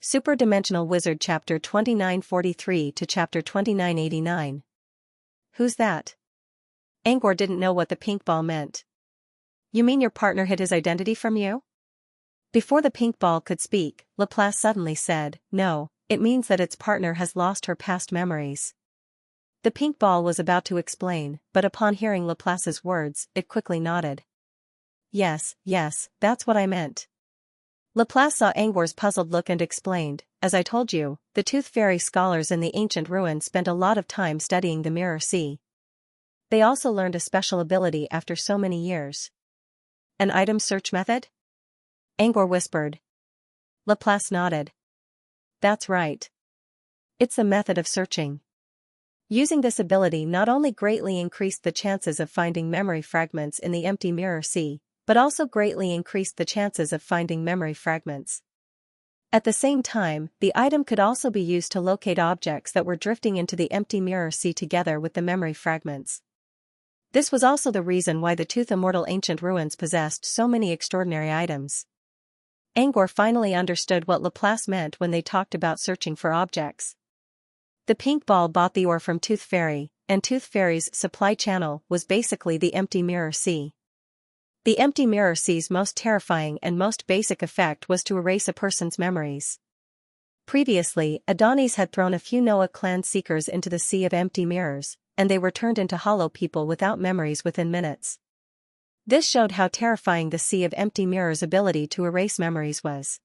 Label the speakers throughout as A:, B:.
A: Superdimensional Wizard Chapter 2943 to Chapter 2989. Who's that? Angor didn't know what the pink ball meant. You mean your partner hid his identity from you? Before the pink ball could speak, Laplace suddenly said, no, it means that its partner has lost her past memories. The pink ball was about to explain, but upon hearing Laplace's words, it quickly nodded. Yes, that's what I meant. Laplace saw Angor's puzzled look and explained, as I told you, the Tooth Fairy scholars in the ancient ruins spent a lot of time studying the Mirror Sea. They also learned a special ability after so many years. An item search method? Angor whispered. Laplace nodded. That's right. It's a method of searching. Using this ability not only greatly increased the chances of finding memory fragments in the empty Mirror Sea, but also greatly increased the chances of finding memory fragments. At the same time, the item could also be used to locate objects that were drifting into the empty Mirror Sea together with the memory fragments. This was also the reason why the Tooth Immortal ancient ruins possessed so many extraordinary items. Angor finally understood what Laplace meant when they talked about searching for objects. The pink ball bought the ore from Tooth Fairy, and Tooth Fairy's supply channel was basically the empty Mirror Sea. The empty Mirror Sea's most terrifying and most basic effect was to erase a person's memories. Previously, Adonis had thrown a few Noah clan seekers into the sea of empty mirrors, and they were turned into hollow people without memories within minutes. This showed how terrifying the sea of empty mirrors' ability to erase memories was.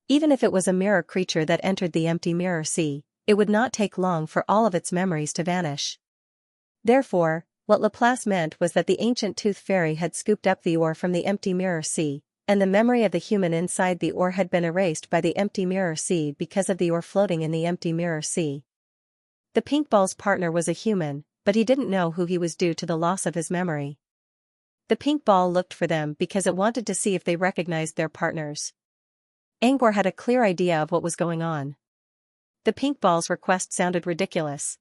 A: Even if it was a mirror creature that entered the empty Mirror Sea, it would not take long for all of its memories to vanish. Therefore, what Laplace meant was that the ancient Tooth Fairy had scooped up the ore from the empty Mirror Sea, and the memory of the human inside the ore had been erased by the empty Mirror Sea because of the ore floating in the empty Mirror Sea. The pink ball's partner was a human, but he didn't know who he was due to the loss of his memory. The pink ball looked for them because it wanted to see if they recognized their partners. Angor had a clear idea of what was going on. The pink ball's request sounded ridiculous.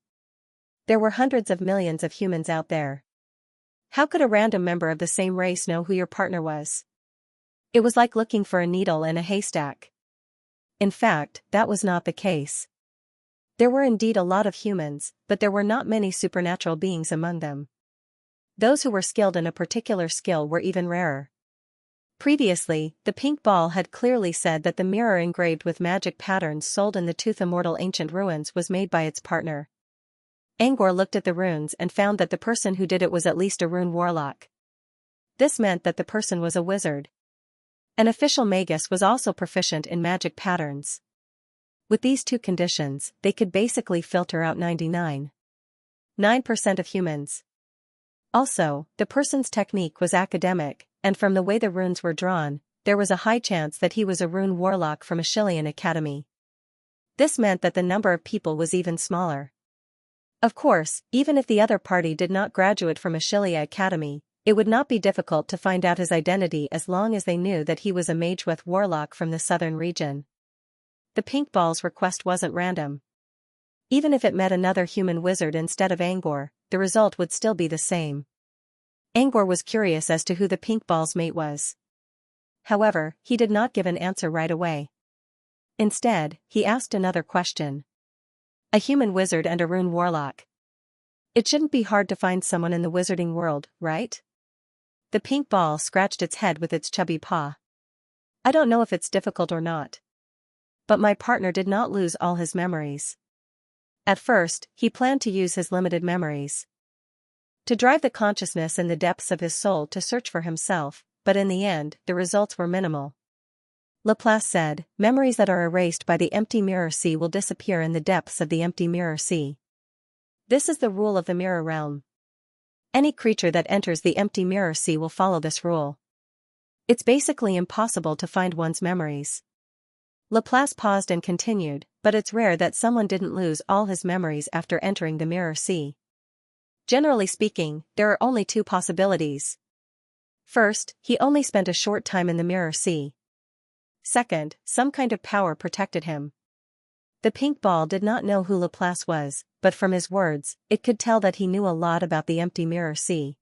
A: There were hundreds of millions of humans out there. How could a random member of the same race know who your partner was? It was like looking for a needle in a haystack. In fact, that was not the case. There were indeed a lot of humans, but there were not many supernatural beings among them. Those who were skilled in a particular skill were even rarer. Previously, the pink ball had clearly said that the mirror engraved with magic patterns sold in the Tooth Immortal ancient ruins was made by its partner. Angor looked at the runes and found that the person who did it was at least a rune warlock. This meant that the person was a wizard. An official magus was also proficient in magic patterns. With these two conditions, they could basically filter out 99.9% of humans. Also, the person's technique was academic, and from the way the runes were drawn, there was a high chance that he was a rune warlock from a Xianxia academy. This meant that the number of people was even smaller. Of course, even if the other party did not graduate from a Xianxia academy, it would not be difficult to find out his identity as long as they knew that he was a Mageweth warlock from the southern region. The pink ball's request wasn't random. Even if it met another human wizard instead of Angor, the result would still be the same. Angor was curious as to who the pink ball's mate was. However, he did not give an answer right away. Instead, he asked another question. A human wizard and a rune warlock. It shouldn't be hard to find someone in the wizarding world, right? The pink ball scratched its head with its chubby paw. I don't know if it's difficult or not. But my partner did not lose all his memories. At first, he planned to use his limited memories to drive the consciousness in the depths of his soul to search for himself, but in the end, the results were minimal. Laplace said, memories that are erased by the empty Mirror Sea will disappear in the depths of the empty Mirror Sea. This is the rule of the Mirror Realm. Any creature that enters the empty Mirror Sea will follow this rule. It's basically impossible to find one's memories. Laplace paused and continued, but it's rare that someone didn't lose all his memories after entering the Mirror Sea. Generally speaking, there are only two possibilities. First, he only spent a short time in the Mirror Sea. Second, some kind of power protected him. The pink ball did not know who Laplace was, but from his words, it could tell that he knew a lot about the empty Mirror Sea.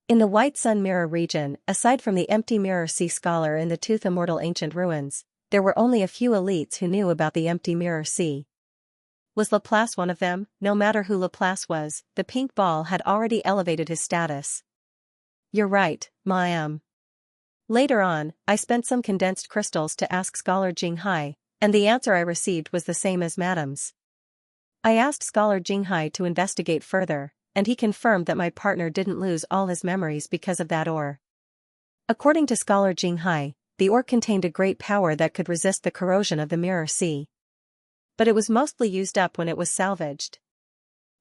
A: In the White Sun Mirror region, aside from the empty Mirror Sea scholar in the Tooth Immortal ancient ruins, there were only a few elites who knew about the empty mirror sea. Was Laplace one of them? No matter who Laplace was, the pink ball had already elevated his status. You're right, ma'am. Later on, I spent some condensed crystals to ask Scholar Jinghai, and the answer I received was the same as Madam's. I asked Scholar Jinghai to investigate further, and he confirmed that my partner didn't lose all his memories because of that ore. According to Scholar Jinghai, the ore contained a great power that could resist the corrosion of the mirror sea. But it was mostly used up when it was salvaged.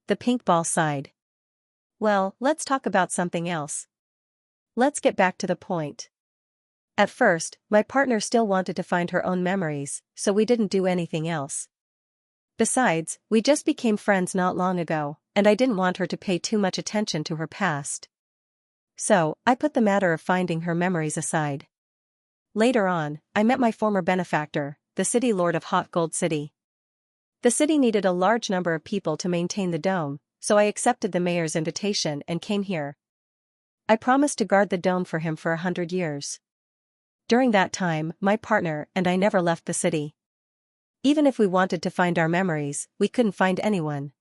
A: The pink ball sighed. Well, let's talk about something else. Let's get back to the point. At first, my partner still wanted to find her own memories, so we didn't do anything else. Besides, we just became friends not long ago, and I didn't want her to pay too much attention to her past. So, I put the matter of finding her memories aside. Later on, I met my former benefactor, the city lord of Hot Gold City. The city needed a large number of people to maintain the dome, so I accepted the mayor's invitation and came here. I promised to guard the dome for him for 100 years. During that time, my partner and I never left the city. Even if we wanted to find our memories, we couldn't find anyone.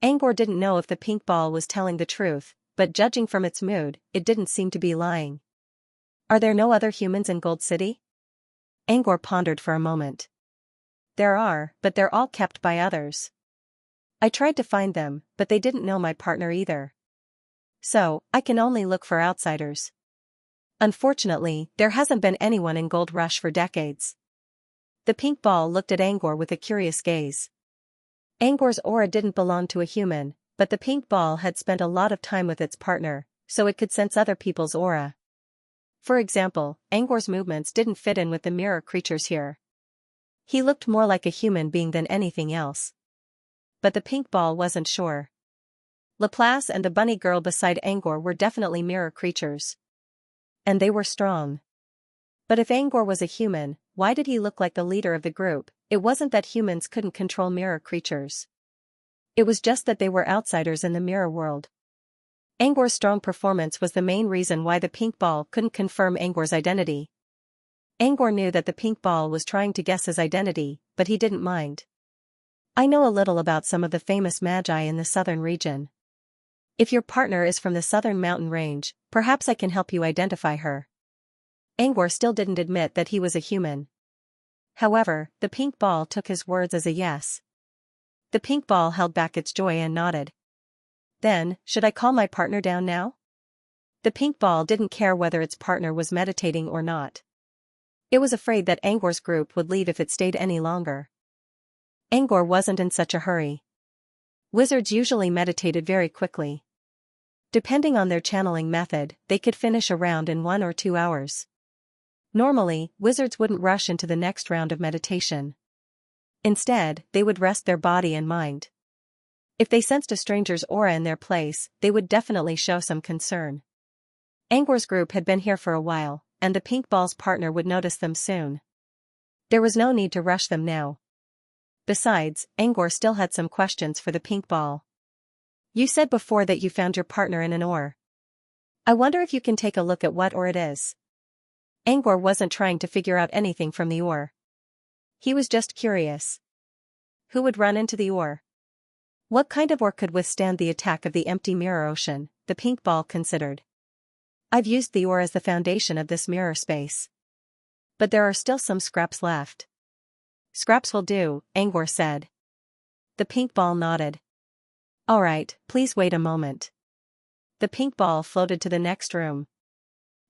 A: Angor didn't know if the pink ball was telling the truth, but judging from its mood, it didn't seem to be lying. Are there no other humans in Gold City? Angor pondered for a moment. There are, but they're all kept by others. I tried to find them, but they didn't know my partner either. So, I can only look for outsiders. Unfortunately, there hasn't been anyone in Gold Rush for decades. The pink ball looked at Angor with a curious gaze. Angor's aura didn't belong to a human, but the pink ball had spent a lot of time with its partner, so it could sense other people's aura. For example, Angor's movements didn't fit in with the mirror creatures here. He looked more like a human being than anything else. But the pink ball wasn't sure. Laplace and the bunny girl beside Angor were definitely mirror creatures. And they were strong. But if Angor was a human, why did he look like the leader of the group? It wasn't that humans couldn't control mirror creatures. It was just that they were outsiders in the mirror world. Angor's strong performance was the main reason why the pink ball couldn't confirm Angor's identity. Angor knew that the pink ball was trying to guess his identity, but he didn't mind. I know a little about some of the famous magi in the southern region. If your partner is from the southern mountain range, perhaps I can help you identify her. Angor still didn't admit that he was a human. However, the pink ball took his words as a yes. The pink ball held back its joy and nodded. Then, should I call my partner down now? The pink ball didn't care whether its partner was meditating or not. It was afraid that Angor's group would leave if it stayed any longer. Angor wasn't in such a hurry. Wizards usually meditated very quickly. Depending on their channeling method, they could finish a round in 1 or 2 hours. Normally, wizards wouldn't rush into the next round of meditation. Instead, they would rest their body and mind. If they sensed a stranger's aura in their place, they would definitely show some concern. Angor's group had been here for a while, and the pink ball's partner would notice them soon. There was no need to rush them now. Besides, Angor still had some questions for the pink ball. You said before that you found your partner in an ore. I wonder if you can take a look at what ore it is. Angor wasn't trying to figure out anything from the ore. He was just curious. Who would run into the ore? What kind of ore could withstand the attack of the empty mirror ocean? The pink ball considered. I've used the ore as the foundation of this mirror space. But there are still some scraps left. Scraps will do, Angor said. The pink ball nodded. All right, please wait a moment. The pink ball floated to the next room.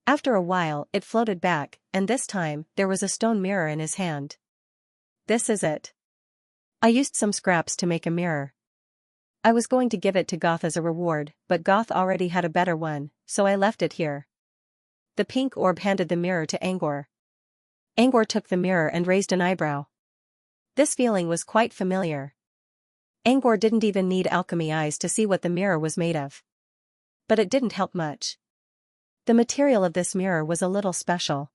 A: After a while, it floated back, and this time, there was a stone mirror in his hand. This is it. I used some scraps to make a mirror. I was going to give it to Goth as a reward, but Goth already had a better one, so I left it here. The pink orb handed the mirror to Angor. Angor took the mirror and raised an eyebrow. This feeling was quite familiar. Angor didn't even need alchemy eyes to see what the mirror was made of. But it didn't help much. The material of this mirror was a little special.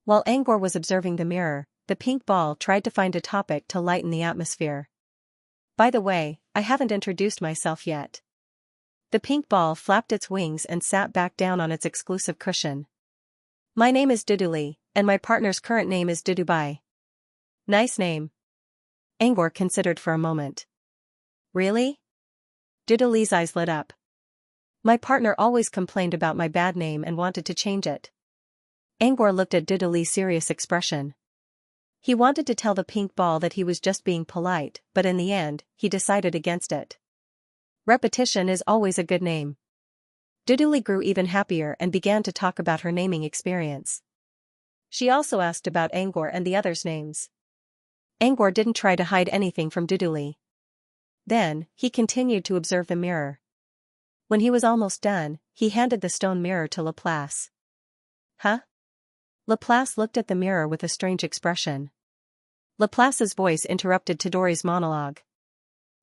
A: While Angor was observing the mirror, the pink ball tried to find a topic to lighten the atmosphere. By the way, I haven't introduced myself yet. The pink ball flapped its wings and sat back down on its exclusive cushion. My name is Duduli, and my partner's current name is Dudubai. Nice name. Angor considered for a moment. Really? Duduli's eyes lit up. My partner always complained about my bad name and wanted to change it. Angor looked at Duduli's serious expression. He wanted to tell the pink ball that he was just being polite, but in the end, he decided against it. Repetition is always a good name. Duduli grew even happier and began to talk about her naming experience. She also asked about Angor and the others' names. Angor didn't try to hide anything from Duduli. Then, he continued to observe the mirror. When he was almost done, he handed the stone mirror to Laplace. Huh? Laplace looked at the mirror with a strange expression. Laplace's voice interrupted Todori's monologue.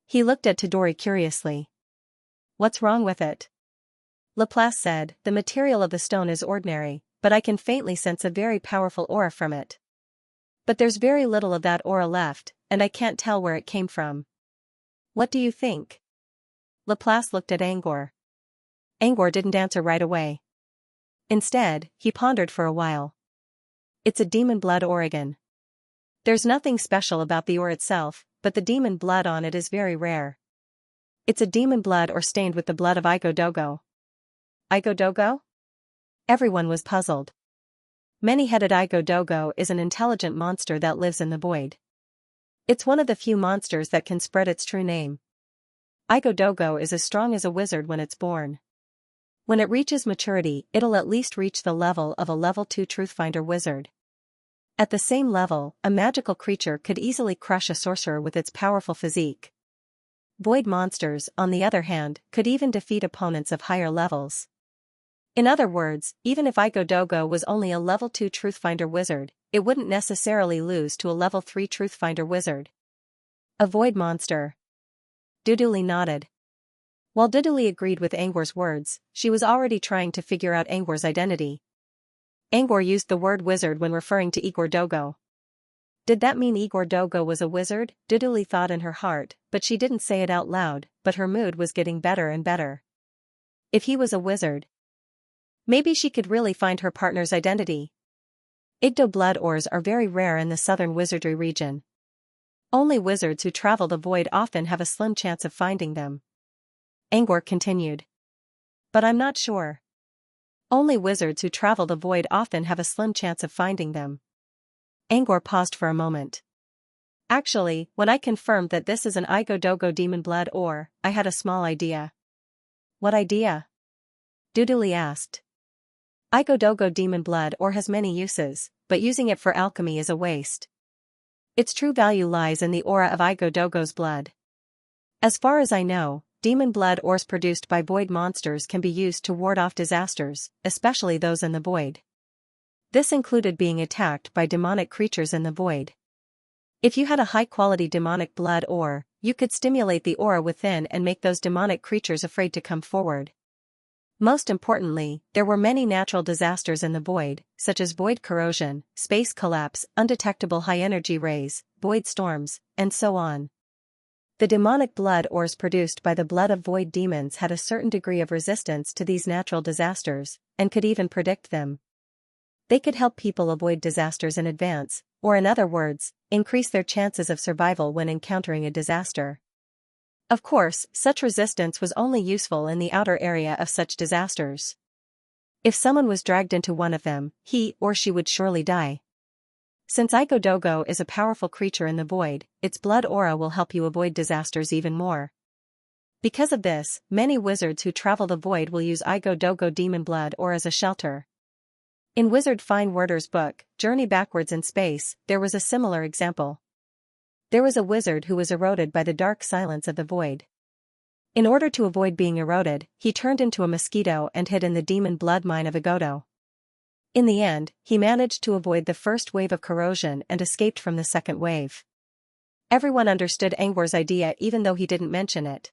A: He looked at Todori curiously. What's wrong with it? Laplace said, the material of the stone is ordinary, but I can faintly sense a very powerful aura from it. But there's very little of that aura left, and I can't tell where it came from. What do you think? Laplace looked at Angor. Angor didn't answer right away. Instead, he pondered for a while. It's a demon blood organ. There's nothing special about the ore itself, but the demon blood on it is very rare. It's a demon blood ore stained with the blood of Igodogo. Igodogo? Everyone was puzzled. Many-headed Igodogo is an intelligent monster that lives in the void. It's one of the few monsters that can spread its true name. Igodogo is as strong as a wizard when it's born. When it reaches maturity, it'll at least reach the level of a level 2 Truthfinder wizard. At the same level, a magical creature could easily crush a sorcerer with its powerful physique. Void monsters, on the other hand, could even defeat opponents of higher levels. In other words, even if Igodogo was only a level 2 Truthfinder wizard, it wouldn't necessarily lose to a level 3 Truthfinder wizard. A void monster. Duduli nodded. While Duduli agreed with Angor's words, she was already trying to figure out Angor's identity. Angor used the word wizard when referring to Igor Dogo. Did that mean Igor Dogo was a wizard? Duduli thought in her heart, but she didn't say it out loud, but her mood was getting better and better. If he was a wizard, maybe she could really find her partner's identity. Igdo blood ores are very rare in the southern wizardry region. Only wizards who travel the void often have a slim chance of finding them. Angor continued. But I'm not sure. Only wizards who travel the void often have a slim chance of finding them. Angor paused for a moment. Actually, when I confirmed that this is an Igodogo demon blood ore, I had a small idea. What idea? Duduli asked. Igodogo demon blood ore has many uses, but using it for alchemy is a waste. Its true value lies in the aura of Igodogo's blood. As far as I know, demon blood ores produced by void monsters can be used to ward off disasters, especially those in the void. This included being attacked by demonic creatures in the void. If you had a high-quality demonic blood ore, you could stimulate the aura within and make those demonic creatures afraid to come forward. Most importantly, there were many natural disasters in the void, such as void corrosion, space collapse, undetectable high-energy rays, void storms, and so on. The demonic blood ores produced by the blood of void demons had a certain degree of resistance to these natural disasters, and could even predict them. They could help people avoid disasters in advance, or in other words, increase their chances of survival when encountering a disaster. Of course, such resistance was only useful in the outer area of such disasters. If someone was dragged into one of them, he or she would surely die. Since Igodogo is a powerful creature in the void, its blood aura will help you avoid disasters even more. Because of this, many wizards who travel the void will use Igodogo demon blood ore as a shelter. In Wizard Finewerder's book, Journey Backwards in Space, there was a similar example. There was a wizard who was eroded by the dark silence of the void. In order to avoid being eroded, he turned into a mosquito and hid in the demon blood mine of Igodo. In the end, he managed to avoid the first wave of corrosion and escaped from the second wave. Everyone understood Angor's idea even though he didn't mention it.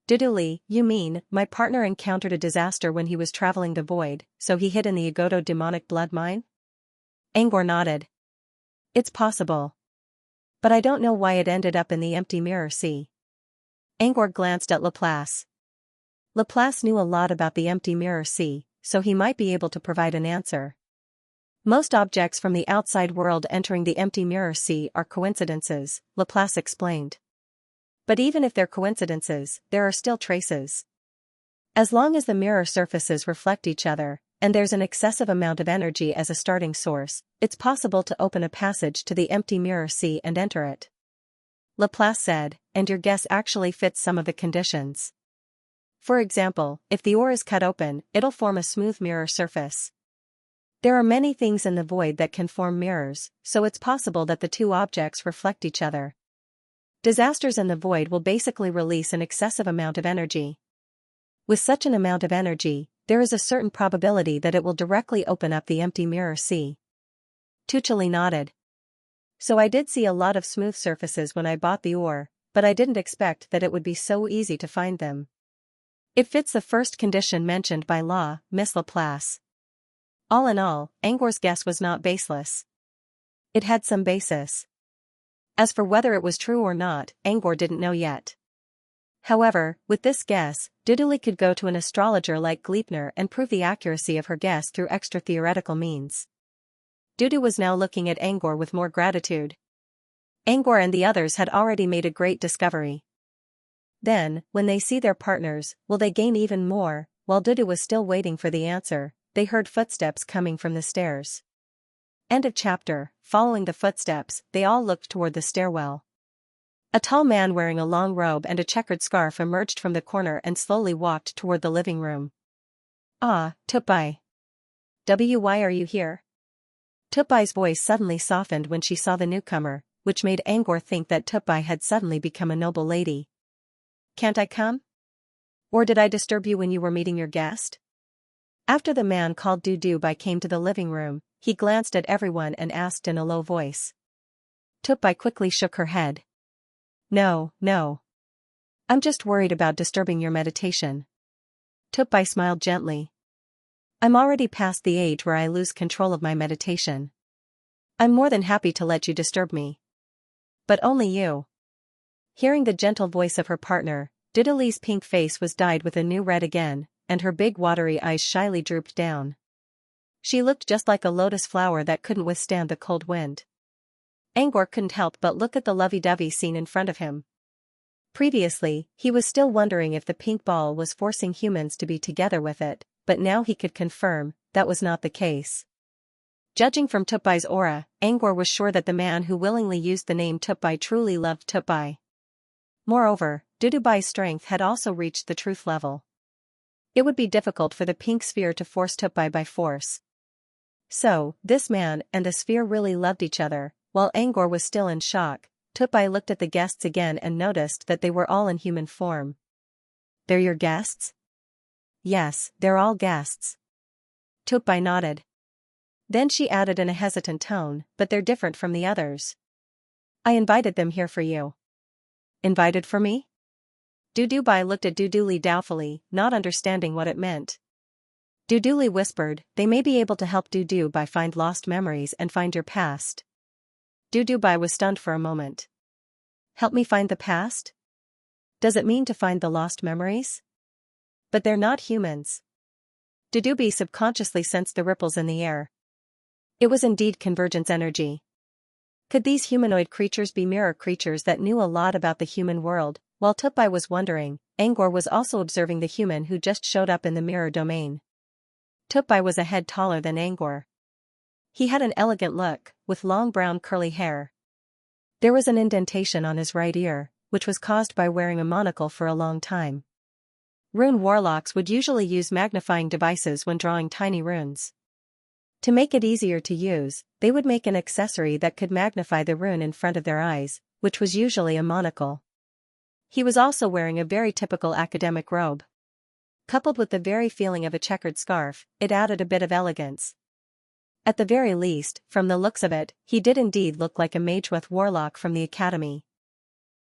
A: Duduli, you mean, my partner encountered a disaster when he was traveling the void, so he hid in the Igodo demonic blood mine? Angor nodded. It's possible. But I don't know why it ended up in the empty mirror sea. Angor glanced at Laplace. Laplace knew a lot about the empty mirror sea, so he might be able to provide an answer. Most objects from the outside world entering the empty mirror sea are coincidences, Laplace explained. But even if they're coincidences, there are still traces. As long as the mirror surfaces reflect each other, and there's an excessive amount of energy as a starting source, it's possible to open a passage to the empty mirror sea and enter it. Laplace said, and your guess actually fits some of the conditions. For example, if the ore is cut open, it'll form a smooth mirror surface. There are many things in the void that can form mirrors, so it's possible that the two objects reflect each other. Disasters in the void will basically release an excessive amount of energy. With such an amount of energy, there is a certain probability that it will directly open up the empty mirror sea. Tucheli nodded. So I did see a lot of smooth surfaces when I bought the ore, but I didn't expect that it would be so easy to find them. It fits the first condition mentioned by law, Miss Laplace. All in all, Angor's guess was not baseless. It had some basis. As for whether it was true or not, Angor didn't know yet. However, with this guess, Duduli could go to an astrologer like Gleipnir and prove the accuracy of her guess through extra-theoretical means. Dudu was now looking at Angor with more gratitude. Angor and the others had already made a great discovery. Then, when they see their partners, will they gain even more? While Dudu was still waiting for the answer, they heard footsteps coming from the stairs. End of chapter. Following the footsteps, they all looked toward the stairwell. A tall man wearing a long robe and a checkered scarf emerged from the corner and slowly walked toward the living room. Ah, Tupai. Why are you here? Tupai's voice suddenly softened when she saw the newcomer, which made Angor think that Tupai had suddenly become a noble lady. Can't I come? Or did I disturb you when you were meeting your guest? After the man called Dudubai came to the living room, he glanced at everyone and asked in a low voice. Tupai quickly shook her head. No. I'm just worried about disturbing your meditation. Tupai smiled gently. I'm already past the age where I lose control of my meditation. I'm more than happy to let you disturb me. But only you. Hearing the gentle voice of her partner, Duduli's pink face was dyed with a new red again, and her big watery eyes shyly drooped down. She looked just like a lotus flower that couldn't withstand the cold wind. Angor couldn't help but look at the lovey-dovey scene in front of him. Previously, he was still wondering if the pink ball was forcing humans to be together with it, but now he could confirm that was not the case. Judging from Tupai's aura, Angor was sure that the man who willingly used the name Tupai truly loved Tupai. Moreover, Dudubai's strength had also reached the truth level. It would be difficult for the pink sphere to force Tupai by force. So, this man and the sphere really loved each other. While Angor was still in shock, Tupai looked at the guests again and noticed that they were all in human form. They're your guests? Yes, they're all guests. Tupai nodded. Then she added in a hesitant tone, but they're different from the others. I invited them here for you. Invited for me? Dudubai looked at Duduli doubtfully, not understanding what it meant. Duduli whispered, they may be able to help Dudubai find lost memories and find your past. Dudubai was stunned for a moment. Help me find the past? Does it mean to find the lost memories? But they're not humans. Dudubai subconsciously sensed the ripples in the air. It was indeed convergence energy. Could these humanoid creatures be mirror creatures that knew a lot about the human world? While Tupai was wondering, Angor was also observing the human who just showed up in the mirror domain. Tupai was a head taller than Angor. He had an elegant look, with long brown curly hair. There was an indentation on his right ear, which was caused by wearing a monocle for a long time. Rune warlocks would usually use magnifying devices when drawing tiny runes. To make it easier to use, they would make an accessory that could magnify the rune in front of their eyes, which was usually a monocle. He was also wearing a very typical academic robe. Coupled with the very feeling of a checkered scarf, it added a bit of elegance. At the very least, from the looks of it, he did indeed look like a Mageweth warlock from the academy.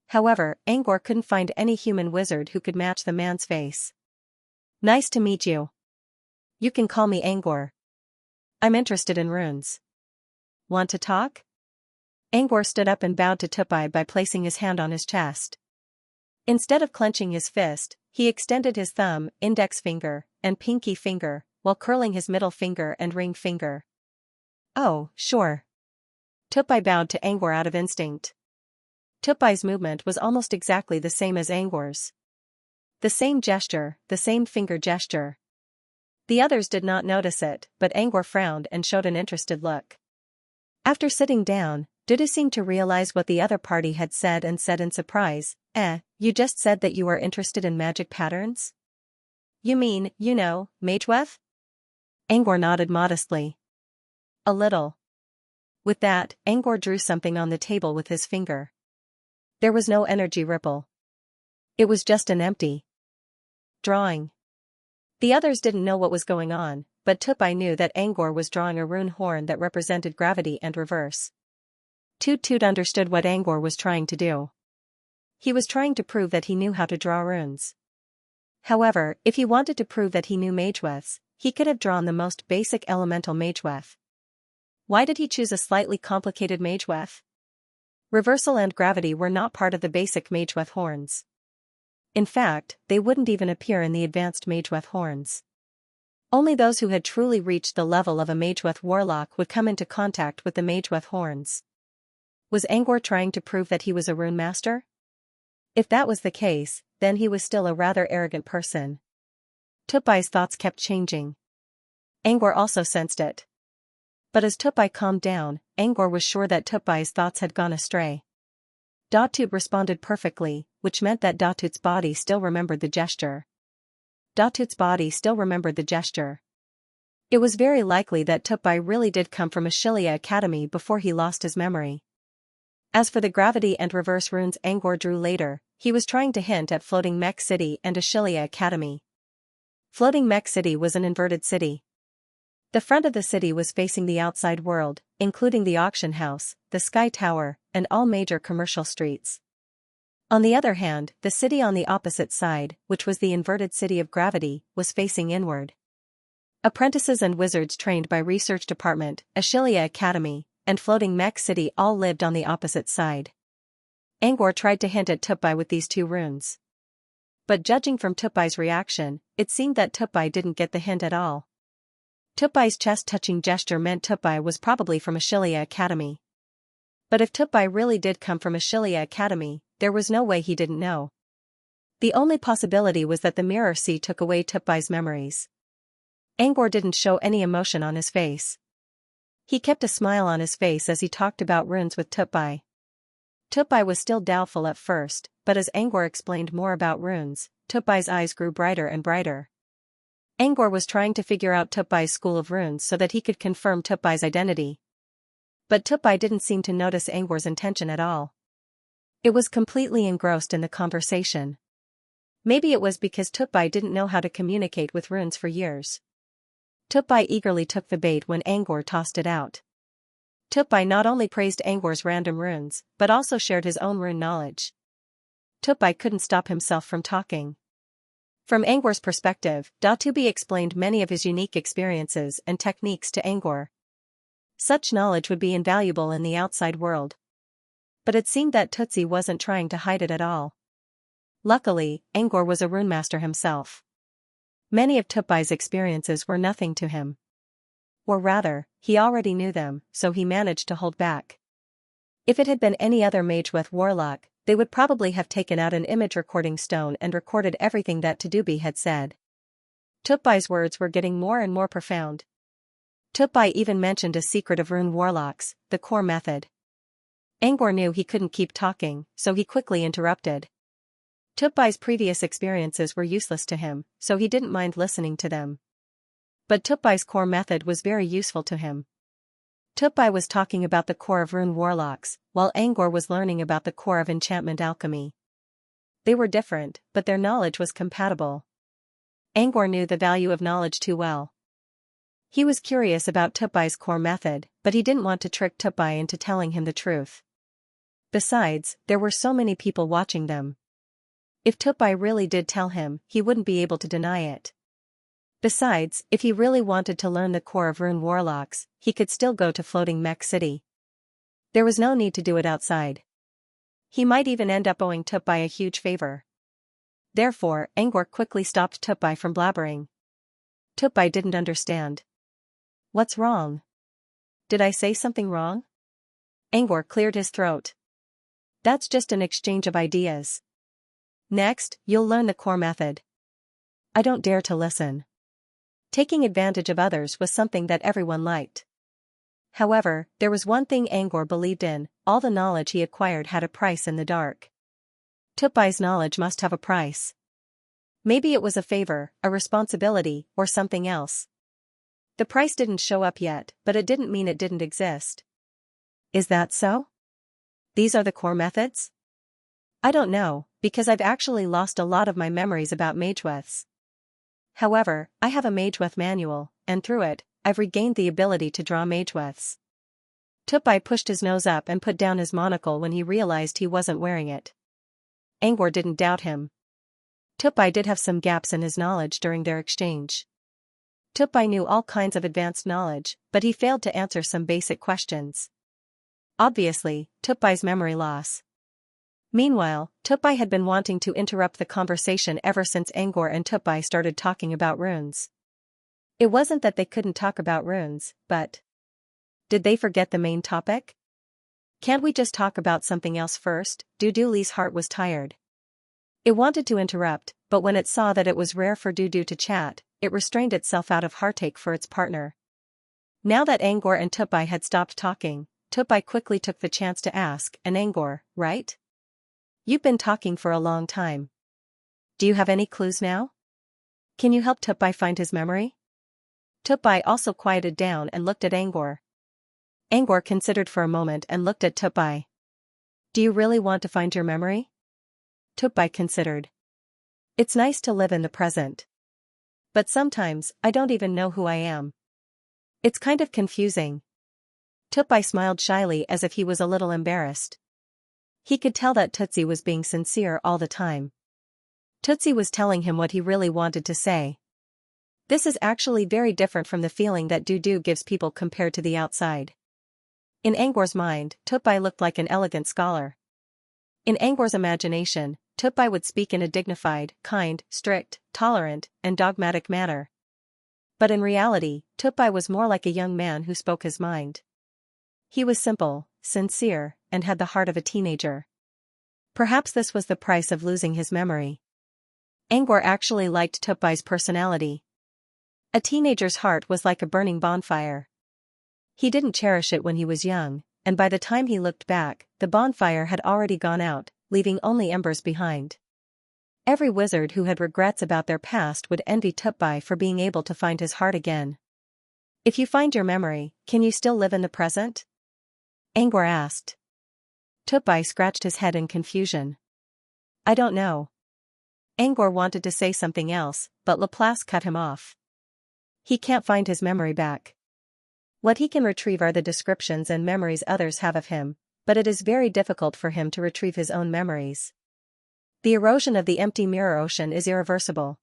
A: However, Angor couldn't find any human wizard who could match the man's face. Nice to meet you. You can call me Angor. I'm interested in runes. Want to talk? Angor stood up and bowed to Tupai by placing his hand on his chest. Instead of clenching his fist, he extended his thumb, index finger, and pinky finger, while curling his middle finger and ring finger. Oh, sure. Tupai bowed to Angor out of instinct. Tupai's movement was almost exactly the same as Angor's. The same gesture, the same finger gesture. The others did not notice it, but Angor frowned and showed an interested look. After sitting down, Dudu seemed to realize what the other party had said and said in surprise, you just said that you are interested in magic patterns? You mean, Magewef? Angor nodded modestly. A little. With that, Angor drew something on the table with his finger. There was no energy ripple. It was just an empty drawing. The others didn't know what was going on, but Tupai knew that Angor was drawing a rune horn that represented gravity and reverse. Toot Toot understood what Angor was trying to do. He was trying to prove that he knew how to draw runes. However, if he wanted to prove that he knew Magewefs, he could have drawn the most basic elemental Magewef. Why did he choose a slightly complicated Magewef? Reversal and gravity were not part of the basic Magewef horns. In fact, they wouldn't even appear in the advanced Magewef horns. Only those who had truly reached the level of a Magewef warlock would come into contact with the Magewef horns. Was Angor trying to prove that he was a rune master? If that was the case, then he was still a rather arrogant person. Tupai's thoughts kept changing. Angor also sensed it. But as Tupai calmed down, Angor was sure that Tupai's thoughts had gone astray. Datut responded perfectly, which meant that Datut's body still remembered the gesture. Datut's body still remembered the gesture. It was very likely that Tupai really did come from Xianxia Academy before he lost his memory. As for the gravity and reverse runes Angor drew later, he was trying to hint at Floating Mech City and Xianxia Academy. Floating Mech City was an inverted city. The front of the city was facing the outside world, including the auction house, the Sky Tower, and all major commercial streets. On the other hand, the city on the opposite side, which was the inverted city of gravity, was facing inward. Apprentices and wizards trained by Research Department, Xianxia Academy, and Floating Mech City all lived on the opposite side. Angor tried to hint at Tupai with these two runes. But judging from Tupai's reaction, it seemed that Tupai didn't get the hint at all. Tupai's chest-touching gesture meant Tupai was probably from Xianxia Academy. But if Tupai really did come from Xianxia Academy, there was no way he didn't know. The only possibility was that the Mirror Sea took away Tupai's memories. Angor didn't show any emotion on his face. He kept a smile on his face as he talked about runes with Tupai. Tupai was still doubtful at first, but as Angor explained more about runes, Tupai's eyes grew brighter and brighter. Angor was trying to figure out Tupai's school of runes so that he could confirm Tupai's identity. But Tupai didn't seem to notice Angor's intention at all. It was completely engrossed in the conversation. Maybe it was because Tupai didn't know how to communicate with runes for years. Tupai eagerly took the bait when Angor tossed it out. Tupai not only praised Angor's random runes, but also shared his own rune knowledge. Tupai couldn't stop himself from talking. From Angor's perspective, Datubi explained many of his unique experiences and techniques to Angor. Such knowledge would be invaluable in the outside world. But it seemed that Tutsi wasn't trying to hide it at all. Luckily, Angor was a rune master himself. Many of Tupai's experiences were nothing to him. Or rather, he already knew them, so he managed to hold back. If it had been any other Magewef warlock, they would probably have taken out an image recording stone and recorded everything that Tadubi had said. Tupai's words were getting more and more profound. Tupai even mentioned a secret of rune warlocks, the core method. Angor knew he couldn't keep talking, so he quickly interrupted. Tupai's previous experiences were useless to him, so he didn't mind listening to them. But Tupai's core method was very useful to him. Tupai was talking about the core of rune warlocks, while Angor was learning about the core of enchantment alchemy. They were different, but their knowledge was compatible. Angor knew the value of knowledge too well. He was curious about Tupai's core method, but he didn't want to trick Tupai into telling him the truth. Besides, there were so many people watching them. If Tupai really did tell him, he wouldn't be able to deny it. Besides, if he really wanted to learn the core of rune warlocks, he could still go to Floating Mech City. There was no need to do it outside. He might even end up owing Tupai a huge favor. Therefore, Angor quickly stopped Tupai from blabbering. Tupai didn't understand. What's wrong? Did I say something wrong? Angor cleared his throat. That's just an exchange of ideas. Next, you'll learn the core method. I don't dare to listen. Taking advantage of others was something that everyone liked. However, there was one thing Angor believed in: all the knowledge he acquired had a price in the dark. Tupai's knowledge must have a price. Maybe it was a favor, a responsibility, or something else. The price didn't show up yet, but it didn't mean it didn't exist. Is that so? These are the core methods? I don't know, because I've actually lost a lot of my memories about mageweths. However, I have a mageweth manual, and through it, I've regained the ability to draw mageweths. Tupai pushed his nose up and put down his monocle when he realized he wasn't wearing it. Angor didn't doubt him. Tupai did have some gaps in his knowledge during their exchange. Tupai knew all kinds of advanced knowledge, but he failed to answer some basic questions. Obviously, Tupai's memory loss. Meanwhile, Tupai had been wanting to interrupt the conversation ever since Angor and Tupai started talking about runes. It wasn't that they couldn't talk about runes, but... did they forget the main topic? Can't we just talk about something else first? Duduli's heart was tired. It wanted to interrupt, but when it saw that it was rare for Dudu to chat, it restrained itself out of heartache for its partner. Now that Angor and Tupai had stopped talking, Tupai quickly took the chance to ask, "And Angor, right? You've been talking for a long time. Do you have any clues now? Can you help Tupai find his memory?" Tupai also quieted down and looked at Angor. Angor considered for a moment and looked at Tupai. "Do you really want to find your memory?" Tupai considered. "It's nice to live in the present. But sometimes, I don't even know who I am. It's kind of confusing." Tupai smiled shyly as if he was a little embarrassed. He could tell that Tutsi was being sincere all the time. Tutsi was telling him what he really wanted to say. This is actually very different from the feeling that Dudu gives people compared to the outside. In Angor's mind, Tupai looked like an elegant scholar. In Angor's imagination, Tupai would speak in a dignified, kind, strict, tolerant, and dogmatic manner. But in reality, Tupai was more like a young man who spoke his mind. He was simple, sincere, and had the heart of a teenager. Perhaps this was the price of losing his memory. Angor actually liked Tupai's personality. A teenager's heart was like a burning bonfire. He didn't cherish it when he was young, and by the time he looked back, the bonfire had already gone out, leaving only embers behind. Every wizard who had regrets about their past would envy Tupai for being able to find his heart again. "If you find your memory, can you still live in the present?" Angor asked. Tupai scratched his head in confusion. "I don't know." Angor wanted to say something else, but Laplace cut him off. "He can't find his memory back. What he can retrieve are the descriptions and memories others have of him, but it is very difficult for him to retrieve his own memories. The erosion of the empty mirror ocean is irreversible."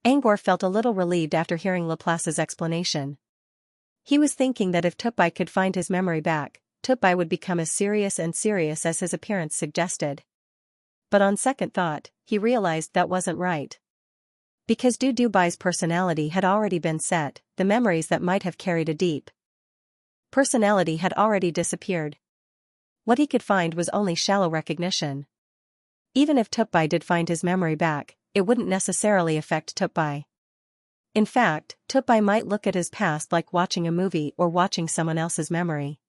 A: Angor felt a little relieved after hearing Laplace's explanation. He was thinking that if Tupai could find his memory back, Tupai would become as serious as his appearance suggested. But on second thought, he realized that wasn't right. Because Dudubai's personality had already been set, the memories that might have carried a deep personality had already disappeared. What he could find was only shallow recognition. Even if Tupai did find his memory back, it wouldn't necessarily affect Tupai. In fact, Tupai might look at his past like watching a movie or watching someone else's memory.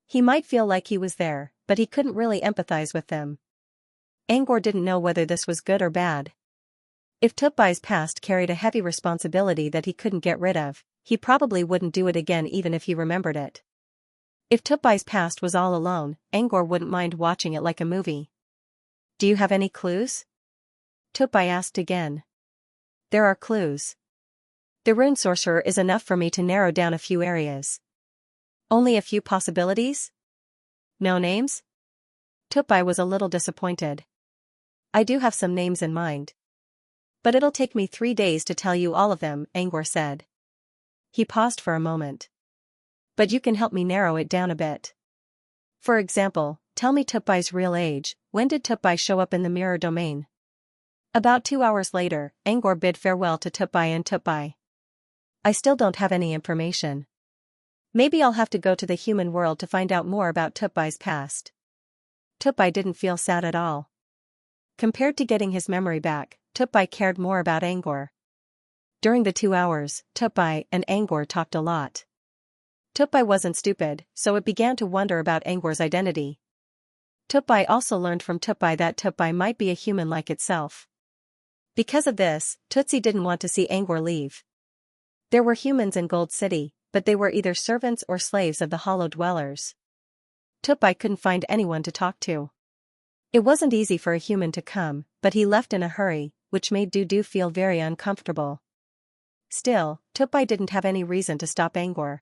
A: He might feel like he was there, but he couldn't really empathize with them. Angor didn't know whether this was good or bad. If Tupai's past carried a heavy responsibility that he couldn't get rid of, he probably wouldn't do it again even if he remembered it. If Tupai's past was all alone, Angor wouldn't mind watching it like a movie. "Do you have any clues?" Tupai asked again. "There are clues. The rune sorcerer is enough for me to narrow down a few areas." "Only a few possibilities? No names?" Tupai was a little disappointed. "I do have some names in mind. But it'll take me 3 days to tell you all of them," Angor said. He paused for a moment. "But you can help me narrow it down a bit. For example, tell me Tupai's real age. When did Tupai show up in the mirror domain?" About 2 hours later, Angor bid farewell to Tupai and Tupai. "I still don't have any information." Maybe I'll have to go to the human world to find out more about Tutbai's past. Tutbai didn't feel sad at all. Compared to getting his memory back, Tutbai cared more about Angor. During the 2 hours, Tutbai and Angor talked a lot. Tutbai wasn't stupid, so it began to wonder about Angor's identity. Tutbai also learned from Tutbai that Tutbai might be a human like itself. Because of this, Tutsi didn't want to see Angor leave. There were humans in Gold City, but they were either servants or slaves of the Hollow Dwellers. Tutbai couldn't find anyone to talk to. It wasn't easy for a human to come, but he left in a hurry, which made Dudu feel very uncomfortable. Still, Tutbai didn't have any reason to stop Angor.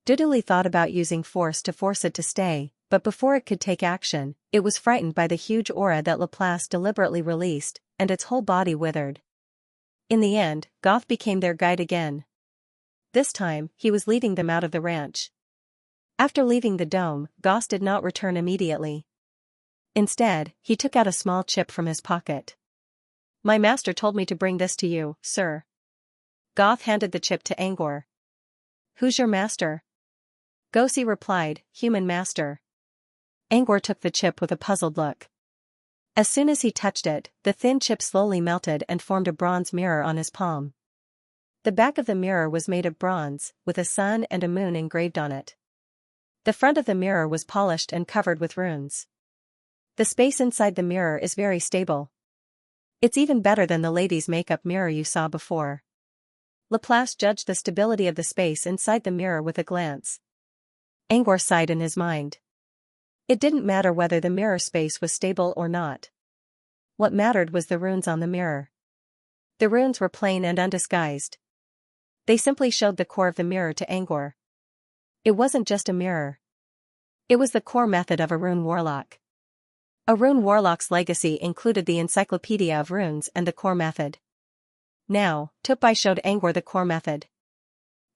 A: Duduli thought about using force to force it to stay, but before it could take action, it was frightened by the huge aura that Laplace deliberately released, and its whole body withered. In the end, Goth became their guide again. This time, he was leading them out of the ranch. After leaving the dome, Goth did not return immediately. Instead, he took out a small chip from his pocket. "My master told me to bring this to you, sir." Goth handed the chip to Angor. "Who's your master?" Gosi replied, "Human master." Angor took the chip with a puzzled look. As soon as he touched it, the thin chip slowly melted and formed a bronze mirror on his palm. The back of the mirror was made of bronze, with a sun and a moon engraved on it. The front of the mirror was polished and covered with runes. The space inside the mirror is very stable. It's even better than the lady's makeup mirror you saw before. Laplace judged the stability of the space inside the mirror with a glance. Angor sighed in his mind. It didn't matter whether the mirror space was stable or not. What mattered was the runes on the mirror. The runes were plain and undisguised. They simply showed the core of the mirror to Angor. It wasn't just a mirror. It was the core method of a rune warlock. A rune warlock's legacy included the encyclopedia of runes and the core method. Now, Tutbai showed Angor the core method.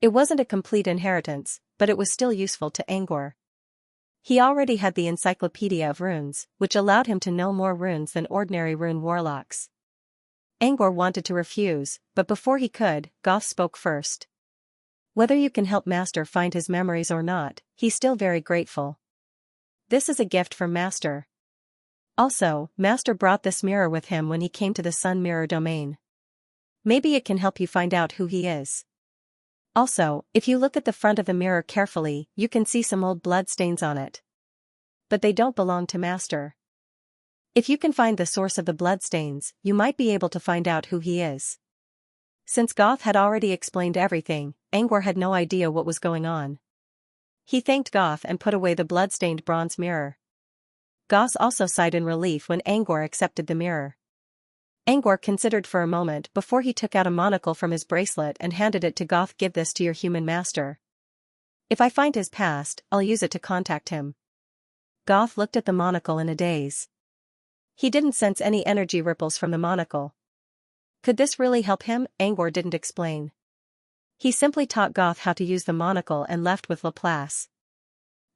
A: It wasn't a complete inheritance, but it was still useful to Angor. He already had the encyclopedia of runes, which allowed him to know more runes than ordinary rune warlocks. Angor wanted to refuse, but before he could, Goth spoke first. "Whether you can help Master find his memories or not, he's still very grateful. This is a gift from Master. Also, Master brought this mirror with him when he came to the Sun Mirror domain. Maybe it can help you find out who he is. Also, if you look at the front of the mirror carefully, you can see some old blood stains on it. But they don't belong to Master. If you can find the source of the blood stains, you might be able to find out who he is." Since Goth had already explained everything, Angor had no idea what was going on. He thanked Goth and put away the blood-stained bronze mirror. Goth also sighed in relief when Angor accepted the mirror. Angor considered for a moment before he took out a monocle from his bracelet and handed it to Goth. "Give this to your human master. If I find his past, I'll use it to contact him." Goth looked at the monocle in a daze. He didn't sense any energy ripples from the monocle. Could this really help him? Angor didn't explain. He simply taught Goth how to use the monocle and left with Laplace.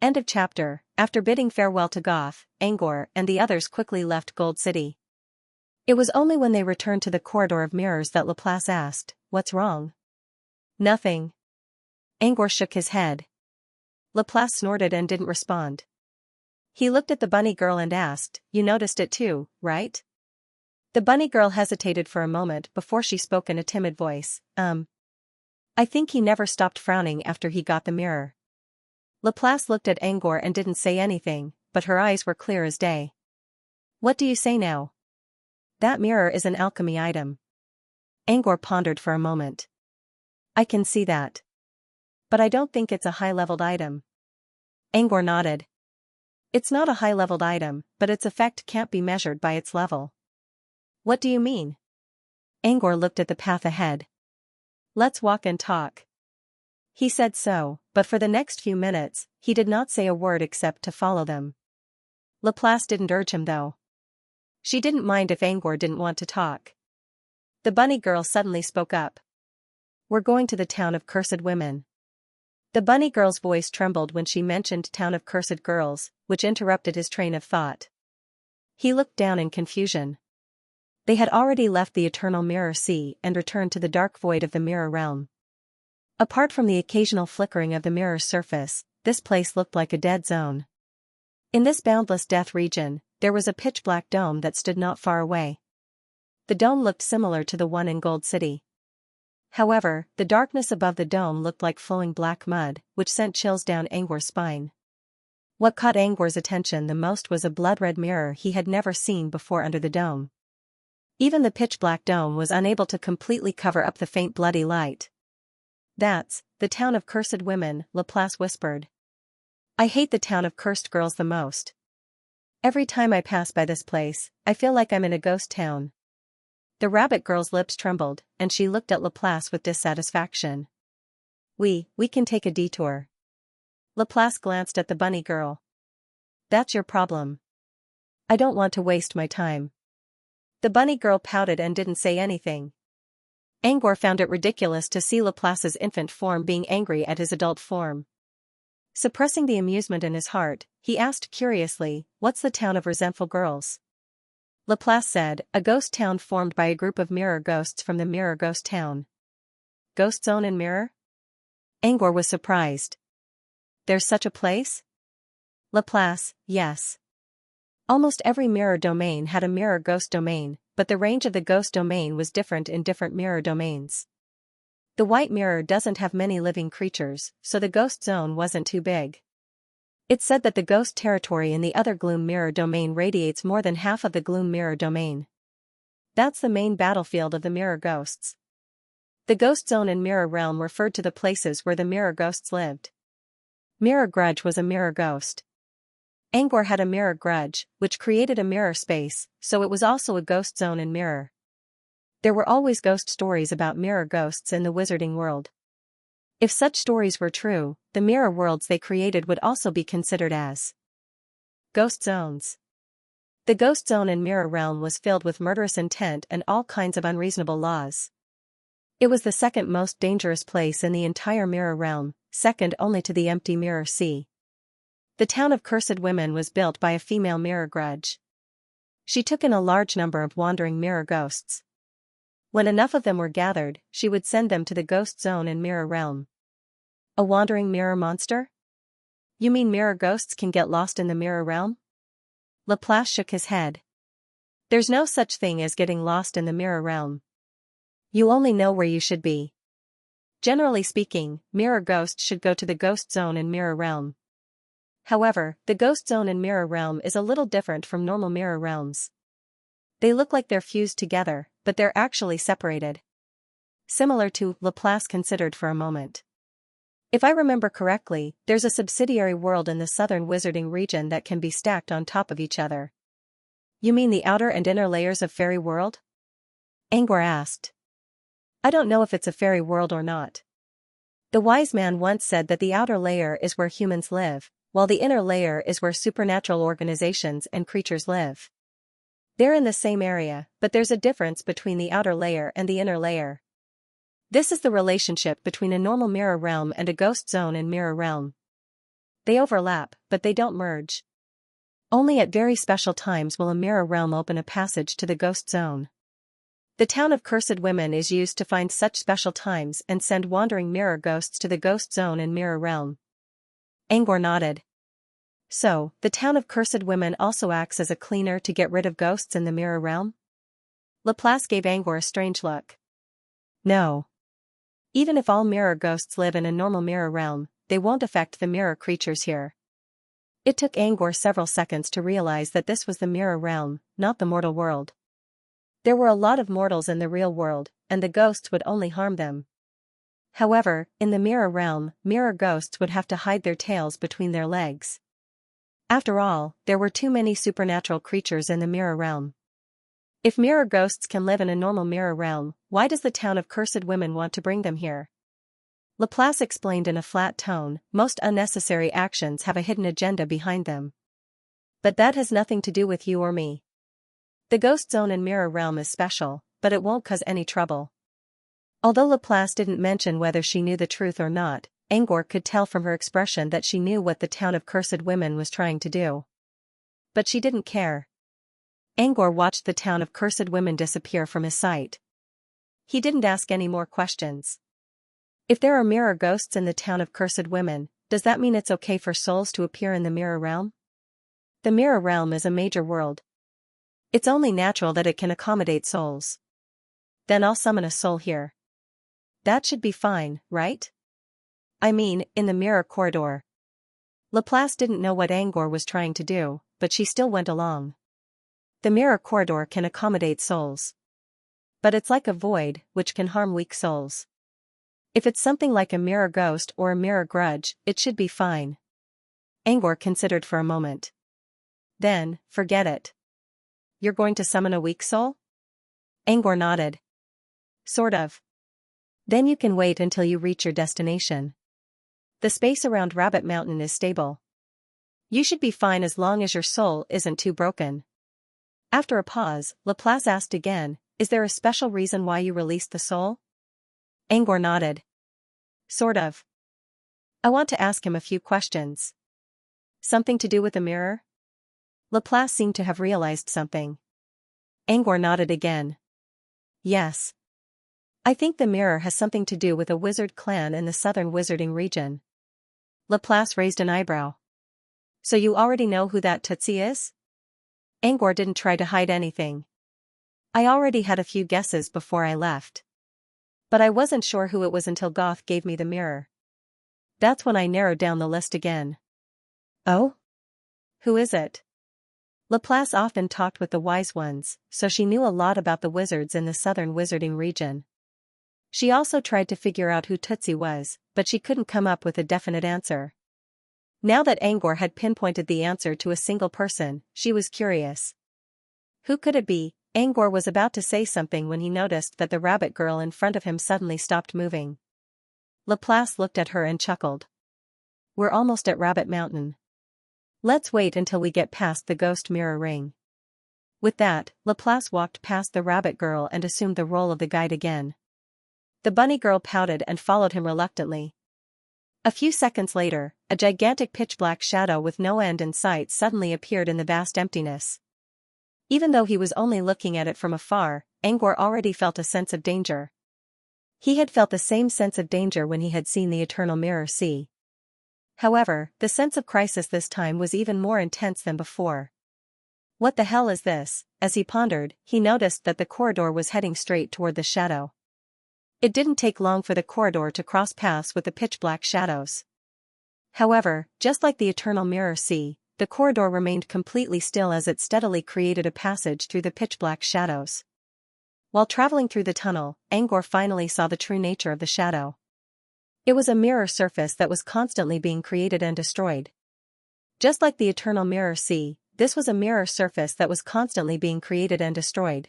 A: End of chapter. After bidding farewell to Goth, Angor and the others quickly left Gold City. It was only when they returned to the corridor of mirrors that Laplace asked, "What's wrong?" "Nothing." Angor shook his head. Laplace snorted and didn't respond. He looked at the bunny girl and asked, "You noticed it too, right?" The bunny girl hesitated for a moment before she spoke in a timid voice, I think he never stopped frowning after he got the mirror." Laplace looked at Angor and didn't say anything, but her eyes were clear as day. "What do you say now?" "That mirror is an alchemy item." Angor pondered for a moment. "I can see that. But I don't think it's a high-leveled item." Angor nodded. "It's not a high-leveled item, but its effect can't be measured by its level." "What do you mean?" Angor looked at the path ahead. "Let's walk and talk." He said so, but for the next few minutes, he did not say a word except to follow them. Laplace didn't urge him though. She didn't mind if Angor didn't want to talk. The bunny girl suddenly spoke up. "We're going to the town of cursed women." The bunny girl's voice trembled when she mentioned town of cursed girls, which interrupted his train of thought. He looked down in confusion. They had already left the eternal mirror sea and returned to the dark void of the mirror realm. Apart from the occasional flickering of the mirror's surface, this place looked like a dead zone. In this boundless death region, there was a pitch-black dome that stood not far away. The dome looked similar to the one in Gold City. However, the darkness above the dome looked like flowing black mud, which sent chills down Angor's spine. What caught Angor's attention the most was a blood-red mirror he had never seen before under the dome. Even the pitch-black dome was unable to completely cover up the faint bloody light. "That's the town of cursed women," Laplace whispered. "I hate the town of cursed girls the most. Every time I pass by this place, I feel like I'm in a ghost town." The rabbit girl's lips trembled, and she looked at Laplace with dissatisfaction. We can take a detour." Laplace glanced at the bunny girl. "That's your problem. I don't want to waste my time." The bunny girl pouted and didn't say anything. Angor found it ridiculous to see Laplace's infant form being angry at his adult form. Suppressing the amusement in his heart, he asked curiously, "What's the town of resentful girls?" Laplace said, "A ghost town formed by a group of mirror ghosts from the mirror ghost town." "Ghost zone and mirror?" Angor was surprised. "There's such a place?" Laplace, yes. Almost every mirror domain had a mirror ghost domain, but the range of the ghost domain was different in different mirror domains. The white mirror doesn't have many living creatures, so the ghost zone wasn't too big. It's said that the ghost territory in the other gloom mirror domain radiates more than half of the gloom mirror domain. That's the main battlefield of the mirror ghosts. The ghost zone and mirror realm referred to the places where the mirror ghosts lived. Mirror Grudge was a mirror ghost. Angor had a mirror grudge, which created a mirror space, so it was also a ghost zone and mirror. There were always ghost stories about mirror ghosts in the wizarding world. If such stories were true, the mirror worlds they created would also be considered as ghost zones. The ghost zone and mirror realm was filled with murderous intent and all kinds of unreasonable laws. It was the second most dangerous place in the entire mirror realm, second only to the empty mirror sea. The town of cursed women was built by a female mirror grudge. She took in a large number of wandering mirror ghosts. When enough of them were gathered, she would send them to the ghost zone and mirror realm. A wandering mirror monster? You mean mirror ghosts can get lost in the mirror realm? Laplace shook his head. There's no such thing as getting lost in the mirror realm. You only know where you should be. Generally speaking, mirror ghosts should go to the ghost zone and mirror realm. However, the ghost zone and mirror realm is a little different from normal mirror realms. They look like they're fused together, but they're actually separated. Similar to, Laplace considered for a moment. If I remember correctly, there's a subsidiary world in the southern wizarding region that can be stacked on top of each other. You mean the outer and inner layers of Fairy World? Angor asked. I don't know if it's a fairy world or not. The wise man once said that the outer layer is where humans live, while the inner layer is where supernatural organizations and creatures live. They're in the same area, but there's a difference between the outer layer and the inner layer. This is the relationship between a normal mirror realm and a ghost zone and mirror realm. They overlap, but they don't merge. Only at very special times will a mirror realm open a passage to the ghost zone. The town of cursed women is used to find such special times and send wandering mirror ghosts to the ghost zone and mirror realm. Angor nodded. So, the town of cursed women also acts as a cleaner to get rid of ghosts in the mirror realm? Laplace gave Angor a strange look. No. Even if all mirror ghosts live in a normal mirror realm, they won't affect the mirror creatures here. It took Angor several seconds to realize that this was the mirror realm, not the mortal world. There were a lot of mortals in the real world, and the ghosts would only harm them. However, in the mirror realm, mirror ghosts would have to hide their tails between their legs. After all, there were too many supernatural creatures in the mirror realm. If mirror ghosts can live in a normal mirror realm, why does the town of cursed women want to bring them here? Laplace explained in a flat tone, most unnecessary actions have a hidden agenda behind them. But that has nothing to do with you or me. The ghost zone and mirror realm is special, but it won't cause any trouble. Although Laplace didn't mention whether she knew the truth or not, Angor could tell from her expression that she knew what the town of cursed women was trying to do. But she didn't care. Angor watched the town of cursed women disappear from his sight. He didn't ask any more questions. If there are mirror ghosts in the town of cursed women, does that mean it's okay for souls to appear in the mirror realm? The mirror realm is a major world. It's only natural that it can accommodate souls. Then I'll summon a soul here. That should be fine, right? I mean, in the mirror corridor. Laplace didn't know what Angor was trying to do, but she still went along. The mirror corridor can accommodate souls. But it's like a void, which can harm weak souls. If it's something like a mirror ghost or a mirror grudge, it should be fine. Angor considered for a moment. Then, forget it. You're going to summon a weak soul? Angor nodded. Sort of. Then you can wait until you reach your destination. The space around Rabbit Mountain is stable. You should be fine as long as your soul isn't too broken. After a pause, Laplace asked again, is there a special reason why you released the soul? Angor nodded. Sort of. I want to ask him a few questions. Something to do with the mirror? Laplace seemed to have realized something. Angor nodded again. Yes. I think the mirror has something to do with a wizard clan in the southern wizarding region. Laplace raised an eyebrow. So you already know who that Tootsie is? Angor didn't try to hide anything. I already had a few guesses before I left. But I wasn't sure who it was until Goth gave me the mirror. That's when I narrowed down the list again. Oh? Who is it? Laplace often talked with the wise ones, so she knew a lot about the wizards in the southern wizarding region. She also tried to figure out who Tootsie was, but she couldn't come up with a definite answer. Now that Angor had pinpointed the answer to a single person, she was curious. Who could it be? Angor was about to say something when he noticed that the rabbit girl in front of him suddenly stopped moving. Laplace looked at her and chuckled. We're almost at Rabbit Mountain. Let's wait until we get past the ghost mirror ring. With that, Laplace walked past the rabbit girl and assumed the role of the guide again. The bunny girl pouted and followed him reluctantly. A few seconds later, a gigantic pitch-black shadow with no end in sight suddenly appeared in the vast emptiness. Even though he was only looking at it from afar, Angor already felt a sense of danger. He had felt the same sense of danger when he had seen the Eternal Mirror Sea. However, the sense of crisis this time was even more intense than before. What the hell is this? As he pondered, he noticed that the corridor was heading straight toward the shadow. It didn't take long for the corridor to cross paths with the pitch-black shadows. However, just like the Eternal Mirror Sea, the corridor remained completely still as it steadily created a passage through the pitch-black shadows. While traveling through the tunnel, Angor finally saw the true nature of the shadow. It was a mirror surface that was constantly being created and destroyed. Just like the Eternal Mirror Sea, this was a mirror surface that was constantly being created and destroyed.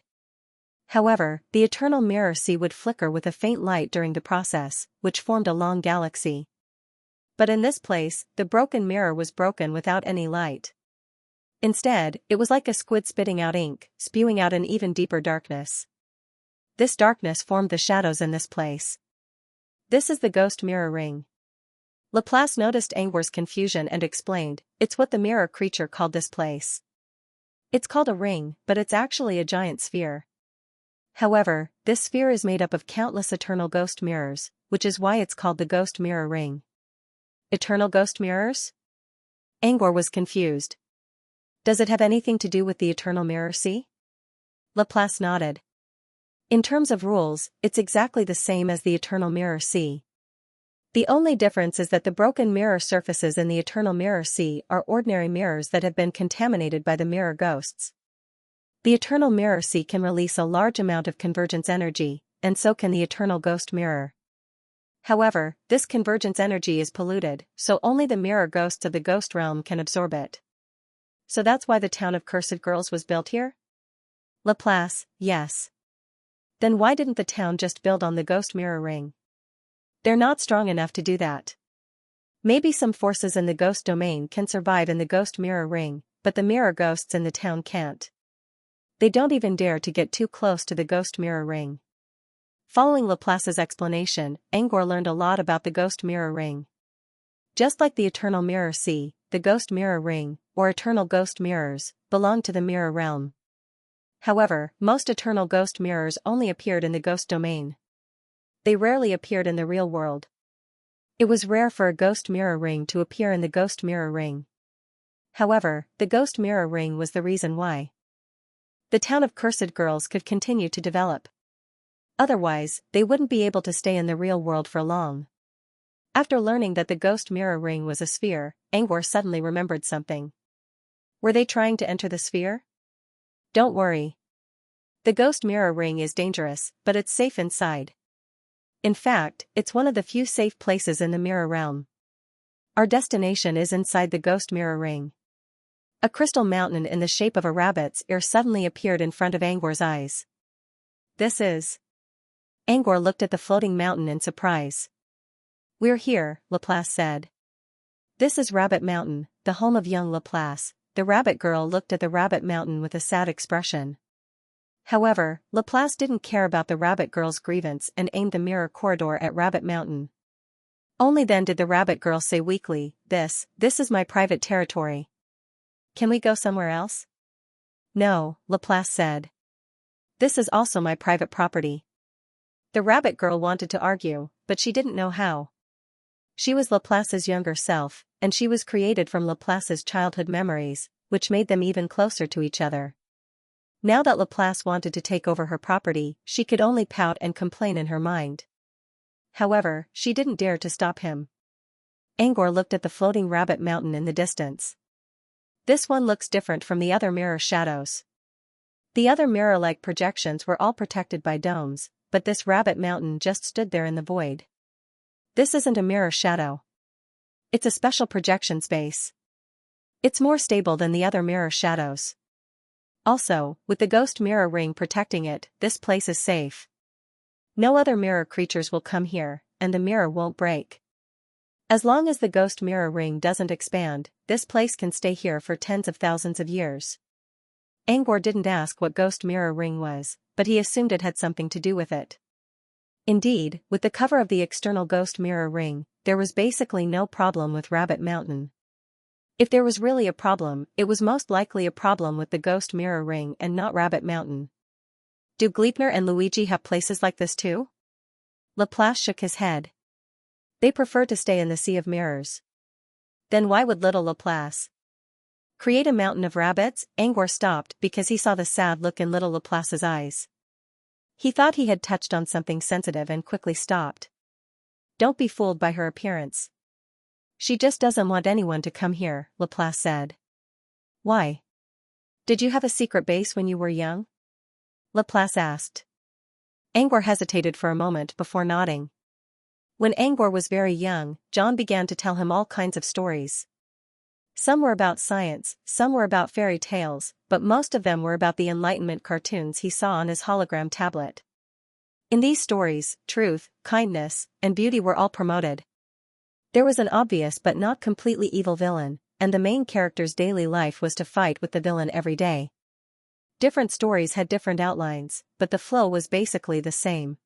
A: However, the Eternal Mirror Sea would flicker with a faint light during the process, which formed a long galaxy. But in this place, the broken mirror was broken without any light. Instead, it was like a squid spitting out ink, spewing out an even deeper darkness. This darkness formed the shadows in this place. This is the ghost mirror ring. Laplace noticed Angor's confusion and explained, it's what the mirror creature called this place. It's called a ring, but it's actually a giant sphere. However, this sphere is made up of countless eternal ghost mirrors, which is why it's called the ghost mirror ring. Eternal ghost mirrors? Angor was confused. Does it have anything to do with the Eternal Mirror Sea? Laplace nodded. In terms of rules, it's exactly the same as the Eternal Mirror Sea. The only difference is that the broken mirror surfaces in the Eternal Mirror Sea are ordinary mirrors that have been contaminated by the mirror ghosts. The Eternal Mirror Sea can release a large amount of convergence energy, and so can the Eternal Ghost Mirror. However, this convergence energy is polluted, so only the mirror ghosts of the ghost realm can absorb it. So that's why the town of Cursed Girls was built here? Laplace, yes. Then why didn't the town just build on the ghost mirror ring? They're not strong enough to do that. Maybe some forces in the ghost domain can survive in the ghost mirror ring, but the mirror ghosts in the town can't. They don't even dare to get too close to the ghost mirror ring. Following Laplace's explanation, Angor learned a lot about the ghost mirror ring. Just like the Eternal Mirror Sea, the ghost mirror ring, or eternal ghost mirrors, belong to the mirror realm. However, most eternal ghost mirrors only appeared in the ghost domain. They rarely appeared in the real world. It was rare for a ghost mirror ring to appear in the ghost mirror ring. However, the ghost mirror ring was the reason why the town of cursed girls could continue to develop. Otherwise, they wouldn't be able to stay in the real world for long. After learning that the ghost mirror ring was a sphere, Angor suddenly remembered something. Were they trying to enter the sphere? Don't worry. The ghost mirror ring is dangerous, but it's safe inside. In fact, it's one of the few safe places in the mirror realm. Our destination is inside the ghost mirror ring. A crystal mountain in the shape of a rabbit's ear suddenly appeared in front of Angor's eyes. This is... Angor looked at the floating mountain in surprise. We're here, Laplace said. This is Rabbit Mountain, the home of young Laplace. The rabbit girl looked at the rabbit mountain with a sad expression. However, Laplace didn't care about the rabbit girl's grievance and aimed the mirror corridor at Rabbit Mountain. Only then did the rabbit girl say weakly, This is my private territory. Can we go somewhere else? No, Laplace said. This is also my private property. The rabbit girl wanted to argue, but she didn't know how. She was Laplace's younger self, and she was created from Laplace's childhood memories, which made them even closer to each other. Now that Laplace wanted to take over her property, she could only pout and complain in her mind. However, she didn't dare to stop him. Angor looked at the floating rabbit mountain in the distance. This one looks different from the other mirror shadows. The other mirror-like projections were all protected by domes, but this rabbit mountain just stood there in the void. This isn't a mirror shadow. It's a special projection space. It's more stable than the other mirror shadows. Also, with the ghost mirror ring protecting it, this place is safe. No other mirror creatures will come here, and the mirror won't break. As long as the ghost mirror ring doesn't expand, this place can stay here for tens of thousands of years. Angor didn't ask what ghost mirror ring was, but he assumed it had something to do with it. Indeed, with the cover of the external ghost mirror ring, there was basically no problem with Rabbit Mountain. If there was really a problem, it was most likely a problem with the ghost mirror ring and not Rabbit Mountain. Do Gleipnir and Luigi have places like this too? Laplace shook his head. They prefer to stay in the sea of mirrors. Then why would little Laplace create a mountain of rabbits? Angor stopped because he saw the sad look in little Laplace's eyes. He thought he had touched on something sensitive and quickly stopped. Don't be fooled by her appearance. She just doesn't want anyone to come here, Laplace said. Why? Did you have a secret base when you were young? Laplace asked. Angor hesitated for a moment before nodding. When Angor was very young, John began to tell him all kinds of stories. Some were about science, some were about fairy tales, but most of them were about the Enlightenment cartoons he saw on his hologram tablet. In these stories, truth, kindness, and beauty were all promoted. There was an obvious but not completely evil villain, and the main character's daily life was to fight with the villain every day. Different stories had different outlines, but the flow was basically the same.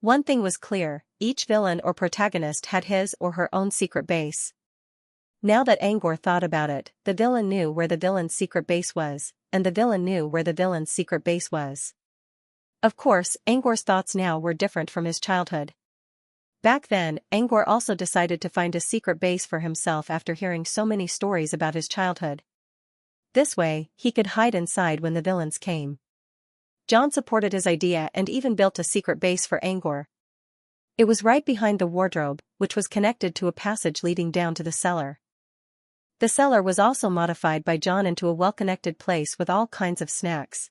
A: One thing was clear, each villain or protagonist had his or her own secret base. Now that Angor thought about it, the villain knew where the villain's secret base was, and the villain knew where the villain's secret base was. Of course, Angor's thoughts now were different from his childhood. Back then, Angor also decided to find a secret base for himself after hearing so many stories about his childhood. This way, he could hide inside when the villains came. John supported his idea and even built a secret base for Angor. It was right behind the wardrobe, which was connected to a passage leading down to the cellar. The cellar was also modified by John into a well-connected place with all kinds of snacks.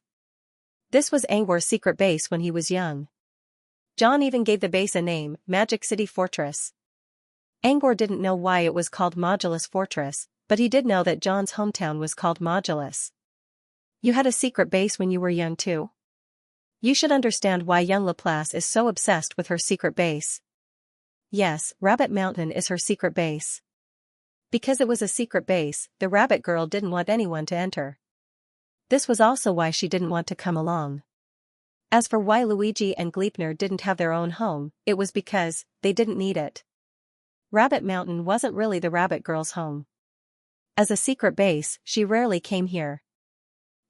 A: This was Angor's secret base when he was young. John even gave the base a name, Magic City Fortress. Angor didn't know why it was called Modulus Fortress, but he did know that John's hometown was called Modulus. You had a secret base when you were young too? You should understand why young Laplace is so obsessed with her secret base. Yes, Rabbit Mountain is her secret base. Because it was a secret base, the rabbit girl didn't want anyone to enter. This was also why she didn't want to come along. As for why Luigi and Gleipnir didn't have their own home, it was because they didn't need it. Rabbit Mountain wasn't really the rabbit girl's home. As a secret base, she rarely came here.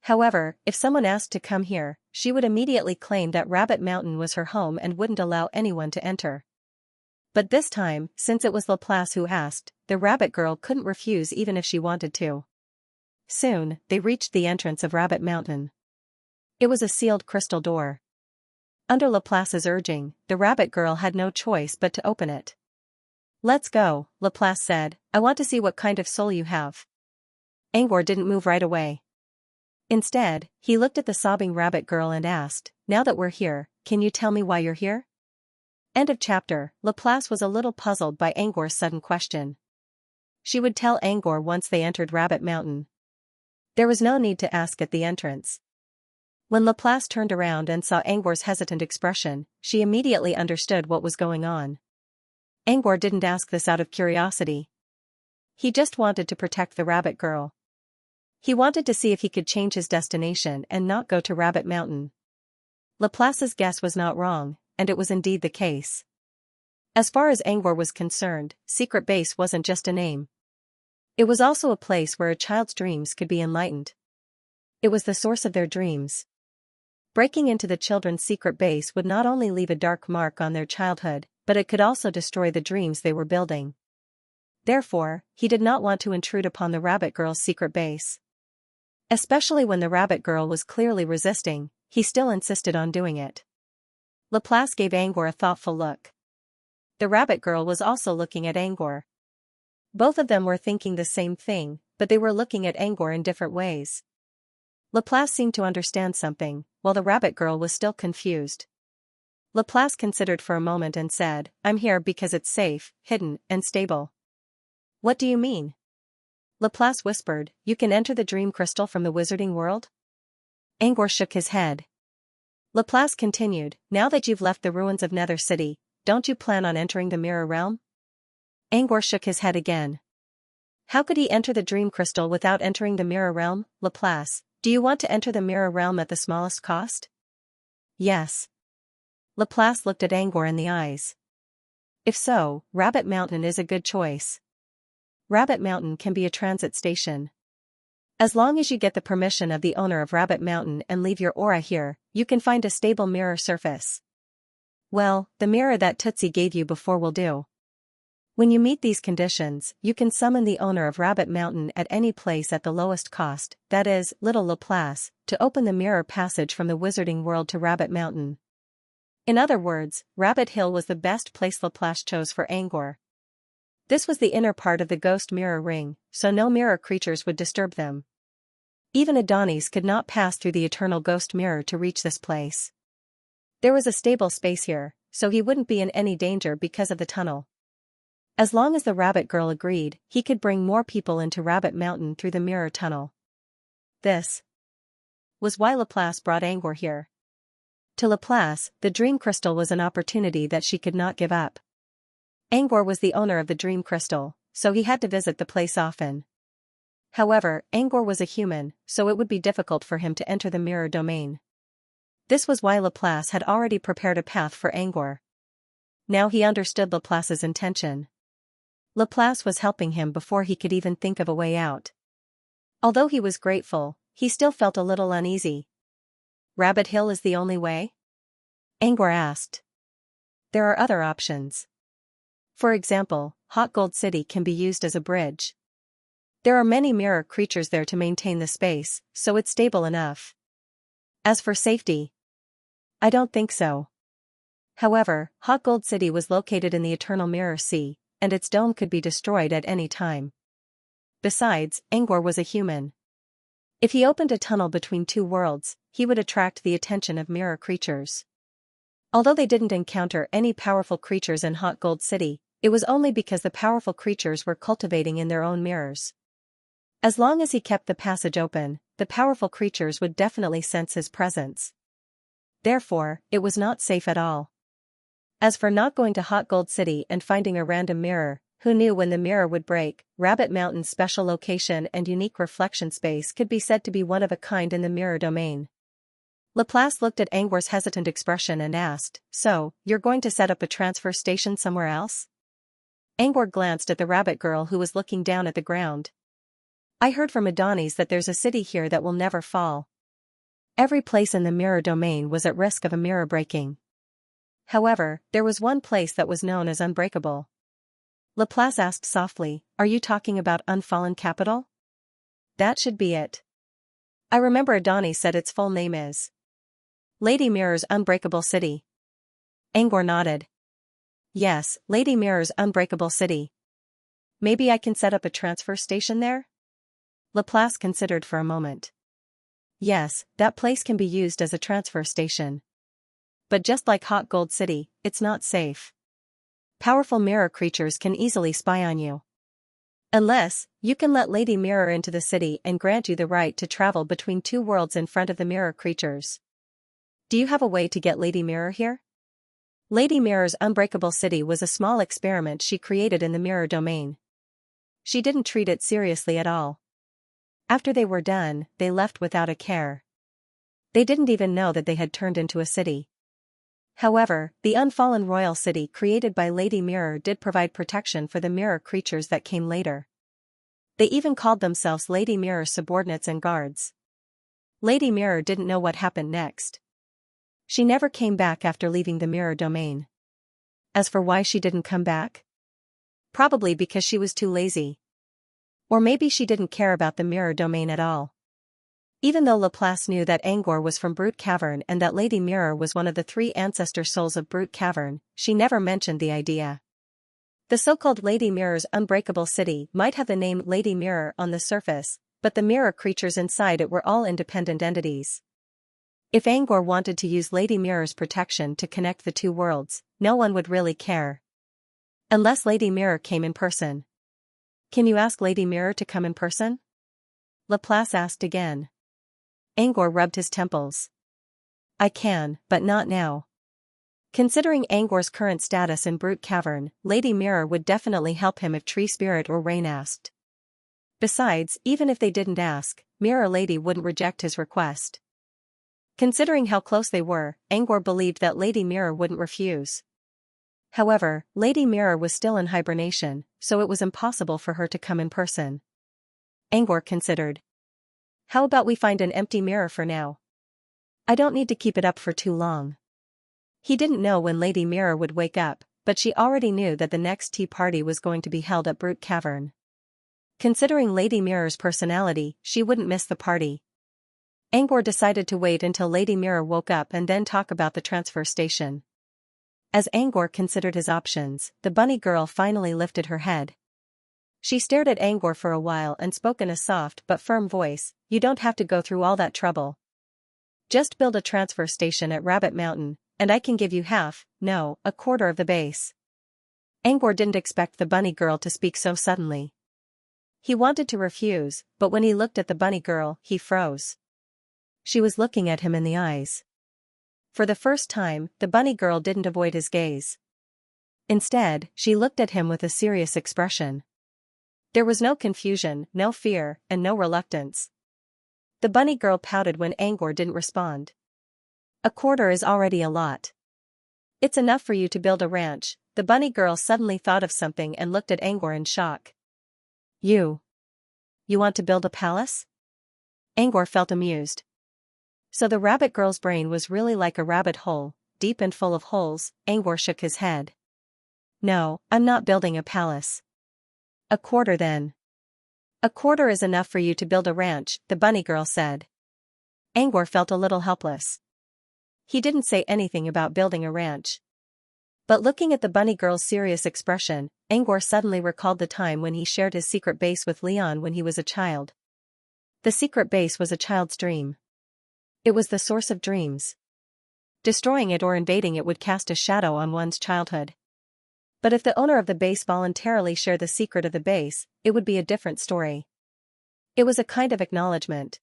A: However, if someone asked to come here, she would immediately claim that Rabbit Mountain was her home and wouldn't allow anyone to enter. But this time, since it was Laplace who asked, the rabbit girl couldn't refuse even if she wanted to. Soon, they reached the entrance of Rabbit Mountain. It was a sealed crystal door. Under Laplace's urging, the rabbit girl had no choice but to open it. "Let's go," Laplace said. "I want to see what kind of soul you have." Angor didn't move right away. Instead, he looked at the sobbing rabbit girl and asked, "Now that we're here, can you tell me why you're here?" End of chapter. Laplace was a little puzzled by Angor's sudden question. She would tell Angor once they entered Rabbit Mountain. There was no need to ask at the entrance. When Laplace turned around and saw Angor's hesitant expression, she immediately understood what was going on. Angor didn't ask this out of curiosity. He just wanted to protect the rabbit girl. He wanted to see if he could change his destination and not go to Rabbit Mountain. Laplace's guess was not wrong, and it was indeed the case. As far as Angor was concerned, Secret Base wasn't just a name. It was also a place where a child's dreams could be enlightened. It was the source of their dreams. Breaking into the children's secret base would not only leave a dark mark on their childhood, but it could also destroy the dreams they were building. Therefore, he did not want to intrude upon the rabbit girl's secret base. Especially when the rabbit girl was clearly resisting, he still insisted on doing it. Laplace gave Angor a thoughtful look. The rabbit girl was also looking at Angor. Both of them were thinking the same thing, but they were looking at Angor in different ways. Laplace seemed to understand something, while the rabbit girl was still confused. Laplace considered for a moment and said, "I'm here because it's safe, hidden, and stable." "What do you mean?" Laplace whispered, "You can enter the dream crystal from the wizarding world?" Angor shook his head. Laplace continued, "Now that you've left the ruins of Nether City, don't you plan on entering the mirror realm?" Angor shook his head again. How could he enter the dream crystal without entering the mirror realm? "Laplace, do you want to enter the mirror realm at the smallest cost?" "Yes." Laplace looked at Angor in the eyes. "If so, Rabbit Mountain is a good choice. Rabbit Mountain can be a transit station. As long as you get the permission of the owner of Rabbit Mountain and leave your aura here, you can find a stable mirror surface. Well, the mirror that Tootsie gave you before will do. When you meet these conditions, you can summon the owner of Rabbit Mountain at any place at the lowest cost, that is, little Laplace, to open the mirror passage from the wizarding world to Rabbit Mountain." In other words, Rabbit Hill was the best place Laplace chose for Angor. This was the inner part of the ghost mirror ring, so no mirror creatures would disturb them. Even Adonis could not pass through the eternal ghost mirror to reach this place. There was a stable space here, so he wouldn't be in any danger because of the tunnel. As long as the rabbit girl agreed, he could bring more people into Rabbit Mountain through the mirror tunnel. This was why Laplace brought Angor here. To Laplace, the dream crystal was an opportunity that she could not give up. Angor was the owner of the dream crystal, so he had to visit the place often. However, Angor was a human, so it would be difficult for him to enter the mirror domain. This was why Laplace had already prepared a path for Angor. Now he understood Laplace's intention. Laplace was helping him before he could even think of a way out. Although he was grateful, he still felt a little uneasy. "Rabbit Hill is the only way?" Angor asked. "There are other options. For example, Hot Gold City can be used as a bridge. There are many mirror creatures there to maintain the space, so it's stable enough. As for safety, I don't think so. However, Hot Gold City was located in the Eternal Mirror Sea, and its dome could be destroyed at any time. Besides, Angor was a human. If he opened a tunnel between two worlds, he would attract the attention of mirror creatures. Although they didn't encounter any powerful creatures in Hot Gold City, it was only because the powerful creatures were cultivating in their own mirrors. As long as he kept the passage open, the powerful creatures would definitely sense his presence. Therefore, it was not safe at all. As for not going to Hot Gold City and finding a random mirror, who knew when the mirror would break? Rabbit Mountain's special location and unique reflection space could be said to be one of a kind in the mirror domain. Laplace looked at Angor's hesitant expression and asked, "So, you're going to set up a transfer station somewhere else?" Angor glanced at the rabbit girl who was looking down at the ground. "I heard from Adonis that there's a city here that will never fall, Every place in the mirror domain was at risk of a mirror breaking. However, there was one place that was known as unbreakable. Laplace asked softly, "Are you talking about Unfallen Capital?" "That should be it. I remember Adani said its full name is Lady Mirror's Unbreakable City." Angor nodded. "Yes, Lady Mirror's Unbreakable City. Maybe I can set up a transfer station there?" Laplace considered for a moment. "Yes, that place can be used as a transfer station. But just like Hot Gold City, it's not safe. Powerful mirror creatures can easily spy on you. Unless, you can let Lady Mirror into the city and grant you the right to travel between two worlds in front of the mirror creatures. Do you have a way to get Lady Mirror here?" Lady Mirror's Unbreakable City was a small experiment she created in the mirror domain. She didn't treat it seriously at all. After they were done, they left without a care. They didn't even know that they had turned into a city. However, the unfallen royal city created by Lady Mirror did provide protection for the mirror creatures that came later. They even called themselves Lady Mirror's subordinates and guards. Lady Mirror didn't know what happened next. She never came back after leaving the mirror domain. As for why she didn't come back? Probably because she was too lazy. Or maybe she didn't care about the mirror domain at all. Even though Laplace knew that Angor was from Brute Cavern and that Lady Mirror was one of the 3 ancestor souls of Brute Cavern, she never mentioned the idea. The so-called Lady Mirror's Unbreakable City might have the name Lady Mirror on the surface, but the mirror creatures inside it were all independent entities. If Angor wanted to use Lady Mirror's protection to connect the two worlds, no one would really care. Unless Lady Mirror came in person. "Can you ask Lady Mirror to come in person?" Laplace asked again. Angor rubbed his temples. "I can, but not now." Considering Angor's current status in Brute Cavern, Lady Mirror would definitely help him if Tree Spirit or Rain asked. Besides, even if they didn't ask, Mirror Lady wouldn't reject his request. Considering how close they were, Angor believed that Lady Mirror wouldn't refuse. However, Lady Mirror was still in hibernation, so it was impossible for her to come in person. Angor considered. "How about we find an empty mirror for now? I don't need to keep it up for too long." He didn't know when Lady Mirror would wake up, but she already knew that the next tea party was going to be held at Brute Cavern. Considering Lady Mirror's personality, she wouldn't miss the party. Angor decided to wait until Lady Mirror woke up and then talk about the transfer station. As Angor considered his options, the bunny girl finally lifted her head. She stared at Angor for a while and spoke in a soft but firm voice, "You don't have to go through all that trouble. Just build a transfer station at Rabbit Mountain, and I can give you half, no, a quarter of the base." Angor didn't expect the bunny girl to speak so suddenly. He wanted to refuse, but when he looked at the bunny girl, he froze. She was looking at him in the eyes. For the first time, the bunny girl didn't avoid his gaze. Instead, she looked at him with a serious expression. There was no confusion, no fear, and no reluctance. The bunny girl pouted when Angor didn't respond. "A quarter is already a lot. It's enough for you to build a ranch." The bunny girl suddenly thought of something and looked at Angor in shock. You want to build a palace?" Angor felt amused. So the rabbit girl's brain was really like a rabbit hole, deep and full of holes. Angor shook his head. "No, I'm not building a palace." "A quarter then." "A quarter is enough for you to build a ranch," the bunny girl said. Angor felt a little helpless. He didn't say anything about building a ranch. But looking at the bunny girl's serious expression, Angor suddenly recalled the time when he shared his secret base with Leon when he was a child. The secret base was a child's dream. It was the source of dreams. Destroying it or invading it would cast a shadow on one's childhood. But if the owner of the base voluntarily shared the secret of the base, it would be a different story. It was a kind of acknowledgement.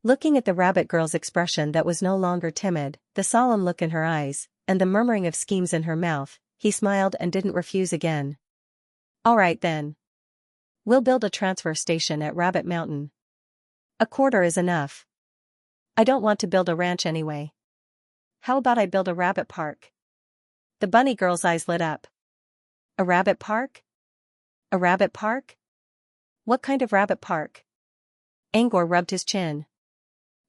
A: Looking at the rabbit girl's expression that was no longer timid, the solemn look in her eyes, and the murmuring of schemes in her mouth, he smiled and didn't refuse again. "All right then. We'll build a transfer station at Rabbit Mountain. A quarter is enough. I don't want to build a ranch anyway. How about I build a rabbit park?" The bunny girl's eyes lit up. "A rabbit park? A rabbit park? What kind of rabbit park?" Angor rubbed his chin.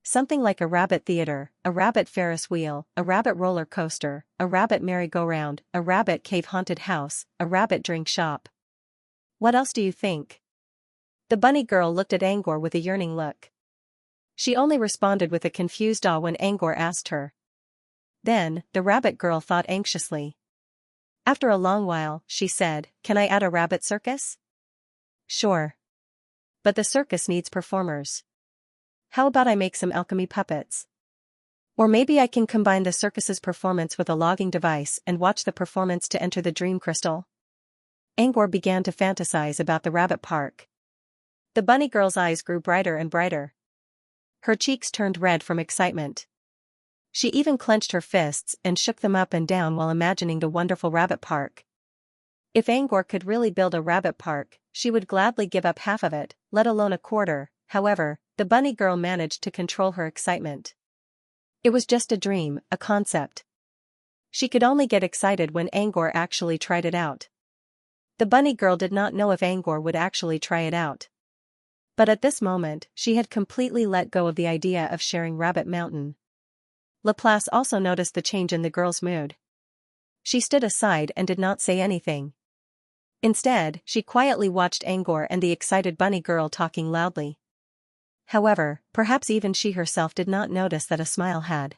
A: Something like a rabbit theater, a rabbit Ferris wheel, a rabbit roller coaster, a rabbit merry-go-round, a rabbit cave haunted house, a rabbit drink shop. What else do you think? The bunny girl looked at Angor with a yearning look. She only responded with a confused awe when Angor asked her. Then, the rabbit girl thought anxiously. After a long while, she said, "Can I add a rabbit circus?" "Sure. But the circus needs performers. How about I make some alchemy puppets? Or maybe I can combine the circus's performance with a logging device and watch the performance to enter the dream crystal." Angor began to fantasize about the rabbit park. The bunny girl's eyes grew brighter and brighter. Her cheeks turned red from excitement. She even clenched her fists and shook them up and down while imagining the wonderful rabbit park. If Angor could really build a rabbit park, she would gladly give up half of it, let alone a quarter. However, the bunny girl managed to control her excitement. It was just a dream, a concept. She could only get excited when Angor actually tried it out. The bunny girl did not know if Angor would actually try it out. But at this moment, she had completely let go of the idea of sharing Rabbit Mountain. Laplace also noticed the change in the girl's mood. She stood aside and did not say anything. Instead, she quietly watched Angor and the excited bunny girl talking loudly. However, perhaps even she herself did not notice that a smile had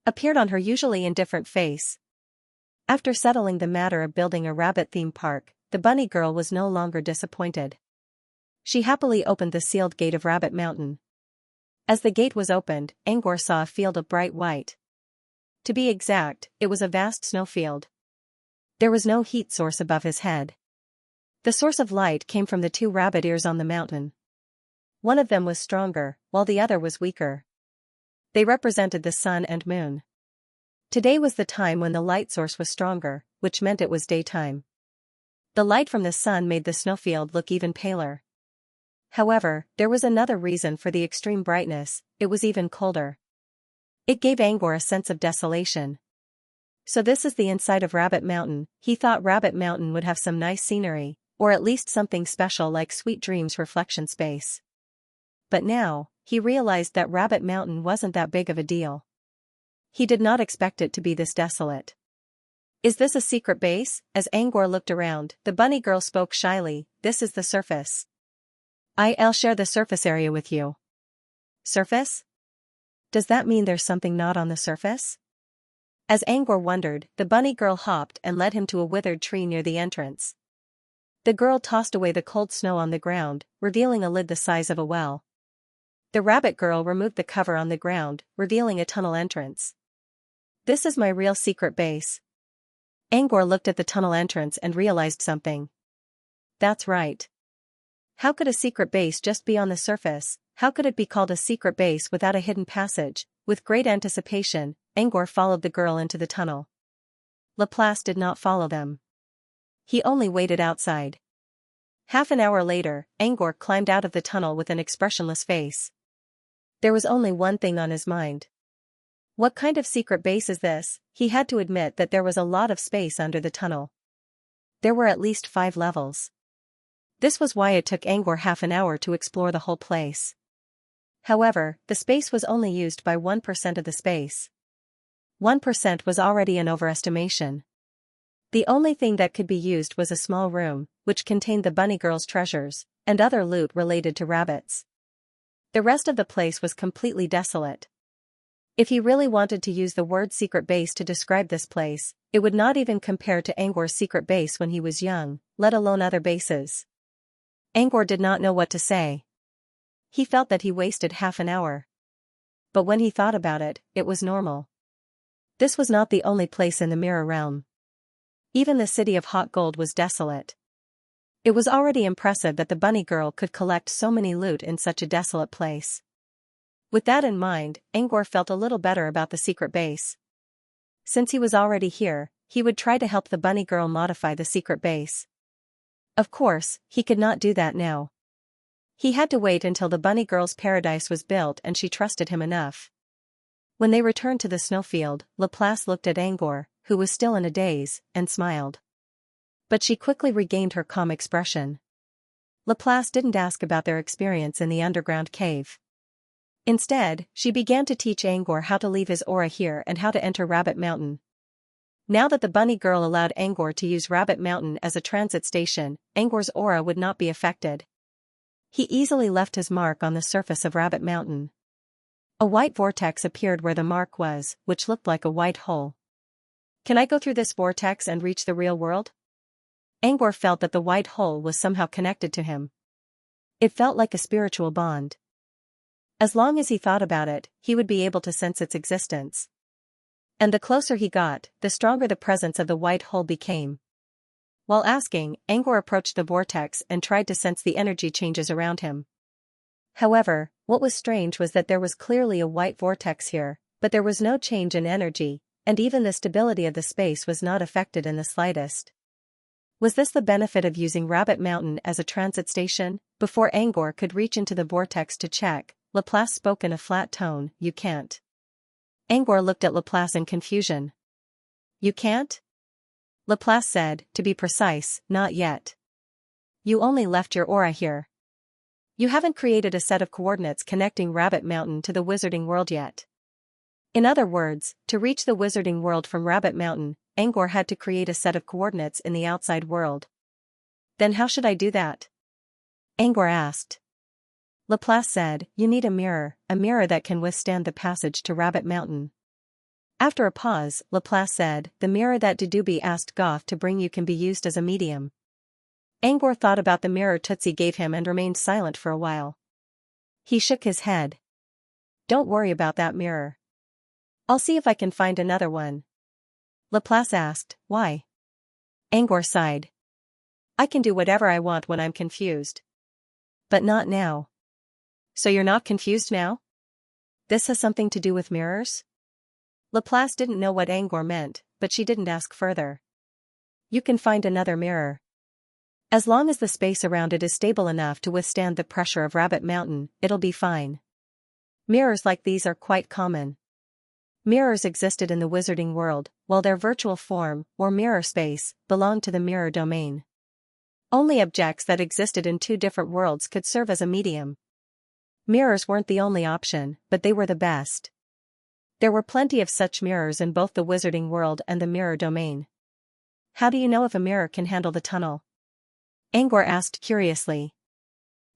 A: appeared on her usually indifferent face. After settling the matter of building a rabbit theme park, the bunny girl was no longer disappointed. She happily opened the sealed gate of Rabbit Mountain. As the gate was opened, Angor saw a field of bright white. To be exact, it was a vast snowfield. There was no heat source above his head. The source of light came from the two rabbit ears on the mountain. One of them was stronger, while the other was weaker. They represented the sun and moon. Today was the time when the light source was stronger, which meant it was daytime. The light from the sun made the snowfield look even paler. However, there was another reason for the extreme brightness: it was even colder. It gave Angor a sense of desolation. So this is the inside of Rabbit Mountain. He thought Rabbit Mountain would have some nice scenery, or at least something special like Sweet Dreams reflection space. But now, he realized that Rabbit Mountain wasn't that big of a deal. He did not expect it to be this desolate. "Is this a secret base?" As Angor looked around, the bunny girl spoke shyly. "This is the surface. I'll share the surface area with you." Surface? Does that mean there's something not on the surface? As Angor wondered, the bunny girl hopped and led him to a withered tree near the entrance. The girl tossed away the cold snow on the ground, revealing a lid the size of a well. The rabbit girl removed the cover on the ground, revealing a tunnel entrance. "This is my real secret base." Angor looked at the tunnel entrance and realized something. That's right. How could a secret base just be on the surface? How could it be called a secret base without a hidden passage? With great anticipation, Angor followed the girl into the tunnel. Laplace did not follow them. He only waited outside. Half an hour later, Angor climbed out of the tunnel with an expressionless face. There was only one thing on his mind. What kind of secret base is this? He had to admit that there was a lot of space under the tunnel. There were at least 5 levels. This was why it took Angor half an hour to explore the whole place. However, the space was only used by 1% of the space. 1% was already an overestimation. The only thing that could be used was a small room, which contained the bunny girl's treasures, and other loot related to rabbits. The rest of the place was completely desolate. If he really wanted to use the word secret base to describe this place, it would not even compare to Angor's secret base when he was young, let alone other bases. Angor did not know what to say. He felt that he wasted half an hour. But when he thought about it, it was normal. This was not the only place in the mirror realm. Even the city of hot gold was desolate. It was already impressive that the bunny girl could collect so many loot in such a desolate place. With that in mind, Angor felt a little better about the secret base. Since he was already here, he would try to help the bunny girl modify the secret base. Of course, he could not do that now. He had to wait until the bunny girl's paradise was built and she trusted him enough. When they returned to the snowfield, Laplace looked at Angor, who was still in a daze, and smiled. But she quickly regained her calm expression. Laplace didn't ask about their experience in the underground cave. Instead, she began to teach Angor how to leave his aura here and how to enter Rabbit Mountain. Now that the bunny girl allowed Angor to use Rabbit Mountain as a transit station, Angor's aura would not be affected. He easily left his mark on the surface of Rabbit Mountain. A white vortex appeared where the mark was, which looked like a white hole. Can I go through this vortex and reach the real world? Angor felt that the white hole was somehow connected to him. It felt like a spiritual bond. As long as he thought about it, he would be able to sense its existence. And the closer he got, the stronger the presence of the white hole became. While asking, Angor approached the vortex and tried to sense the energy changes around him. However, what was strange was that there was clearly a white vortex here, but there was no change in energy, and even the stability of the space was not affected in the slightest. Was this the benefit of using Rabbit Mountain as a transit station? Before Angor could reach into the vortex to check, Laplace spoke in a flat tone, "You can't." Angor looked at Laplace in confusion. "You can't?" Laplace said, "To be precise, not yet. You only left your aura here. You haven't created a set of coordinates connecting Rabbit Mountain to the Wizarding World yet." In other words, to reach the Wizarding World from Rabbit Mountain, Angor had to create a set of coordinates in the outside world. "Then how should I do that?" Angor asked. Laplace said, "You need a mirror that can withstand the passage to Rabbit Mountain." After a pause, Laplace said, "The mirror that Dudubi asked Goth to bring you can be used as a medium." Angor thought about the mirror Tootsie gave him and remained silent for a while. He shook his head. "Don't worry about that mirror. I'll see if I can find another one." Laplace asked, "Why?" Angor sighed. "I can do whatever I want when I'm confused. But not now." "So you're not confused now? This has something to do with mirrors?" Laplace didn't know what Angor meant, but she didn't ask further. "You can find another mirror. As long as the space around it is stable enough to withstand the pressure of Rabbit Mountain, it'll be fine." Mirrors like these are quite common. Mirrors existed in the Wizarding World, while their virtual form, or mirror space, belonged to the mirror domain. Only objects that existed in two different worlds could serve as a medium. Mirrors weren't the only option, but they were the best. There were plenty of such mirrors in both the Wizarding World and the mirror domain. "How do you know if a mirror can handle the tunnel?" Angor asked curiously.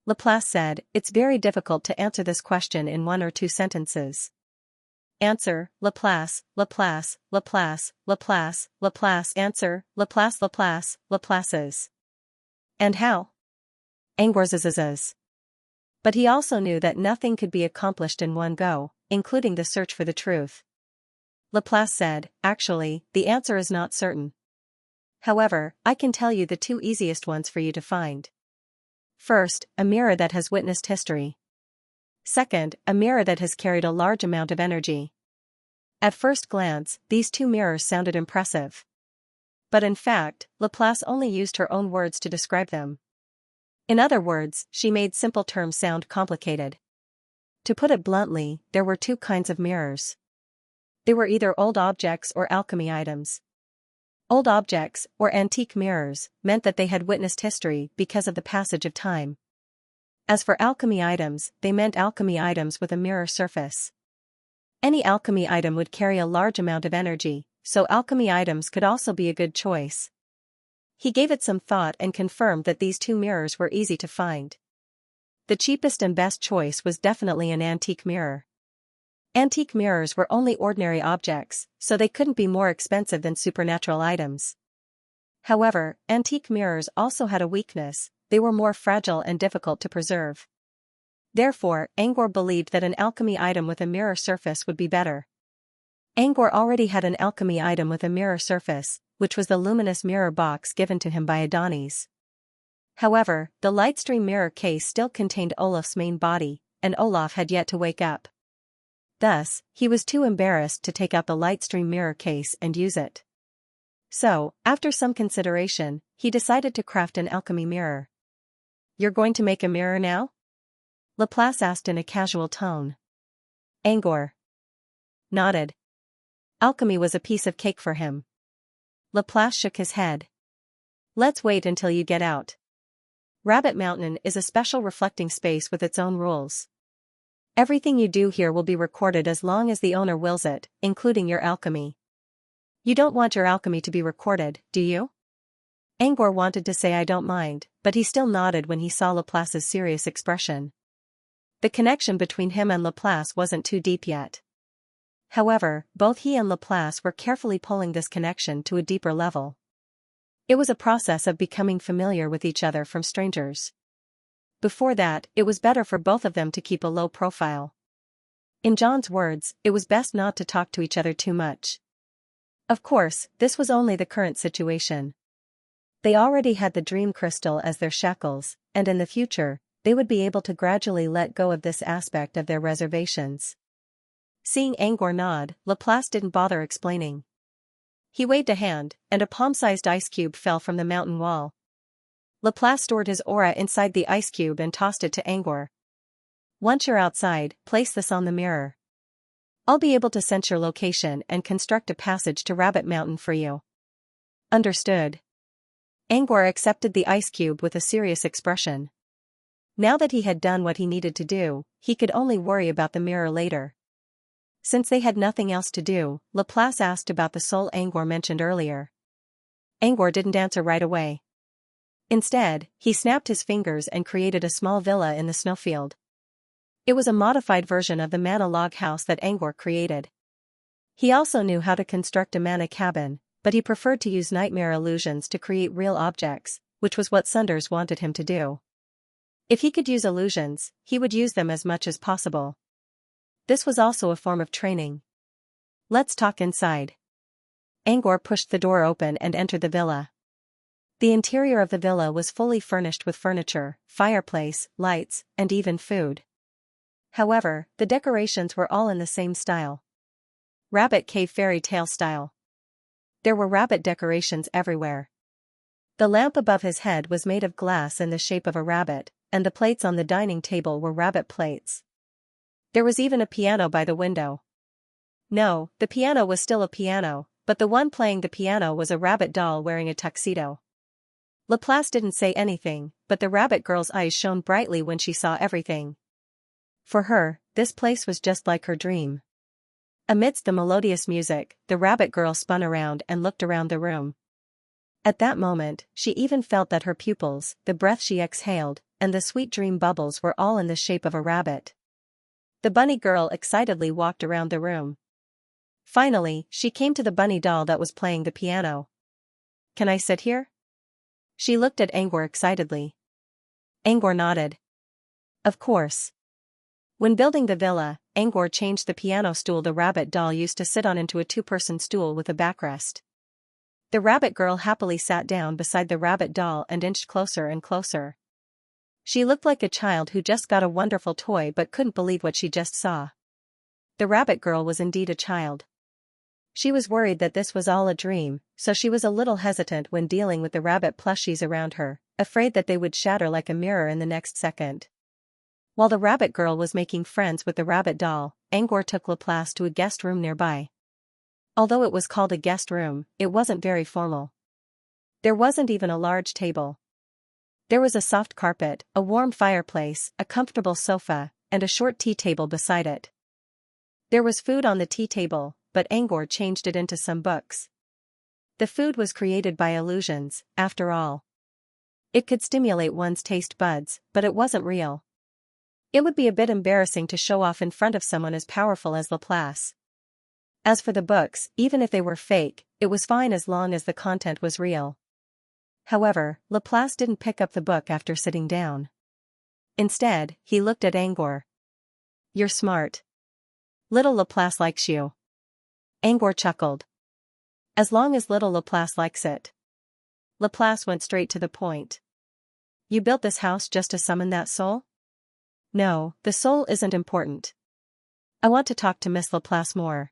A: Laplace said, "It's very difficult to answer this question in 1 or 2 sentences. Answer, Laplace, Laplace, Laplace, Laplace, Laplace. Answer, Laplace, Laplace, Laplace's." "And how?" Angor's is. But he also knew that nothing could be accomplished in one go, including the search for the truth. Laplace said, "Actually, the answer is not certain. However, I can tell you the 2 easiest ones for you to find. First, a mirror that has witnessed history. Second, a mirror that has carried a large amount of energy." At first glance, these 2 mirrors sounded impressive. But in fact, Laplace only used her own words to describe them. In other words, she made simple terms sound complicated. To put it bluntly, there were 2 kinds of mirrors. They were either old objects or alchemy items. Old objects, or antique mirrors, meant that they had witnessed history because of the passage of time. As for alchemy items, they meant alchemy items with a mirror surface. Any alchemy item would carry a large amount of energy, so alchemy items could also be a good choice. He gave it some thought and confirmed that these 2 mirrors were easy to find. The cheapest and best choice was definitely an antique mirror. Antique mirrors were only ordinary objects, so they couldn't be more expensive than supernatural items. However, antique mirrors also had a weakness: they were more fragile and difficult to preserve. Therefore, Angor believed that an alchemy item with a mirror surface would be better. Angor already had an alchemy item with a mirror surface, which was the luminous mirror box given to him by Adonis. However, the Lightstream mirror case still contained Olaf's main body, and Olaf had yet to wake up. Thus, he was too embarrassed to take out the Lightstream mirror case and use it. So, after some consideration, he decided to craft an alchemy mirror. "You're going to make a mirror now?" Laplace asked in a casual tone. Angor nodded. Alchemy was a piece of cake for him. Laplace shook his head. "Let's wait until you get out. Rabbit Mountain is a special reflecting space with its own rules. Everything you do here will be recorded as long as the owner wills it, including your alchemy. You don't want your alchemy to be recorded, do you? Angor wanted to say I don't mind, but he still nodded when he saw Laplace's serious expression. The connection between him and Laplace wasn't too deep yet. However, both he and Laplace were carefully pulling this connection to a deeper level. It was a process of becoming familiar with each other from strangers. Before that, it was better for both of them to keep a low profile. In John's words, it was best not to talk to each other too much. Of course, this was only the current situation. They already had the dream crystal as their shackles, and in the future, they would be able to gradually let go of this aspect of their reservations. Seeing Angor nod, Laplace didn't bother explaining. He waved a hand, and a palm-sized ice cube fell from the mountain wall. Laplace stored his aura inside the ice cube and tossed it to Angor. Once you're outside, place this on the mirror. I'll be able to sense your location and construct a passage to Rabbit Mountain for you. Understood. Angor accepted the ice cube with a serious expression. Now that he had done what he needed to do, he could only worry about the mirror later. Since they had nothing else to do, Laplace asked about the soul Angor mentioned earlier. Angor didn't answer right away. Instead, he snapped his fingers and created a small villa in the snowfield. It was a modified version of the mana log house that Angor created. He also knew how to construct a mana cabin, but he preferred to use nightmare illusions to create real objects, which was what Sunders wanted him to do. If he could use illusions, he would use them as much as possible. This was also a form of training. Let's talk inside. Angor pushed the door open and entered the villa. The interior of the villa was fully furnished with furniture, fireplace, lights, and even food. However, the decorations were all in the same style. Rabbit Cave fairy tale style. There were rabbit decorations everywhere. The lamp above his head was made of glass in the shape of a rabbit, and the plates on the dining table were rabbit plates. There was even a piano by the window. No, the piano was still a piano, but the one playing the piano was a rabbit doll wearing a tuxedo. Laplace didn't say anything, but the rabbit girl's eyes shone brightly when she saw everything. For her, this place was just like her dream. Amidst the melodious music, the rabbit girl spun around and looked around the room. At that moment, she even felt that her pupils, the breath she exhaled, and the sweet dream bubbles were all in the shape of a rabbit. The bunny girl excitedly walked around the room. Finally, she came to the bunny doll that was playing the piano. Can I sit here? She looked at Angor excitedly. Angor nodded. Of course. When building the villa, Angor changed the piano stool the rabbit doll used to sit on into a two-person stool with a backrest. The rabbit girl happily sat down beside the rabbit doll and inched closer and closer. She looked like a child who just got a wonderful toy but couldn't believe what she just saw. The rabbit girl was indeed a child. She was worried that this was all a dream, so she was a little hesitant when dealing with the rabbit plushies around her, afraid that they would shatter like a mirror in the next second. While the rabbit girl was making friends with the rabbit doll, Angor took Laplace to a guest room nearby. Although it was called a guest room, it wasn't very formal. There wasn't even a large table. There was a soft carpet, a warm fireplace, a comfortable sofa, and a short tea table beside it. There was food on the tea table, but Angor changed it into some books. The food was created by illusions, after all. It could stimulate one's taste buds, but it wasn't real. It would be a bit embarrassing to show off in front of someone as powerful as Laplace. As for the books, even if they were fake, it was fine as long as the content was real. However, Laplace didn't pick up the book after sitting down. Instead, he looked at Angor. You're smart. Little Laplace likes you. Angor chuckled. As long as little Laplace likes it. Laplace went straight to the point. You built this house just to summon that soul? No, the soul isn't important. I want to talk to Miss Laplace more.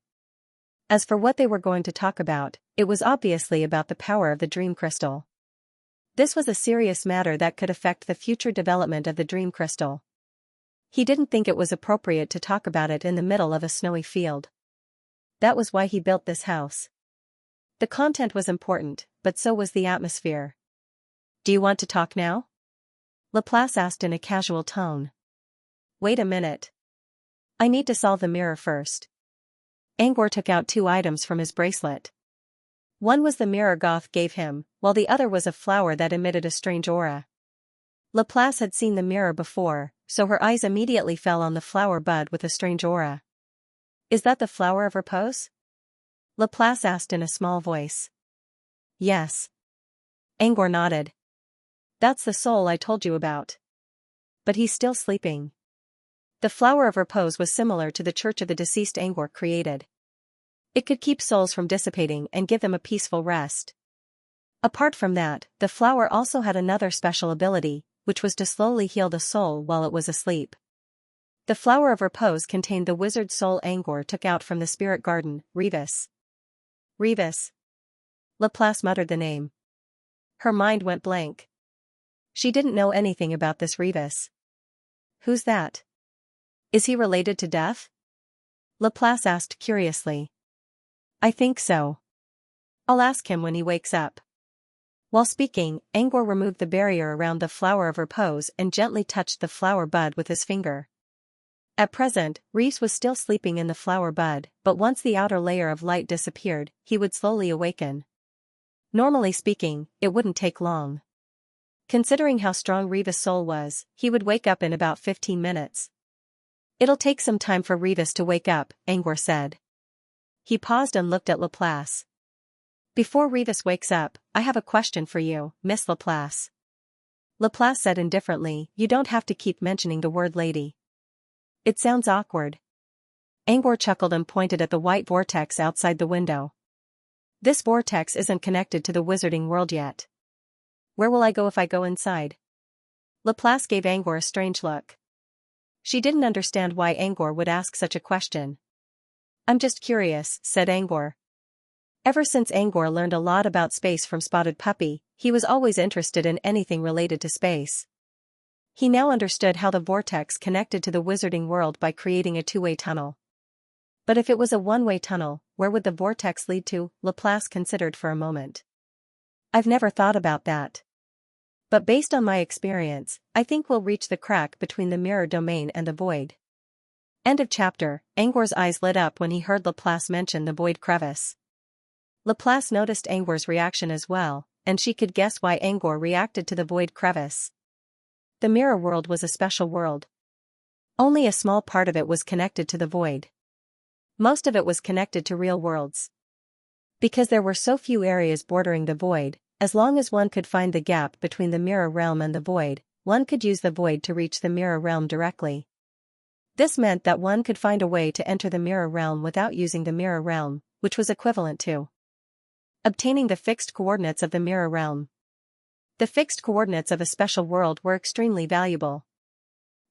A: As for what they were going to talk about, it was obviously about the power of the dream crystal. This was a serious matter that could affect the future development of the dream crystal. He didn't think it was appropriate to talk about it in the middle of a snowy field. That was why he built this house. The content was important, but so was the atmosphere. Do you want to talk now? Laplace asked in a casual tone. Wait a minute. I need to solve the mirror first. Angor took out 2 items from his bracelet. One was the mirror Goth gave him, while the other was a flower that emitted a strange aura. Laplace had seen the mirror before, so her eyes immediately fell on the flower bud with a strange aura. Is that the flower of repose? Laplace asked in a small voice. Yes. Angor nodded. That's the soul I told you about. But he's still sleeping. The flower of repose was similar to the church of the deceased Angor created. It could keep souls from dissipating and give them a peaceful rest. Apart from that, the flower also had another special ability, which was to slowly heal the soul while it was asleep. The flower of repose contained the wizard soul Angor took out from the spirit garden, Revis. Revis. Laplace muttered the name. Her mind went blank. She didn't know anything about this Revis. Who's that? Is he related to Death? Laplace asked curiously. I think so. I'll ask him when he wakes up. While speaking, Angor removed the barrier around the flower of repose and gently touched the flower bud with his finger. At present, Reese was still sleeping in the flower bud, but once the outer layer of light disappeared, he would slowly awaken. Normally speaking, it wouldn't take long. Considering how strong Revis' soul was, he would wake up in about 15 minutes. It'll take some time for Revis to wake up, Angor said. He paused and looked at Laplace. Before Revis wakes up, I have a question for you, Miss Laplace. Laplace said indifferently, you don't have to keep mentioning the word lady. It sounds awkward. Angor chuckled and pointed at the white vortex outside the window. This vortex isn't connected to the wizarding world yet. Where will I go if I go inside? Laplace gave Angor a strange look. She didn't understand why Angor would ask such a question. I'm just curious, said Angor. Ever since Angor learned a lot about space from Spotted Puppy, he was always interested in anything related to space. He now understood how the vortex connected to the wizarding world by creating a 2-way tunnel. But if it was a 1-way tunnel, where would the vortex lead to? Laplace considered for a moment. I've never thought about that. But based on my experience, I think we'll reach the crack between the mirror domain and the void. End of chapter. Angor's eyes lit up when he heard Laplace mention the void crevice. Laplace noticed Angor's reaction as well, and she could guess why Angor reacted to the void crevice. The mirror world was a special world. Only a small part of it was connected to the void. Most of it was connected to real worlds. Because there were so few areas bordering the void, as long as one could find the gap between the mirror realm and the void, one could use the void to reach the mirror realm directly. This meant that one could find a way to enter the mirror realm without using the mirror realm, which was equivalent to obtaining the fixed coordinates of the mirror realm. The fixed coordinates of a special world were extremely valuable.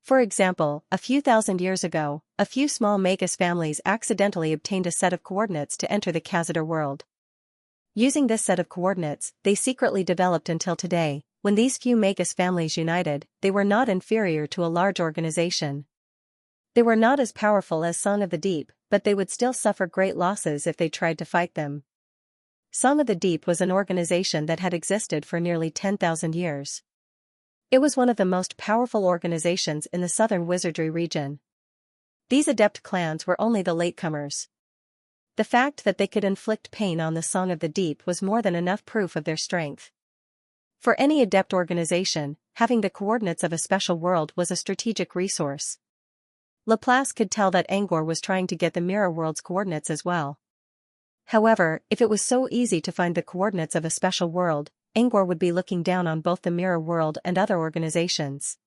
A: For example, a few thousand years ago, a few small Magus families accidentally obtained a set of coordinates to enter the Khazadar world. Using this set of coordinates, they secretly developed until today. When these few Magus families united, they were not inferior to a large organization. They were not as powerful as Song of the Deep, but they would still suffer great losses if they tried to fight them. Song of the Deep was an organization that had existed for nearly 10,000 years. It was one of the most powerful organizations in the southern wizardry region. These adept clans were only the latecomers. The fact that they could inflict pain on the Song of the Deep was more than enough proof of their strength. For any adept organization, having the coordinates of a special world was a strategic resource. Laplace could tell that Angor was trying to get the mirror world's coordinates as well. However, if it was so easy to find the coordinates of a special world, Angor would be looking down on both the mirror world and other organizations.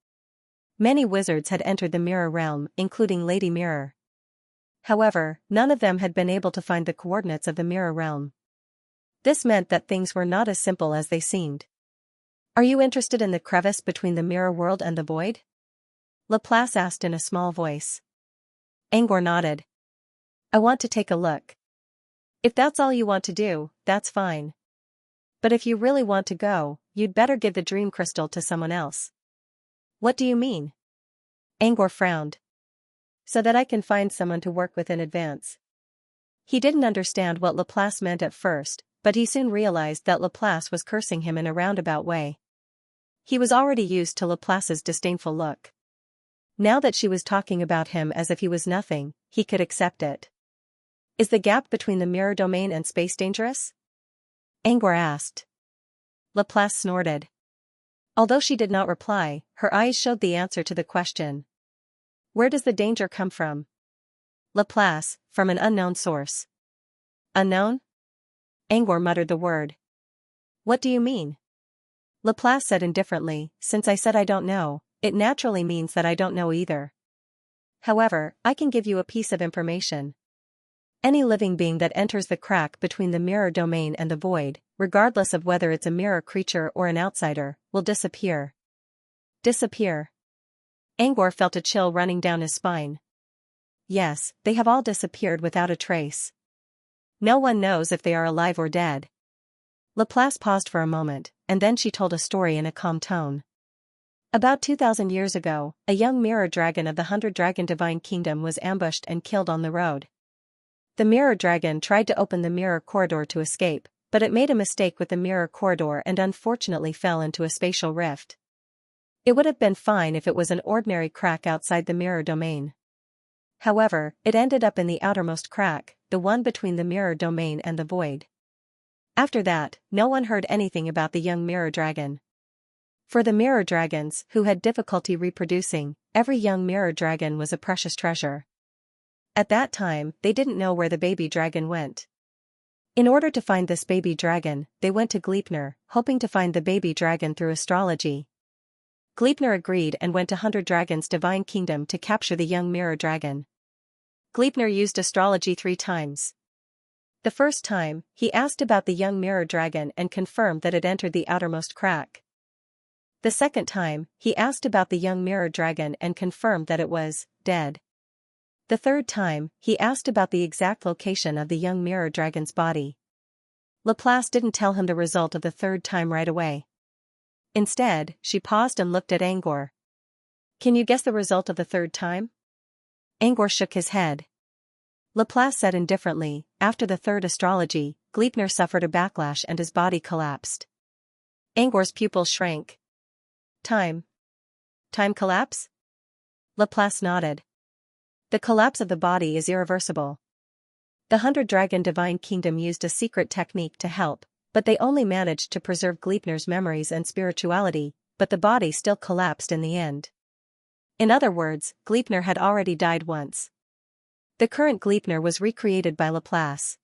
A: Many wizards had entered the mirror realm, including Lady Mirror. However, none of them had been able to find the coordinates of the mirror realm. This meant that things were not as simple as they seemed. Are you interested in the crevice between the mirror world and the void? Laplace asked in a small voice. Angor nodded. I want to take a look. If that's all you want to do, that's fine. But if you really want to go, you'd better give the dream crystal to someone else. What do you mean? Angor frowned. So that I can find someone to work with in advance. He didn't understand what Laplace meant at first, but he soon realized that Laplace was cursing him in a roundabout way. He was already used to Laplace's disdainful look. Now that she was talking about him as if he was nothing, he could accept it. Is the gap between the mirror domain and space dangerous? Angor asked. Laplace snorted. Although she did not reply, her eyes showed the answer to the question. Where does the danger come from? Laplace, from an unknown source. Unknown? Angor muttered the word. What do you mean? Laplace said indifferently, since I said I don't know, it naturally means that I don't know either. However, I can give you a piece of information. Any living being that enters the crack between the mirror domain and the void, regardless of whether it's a mirror creature or an outsider, will disappear. Disappear. Angor felt a chill running down his spine. Yes, they have all disappeared without a trace. No one knows if they are alive or dead. Laplace paused for a moment, and then she told a story in a calm tone. About 2,000 years ago, a young mirror dragon of the 100-dragon divine kingdom was ambushed and killed on the road. The mirror dragon tried to open the mirror corridor to escape, but it made a mistake with the mirror corridor and unfortunately fell into a spatial rift. It would have been fine if it was an ordinary crack outside the mirror domain. However, it ended up in the outermost crack, the one between the mirror domain and the void. After that, no one heard anything about the young mirror dragon. For the mirror dragons who had difficulty reproducing, every young mirror dragon was a precious treasure. At that time, they didn't know where the baby dragon went. In order to find this baby dragon, they went to Gleipnir, hoping to find the baby dragon through astrology. Gleipnir agreed and went to 100 Dragon's divine kingdom to capture the young mirror dragon. Gleipnir used astrology 3 times. The first time, he asked about the young mirror dragon and confirmed that it entered the outermost crack. The second time, he asked about the young mirror dragon and confirmed that it was dead. The third time, he asked about the exact location of the young mirror dragon's body. Laplace didn't tell him the result of the third time right away. Instead, she paused and looked at Angor. Can you guess the result of the third time? Angor shook his head. Laplace said indifferently, after the third astrology, Gleipnir suffered a backlash and his body collapsed. Angor's pupils shrank. Time collapse? Laplace nodded. The collapse of the body is irreversible. The 100-dragon divine kingdom used a secret technique to help, but they only managed to preserve Gleipnir's memories and spirituality, but the body still collapsed in the end. In other words, Gleipnir had already died once. The current Gleipnir was recreated by Laplace.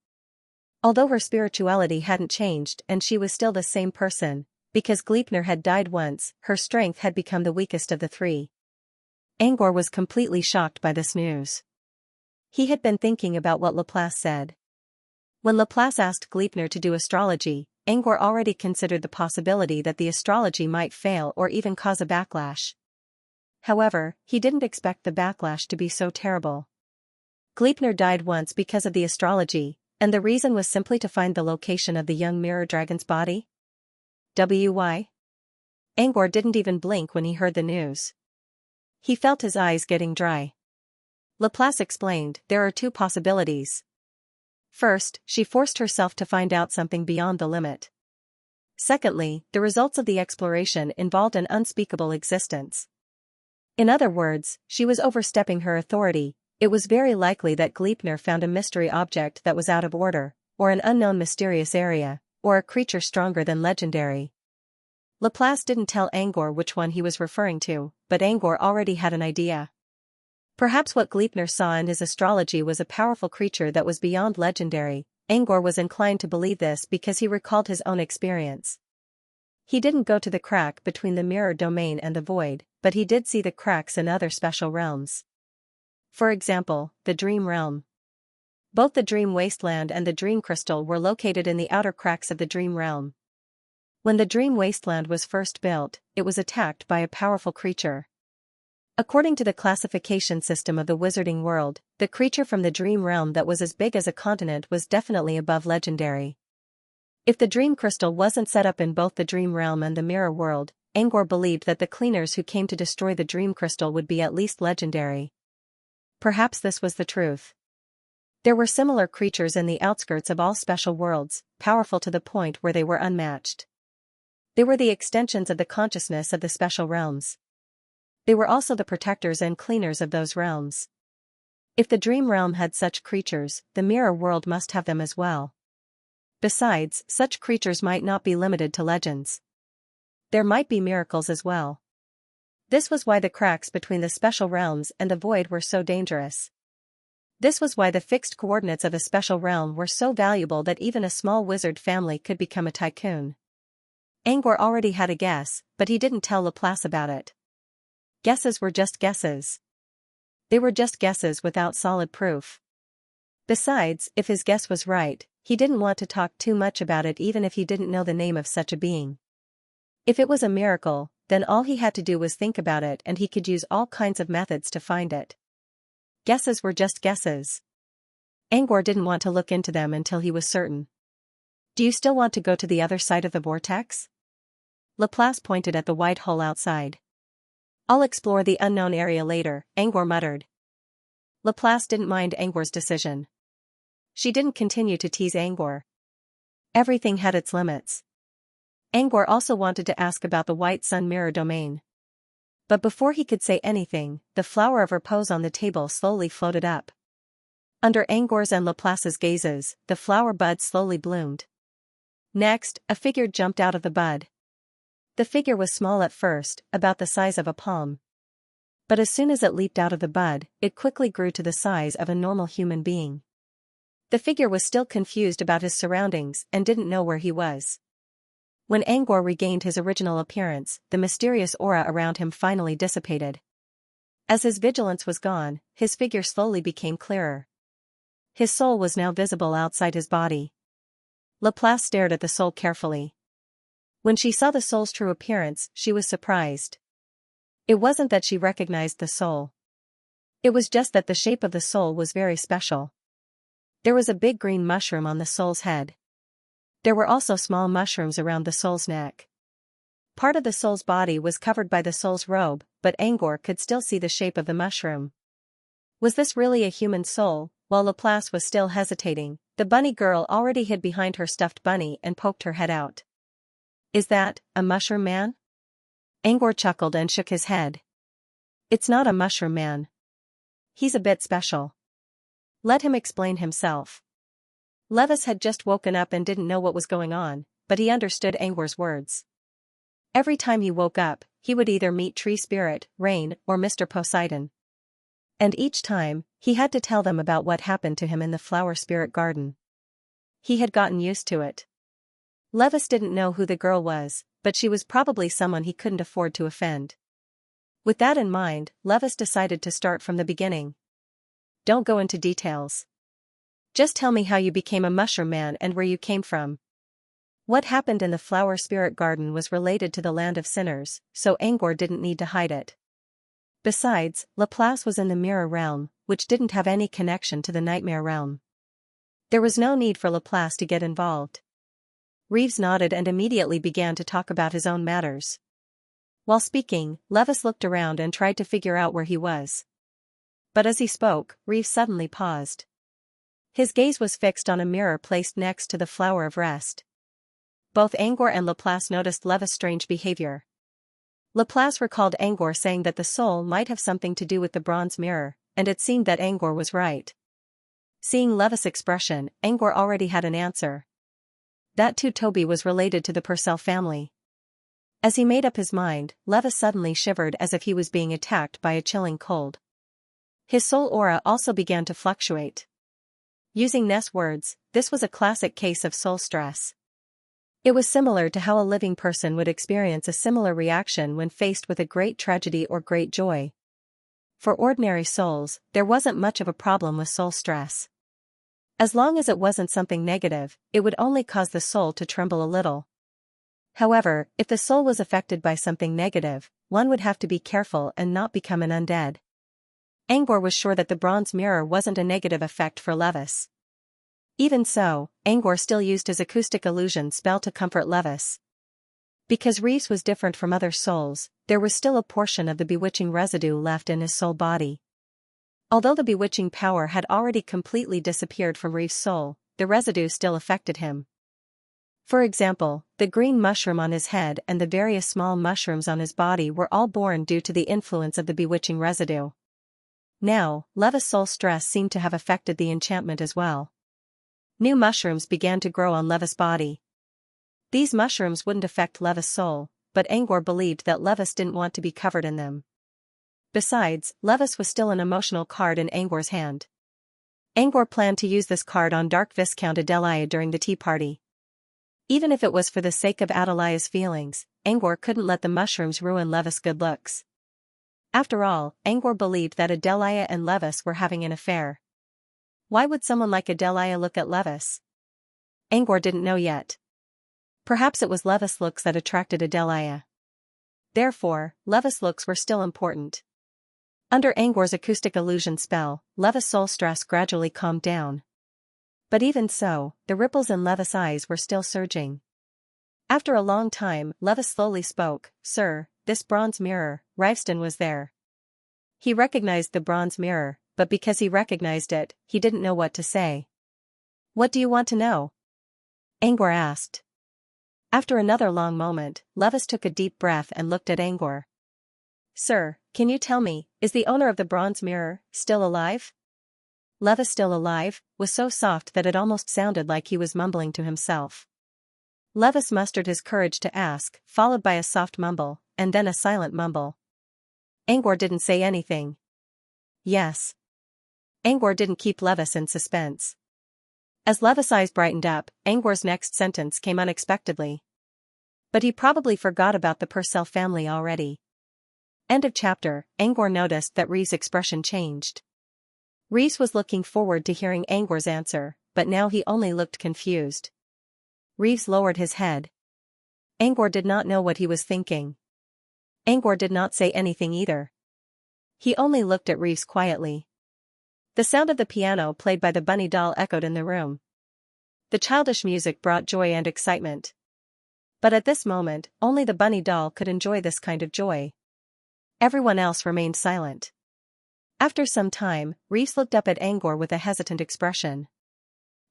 A: Although her spirituality hadn't changed and she was still the same person, because Gleipnir had died once, her strength had become the weakest of the 3. Angor was completely shocked by this news. He had been thinking about what Laplace said. When Laplace asked Gleipnir to do astrology, Angor already considered the possibility that the astrology might fail or even cause a backlash. However, he didn't expect the backlash to be so terrible. Gleipnir died once because of the astrology, and the reason was simply to find the location of the young mirror dragon's body? Why? Angor didn't even blink when he heard the news. He felt his eyes getting dry. Laplace explained, there are 2 possibilities. First, she forced herself to find out something beyond the limit. Secondly, the results of the exploration involved an unspeakable existence. In other words, she was overstepping her authority. It was very likely that Gleipnir found a mystery object that was out of order, or an unknown mysterious area, or a creature stronger than legendary. Laplace didn't tell Angor which one he was referring to, but Angor already had an idea. Perhaps what Gleipnir saw in his astrology was a powerful creature that was beyond legendary. Angor was inclined to believe this because he recalled his own experience. He didn't go to the crack between the mirror domain and the void, but he did see the cracks in other special realms. For example, the dream realm. Both the dream wasteland and the dream crystal were located in the outer cracks of the dream realm. When the dream wasteland was first built, it was attacked by a powerful creature. According to the classification system of the wizarding world, the creature from the dream realm that was as big as a continent was definitely above legendary. If the dream crystal wasn't set up in both the dream realm and the mirror world, Angor believed that the cleaners who came to destroy the dream crystal would be at least legendary. Perhaps this was the truth. There were similar creatures in the outskirts of all special worlds, powerful to the point where they were unmatched. They were the extensions of the consciousness of the special realms. They were also the protectors and cleaners of those realms. If the dream realm had such creatures, the mirror world must have them as well. Besides, such creatures might not be limited to legends. There might be miracles as well. This was why the cracks between the special realms and the void were so dangerous. This was why the fixed coordinates of a special realm were so valuable that even a small wizard family could become a tycoon. Angor already had a guess, but he didn't tell Laplace about it. Guesses were just guesses. They were just guesses without solid proof. Besides, if his guess was right, he didn't want to talk too much about it even if he didn't know the name of such a being. If it was a miracle, then all he had to do was think about it and he could use all kinds of methods to find it. Guesses were just guesses. Angor didn't want to look into them until he was certain. Do you still want to go to the other side of the vortex? Laplace pointed at the white hole outside. I'll explore the unknown area later, Angor muttered. Laplace didn't mind Angor's decision. She didn't continue to tease Angor. Everything had its limits. Angor also wanted to ask about the White Sun Mirror domain. But before he could say anything, the flower of repose on the table slowly floated up. Under Angor's and Laplace's gazes, the flower bud slowly bloomed. Next, a figure jumped out of the bud. The figure was small at first, about the size of a palm. But as soon as it leaped out of the bud, it quickly grew to the size of a normal human being. The figure was still confused about his surroundings and didn't know where he was. When Angor regained his original appearance, the mysterious aura around him finally dissipated. As his vigilance was gone, his figure slowly became clearer. His soul was now visible outside his body. Laplace stared at the soul carefully. When she saw the soul's true appearance, she was surprised. It wasn't that she recognized the soul. It was just that the shape of the soul was very special. There was a big green mushroom on the soul's head. There were also small mushrooms around the soul's neck. Part of the soul's body was covered by the soul's robe, but Angor could still see the shape of the mushroom. Was this really a human soul? While Laplace was still hesitating, the bunny girl already hid behind her stuffed bunny and poked her head out. Is that a mushroom man? Angor chuckled and shook his head. It's not a mushroom man. He's a bit special. Let him explain himself. Levis had just woken up and didn't know what was going on, but he understood Angor's words. Every time he woke up, he would either meet Tree Spirit, Rain, or Mr. Poseidon. And each time, he had to tell them about what happened to him in the Flower Spirit Garden. He had gotten used to it. Levis didn't know who the girl was, but she was probably someone he couldn't afford to offend. With that in mind, Levis decided to start from the beginning. Don't go into details. Just tell me how you became a mushroom man and where you came from. What happened in the Flower Spirit Garden was related to the land of sinners, so Angor didn't need to hide it. Besides, Laplace was in the mirror realm, which didn't have any connection to the nightmare realm. There was no need for Laplace to get involved. Reeves nodded and immediately began to talk about his own matters. While speaking, Levis looked around and tried to figure out where he was. But as he spoke, Reeves suddenly paused. His gaze was fixed on a mirror placed next to the Flower of Rest. Both Angor and Laplace noticed Levis' strange behavior. Laplace recalled Angor saying that the soul might have something to do with the bronze mirror, and it seemed that Angor was right. Seeing Levis' expression, Angor already had an answer. That too, Toby was related to the Purcell family. As he made up his mind, Levis suddenly shivered as if he was being attacked by a chilling cold. His soul aura also began to fluctuate. Using Ness' words, this was a classic case of soul stress. It was similar to how a living person would experience a similar reaction when faced with a great tragedy or great joy. For ordinary souls, there wasn't much of a problem with soul stress. As long as it wasn't something negative, it would only cause the soul to tremble a little. However, if the soul was affected by something negative, one would have to be careful and not become an undead. Angor was sure that the bronze mirror wasn't a negative effect for Levis. Even so, Angor still used his acoustic illusion spell to comfort Levis. Because Reeves was different from other souls, there was still a portion of the bewitching residue left in his soul body. Although the bewitching power had already completely disappeared from Reeves' soul, the residue still affected him. For example, the green mushroom on his head and the various small mushrooms on his body were all born due to the influence of the bewitching residue. Now, Leva's soul stress seemed to have affected the enchantment as well. New mushrooms began to grow on Leva's body. These mushrooms wouldn't affect Leva's soul, but Angor believed that Levis didn't want to be covered in them. Besides, Levis was still an emotional card in Angor's hand. Angor planned to use this card on Dark Viscount Adelia during the tea party. Even if it was for the sake of Adelia's feelings, Angor couldn't let the mushrooms ruin Levis' good looks. After all, Angor believed that Adelia and Levis were having an affair. Why would someone like Adelia look at Levis? Angor didn't know yet. Perhaps it was Levis' looks that attracted Adelia. Therefore, Levis' looks were still important. Under Angor's acoustic illusion spell, Levis' soul stress gradually calmed down. But even so, the ripples in Levis' eyes were still surging. After a long time, Levis slowly spoke, "Sir, this bronze mirror, Riveston was there." He recognized the bronze mirror, but because he recognized it, he didn't know what to say. "What do you want to know?" Angor asked. After another long moment, Levis took a deep breath and looked at Angor. "Sir, can you tell me, is the owner of the bronze mirror still alive?" "Levis still alive" was so soft that it almost sounded like he was mumbling to himself. Levis mustered his courage to ask, followed by a soft mumble, and then a silent mumble. Angor didn't say anything. "Yes." Angor didn't keep Levis in suspense. As Levis' eyes brightened up, Angor's next sentence came unexpectedly. "But he probably forgot about the Purcell family already." End of chapter. Angor noticed that Reeves' expression changed. Reeves was looking forward to hearing Angor's answer, but now he only looked confused. Reeves lowered his head. Angor did not know what he was thinking. Angor did not say anything either. He only looked at Reeves quietly. The sound of the piano played by the bunny doll echoed in the room. The childish music brought joy and excitement. But at this moment, only the bunny doll could enjoy this kind of joy. Everyone else remained silent. After some time, Reeves looked up at Angor with a hesitant expression.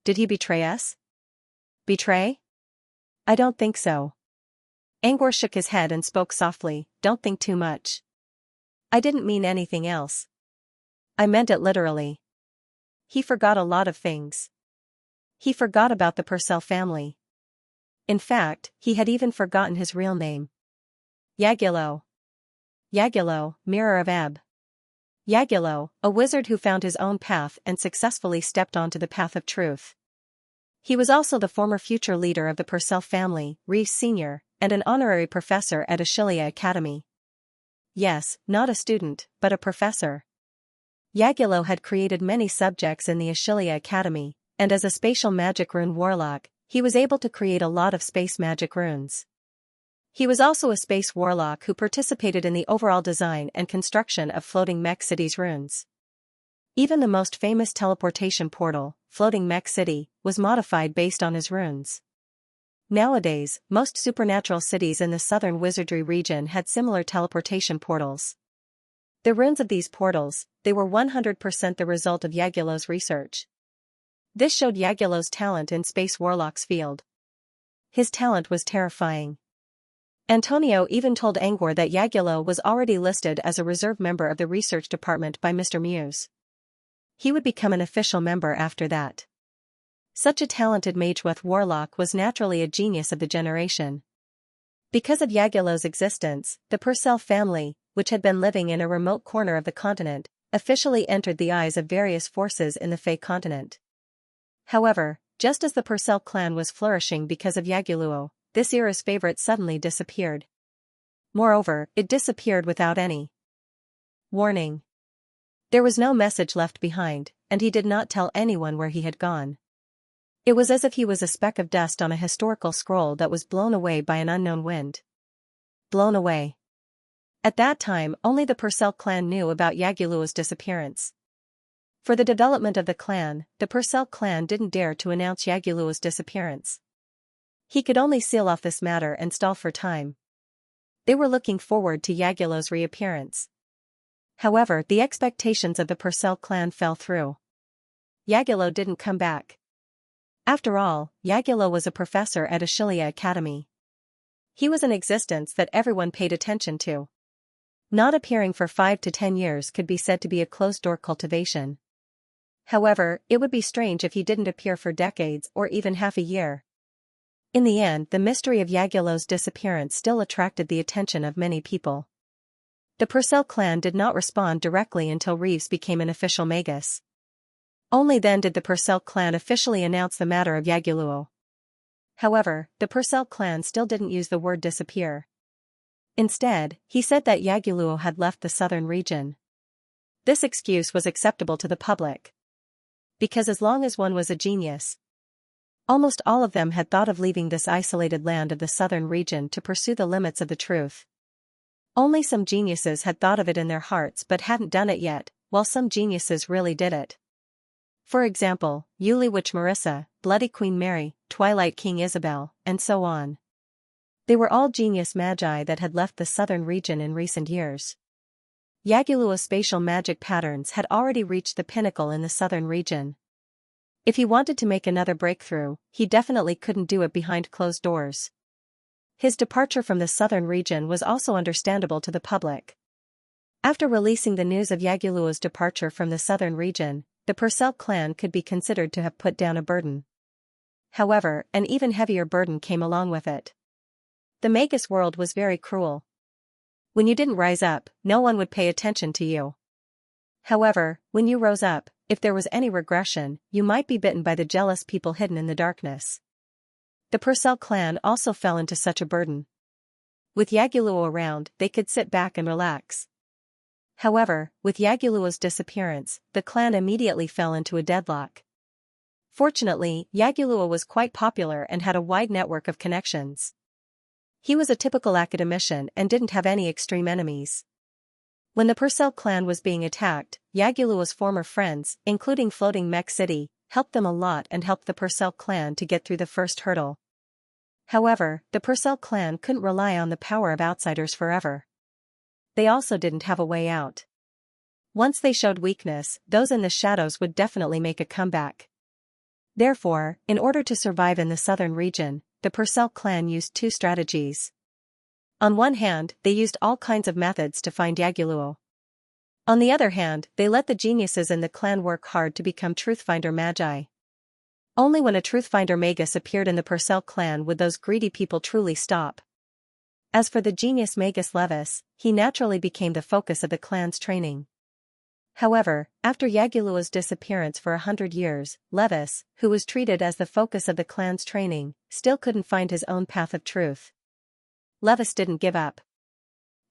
A: "Did he betray us?" "Betray? I don't think so." Angor shook his head and spoke softly, "Don't think too much. I didn't mean anything else. I meant it literally. He forgot a lot of things. He forgot about the Purcell family. In fact, he had even forgotten his real name. Yagulo. Yagulo, Mirror of Ebb. Yagulo, a wizard who found his own path and successfully stepped onto the path of truth. He was also the former future leader of the Purcell family, Reeves Sr., and an honorary professor at Xianxia Academy. Yes, not a student, but a professor. Yagulo had created many subjects in the Xianxia Academy, and as a spatial magic rune warlock, he was able to create a lot of space magic runes. He was also a space warlock who participated in the overall design and construction of Floating Mech City's runes. Even the most famous teleportation portal, Floating Mech City, was modified based on his runes. Nowadays, most supernatural cities in the southern wizardry region had similar teleportation portals. The runes of these portals, they were 100% the result of Yagulo's research. This showed Yagulo's talent in Space Warlock's field. His talent was terrifying. Antonio even told Angor that Yagulo was already listed as a reserve member of the research department by Mr. Muse. He would become an official member after that. Such a talented Mageweth warlock was naturally a genius of the generation. Because of Yagulo's existence, the Purcell family, which had been living in a remote corner of the continent, officially entered the eyes of various forces in the Fey continent. However, just as the Purcell clan was flourishing because of Yagulo, this era's favorite suddenly disappeared. Moreover, it disappeared without any warning. There was no message left behind, and he did not tell anyone where he had gone. It was as if he was a speck of dust on a historical scroll that was blown away by an unknown wind. Blown away. At that time, only the Purcell clan knew about Yagulo's disappearance. For the development of the clan, the Purcell clan didn't dare to announce Yagulo's disappearance. He could only seal off this matter and stall for time. They were looking forward to Yagulo's reappearance. However, the expectations of the Purcell clan fell through. Yagulo didn't come back. After all, Yagulo was a professor at Xianxia Academy. He was an existence that everyone paid attention to. Not appearing for 5 to 10 years could be said to be a closed-door cultivation. However, it would be strange if he didn't appear for decades or even half a year. In the end, the mystery of Yagulo's disappearance still attracted the attention of many people. The Purcell clan did not respond directly until Reeves became an official magus. Only then did the Purcell clan officially announce the matter of Yagulo. However, the Purcell clan still didn't use the word disappear. Instead, he said that Yagulo had left the southern region. This excuse was acceptable to the public. Because as long as one was a genius, almost all of them had thought of leaving this isolated land of the southern region to pursue the limits of the truth. Only some geniuses had thought of it in their hearts but hadn't done it yet, while some geniuses really did it. For example, Yuli Witch Marissa, Bloody Queen Mary, Twilight King Isabel, and so on. They were all genius magi that had left the southern region in recent years. Yagulo's spatial magic patterns had already reached the pinnacle in the southern region. If he wanted to make another breakthrough, he definitely couldn't do it behind closed doors. His departure from the southern region was also understandable to the public. After releasing the news of Yagulo's departure from the southern region, the Purcell clan could be considered to have put down a burden. However, an even heavier burden came along with it. The magus world was very cruel. When you didn't rise up, no one would pay attention to you. However, when you rose up, if there was any regression, you might be bitten by the jealous people hidden in the darkness. The Purcell clan also fell into such a burden. With Yagulo around, they could sit back and relax. However, with Yagulo's disappearance, the clan immediately fell into a deadlock. Fortunately, Yagulo was quite popular and had a wide network of connections. He was a typical academician and didn't have any extreme enemies. When the Purcell clan was being attacked, Yagulo's former friends, including Floating Mech City, helped them a lot and helped the Purcell clan to get through the first hurdle. However, the Purcell clan couldn't rely on the power of outsiders forever. They also didn't have a way out. Once they showed weakness, those in the shadows would definitely make a comeback. Therefore, in order to survive in the southern region, the Purcell clan used two strategies. On one hand, they used all kinds of methods to find Yagulo. On the other hand, they let the geniuses in the clan work hard to become Truthfinder magi. Only when a Truthfinder magus appeared in the Purcell clan would those greedy people truly stop. As for the genius magus Levis, he naturally became the focus of the clan's training. However, after Yagulo's disappearance for 100 years, Levis, who was treated as the focus of the clan's training, still couldn't find his own path of truth. Levis didn't give up.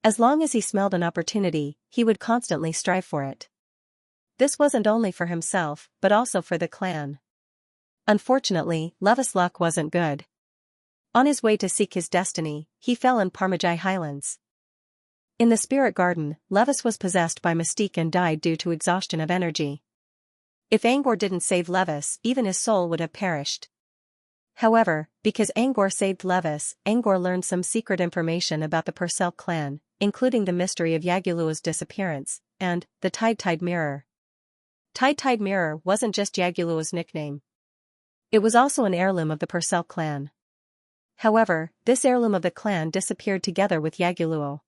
A: As long as he smelled an opportunity, he would constantly strive for it. This wasn't only for himself, but also for the clan. Unfortunately, Levis' luck wasn't good. On his way to seek his destiny, he fell in Parmajai Highlands. In the spirit garden, Levis was possessed by Mystique and died due to exhaustion of energy. If Angor didn't save Levis, even his soul would have perished. However, because Angor saved Levis, Angor learned some secret information about the Purcell clan, including the mystery of Yagulo's disappearance, and the Tide Mirror. Tide Mirror wasn't just Yagulo's nickname. It was also an heirloom of the Purcell clan. However, this heirloom of the clan disappeared together with Yagulo.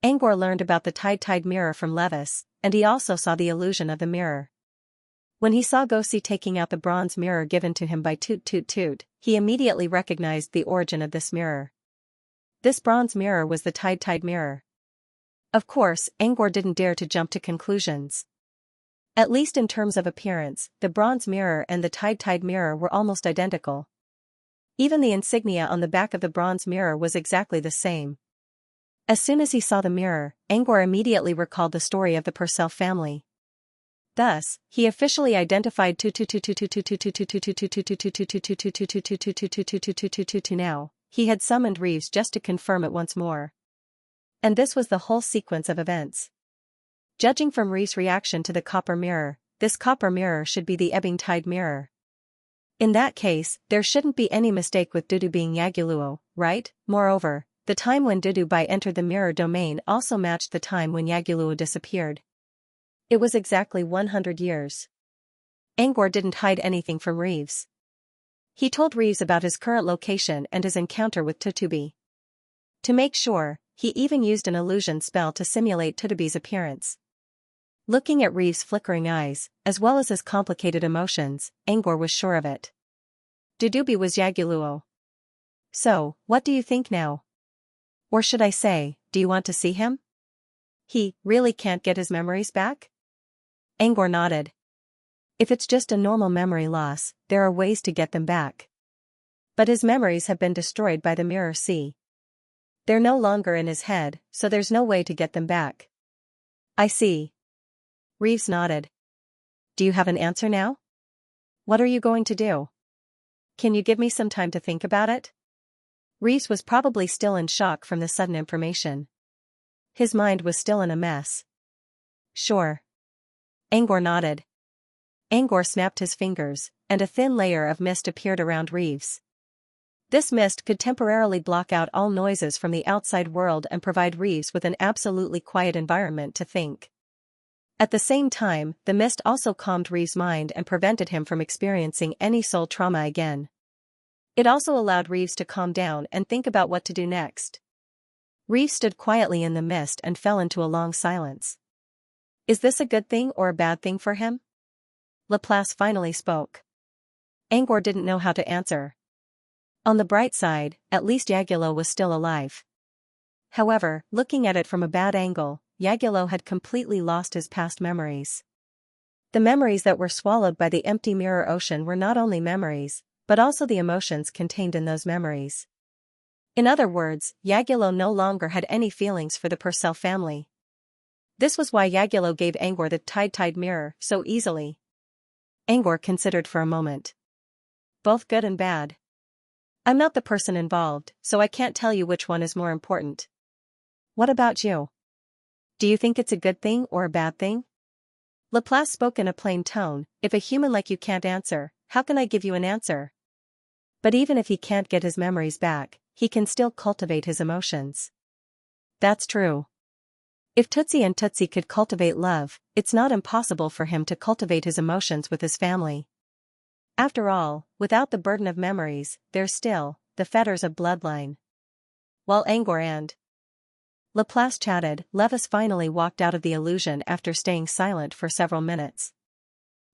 A: Angor learned about the Tide Mirror from Levis, and he also saw the illusion of the mirror. When he saw Gosi taking out the bronze mirror given to him by Toot, he immediately recognized the origin of this mirror. This bronze mirror was the Tide Mirror. Of course, Angor didn't dare to jump to conclusions. At least in terms of appearance, the bronze mirror and the Tide Mirror were almost identical. Even the insignia on the back of the bronze mirror was exactly the same. As soon as he saw the mirror, Angor immediately recalled the story of the Purcell family. Thus, he officially identified now. He had summoned Reeves just to confirm it once more. And this was the whole sequence of events. Judging from Reeves' reaction to the copper mirror, this copper mirror should be the ebbing tide mirror. In that case, there shouldn't be any mistake with Dudu being Yagulo, right? Moreover, the time when Dudubai entered the mirror domain also matched the time when Yagulo disappeared. It was exactly 100 years. Angor didn't hide anything from Reeves. He told Reeves about his current location and his encounter with Tutubi. To make sure, he even used an illusion spell to simulate Tutubi's appearance. Looking at Reeves' flickering eyes, as well as his complicated emotions, Angor was sure of it. Dudubi was Yaguluo. So, what do you think now? Or should I say, do you want to see him? He really can't get his memories back? Angor nodded. If it's just a normal memory loss, there are ways to get them back. But his memories have been destroyed by the Mirror Sea. They're no longer in his head, so there's no way to get them back. I see. Reeves nodded. Do you have an answer now? What are you going to do? Can you give me some time to think about it? Reeves was probably still in shock from the sudden information. His mind was still in a mess. Sure. Angor nodded. Angor snapped his fingers, and a thin layer of mist appeared around Reeves. This mist could temporarily block out all noises from the outside world and provide Reeves with an absolutely quiet environment to think. At the same time, the mist also calmed Reeves' mind and prevented him from experiencing any soul trauma again. It also allowed Reeves to calm down and think about what to do next. Reeves stood quietly in the mist and fell into a long silence. Is this a good thing or a bad thing for him? Laplace finally spoke. Angor didn't know how to answer. On the bright side, at least Yagulo was still alive. However, looking at it from a bad angle, Yagulo had completely lost his past memories. The memories that were swallowed by the empty mirror ocean were not only memories, but also the emotions contained in those memories. In other words, Yagulo no longer had any feelings for the Purcell family. This was why Yagulo gave Angor the Tide mirror so easily. Angor considered for a moment. Both good and bad. I'm not the person involved, so I can't tell you which one is more important. What about you? Do you think it's a good thing or a bad thing? Laplace spoke in a plain tone. If a human like you can't answer, how can I give you an answer? But even if he can't get his memories back, he can still cultivate his emotions. That's true. If Tootsie and Tootsie could cultivate love, it's not impossible for him to cultivate his emotions with his family. After all, without the burden of memories, there's still the fetters of bloodline. While Angor and Laplace chatted, Levis finally walked out of the illusion after staying silent for several minutes.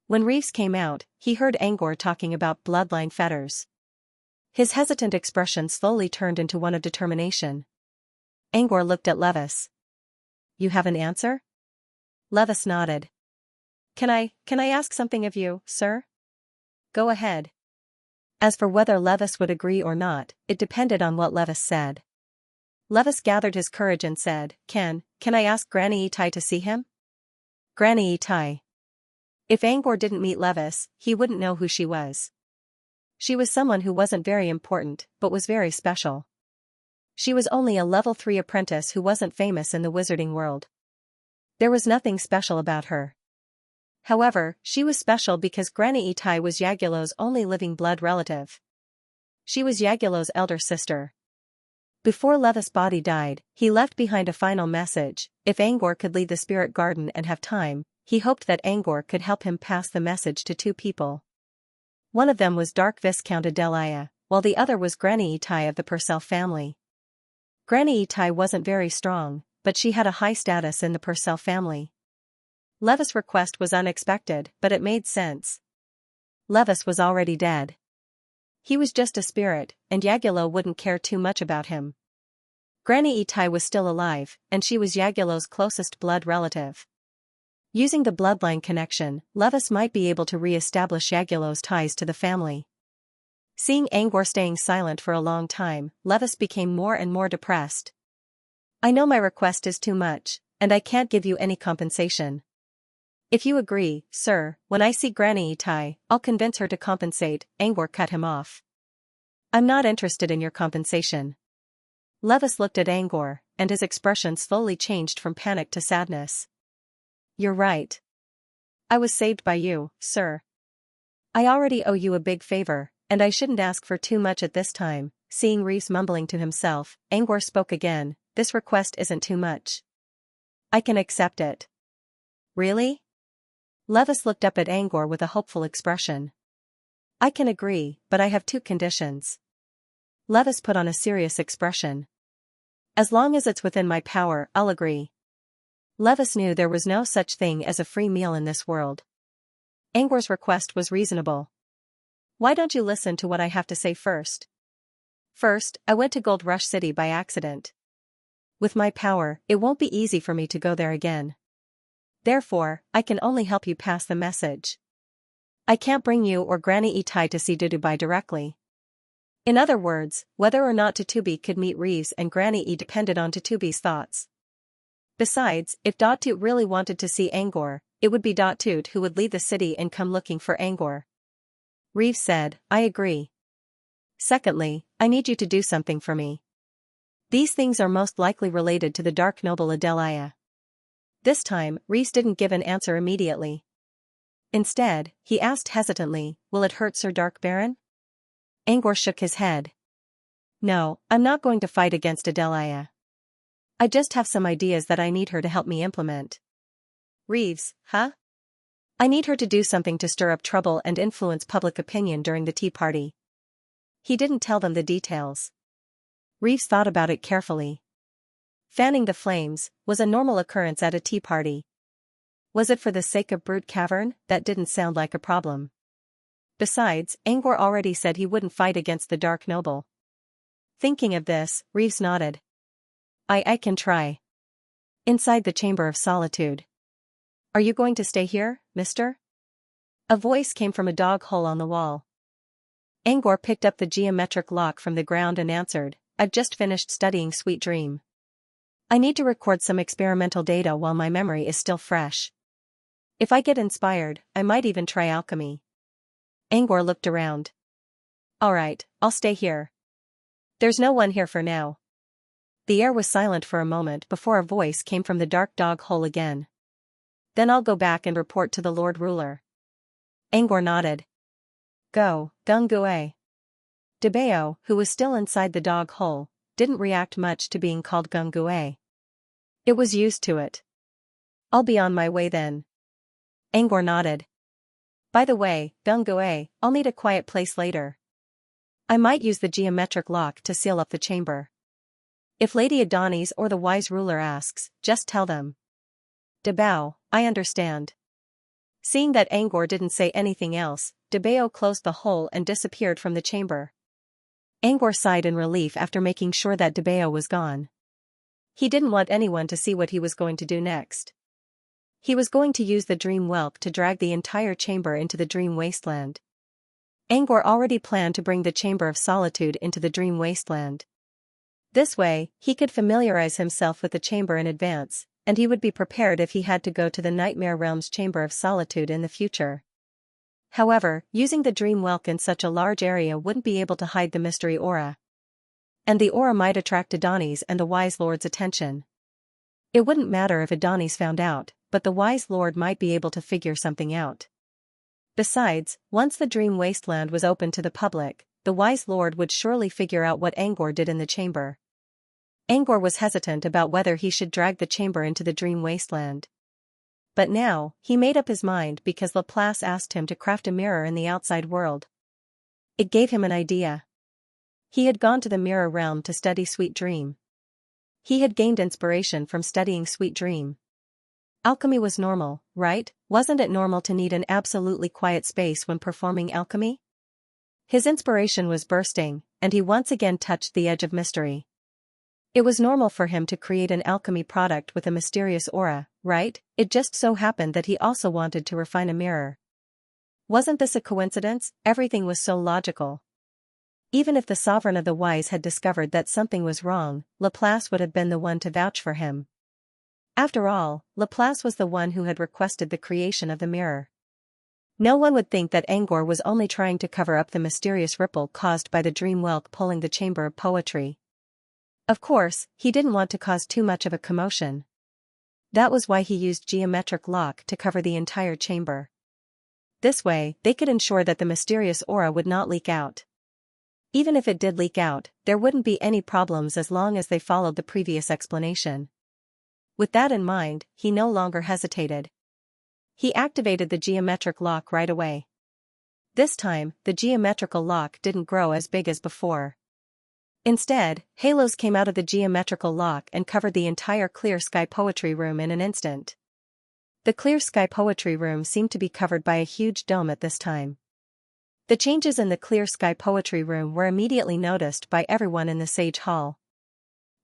A: When Reeves came out, he heard Angor talking about bloodline fetters. His hesitant expression slowly turned into one of determination. Angor looked at Levis. You have an answer? Levis nodded. Can I ask something of you, sir? Go ahead. As for whether Levis would agree or not, it depended on what Levis said. Levis gathered his courage and said, Can I ask Granny Itai to see him? Granny Itai. If Angor didn't meet Levis, he wouldn't know who she was. She was someone who wasn't very important, but was very special. She was only a level 3 apprentice who wasn't famous in the wizarding world. There was nothing special about her. However, she was special because Granny Itai was Yagulo's only living blood relative. She was Yagulo's elder sister. Before Levis' body died, he left behind a final message. If Angor could leave the spirit garden and have time, he hoped that Angor could help him pass the message to 2 people. One of them was Dark Viscount Adelia, while the other was Granny Itai of the Purcell family. Granny Itai wasn't very strong, but she had a high status in the Purcell family. Levis' request was unexpected, but it made sense. Levis was already dead. He was just a spirit, and Yagulo wouldn't care too much about him. Granny Itai was still alive, and she was Yagulo's closest blood relative. Using the bloodline connection, Levis might be able to re-establish Yagulo's ties to the family. Seeing Angor staying silent for a long time, Levis became more and more depressed. I know my request is too much, and I can't give you any compensation. If you agree, sir, when I see Granny Itai, I'll convince her to compensate. Angor cut him off. I'm not interested in your compensation. Levis looked at Angor, and his expression slowly changed from panic to sadness. You're right. I was saved by you, sir. I already owe you a big favor, and I shouldn't ask for too much at this time. Seeing Reeves mumbling to himself, Angor spoke again. This request isn't too much. I can accept it. Really? Levis looked up at Angor with a hopeful expression. I can agree, but I have two conditions. Levis put on a serious expression. As long as it's within my power, I'll agree. Levis knew there was no such thing as a free meal in this world. Angor's request was reasonable. Why don't you listen to what I have to say first? First, I went to Gold Rush City by accident. With my power, it won't be easy for me to go there again. Therefore, I can only help you pass the message. I can't bring you or Granny Itai to see Dudubai directly. In other words, whether or not Tutubi could meet Reeves and Granny E depended on Tutubi's thoughts. Besides, if Tut really wanted to see Angor, it would be Tut who would leave the city and come looking for Angor. Reeves said, I agree. Secondly, I need you to do something for me. These things are most likely related to the Dark Noble Adelia. This time, Reeves didn't give an answer immediately. Instead, he asked hesitantly, will it hurt Sir Dark Baron? Angor shook his head. No, I'm not going to fight against Adelia. I just have some ideas that I need her to help me implement. Reeves, huh? I need her to do something to stir up trouble and influence public opinion during the tea party. He didn't tell them the details. Reeves thought about it carefully. Fanning the flames was a normal occurrence at a tea party. Was it for the sake of Brood Cavern? That didn't sound like a problem. Besides, Angor already said he wouldn't fight against the Dark Noble. Thinking of this, Reeves nodded. I can try. Inside the Chamber of Solitude. Are you going to stay here, mister? A voice came from a dog hole on the wall. Angor picked up the geometric lock from the ground and answered, I've just finished studying Sweet Dream. I need to record some experimental data while my memory is still fresh. If I get inspired, I might even try alchemy. Angor looked around. All right, I'll stay here. There's no one here for now. The air was silent for a moment before a voice came from the dark dog hole again. Then I'll go back and report to the Lord Ruler. Angor nodded. Go, Gungue. Debeo, who was still inside the dog hole, didn't react much to being called Gungue. It was used to it. I'll be on my way then. Angor nodded. By the way, Gungue, I'll need a quiet place later. I might use the geometric lock to seal up the chamber. If Lady Adonis or the wise ruler asks, just tell them. Debao, I understand. Seeing that Angor didn't say anything else, Debeo closed the hole and disappeared from the chamber. Angor sighed in relief after making sure that Debeo was gone. He didn't want anyone to see what he was going to do next. He was going to use the dream whelp to drag the entire chamber into the dream wasteland. Angor already planned to bring the Chamber of Solitude into the dream wasteland. This way, he could familiarize himself with the chamber in advance, and he would be prepared if he had to go to the Nightmare Realm's Chamber of Solitude in the future. However, using the dream whelp in such a large area wouldn't be able to hide the mystery aura. And the aura might attract Adonis and the Wise Lord's attention. It wouldn't matter if Adonis found out, but the Wise Lord might be able to figure something out. Besides, once the dream wasteland was open to the public, the Wise Lord would surely figure out what Angor did in the chamber. Angor was hesitant about whether he should drag the chamber into the dream wasteland. But now, he made up his mind because Laplace asked him to craft a mirror in the outside world. It gave him an idea. He had gone to the mirror realm to study Sweet Dream. He had gained inspiration from studying Sweet Dream. Alchemy was normal, right? Wasn't it normal to need an absolutely quiet space when performing alchemy? His inspiration was bursting, and he once again touched the edge of mystery. It was normal for him to create an alchemy product with a mysterious aura, right? It just so happened that he also wanted to refine a mirror. Wasn't this a coincidence? Everything was so logical. Even if the Sovereign of the Wise had discovered that something was wrong, Laplace would have been the one to vouch for him. After all, Laplace was the one who had requested the creation of the mirror. No one would think that Angor was only trying to cover up the mysterious ripple caused by the dream whelp pulling the chamber of poetry. Of course, he didn't want to cause too much of a commotion. That was why he used geometric lock to cover the entire chamber. This way, they could ensure that the mysterious aura would not leak out. Even if it did leak out, there wouldn't be any problems as long as they followed the previous explanation. With that in mind, he no longer hesitated. He activated the geometric lock right away. This time, the geometrical lock didn't grow as big as before. Instead, halos came out of the geometrical lock and covered the entire Clear Sky Poetry Room in an instant. The Clear Sky Poetry Room seemed to be covered by a huge dome at this time. The changes in the Clear Sky Poetry Room were immediately noticed by everyone in the Sage Hall.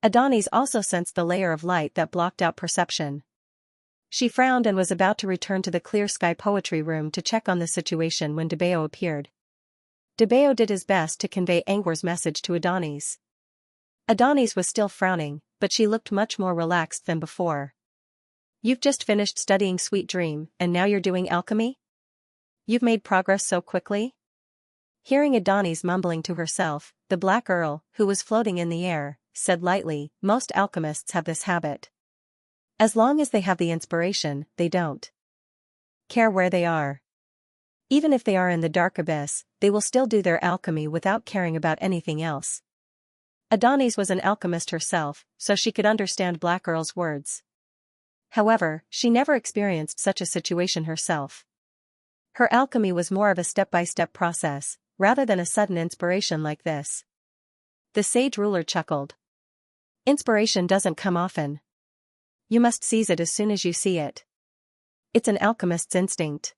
A: Adonis also sensed the layer of light that blocked out perception. She frowned and was about to return to the Clear Sky Poetry Room to check on the situation when Debeo appeared. Debeo did his best to convey Angwar's message to Adonis. Adonis was still frowning, but she looked much more relaxed than before. "You've just finished studying Sweet Dream, and now you're doing alchemy? You've made progress so quickly?" Hearing Adonis mumbling to herself, the Black Earl, who was floating in the air, said lightly, "Most alchemists have this habit. As long as they have the inspiration, they don't care where they are. Even if they are in the dark abyss, they will still do their alchemy without caring about anything else." Adonis was an alchemist herself, so she could understand Black Earl's words. However, she never experienced such a situation herself. Her alchemy was more of a step-by-step process, rather than a sudden inspiration like this. The sage ruler chuckled. "Inspiration doesn't come often. You must seize it as soon as you see it. It's an alchemist's instinct."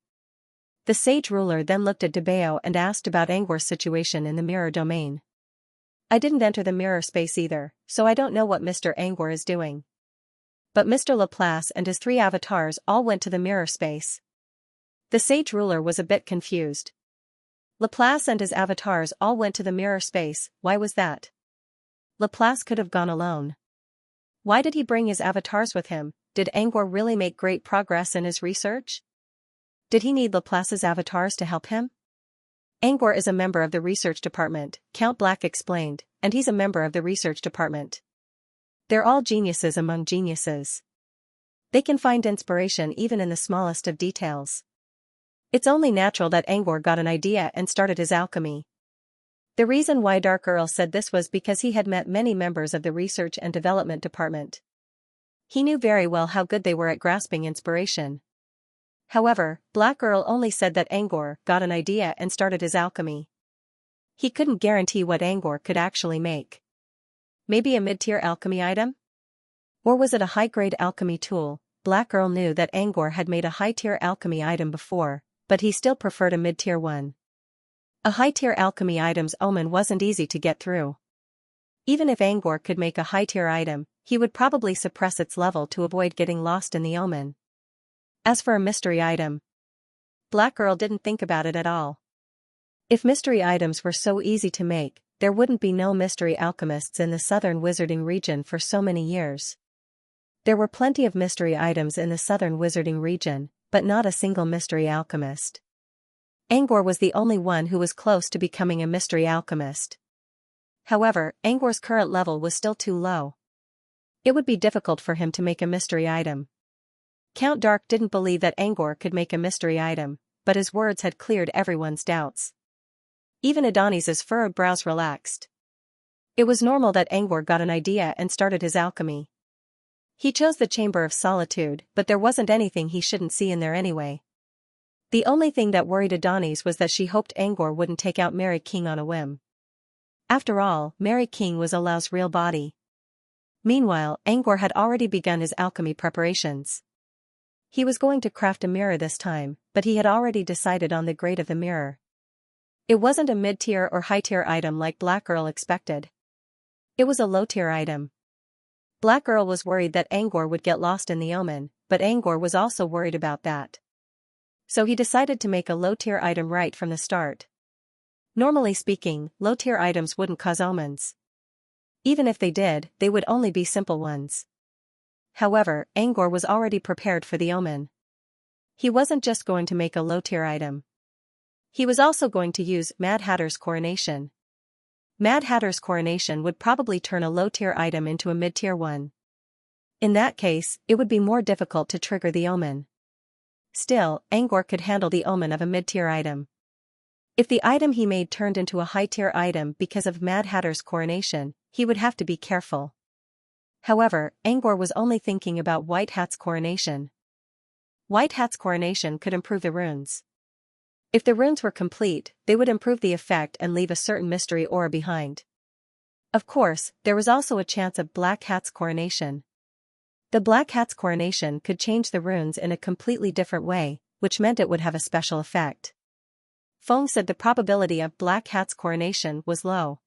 A: The sage ruler then looked at Debeo and asked about Angwar's situation in the mirror domain. "I didn't enter the mirror space either, so I don't know what Mr. Angwar is doing. But Mr. Laplace and his 3 avatars all went to the mirror space." The sage ruler was a bit confused. Laplace and his avatars all went to the mirror space, why was that? Laplace could have gone alone. Why did he bring his avatars with him? Did Angwar really make great progress in his research? Did he need Laplace's avatars to help him? "Angwar is a member of the research department," Count Black explained, "and he's a member of the research department. They're all geniuses among geniuses. They can find inspiration even in the smallest of details. It's only natural that Angwar got an idea and started his alchemy." The reason why Dark Earl said this was because he had met many members of the research and development department. He knew very well how good they were at grasping inspiration. However, Black Earl only said that Angwar got an idea and started his alchemy. He couldn't guarantee what Angwar could actually make. Maybe a mid-tier alchemy item? Or was it a high-grade alchemy tool? Black Earl knew that Angwar had made a high-tier alchemy item before, but he still preferred a mid-tier one. A high-tier alchemy item's omen wasn't easy to get through. Even if Angwar could make a high-tier item, he would probably suppress its level to avoid getting lost in the omen. As for a mystery item, Black Earl didn't think about it at all. If mystery items were so easy to make, there wouldn't be no mystery alchemists in the southern wizarding region for so many years. There were plenty of mystery items in the southern wizarding region, but not a single mystery alchemist. Angwar was the only one who was close to becoming a mystery alchemist. However, Angwar's current level was still too low. It would be difficult for him to make a mystery item. Count Dark didn't believe that Angwar could make a mystery item, but his words had cleared everyone's doubts. Even Adonis's furrowed brows relaxed. It was normal that Angwar got an idea and started his alchemy. He chose the Chamber of Solitude, but there wasn't anything he shouldn't see in there anyway. The only thing that worried Adonis was that she hoped Angwar wouldn't take out Mary King on a whim. After all, Mary King was Allah's real body. Meanwhile, Angwar had already begun his alchemy preparations. He was going to craft a mirror this time, but he had already decided on the grade of the mirror. It wasn't a mid-tier or high-tier item like Black Earl expected. It was a low-tier item. Black Earl was worried that Angwar would get lost in the omen, but Angwar was also worried about that. So he decided to make a low-tier item right from the start. Normally speaking, low-tier items wouldn't cause omens. Even if they did, they would only be simple ones. However, Angwar was already prepared for the omen. He wasn't just going to make a low-tier item. He was also going to use Mad Hatter's Coronation. Mad Hatter's Coronation would probably turn a low-tier item into a mid-tier one. In that case, it would be more difficult to trigger the omen. Still, Angwar could handle the omen of a mid-tier item. If the item he made turned into a high-tier item because of Mad Hatter's Coronation, he would have to be careful. However, Angwar was only thinking about White Hat's Coronation. White Hat's Coronation could improve the runes. If the runes were complete, they would improve the effect and leave a certain mystery aura behind. Of course, there was also a chance of Black Hat's coronation. The Black Hat's coronation could change the runes in a completely different way, which meant it would have a special effect. Feng said the probability of Black Hat's coronation was low.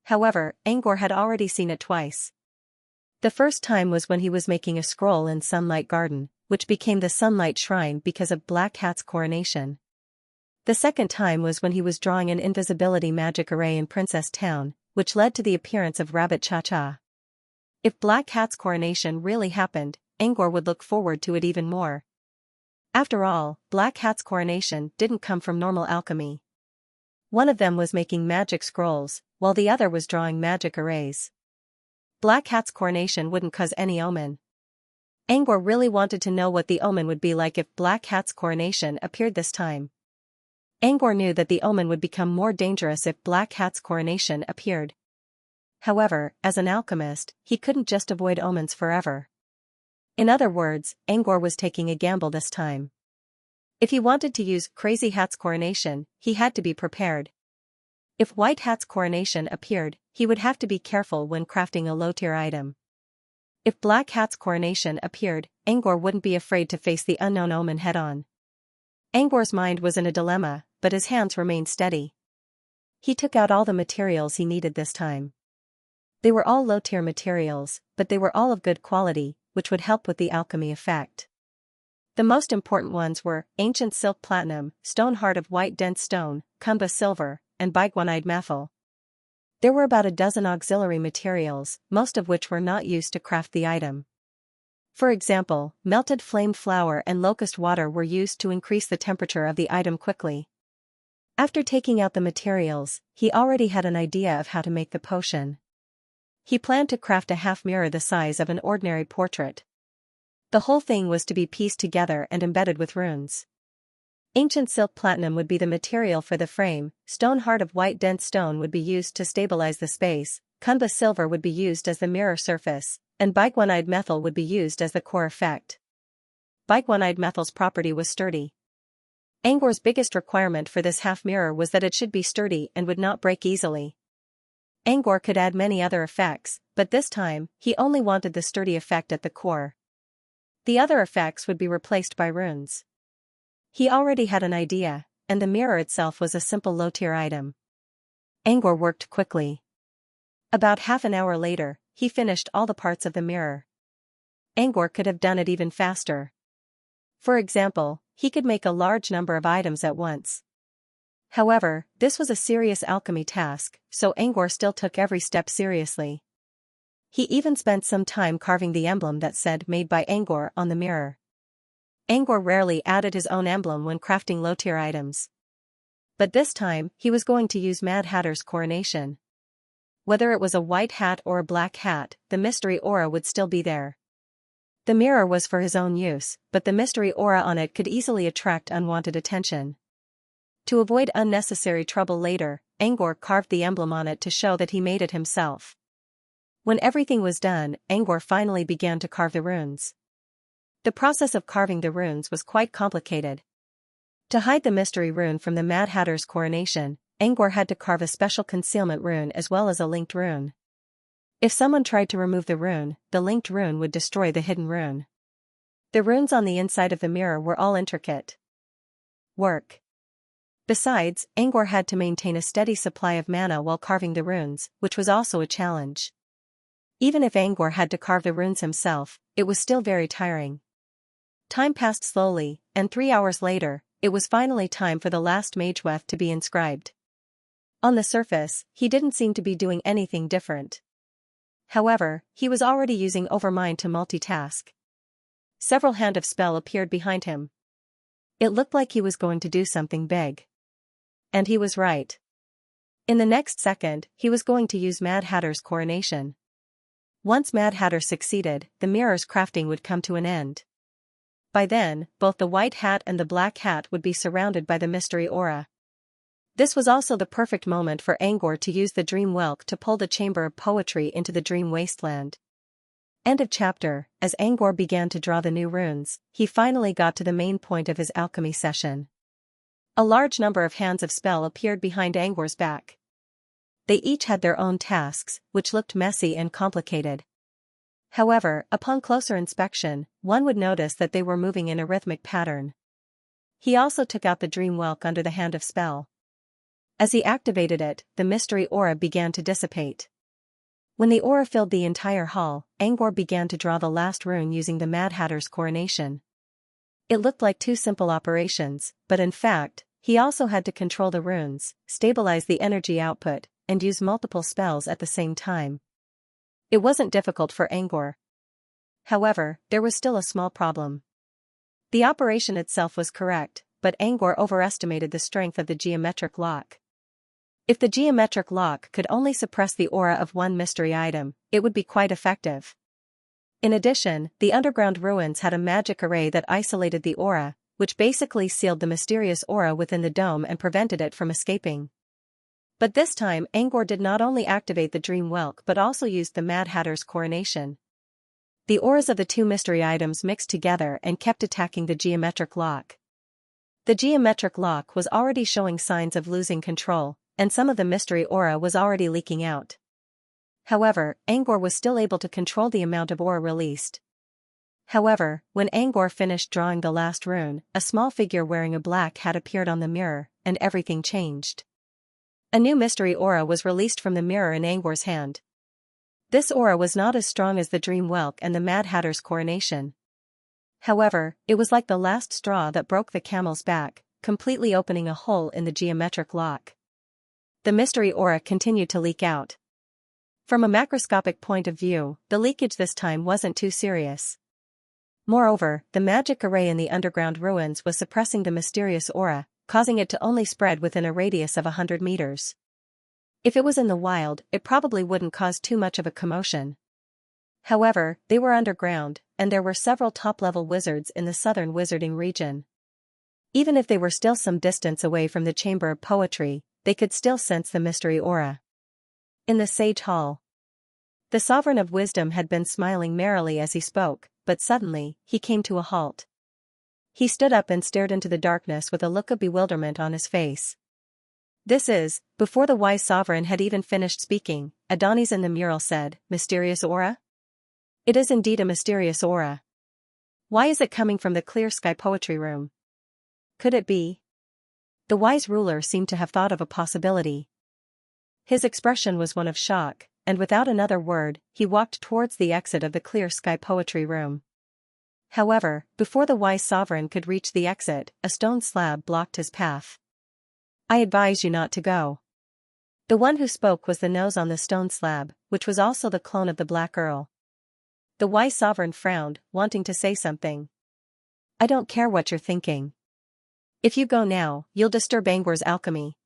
A: However, Angor had already seen it twice. The first time was when he was making a scroll in Sunlight Garden, which became the Sunlight Shrine because of Black Hat's coronation. The second time was when he was drawing an invisibility magic array in Princess Town, which led to the appearance of Rabbit Cha-Cha. If Black Hat's coronation really happened, Angor would look forward to it even more. After all, Black Hat's coronation didn't come from normal alchemy. One of them was making magic scrolls, while the other was drawing magic arrays. Black Hat's coronation wouldn't cause any omen. Angor really wanted to know what the omen would be like if Black Hat's coronation appeared this time. Angor knew that the omen would become more dangerous if Black Hat's coronation appeared. However, as an alchemist, he couldn't just avoid omens forever. In other words, Angor was taking a gamble this time. If he wanted to use Crazy Hat's coronation, he had to be prepared. If White Hat's coronation appeared, he would have to be careful when crafting a low-tier item. If Black Hat's coronation appeared, Angor wouldn't be afraid to face the unknown omen head-on. Angor's mind was in a dilemma, but his hands remained steady. He took out all the materials he needed this time. They were all low-tier materials, but they were all of good quality, which would help with the alchemy effect. The most important ones were Ancient Silk Platinum, Stone Heart of White Dense Stone, Kumba Silver, and Biguanide Methyl. There were about a dozen auxiliary materials, most of which were not used to craft the item. For example, melted flame flower and locust water were used to increase the temperature of the item quickly. After taking out the materials, he already had an idea of how to make the potion. He planned to craft a half mirror the size of an ordinary portrait. The whole thing was to be pieced together and embedded with runes. Ancient Silk Platinum would be the material for the frame, Stone Heart of White Dense Stone would be used to stabilize the space, Kumba Silver would be used as the mirror surface, and Biguanide Methyl would be used as the core effect. Biguanide Methyl's property was sturdy. Angor's biggest requirement for this half mirror was that it should be sturdy and would not break easily. Angor could add many other effects, but this time, he only wanted the sturdy effect at the core. The other effects would be replaced by runes. He already had an idea, and the mirror itself was a simple low-tier item. Angor worked quickly. About half an hour later, he finished all the parts of the mirror. Angor could have done it even faster. For example, he could make a large number of items at once. However, this was a serious alchemy task, so Angor still took every step seriously. He even spent some time carving the emblem that said "Made by Angor" on the mirror. Angor rarely added his own emblem when crafting low-tier items. But this time, he was going to use Mad Hatter's coronation. Whether it was a white hat or a black hat, the mystery aura would still be there. The mirror was for his own use, but the mystery aura on it could easily attract unwanted attention. To avoid unnecessary trouble later, Angor carved the emblem on it to show that he made it himself. When everything was done, Angor finally began to carve the runes. The process of carving the runes was quite complicated. To hide the mystery rune from the Mad Hatter's coronation, Angor had to carve a special concealment rune as well as a linked rune. If someone tried to remove the rune, the linked rune would destroy the hidden rune. The runes on the inside of the mirror were all intricate work. Besides, Angor had to maintain a steady supply of mana while carving the runes, which was also a challenge. Even if Angor had to carve the runes himself, it was still very tiring. Time passed slowly, and 3 hours later, it was finally time for the last Mageweth to be inscribed. On the surface, he didn't seem to be doing anything different. However, he was already using Overmind to multitask. Several hand of spell appeared behind him. It looked like he was going to do something big. And he was right. In the next second, he was going to use Mad Hatter's coronation. Once Mad Hatter succeeded, the mirror's crafting would come to an end. By then, both the white hat and the black hat would be surrounded by the mystery aura. This was also the perfect moment for Angor to use the dream whelk to pull the chamber of poetry into the dream wasteland. End of chapter. As Angor began to draw the new runes, he finally got to the main point of his alchemy session. A large number of hands of spell appeared behind Angor's back. They each had their own tasks, which looked messy and complicated. However, upon closer inspection, one would notice that they were moving in a rhythmic pattern. He also took out the dream whelk under the hand of spell. As he activated it, the mystery aura began to dissipate. When the aura filled the entire hall, Angor began to draw the last rune using the Mad Hatter's coronation. It looked like two simple operations, but in fact, he also had to control the runes, stabilize the energy output, and use multiple spells at the same time. It wasn't difficult for Angor. However, there was still a small problem. The operation itself was correct, but Angor overestimated the strength of the geometric lock. If the geometric lock could only suppress the aura of one mystery item, it would be quite effective. In addition, the underground ruins had a magic array that isolated the aura, which basically sealed the mysterious aura within the dome and prevented it from escaping. But this time Angor did not only activate the dream whelk but also used the Mad Hatter's coronation. The auras of the two mystery items mixed together and kept attacking the geometric lock. The geometric lock was already showing signs of losing control, and some of the mystery aura was already leaking out. However, Angor was still able to control the amount of aura released. However, when Angor finished drawing the last rune, a small figure wearing a black hat appeared on the mirror, and everything changed. A new mystery aura was released from the mirror in Angor's hand. This aura was not as strong as the dream whelk and the Mad Hatter's coronation. However, it was like the last straw that broke the camel's back, completely opening a hole in the geometric lock. The mystery aura continued to leak out. From a macroscopic point of view, the leakage this time wasn't too serious. Moreover, the magic array in the underground ruins was suppressing the mysterious aura, causing it to only spread within a radius of 100 meters. If it was in the wild, it probably wouldn't cause too much of a commotion. However, they were underground, and there were several top-level wizards in the southern wizarding region. Even if they were still some distance away from the Chamber of Poetry, they could still sense the mystery aura. In the Sage Hall, the Sovereign of Wisdom had been smiling merrily as he spoke, but suddenly, he came to a halt. He stood up and stared into the darkness with a look of bewilderment on his face. Before the wise sovereign had even finished speaking, Adonis in the mural said, "Mysterious aura?" It is indeed a mysterious aura. Why is it coming from the clear sky poetry room? Could it be? The wise ruler seemed to have thought of a possibility. His expression was one of shock, and without another word, he walked towards the exit of the clear sky poetry room. However, before the wise sovereign could reach the exit, a stone slab blocked his path. "I advise you not to go." The one who spoke was the nose on the stone slab, which was also the clone of the Black Earl. The wise sovereign frowned, wanting to say something. "I don't care what you're thinking. If you go now, you'll disturb Angor's alchemy."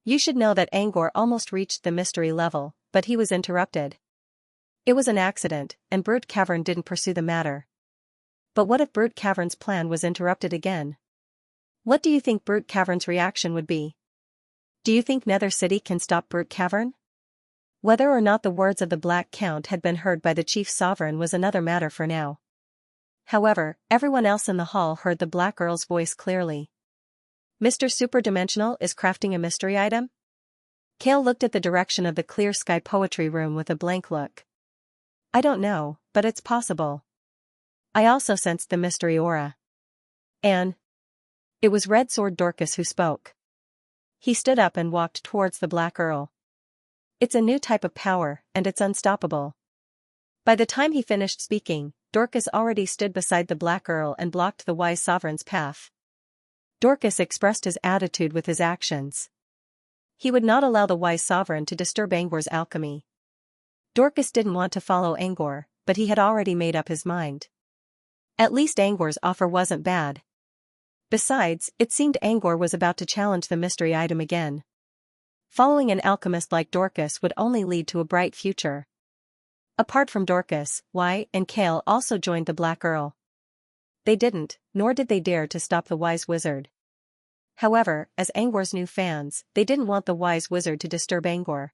A: You should know that Angor almost reached the mystery level, but he was interrupted. It was an accident, and Brute Cavern didn't pursue the matter. But what if Brute Cavern's plan was interrupted again? What do you think Brute Cavern's reaction would be? Do you think Nether City can stop Brute Cavern? Whether or not the words of the Black Count had been heard by the Chief Sovereign was another matter for now. However, everyone else in the hall heard the Black Earl's voice clearly. "Mr. Superdimensional is crafting a mystery item?" Kale looked at the direction of the clear sky poetry room with a blank look. "I don't know, but it's possible. I also sensed the mystery aura." And it was Red Sword Dorcas who spoke. He stood up and walked towards the Black Earl. "It's a new type of power, and it's unstoppable." By the time he finished speaking, Dorcas already stood beside the Black Earl and blocked the wise sovereign's path. Dorcas expressed his attitude with his actions. He would not allow the wise sovereign to disturb Angor's alchemy. Dorcas didn't want to follow Angor, but he had already made up his mind. At least Angor's offer wasn't bad. Besides, it seemed Angor was about to challenge the mystery item again. Following an alchemist like Dorcas would only lead to a bright future. Apart from Dorcas, Y and Kale also joined the Black Earl. They didn't, nor did they dare to stop the wise wizard. However, as Angor's new fans, they didn't want the wise wizard to disturb Angor.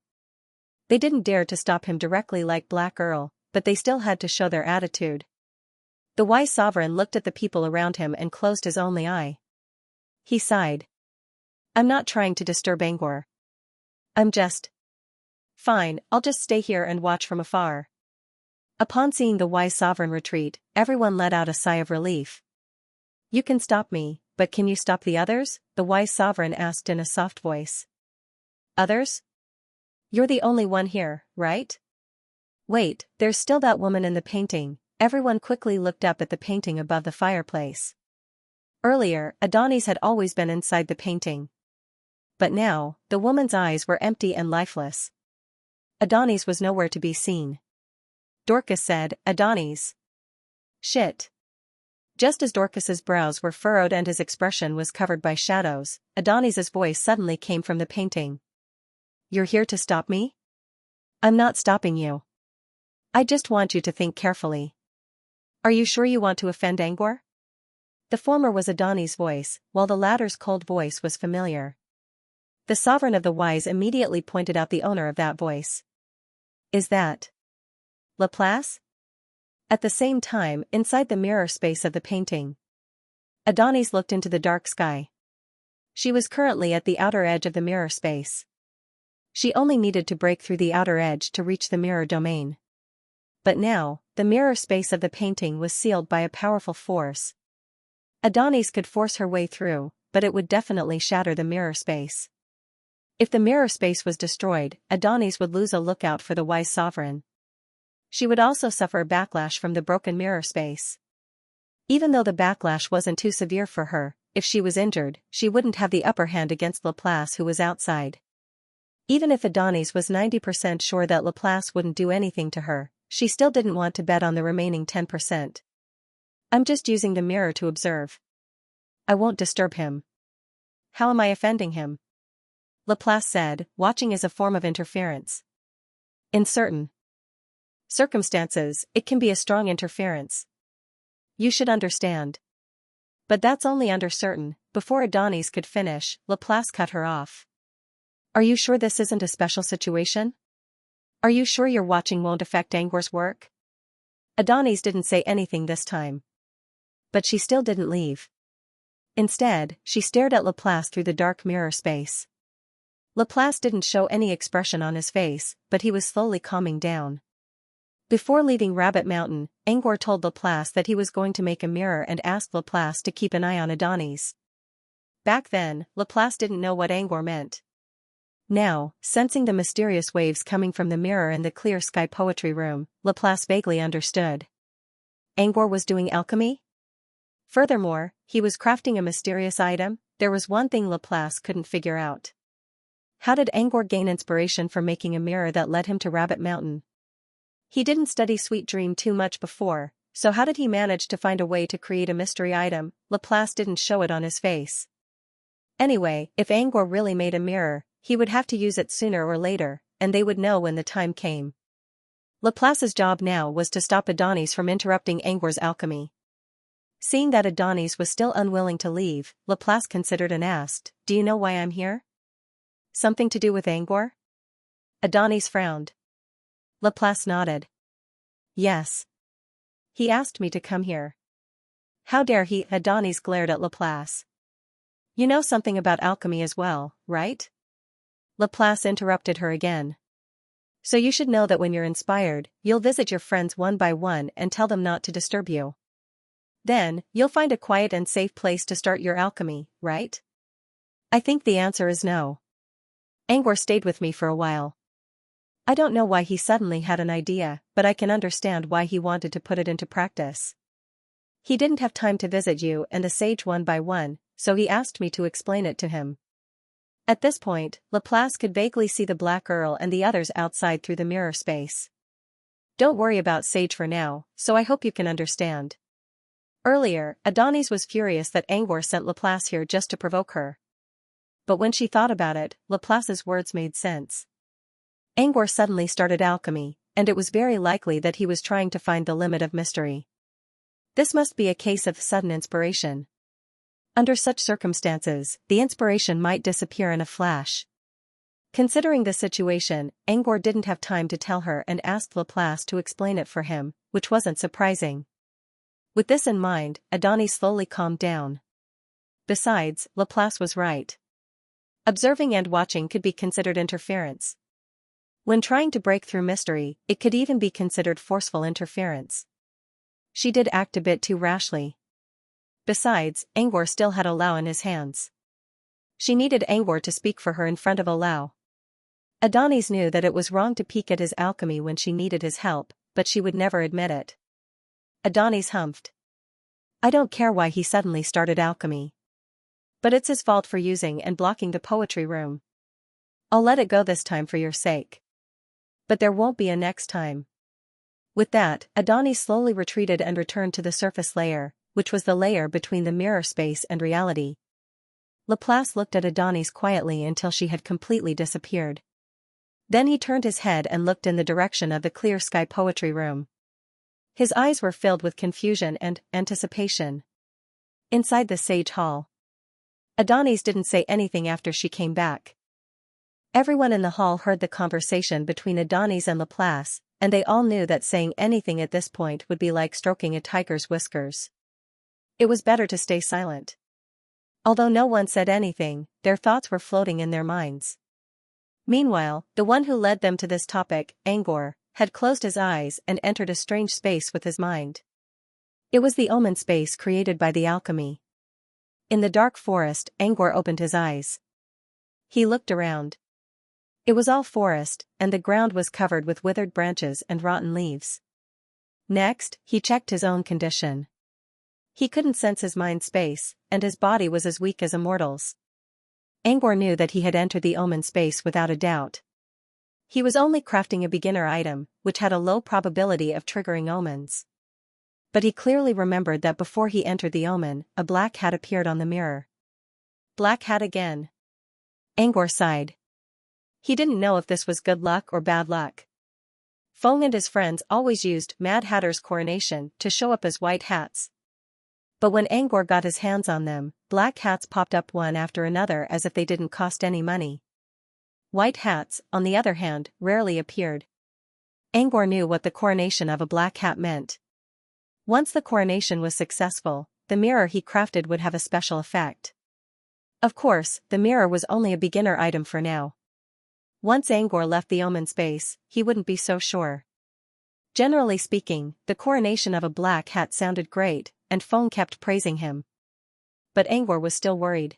A: They didn't dare to stop him directly like Black Earl, but they still had to show their attitude. The wise sovereign looked at the people around him and closed his only eye. He sighed. I'm not trying to disturb Angor. I'm just. Fine, I'll just stay here and watch from afar. Upon seeing the wise sovereign retreat, everyone let out a sigh of relief. You can stop me, but can you stop the others? The wise sovereign asked in a soft voice. Others? You're the only one here, right? Wait, there's still that woman in the painting. Everyone quickly looked up at the painting above the fireplace. Earlier, Adonis had always been inside the painting. But now, the woman's eyes were empty and lifeless. Adonis was nowhere to be seen. Dorcas said, Adonis. Shit. Just as Dorcas's brows were furrowed and his expression was covered by shadows, Adonis's voice suddenly came from the painting. You're here to stop me? I'm not stopping you. I just want you to think carefully. Are you sure you want to offend Angor? The former was Adonis' voice, while the latter's cold voice was familiar. The sovereign of the wise immediately pointed out the owner of that voice. Is that Laplace? At the same time, inside the mirror space of the painting, Adonis looked into the dark sky. She was currently at the outer edge of the mirror space. She only needed to break through the outer edge to reach the mirror domain. But now, the mirror space of the painting was sealed by a powerful force. Adonis could force her way through, but it would definitely shatter the mirror space. If the mirror space was destroyed, Adonis would lose a lookout for the wise sovereign. She would also suffer a backlash from the broken mirror space. Even though the backlash wasn't too severe for her, if she was injured, she wouldn't have the upper hand against Laplace, who was outside. Even if Adonis was 90% sure that Laplace wouldn't do anything to her, she still didn't want to bet on the remaining 10%. I'm just using the mirror to observe. I won't disturb him. How am I offending him? Laplace said, watching is a form of interference. In certain circumstances, it can be a strong interference. You should understand. But that's only under certain. Before Adonis could finish, Laplace cut her off. Are you sure this isn't a special situation? Are you sure your watching won't affect Angor's work? Adonis didn't say anything this time. But she still didn't leave. Instead, she stared at Laplace through the dark mirror space. Laplace didn't show any expression on his face, but he was slowly calming down. Before leaving Rabbit Mountain, Angor told Laplace that he was going to make a mirror and asked Laplace to keep an eye on Adonis. Back then, Laplace didn't know what Angor meant. Now, sensing the mysterious waves coming from the mirror in the clear sky poetry room, Laplace vaguely understood. Angor was doing alchemy? Furthermore, he was crafting a mysterious item. There was one thing Laplace couldn't figure out. How did Angor gain inspiration for making a mirror that led him to Rabbit Mountain? He didn't study Sweet Dream too much before, so how did he manage to find a way to create a mystery item? Laplace didn't show it on his face. Anyway, if Angor really made a mirror, he would have to use it sooner or later, and they would know when the time came. Laplace's job now was to stop Adonis from interrupting Angor's alchemy. Seeing that Adonis was still unwilling to leave, Laplace considered and asked, Do you know why I'm here? Something to do with Angor? Adonis frowned. Laplace nodded. Yes. He asked me to come here. How dare he? Adonis glared at Laplace. You know something about alchemy as well, right? Laplace interrupted her again. So you should know that when you're inspired, you'll visit your friends one by one and tell them not to disturb you. Then, you'll find a quiet and safe place to start your alchemy, right? I think the answer is no. Angor stayed with me for a while. I don't know why he suddenly had an idea, but I can understand why he wanted to put it into practice. He didn't have time to visit you and the sage one by one, so he asked me to explain it to him. At this point, Laplace could vaguely see the Black Earl and the others outside through the mirror space. Don't worry about Sage for now, so I hope you can understand. Earlier, Adonis was furious that Angor sent Laplace here just to provoke her. But when she thought about it, Laplace's words made sense. Angor suddenly started alchemy, and it was very likely that he was trying to find the limit of mystery. This must be a case of sudden inspiration. Under such circumstances, the inspiration might disappear in a flash. Considering the situation, Angor didn't have time to tell her and asked Laplace to explain it for him, which wasn't surprising. With this in mind, Adonis slowly calmed down. Besides, Laplace was right. Observing and watching could be considered interference. When trying to break through mystery, it could even be considered forceful interference. She did act a bit too rashly. Besides, Angor still had Alao in his hands. She needed Angor to speak for her in front of Alao. Adonis knew that it was wrong to peek at his alchemy when she needed his help, but she would never admit it. Adonis humphed. I don't care why he suddenly started alchemy. But it's his fault for using and blocking the poetry room. I'll let it go this time for your sake. But there won't be a next time. With that, Adonis slowly retreated and returned to the surface layer, which was the layer between the mirror space and reality. Laplace looked at Adonis quietly until she had completely disappeared. Then he turned his head and looked in the direction of the clear sky poetry room. His eyes were filled with confusion and anticipation. Inside the sage hall, Adonis didn't say anything after she came back. Everyone in the hall heard the conversation between Adonis and Laplace, and they all knew that saying anything at this point would be like stroking a tiger's whiskers. It was better to stay silent. Although no one said anything, their thoughts were floating in their minds. Meanwhile, the one who led them to this topic, Angor, had closed his eyes and entered a strange space with his mind. It was the omen space created by the alchemy. In the dark forest, Angor opened his eyes. He looked around. It was all forest, and the ground was covered with withered branches and rotten leaves. Next, he checked his own condition. He couldn't sense his mind space, and his body was as weak as a mortal's. Angor knew that he had entered the omen space without a doubt. He was only crafting a beginner item, which had a low probability of triggering omens. But he clearly remembered that before he entered the omen, a black hat appeared on the mirror. Black hat again. Angor sighed. He didn't know if this was good luck or bad luck. Feng and his friends always used Mad Hatter's coronation to show up as white hats. But when Angor got his hands on them, black hats popped up one after another as if they didn't cost any money. White hats, on the other hand, rarely appeared. Angor knew what the coronation of a black hat meant. Once the coronation was successful, the mirror he crafted would have a special effect. Of course, the mirror was only a beginner item for now. Once Angor left the omen space, he wouldn't be so sure. Generally speaking, the coronation of a black hat sounded great, and Feng kept praising him. But Angor was still worried.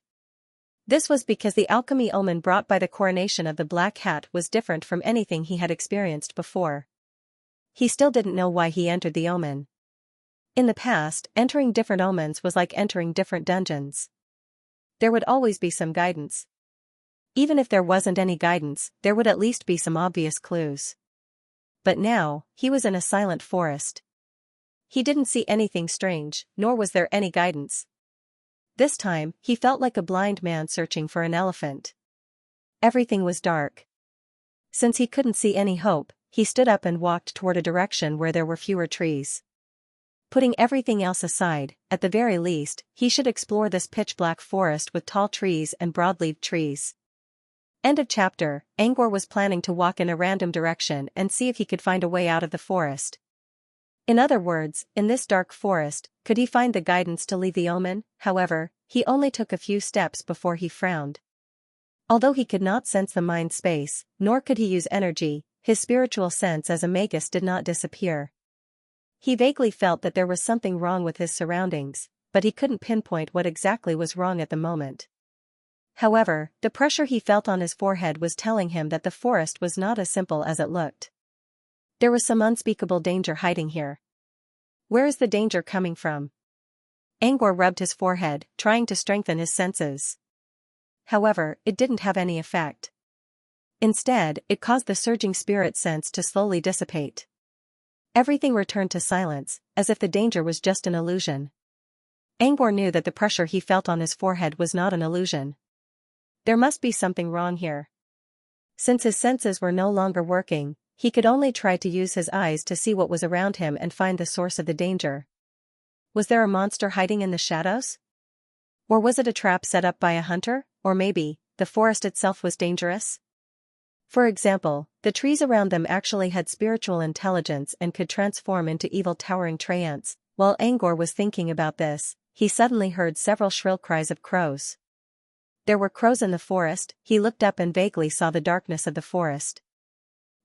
A: This was because the alchemy omen brought by the coronation of the black hat was different from anything he had experienced before. He still didn't know why he entered the omen. In the past, entering different omens was like entering different dungeons. There would always be some guidance. Even if there wasn't any guidance, there would at least be some obvious clues. But now, he was in a silent forest. He didn't see anything strange, nor was there any guidance. This time, he felt like a blind man searching for an elephant. Everything was dark. Since he couldn't see any hope, he stood up and walked toward a direction where there were fewer trees. Putting everything else aside, at the very least, he should explore this pitch-black forest with tall trees and broad-leaved trees. End of chapter. Angor was planning to walk in a random direction and see if he could find a way out of the forest. In other words, in this dark forest, could he find the guidance to leave the omen? However, he only took a few steps before he frowned. Although he could not sense the mind space, nor could he use energy, his spiritual sense as a magus did not disappear. He vaguely felt that there was something wrong with his surroundings, but he couldn't pinpoint what exactly was wrong at the moment. However, the pressure he felt on his forehead was telling him that the forest was not as simple as it looked. There was some unspeakable danger hiding here. Where is the danger coming from? Angor rubbed his forehead, trying to strengthen his senses. However, it didn't have any effect. Instead, it caused the surging spirit sense to slowly dissipate. Everything returned to silence, as if the danger was just an illusion. Angor knew that the pressure he felt on his forehead was not an illusion. There must be something wrong here. Since his senses were no longer working, he could only try to use his eyes to see what was around him and find the source of the danger. Was there a monster hiding in the shadows? Or was it a trap set up by a hunter? Or maybe, the forest itself was dangerous? For example, the trees around them actually had spiritual intelligence and could transform into evil towering treants. While Angor was thinking about this, he suddenly heard several shrill cries of crows. There were crows in the forest. He looked up and vaguely saw the darkness of the forest.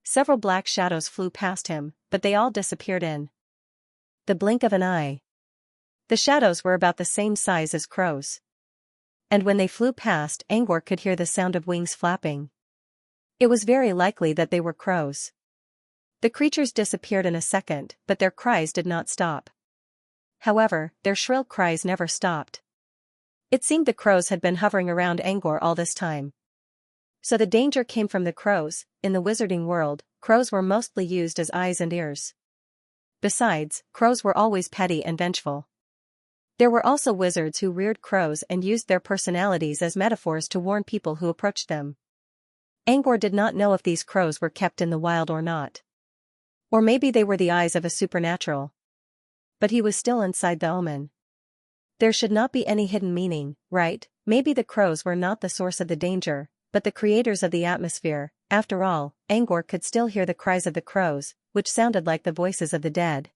A: Several black shadows flew past him, but they all disappeared in the blink of an eye. The shadows were about the same size as crows. And when they flew past, Angor could hear the sound of wings flapping. It was very likely that they were crows. The creatures disappeared in a second, but their cries did not stop. However, their shrill cries never stopped. It seemed the crows had been hovering around Angor all this time. So the danger came from the crows. In the wizarding world, crows were mostly used as eyes and ears. Besides, crows were always petty and vengeful. There were also wizards who reared crows and used their personalities as metaphors to warn people who approached them. Angor did not know if these crows were kept in the wild or not. Or maybe they were the eyes of a supernatural. But he was still inside the omen. There should not be any hidden meaning, right? Maybe the crows were not the source of the danger, but the creators of the atmosphere. After all, Angor could still hear the cries of the crows, which sounded like the voices of the dead.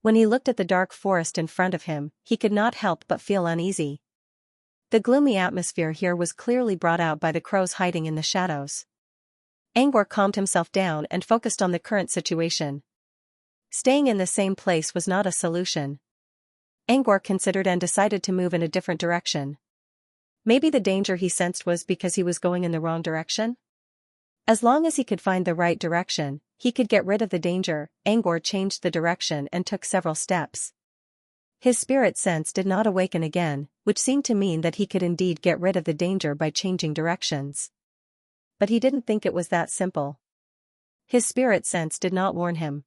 A: When he looked at the dark forest in front of him, he could not help but feel uneasy. The gloomy atmosphere here was clearly brought out by the crows hiding in the shadows. Angor calmed himself down and focused on the current situation. Staying in the same place was not a solution. Angor considered and decided to move in a different direction. Maybe the danger he sensed was because he was going in the wrong direction? As long as he could find the right direction, he could get rid of the danger. Angor changed the direction and took several steps. His spirit sense did not awaken again, which seemed to mean that he could indeed get rid of the danger by changing directions. But he didn't think it was that simple. His spirit sense did not warn him.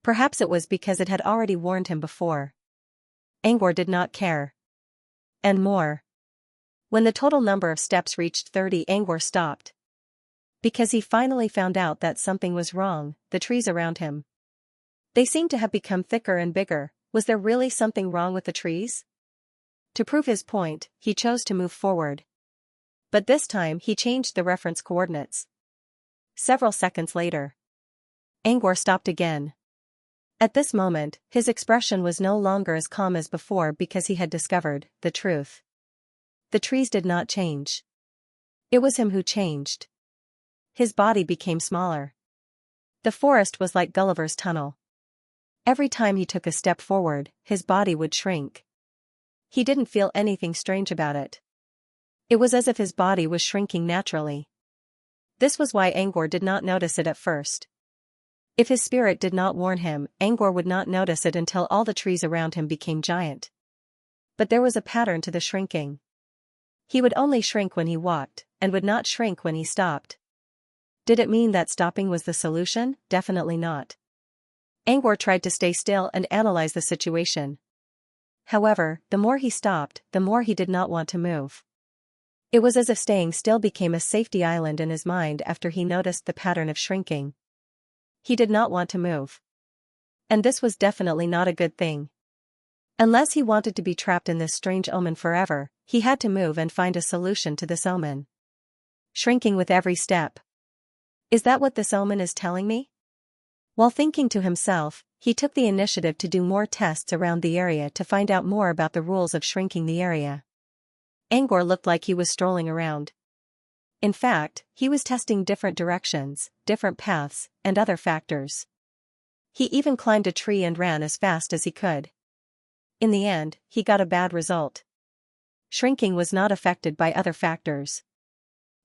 A: Perhaps it was because it had already warned him before. Angor did not care. And more. When the total number of steps reached 30, Angor stopped. Because he finally found out that something was wrong. The trees around him. They seemed to have become thicker and bigger. Was there really something wrong with the trees? To prove his point, he chose to move forward. But this time he changed the reference coordinates. Several seconds later, Angor stopped again. At this moment, his expression was no longer as calm as before because he had discovered the truth. The trees did not change. It was him who changed. His body became smaller. The forest was like Gulliver's tunnel. Every time he took a step forward, his body would shrink. He didn't feel anything strange about it. It was as if his body was shrinking naturally. This was why Angor did not notice it at first. If his spirit did not warn him, Angor would not notice it until all the trees around him became giant. But there was a pattern to the shrinking. He would only shrink when he walked, and would not shrink when he stopped. Did it mean that stopping was the solution? Definitely not. Angor tried to stay still and analyze the situation. However, the more he stopped, the more he did not want to move. It was as if staying still became a safety island in his mind after he noticed the pattern of shrinking. He did not want to move. And this was definitely not a good thing. Unless he wanted to be trapped in this strange omen forever, he had to move and find a solution to this omen. Shrinking with every step. Is that what this omen is telling me? While thinking to himself, he took the initiative to do more tests around the area to find out more about the rules of shrinking the area. Angor looked like he was strolling around. In fact, he was testing different directions, different paths, and other factors. He even climbed a tree and ran as fast as he could. In the end, he got a bad result. Shrinking was not affected by other factors.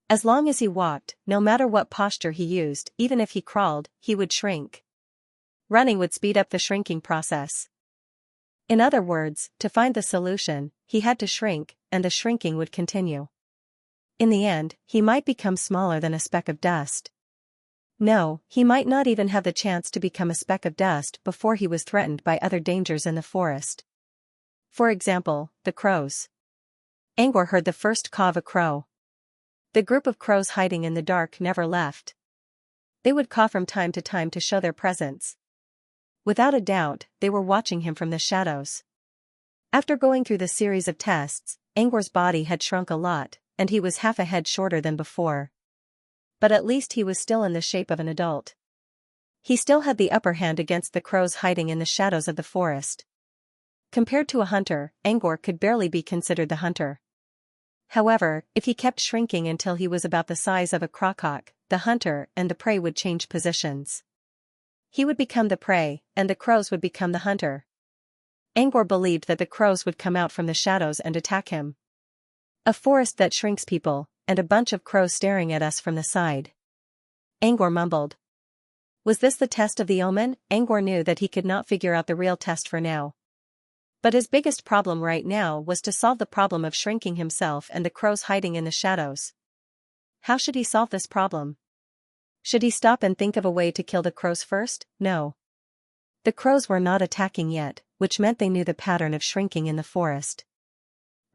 A: As long as he walked, no matter what posture he used, even if he crawled, he would shrink. Running would speed up the shrinking process. In other words, to find the solution, he had to shrink, and the shrinking would continue. In the end, he might become smaller than a speck of dust. No, he might not even have the chance to become a speck of dust before he was threatened by other dangers in the forest. For example, the crows. Angor heard the first caw of a crow. The group of crows hiding in the dark never left. They would caw from time to show their presence. Without a doubt, they were watching him from the shadows. After going through the series of tests, Angor's body had shrunk a lot, and he was half a head shorter than before. But at least he was still in the shape of an adult. He still had the upper hand against the crows hiding in the shadows of the forest. Compared to a hunter, Angor could barely be considered the hunter. However, if he kept shrinking until he was about the size of a crocock, the hunter and the prey would change positions. He would become the prey, and the crows would become the hunter. Angor believed that the crows would come out from the shadows and attack him. A forest that shrinks people, and a bunch of crows staring at us from the side. Angor mumbled. Was this the test of the omen? Angor knew that he could not figure out the real test for now. But his biggest problem right now was to solve the problem of shrinking himself and the crows hiding in the shadows. How should he solve this problem? Should he stop and think of a way to kill the crows first? No. The crows were not attacking yet, which meant they knew the pattern of shrinking in the forest.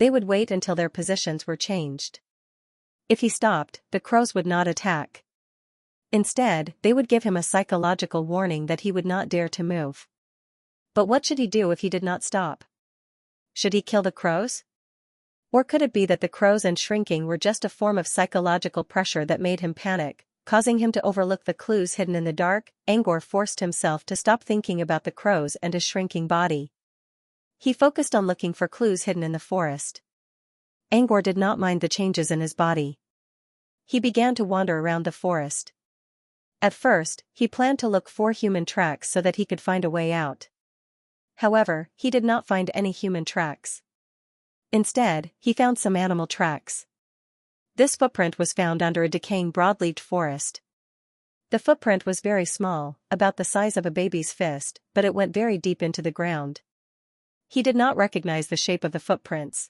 A: They would wait until their positions were changed. If he stopped, the crows would not attack. Instead, they would give him a psychological warning that he would not dare to move. But what should he do if he did not stop? Should he kill the crows? Or could it be that the crows and shrinking were just a form of psychological pressure that made him panic, causing him to overlook the clues hidden in the dark? Angor forced himself to stop thinking about the crows and his shrinking body. He focused on looking for clues hidden in the forest. Angor did not mind the changes in his body. He began to wander around the forest. At first, he planned to look for human tracks so that he could find a way out. However, he did not find any human tracks. Instead, he found some animal tracks. This footprint was found under a decaying broadleaved forest. The footprint was very small, about the size of a baby's fist, but it went very deep into the ground. He did not recognize the shape of the footprints.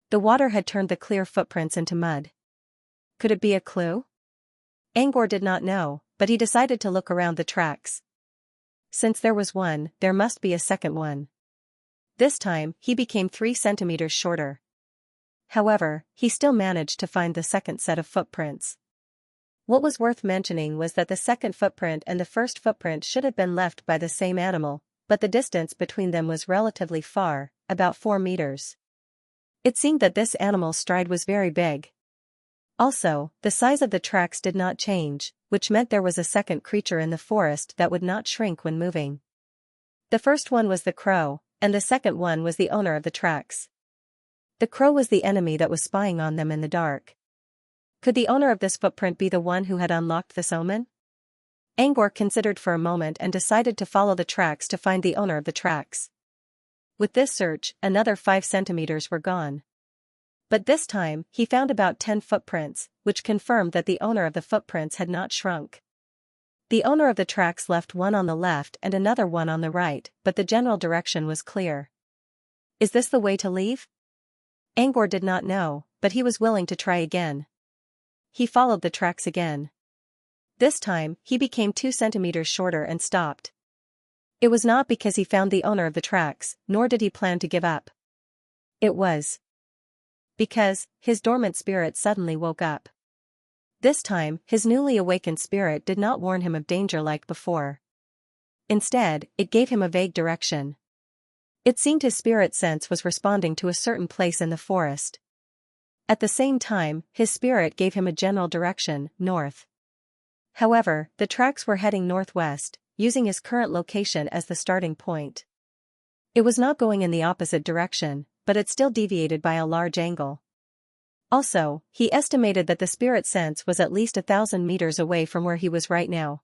A: The water had turned the clear footprints into mud. Could it be a clue? Angor did not know, but he decided to look around the tracks. Since there was one, there must be a second one. This time, he became 3 centimeters shorter. However, he still managed to find the second set of footprints. What was worth mentioning was that the second footprint and the first footprint should have been left by the same animal, but the distance between them was relatively far, about 4 meters. It seemed that this animal's stride was very big. Also, the size of the tracks did not change, which meant there was a second creature in the forest that would not shrink when moving. The first one was the crow, and the second one was the owner of the tracks. The crow was the enemy that was spying on them in the dark. Could the owner of this footprint be the one who had unlocked this omen? Angor considered for a moment and decided to follow the tracks to find the owner of the tracks. With this search, another 5 centimeters were gone. But this time, he found about 10 footprints, which confirmed that the owner of the footprints had not shrunk. The owner of the tracks left one on the left and another one on the right, but the general direction was clear. Is this the way to leave? Angor did not know, but he was willing to try again. He followed the tracks again. This time, he became 2 centimeters shorter and stopped. It was not because he found the owner of the tracks, nor did he plan to give up. It was because his dormant spirit suddenly woke up. This time, his newly awakened spirit did not warn him of danger like before. Instead, it gave him a vague direction. It seemed his spirit sense was responding to a certain place in the forest. At the same time, his spirit gave him a general direction, north. However, the tracks were heading northwest, using his current location as the starting point. It was not going in the opposite direction, but it still deviated by a large angle. Also, he estimated that the spirit sense was at least 1,000 meters away from where he was right now.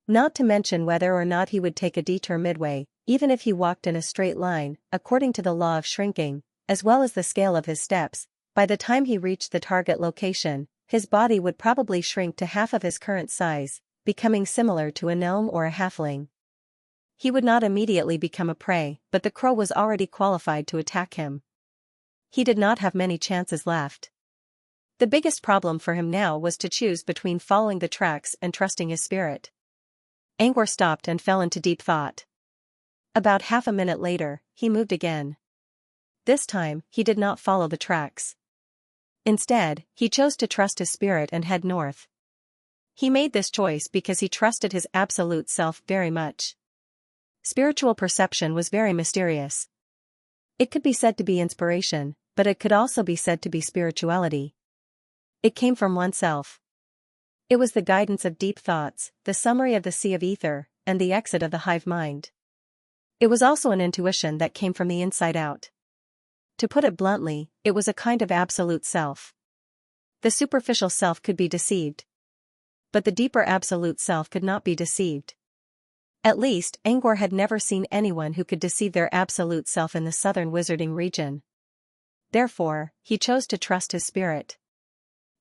A: Not to mention whether or not he would take a detour midway, even if he walked in a straight line, according to the law of shrinking, as well as the scale of his steps, by the time he reached the target location, his body would probably shrink to half of his current size, becoming similar to a gnome or a halfling. He would not immediately become a prey, but the crow was already qualified to attack him. He did not have many chances left. The biggest problem for him now was to choose between following the tracks and trusting his spirit. Angor stopped and fell into deep thought. About half a minute later, he moved again. This time, he did not follow the tracks. Instead, he chose to trust his spirit and head north. He made this choice because he trusted his absolute self very much. Spiritual perception was very mysterious. It could be said to be inspiration, but it could also be said to be spirituality. It came from oneself. It was the guidance of deep thoughts, the summary of the sea of ether, and the exit of the hive mind. It was also an intuition that came from the inside out. To put it bluntly, it was a kind of absolute self. The superficial self could be deceived. But the deeper absolute self could not be deceived. At least, Angor had never seen anyone who could deceive their absolute self in the southern wizarding region. Therefore, he chose to trust his spirit.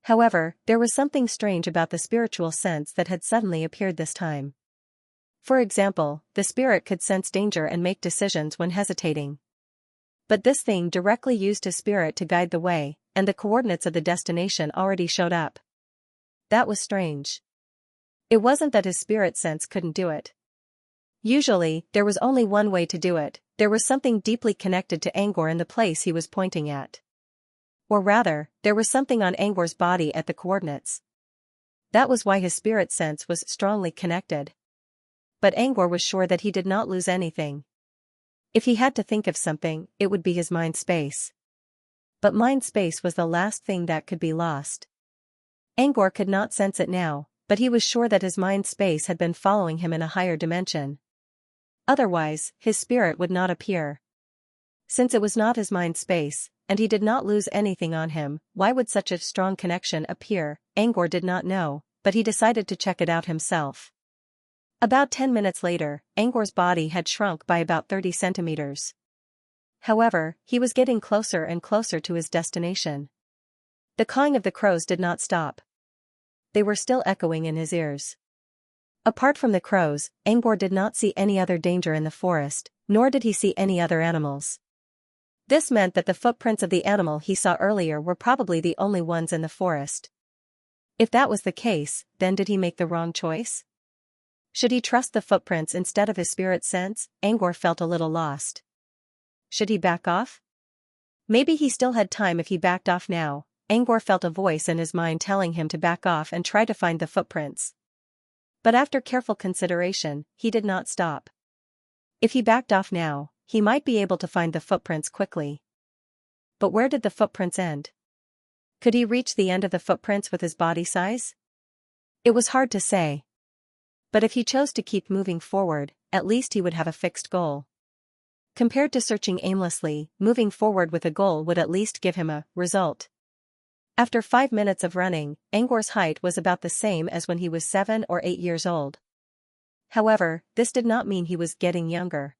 A: However, there was something strange about the spiritual sense that had suddenly appeared this time. For example, the spirit could sense danger and make decisions when hesitating. But this thing directly used his spirit to guide the way, and the coordinates of the destination already showed up. That was strange. It wasn't that his spirit sense couldn't do it. Usually, there was only one way to do it. There was something deeply connected to Angor in the place he was pointing at. Or rather, there was something on Angor's body at the coordinates. That was why his spirit sense was strongly connected. But Angor was sure that he did not lose anything. If he had to think of something, it would be his mind space. But mind space was the last thing that could be lost. Angor could not sense it now, but he was sure that his mind space had been following him in a higher dimension. Otherwise, his spirit would not appear. Since it was not his mind space, and he did not lose anything on him, why would such a strong connection appear? Angor did not know, but he decided to check it out himself. About 10 minutes later, Angor's body had shrunk by about 30 centimeters. However, he was getting closer and closer to his destination. The cawing of the crows did not stop. They were still echoing in his ears. Apart from the crows, Angor did not see any other danger in the forest, nor did he see any other animals. This meant that the footprints of the animal he saw earlier were probably the only ones in the forest. If that was the case, then did he make the wrong choice? Should he trust the footprints instead of his spirit sense? Angor felt a little lost. Should he back off? Maybe he still had time if he backed off now. Angor felt a voice in his mind telling him to back off and try to find the footprints. But after careful consideration, he did not stop. If he backed off now, he might be able to find the footprints quickly. But where did the footprints end? Could he reach the end of the footprints with his body size? It was hard to say. But if he chose to keep moving forward, at least he would have a fixed goal. Compared to searching aimlessly, moving forward with a goal would at least give him a result. After 5 minutes of running, Angor's height was about the same as when he was 7 or 8 years old. However, this did not mean he was getting younger.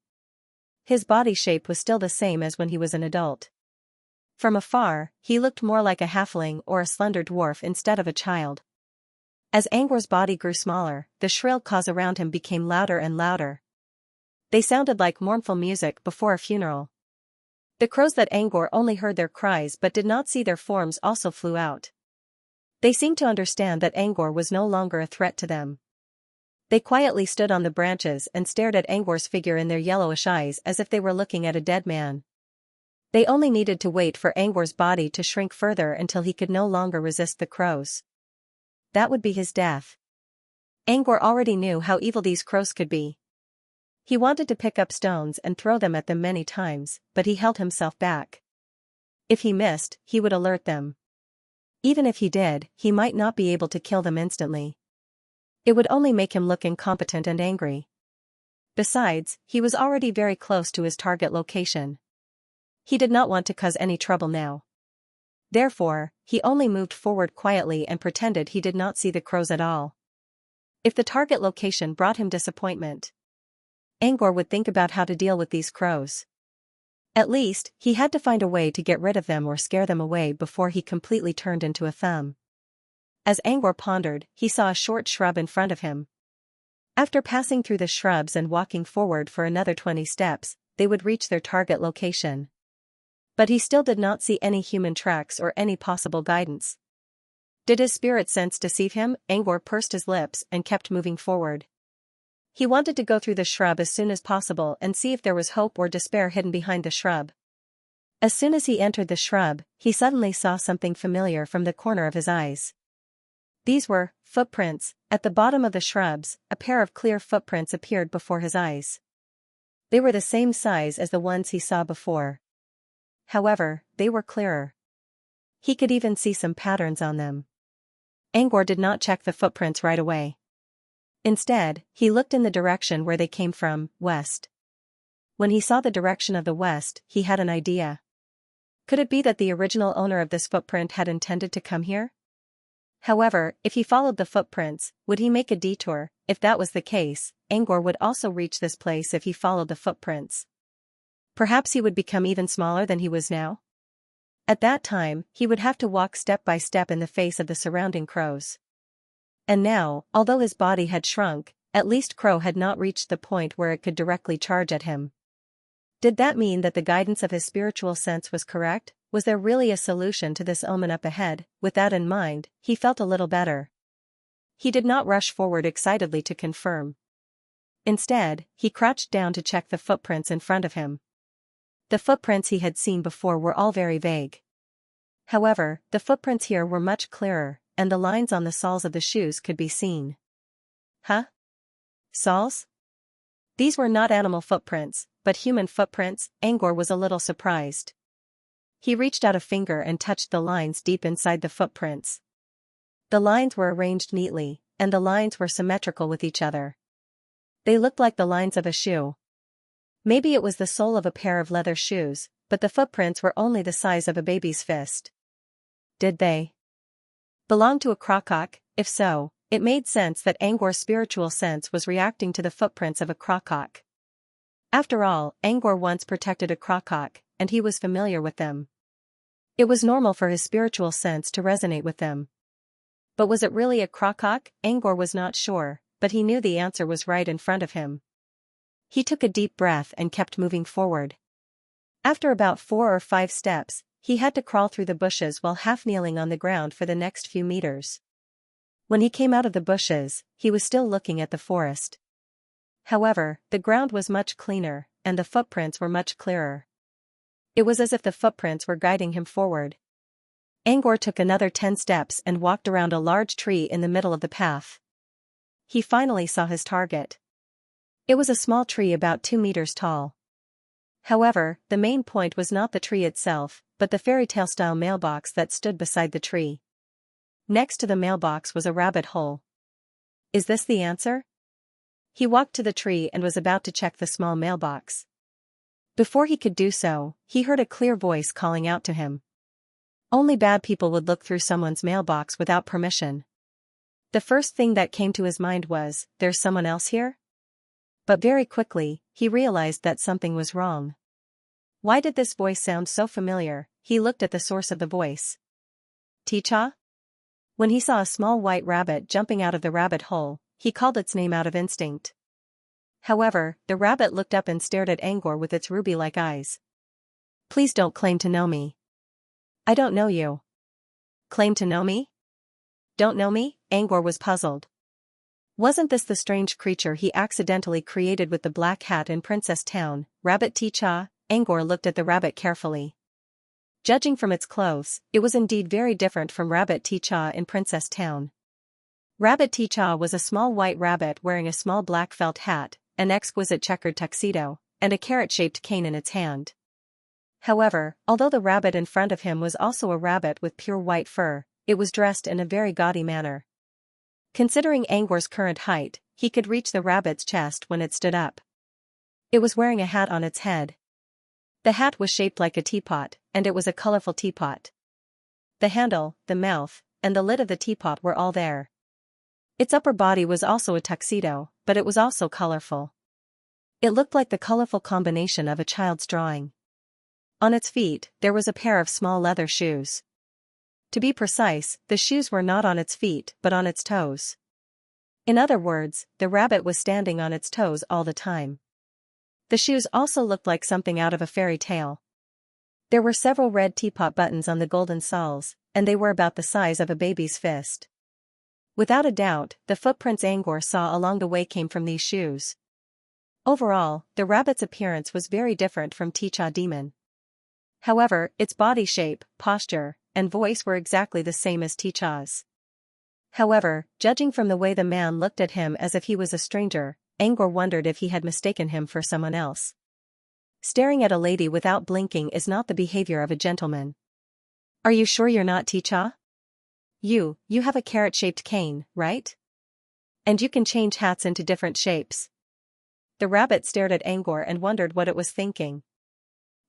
A: His body shape was still the same as when he was an adult. From afar, he looked more like a halfling or a slender dwarf instead of a child. As Angor's body grew smaller, the shrill caws around him became louder and louder. They sounded like mournful music before a funeral. The crows that Angor only heard their cries but did not see their forms also flew out. They seemed to understand that Angor was no longer a threat to them. They quietly stood on the branches and stared at Angor's figure in their yellowish eyes as if they were looking at a dead man. They only needed to wait for Angor's body to shrink further until he could no longer resist the crows. That would be his death. Angor already knew how evil these crows could be. He wanted to pick up stones and throw them at them many times, but he held himself back. If he missed, he would alert them. Even if he did, he might not be able to kill them instantly. It would only make him look incompetent and angry. Besides, he was already very close to his target location. He did not want to cause any trouble now. Therefore, he only moved forward quietly and pretended he did not see the crows at all. If the target location brought him disappointment, Angor would think about how to deal with these crows. At least, he had to find a way to get rid of them or scare them away before he completely turned into a thumb. As Angor pondered, he saw a short shrub in front of him. After passing through the shrubs and walking forward for another 20 steps, they would reach their target location. But he still did not see any human tracks or any possible guidance. Did his spirit sense deceive him? Angor pursed his lips and kept moving forward. He wanted to go through the shrub as soon as possible and see if there was hope or despair hidden behind the shrub. As soon as he entered the shrub, he suddenly saw something familiar from the corner of his eyes. These were footprints. At the bottom of the shrubs, a pair of clear footprints appeared before his eyes. They were the same size as the ones he saw before. However, they were clearer. He could even see some patterns on them. Angor did not check the footprints right away. Instead, he looked in the direction where they came from, west. When he saw the direction of the west, he had an idea. Could it be that the original owner of this footprint had intended to come here? However, if he followed the footprints, would he make a detour? If that was the case, Angor would also reach this place if he followed the footprints. Perhaps he would become even smaller than he was now? At that time, he would have to walk step by step in the face of the surrounding crows. And now, although his body had shrunk, at least Crow had not reached the point where it could directly charge at him. Did that mean that the guidance of his spiritual sense was correct? Was there really a solution to this omen up ahead? With that in mind, he felt a little better. He did not rush forward excitedly to confirm. Instead, he crouched down to check the footprints in front of him. The footprints he had seen before were all very vague. However, the footprints here were much clearer, and the lines on the soles of the shoes could be seen. Huh? Soles? These were not animal footprints, but human footprints. Angor was a little surprised. He reached out a finger and touched the lines deep inside the footprints. The lines were arranged neatly, and the lines were symmetrical with each other. They looked like the lines of a shoe. Maybe it was the sole of a pair of leather shoes, but the footprints were only the size of a baby's fist. Did they belong to a crocock? If so, it made sense that Angor's spiritual sense was reacting to the footprints of a crocock. After all, Angor once protected a crocock, and he was familiar with them. It was normal for his spiritual sense to resonate with them. But was it really a crocock? Angor was not sure, but he knew the answer was right in front of him. He took a deep breath and kept moving forward. After about 4 or 5 steps, he had to crawl through the bushes while half kneeling on the ground for the next few meters. When he came out of the bushes, he was still looking at the forest. However, the ground was much cleaner, and the footprints were much clearer. It was as if the footprints were guiding him forward. Angor took another 10 steps and walked around a large tree in the middle of the path. He finally saw his target. It was a small tree about 2 meters tall. However, the main point was not the tree itself, but the fairy tale-style mailbox that stood beside the tree. Next to the mailbox was a rabbit hole. Is this the answer? He walked to the tree and was about to check the small mailbox. Before he could do so, he heard a clear voice calling out to him. Only bad people would look through someone's mailbox without permission. The first thing that came to his mind was, there's someone else here? But very quickly, he realized that something was wrong. Why did this voice sound so familiar? He looked at the source of the voice. Ticha? When he saw a small white rabbit jumping out of the rabbit hole, he called its name out of instinct. However, the rabbit looked up and stared at Angor with its ruby-like eyes. Please don't claim to know me. I don't know you. Claim to know me? Don't know me? Angor was puzzled. Wasn't this the strange creature he accidentally created with the black hat in Princess Town, Rabbit Ticha? Angor looked at the rabbit carefully. Judging from its clothes, it was indeed very different from Rabbit Ticha in Princess Town. Rabbit Ticha was a small white rabbit wearing a small black felt hat, an exquisite checkered tuxedo, and a carrot-shaped cane in its hand. However, although the rabbit in front of him was also a rabbit with pure white fur, it was dressed in a very gaudy manner. Considering Angor's current height, he could reach the rabbit's chest when it stood up. It was wearing a hat on its head. The hat was shaped like a teapot, and it was a colorful teapot. The handle, the mouth, and the lid of the teapot were all there. Its upper body was also a tuxedo, but it was also colorful. It looked like the colorful combination of a child's drawing. On its feet, there was a pair of small leather shoes. To be precise, the shoes were not on its feet but on its toes. In other words, the rabbit was standing on its toes all the time. The shoes also looked like something out of a fairy tale. There were several red teapot buttons on the golden soles, and they were about the size of a baby's fist. Without a doubt, the footprints Angor saw along the way came from these shoes. Overall, the rabbit's appearance was very different from Ticha Demon. However, its body shape, posture, and voice were exactly the same as Ticha's. However, judging from the way the man looked at him as if he was a stranger, Angor wondered if he had mistaken him for someone else. Staring at a lady without blinking is not the behavior of a gentleman. Are you sure you're not Ticha? You have a carrot-shaped cane, right? And you can change hats into different shapes. The rabbit stared at Angor and wondered what it was thinking.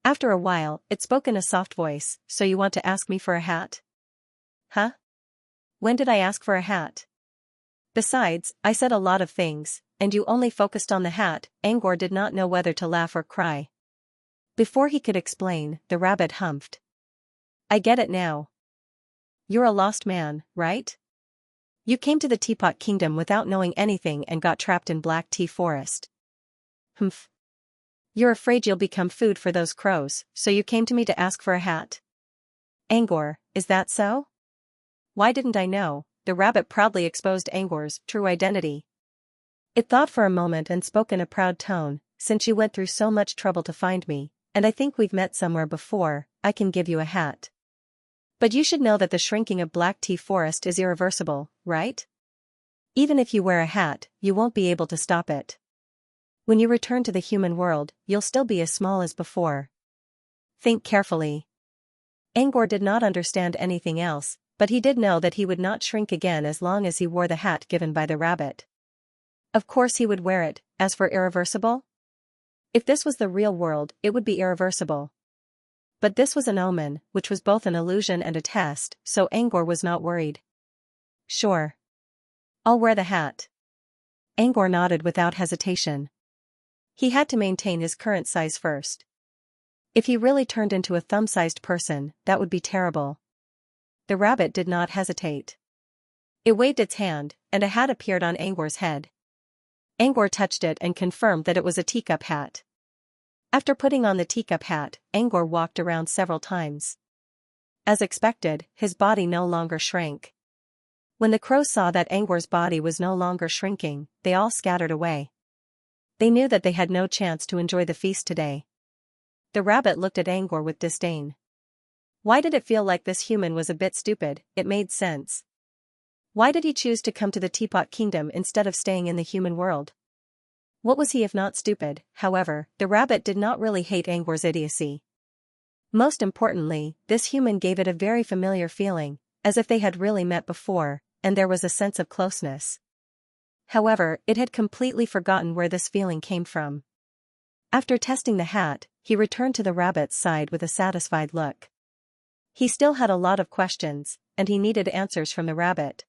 A: After a while, it spoke in a soft voice, "So you want to ask me for a hat?" "Huh? When did I ask for a hat? Besides, I said a lot of things, and you only focused on the hat." Angor did not know whether to laugh or cry. Before he could explain, the rabbit humphed. "I get it now. You're a lost man, right? You came to the Teapot Kingdom without knowing anything and got trapped in Black Tea Forest. Humph. You're afraid you'll become food for those crows, so you came to me to ask for a hat. Angor, is that so?" "Why didn't I know?" The rabbit proudly exposed Angor's true identity. It thought for a moment and spoke in a proud tone, "Since you went through so much trouble to find me, and I think we've met somewhere before, I can give you a hat. But you should know that the shrinking of Black Tea Forest is irreversible, right? Even if you wear a hat, you won't be able to stop it. When you return to the human world, you'll still be as small as before. Think carefully." Angor did not understand anything else, but he did know that he would not shrink again as long as he wore the hat given by the rabbit. Of course he would wear it. As for irreversible? If this was the real world, it would be irreversible. But this was an omen, which was both an illusion and a test, so Angor was not worried. "Sure. I'll wear the hat." Angor nodded without hesitation. He had to maintain his current size first. If he really turned into a thumb-sized person, that would be terrible. The rabbit did not hesitate. It waved its hand, and a hat appeared on Angor's head. Angor touched it and confirmed that it was a teacup hat. After putting on the teacup hat, Angor walked around several times. As expected, his body no longer shrank. When the crows saw that Angor's body was no longer shrinking, they all scattered away. They knew that they had no chance to enjoy the feast today. The rabbit looked at Angor with disdain. Why did it feel like this human was a bit stupid? It made sense. Why did he choose to come to the Teapot Kingdom instead of staying in the human world? What was he if not stupid? However, the rabbit did not really hate Angor's idiocy. Most importantly, this human gave it a very familiar feeling, as if they had really met before, and there was a sense of closeness. However, it had completely forgotten where this feeling came from. After testing the hat, he returned to the rabbit's side with a satisfied look. He still had a lot of questions, and he needed answers from the rabbit.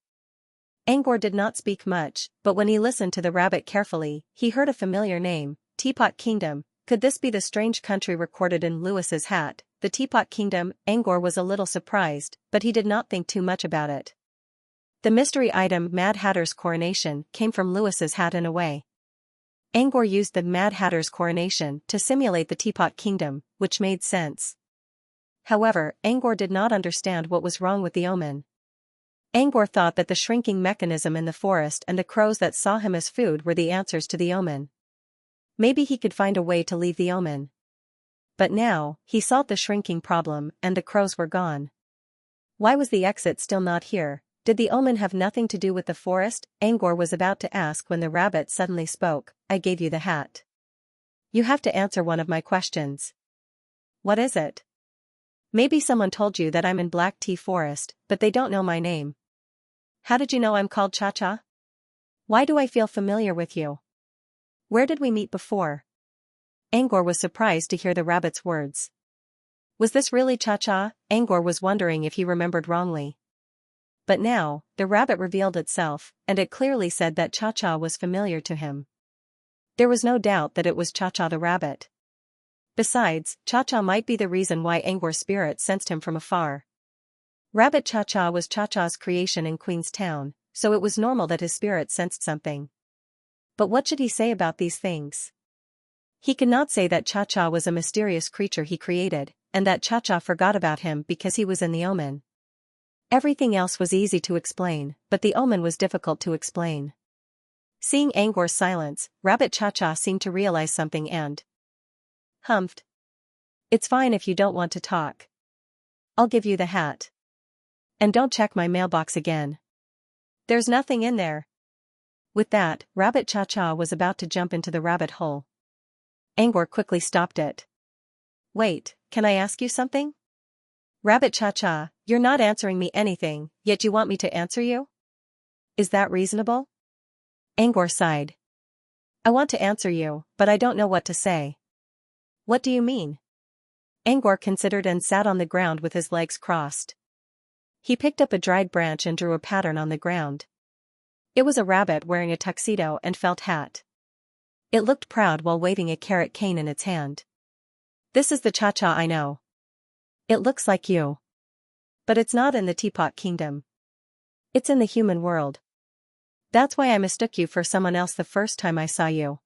A: Angor did not speak much, but when he listened to the rabbit carefully, he heard a familiar name, Teapot Kingdom. Could this be the strange country recorded in Lewis's hat? The Teapot Kingdom. Angor was a little surprised, but he did not think too much about it. The mystery item Mad Hatter's coronation came from Lewis's hat in a way. Angor used the Mad Hatter's coronation to simulate the Teapot Kingdom, which made sense. However, Angor did not understand what was wrong with the omen. Angor thought that the shrinking mechanism in the forest and the crows that saw him as food were the answers to the omen. Maybe he could find a way to leave the omen. But now, he solved the shrinking problem and the crows were gone. Why was the exit still not here? Did the omen have nothing to do with the forest? Angor was about to ask when the rabbit suddenly spoke. "I gave you the hat. You have to answer one of my questions." "What is it?" "Maybe someone told you that I'm in Black Tea Forest, but they don't know my name." "How did you know I'm called Cha-Cha? Why do I feel familiar with you? Where did we meet before?" Angor was surprised to hear the rabbit's words. Was this really Cha-Cha? Angor was wondering if he remembered wrongly. But now, the rabbit revealed itself, and it clearly said that Cha-Cha was familiar to him. There was no doubt that it was Cha-Cha the rabbit. Besides, Cha-Cha might be the reason why Angor's spirit sensed him from afar. Rabbit Cha-Cha was Cha-Cha's creation in Queenstown, so it was normal that his spirit sensed something. But what should he say about these things? He could not say that Cha-Cha was a mysterious creature he created, and that Cha-Cha forgot about him because he was in the omen. Everything else was easy to explain, but the omen was difficult to explain. Seeing Angor's silence, Rabbit Cha-Cha seemed to realize something and humphed. "It's fine if you don't want to talk. I'll give you the hat. And don't check my mailbox again. There's nothing in there." With that, Rabbit Cha-Cha was about to jump into the rabbit hole. Angor quickly stopped it. "Wait, can I ask you something?" "Rabbit Cha-Cha, you're not answering me anything, yet you want me to answer you? Is that reasonable?" Angor sighed. "I want to answer you, but I don't know what to say." "What do you mean?" Angor considered and sat on the ground with his legs crossed. He picked up a dried branch and drew a pattern on the ground. It was a rabbit wearing a tuxedo and felt hat. It looked proud while waving a carrot cane in its hand. This is the cha-cha I know. It looks like you. But it's not in the teapot kingdom. It's in the human world. That's why I mistook you for someone else the first time I saw you.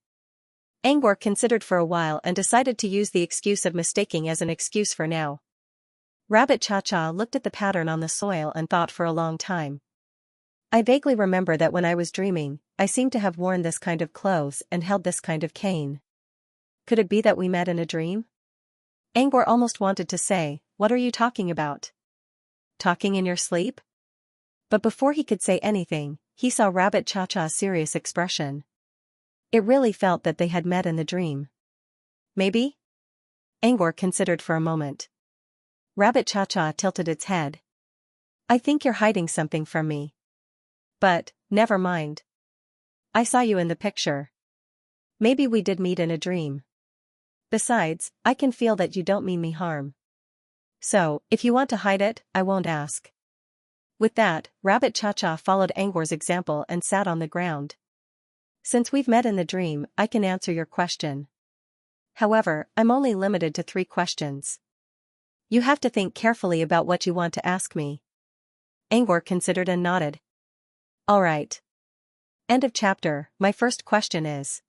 A: Angor considered for a while and decided to use the excuse of mistaking as an excuse for now. Rabbit Cha-Cha looked at the pattern on the soil and thought for a long time. I vaguely remember that when I was dreaming, I seemed to have worn this kind of clothes and held this kind of cane. Could it be that we met in a dream? Angor almost wanted to say, "What are you talking about? Talking in your sleep?" But before he could say anything, he saw Rabbit Cha-Cha's serious expression. It really felt that they had met in the dream. Maybe? Angor considered for a moment. Rabbit Cha-Cha tilted its head. I think you're hiding something from me. But, never mind. I saw you in the picture. Maybe we did meet in a dream. Besides, I can feel that you don't mean me harm. So, if you want to hide it, I won't ask. With that, Rabbit Cha-Cha followed Angor's example and sat on the ground. Since we've met in the dream, I can answer your question. However, I'm only limited to 3 questions. You have to think carefully about what you want to ask me. Angor considered and nodded. All right. End of chapter. My first question is.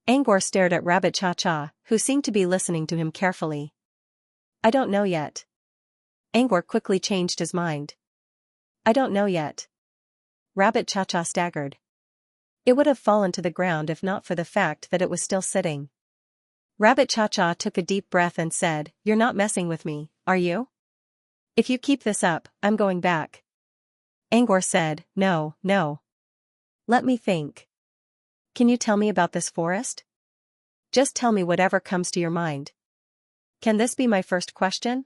A: Angor stared at Rabbit Cha-Cha, who seemed to be listening to him carefully. I don't know yet. Angor quickly changed his mind. I don't know yet. Rabbit Cha-Cha staggered. It would have fallen to the ground if not for the fact that it was still sitting. Rabbit Cha-Cha took a deep breath and said, You're not messing with me, are you? If you keep this up, I'm going back. Angor said, No, no. Let me think. Can you tell me about this forest? Just tell me whatever comes to your mind. Can this be my first question?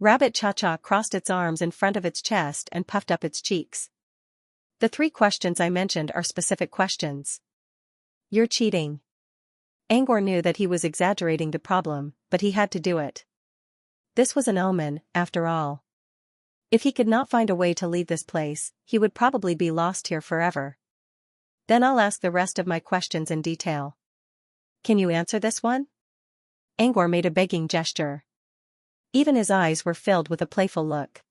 A: Rabbit Cha-Cha crossed its arms in front of its chest and puffed up its cheeks. The 3 questions I mentioned are specific questions. You're cheating. Angor knew that he was exaggerating the problem, but he had to do it. This was an omen, after all. If he could not find a way to leave this place, he would probably be lost here forever. Then I'll ask the rest of my questions in detail. Can you answer this one? Angor made a begging gesture. Even his eyes were filled with a playful look.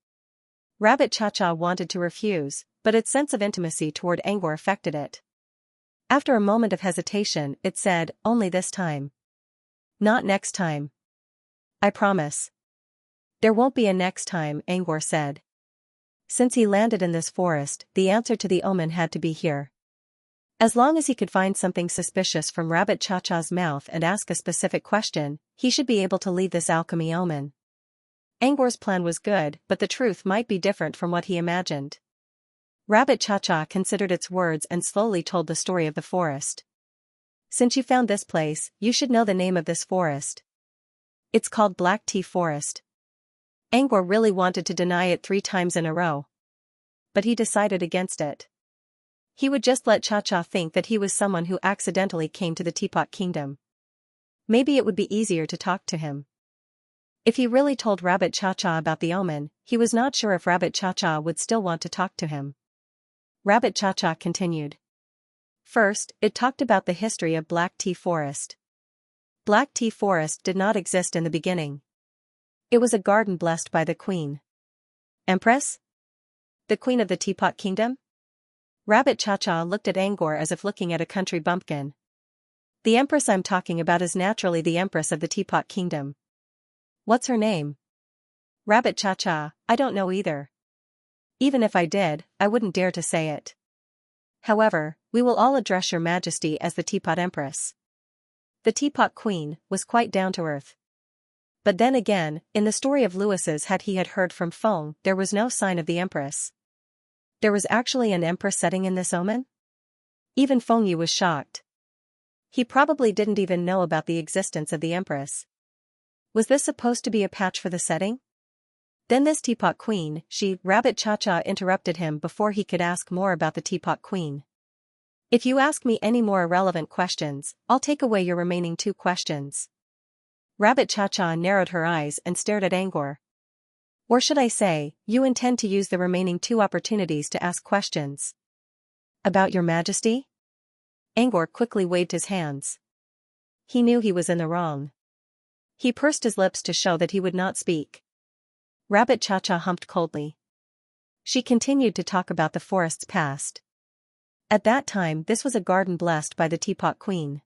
A: Rabbit Cha-Cha wanted to refuse, but its sense of intimacy toward Angor affected it. After a moment of hesitation, it said, Only this time. Not next time. I promise. There won't be a next time, Angor said. Since he landed in this forest, the answer to the omen had to be here. As long as he could find something suspicious from Rabbit Cha-Cha's mouth and ask a specific question, he should be able to leave this alchemy omen. Angor's plan was good, but the truth might be different from what he imagined. Rabbit Cha-Cha considered its words and slowly told the story of the forest. Since you found this place, you should know the name of this forest. It's called Black Tea Forest. Angor really wanted to deny it 3 times in a row. But he decided against it. He would just let Cha-Cha think that he was someone who accidentally came to the Teapot Kingdom. Maybe it would be easier to talk to him. If he really told Rabbit Cha-Cha about the omen, he was not sure if Rabbit Cha-Cha would still want to talk to him. Rabbit Cha-Cha continued. First, it talked about the history of Black Tea Forest. Black Tea Forest did not exist in the beginning. It was a garden blessed by the Queen. Empress? The Queen of the Teapot Kingdom? Rabbit Cha-Cha looked at Angor as if looking at a country bumpkin. The Empress I'm talking about is naturally the Empress of the Teapot Kingdom. What's her name? Rabbit Cha-Cha, I don't know either. Even if I did, I wouldn't dare to say it. However, we will all address your majesty as the Teapot Empress. The Teapot Queen was quite down to earth. But then again, in the story of Lewis's he had heard from Feng, there was no sign of the Empress. There was actually an Empress setting in this omen? Even Feng Yu was shocked. He probably didn't even know about the existence of the Empress. Was this supposed to be a patch for the setting? Then this Teapot Queen, Rabbit Cha-Cha interrupted him before he could ask more about the Teapot Queen. If you ask me any more irrelevant questions, I'll take away your remaining 2 questions. Rabbit Cha-Cha narrowed her eyes and stared at Angor. Or should I say, you intend to use the remaining 2 opportunities to ask questions. About your majesty? Angor quickly waved his hands. He knew he was in the wrong. He pursed his lips to show that he would not speak. Rabbit Cha-Cha humped coldly. She continued to talk about the forest's past. At that time this was a garden blessed by the Teapot Queen.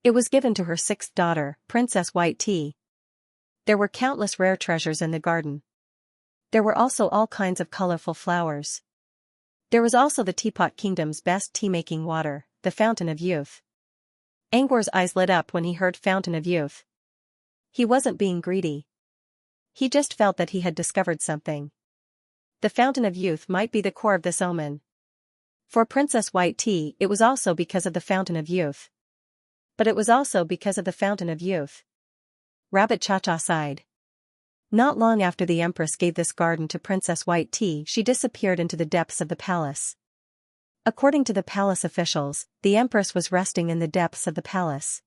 A: It was given to her 6th daughter, Princess White Tea. There were countless rare treasures in the garden. There were also all kinds of colorful flowers. There was also the Teapot Kingdom's best tea-making water, the Fountain of Youth. Angor's eyes lit up when he heard Fountain of Youth. He wasn't being greedy. He just felt that he had discovered something. The Fountain of Youth might be the core of this omen. For Princess White Tea, it was also because of the Fountain of Youth. But it was also because of the Fountain of Youth. Rabbit Cha-Cha sighed. Not long after the Empress gave this garden to Princess White Tea, she disappeared into the depths of the palace. According to the palace officials, the Empress was resting in the depths of the palace.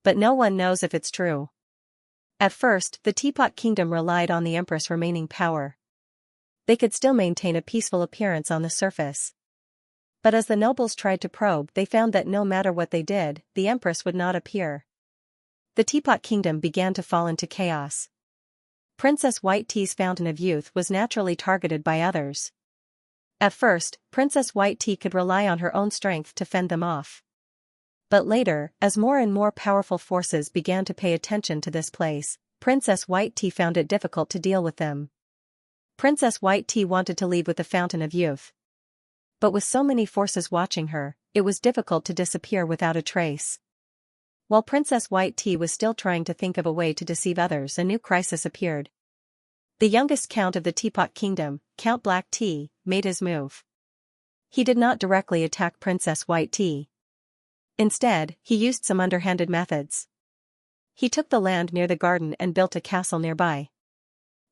A: But no one knows if it's true. At first, the Teapot Kingdom relied on the Empress remaining power. They could still maintain a peaceful appearance on the surface. But as the nobles tried to probe, they found that no matter what they did, the Empress would not appear. The Teapot Kingdom began to fall into chaos. Princess White Tea's Fountain of Youth was naturally targeted by others. At first, Princess White Tea could rely on her own strength to fend them off. But later, as more and more powerful forces began to pay attention to this place, Princess White Tea found it difficult to deal with them. Princess White Tea wanted to leave with the Fountain of Youth. But with so many forces watching her, it was difficult to disappear without a trace. While Princess White Tea was still trying to think of a way to deceive others, a new crisis appeared. The youngest count of the Teapot Kingdom, Count Black Tea, made his move. He did not directly attack Princess White Tea. Instead, he used some underhanded methods. He took the land near the garden and built a castle nearby.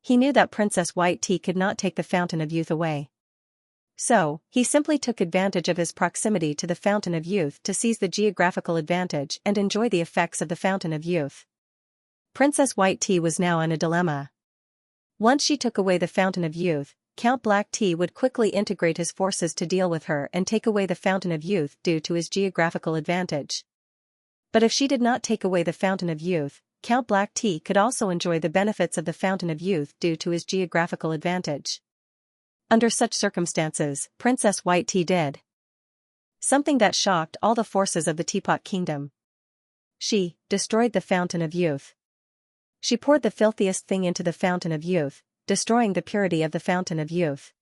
A: He knew that Princess White Tea could not take the Fountain of Youth away. So, he simply took advantage of his proximity to the Fountain of Youth to seize the geographical advantage and enjoy the effects of the Fountain of Youth. Princess White Tea was now in a dilemma. Once she took away the Fountain of Youth, Count Black Tea would quickly integrate his forces to deal with her and take away the Fountain of Youth due to his geographical advantage. But if she did not take away the Fountain of Youth, Count Black Tea could also enjoy the benefits of the Fountain of Youth due to his geographical advantage. Under such circumstances, Princess White Tea did something that shocked all the forces of the Teapot Kingdom. She destroyed the Fountain of Youth. She poured the filthiest thing into the Fountain of Youth, destroying the purity of the Fountain of Youth.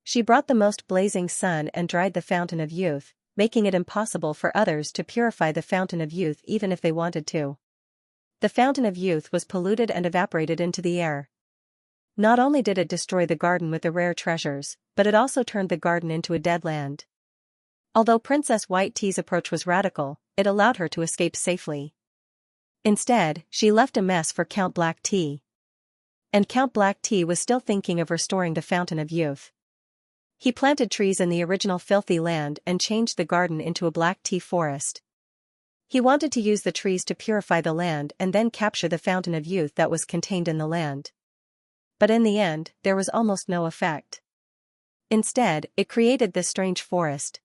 A: She brought the most blazing sun and dried the Fountain of Youth, making it impossible for others to purify the Fountain of Youth even if they wanted to. The Fountain of Youth was polluted and evaporated into the air. Not only did it destroy the garden with the rare treasures, but it also turned the garden into a dead land. Although Princess White Tea's approach was radical, it allowed her to escape safely. Instead, she left a mess for Count Black Tea. And Count Black Tea was still thinking of restoring the Fountain of Youth. He planted trees in the original filthy land and changed the garden into a black tea forest. He wanted to use the trees to purify the land and then capture the Fountain of Youth that was contained in the land. But in the end, there was almost no effect. Instead, it created this strange forest.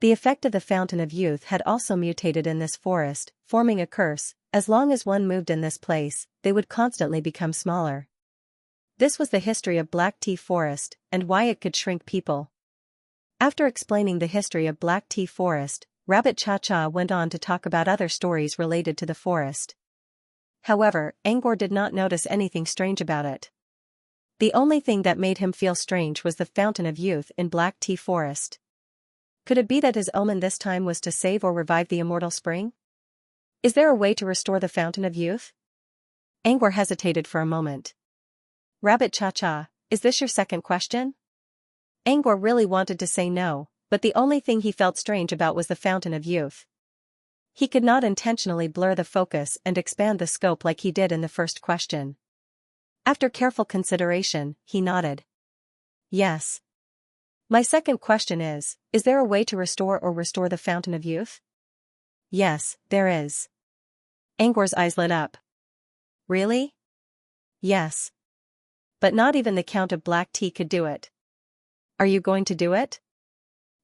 A: The effect of the Fountain of Youth had also mutated in this forest, forming a curse. As long as one moved in this place, they would constantly become smaller. This was the history of Black Tea Forest, and why it could shrink people. After explaining the history of Black Tea Forest, Rabbit Cha-Cha went on to talk about other stories related to the forest. However, Angor did not notice anything strange about it. The only thing that made him feel strange was the Fountain of Youth in Black Tea Forest. Could it be that his omen this time was to save or revive the immortal spring? Is there a way to restore the Fountain of Youth? Angor hesitated for a moment. Rabbit Cha-Cha, is this your second question? Angor really wanted to say no, but the only thing he felt strange about was the Fountain of Youth. He could not intentionally blur the focus and expand the scope like he did in the first question. After careful consideration, he nodded. Yes. My second question is there a way to restore the Fountain of Youth? Yes, there is. Angor's eyes lit up. Really? Yes. But not even the Count of Black Tea could do it. Are you going to do it?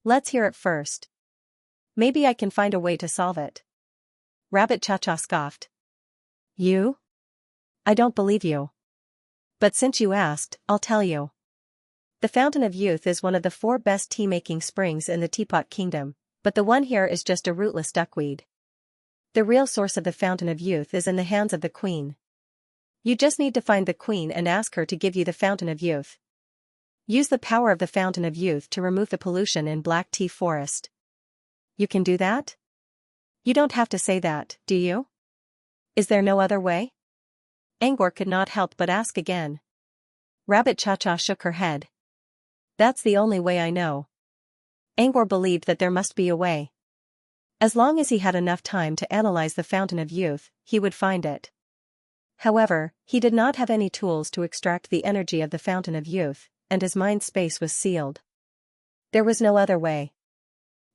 A: Let's hear it first. Maybe I can find a way to solve it. Rabbit Cha-Cha scoffed. You? I don't believe you. But since you asked, I'll tell you. The Fountain of Youth is one of the 4 best tea-making springs in the Teapot Kingdom, but the one here is just a rootless duckweed. The real source of the Fountain of Youth is in the hands of the Queen. You just need to find the Queen and ask her to give you the Fountain of Youth. Use the power of the Fountain of Youth to remove the pollution in Black Tea Forest. You can do that? You don't have to say that, do you? Is there no other way? Angor could not help but ask again. Rabbit Cha-Cha shook her head. That's the only way I know. Angor believed that there must be a way. As long as he had enough time to analyze the Fountain of Youth, he would find it. However, he did not have any tools to extract the energy of the Fountain of Youth, and his mind space was sealed. There was no other way.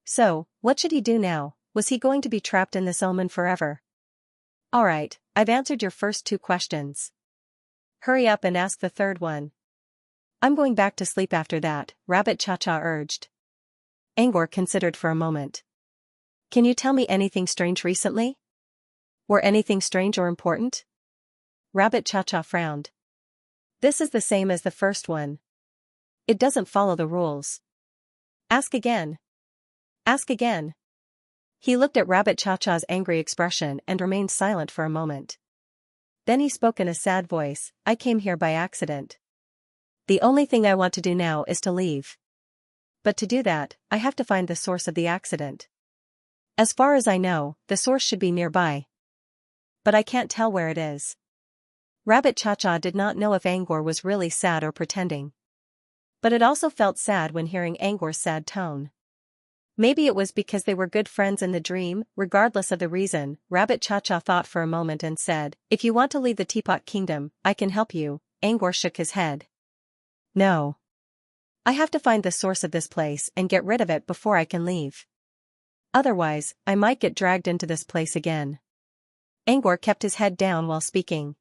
A: So, what should he do now? Was he going to be trapped in this omen forever? Alright, I've answered your first 2 questions. Hurry up and ask the third one. I'm going back to sleep after that, Rabbit Cha-Cha urged. Angor considered for a moment. Can you tell me anything strange recently? Or anything strange or important? Rabbit Cha-Cha frowned. This is the same as the first one. It doesn't follow the rules. Ask again. Ask again. He looked at Rabbit Cha-Cha's angry expression and remained silent for a moment. Then he spoke in a sad voice, I came here by accident. The only thing I want to do now is to leave. But to do that, I have to find the source of the accident. As far as I know, the source should be nearby. But I can't tell where it is. Rabbit Cha-Cha did not know if Angor was really sad or pretending. But it also felt sad when hearing Angor's sad tone. Maybe it was because they were good friends in the dream. Regardless of the reason, Rabbit Cha-Cha thought for a moment and said, If you want to leave the Teapot Kingdom, I can help you. Angor shook his head. No. I have to find the source of this place and get rid of it before I can leave. Otherwise, I might get dragged into this place again. Angor kept his head down while speaking.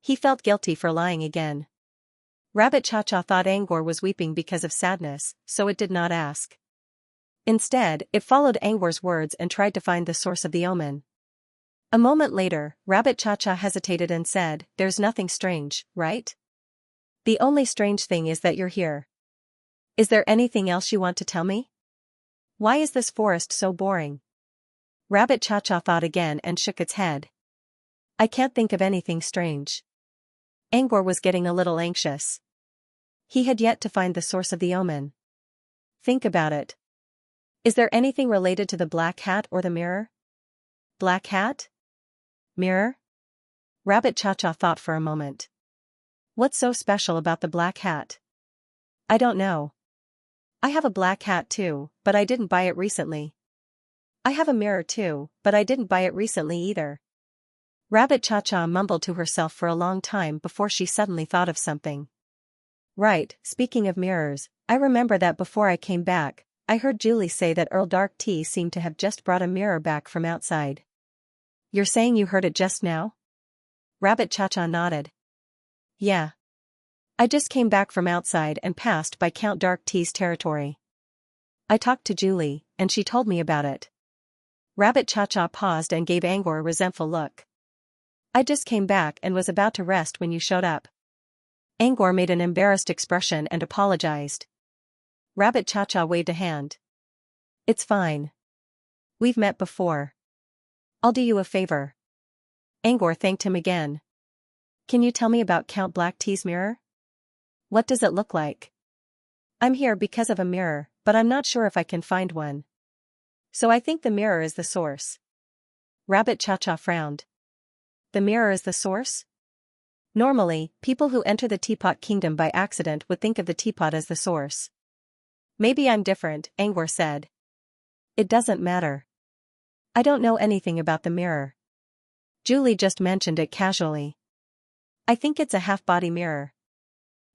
A: He felt guilty for lying again. Rabbit Cha-Cha thought Angor was weeping because of sadness, so it did not ask. Instead, it followed Angor's words and tried to find the source of the omen. A moment later, Rabbit Cha-Cha hesitated and said, There's nothing strange, right? The only strange thing is that you're here. Is there anything else you want to tell me? Why is this forest so boring? Rabbit Cha-Cha thought again and shook its head. I can't think of anything strange. Angor was getting a little anxious. He had yet to find the source of the omen. Think about it. Is there anything related to the black hat or the mirror? Black hat? Mirror? Rabbit Cha-Cha thought for a moment. What's so special about the black hat? I don't know. I have a black hat too, but I didn't buy it recently. I have a mirror too, but I didn't buy it recently either. Rabbit Cha-Cha mumbled to herself for a long time before she suddenly thought of something. Right, speaking of mirrors, I remember that before I came back, I heard Julie say that Earl Dark Tea seemed to have just brought a mirror back from outside. You're saying you heard it just now? Rabbit Cha-Cha nodded. Yeah. I just came back from outside and passed by Count Dark Tea's territory. I talked to Julie, and she told me about it. Rabbit Cha-Cha paused and gave Angor a resentful look. I just came back and was about to rest when you showed up. Angor made an embarrassed expression and apologized. Rabbit Cha-Cha waved a hand. It's fine. We've met before. I'll do you a favor. Angor thanked him again. Can you tell me about Count Black Tea's mirror? What does it look like? I'm here because of a mirror, but I'm not sure if I can find one. So I think the mirror is the source. Rabbit Cha-Cha frowned. The mirror is the source? Normally, people who enter the Teapot Kingdom by accident would think of the teapot as the source. Maybe I'm different, Angor said. It doesn't matter. I don't know anything about the mirror. Julie just mentioned it casually. I think it's a half-body mirror.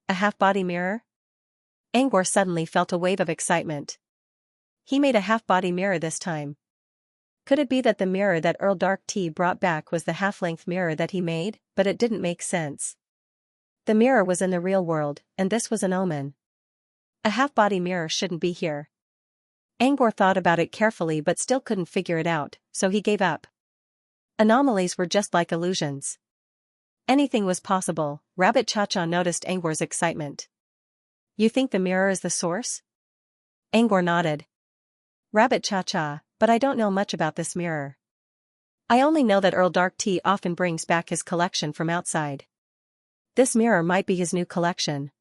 A: A half-body mirror? Angor suddenly felt a wave of excitement. He made a half-body mirror this time. Could it be that the mirror that Earl Dark Tea brought back was the half-length mirror that he made? But it didn't make sense. The mirror was in the real world, and this was an omen. A half-body mirror shouldn't be here. Angor thought about it carefully but still couldn't figure it out, so he gave up. Anomalies were just like illusions. Anything was possible. Rabbit Cha-Cha noticed Angor's excitement. You think the mirror is the source? Angor nodded. Rabbit Cha-Cha, but I don't know much about this mirror. I only know that Earl Dark Tea often brings back his collection from outside. This mirror might be his new collection.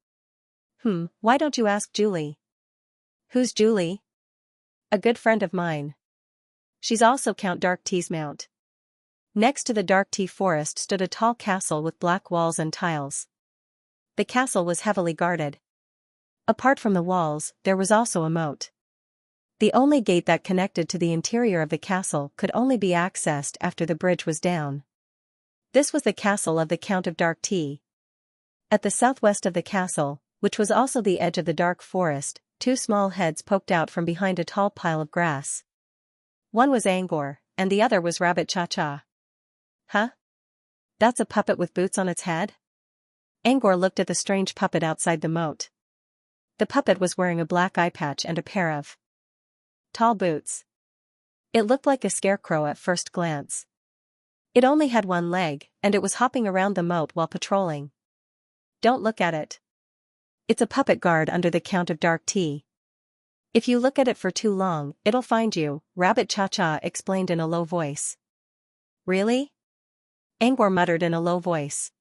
A: Why don't you ask Julie? Who's Julie? A good friend of mine. She's also Count Dark Tea's mount. Next to the Dark Tea forest stood a tall castle with black walls and tiles. The castle was heavily guarded. Apart from the walls, there was also a moat. The only gate that connected to the interior of the castle could only be accessed after the bridge was down. This was the castle of the Count of Dark Tea. At the southwest of the castle, which was also the edge of the dark forest, two small heads poked out from behind a tall pile of grass. One was Angor, and the other was Rabbit Cha-Cha. Huh? That's a puppet with boots on its head? Angor looked at the strange puppet outside the moat. The puppet was wearing a black eye patch and a pair of tall boots. It looked like a scarecrow at first glance. It only had one leg, and it was hopping around the moat while patrolling. Don't look at it. It's a puppet guard under the Count of Dark Tea. If you look at it for too long, it'll find you, Rabbit Cha-Cha explained in a low voice. Really? Angor muttered in a low voice.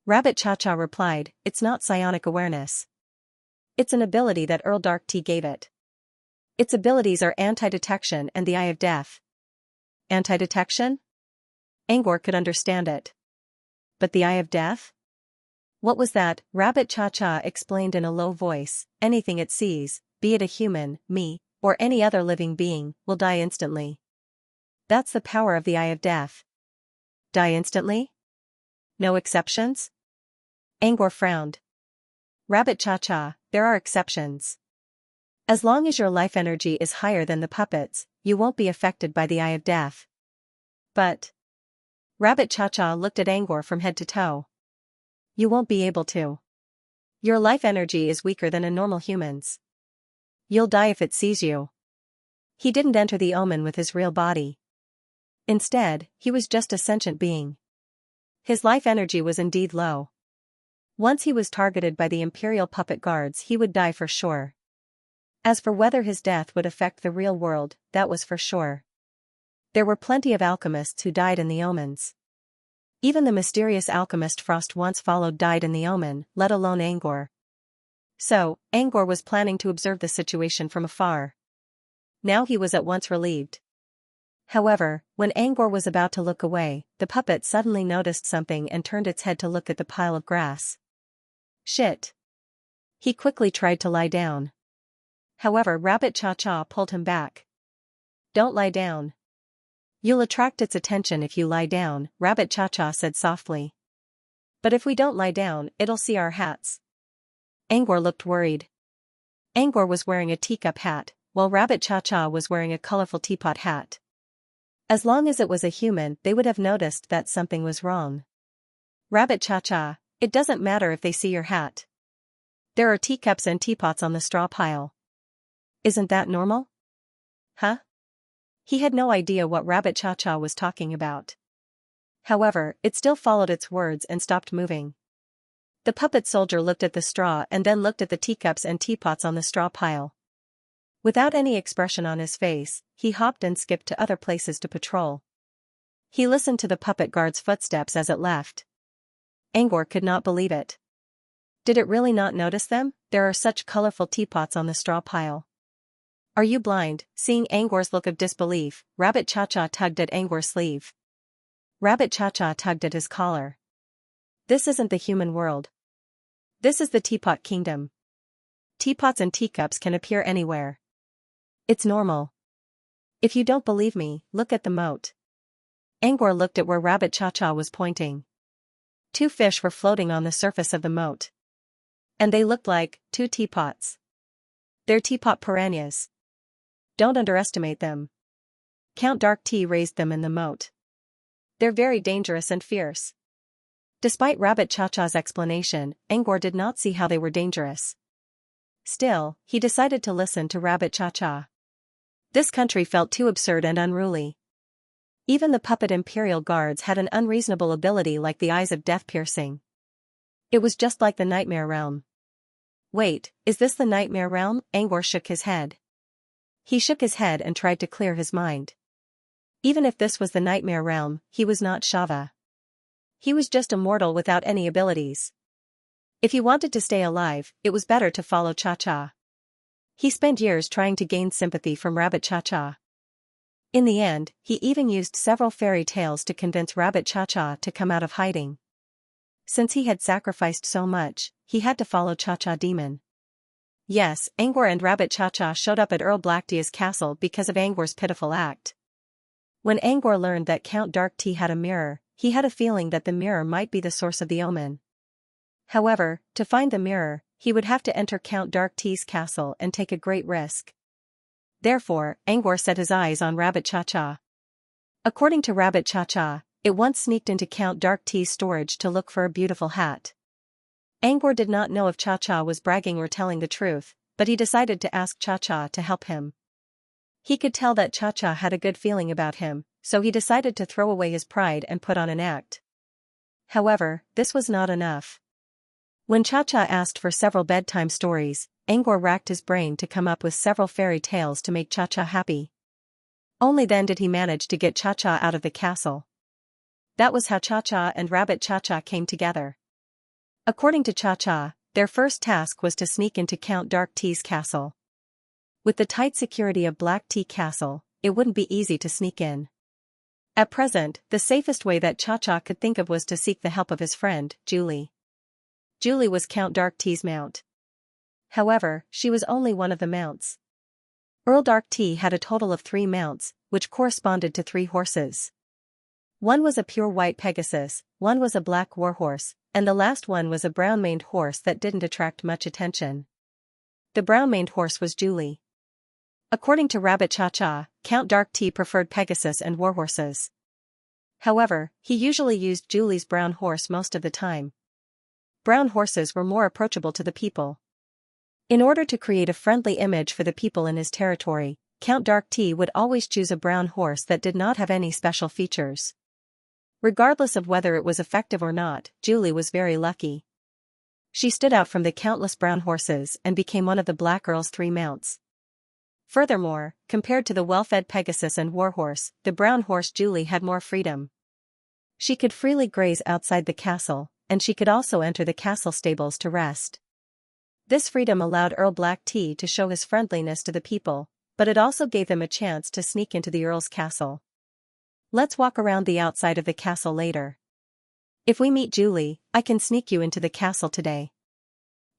A: Rabbit Cha-Cha replied, it's not psionic awareness. It's an ability that Earl Dark Tea gave it. Its abilities are anti-detection and the Eye of Death. Anti-detection? Angor could understand it. But the Eye of Death? What was that? Rabbit Cha-Cha explained in a low voice, anything it sees, be it a human, me, or any other living being, will die instantly. That's the power of the Eye of Death. Die instantly? No exceptions? Angor frowned. Rabbit Cha-Cha, there are exceptions. As long as your life energy is higher than the puppet's, you won't be affected by the Eye of Death. But Rabbit Cha-Cha looked at Angor from head to toe. You won't be able to. Your life energy is weaker than a normal human's. You'll die if it sees you. He didn't enter the omen with his real body. Instead, he was just a sentient being. His life energy was indeed low. Once he was targeted by the Imperial puppet guards, he would die for sure. As for whether his death would affect the real world, that was for sure. There were plenty of alchemists who died in the omens. Even the mysterious alchemist Frost once followed died in the omen, let alone Angor. So, Angor was planning to observe the situation from afar. Now he was at once relieved. However, when Angor was about to look away, the puppet suddenly noticed something and turned its head to look at the pile of grass. Shit. He quickly tried to lie down. However, Rabbit Cha-Cha pulled him back. Don't lie down. You'll attract its attention if you lie down, Rabbit Cha-Cha said softly. But if we don't lie down, it'll see our hats. Angor looked worried. Angor was wearing a teacup hat, while Rabbit Cha-Cha was wearing a colorful teapot hat. As long as it was a human, they would have noticed that something was wrong. Rabbit Cha-Cha, it doesn't matter if they see your hat. There are teacups and teapots on the straw pile. Isn't that normal? Huh? He had no idea what Rabbit Cha-Cha was talking about. However, it still followed its words and stopped moving. The puppet soldier looked at the straw and then looked at the teacups and teapots on the straw pile. Without any expression on his face, he hopped and skipped to other places to patrol. He listened to the puppet guard's footsteps as it left. Angor could not believe it. Did it really not notice them? There are such colorful teapots on the straw pile. Are you blind? Seeing Angor's look of disbelief, Rabbit Cha-Cha tugged at Angor's sleeve. Rabbit Cha-Cha tugged at his collar. This isn't the human world. This is the Teapot Kingdom. Teapots and teacups can appear anywhere. It's normal. If you don't believe me, look at the moat. Angor looked at where Rabbit Cha-Cha was pointing. Two fish were floating on the surface of the moat. And they looked like two teapots. They're teapot piranhas. Don't underestimate them. Count Dark Tea raised them in the moat. They're very dangerous and fierce. Despite Rabbit Cha-Cha's explanation, Angor did not see how they were dangerous. Still, he decided to listen to Rabbit Cha-Cha. This country felt too absurd and unruly. Even the puppet imperial guards had an unreasonable ability like the eyes of death piercing. It was just like the Nightmare Realm. Wait, is this the Nightmare Realm? Angor shook his head. He shook his head and tried to clear his mind. Even if this was the Nightmare Realm, he was not Shava. He was just a mortal without any abilities. If he wanted to stay alive, it was better to follow Cha-Cha. He spent years trying to gain sympathy from Rabbit Cha-Cha. In the end, he even used several fairy tales to convince Rabbit Cha-Cha to come out of hiding. Since he had sacrificed so much, he had to follow Cha-Cha Demon. Yes, Angor and Rabbit Cha-Cha showed up at Earl Blacktea's castle because of Angor's pitiful act. When Angor learned that Count Dark Tea had a mirror, he had a feeling that the mirror might be the source of the omen. However, to find the mirror, he would have to enter Count Dark Tea's castle and take a great risk. Therefore, Angor set his eyes on Rabbit Cha-Cha. According to Rabbit Cha-Cha, it once sneaked into Count Dark Tea's storage to look for a beautiful hat. Angor did not know if Cha-Cha was bragging or telling the truth, but he decided to ask Cha-Cha to help him. He could tell that Cha-Cha had a good feeling about him, so he decided to throw away his pride and put on an act. However, this was not enough. When Cha-Cha asked for several bedtime stories, Angor racked his brain to come up with several fairy tales to make Cha-Cha happy. Only then did he manage to get Cha-Cha out of the castle. That was how Cha-Cha and Rabbit Cha-Cha came together. According to Cha-Cha, their first task was to sneak into Count Dark Tea's castle. With the tight security of Black Tea Castle, it wouldn't be easy to sneak in. At present, the safest way that Cha-Cha could think of was to seek the help of his friend, Julie. Julie was Count Dark Tea's mount. However, she was only one of the mounts. Earl Dark Tea had a total of 3 mounts, which corresponded to 3 horses. One was a pure white Pegasus, one was a black warhorse, and the last one was a brown-maned horse that didn't attract much attention. The brown-maned horse was Julie. According to Rabbit Cha-Cha, Count Dark Tea preferred Pegasus and warhorses. However, he usually used Julie's brown horse most of the time. Brown horses were more approachable to the people. In order to create a friendly image for the people in his territory, Count Dark Tea would always choose a brown horse that did not have any special features. Regardless of whether it was effective or not, Julie was very lucky. She stood out from the countless brown horses and became one of the Black Earl's 3 mounts. Furthermore, compared to the well-fed Pegasus and warhorse, the brown horse Julie had more freedom. She could freely graze outside the castle, and she could also enter the castle stables to rest. This freedom allowed Earl Black Tea to show his friendliness to the people, but it also gave them a chance to sneak into the Earl's castle. Let's walk around the outside of the castle later. If we meet Julie, I can sneak you into the castle today.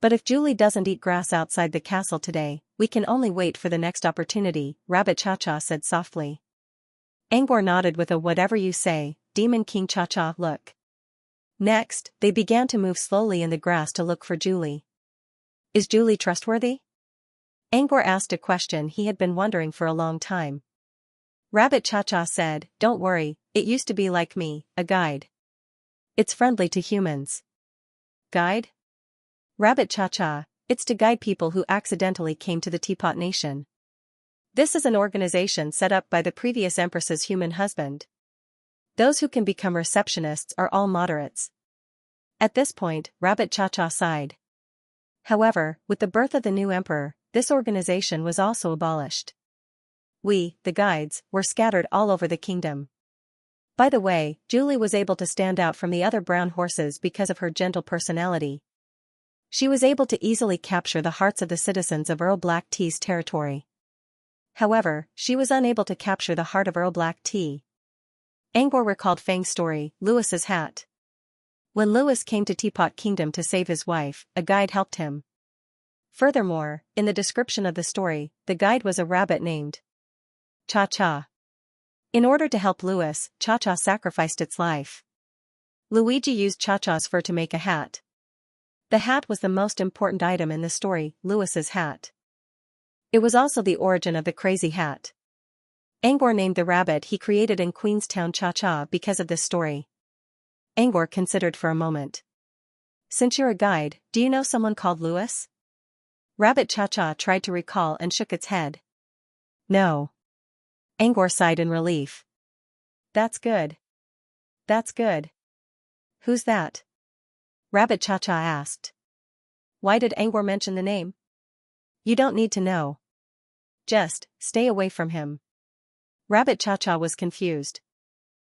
A: But if Julie doesn't eat grass outside the castle today, we can only wait for the next opportunity, Rabbit Cha-Cha said softly. Angor nodded with a whatever you say, Demon King Cha-Cha look. Next, they began to move slowly in the grass to look for Julie. Is Julie trustworthy? Angor asked a question he had been wondering for a long time. Rabbit Cha-Cha said, don't worry, it used to be like me, a guide. It's friendly to humans. Guide? Rabbit Cha-Cha, it's to guide people who accidentally came to the Teapot Nation. This is an organization set up by the previous Empress's human husband. Those who can become receptionists are all moderates. At this point, Rabbit Cha-Cha sighed. However, with the birth of the new emperor, this organization was also abolished. We, the guides, were scattered all over the kingdom. By the way, Julie was able to stand out from the other brown horses because of her gentle personality. She was able to easily capture the hearts of the citizens of Earl Black Tea's territory. However, she was unable to capture the heart of Earl Black Tea. Angor recalled Fang's story, Lewis's hat. When Lewis came to Teapot Kingdom to save his wife, a guide helped him. Furthermore, in the description of the story, the guide was a rabbit named Cha-Cha. In order to help Lewis, Cha-Cha sacrificed its life. Luigi used Cha-Cha's fur to make a hat. The hat was the most important item in the story, Lewis's hat. It was also the origin of the crazy hat. Angor named the rabbit he created in Queenstown Cha-Cha because of this story. Angor considered for a moment. Since you're a guide, do you know someone called Louis? Rabbit Cha-Cha tried to recall and shook its head. No. Angor sighed in relief. That's good. That's good. Who's that? Rabbit Cha-Cha asked. Why did Angor mention the name? You don't need to know. Just, stay away from him. Rabbit Cha-Cha was confused.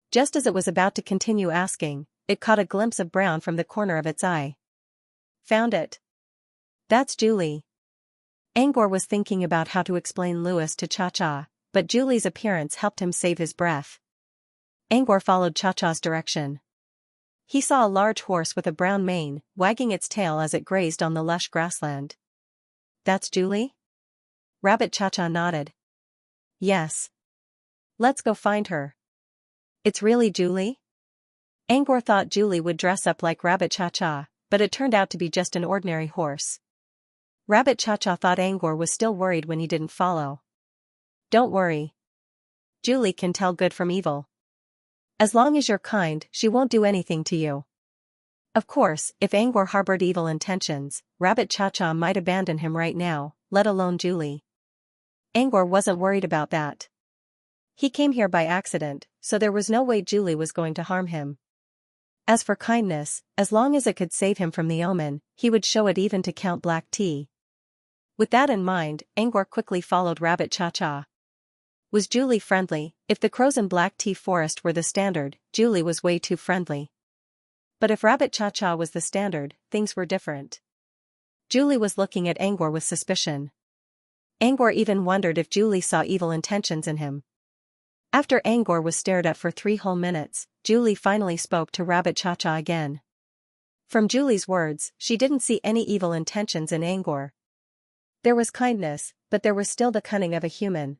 A: Just as it was about to continue asking, it caught a glimpse of brown from the corner of its eye. Found it. That's Julie. Angor was thinking about how to explain Louis to Cha-Cha, but Julie's appearance helped him save his breath. Angor followed Cha-Cha's direction. He saw a large horse with a brown mane, wagging its tail as it grazed on the lush grassland. That's Julie? Rabbit Cha-Cha nodded. Yes. Let's go find her. It's really Julie? Angor thought Julie would dress up like Rabbit Cha-Cha, but it turned out to be just an ordinary horse. Rabbit Cha-Cha thought Angor was still worried when he didn't follow. Don't worry. Julie can tell good from evil. As long as you're kind, she won't do anything to you. Of course, if Angor harbored evil intentions, Rabbit Cha-Cha might abandon him right now, let alone Julie. Angor wasn't worried about that. He came here by accident, so there was no way Julie was going to harm him. As for kindness, as long as it could save him from the omen, he would show it even to Count Black Tea. With that in mind, Angor quickly followed Rabbit Cha-Cha. Was Julie friendly? If the crows in Black Tea Forest were the standard, Julie was way too friendly. But if Rabbit Cha-Cha was the standard, things were different. Julie was looking at Angor with suspicion. Angor even wondered if Julie saw evil intentions in him. After Angor was stared at for 3 whole minutes, Julie finally spoke to Rabbit Cha-Cha again. From Julie's words, she didn't see any evil intentions in Angor. There was kindness, but there was still the cunning of a human.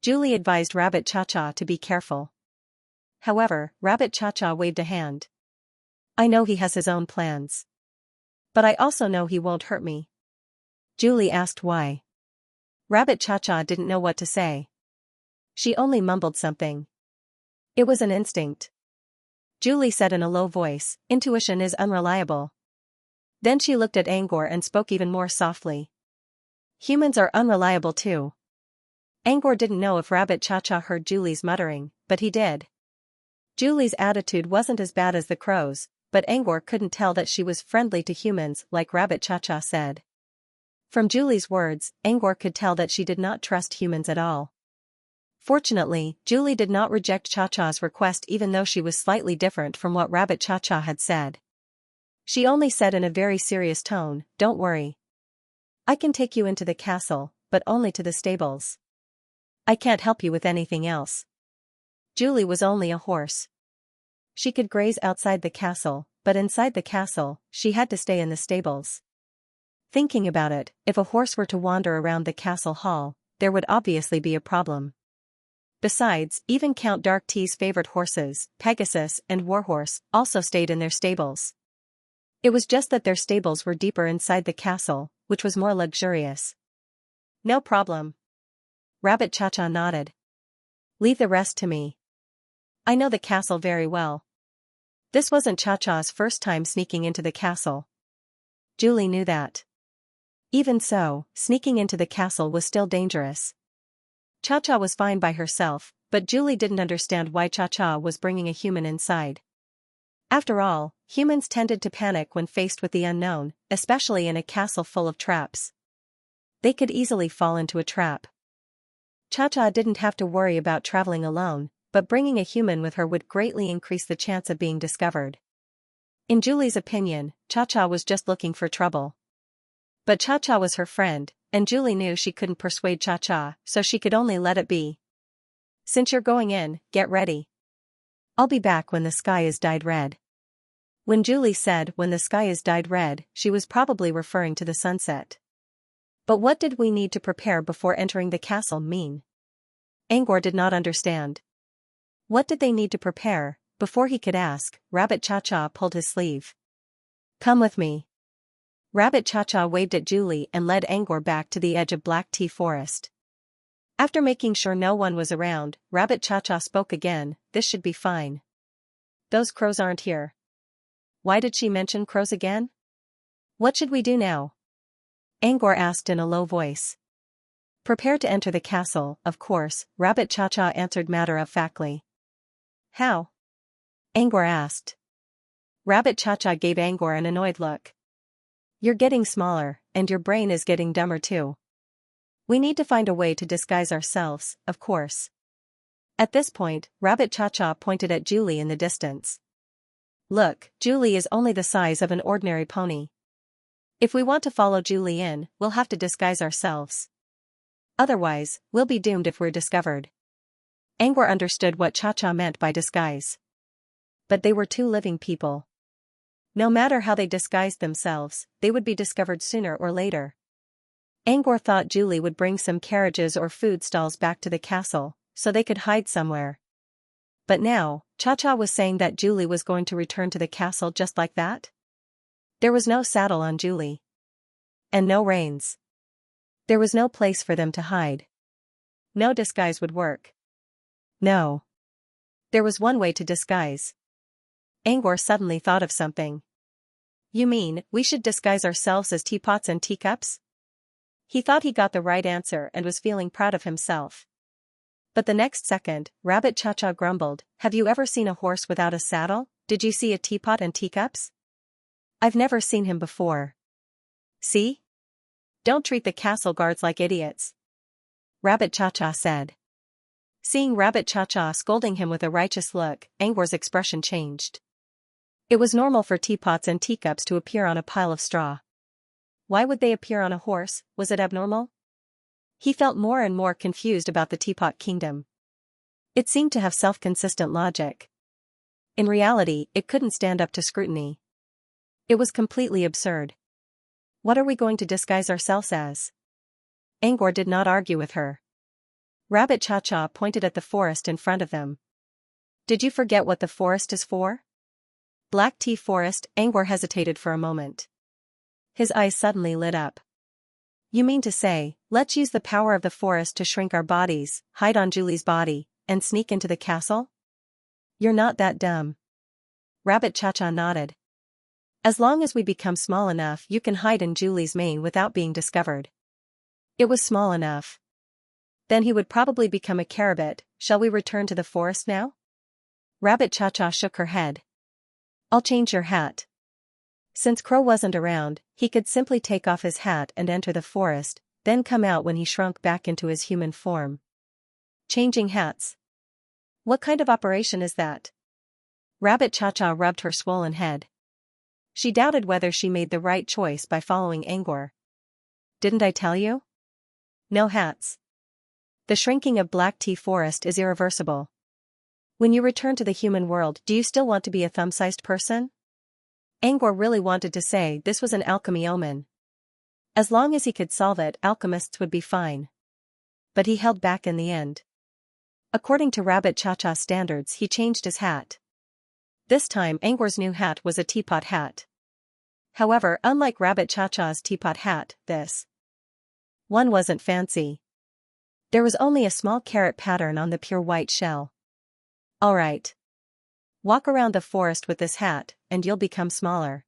A: Julie advised Rabbit Cha-Cha to be careful. However, Rabbit Cha-Cha waved a hand. I know he has his own plans. But I also know he won't hurt me. Julie asked why. Rabbit Cha-Cha didn't know what to say. She only mumbled something. It was an instinct. Julie said in a low voice, intuition is unreliable. Then she looked at Angor and spoke even more softly. Humans are unreliable too. Angor didn't know if Rabbit Cha-Cha heard Julie's muttering, but he did. Julie's attitude wasn't as bad as the crows, but Angor couldn't tell that she was friendly to humans like Rabbit Cha-Cha said. From Julie's words, Angor could tell that she did not trust humans at all. Fortunately, Julie did not reject Cha-Cha's request even though she was slightly different from what Rabbit Cha-Cha had said. She only said in a very serious tone, "Don't worry. I can take you into the castle, but only to the stables. I can't help you with anything else." Julie was only a horse. She could graze outside the castle, but inside the castle, she had to stay in the stables. Thinking about it, if a horse were to wander around the castle hall, there would obviously be a problem. Besides, even Count Dark Tea's favorite horses, Pegasus and Warhorse, also stayed in their stables. It was just that their stables were deeper inside the castle, which was more luxurious. No problem. Rabbit Cha-Cha nodded. Leave the rest to me. I know the castle very well. This wasn't Cha-Cha's first time sneaking into the castle. Julie knew that. Even so, sneaking into the castle was still dangerous. Cha-Cha was fine by herself, but Julie didn't understand why Cha-Cha was bringing a human inside. After all, humans tended to panic when faced with the unknown, especially in a castle full of traps. They could easily fall into a trap. Cha-Cha didn't have to worry about traveling alone, but bringing a human with her would greatly increase the chance of being discovered. In Julie's opinion, Cha-Cha was just looking for trouble. But Cha-Cha was her friend, and Julie knew she couldn't persuade Cha-Cha, so she could only let it be. Since you're going in, get ready. I'll be back when the sky is dyed red. When Julie said when the sky is dyed red, she was probably referring to the sunset. But what did we need to prepare before entering the castle mean? Angor did not understand. What did they need to prepare? Before he could ask, Rabbit Cha-Cha pulled his sleeve. Come with me. Rabbit Cha-Cha waved at Julie and led Angor back to the edge of Black Tea Forest. After making sure no one was around, Rabbit Cha-Cha spoke again, "This should be fine. Those crows aren't here." Why did she mention crows again? "What should we do now?" Angor asked in a low voice. "Prepare to enter the castle, of course," Rabbit Cha-Cha answered matter-of-factly. "How?" Angor asked. Rabbit Cha-Cha gave Angor an annoyed look. "You're getting smaller, and your brain is getting dumber too. We need to find a way to disguise ourselves, of course." At this point, Rabbit Cha-Cha pointed at Julie in the distance. "Look, Julie is only the size of an ordinary pony. If we want to follow Julie in, we'll have to disguise ourselves. Otherwise, we'll be doomed if we're discovered." Angor understood what Cha-Cha meant by disguise. But they were two living people. No matter how they disguised themselves, they would be discovered sooner or later. Angor thought Julie would bring some carriages or food stalls back to the castle, so they could hide somewhere. But now, Cha-Cha was saying that Julie was going to return to the castle just like that? There was no saddle on Julie. And no reins. There was no place for them to hide. No disguise would work. No. There was one way to disguise. Angor suddenly thought of something. "You mean, we should disguise ourselves as teapots and teacups?" He thought he got the right answer and was feeling proud of himself. But the next second, Rabbit Cha-Cha grumbled, "Have you ever seen a horse without a saddle? Did you see a teapot and teacups? I've never seen him before." "See? Don't treat the castle guards like idiots," Rabbit Cha-Cha said. Seeing Rabbit Cha-Cha scolding him with a righteous look, Angor's expression changed. It was normal for teapots and teacups to appear on a pile of straw. Why would they appear on a horse? Was it abnormal? He felt more and more confused about the Teapot Kingdom. It seemed to have self-consistent logic. In reality, it couldn't stand up to scrutiny. It was completely absurd. What are we going to disguise ourselves as? Angor did not argue with her. Rabbit Cha-Cha pointed at the forest in front of them. "Did you forget what the forest is for?" "Black tea forest," Angor hesitated for a moment. His eyes suddenly lit up. "You mean to say, let's use the power of the forest to shrink our bodies, hide on Julie's body, and sneak into the castle? You're not that dumb." Rabbit Cha-Cha nodded. "As long as we become small enough, you can hide in Julie's mane without being discovered." It was small enough. Then he would probably become a carabit. "Shall we return to the forest now?" Rabbit Cha-Cha shook her head. "I'll change your hat." Since Crow wasn't around, he could simply take off his hat and enter the forest, then come out when he shrunk back into his human form. Changing hats. What kind of operation is that? Rabbit Cha-Cha rubbed her swollen head. She doubted whether she made the right choice by following Angor. "Didn't I tell you? No hats. The shrinking of Black Tea Forest is irreversible. When you return to the human world, do you still want to be a thumb-sized person?" Angor really wanted to say this was an alchemy omen. As long as he could solve it, alchemists would be fine. But he held back in the end. According to Rabbit Cha-Cha's standards, he changed his hat. This time Angor's new hat was a teapot hat. However, unlike Rabbit Cha-Cha's teapot hat, this one wasn't fancy. There was only a small carrot pattern on the pure white shell. "All right. Walk around the forest with this hat, and you'll become smaller.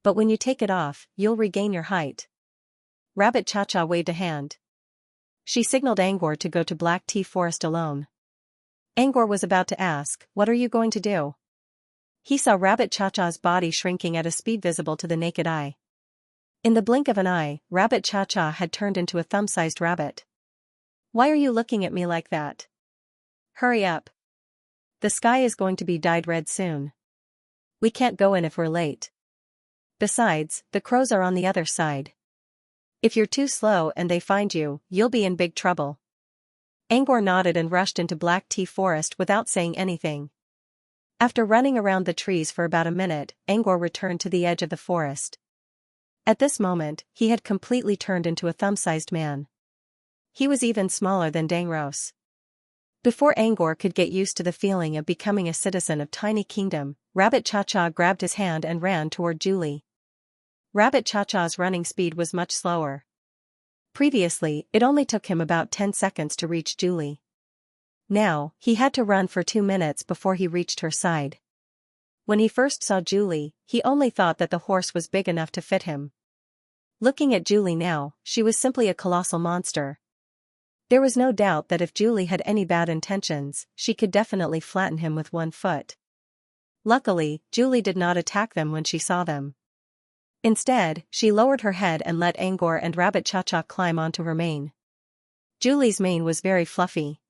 A: But when you take it off, you'll regain your height." Rabbit Cha-Cha waved a hand. She signaled Angor to go to Black Tea Forest alone. Angor was about to ask, "What are you going to do?" He saw Rabbit Cha-Cha's body shrinking at a speed visible to the naked eye. In the blink of an eye, Rabbit Cha-Cha had turned into a thumb-sized rabbit. "Why are you looking at me like that? Hurry up. The sky is going to be dyed red soon. We can't go in if we're late. Besides, the crows are on the other side. If you're too slow and they find you, you'll be in big trouble." Angor nodded and rushed into Black Tea Forest without saying anything. After running around the trees for about a minute, Angor returned to the edge of the forest. At this moment, he had completely turned into a thumb-sized man. He was even smaller than Dangros. Before Angor could get used to the feeling of becoming a citizen of Tiny Kingdom, Rabbit Cha-Cha grabbed his hand and ran toward Julie. Rabbit Cha-Cha's running speed was much slower. Previously, it only took him about 10 seconds to reach Julie. Now, he had to run for 2 minutes before he reached her side. When he first saw Julie, he only thought that the horse was big enough to fit him. Looking at Julie now, she was simply a colossal monster. There was no doubt that if Julie had any bad intentions, she could definitely flatten him with one foot. Luckily, Julie did not attack them when she saw them. Instead, she lowered her head and let Angor and Rabbit Cha-Cha climb onto her mane. Julie's mane was very fluffy.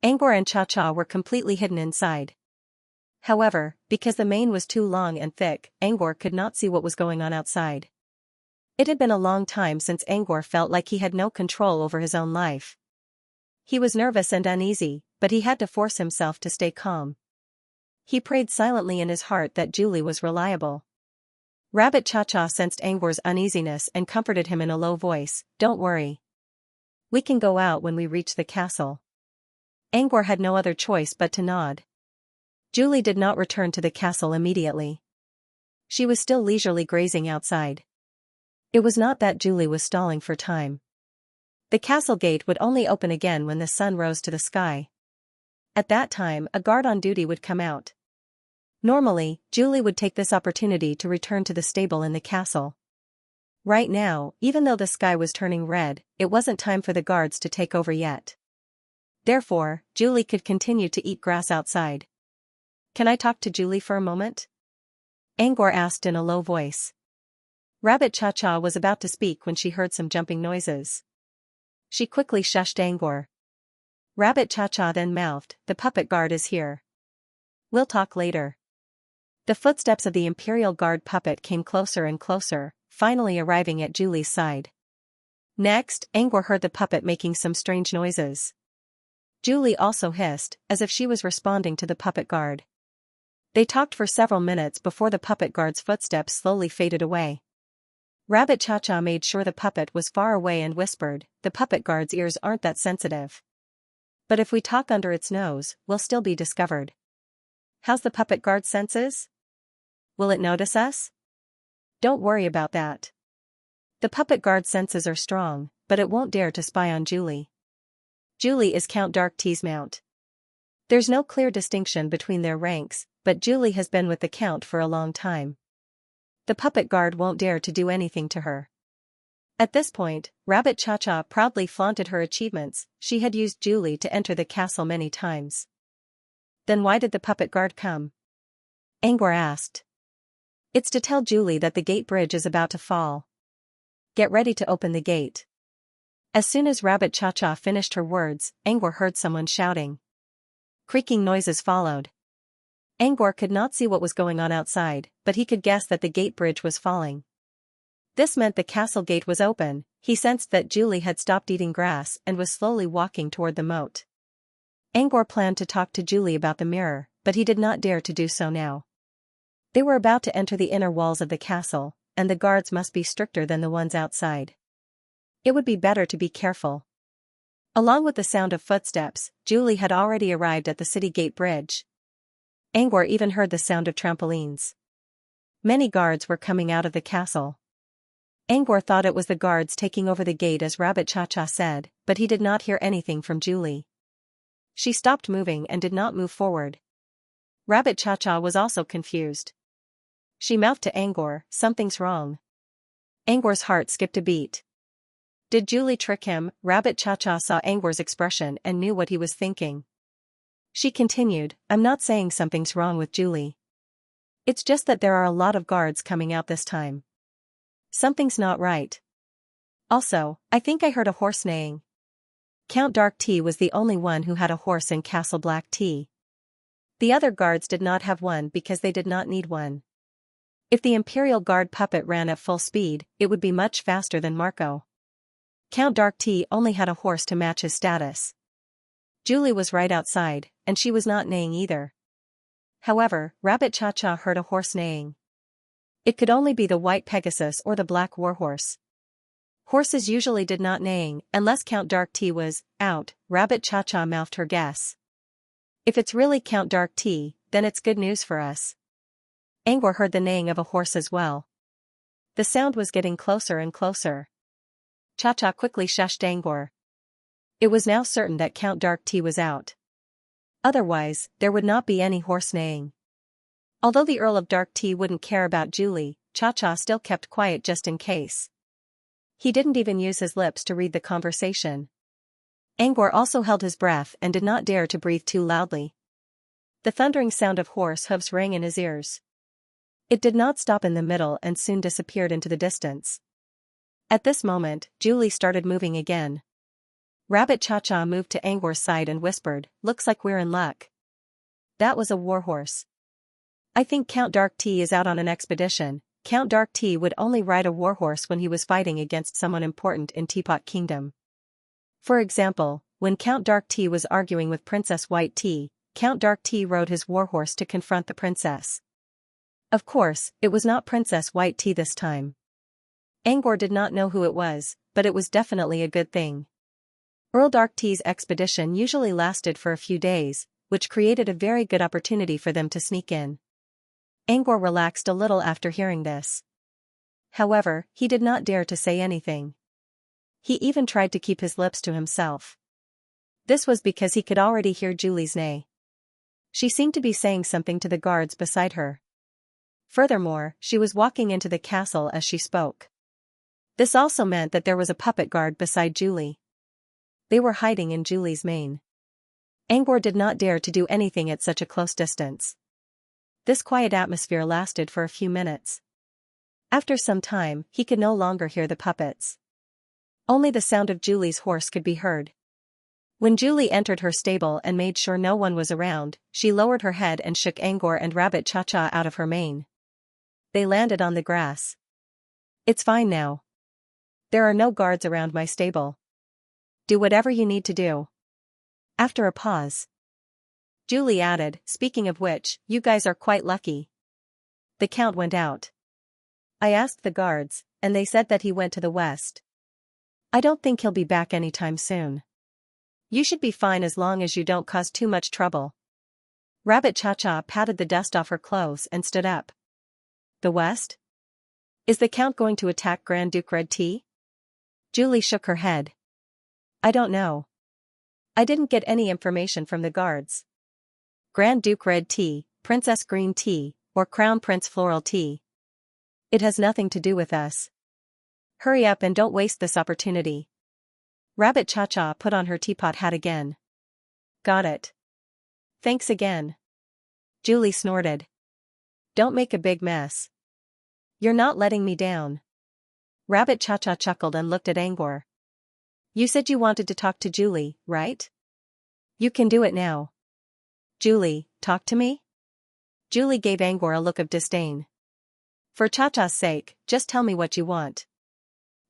A: Angor and Cha-Cha were completely hidden inside. However, because the mane was too long and thick, Angor could not see what was going on outside. It had been a long time since Angor felt like he had no control over his own life. He was nervous and uneasy, but he had to force himself to stay calm. He prayed silently in his heart that Julie was reliable. Rabbit Cha-Cha sensed Angor's uneasiness and comforted him in a low voice, "Don't worry. We can go out when we reach the castle." Angor had no other choice but to nod. Julie did not return to the castle immediately. She was still leisurely grazing outside. It was not that Julie was stalling for time. The castle gate would only open again when the sun rose to the sky. At that time, a guard on duty would come out. Normally, Julie would take this opportunity to return to the stable in the castle. Right now, even though the sky was turning red, it wasn't time for the guards to take over yet. Therefore, Julie could continue to eat grass outside. "Can I talk to Julie for a moment?" Angor asked in a low voice. Rabbit Cha-Cha was about to speak when she heard some jumping noises. She quickly shushed Angor. Rabbit Cha-Cha then mouthed, "The puppet guard is here. We'll talk later." The footsteps of the Imperial Guard puppet came closer and closer, finally arriving at Julie's side. Next, Angor heard the puppet making some strange noises. Julie also hissed, as if she was responding to the puppet guard. They talked for several minutes before the puppet guard's footsteps slowly faded away. Rabbit Cha-Cha made sure the puppet was far away and whispered, "The puppet guard's ears aren't that sensitive. But if we talk under its nose, we'll still be discovered." "How's the puppet guard's senses? Will it notice us?" "Don't worry about that. The puppet guard's senses are strong, but it won't dare to spy on Julie. Julie is Count Dark T's mount. There's no clear distinction between their ranks, but Julie has been with the Count for a long time. The puppet guard won't dare to do anything to her." At this point, Rabbit Cha-Cha proudly flaunted her achievements. She had used Julie to enter the castle many times. "Then why did the puppet guard come?" Angor asked. "It's to tell Julie that the gate bridge is about to fall. Get ready to open the gate." As soon as Rabbit Cha-Cha finished her words, Angor heard someone shouting. Creaking noises followed. Angor could not see what was going on outside, but he could guess that the gate bridge was falling. This meant the castle gate was open. He sensed that Julie had stopped eating grass and was slowly walking toward the moat. Angor planned to talk to Julie about the mirror, but he did not dare to do so now. They were about to enter the inner walls of the castle, and the guards must be stricter than the ones outside. It would be better to be careful. Along with the sound of footsteps, Julie had already arrived at the city gate bridge. Angor even heard the sound of trampolines. Many guards were coming out of the castle. Angor thought it was the guards taking over the gate as Rabbit Cha-Cha said, but he did not hear anything from Julie. She stopped moving and did not move forward. Rabbit Cha-Cha was also confused. She mouthed to Angor, "Something's wrong." Angor's heart skipped a beat. Did Julie trick him? Rabbit Cha-Cha saw Angor's expression and knew what he was thinking. She continued, "I'm not saying something's wrong with Julie. It's just that there are a lot of guards coming out this time. Something's not right. Also, I think I heard a horse neighing." Count Dark T was the only one who had a horse in Castle Black T. The other guards did not have one because they did not need one. If the Imperial Guard puppet ran at full speed, it would be much faster than Marco. Count Dark T only had a horse to match his status. Julie was right outside, and she was not neighing either. However, Rabbit Cha-Cha heard a horse neighing. It could only be the White Pegasus or the Black Warhorse. Horses usually did not neighing, unless Count Dark T was out. Rabbit Cha-Cha mouthed her guess. If it's really Count Dark T, then it's good news for us. Angor heard the neighing of a horse as well. The sound was getting closer and closer. Cha-Cha quickly shushed Angor. It was now certain that Count Dark Tea was out. Otherwise, there would not be any horse neighing. Although the Earl of Dark Tea wouldn't care about Julie, Cha-Cha still kept quiet just in case. He didn't even use his lips to read the conversation. Angor also held his breath and did not dare to breathe too loudly. The thundering sound of horse hooves rang in his ears. It did not stop in the middle and soon disappeared into the distance. At this moment, Julie started moving again. Rabbit Cha-Cha moved to Angor's side and whispered, "Looks like we're in luck." That was a warhorse. "I think Count Dark Tea is out on an expedition." Count Dark Tea would only ride a warhorse when he was fighting against someone important in Teapot Kingdom. For example, when Count Dark Tea was arguing with Princess White Tea, Count Dark Tea rode his warhorse to confront the princess. Of course, it was not Princess White Tea this time. Angor did not know who it was, but it was definitely a good thing. Earl Dark Tea's expedition usually lasted for a few days, which created a very good opportunity for them to sneak in. Angor relaxed a little after hearing this. However, he did not dare to say anything. He even tried to keep his lips to himself. This was because he could already hear Julie's neigh. She seemed to be saying something to the guards beside her. Furthermore, she was walking into the castle as she spoke. This also meant that there was a puppet guard beside Julie. They were hiding in Julie's mane. Angor did not dare to do anything at such a close distance. This quiet atmosphere lasted for a few minutes. After some time, he could no longer hear the puppets. Only the sound of Julie's horse could be heard. When Julie entered her stable and made sure no one was around, she lowered her head and shook Angor and Rabbit Cha-Cha out of her mane. They landed on the grass. "It's fine now. There are no guards around my stable. Do whatever you need to do." After a pause, Julie added, "Speaking of which, you guys are quite lucky." The Count went out. "I asked the guards, and they said that he went to the west. I don't think he'll be back anytime soon. You should be fine as long as you don't cause too much trouble." Rabbit Cha-Cha patted the dust off her clothes and stood up. "The west? Is the Count going to attack Grand Duke Red Tea?" Julie shook her head. "I don't know. I didn't get any information from the guards. Grand Duke Red Tea, Princess Green Tea, or Crown Prince Floral Tea. It has nothing to do with us. Hurry up and don't waste this opportunity." Rabbit Cha-Cha put on her teapot hat again. "Got it. Thanks again." Julie snorted. "Don't make a big mess. You're not letting me down." Rabbit Cha-Cha chuckled and looked at Angor. "You said you wanted to talk to Julie, right? You can do it now." "Julie, talk to me?" Julie gave Angor a look of disdain. "For Cha-Cha's sake, just tell me what you want."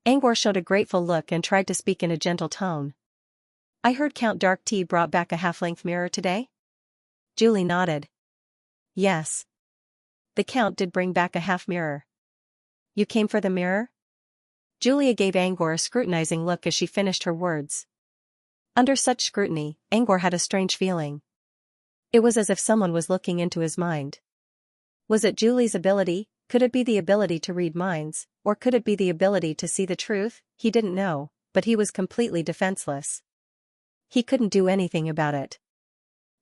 A: Angor showed a grateful look and tried to speak in a gentle tone. "I heard Count Dark Tea brought back a half-length mirror today?" Julie nodded. "Yes. The Count did bring back a half-mirror." "You came for the mirror?" Julia gave Angor a scrutinizing look as she finished her words. Under such scrutiny, Angor had a strange feeling. It was as if someone was looking into his mind. Was it Julie's ability? Could it be the ability to read minds, or could it be the ability to see the truth? He didn't know, but he was completely defenseless. He couldn't do anything about it.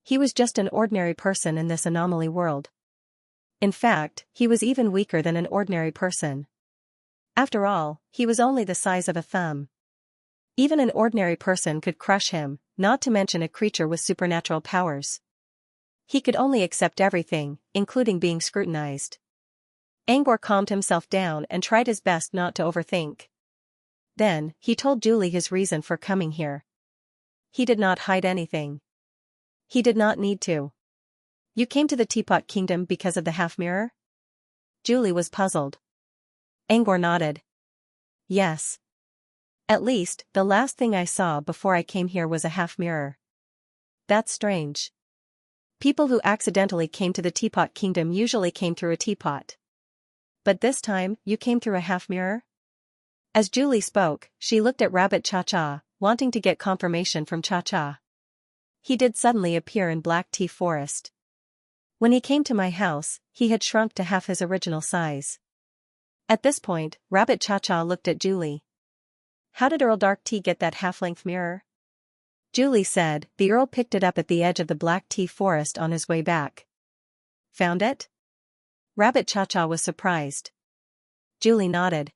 A: He was just an ordinary person in this anomaly world. In fact, he was even weaker than an ordinary person. After all, he was only the size of a thumb. Even an ordinary person could crush him, not to mention a creature with supernatural powers. He could only accept everything, including being scrutinized. Angor calmed himself down and tried his best not to overthink. Then, he told Julie his reason for coming here. He did not hide anything. He did not need to. "You came to the Teapot Kingdom because of the half-mirror?" Julie was puzzled. Angor nodded. "Yes. At least, the last thing I saw before I came here was a half-mirror." "That's strange. People who accidentally came to the Teapot Kingdom usually came through a teapot. But this time, you came through a half-mirror?" As Julie spoke, she looked at Rabbit Cha-Cha, wanting to get confirmation from Cha-Cha. He did suddenly appear in Black Tea Forest. When he came to my house, he had shrunk to half his original size. At this point, Rabbit Cha-Cha looked at Julie. How did Earl Dark Tea get that half-length mirror? Julie said. The Earl picked it up at the edge of the black tea forest on his way back. Found it? Rabbit Cha-Cha was surprised. Julie nodded.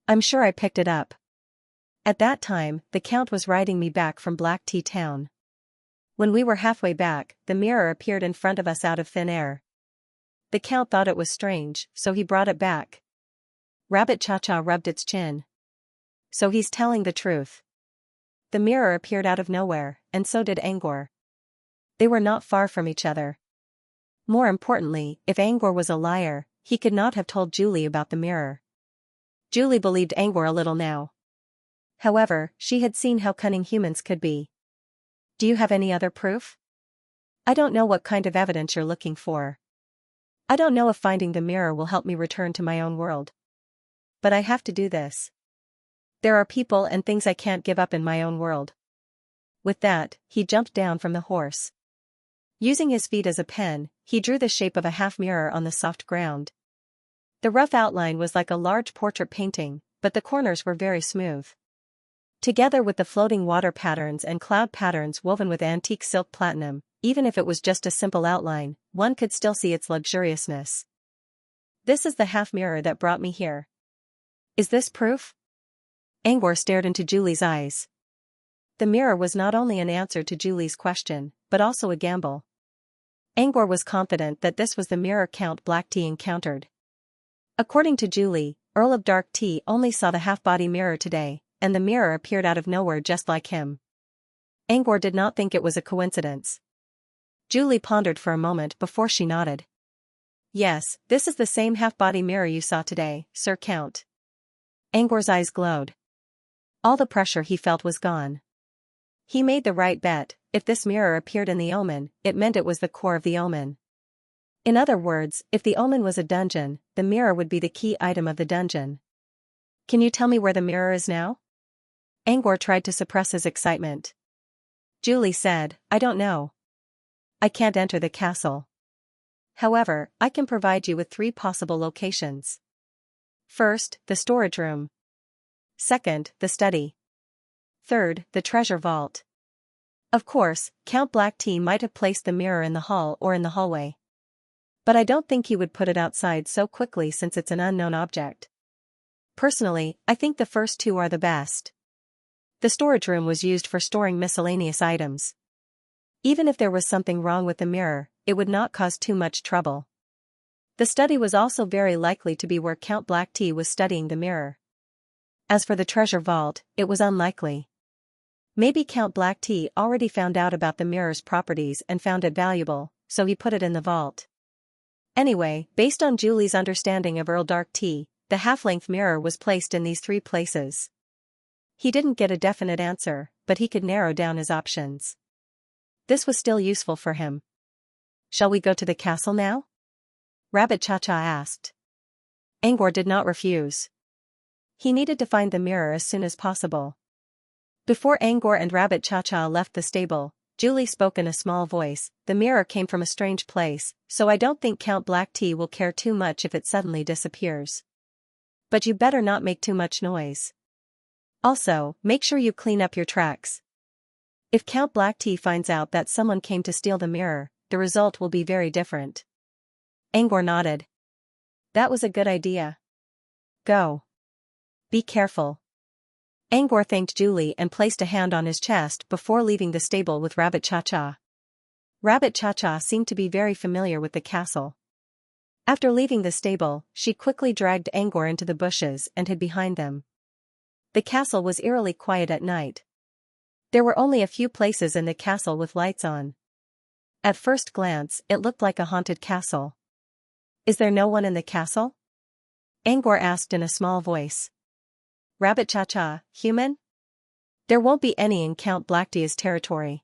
A: I'm sure I picked it up. At that time, the Count was riding me back from Black Tea Town. When we were halfway back, the mirror appeared in front of us out of thin air. The Count thought it was strange, so he brought it back. Rabbit Cha-Cha rubbed its chin. So he's telling the truth. The mirror appeared out of nowhere, and so did Angor. They were not far from each other. More importantly, if Angor was a liar, he could not have told Julie about the mirror. Julie believed Angor a little now. However, she had seen how cunning humans could be. Do you have any other proof? I don't know what kind of evidence you're looking for. I don't know if finding the mirror will help me return to my own world. But I have to do this. There are people and things I can't give up in my own world. With that, he jumped down from the horse. Using his feet as a pen, he drew the shape of a half-mirror on the soft ground. The rough outline was like a large portrait painting, but the corners were very smooth. Together with the floating water patterns and cloud patterns woven with antique silk platinum, even if it was just a simple outline, one could still see its luxuriousness. This is the half-mirror that brought me here. Is this proof? Angor stared into Julie's eyes. The mirror was not only an answer to Julie's question, but also a gamble. Angor was confident that this was the mirror Count Black Tea encountered. According to Julie, Earl of Dark Tea only saw the half-body mirror today, and the mirror appeared out of nowhere just like him. Angor did not think it was a coincidence. Julie pondered for a moment before she nodded. Yes, this is the same half-body mirror you saw today, Sir Count. Angor's eyes glowed. All the pressure he felt was gone. He made the right bet. If this mirror appeared in the omen, it meant it was the core of the omen. In other words, if the omen was a dungeon, the mirror would be the key item of the dungeon. Can you tell me where the mirror is now? Angor tried to suppress his excitement. Julie said, I don't know. I can't enter the castle. However, I can provide you with 3 possible locations. First, the storage room. Second, the study. Third, the treasure vault. Of course, Count Black Tea might have placed the mirror in the hall or in the hallway. But I don't think he would put it outside so quickly since it's an unknown object. Personally, I think the first 2 are the best. The storage room was used for storing miscellaneous items. Even if there was something wrong with the mirror, it would not cause too much trouble. The study was also very likely to be where Count Black Tea was studying the mirror. As for the treasure vault, it was unlikely. Maybe Count Black Tea already found out about the mirror's properties and found it valuable, so he put it in the vault. Anyway, based on Julie's understanding of Earl Dark Tea, the half-length mirror was placed in these 3 places. He didn't get a definite answer, but he could narrow down his options. This was still useful for him. Shall we go to the castle now? Rabbit Cha-Cha asked. Angor did not refuse. He needed to find the mirror as soon as possible. Before Angor and Rabbit Cha-Cha left the stable, Julie spoke in a small voice. The mirror came from a strange place, so I don't think Count Black Tea will care too much if it suddenly disappears. But you better not make too much noise. Also, make sure you clean up your tracks. If Count Black Tea finds out that someone came to steal the mirror, the result will be very different. Angor nodded. That was a good idea. Go. Be careful. Angor thanked Julie and placed a hand on his chest before leaving the stable with Rabbit Cha-Cha. Rabbit Cha-Cha seemed to be very familiar with the castle. After leaving the stable, she quickly dragged Angor into the bushes and hid behind them. The castle was eerily quiet at night. There were only a few places in the castle with lights on. At first glance, it looked like a haunted castle. Is there no one in the castle? Angor asked in a small voice. Rabbit Cha-Cha, human? There won't be any in Count Black Tea's territory.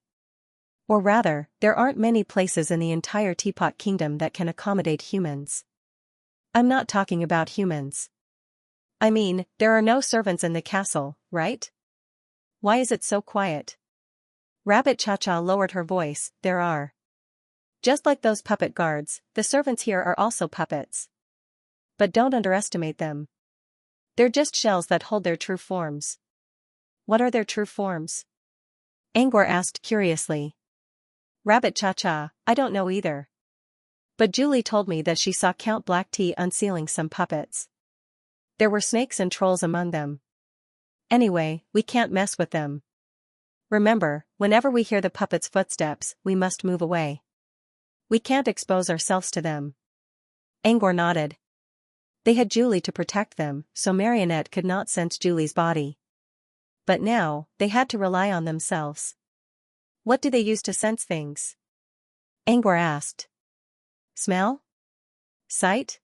A: Or rather, there aren't many places in the entire Teapot Kingdom that can accommodate humans. I'm not talking about humans. I mean, there are no servants in the castle, right? Why is it so quiet? Rabbit Cha-Cha lowered her voice. There are. Just like those puppet guards, the servants here are also puppets. But don't underestimate them. They're just shells that hold their true forms. What are their true forms? Angor asked curiously. Rabbit Cha-Cha, I don't know either. But Julie told me that she saw Count Black Tea unsealing some puppets. There were snakes and trolls among them. Anyway, we can't mess with them. Remember, whenever we hear the puppets' footsteps, we must move away. We can't expose ourselves to them. Angor nodded. They had Julie to protect them, so Marionette could not sense Julie's body. But now, they had to rely on themselves. What do they use to sense things? Angor asked. Smell? Sight?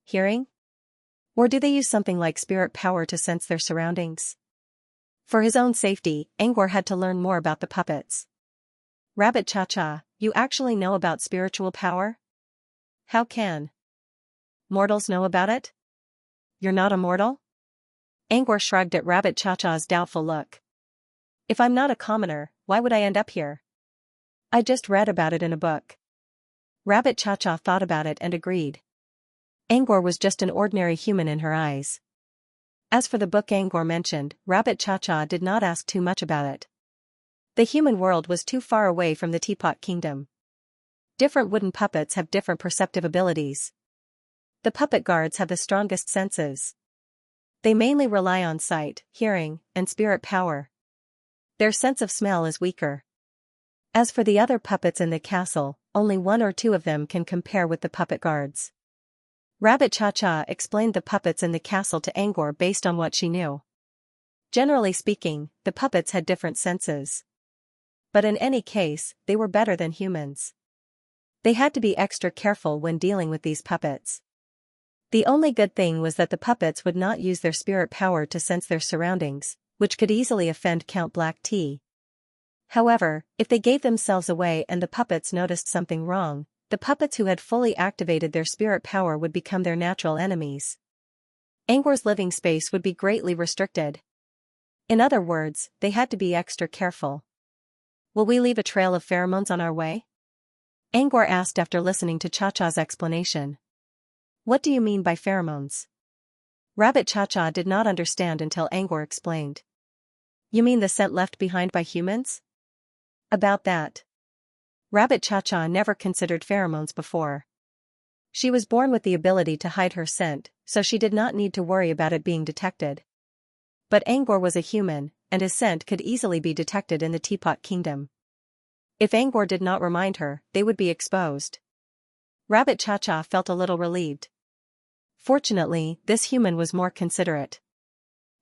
A: Hearing? Or do they use something like spirit power to sense their surroundings? For his own safety, Angor had to learn more about the puppets. Rabbit Cha-Cha, you actually know about spiritual power? How can mortals know about it? You're not a mortal? Angor shrugged at Rabbit Cha-Cha's doubtful look. If I'm not a commoner, why would I end up here? I just read about it in a book. Rabbit Cha-Cha thought about it and agreed. Angor was just an ordinary human in her eyes. As for the book Angor mentioned, Rabbit Cha-Cha did not ask too much about it. The human world was too far away from the Teapot Kingdom. Different wooden puppets have different perceptive abilities. The puppet guards have the strongest senses. They mainly rely on sight, hearing, and spirit power. Their sense of smell is weaker. As for the other puppets in the castle, only one or two of them can compare with the puppet guards. Rabbit Cha-Cha explained the puppets in the castle to Angor based on what she knew. Generally speaking, the puppets had different senses. But in any case, they were better than humans. They had to be extra careful when dealing with these puppets. The only good thing was that the puppets would not use their spirit power to sense their surroundings, which could easily offend Count Black Tea. However, if they gave themselves away and the puppets noticed something wrong, the puppets who had fully activated their spirit power would become their natural enemies. Angor's living space would be greatly restricted. In other words, they had to be extra careful. Will we leave a trail of pheromones on our way? Angor asked after listening to Cha-Cha's explanation. What do you mean by pheromones? Rabbit Cha-Cha did not understand until Angor explained. You mean the scent left behind by humans? About that. Rabbit Cha-Cha never considered pheromones before. She was born with the ability to hide her scent, so she did not need to worry about it being detected. But Angor was a human, and his scent could easily be detected in the Teapot Kingdom. If Angor did not remind her, they would be exposed. Rabbit Cha-Cha felt a little relieved. Fortunately, this human was more considerate.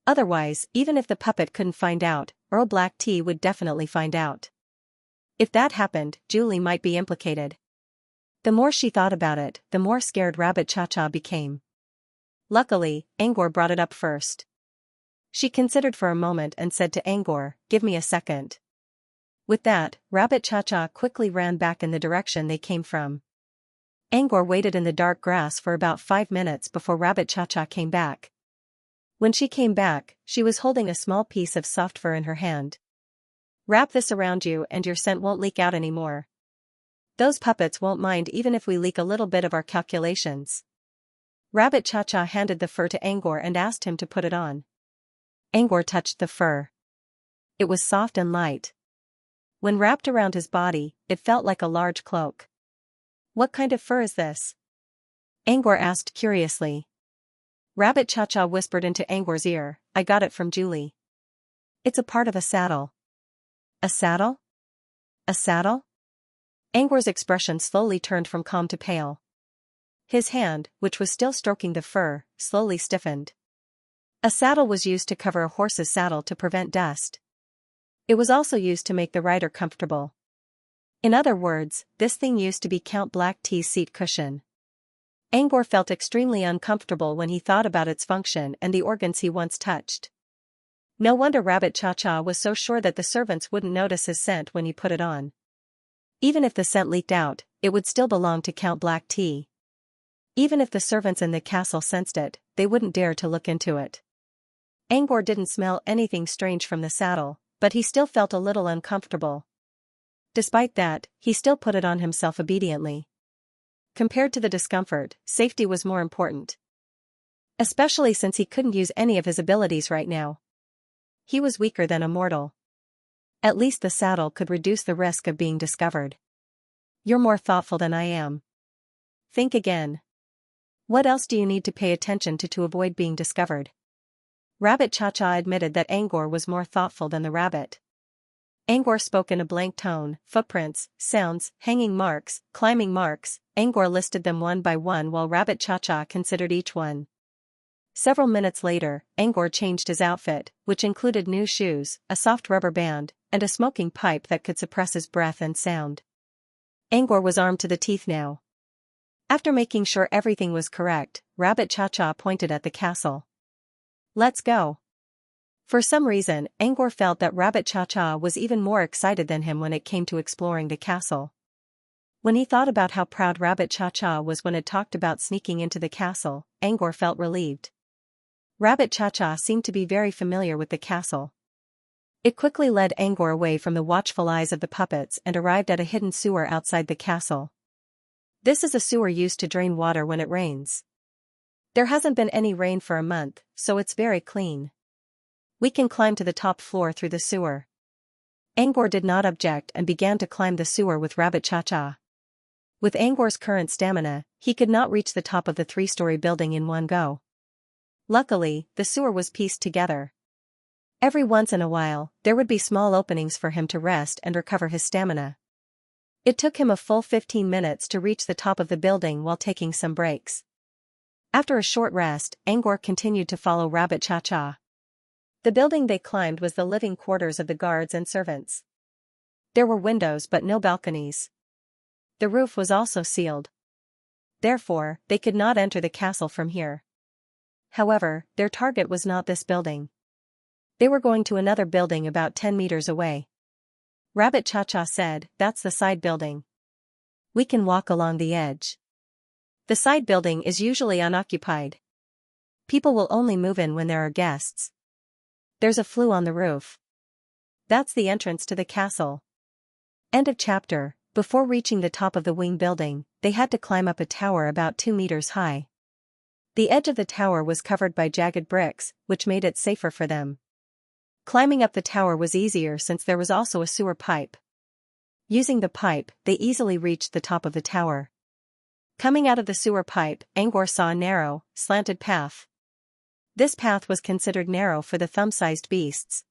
A: Otherwise, even if the puppet couldn't find out, Earl Black Tea would definitely find out. If that happened, Julie might be implicated. The more she thought about it, the more scared Rabbit Cha-Cha became. Luckily, Angor brought it up first. She considered for a moment and said to Angor, "Give me a second." With that, Rabbit Cha-Cha quickly ran back in the direction they came from. Angor waited in the dark grass for about 5 minutes before Rabbit Cha-Cha came back. When she came back, she was holding a small piece of soft fur in her hand. Wrap this around you and your scent won't leak out anymore. Those puppets won't mind even if we leak a little bit of our calculations. Rabbit Cha-Cha handed the fur to Angor and asked him to put it on. Angor touched the fur. It was soft and light. When wrapped around his body, it felt like a large cloak. What kind of fur is this? Angor asked curiously. Rabbit Cha-Cha whispered into Angor's ear, "I got it from Julie. It's a part of a saddle." A saddle? A saddle? Angor's expression slowly turned from calm to pale. His hand, which was still stroking the fur, slowly stiffened. A saddle was used to cover a horse's saddle to prevent dust. It was also used to make the rider comfortable. In other words, this thing used to be Count Black Tea's seat cushion. Angor felt extremely uncomfortable when he thought about its function and the organs he once touched. No wonder Rabbit Cha-Cha was so sure that the servants wouldn't notice his scent when he put it on. Even if the scent leaked out, it would still belong to Count Black Tea. Even if the servants in the castle sensed it, they wouldn't dare to look into it. Angor didn't smell anything strange from the saddle, but he still felt a little uncomfortable. Despite that, he still put it on himself obediently. Compared to the discomfort, safety was more important. Especially since he couldn't use any of his abilities right now. he was weaker than a mortal. At least the saddle could reduce the risk of being discovered. You're more thoughtful than I am. Think again. What else do you need to pay attention to avoid being discovered? Rabbit Cha-Cha admitted that Angor was more thoughtful than the rabbit. Angor spoke in a blank tone: footprints, sounds, hanging marks, climbing marks. Angor listed them one by one while Rabbit Cha-Cha considered each one. Several minutes later, Angor changed his outfit, which included new shoes, a soft rubber band, and a smoking pipe that could suppress his breath and sound. Angor was armed to the teeth now. After making sure everything was correct, Rabbit Cha-Cha pointed at the castle. Let's go. For some reason, Angor felt that Rabbit Cha-Cha was even more excited than him when it came to exploring the castle. When he thought about how proud Rabbit Cha-Cha was when it talked about sneaking into the castle, Angor felt relieved. Rabbit Cha-Cha seemed to be very familiar with the castle. It quickly led Angor away from the watchful eyes of the puppets and arrived at a hidden sewer outside the castle. This is a sewer used to drain water when it rains. There hasn't been any rain for a month, so it's very clean. We can climb to the top floor through the sewer. Angor did not object and began to climb the sewer with Rabbit Cha-Cha. With Angor's current stamina, he could not reach the top of the 3-story building in one go. Luckily, the sewer was pieced together. Every once in a while, there would be small openings for him to rest and recover his stamina. It took him a full 15 minutes to reach the top of the building while taking some breaks. After a short rest, Angor continued to follow Rabbit Cha-Cha. The building they climbed was the living quarters of the guards and servants. There were windows but no balconies. The roof was also sealed. Therefore, they could not enter the castle from here. However, their target was not this building. They were going to another building about 10 meters away. Rabbit Cha-Cha said, "That's the side building. We can walk along the edge." The side building is usually unoccupied. People will only move in when there are guests. There's a flue on the roof. That's the entrance to the castle. End of chapter. Before reaching the top of the wing building, they had to climb up a tower about 2 meters high. The edge of the tower was covered by jagged bricks, which made it safer for them. Climbing up the tower was easier since there was also a sewer pipe. Using the pipe, they easily reached the top of the tower. Coming out of the sewer pipe, Angor saw a narrow, slanted path. This path was considered narrow for the thumb-sized beasts.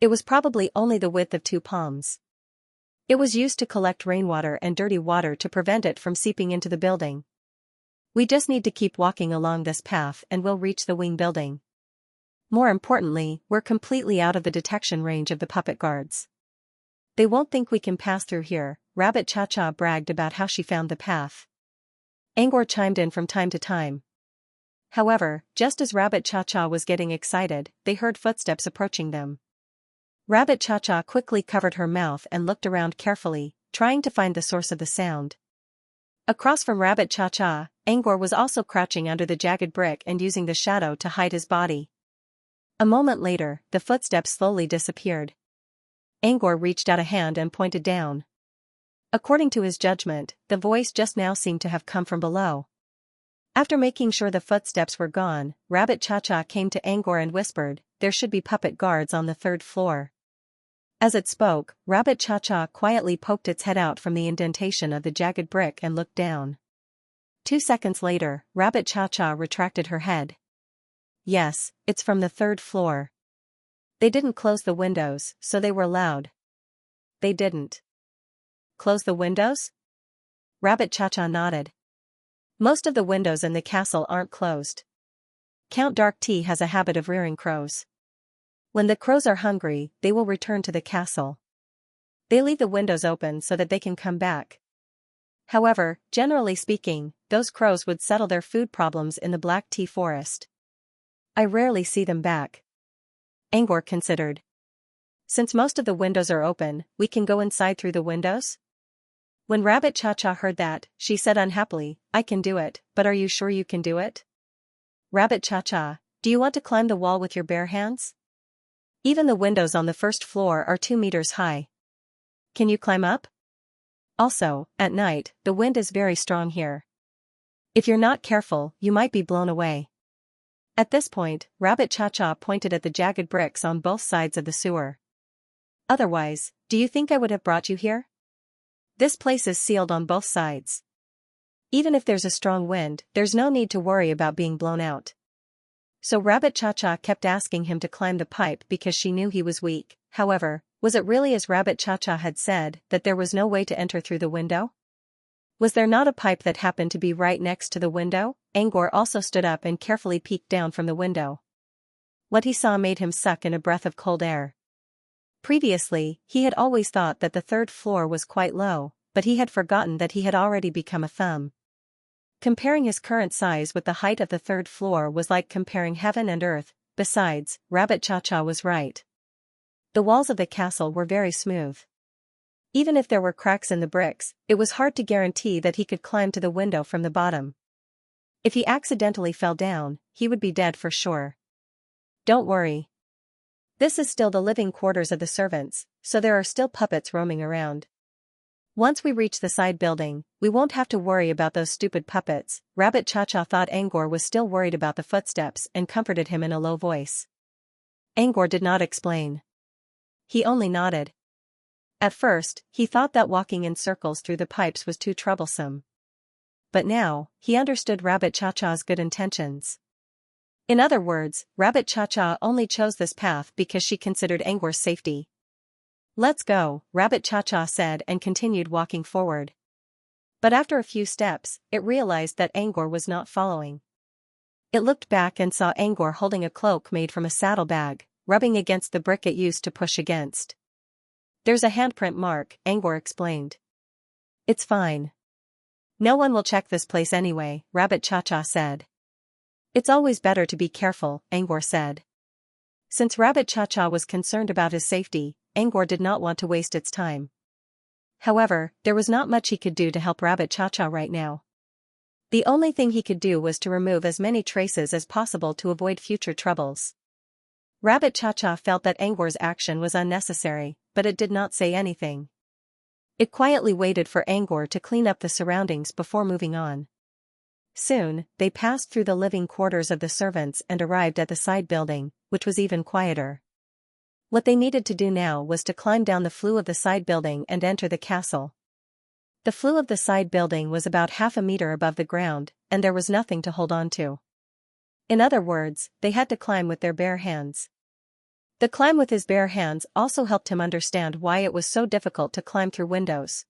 A: It was probably only the width of 2 palms. It was used to collect rainwater and dirty water to prevent it from seeping into the building. We just need to keep walking along this path and we'll reach the wing building. More importantly, we're completely out of the detection range of the puppet guards. They won't think we can pass through here. Rabbit Cha-Cha bragged about how she found the path. Angor chimed in from time to time. However, just as Rabbit Cha-Cha was getting excited, they heard footsteps approaching them. Rabbit Cha-Cha quickly covered her mouth and looked around carefully, trying to find the source of the sound. Across from Rabbit Cha-Cha, Angor was also crouching under the jagged brick and using the shadow to hide his body. A moment later, the footsteps slowly disappeared. Angor reached out a hand and pointed down. According to his judgment, the voice just now seemed to have come from below. After making sure the footsteps were gone, Rabbit Cha-Cha came to Angor and whispered, "There should be puppet guards on the 3rd floor." As it spoke, Rabbit Cha-Cha quietly poked its head out from the indentation of the jagged brick and looked down. 2 seconds later, Rabbit Cha-Cha retracted her head. "Yes, it's from the 3rd floor. They didn't close the windows, so they were loud." "They didn't close the windows?" Rabbit Cha-Cha nodded. "Most of the windows in the castle aren't closed. Count Dark Tea has a habit of rearing crows. When the crows are hungry, they will return to the castle. They leave the windows open so that they can come back. However, generally speaking, those crows would settle their food problems in the Black Tea Forest. I rarely see them back." Angor considered. "Since most of the windows are open, we can go inside through the windows?" When Rabbit Cha-Cha heard that, she said unhappily, "I can do it, but are you sure you can do it? Rabbit Cha-Cha, do you want to climb the wall with your bare hands? Even the windows on the 1st floor are 2 meters high. Can you climb up? Also, at night, the wind is very strong here. If you're not careful, you might be blown away." At this point, Rabbit Cha-Cha pointed at the jagged bricks on both sides of the sewer. Otherwise, do you think I would have brought you here? This place is sealed on both sides. Even if there's a strong wind, there's no need to worry about being blown out. So Rabbit Cha-Cha kept asking him to climb the pipe because she knew he was weak. However, was it really as Rabbit Cha-Cha had said, that there was no way to enter through the window? Was there not a pipe that happened to be right next to the window? Angor also stood up and carefully peeked down from the window. What he saw made him suck in a breath of cold air. Previously, he had always thought that the third floor was quite low, but he had forgotten that he had already become a thumb. Comparing his current size with the height of the third floor was like comparing heaven and earth. Besides, Rabbit Cha-Cha was right. The walls of the castle were very smooth. Even if there were cracks in the bricks, it was hard to guarantee that he could climb to the window from the bottom. If he accidentally fell down, he would be dead for sure. Don't worry. This is still the living quarters of the servants, so there are still puppets roaming around. Once we reach the side building, we won't have to worry about those stupid puppets. Rabbit Cha-Cha thought Angor was still worried about the footsteps and comforted him in a low voice. Angor did not explain. He only nodded. At first, he thought that walking in circles through the pipes was too troublesome. But now, he understood Rabbit Cha-Cha's good intentions. In other words, Rabbit Cha-Cha only chose this path because she considered Angor's safety. Let's go, Rabbit Cha-Cha said and continued walking forward. But after a few steps, it realized that Angor was not following. It looked back and saw Angor holding a cloak made from a saddlebag, rubbing against the brick it used to push against. There's a handprint mark, Angor explained. It's fine. No one will check this place anyway, Rabbit Cha-Cha said. It's always better to be careful, Angor said. Since Rabbit Cha-Cha was concerned about his safety, Angor did not want to waste its time. However, there was not much he could do to help Rabbit Cha-Cha right now. The only thing he could do was to remove as many traces as possible to avoid future troubles. Rabbit Cha-Cha felt that Angor's action was unnecessary, but it did not say anything. It quietly waited for Angor to clean up the surroundings before moving on. Soon, they passed through the living quarters of the servants and arrived at the side building, which was even quieter. What they needed to do now was to climb down the flue of the side building and enter the castle. The flue of the side building was about half a meter above the ground, and there was nothing to hold on to. In other words, they had to climb with their bare hands. The climb with his bare hands also helped him understand why it was so difficult to climb through windows.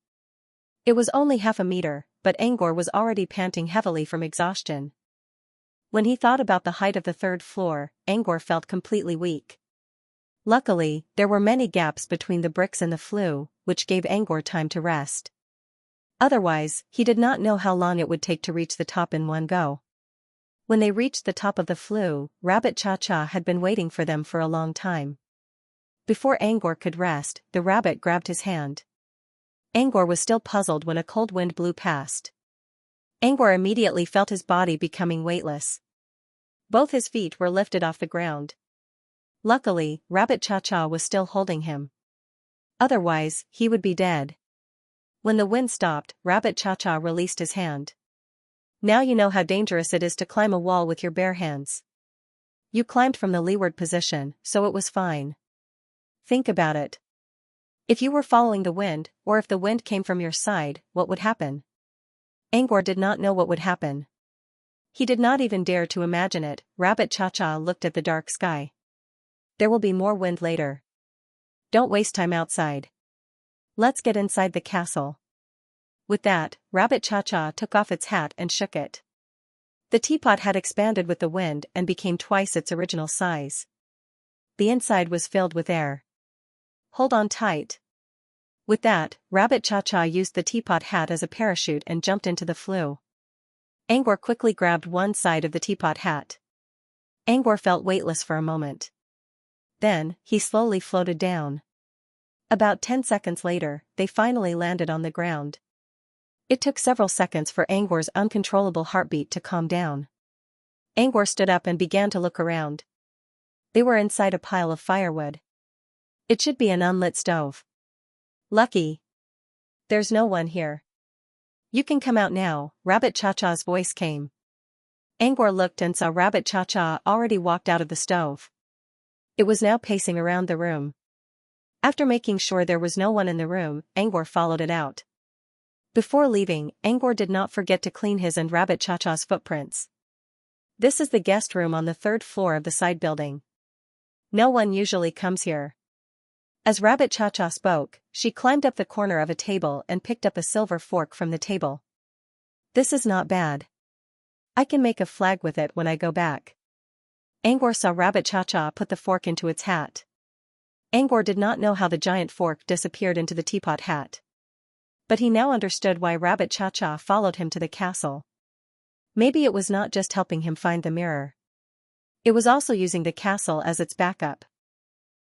A: It was only half a meter, but Angor was already panting heavily from exhaustion. When he thought about the height of the third floor, Angor felt completely weak. Luckily, there were many gaps between the bricks and the flue, which gave Angor time to rest. Otherwise, he did not know how long it would take to reach the top in one go. When they reached the top of the flue, Rabbit Cha-Cha had been waiting for them for a long time. Before Angor could rest, the rabbit grabbed his hand. Angor was still puzzled when a cold wind blew past. Angor immediately felt his body becoming weightless. Both his feet were lifted off the ground. Luckily, Rabbit Cha-Cha was still holding him. Otherwise, he would be dead. When the wind stopped, Rabbit Cha-Cha released his hand. Now you know how dangerous it is to climb a wall with your bare hands. You climbed from the leeward position, so it was fine. Think about it. If you were following the wind, or if the wind came from your side, what would happen? Angor did not know what would happen. He did not even dare to imagine it. Rabbit Cha-Cha looked at the dark sky. There will be more wind later. Don't waste time outside. Let's get inside the castle. With that, Rabbit Cha-Cha took off its hat and shook it. The teapot had expanded with the wind and became twice its original size. The inside was filled with air. Hold on tight. With that, Rabbit Cha-Cha used the teapot hat as a parachute and jumped into the flue. Angor quickly grabbed one side of the teapot hat. Angor felt weightless for a moment. Then, he slowly floated down. About 10 seconds later, they finally landed on the ground. It took several seconds for Angor's uncontrollable heartbeat to calm down. Angor stood up and began to look around. They were inside a pile of firewood. It should be an unlit stove. Lucky. There's no one here. You can come out now, Rabbit Cha-Cha's voice came. Angor looked and saw Rabbit Cha-Cha already walked out of the stove. It was now pacing around the room. After making sure there was no one in the room, Angor followed it out. Before leaving, Angor did not forget to clean his and Rabbit Cha-Cha's footprints. This is the guest room on the 3rd floor of the side building. No one usually comes here. As Rabbit Cha-Cha spoke, she climbed up the corner of a table and picked up a silver fork from the table. This is not bad. I can make a flag with it when I go back. Angor saw Rabbit Cha-Cha put the fork into its hat. Angor did not know how the giant fork disappeared into the teapot hat. But he now understood why Rabbit Cha-Cha followed him to the castle. Maybe it was not just helping him find the mirror. It was also using the castle as its backup.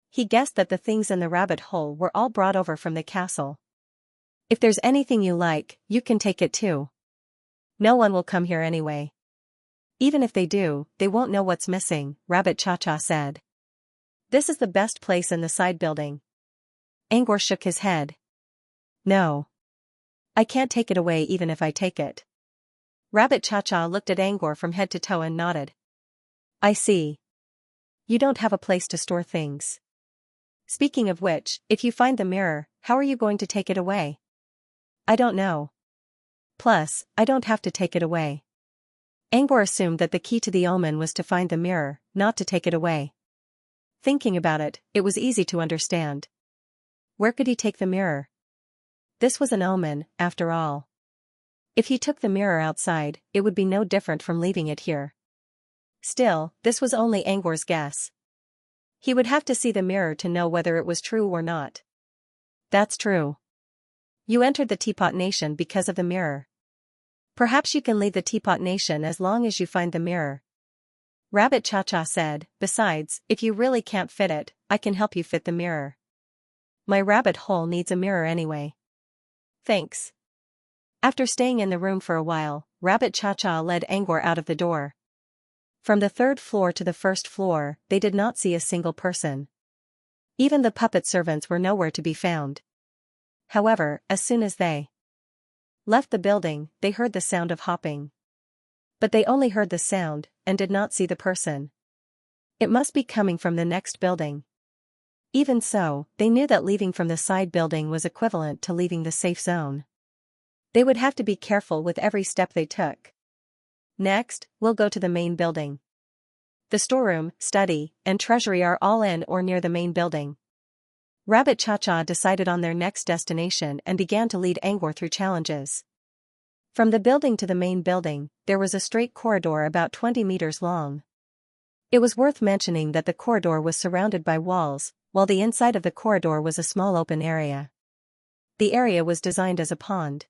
A: He guessed that the things in the rabbit hole were all brought over from the castle. If there's anything you like, you can take it too. No one will come here anyway. Even if they do, they won't know what's missing, Rabbit Cha-Cha said. This is the best place in the side building. Angor shook his head. No. I can't take it away even if I take it. Rabbit Cha-Cha looked at Angor from head to toe and nodded. I see. You don't have a place to store things. Speaking of which, if you find the mirror, how are you going to take it away? I don't know. Plus, I don't have to take it away. Angor assumed that the key to the omen was to find the mirror, not to take it away. Thinking about it, it was easy to understand. Where could he take the mirror? This was an omen, after all. If he took the mirror outside, it would be no different from leaving it here. Still, this was only Angor's guess. He would have to see the mirror to know whether it was true or not. That's true. You entered the Teapot Nation because of the mirror. Perhaps you can leave the Teapot Nation as long as you find the mirror. Rabbit Cha-Cha said, besides, if you really can't fit it, I can help you fit the mirror. My rabbit hole needs a mirror anyway. Thanks. After staying in the room for a while, Rabbit Cha-Cha led Angor out of the door. From the 3rd floor to the 1st floor, they did not see a single person. Even the puppet servants were nowhere to be found. However, as soon as they left the building, they heard the sound of hopping. But they only heard the sound, and did not see the person. It must be coming from the next building. Even so, they knew that leaving from the side building was equivalent to leaving the safe zone. They would have to be careful with every step they took. Next, we'll go to the main building. The storeroom, study, and treasury are all in or near the main building. Rabbit Cha-Cha decided on their next destination and began to lead Angor through challenges. From the building to the main building, there was a straight corridor about 20 meters long. It was worth mentioning that the corridor was surrounded by walls, while the inside of the corridor was a small open area. The area was designed as a pond.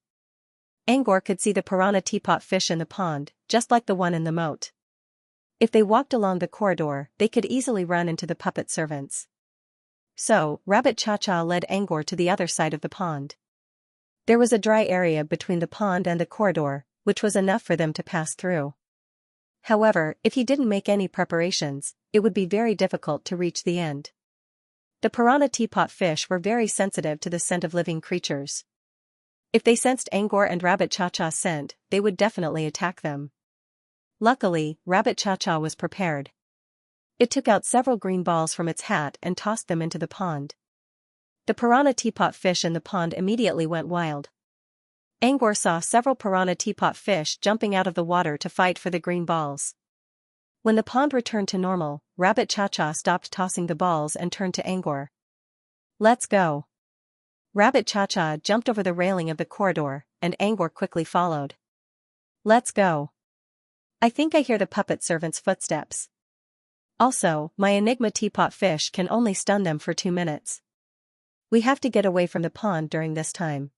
A: Angor could see the piranha teapot fish in the pond, just like the one in the moat. If they walked along the corridor, they could easily run into the puppet servants. So, Rabbit Cha-Cha led Angor to the other side of the pond. There was a dry area between the pond and the corridor, which was enough for them to pass through. However, if he didn't make any preparations, it would be very difficult to reach the end. The piranha teapot fish were very sensitive to the scent of living creatures. If they sensed Angor and Rabbit Cha-Cha's scent, they would definitely attack them. Luckily, Rabbit Cha-Cha was prepared. It took out several green balls from its hat and tossed them into the pond. The piranha teapot fish in the pond immediately went wild. Angor saw several piranha teapot fish jumping out of the water to fight for the green balls. When the pond returned to normal, Rabbit Cha-Cha stopped tossing the balls and turned to Angor. Let's go. Rabbit Cha-Cha jumped over the railing of the corridor, and Angor quickly followed. Let's go. I think I hear the puppet servant's footsteps. Also, my enigma teapot fish can only stun them for 2 minutes. We have to get away from the pond during this time.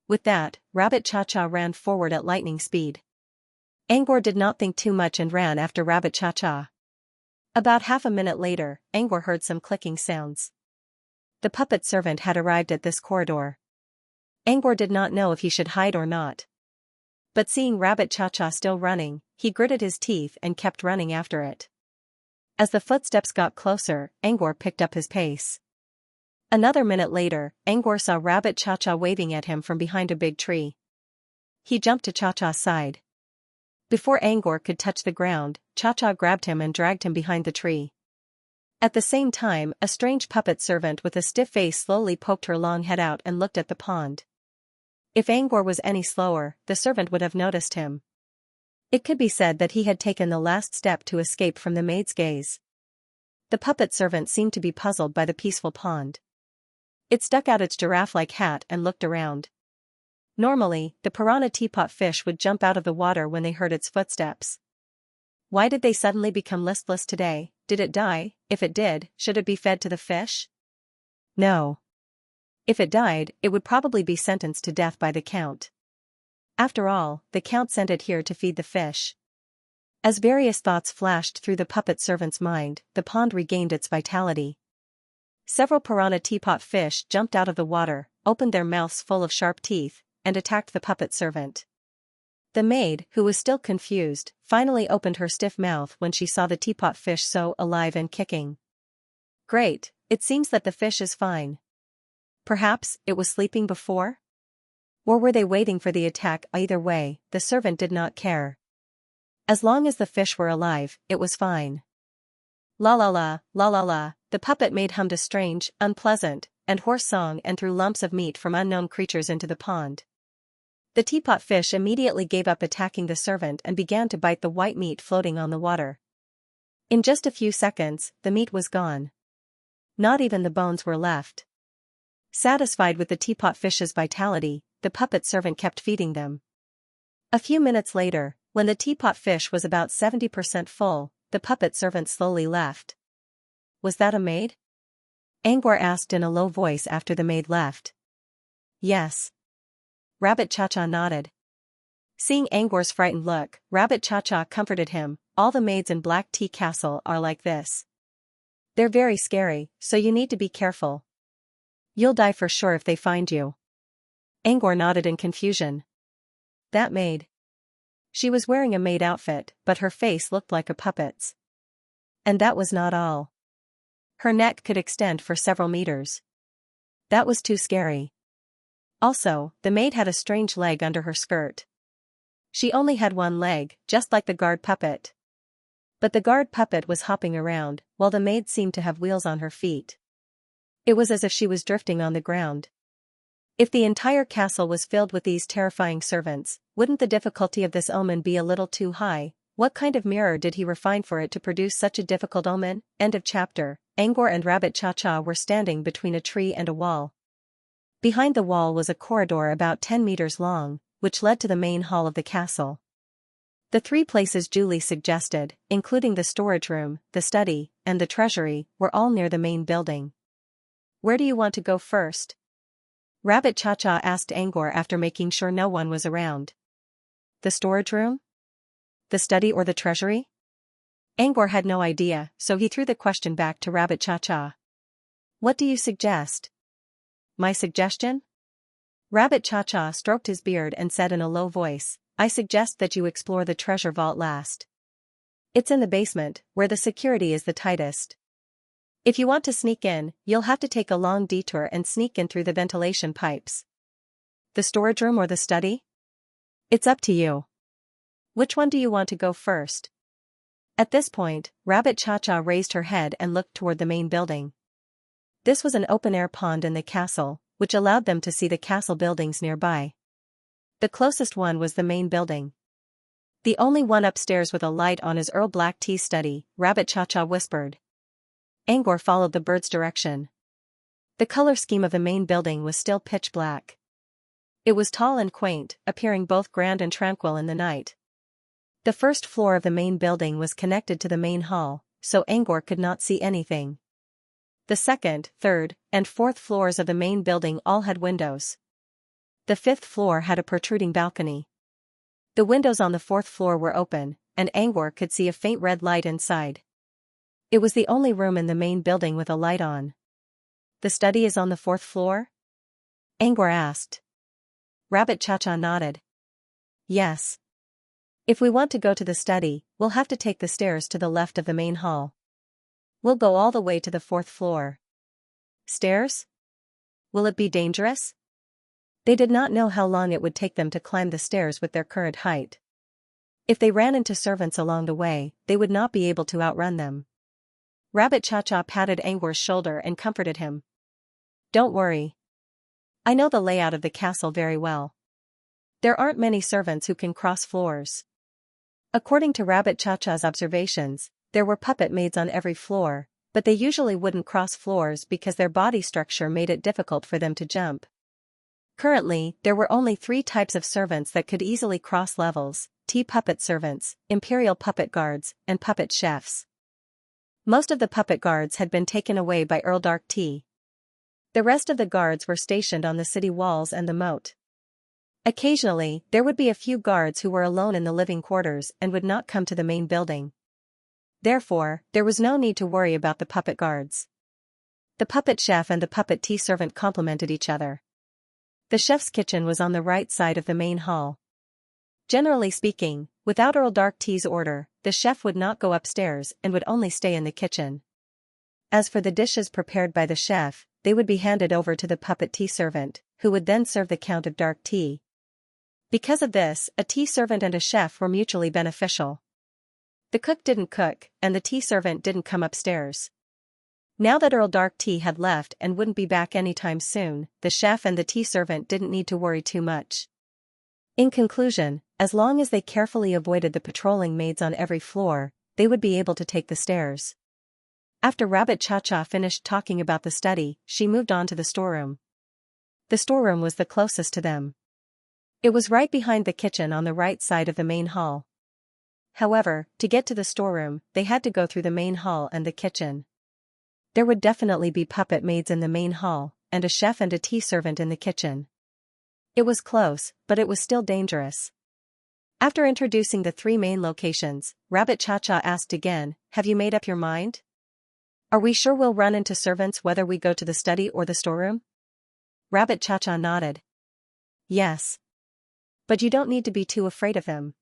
A: With that, Rabbit Cha-Cha ran forward at lightning speed. Angor did not think too much and ran after Rabbit Cha-Cha. About half a minute later, Angor heard some clicking sounds. The puppet servant had arrived at this corridor. Angor did not know if he should hide or not. But seeing Rabbit Cha-Cha still running, he gritted his teeth and kept running after it. As the footsteps got closer, Angor picked up his pace. Another minute later, Angor saw Rabbit Cha-Cha waving at him from behind a big tree. He jumped to Cha-Cha's side. Before Angor could touch the ground, Cha-Cha grabbed him and dragged him behind the tree. At the same time, a strange puppet servant with a stiff face slowly poked her long head out and looked at the pond. If Angor was any slower, the servant would have noticed him. It could be said that he had taken the last step to escape from the maid's gaze. The puppet servant seemed to be puzzled by the peaceful pond. It stuck out its giraffe-like hat and looked around. Normally, the piranha teapot fish would jump out of the water when they heard its footsteps. Why did they suddenly become listless today? Did it die? If it did, should it be fed to the fish? No. If it died, it would probably be sentenced to death by the count. After all, the count sent it here to feed the fish. As various thoughts flashed through the puppet servant's mind, the pond regained its vitality. Several piranha teapot fish jumped out of the water, opened their mouths full of sharp teeth, and attacked the puppet servant. The maid, who was still confused, finally opened her stiff mouth when she saw the teapot fish so alive and kicking. Great, it seems that the fish is fine. Perhaps it was sleeping before? Or were they waiting for the attack? Either way, the servant did not care. As long as the fish were alive, it was fine. La la la, la la la, the puppet maid hummed a strange, unpleasant, and hoarse song and threw lumps of meat from unknown creatures into the pond. The teapot fish immediately gave up attacking the servant and began to bite the white meat floating on the water. In just a few seconds, the meat was gone. Not even the bones were left. Satisfied with the teapot fish's vitality, the puppet servant kept feeding them. A few minutes later, when the teapot fish was about 70% full, the puppet servant slowly left. Was that a maid? Angor asked in a low voice after the maid left. Yes. Rabbit Cha-Cha nodded. Seeing Angor's frightened look, Rabbit Cha-Cha comforted him. All the maids in Black Tea Castle are like this. They're very scary, so you need to be careful. You'll die for sure if they find you. Angor nodded in confusion. That maid. She was wearing a maid outfit, but her face looked like a puppet's. And that was not all. Her neck could extend for several meters. That was too scary. Also, the maid had a strange leg under her skirt. She only had one leg, just like the guard puppet. But the guard puppet was hopping around, while the maid seemed to have wheels on her feet. It was as if she was drifting on the ground. If the entire castle was filled with these terrifying servants, wouldn't the difficulty of this omen be a little too high? What kind of mirror did he refine for it to produce such a difficult omen? End of chapter. Angor and Rabbit Cha-Cha were standing between a tree and a wall. Behind the wall was a corridor about 10 meters long, which led to the main hall of the castle. The three places Julie suggested, including the storage room, the study, and the treasury, were all near the main building. Where do you want to go first? Rabbit Cha-Cha asked Angor after making sure no one was around. The storage room? The study or the treasury? Angor had no idea, so he threw the question back to Rabbit Cha-Cha. What do you suggest? My suggestion? Rabbit Cha-Cha stroked his beard and said in a low voice, I suggest that you explore the treasure vault last. It's in the basement, where the security is the tightest. If you want to sneak in, you'll have to take a long detour and sneak in through the ventilation pipes. The storage room or the study? It's up to you. Which one do you want to go first? At this point, Rabbit Cha-Cha raised her head and looked toward the main building. This was an open-air pond in the castle, which allowed them to see the castle buildings nearby. The closest one was the main building. The only one upstairs with a light on is Earl Black Tea's study, Rabbit Cha-Cha whispered. Angor followed the bird's direction. The color scheme of the main building was still pitch black. It was tall and quaint, appearing both grand and tranquil in the night. The first floor of the main building was connected to the main hall, so Angor could not see anything. The second, third, and fourth floors of the main building all had windows. The fifth floor had a protruding balcony. The windows on the fourth floor were open, and Angor could see a faint red light inside. It was the only room in the main building with a light on. The study is on the fourth floor? Angor asked. Rabbit Cha-Cha nodded. Yes. If we want to go to the study, we'll have to take the stairs to the left of the main hall. We'll go all the way to the fourth floor. Stairs? Will it be dangerous? They did not know how long it would take them to climb the stairs with their current height. If they ran into servants along the way, they would not be able to outrun them. Rabbit Cha-Cha patted Angor's shoulder and comforted him. Don't worry. I know the layout of the castle very well. There aren't many servants who can cross floors. According to Rabbit Cha-Cha's observations, there were puppet maids on every floor, but they usually wouldn't cross floors because their body structure made it difficult for them to jump. Currently, there were only 3 types of servants that could easily cross levels: tea puppet servants, imperial puppet guards, and puppet chefs. Most of the puppet guards had been taken away by Earl Dark Tea. The rest of the guards were stationed on the city walls and the moat. Occasionally, there would be a few guards who were alone in the living quarters and would not come to the main building. Therefore, there was no need to worry about the puppet guards. The puppet chef and the puppet tea servant complemented each other. The chef's kitchen was on the right side of the main hall. Generally speaking, without Earl Dark Tea's order, the chef would not go upstairs and would only stay in the kitchen. As for the dishes prepared by the chef, they would be handed over to the puppet tea servant, who would then serve the Count of Dark Tea. Because of this, a tea servant and a chef were mutually beneficial. The cook didn't cook, and the tea servant didn't come upstairs. Now that Earl Dark Tea had left and wouldn't be back anytime soon, the chef and the tea servant didn't need to worry too much. In conclusion, as long as they carefully avoided the patrolling maids on every floor, they would be able to take the stairs. After Rabbit Cha-Cha finished talking about the study, she moved on to the storeroom. The storeroom was the closest to them. It was right behind the kitchen on the right side of the main hall. However, to get to the storeroom, they had to go through the main hall and the kitchen. There would definitely be puppet maids in the main hall, and a chef and a tea servant in the kitchen. It was close, but it was still dangerous. After introducing the 3 main locations, Rabbit Cha-Cha asked again, "Have you made up your mind? Are we sure we'll run into servants whether we go to the study or the storeroom?" Rabbit Cha-Cha nodded. "Yes. But you don't need to be too afraid of him.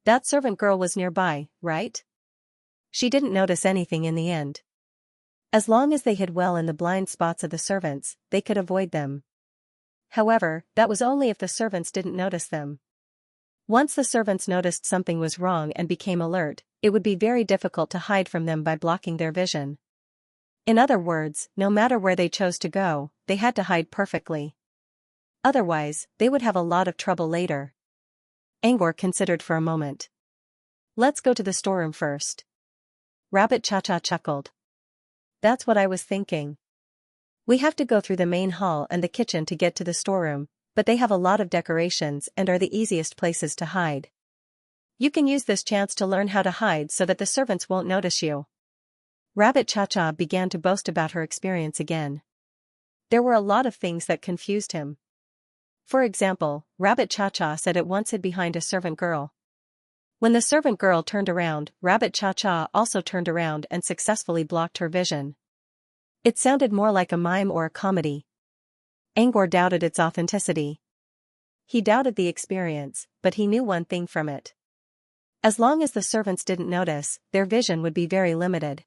A: That servant girl was nearby, right? She didn't notice anything in the end. As long as they hid well in the blind spots of the servants, they could avoid them. However, that was only if the servants didn't notice them. Once the servants noticed something was wrong and became alert, it would be very difficult to hide from them by blocking their vision. In other words, no matter where they chose to go, they had to hide perfectly. Otherwise, they would have a lot of trouble later. Angor considered for a moment. "Let's go to the storeroom first." Rabbit Cha-Cha chuckled. "That's what I was thinking. We have to go through the main hall and the kitchen to get to the storeroom, but they have a lot of decorations and are the easiest places to hide. You can use this chance to learn how to hide so that the servants won't notice you." Rabbit Cha-Cha began to boast about her experience again. There were a lot of things that confused him. For example, Rabbit Cha-Cha said it once hid behind a servant girl. When the servant girl turned around, Rabbit Cha-Cha also turned around and successfully blocked her vision. It sounded more like a mime or a comedy. Angor doubted its authenticity. He doubted the experience, but he knew one thing from it. As long as the servants didn't notice, their vision would be very limited.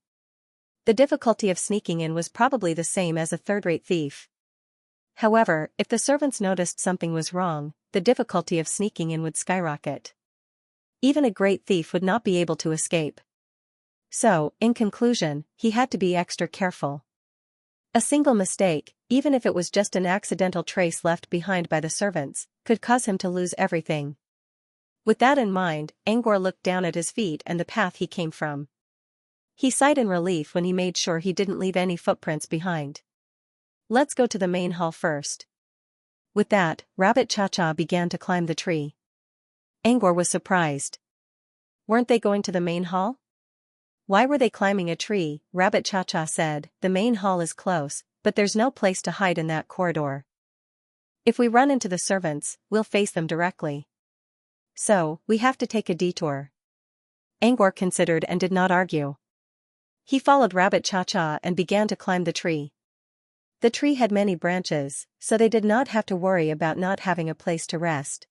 A: The difficulty of sneaking in was probably the same as a third-rate thief. However, if the servants noticed something was wrong, the difficulty of sneaking in would skyrocket. Even a great thief would not be able to escape. So, in conclusion, he had to be extra careful. A single mistake, even if it was just an accidental trace left behind by the servants, could cause him to lose everything. With that in mind, Angor looked down at his feet and the path he came from. He sighed in relief when he made sure he didn't leave any footprints behind. "Let's go to the main hall first." With that, Rabbit Cha-Cha began to climb the tree. Angor was surprised. Weren't they going to the main hall? "Why were they climbing a tree?" Rabbit Cha-Cha said. "The main hall is close, but there's no place to hide in that corridor. If we run into the servants, we'll face them directly. So, we have to take a detour." Angor considered and did not argue. He followed Rabbit Cha-Cha and began to climb the tree. The tree had many branches, so they did not have to worry about not having a place to rest.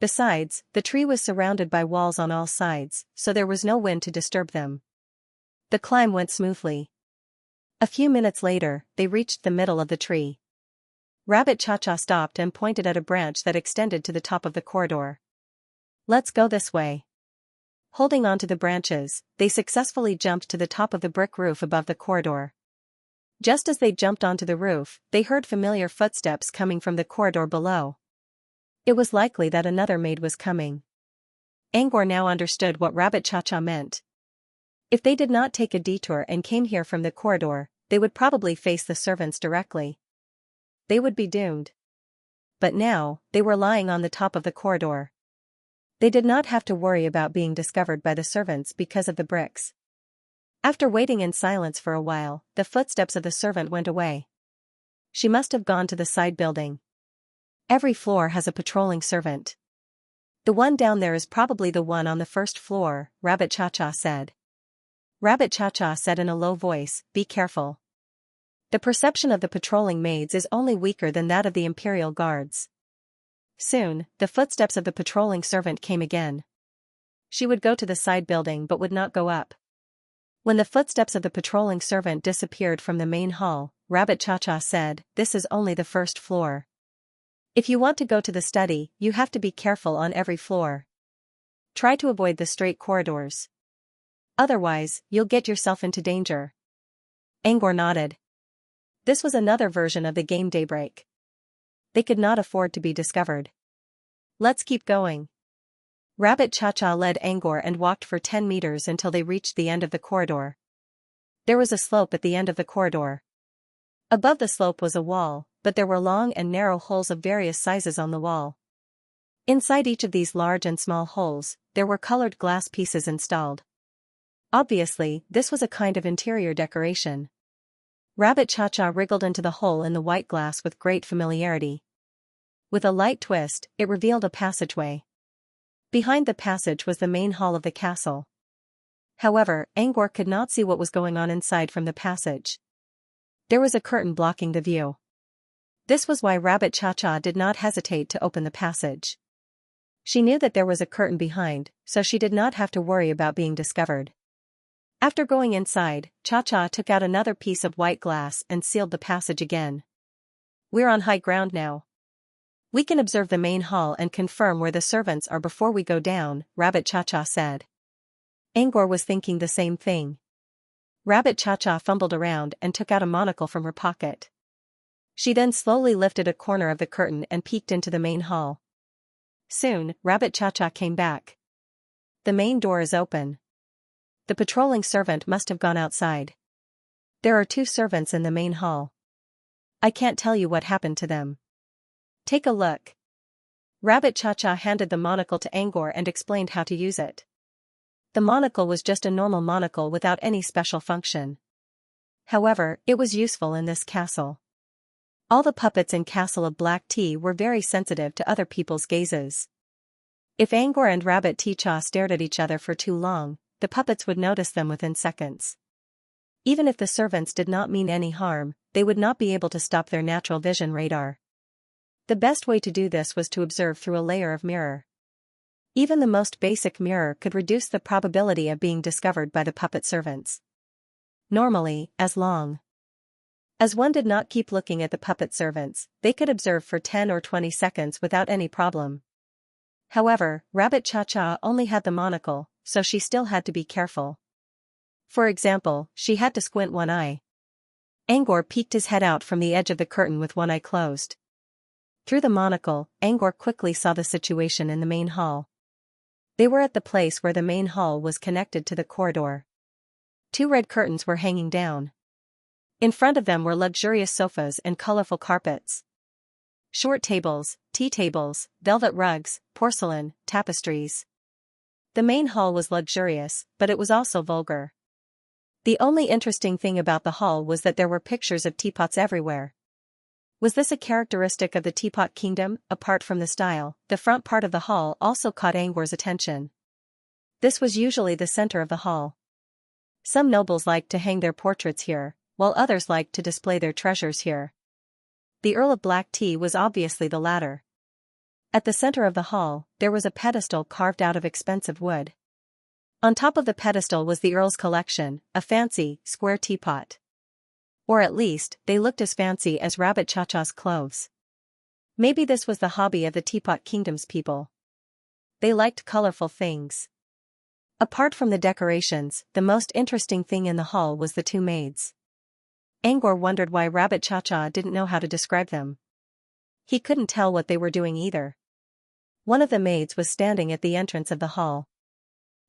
A: Besides, the tree was surrounded by walls on all sides, so there was no wind to disturb them. The climb went smoothly. A few minutes later, they reached the middle of the tree. Rabbit Cha-Cha stopped and pointed at a branch that extended to the top of the corridor. Let's go this way. Holding onto the branches, they successfully jumped to the top of the brick roof above the corridor. Just as they jumped onto the roof, they heard familiar footsteps coming from the corridor below. It was likely that another maid was coming. Angor now understood what Rabbit Cha-Cha meant. If they did not take a detour and came here from the corridor, they would probably face the servants directly. They would be doomed. But now, they were lying on the top of the corridor. They did not have to worry about being discovered by the servants because of the bricks. After waiting in silence for a while, the footsteps of the servant went away. She must have gone to the side building. Every floor has a patrolling servant. The one down there is probably the one on the first floor, Rabbit Cha-Cha said. Rabbit Cha-Cha said in a low voice, "Be careful. The perception of the patrolling maids is only weaker than that of the Imperial Guards." Soon, the footsteps of the patrolling servant came again. She would go to the side building but would not go up. When the footsteps of the patrolling servant disappeared from the main hall, Rabbit Cha-Cha said, "This is only the first floor. If you want to go to the study, you have to be careful on every floor. Try to avoid the straight corridors. Otherwise, you'll get yourself into danger." Angor nodded. This was another version of the game Daybreak. They could not afford to be discovered. "Let's keep going." Rabbit Cha-Cha led Angor and walked for 10 meters until they reached the end of the corridor. There was a slope at the end of the corridor. Above the slope was a wall, but there were long and narrow holes of various sizes on the wall. Inside each of these large and small holes, there were colored glass pieces installed. Obviously, this was a kind of interior decoration. Rabbit Cha-Cha wriggled into the hole in the white glass with great familiarity. With a light twist, it revealed a passageway. Behind the passage was the main hall of the castle. However, Angor could not see what was going on inside from the passage. There was a curtain blocking the view. This was why Rabbit Cha-Cha did not hesitate to open the passage. She knew that there was a curtain behind, so she did not have to worry about being discovered. After going inside, Cha-Cha took out another piece of white glass and sealed the passage again. "We're on high ground now. We can observe the main hall and confirm where the servants are before we go down," Rabbit Cha-Cha said. Angor was thinking the same thing. Rabbit Cha-Cha fumbled around and took out a monocle from her pocket. She then slowly lifted a corner of the curtain and peeked into the main hall. Soon, Rabbit Cha-Cha came back. "The main door is open. The patrolling servant must have gone outside. There are 2 servants in the main hall. I can't tell you what happened to them. Take a look." Rabbit Cha-Cha handed the monocle to Angor and explained how to use it. The monocle was just a normal monocle without any special function. However, it was useful in this castle. All the puppets in Castle of Black Tea were very sensitive to other people's gazes. If Angor and Rabbit Cha-Cha stared at each other for too long, the puppets would notice them within seconds. Even if the servants did not mean any harm, they would not be able to stop their natural vision radar. The best way to do this was to observe through a layer of mirror. Even the most basic mirror could reduce the probability of being discovered by the puppet servants. Normally, as long as one did not keep looking at the puppet servants, they could observe for 10 or 20 seconds without any problem. However, Rabbit Cha-Cha only had the monocle, so she still had to be careful. For example, she had to squint one eye. Angor peeked his head out from the edge of the curtain with one eye closed. Through the monocle, Angor quickly saw the situation in the main hall. They were at the place where the main hall was connected to the corridor. 2 red curtains were hanging down. In front of them were luxurious sofas and colorful carpets. Short tables, tea tables, velvet rugs, porcelain, tapestries. The main hall was luxurious, but it was also vulgar. The only interesting thing about the hall was that there were pictures of teapots everywhere. Was this a characteristic of the Teapot Kingdom? Apart from the style, the front part of the hall also caught Angor's attention. This was usually the center of the hall. Some nobles liked to hang their portraits here, while others liked to display their treasures here. The Earl of Black Tea was obviously the latter. At the center of the hall, there was a pedestal carved out of expensive wood. On top of the pedestal was the Earl's collection, a fancy, square teapot. Or at least, they looked as fancy as Rabbit Cha-Cha's clothes. Maybe this was the hobby of the Teapot Kingdom's people. They liked colorful things. Apart from the decorations, the most interesting thing in the hall was the two maids. Angor wondered why Rabbit Cha-Cha didn't know how to describe them. He couldn't tell what they were doing either. One of the maids was standing at the entrance of the hall.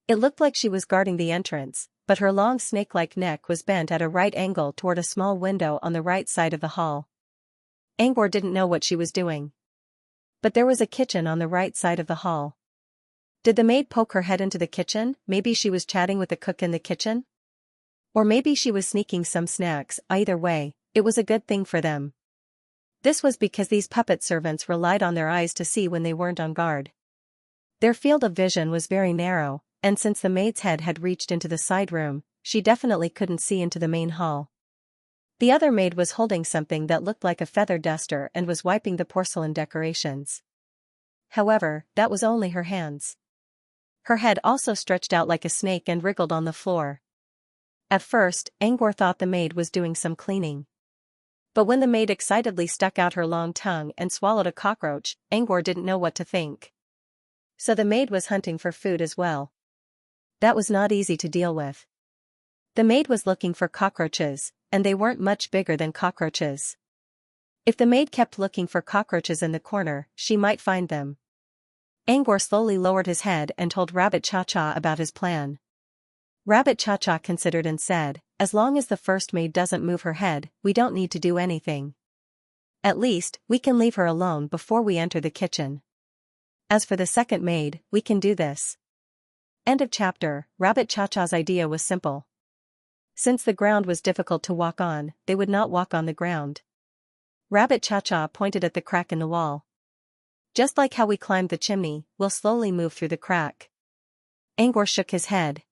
A: It looked like she was guarding the entrance, but her long snake-like neck was bent at a right angle toward a small window on the right side of the hall. Angor didn't know what she was doing. But there was a kitchen on the right side of the hall. Did the maid poke her head into the kitchen? Maybe she was chatting with the cook in the kitchen? Or maybe she was sneaking some snacks. Either way, it was a good thing for them. This was because these puppet servants relied on their eyes to see when they weren't on guard. Their field of vision was very narrow, and since the maid's head had reached into the side room, she definitely couldn't see into the main hall. The other maid was holding something that looked like a feather duster and was wiping the porcelain decorations. However, that was only her hands. Her head also stretched out like a snake and wriggled on the floor. At first, Angor thought the maid was doing some cleaning. But when the maid excitedly stuck out her long tongue and swallowed a cockroach, Angor didn't know what to think. So the maid was hunting for food as well. That was not easy to deal with. The maid was looking for cockroaches, and they weren't much bigger than cockroaches. If the maid kept looking for cockroaches in the corner, she might find them. Angor slowly lowered his head and told Rabbit Cha-Cha about his plan. Rabbit Cha-Cha considered and said, "As long as the first maid doesn't move her head, we don't need to do anything. At least, we can leave her alone before we enter the kitchen. As for the second maid, we can do this." End of chapter. Rabbit Cha-Cha's idea was simple. Since the ground was difficult to walk on, they would not walk on the ground. Rabbit Cha-Cha pointed at the crack in the wall. "Just like how we climbed the chimney, we'll slowly move through the crack." Angor shook his head.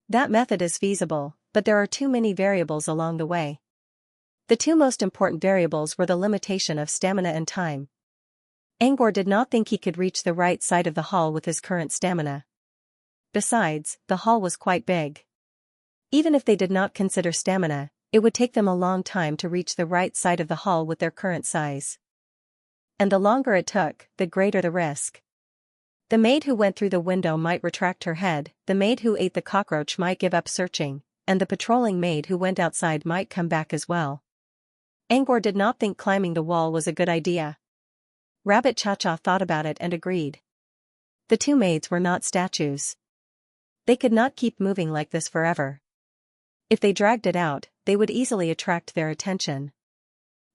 A: "That method is feasible, but there are too many variables along the way." The two most important variables were the limitation of stamina and time. Angor did not think he could reach the right side of the hall with his current stamina. Besides, the hall was quite big. Even if they did not consider stamina, it would take them a long time to reach the right side of the hall with their current size. And the longer it took, the greater the risk. The maid who went through the window might retract her head, the maid who ate the cockroach might give up searching, and the patrolling maid who went outside might come back as well. Angor did not think climbing the wall was a good idea. Rabbit Cha-Cha thought about it and agreed. The two maids were not statues. They could not keep moving like this forever. If they dragged it out, they would easily attract their attention.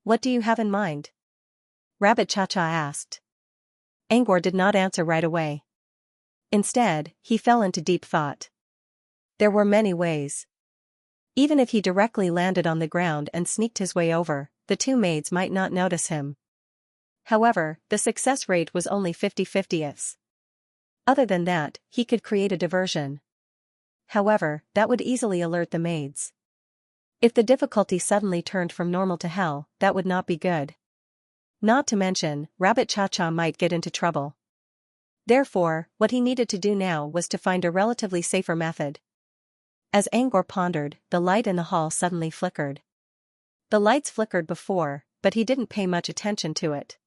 A: "What do you have in mind?" Rabbit Cha-Cha asked. Angor did not answer right away. Instead, he fell into deep thought. There were many ways. Even if he directly landed on the ground and sneaked his way over, the two maids might not notice him. However, the success rate was only 50/50. Other than that, he could create a diversion. However, that would easily alert the maids. If the difficulty suddenly turned from normal to hell, that would not be good. Not to mention, Rabbit Cha-Cha might get into trouble. Therefore, what he needed to do now was to find a relatively safer method. As Angor pondered, the light in the hall suddenly flickered. The lights flickered before, but he didn't pay much attention to it.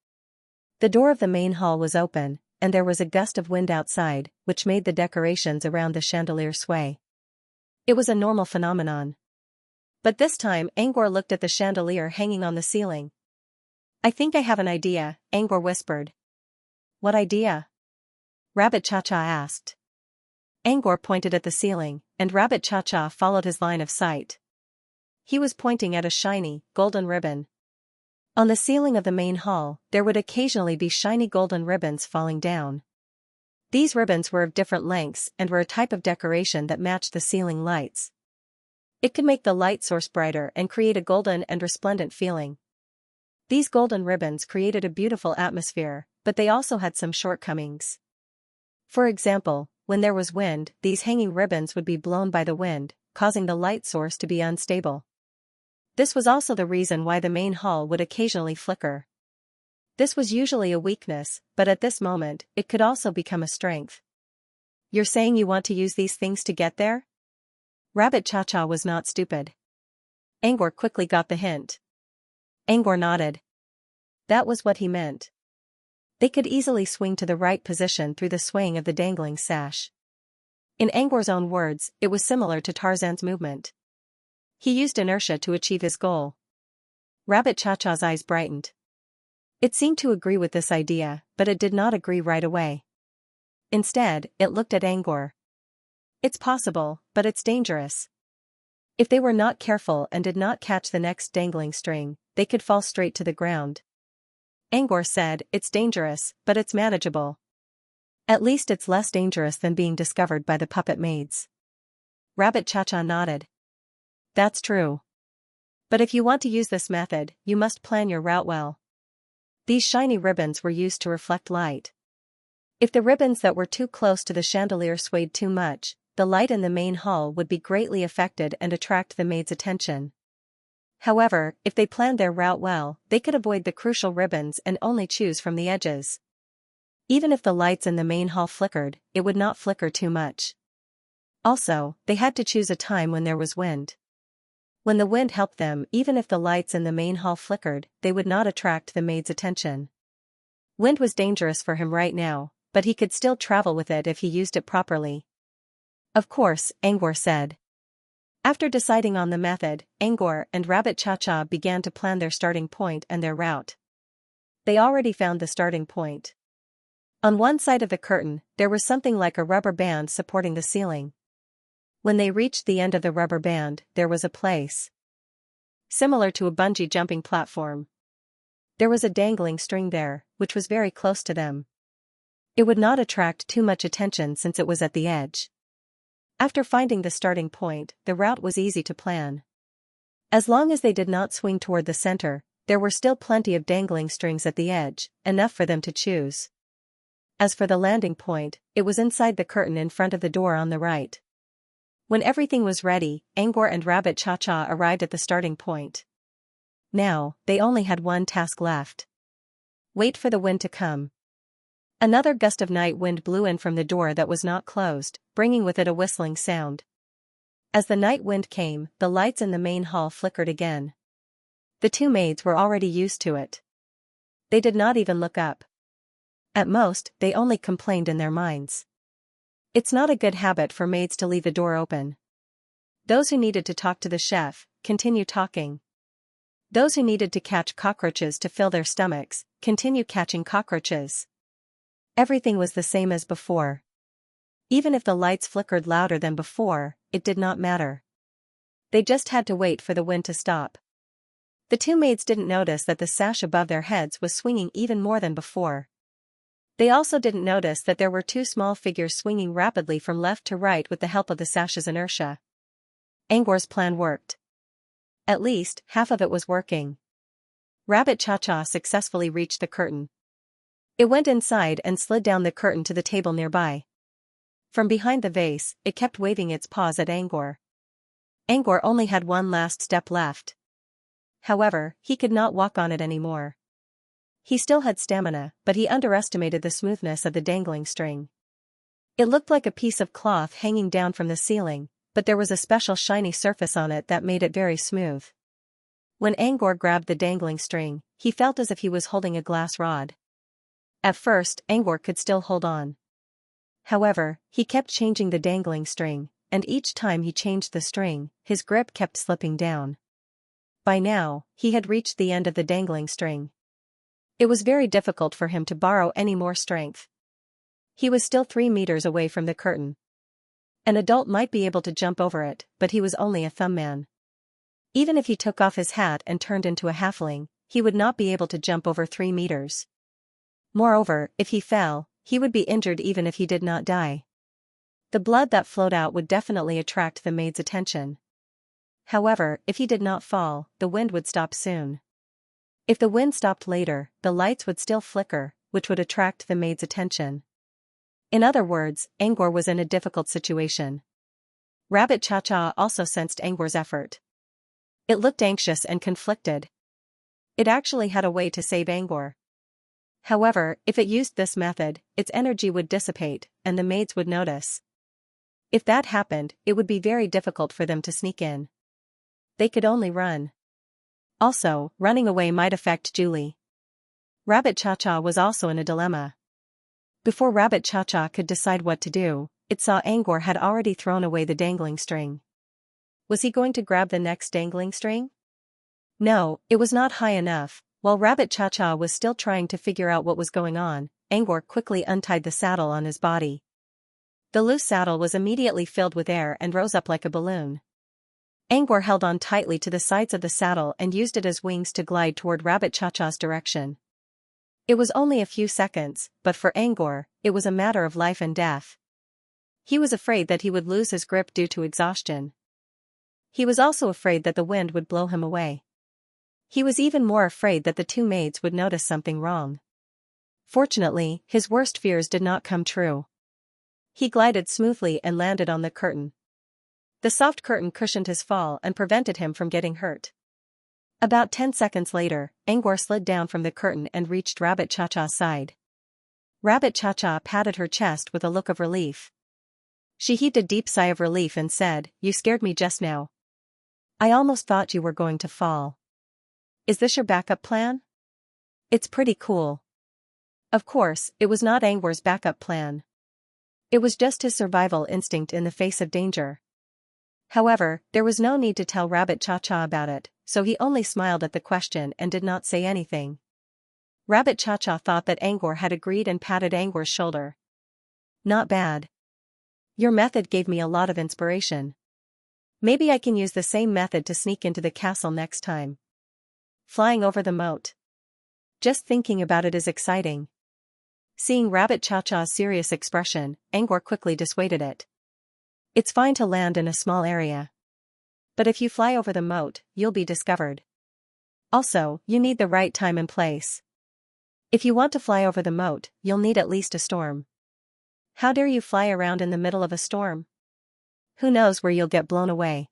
A: The door of the main hall was open, and there was a gust of wind outside, which made the decorations around the chandelier sway. It was a normal phenomenon. But this time Angor looked at the chandelier hanging on the ceiling. "I think I have an idea," Angor whispered. "What idea?" Rabbit Cha-Cha asked. Angor pointed at the ceiling, and Rabbit Cha-Cha followed his line of sight. He was pointing at a shiny, golden ribbon. On the ceiling of the main hall, there would occasionally be shiny golden ribbons falling down. These ribbons were of different lengths and were a type of decoration that matched the ceiling lights. It could make the light source brighter and create a golden and resplendent feeling. These golden ribbons created a beautiful atmosphere, but they also had some shortcomings. For example, when there was wind, these hanging ribbons would be blown by the wind, causing the light source to be unstable. This was also the reason why the main hall would occasionally flicker. This was usually a weakness, but at this moment, it could also become a strength. "You're saying you want to use these things to get there?" Rabbit Cha-Cha was not stupid. Angor quickly got the hint. Angor nodded. That was what he meant. They could easily swing to the right position through the swaying of the dangling sash. In Angor's own words, it was similar to Tarzan's movement. He used inertia to achieve his goal. Rabbit Cha-Cha's eyes brightened. It seemed to agree with this idea, but it did not agree right away. Instead, it looked at Angor. It's possible, but it's dangerous. If they were not careful and did not catch the next dangling string, they could fall straight to the ground. Angor said, it's dangerous, but it's manageable. At least it's less dangerous than being discovered by the puppet maids. Rabbit Cha-Cha nodded. That's true. But if you want to use this method, you must plan your route well. These shiny ribbons were used to reflect light. If the ribbons that were too close to the chandelier swayed too much, the light in the main hall would be greatly affected and attract the maid's attention. However, if they planned their route well, they could avoid the crucial ribbons and only choose from the edges. Even if the lights in the main hall flickered, it would not flicker too much. Also, they had to choose a time when there was wind. When the wind helped them, even if the lights in the main hall flickered, they would not attract the maid's attention. Wind was dangerous for him right now, but he could still travel with it if he used it properly. Of course, Angor said. After deciding on the method, Angor and Rabbit Cha-Cha began to plan their starting point and their route. They already found the starting point. On one side of the curtain, there was something like a rubber band supporting the ceiling. When they reached the end of the rubber band, there was a place similar to a bungee jumping platform. There was a dangling string there, which was very close to them. It would not attract too much attention since it was at the edge. After finding the starting point, the route was easy to plan. As long as they did not swing toward the center, there were still plenty of dangling strings at the edge, enough for them to choose. As for the landing point, it was inside the curtain in front of the door on the right. When everything was ready, Angor and Rabbit Cha-Cha arrived at the starting point. Now, they only had one task left. Wait for the wind to come. Another gust of night wind blew in from the door that was not closed, bringing with it a whistling sound. As the night wind came, the lights in the main hall flickered again. The two maids were already used to it. They did not even look up. At most, they only complained in their minds. It's not a good habit for maids to leave the door open. Those who needed to talk to the chef, continue talking. Those who needed to catch cockroaches to fill their stomachs, continue catching cockroaches. Everything was the same as before. Even if the lights flickered louder than before, it did not matter. They just had to wait for the wind to stop. The two maids didn't notice that the sash above their heads was swinging even more than before. They also didn't notice that there were two small figures swinging rapidly from left to right with the help of the sash's inertia. Angor's plan worked. At least, half of it was working. Rabbit Cha-Cha successfully reached the curtain. It went inside and slid down the curtain to the table nearby. From behind the vase, it kept waving its paws at Angor. Angor only had one last step left. However, he could not walk on it anymore. He still had stamina, but he underestimated the smoothness of the dangling string. It looked like a piece of cloth hanging down from the ceiling, but there was a special shiny surface on it that made it very smooth. When Angor grabbed the dangling string, he felt as if he was holding a glass rod. At first, Angor could still hold on. However, he kept changing the dangling string, and each time he changed the string, his grip kept slipping down. By now, he had reached the end of the dangling string. It was very difficult for him to borrow any more strength. He was still 3 meters away from the curtain. An adult might be able to jump over it, but he was only a thumb man. Even if he took off his hat and turned into a halfling, he would not be able to jump over 3 meters. Moreover, if he fell, he would be injured even if he did not die. The blood that flowed out would definitely attract the maid's attention. However, if he did not fall, the wind would stop soon. If the wind stopped later, the lights would still flicker, which would attract the maid's attention. In other words, Angor was in a difficult situation. Rabbit Cha-Cha also sensed Angor's effort. It looked anxious and conflicted. It actually had a way to save Angor. However, if it used this method, its energy would dissipate, and the maids would notice. If that happened, it would be very difficult for them to sneak in. They could only run. Also, running away might affect Julie. Rabbit Cha-Cha was also in a dilemma. Before Rabbit Cha-Cha could decide what to do, it saw Angor had already thrown away the dangling string. Was he going to grab the next dangling string? No, it was not high enough. While Rabbit Cha-Cha was still trying to figure out what was going on, Angor quickly untied the saddle on his body. The loose saddle was immediately filled with air and rose up like a balloon. Angor held on tightly to the sides of the saddle and used it as wings to glide toward Rabbit Cha-Cha's direction. It was only a few seconds, but for Angor, it was a matter of life and death. He was afraid that he would lose his grip due to exhaustion. He was also afraid that the wind would blow him away. He was even more afraid that the two maids would notice something wrong. Fortunately, his worst fears did not come true. He glided smoothly and landed on the curtain. The soft curtain cushioned his fall and prevented him from getting hurt. About 10 seconds later, Angor slid down from the curtain and reached Rabbit Cha-Cha's side. Rabbit Cha-Cha patted her chest with a look of relief. She heaved a deep sigh of relief and said, "You scared me just now. I almost thought you were going to fall. Is this your backup plan?" "It's pretty cool." Of course, it was not Angor's backup plan. It was just his survival instinct in the face of danger. However, there was no need to tell Rabbit Cha-Cha about it, so he only smiled at the question and did not say anything. Rabbit Cha-Cha thought that Angor had agreed and patted Angor's shoulder. "Not bad. Your method gave me a lot of inspiration. Maybe I can use the same method to sneak into the castle next time." Flying over the moat. Just thinking about it is exciting. Seeing Rabbit Cha-Cha's serious expression, Angor quickly dissuaded it. "It's fine to land in a small area. But if you fly over the moat, you'll be discovered. Also, you need the right time and place. If you want to fly over the moat, you'll need at least a storm. How dare you fly around in the middle of a storm? Who knows where you'll get blown away."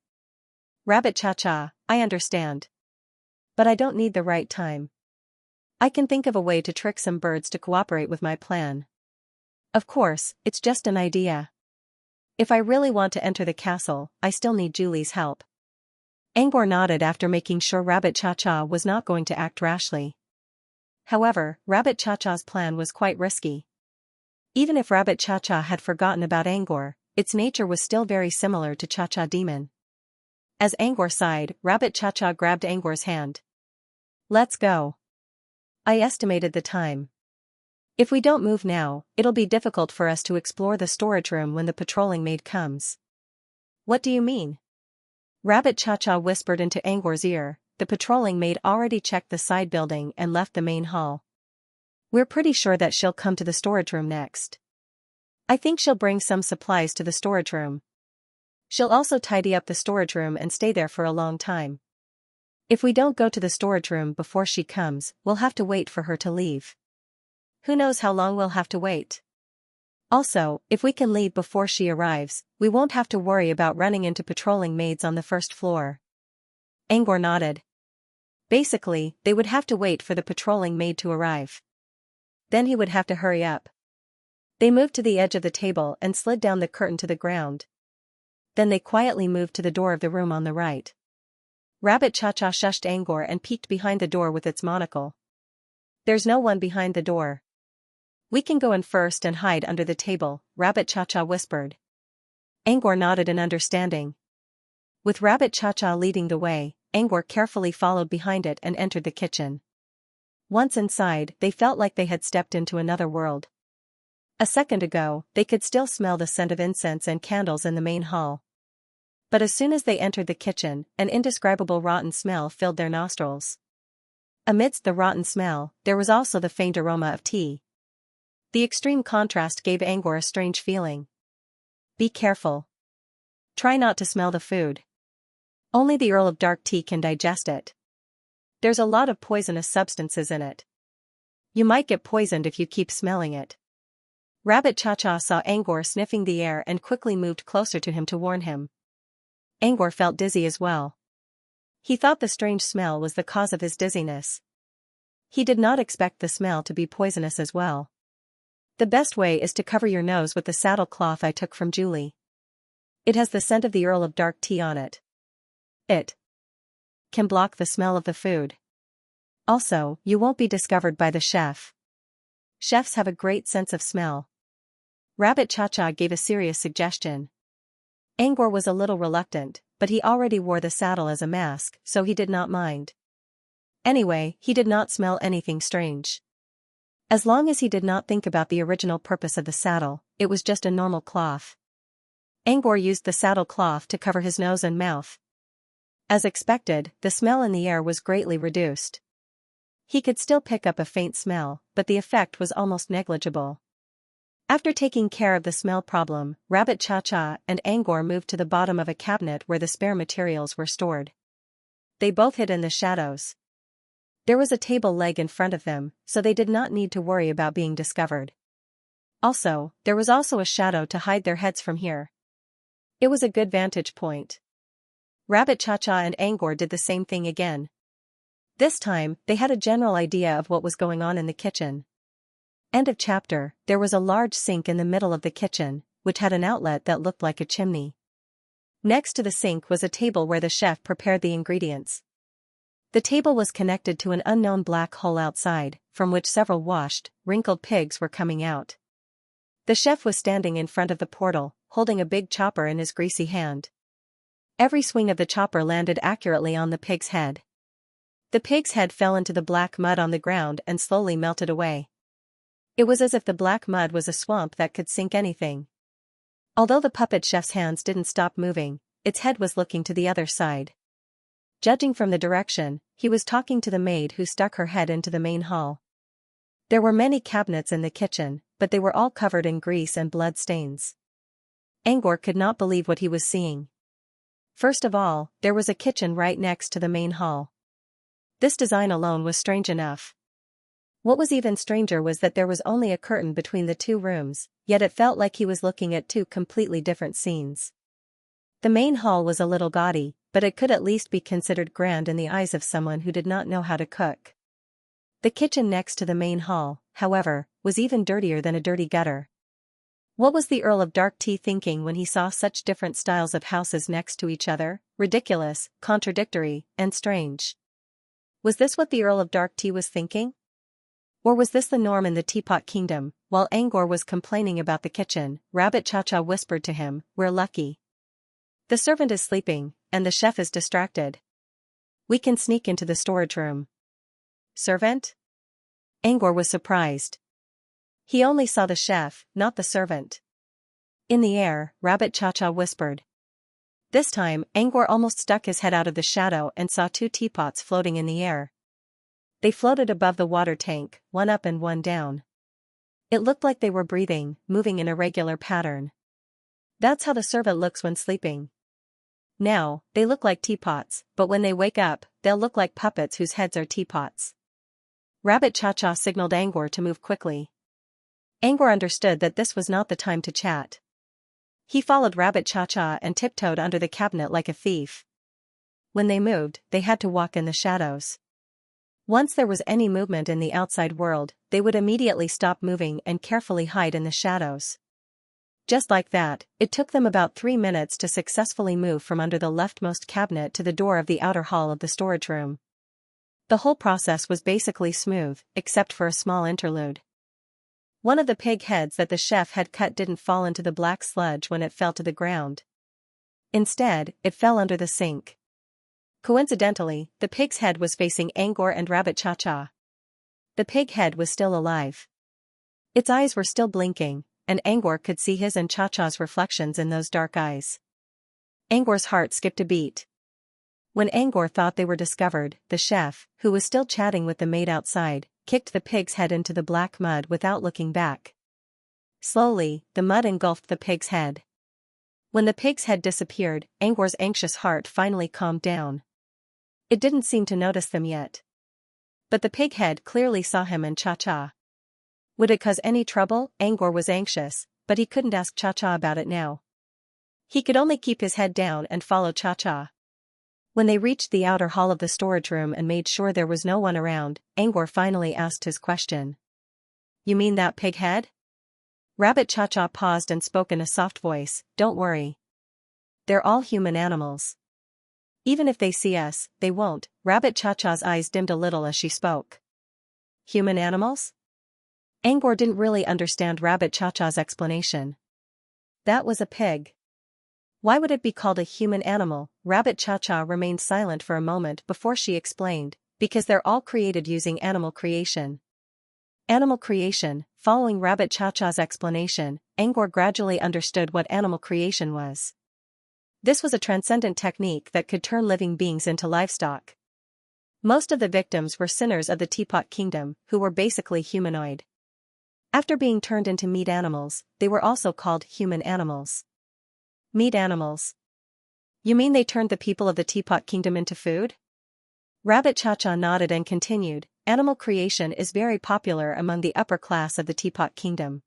A: "Rabbit Cha-Cha, I understand. But I don't need the right time. I can think of a way to trick some birds to cooperate with my plan. Of course, it's just an idea. If I really want to enter the castle, I still need Julie's help." Angor nodded after making sure Rabbit Cha-Cha was not going to act rashly. However, Rabbit Cha-Cha's plan was quite risky. Even if Rabbit Cha-Cha had forgotten about Angor, its nature was still very similar to Cha-Cha Demon. As Angor sighed, Rabbit Cha-Cha grabbed Angor's hand. "Let's go. I estimated the time. If we don't move now, it'll be difficult for us to explore the storage room when the patrolling maid comes." "What do you mean?" Rabbit Cha-Cha whispered into Angor's ear. The patrolling maid already checked the side building and left the main hall. "We're pretty sure that she'll come to the storage room next. I think she'll bring some supplies to the storage room. She'll also tidy up the storage room and stay there for a long time. If we don't go to the storage room before she comes, we'll have to wait for her to leave. Who knows how long we'll have to wait. Also, if we can leave before she arrives, we won't have to worry about running into patrolling maids on the first floor." Angor nodded. Basically, they would have to wait for the patrolling maid to arrive. Then he would have to hurry up. They moved to the edge of the table and slid down the curtain to the ground. Then they quietly moved to the door of the room on the right. Rabbit Cha-Cha shushed Angor and peeked behind the door with its monocle. "There's no one behind the door. We can go in first and hide under the table," Rabbit Cha-Cha whispered. Angor nodded in understanding. With Rabbit Cha-Cha leading the way, Angor carefully followed behind it and entered the kitchen. Once inside, they felt like they had stepped into another world. A second ago, they could still smell the scent of incense and candles in the main hall. But as soon as they entered the kitchen, an indescribable rotten smell filled their nostrils. Amidst the rotten smell, there was also the faint aroma of tea. The extreme contrast gave Angor a strange feeling. "Be careful. Try not to smell the food. Only the Earl of Dark Tea can digest it. There's a lot of poisonous substances in it. You might get poisoned if you keep smelling it." Rabbit Cha-Cha saw Angor sniffing the air and quickly moved closer to him to warn him. Angor felt dizzy as well. He thought the strange smell was the cause of his dizziness. He did not expect the smell to be poisonous as well. "The best way is to cover your nose with the saddle cloth I took from Julie. It has the scent of the Earl of Dark Tea on it. It can block the smell of the food." Also, you won't be discovered by the chef. Chefs have a great sense of smell. Rabbit Cha-Cha gave a serious suggestion. Angor was a little reluctant, but he already wore the saddle as a mask, so he did not mind. Anyway, he did not smell anything strange. As long as he did not think about the original purpose of the saddle, it was just a normal cloth. Angor used the saddle cloth to cover his nose and mouth. As expected, the smell in the air was greatly reduced. He could still pick up a faint smell, but the effect was almost negligible. After taking care of the smell problem, Rabbit Cha-Cha and Angor moved to the bottom of a cabinet where the spare materials were stored. They both hid in the shadows. There was a table leg in front of them, so they did not need to worry about being discovered. Also, there was also a shadow to hide their heads from here. It was a good vantage point. Rabbit Cha-Cha and Angor did the same thing again. This time, they had a general idea of what was going on in the kitchen. End of chapter. There was a large sink in the middle of the kitchen, which had an outlet that looked like a chimney. Next to the sink was a table where the chef prepared the ingredients. The table was connected to an unknown black hole outside, from which several washed, wrinkled pigs were coming out. The chef was standing in front of the portal, holding a big chopper in his greasy hand. Every swing of the chopper landed accurately on the pig's head. The pig's head fell into the black mud on the ground and slowly melted away. It was as if the black mud was a swamp that could sink anything. Although the puppet chef's hands didn't stop moving, its head was looking to the other side. Judging from the direction, he was talking to the maid who stuck her head into the main hall. There were many cabinets in the kitchen, but they were all covered in grease and blood stains. Angor could not believe what he was seeing. First of all, there was a kitchen right next to the main hall. This design alone was strange enough. What was even stranger was that there was only a curtain between the two rooms, yet it felt like he was looking at two completely different scenes. The main hall was a little gaudy, but it could at least be considered grand in the eyes of someone who did not know how to cook. The kitchen next to the main hall, however, was even dirtier than a dirty gutter. What was the Earl of Dark Tea thinking when he saw such different styles of houses next to each other? Ridiculous, contradictory, and strange. Was this what the Earl of Dark Tea was thinking? Or was this the norm in the Teapot Kingdom? While Angor was complaining about the kitchen, Rabbit Cha-Cha whispered to him, "We're lucky. The servant is sleeping, and the chef is distracted. We can sneak into the storage room." Servant? Angor was surprised. He only saw the chef, not the servant. In the air, Rabbit Cha-Cha whispered. This time, Angor almost stuck his head out of the shadow and saw two teapots floating in the air. They floated above the water tank, one up and one down. It looked like they were breathing, moving in a regular pattern. That's how the servant looks when sleeping. Now, they look like teapots, but when they wake up, they'll look like puppets whose heads are teapots. Rabbit Cha-Cha signaled Angor to move quickly. Angor understood that this was not the time to chat. He followed Rabbit Cha-Cha and tiptoed under the cabinet like a thief. When they moved, they had to walk in the shadows. Once there was any movement in the outside world, they would immediately stop moving and carefully hide in the shadows. Just like that, it took them about 3 minutes to successfully move from under the leftmost cabinet to the door of the outer hall of the storage room. The whole process was basically smooth, except for a small interlude. One of the pig heads that the chef had cut didn't fall into the black sludge when it fell to the ground. Instead, it fell under the sink. Coincidentally, the pig's head was facing Angor and Rabbit Cha-Cha. The pig head was still alive. Its eyes were still blinking, and Angor could see his and Cha-Cha's reflections in those dark eyes. Angor's heart skipped a beat. When Angor thought they were discovered, the chef, who was still chatting with the maid outside, kicked the pig's head into the black mud without looking back. Slowly, the mud engulfed the pig's head. When the pig's head disappeared, Angor's anxious heart finally calmed down. It didn't seem to notice them yet. But the pig head clearly saw him and Cha-Cha. Would it cause any trouble? Angor was anxious, but he couldn't ask Cha-Cha about it now. He could only keep his head down and follow Cha-Cha. When they reached the outer hall of the storage room and made sure there was no one around, Angor finally asked his question. "You mean that pig head?" Rabbit Cha-Cha paused and spoke in a soft voice, "Don't worry. They're all human animals. Even if they see us, they won't. Rabbit Cha-Cha's eyes dimmed a little as she spoke. Human animals? Angor didn't really understand Rabbit Cha-Cha's explanation. That was a pig. Why would it be called a human animal? Rabbit Cha-Cha remained silent for a moment before she explained, because they're all created using animal creation. Animal creation. Following Rabbit Cha-Cha's explanation, Angor gradually understood what animal creation was. This was a transcendent technique that could turn living beings into livestock. Most of the victims were sinners of the Teapot Kingdom, who were basically humanoid. After being turned into meat animals, they were also called human animals. Meat animals. You mean they turned the people of the Teapot Kingdom into food? Rabbit Cha-Cha nodded and continued, animal creation is very popular among the upper class of the Teapot Kingdom.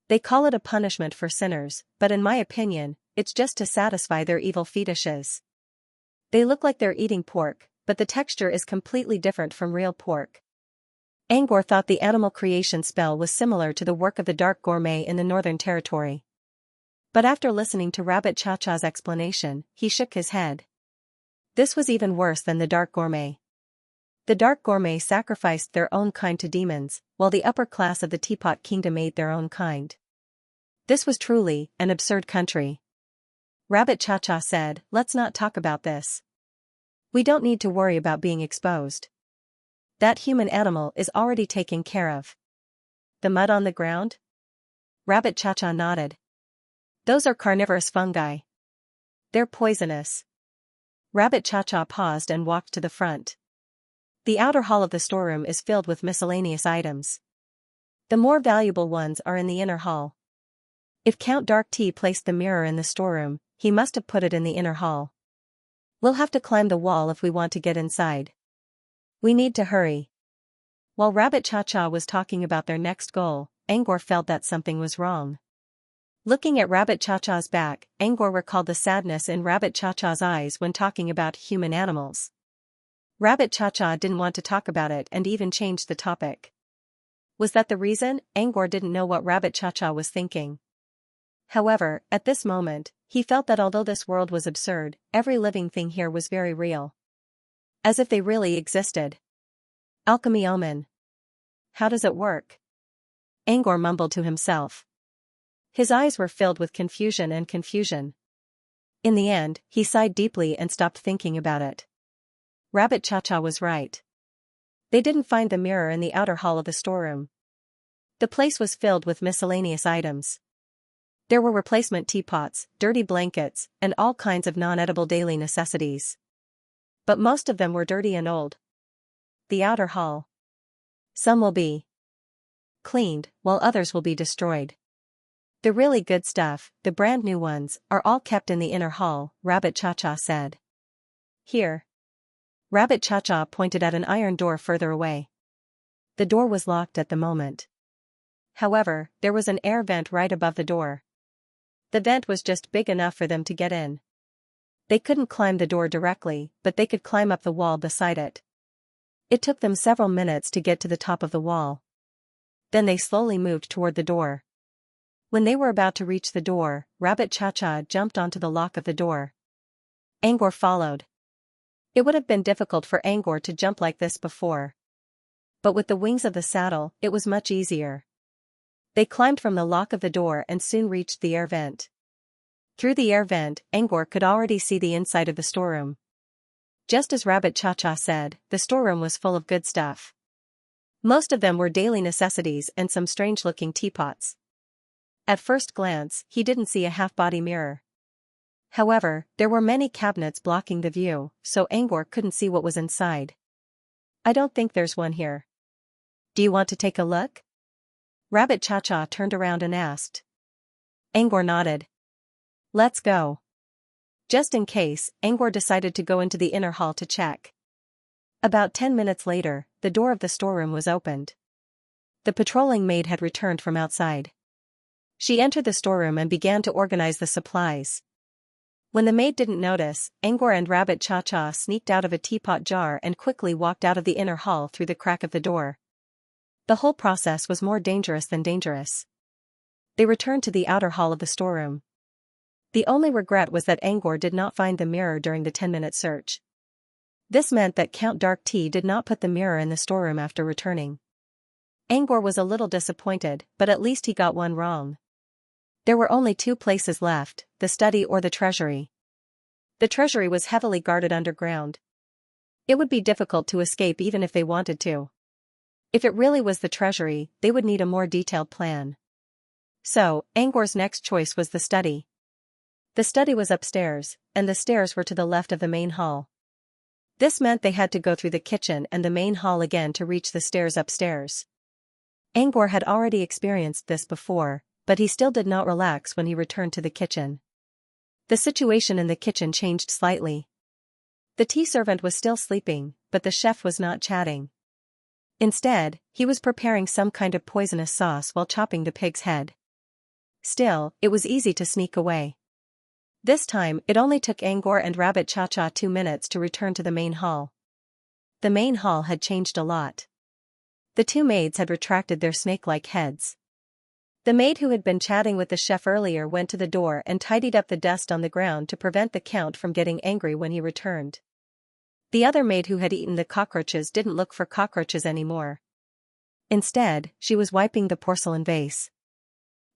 A: They call it a punishment for sinners, but in my opinion, it's just to satisfy their evil fetishes. They look like they're eating pork, but the texture is completely different from real pork. Angor thought the animal creation spell was similar to the work of the Dark Gourmet in the Northern Territory. But after listening to Rabbit Cha-Cha's explanation, he shook his head. This was even worse than the Dark Gourmet. The Dark Gourmet sacrificed their own kind to demons, while the upper class of the Teapot Kingdom ate their own kind. This was truly an absurd country. Rabbit Cha-Cha said, let's not talk about this. We don't need to worry about being exposed. That human animal is already taken care of. The mud on the ground? Rabbit Cha-Cha nodded. Those are carnivorous fungi. They're poisonous. Rabbit Cha-Cha paused and walked to the front. The outer hall of the storeroom is filled with miscellaneous items. The more valuable ones are in the inner hall. If Count Dark Tea placed the mirror in the storeroom, he must have put it in the inner hall. We'll have to climb the wall if we want to get inside. We need to hurry. While Rabbit Cha-Cha was talking about their next goal, Angor felt that something was wrong. Looking at Rabbit Cha-Cha's back, Angor recalled the sadness in Rabbit Cha-Cha's eyes when talking about human animals. Rabbit Cha-Cha didn't want to talk about it and even changed the topic. Was that the reason? Angor didn't know what Rabbit Cha-Cha was thinking. However, at this moment, he felt that although this world was absurd, every living thing here was very real. As if they really existed. Alchemy Omen. How does it work? Angor mumbled to himself. His eyes were filled with confusion and confusion. In the end, he sighed deeply and stopped thinking about it. Rabbit Cha-Cha was right. They didn't find the mirror in the outer hall of the storeroom. The place was filled with miscellaneous items. There were replacement teapots, dirty blankets, and all kinds of non-edible daily necessities. But most of them were dirty and old. The outer hall. Some will be cleaned, while others will be destroyed. The really good stuff, the brand new ones, are all kept in the inner hall, Rabbit Cha-Cha said. Here. Rabbit Cha-Cha pointed at an iron door further away. The door was locked at the moment. However, there was an air vent right above the door. The vent was just big enough for them to get in. They couldn't climb the door directly, but they could climb up the wall beside it. It took them several minutes to get to the top of the wall. Then they slowly moved toward the door. When they were about to reach the door, Rabbit Cha-Cha jumped onto the lock of the door. Angor followed. It would have been difficult for Angor to jump like this before. But with the wings of the saddle, it was much easier. They climbed from the lock of the door and soon reached the air vent. Through the air vent, Angor could already see the inside of the storeroom. Just as Rabbit Cha-Cha said, the storeroom was full of good stuff. Most of them were daily necessities and some strange-looking teapots. At first glance, he didn't see a half-body mirror. However, there were many cabinets blocking the view, so Angor couldn't see what was inside. I don't think there's one here. Do you want to take a look? Rabbit Cha-Cha turned around and asked. Angor nodded. Let's go. Just in case, Angor decided to go into the inner hall to check. About 10 minutes later, the door of the storeroom was opened. The patrolling maid had returned from outside. She entered the storeroom and began to organize the supplies. When the maid didn't notice, Angor and Rabbit Cha-Cha sneaked out of a teapot jar and quickly walked out of the inner hall through the crack of the door. The whole process was more dangerous than dangerous. They returned to the outer hall of the storeroom. The only regret was that Angor did not find the mirror during the 10-minute search. This meant that Count Dark Tea did not put the mirror in the storeroom after returning. Angor was a little disappointed, but at least he got one wrong. There were only two places left, the study or the treasury. The treasury was heavily guarded underground. It would be difficult to escape even if they wanted to. If it really was the treasury, they would need a more detailed plan. So, Angor's next choice was the study. The study was upstairs, and the stairs were to the left of the main hall. This meant they had to go through the kitchen and the main hall again to reach the stairs upstairs. Angor had already experienced this before, but he still did not relax when he returned to the kitchen. The situation in the kitchen changed slightly. The tea servant was still sleeping, but the chef was not chatting. Instead, he was preparing some kind of poisonous sauce while chopping the pig's head. Still, it was easy to sneak away. This time, it only took Angor and Rabbit Cha-Cha 2 minutes to return to the main hall. The main hall had changed a lot. The two maids had retracted their snake-like heads. The maid who had been chatting with the chef earlier went to the door and tidied up the dust on the ground to prevent the count from getting angry when he returned. The other maid who had eaten the cockroaches didn't look for cockroaches anymore. Instead, she was wiping the porcelain vase.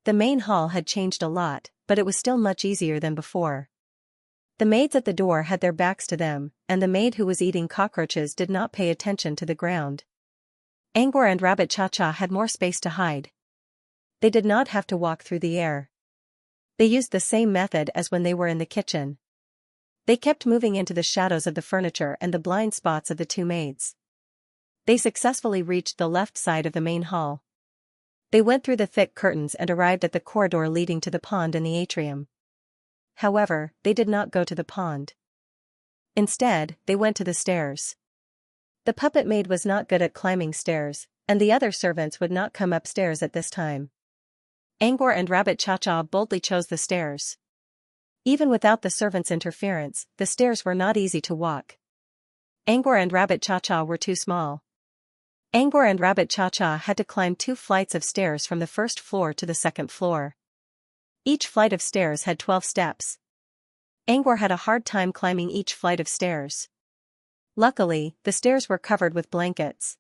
A: The main hall had changed a lot, but it was still much easier than before. The maids at the door had their backs to them, and the maid who was eating cockroaches did not pay attention to the ground. Angor and Rabbit Cha-Cha had more space to hide. They did not have to walk through the air. They used the same method as when they were in the kitchen. They kept moving into the shadows of the furniture and the blind spots of the two maids. They successfully reached the left side of the main hall. They went through the thick curtains and arrived at the corridor leading to the pond in the atrium. However, they did not go to the pond. Instead, they went to the stairs. The puppet maid was not good at climbing stairs, and the other servants would not come upstairs at this time. Angor and Rabbit Cha-Cha boldly chose the stairs. Even without the servants' interference, the stairs were not easy to walk. Angor and Rabbit Cha-Cha were too small. Angor and Rabbit Cha-Cha had to climb 2 flights of stairs from the first floor to the second floor. Each flight of stairs had 12 steps. Angor had a hard time climbing each flight of stairs. Luckily, the stairs were covered with blankets.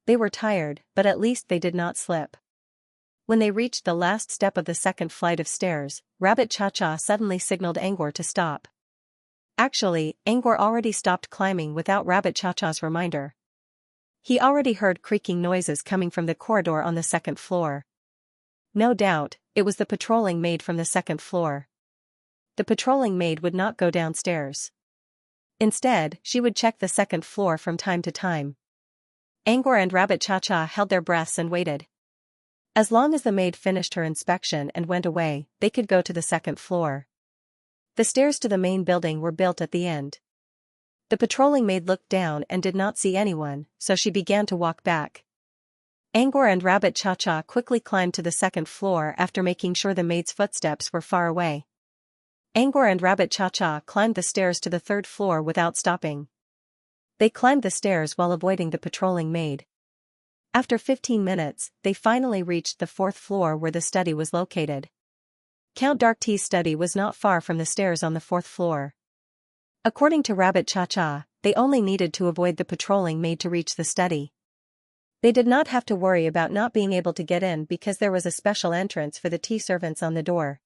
A: They were tired, but at least they did not slip. When they reached the last step of the second flight of stairs, Rabbit Cha-Cha suddenly signaled Angor to stop. Actually, Angor already stopped climbing without Rabbit Cha-Cha's reminder. He already heard creaking noises coming from the corridor on the second floor. No doubt, it was the patrolling maid from the second floor. The patrolling maid would not go downstairs. Instead, she would check the second floor from time to time. Angor and Rabbit Cha-Cha held their breaths and waited. As long as the maid finished her inspection and went away, they could go to the second floor. The stairs to the main building were built at the end. The patrolling maid looked down and did not see anyone, so she began to walk back. Angor and Rabbit Cha-Cha quickly climbed to the second floor after making sure the maid's footsteps were far away. Angor and Rabbit Cha-Cha climbed the stairs to the third floor without stopping. They climbed the stairs while avoiding the patrolling maid. After 15 minutes, they finally reached the fourth floor where the study was located. Count Dark Tea's study was not far from the stairs on the fourth floor. According to Rabbit Cha-Cha, they only needed to avoid the patrolling maid to reach the study. They did not have to worry about not being able to get in because there was a special entrance for the tea servants on the door.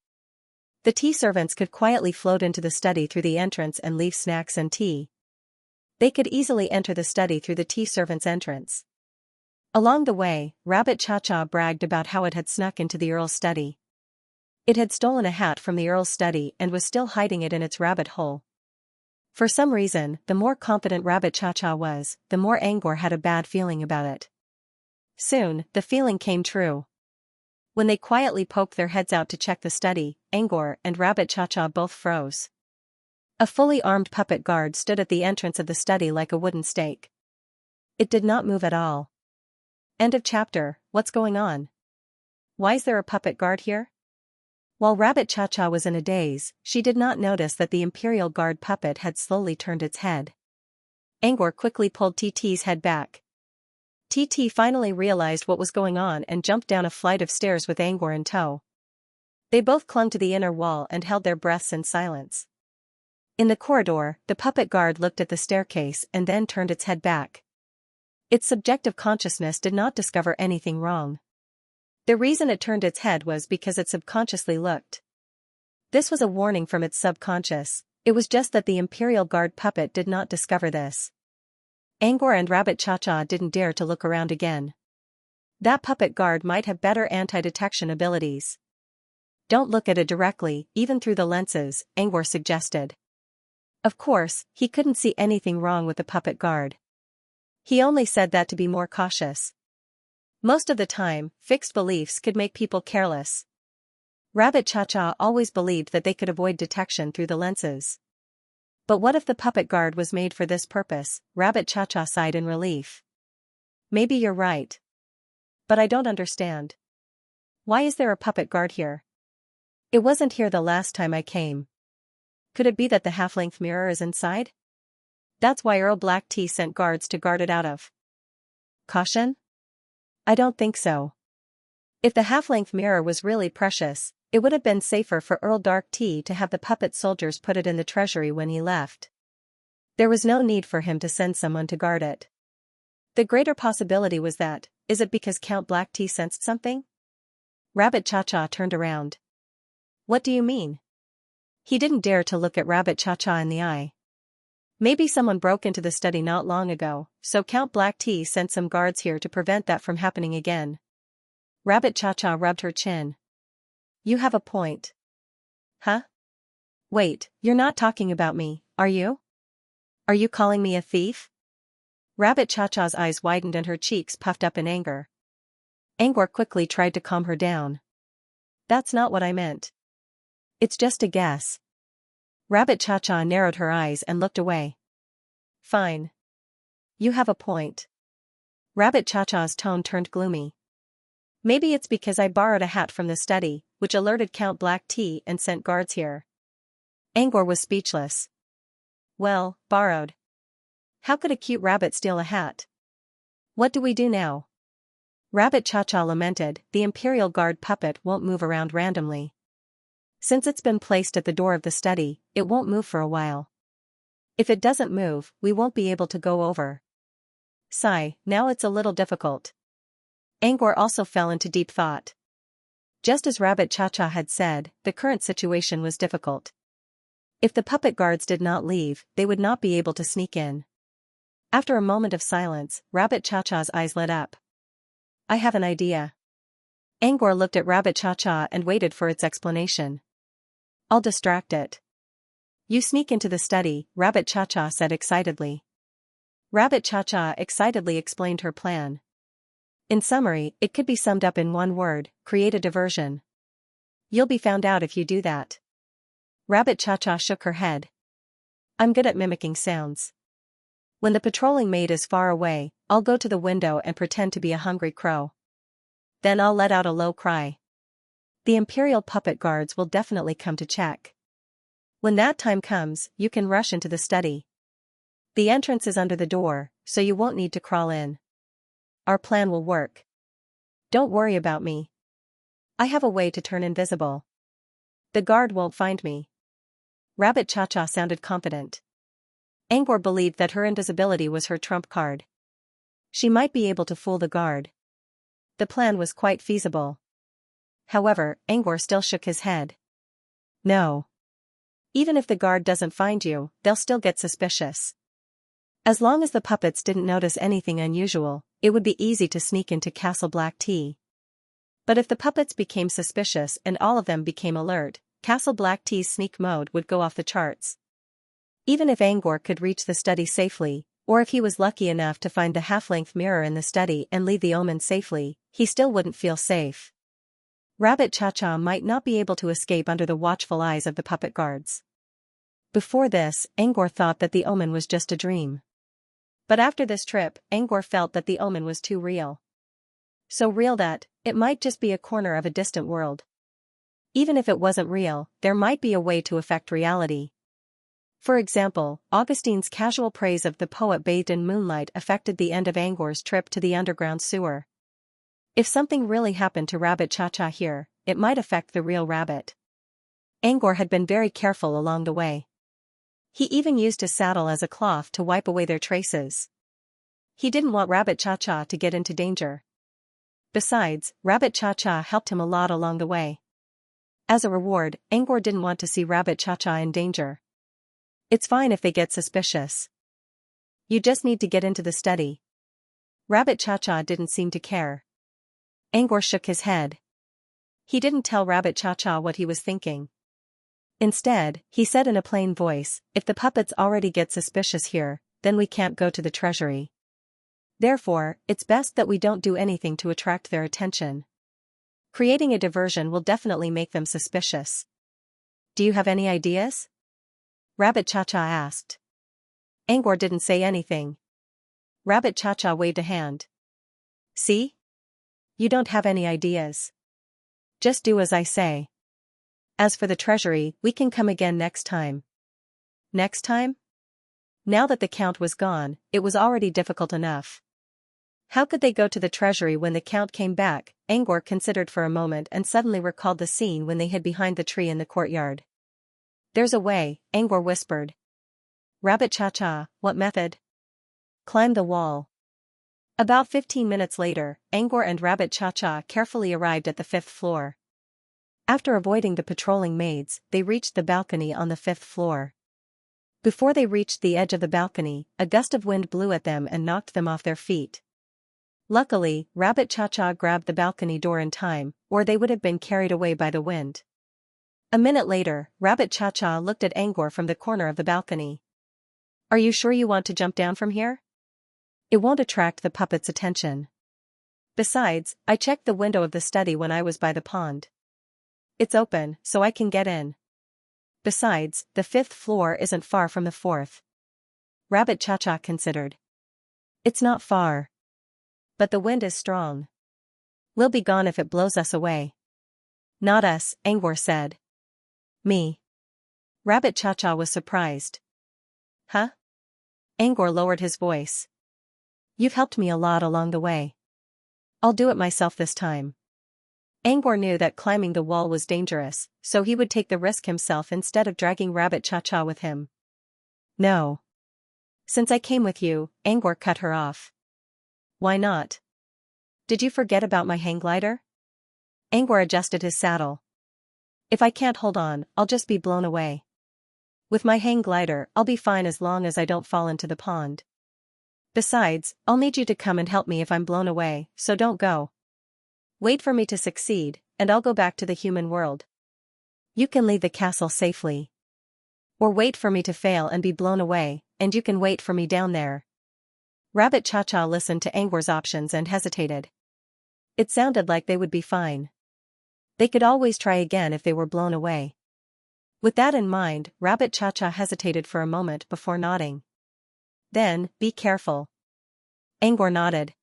A: The tea servants could quietly float into the study through the entrance and leave snacks and tea. They could easily enter the study through the tea servants' entrance. Along the way, Rabbit Cha-Cha bragged about how it had snuck into the Earl's study. It had stolen a hat from the Earl's study and was still hiding it in its rabbit hole. For some reason, the more confident Rabbit Cha-Cha was, the more Angor had a bad feeling about it. Soon, the feeling came true. When they quietly poked their heads out to check the study, Angor and Rabbit Cha-Cha both froze. A fully armed puppet guard stood at the entrance of the study like a wooden stake. It did not move at all. End of chapter. What's going on? Why is there a puppet guard here? While Rabbit Cha-Cha was in a daze, she did not notice that the Imperial Guard puppet had slowly turned its head. Angor quickly pulled TT's head back. TT finally realized what was going on and jumped down a flight of stairs with Angor in tow. They both clung to the inner wall and held their breaths in silence. In the corridor, the puppet guard looked at the staircase and then turned its head back. Its subjective consciousness did not discover anything wrong. The reason it turned its head was because it subconsciously looked. This was a warning from its subconscious. It was just that the Imperial Guard puppet did not discover this. Angor and Rabbit Cha-Cha didn't dare to look around again. That puppet guard might have better anti-detection abilities. Don't look at it directly, even through the lenses, Angor suggested. Of course, he couldn't see anything wrong with the puppet guard. He only said that to be more cautious. Most of the time, fixed beliefs could make people careless. Rabbit Cha-Cha always believed that they could avoid detection through the lenses. But what if the puppet guard was made for this purpose? Rabbit Cha-Cha sighed in relief. Maybe you're right. But I don't understand. Why is there a puppet guard here? It wasn't here the last time I came. Could it be that the half-length mirror is inside? That's why Earl Black Tea sent guards to guard it out of caution? I don't think so. If the half-length mirror was really precious, it would have been safer for Earl Dark Tea to have the puppet soldiers put it in the treasury when he left. There was no need for him to send someone to guard it. The greater possibility was that, is it because Count Black Tea sensed something? Rabbit Cha-Cha turned around. What do you mean? He didn't dare to look at Rabbit Cha-Cha in the eye. Maybe someone broke into the study not long ago, so Count Black Tea sent some guards here to prevent that from happening again. Rabbit Cha-Cha rubbed her chin. You have a point. Huh? Wait, you're not talking about me, are you? Are you calling me a thief? Rabbit Cha-Cha's eyes widened and her cheeks puffed up in anger. Angor quickly tried to calm her down. That's not what I meant. It's just a guess. Rabbit Cha-Cha narrowed her eyes and looked away. Fine. You have a point. Rabbit Cha-Cha's tone turned gloomy. Maybe it's because I borrowed a hat from the study, which alerted Count Black Tea and sent guards here. Angor was speechless. Well, borrowed. How could a cute rabbit steal a hat? What do we do now? Rabbit Cha-Cha lamented, the Imperial Guard puppet won't move around randomly. Since it's been placed at the door of the study, it won't move for a while. If it doesn't move, we won't be able to go over. Sigh, now it's a little difficult. Angor also fell into deep thought. Just as Rabbit Cha-Cha had said, the current situation was difficult. If the puppet guards did not leave, they would not be able to sneak in. After a moment of silence, Rabbit Cha-Cha's eyes lit up. I have an idea. Angor looked at Rabbit Cha-Cha and waited for its explanation. I'll distract it. You sneak into the study, Rabbit Cha-Cha said excitedly. Rabbit Cha-Cha excitedly explained her plan. In summary, it could be summed up in one word: create a diversion. You'll be found out if you do that. Rabbit Cha-Cha shook her head. I'm good at mimicking sounds. When the patrolling maid is far away, I'll go to the window and pretend to be a hungry crow. Then I'll let out a low cry. The Imperial puppet guards will definitely come to check. When that time comes, you can rush into the study. The entrance is under the door, so you won't need to crawl in. Our plan will work. Don't worry about me. I have a way to turn invisible. The guard won't find me. Rabbit Cha-Cha sounded confident. Angor believed that her invisibility was her trump card. She might be able to fool the guard. The plan was quite feasible. However, Angor still shook his head. No. Even if the guard doesn't find you, they'll still get suspicious. As long as the puppets didn't notice anything unusual, it would be easy to sneak into Castle Black Tea. But if the puppets became suspicious and all of them became alert, Castle Black Tea's sneak mode would go off the charts. Even if Angor could reach the study safely, or if he was lucky enough to find the half-length mirror in the study and leave the omen safely, he still wouldn't feel safe. Rabbit Cha-Cha might not be able to escape under the watchful eyes of the puppet guards. Before this, Angor thought that the omen was just a dream. But after this trip, Angor felt that the omen was too real. So real that, it might just be a corner of a distant world. Even if it wasn't real, there might be a way to affect reality. For example, Augustine's casual praise of the poet bathed in moonlight affected the end of Angor's trip to the underground sewer. If something really happened to Rabbit Cha-Cha here, it might affect the real rabbit. Angor had been very careful along the way. He even used his saddle as a cloth to wipe away their traces. He didn't want Rabbit Cha-Cha to get into danger. Besides, Rabbit Cha-Cha helped him a lot along the way. As a reward, Angor didn't want to see Rabbit Cha-Cha in danger. It's fine if they get suspicious. You just need to get into the study. Rabbit Cha-Cha didn't seem to care. Angor shook his head. He didn't tell Rabbit Cha-Cha what he was thinking. Instead, he said in a plain voice, if the puppets already get suspicious here, then we can't go to the treasury. Therefore, it's best that we don't do anything to attract their attention. Creating a diversion will definitely make them suspicious. Do you have any ideas? Rabbit Cha-Cha asked. Angor didn't say anything. Rabbit Cha-Cha waved a hand. See? You don't have any ideas. Just do as I say. As for the treasury, we can come again next time. Next time? Now that the Count was gone, it was already difficult enough. How could they go to the treasury when the Count came back? Angor considered for a moment and suddenly recalled the scene when they hid behind the tree in the courtyard. There's a way, Angor whispered. Rabbit Cha-Cha, what method? Climb the wall. About 15 minutes later, Angor and Rabbit Cha-Cha carefully arrived at the 5th floor. After avoiding the patrolling maids, they reached the balcony on the 5th floor. Before they reached the edge of the balcony, a gust of wind blew at them and knocked them off their feet. Luckily, Rabbit Cha-Cha grabbed the balcony door in time, or they would have been carried away by the wind. A minute later, Rabbit Cha-Cha looked at Angor from the corner of the balcony. Are you sure you want to jump down from here? It won't attract the puppet's attention. Besides, I checked the window of the study when I was by the pond. It's open, so I can get in. Besides, the 5th floor isn't far from the 4th. Rabbit Cha-Cha considered. It's not far. But the wind is strong. We'll be gone if it blows us away. Not us, Angor said. Me. Rabbit Cha-Cha was surprised. Huh? Angor lowered his voice. You've helped me a lot along the way. I'll do it myself this time. Angor knew that climbing the wall was dangerous, so he would take the risk himself instead of dragging Rabbit Cha-Cha with him. No. Since I came with you, Angor cut her off. Why not? Did you forget about my hang glider? Angor adjusted his saddle. If I can't hold on, I'll just be blown away. With my hang glider, I'll be fine as long as I don't fall into the pond. Besides, I'll need you to come and help me if I'm blown away, so don't go. Wait for me to succeed, and I'll go back to the human world. You can leave the castle safely. Or wait for me to fail and be blown away, and you can wait for me down there. Rabbit Cha-Cha listened to Angor's options and hesitated. It sounded like they would be fine. They could always try again if they were blown away. With that in mind, Rabbit Cha-Cha hesitated for a moment before nodding. Then, be careful. Angor nodded.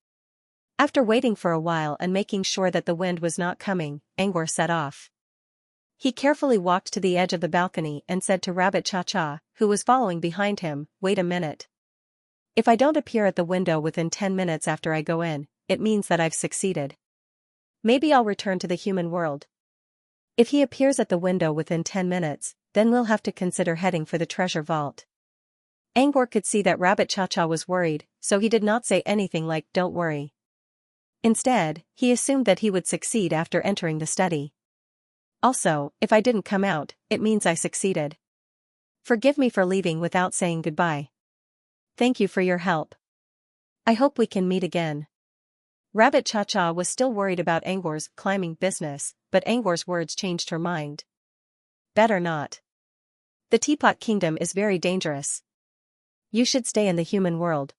A: After waiting for a while and making sure that the wind was not coming, Angor set off. He carefully walked to the edge of the balcony and said to Rabbit Cha-Cha, who was following behind him, wait a minute. If I don't appear at the window within 10 minutes after I go in, it means that I've succeeded. Maybe I'll return to the human world. If he appears at the window within 10 minutes, then we'll have to consider heading for the treasure vault. Angor could see that Rabbit Cha-Cha was worried, so he did not say anything like, don't worry. Instead, he assumed that he would succeed after entering the study. Also, if I didn't come out, it means I succeeded. Forgive me for leaving without saying goodbye. Thank you for your help. I hope we can meet again. Rabbit Cha-Cha was still worried about Angor's climbing business, but Angor's words changed her mind. Better not. The Teapot Kingdom is very dangerous. You should stay in the human world.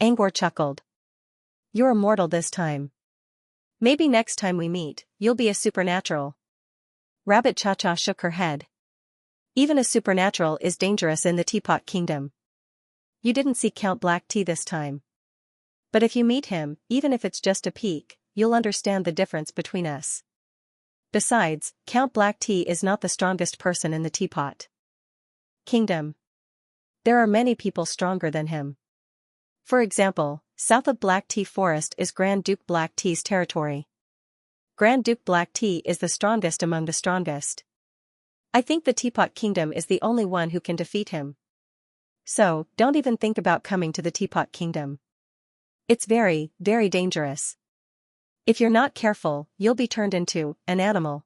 A: Angor chuckled. You're immortal this time. Maybe next time we meet, you'll be a supernatural. Rabbit Cha-Cha shook her head. Even a supernatural is dangerous in the Teapot Kingdom. You didn't see Count Black Tea this time. But if you meet him, even if it's just a peek, you'll understand the difference between us. Besides, Count Black Tea is not the strongest person in the Teapot Kingdom. There are many people stronger than him. For example, south of Black Tea Forest is Grand Duke Black Tea's territory. Grand Duke Black Tea is the strongest among the strongest. I think the Teapot Kingdom is the only one who can defeat him. So, don't even think about coming to the Teapot Kingdom. It's very, very dangerous. If you're not careful, you'll be turned into an animal.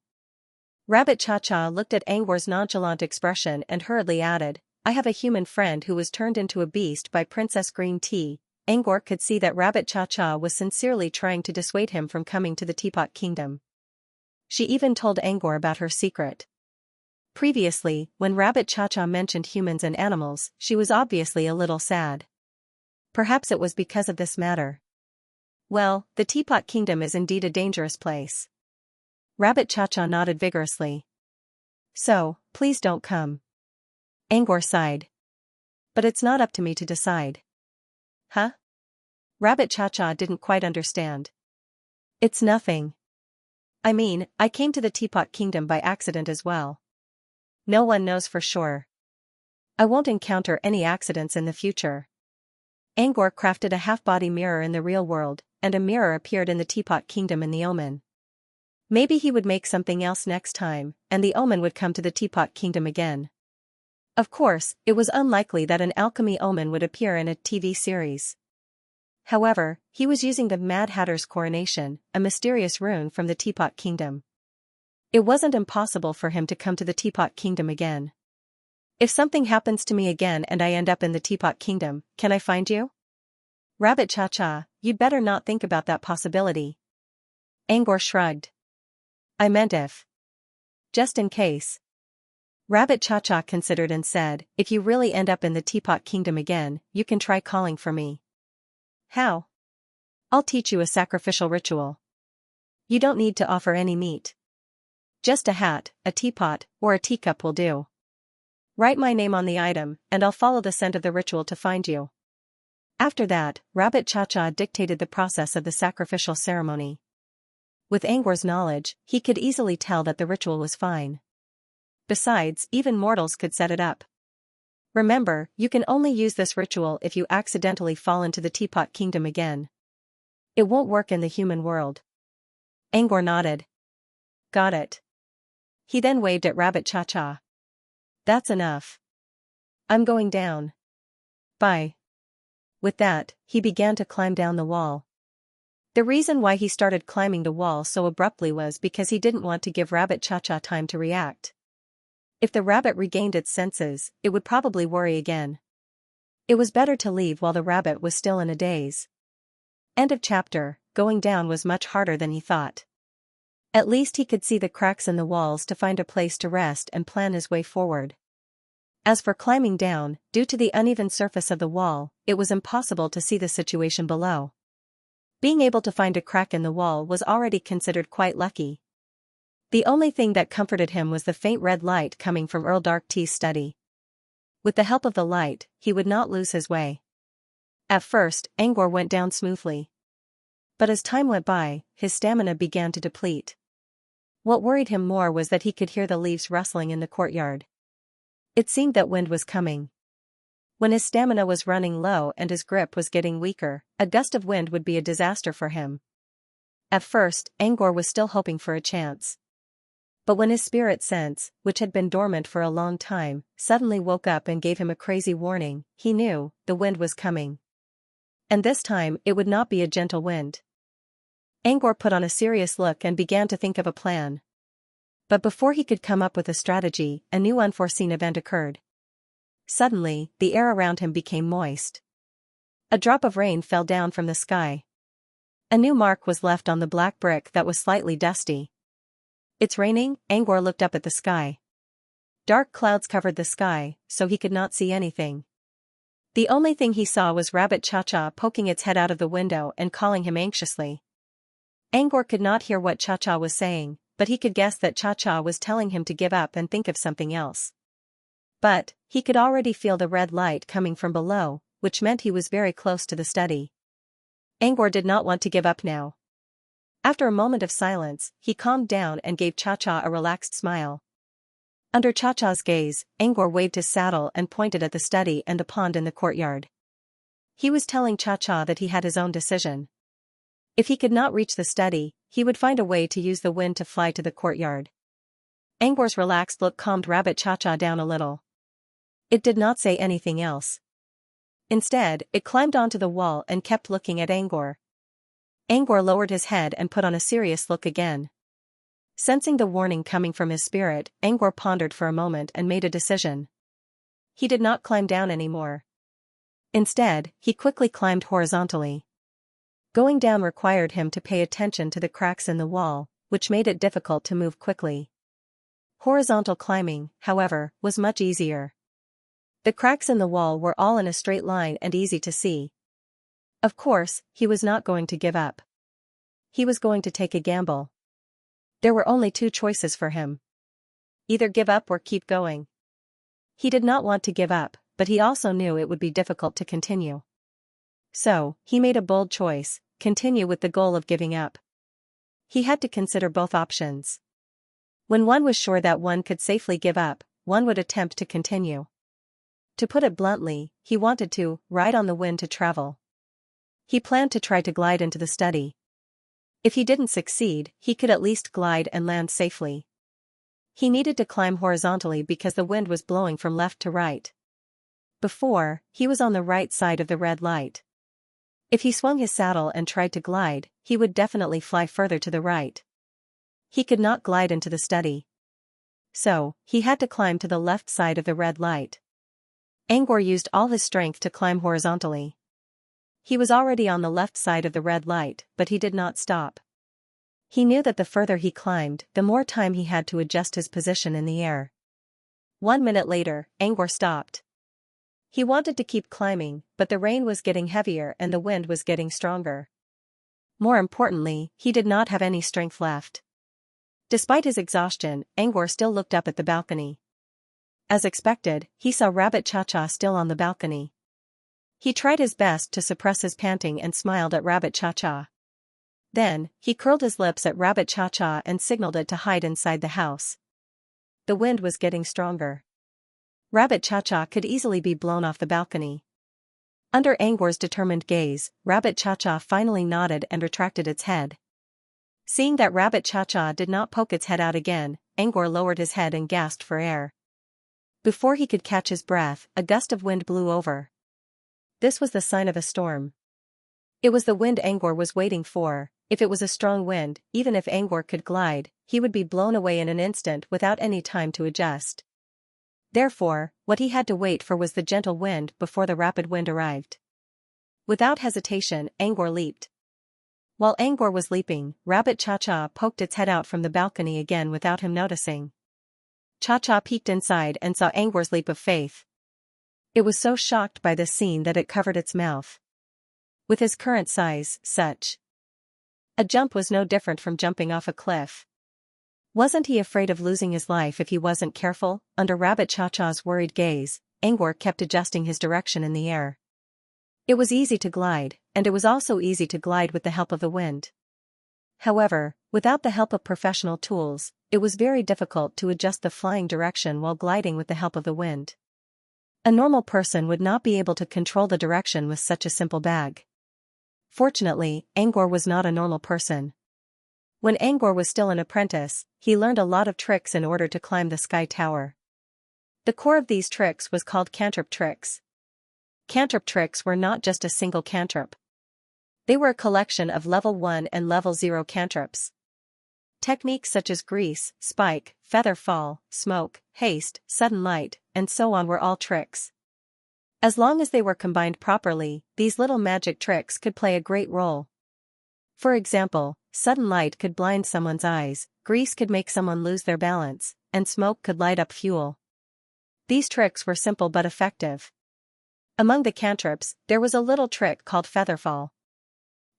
A: Rabbit Cha-Cha looked at Angor's nonchalant expression and hurriedly added, I have a human friend who was turned into a beast by Princess Green Tea. Angor could see that Rabbit Cha-Cha was sincerely trying to dissuade him from coming to the Teapot Kingdom. She even told Angor about her secret. Previously, when Rabbit Cha-Cha mentioned humans and animals, she was obviously a little sad. Perhaps it was because of this matter. Well, the Teapot Kingdom is indeed a dangerous place. Rabbit Cha-Cha nodded vigorously. So, please don't come. Angor sighed. But it's not up to me to decide. Huh? Rabbit Cha-Cha didn't quite understand. It's nothing. I mean, I came to the Teapot Kingdom by accident as well. No one knows for sure. I won't encounter any accidents in the future. Angor crafted a half-body mirror in the real world, and a mirror appeared in the Teapot Kingdom in the Omen. Maybe he would make something else next time, and the Omen would come to the Teapot Kingdom again. Of course, it was unlikely that an alchemy Omen would appear in a TV series. However, he was using the Mad Hatter's coronation, a mysterious rune from the Teapot Kingdom. It wasn't impossible for him to come to the Teapot Kingdom again. If something happens to me again and I end up in the Teapot Kingdom, can I find you? Rabbit Cha-Cha, you'd better not think about that possibility. Angor shrugged. I meant if. Just in case. Rabbit Cha-Cha considered and said, if you really end up in the Teapot Kingdom again, you can try calling for me. How? I'll teach you a sacrificial ritual. You don't need to offer any meat. Just a hat, a teapot, or a teacup will do. Write my name on the item, and I'll follow the scent of the ritual to find you. After that, Rabbit Cha-Cha dictated the process of the sacrificial ceremony. With Angor's knowledge, he could easily tell that the ritual was fine. Besides, even mortals could set it up. Remember, you can only use this ritual if you accidentally fall into the Teapot Kingdom again. It won't work in the human world. Angor nodded. Got it. He then waved at Rabbit Cha-Cha. That's enough. I'm going down. Bye. With that, he began to climb down the wall. The reason why he started climbing the wall so abruptly was because he didn't want to give Rabbit Cha-Cha time to react. If the rabbit regained its senses, it would probably worry again. It was better to leave while the rabbit was still in a daze. End of chapter. Going down was much harder than he thought. At least he could see the cracks in the walls to find a place to rest and plan his way forward. As for climbing down, due to the uneven surface of the wall, it was impossible to see the situation below. Being able to find a crack in the wall was already considered quite lucky. The only thing that comforted him was the faint red light coming from Earl Dark Tea's study. With the help of the light, he would not lose his way. At first, Angor went down smoothly. But as time went by, his stamina began to deplete. What worried him more was that he could hear the leaves rustling in the courtyard. It seemed that wind was coming. When his stamina was running low and his grip was getting weaker, a gust of wind would be a disaster for him. At first, Angor was still hoping for a chance. But when his spirit sense, which had been dormant for a long time, suddenly woke up and gave him a crazy warning, he knew the wind was coming. And this time, it would not be a gentle wind. Angor put on a serious look and began to think of a plan. But before he could come up with a strategy, a new unforeseen event occurred. Suddenly, the air around him became moist. A drop of rain fell down from the sky. A new mark was left on the black brick that was slightly dusty. It's raining? Angor looked up at the sky. Dark clouds covered the sky, so he could not see anything. The only thing he saw was Rabbit Cha-Cha poking its head out of the window and calling him anxiously. Angor could not hear what Cha-Cha was saying, but he could guess that Cha-Cha was telling him to give up and think of something else. But, he could already feel the red light coming from below, which meant he was very close to the study. Angor did not want to give up now. After a moment of silence, he calmed down and gave Cha-Cha a relaxed smile. Under Cha-Cha's gaze, Angor waved his saddle and pointed at the study and the pond in the courtyard. He was telling Cha-Cha that he had his own decision. If he could not reach the study, he would find a way to use the wind to fly to the courtyard. Angor's relaxed look calmed Rabbit Cha-Cha down a little. It did not say anything else. Instead, it climbed onto the wall and kept looking at Angor. Angor lowered his head and put on a serious look again. Sensing the warning coming from his spirit, Angor pondered for a moment and made a decision. He did not climb down anymore. Instead, he quickly climbed horizontally. Going down required him to pay attention to the cracks in the wall, which made it difficult to move quickly. Horizontal climbing, however, was much easier. The cracks in the wall were all in a straight line and easy to see. Of course, he was not going to give up. He was going to take a gamble. There were only two choices for him. Either give up or keep going. He did not want to give up, but he also knew it would be difficult to continue. So, he made a bold choice: continue with the goal of giving up. He had to consider both options. When one was sure that one could safely give up, one would attempt to continue. To put it bluntly, he wanted to ride on the wind to travel. He planned to try to glide into the study. If he didn't succeed, he could at least glide and land safely. He needed to climb horizontally because the wind was blowing from left to right. Before, he was on the right side of the red light. If he swung his saddle and tried to glide, he would definitely fly further to the right. He could not glide into the study. So, he had to climb to the left side of the red light. Angor used all his strength to climb horizontally. He was already on the left side of the red light, but he did not stop. He knew that the further he climbed, the more time he had to adjust his position in the air. 1 minute later, Angor stopped. He wanted to keep climbing, but the rain was getting heavier and the wind was getting stronger. More importantly, he did not have any strength left. Despite his exhaustion, Angor still looked up at the balcony. As expected, he saw Rabbit Cha-Cha still on the balcony. He tried his best to suppress his panting and smiled at Rabbit Cha-Cha. Then, he curled his lips at Rabbit Cha-Cha and signaled it to hide inside the house. The wind was getting stronger. Rabbit Cha-Cha could easily be blown off the balcony. Under Angor's determined gaze, Rabbit Cha-Cha finally nodded and retracted its head. Seeing that Rabbit Cha-Cha did not poke its head out again, Angor lowered his head and gasped for air. Before he could catch his breath, a gust of wind blew over. This was the sign of a storm. It was the wind Angor was waiting for. If it was a strong wind, even if Angor could glide, he would be blown away in an instant without any time to adjust. Therefore, what he had to wait for was the gentle wind before the rapid wind arrived. Without hesitation, Angor leaped. While Angor was leaping, Rabbit Cha-Cha poked its head out from the balcony again without him noticing. Cha-Cha peeked inside and saw Angor's leap of faith. It was so shocked by this scene that it covered its mouth. With his current size, such a jump was no different from jumping off a cliff. Wasn't he afraid of losing his life if he wasn't careful? Under Rabbit Cha-Cha's worried gaze, Angor kept adjusting his direction in the air. It was easy to glide, and it was also easy to glide with the help of the wind. However, without the help of professional tools, it was very difficult to adjust the flying direction while gliding with the help of the wind. A normal person would not be able to control the direction with such a simple bag. Fortunately, Angor was not a normal person. When Angor was still an apprentice, he learned a lot of tricks in order to climb the sky tower. The core of these tricks was called cantrip tricks. Cantrip tricks were not just a single cantrip. They were a collection of level 1 and level 0 cantrips. Techniques such as grease, spike, feather fall, smoke, haste, sudden light, and so on were all tricks. As long as they were combined properly, these little magic tricks could play a great role. For example, sudden light could blind someone's eyes, grease could make someone lose their balance, and smoke could light up fuel. These tricks were simple but effective. Among the cantrips, there was a little trick called featherfall.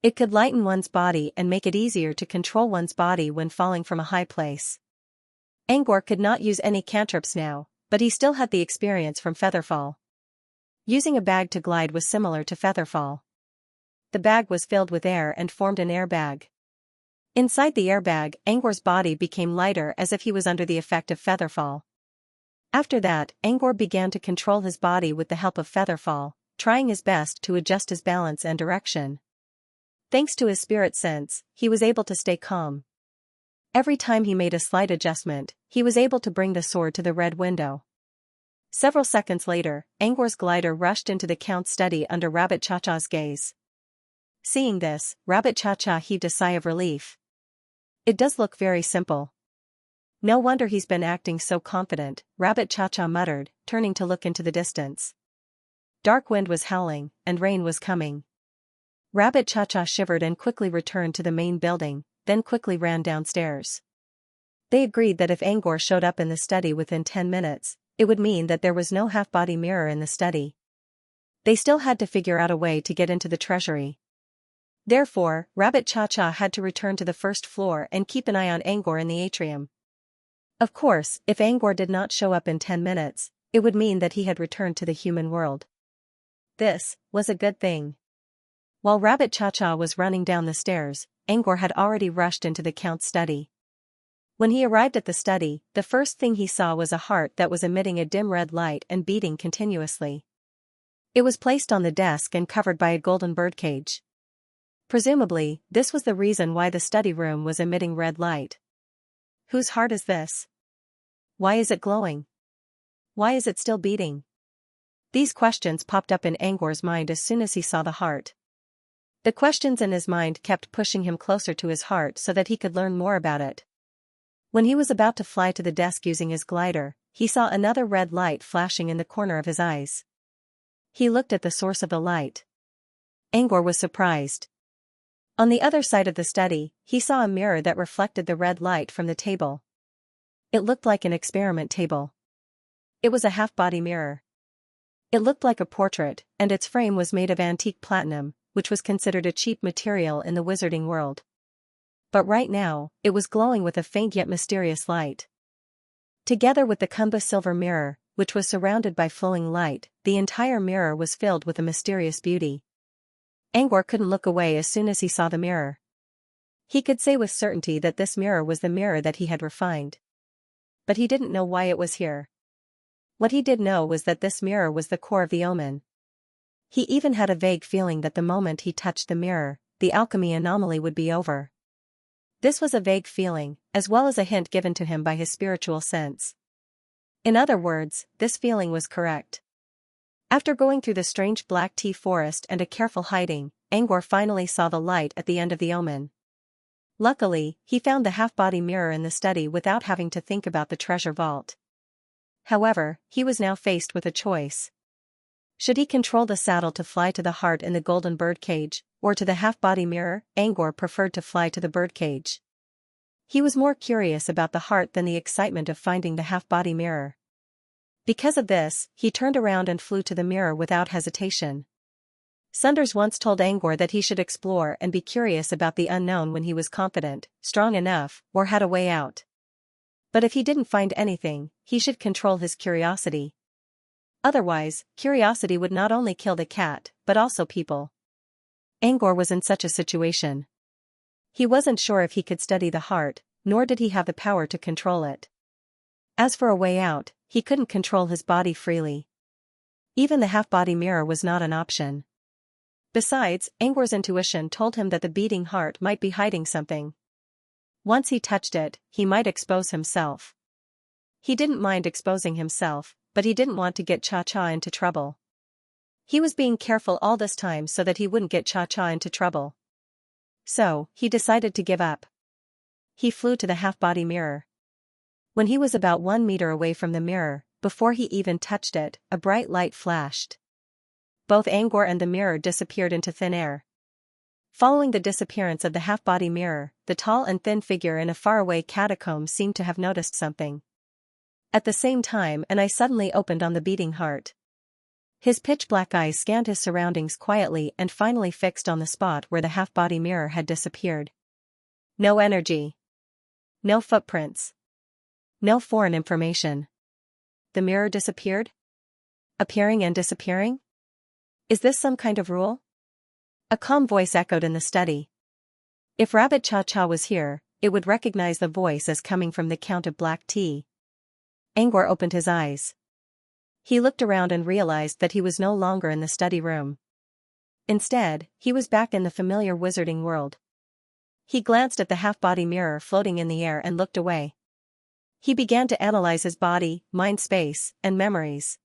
A: It could lighten one's body and make it easier to control one's body when falling from a high place. Angor could not use any cantrips now, but he still had the experience from featherfall. Using a bag to glide was similar to featherfall. The bag was filled with air and formed an airbag. Inside the airbag, Angor's body became lighter as if he was under the effect of featherfall. After that, Angor began to control his body with the help of featherfall, trying his best to adjust his balance and direction. Thanks to his spirit sense, he was able to stay calm. Every time he made a slight adjustment, he was able to bring the sword to the red window. Several seconds later, Angor's glider rushed into the Count's study under Rabbit Cha-Cha's gaze. Seeing this, Rabbit Cha-Cha heaved a sigh of relief. It does look very simple. No wonder he's been acting so confident, Rabbit Cha-Cha muttered, turning to look into the distance. Dark wind was howling, and rain was coming. Rabbit Cha-Cha shivered and quickly returned to the main building, then quickly ran downstairs. They agreed that if Angor showed up in the study within 10 minutes, it would mean that there was no half-body mirror in the study. They still had to figure out a way to get into the treasury. Therefore, Rabbit Cha-Cha had to return to the first floor and keep an eye on Angor in the atrium. Of course, if Angor did not show up in 10 minutes, it would mean that he had returned to the human world. This was a good thing. While Rabbit Cha-Cha was running down the stairs, Angor had already rushed into the Count's study. When he arrived at the study, the first thing he saw was a heart that was emitting a dim red light and beating continuously. It was placed on the desk and covered by a golden birdcage. Presumably, this was the reason why the study room was emitting red light. Whose heart is this? Why is it glowing? Why is it still beating? These questions popped up in Angor's mind as soon as he saw the heart. The questions in his mind kept pushing him closer to his heart so that he could learn more about it. When he was about to fly to the desk using his glider, he saw another red light flashing in the corner of his eyes. He looked at the source of the light. Angor was surprised. On the other side of the study, he saw a mirror that reflected the red light from the table. It looked like an experiment table. It was a half-body mirror. It looked like a portrait, and its frame was made of antique platinum, which was considered a cheap material in the wizarding world. But right now, it was glowing with a faint yet mysterious light. Together with the Kumba silver mirror, which was surrounded by flowing light, the entire mirror was filled with a mysterious beauty. Angor couldn't look away as soon as he saw the mirror. He could say with certainty that this mirror was the mirror that he had refined. But he didn't know why it was here. What he did know was that this mirror was the core of the omen. He even had a vague feeling that the moment he touched the mirror, the alchemy anomaly would be over. This was a vague feeling, as well as a hint given to him by his spiritual sense. In other words, this feeling was correct. After going through the strange black tea forest and a careful hiding, Angor finally saw the light at the end of the omen. Luckily, he found the half-body mirror in the study without having to think about the treasure vault. However, he was now faced with a choice. Should he control the saddle to fly to the heart in the golden birdcage, or to the half-body mirror? Angor preferred to fly to the birdcage. He was more curious about the heart than the excitement of finding the half-body mirror. Because of this, he turned around and flew to the mirror without hesitation. Sunders once told Angor that he should explore and be curious about the unknown when he was confident, strong enough, or had a way out. But if he didn't find anything, he should control his curiosity. Otherwise, curiosity would not only kill the cat, but also people. Angor was in such a situation. He wasn't sure if he could study the heart, nor did he have the power to control it. As for a way out, he couldn't control his body freely. Even the half-body mirror was not an option. Besides, Angor's intuition told him that the beating heart might be hiding something. Once he touched it, he might expose himself. He didn't mind exposing himself, but he didn't want to get Cha-Cha into trouble. He was being careful all this time so that he wouldn't get Cha-Cha into trouble. So, he decided to give up. He flew to the half-body mirror. When he was about 1 meter away from the mirror, before he even touched it, a bright light flashed. Both Angor and the mirror disappeared into thin air. Following the disappearance of the half-body mirror, the tall and thin figure in a faraway catacomb seemed to have noticed something. At the same time, an eye suddenly opened on the beating heart. His pitch-black eyes scanned his surroundings quietly and finally fixed on the spot where the half-body mirror had disappeared. No energy. No footprints. No foreign information. The mirror disappeared? Appearing and disappearing? Is this some kind of rule? A calm voice echoed in the study. If Rabbit Cha-Cha was here, it would recognize the voice as coming from the Count of Black Tea. Angor opened his eyes. He looked around and realized that he was no longer in the study room. Instead, he was back in the familiar wizarding world. He glanced at the half-body mirror floating in the air and looked away. He began to analyze his body, mind space, and memories.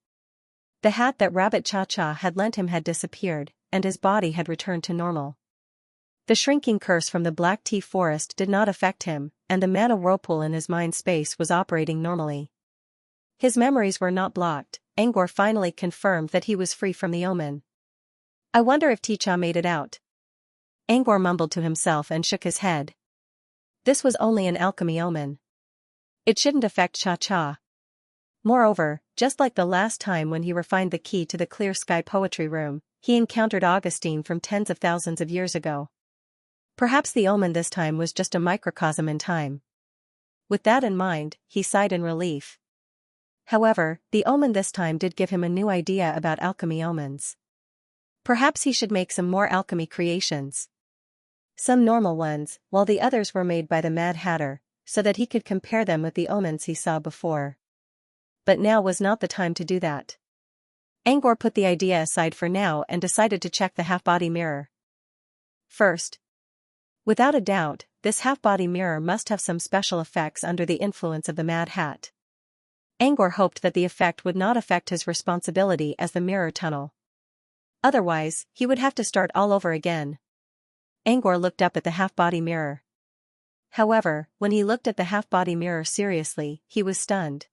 A: The hat that Rabbit Cha-Cha had lent him had disappeared, and his body had returned to normal. The shrinking curse from the black tea forest did not affect him, and the mana whirlpool in his mind space was operating normally. His memories were not blocked. Angor finally confirmed that he was free from the omen. I wonder if Ticha made it out. Angor mumbled to himself and shook his head. This was only an alchemy omen. It shouldn't affect Cha-Cha. Moreover, just like the last time when he refined the key to the Clear Sky Poetry Room, he encountered Augustine from tens of thousands of years ago. Perhaps the omen this time was just a microcosm in time. With that in mind, he sighed in relief. However, the omen this time did give him a new idea about alchemy omens. Perhaps he should make some more alchemy creations. Some normal ones, while the others were made by the Mad Hatter, so that he could compare them with the omens he saw before. But now was not the time to do that. Angor put the idea aside for now and decided to check the half-body mirror. First. Without a doubt, this half-body mirror must have some special effects under the influence of the Mad Hat. Angor hoped that the effect would not affect his responsibility as the mirror tunnel. Otherwise, he would have to start all over again. Angor looked up at the half-body mirror. However, when he looked at the half-body mirror seriously, he was stunned.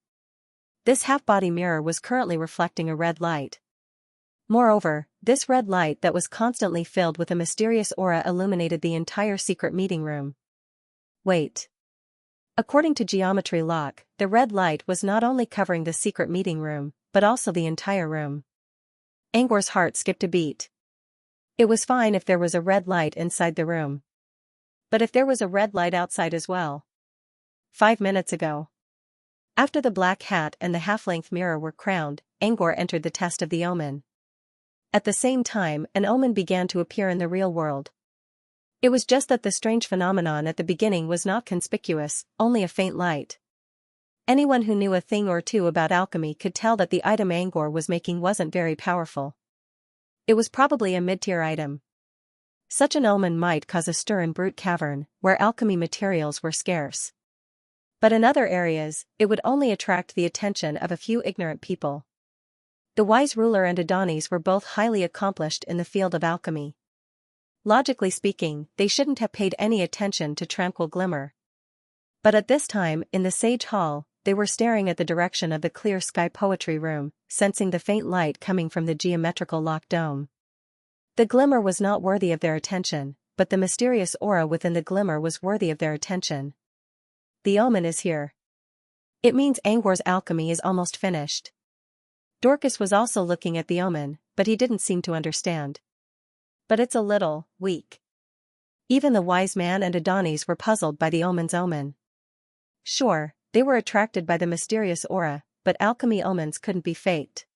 A: This half-body mirror was currently reflecting a red light. Moreover, this red light that was constantly filled with a mysterious aura illuminated the entire secret meeting room. Wait. According to Geometry Lock, the red light was not only covering the secret meeting room, but also the entire room. Angor's heart skipped a beat. It was fine if there was a red light inside the room. But if there was a red light outside as well? 5 minutes ago. After the black hat and the half-length mirror were crowned, Angor entered the test of the omen. At the same time, an omen began to appear in the real world. It was just that the strange phenomenon at the beginning was not conspicuous, only a faint light. Anyone who knew a thing or two about alchemy could tell that the item Angor was making wasn't very powerful. It was probably a mid-tier item. Such an omen might cause a stir in Brute Cavern, where alchemy materials were scarce. But in other areas, it would only attract the attention of a few ignorant people. The wise ruler and Adonis were both highly accomplished in the field of alchemy. Logically speaking, they shouldn't have paid any attention to Tranquil Glimmer. But at this time, in the Sage Hall, they were staring at the direction of the Clear Sky Poetry Room, sensing the faint light coming from the geometrical lock dome. The glimmer was not worthy of their attention, but the mysterious aura within the glimmer was worthy of their attention. The omen is here. It means Angor's alchemy is almost finished. Dorcas was also looking at the omen, but he didn't seem to understand. But it's a little weak. Even the wise man and Adonis were puzzled by the omen's omen. Sure, they were attracted by the mysterious aura, but alchemy omens couldn't be faked.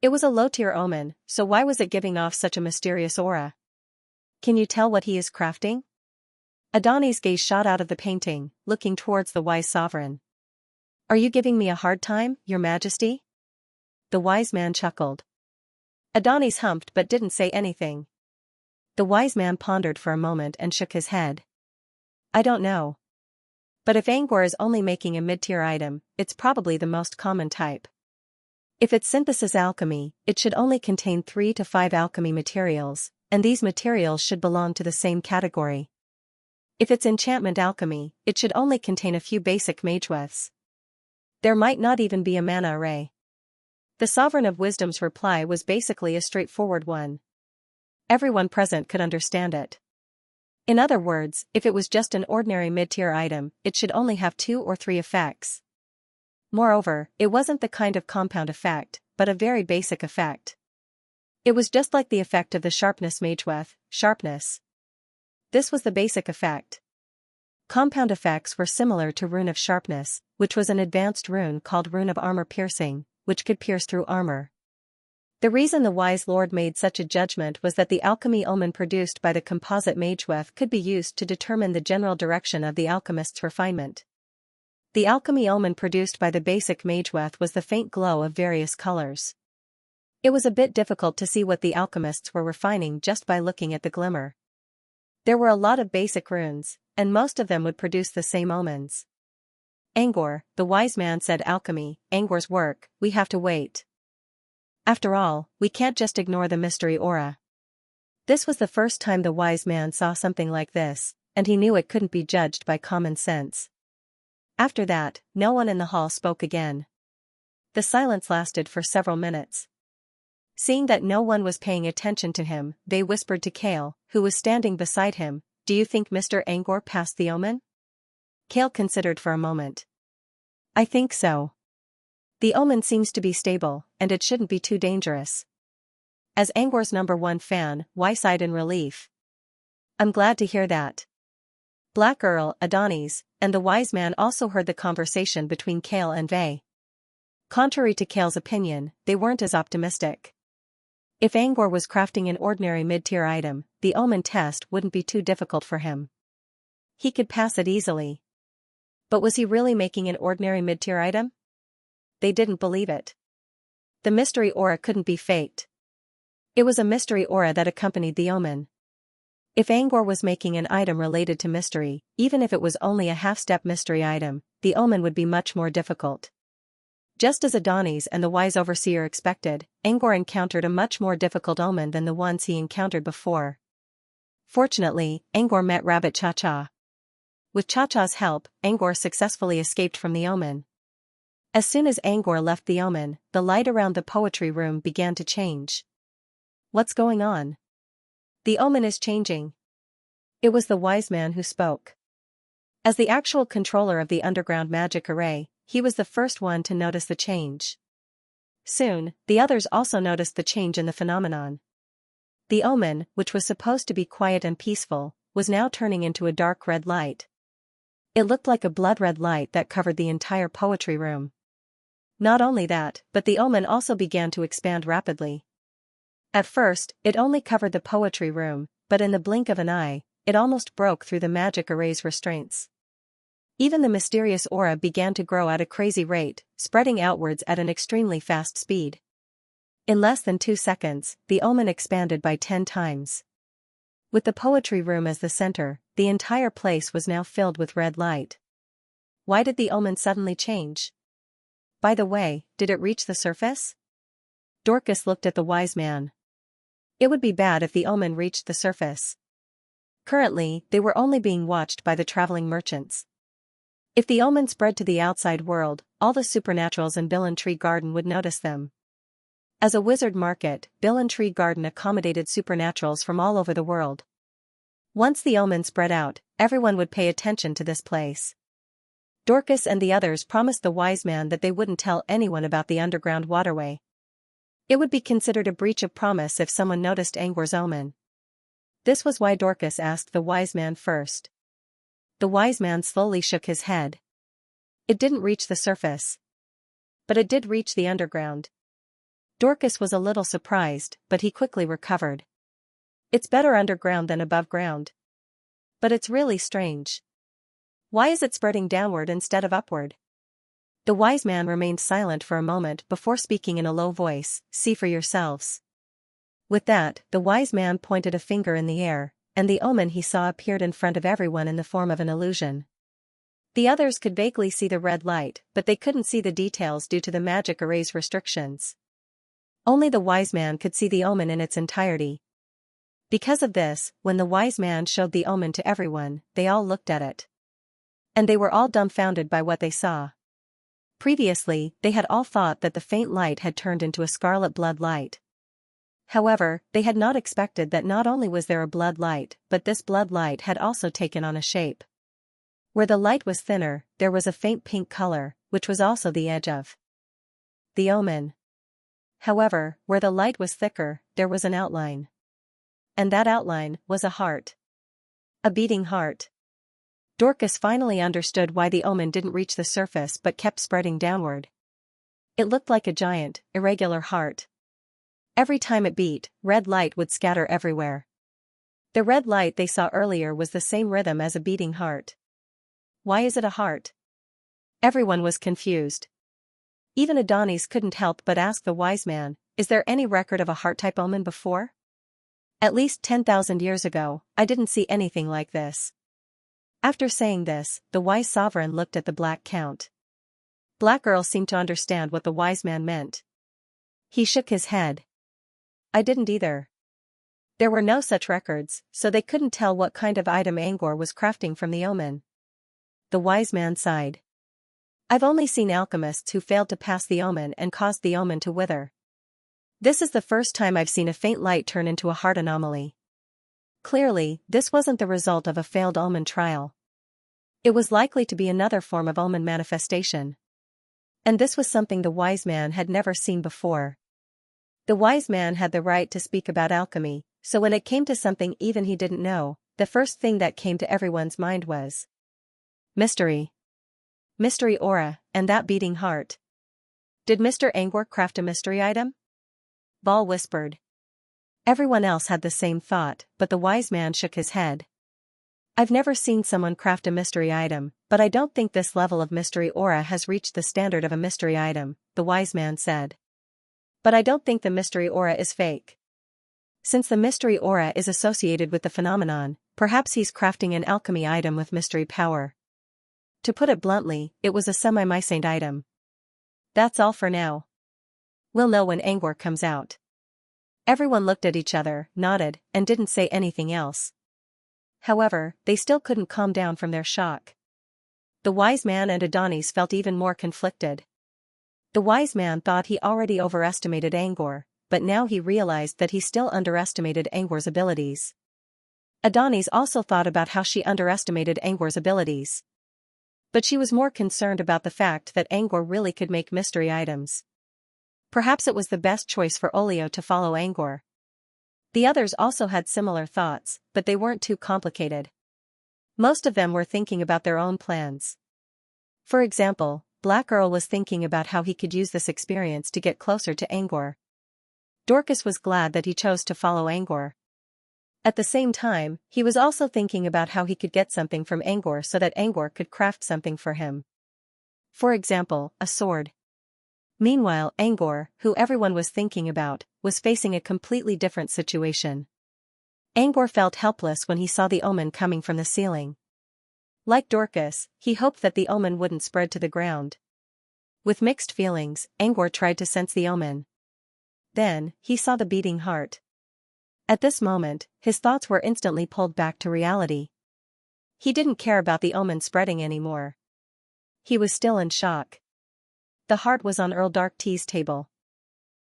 A: It was a low-tier omen, so why was it giving off such a mysterious aura? Can you tell what he is crafting? Adonis' gaze shot out of the painting, looking towards the wise sovereign. Are you giving me a hard time, Your Majesty? The wise man chuckled. Adonis humped but didn't say anything. The wise man pondered for a moment and shook his head. I don't know. But if Angor is only making a mid-tier item, it's probably the most common type. If it's synthesis alchemy, it should only contain 3 to 5 alchemy materials, and these materials should belong to the same category. If it's enchantment alchemy, it should only contain a few basic magewefts. There might not even be a mana array. The Sovereign of Wisdom's reply was basically a straightforward one. Everyone present could understand it. In other words, if it was just an ordinary mid-tier item, it should only have 2 or 3 effects. Moreover, it wasn't the kind of compound effect, but a very basic effect. It was just like the effect of the sharpness magewef, sharpness. This was the basic effect. Compound effects were similar to Rune of Sharpness, which was an advanced rune called Rune of Armor Piercing, which could pierce through armor. The reason the wise lord made such a judgment was that the alchemy omen produced by the composite magewef could be used to determine the general direction of the alchemist's refinement. The alchemy omen produced by the basic magewef was the faint glow of various colors. It was a bit difficult to see what the alchemists were refining just by looking at the glimmer. There were a lot of basic runes, and most of them would produce the same omens. Angor, the wise man said, alchemy, Angor's work, we have to wait. After all, we can't just ignore the mystery aura. This was the first time the wise man saw something like this, and he knew it couldn't be judged by common sense. After that, no one in the hall spoke again. The silence lasted for several minutes. Seeing that no one was paying attention to him, they whispered to Kale, who was standing beside him, "Do you think Mr. Angor passed the omen?" Kale considered for a moment. "I think so. The omen seems to be stable, and it shouldn't be too dangerous." As Angor's #1 fan, Y sighed in relief. "I'm glad to hear that." Black Earl, Adonis, and the wise man also heard the conversation between Kale and Vey. Contrary to Kale's opinion, they weren't as optimistic. If Angor was crafting an ordinary mid-tier item, the omen test wouldn't be too difficult for him. He could pass it easily. But was he really making an ordinary mid-tier item? They didn't believe it. The mystery aura couldn't be faked. It was a mystery aura that accompanied the omen. If Angor was making an item related to mystery, even if it was only a half-step mystery item, the omen would be much more difficult. Just as Adonis and the wise overseer expected, Angor encountered a much more difficult omen than the ones he encountered before. Fortunately, Angor met Rabbit Cha-Cha. With Cha-Cha's help, Angor successfully escaped from the omen. As soon as Angor left the omen, the light around the poetry room began to change. "What's going on?" "The omen is changing." It was the wise man who spoke. As the actual controller of the underground magic array, he was the first one to notice the change. Soon, the others also noticed the change in the phenomenon. The omen, which was supposed to be quiet and peaceful, was now turning into a dark red light. It looked like a blood-red light that covered the entire poetry room. Not only that, but the omen also began to expand rapidly. At first, it only covered the poetry room, but in the blink of an eye, it almost broke through the magic array's restraints. Even the mysterious aura began to grow at a crazy rate, spreading outwards at an extremely fast speed. In less than 2 seconds, the omen expanded by 10 times. With the poetry room as the center, the entire place was now filled with red light. Why did the omen suddenly change? By the way, did it reach the surface? Dorcas looked at the wise man. It would be bad if the omen reached the surface. Currently, they were only being watched by the traveling merchants. If the omen spread to the outside world, all the supernaturals in Billen Tree Garden would notice them. As a wizard market, Billen Tree Garden accommodated supernaturals from all over the world. Once the omen spread out, everyone would pay attention to this place. Dorcas and the others promised the wise man that they wouldn't tell anyone about the underground waterway. It would be considered a breach of promise if someone noticed Angor's omen. This was why Dorcas asked the wise man first. The wise man slowly shook his head. It didn't reach the surface. But it did reach the underground. Dorcas was a little surprised, but he quickly recovered. It's better underground than above ground. But it's really strange. Why is it spreading downward instead of upward? The wise man remained silent for a moment before speaking in a low voice, "See for yourselves." With that, the wise man pointed a finger in the air, and the omen he saw appeared in front of everyone in the form of an illusion. The others could vaguely see the red light, but they couldn't see the details due to the magic array's restrictions. Only the wise man could see the omen in its entirety. Because of this, when the wise man showed the omen to everyone, they all looked at it. And they were all dumbfounded by what they saw. Previously, they had all thought that the faint light had turned into a scarlet blood light. However, they had not expected that not only was there a blood light, but this blood light had also taken on a shape. Where the light was thinner, there was a faint pink color, which was also the edge of the omen. However, where the light was thicker, there was an outline. And that outline was a heart. A beating heart. Dorcas finally understood why the omen didn't reach the surface but kept spreading downward. It looked like a giant, irregular heart. Every time it beat, red light would scatter everywhere. The red light they saw earlier was the same rhythm as a beating heart. Why is it a heart? Everyone was confused. Even Adonis couldn't help but ask the wise man, Is there any record of a heart-type omen before? At least 10,000 years ago, I didn't see anything like this. After saying this, the wise sovereign looked at the Black Count. Black Earl seemed to understand what the wise man meant. He shook his head. I didn't either. There were no such records, so they couldn't tell what kind of item Angor was crafting from the omen. The wise man sighed. I've only seen alchemists who failed to pass the omen and caused the omen to wither. This is the first time I've seen a faint light turn into a heart anomaly. Clearly, this wasn't the result of a failed omen trial. It was likely to be another form of omen manifestation. And this was something the wise man had never seen before. The wise man had the right to speak about alchemy, so when it came to something even he didn't know, the first thing that came to everyone's mind was mystery. Mystery aura, and that beating heart. Did Mr. Angor craft a mystery item? Ball whispered. Everyone else had the same thought, but the wise man shook his head. I've never seen someone craft a mystery item, but I don't think this level of mystery aura has reached the standard of a mystery item, the wise man said. But I don't think the mystery aura is fake. Since the mystery aura is associated with the phenomenon, perhaps he's crafting an alchemy item with mystery power. To put it bluntly, it was a semi-mysant item. That's all for now. We'll know when Angor comes out. Everyone looked at each other, nodded, and didn't say anything else. However, they still couldn't calm down from their shock. The wise man and Adonis felt even more conflicted. The wise man thought he already overestimated Angor, but now he realized that he still underestimated Angor's abilities. Adonis also thought about how she underestimated Angor's abilities. But she was more concerned about the fact that Angor really could make mystery items. Perhaps it was the best choice for Olio to follow Angor. The others also had similar thoughts, but they weren't too complicated. Most of them were thinking about their own plans. For example, Black Earl was thinking about how he could use this experience to get closer to Angor. Dorcas was glad that he chose to follow Angor. At the same time, he was also thinking about how he could get something from Angor so that Angor could craft something for him. For example, a sword. Meanwhile, Angor, who everyone was thinking about, was facing a completely different situation. Angor felt helpless when he saw the omen coming from the ceiling. Like Dorcas, he hoped that the omen wouldn't spread to the ground. With mixed feelings, Angor tried to sense the omen. Then, he saw the beating heart. At this moment, his thoughts were instantly pulled back to reality. He didn't care about the omen spreading anymore. He was still in shock. The heart was on Earl Dark T's table.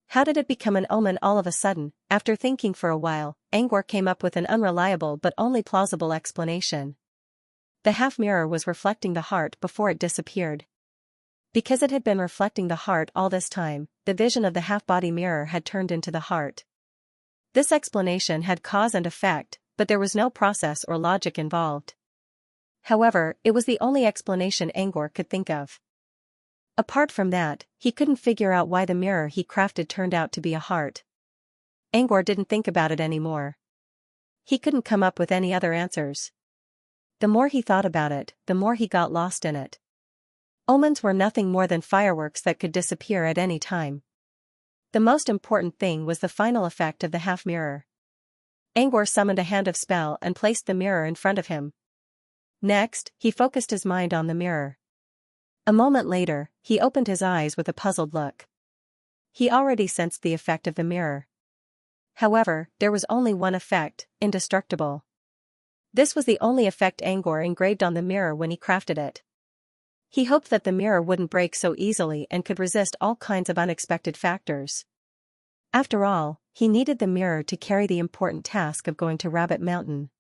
A: How did it become an omen all of a sudden? After thinking for a while, Angor came up with an unreliable but only plausible explanation. The half-mirror was reflecting the heart before it disappeared. Because it had been reflecting the heart all this time, the vision of the half-body mirror had turned into the heart. This explanation had cause and effect, but there was no process or logic involved. However, it was the only explanation Angor could think of. Apart from that, he couldn't figure out why the mirror he crafted turned out to be a heart. Angor didn't think about it anymore. He couldn't come up with any other answers. The more he thought about it, the more he got lost in it. Omens were nothing more than fireworks that could disappear at any time. The most important thing was the final effect of the half-mirror. Angor summoned a hand of spell and placed the mirror in front of him. Next, he focused his mind on the mirror. A moment later, he opened his eyes with a puzzled look. He already sensed the effect of the mirror. However, there was only one effect, indestructible. This was the only effect Angor engraved on the mirror when he crafted it. He hoped that the mirror wouldn't break so easily and could resist all kinds of unexpected factors. After all, he needed the mirror to carry the important task of going to Rabbit Mountain.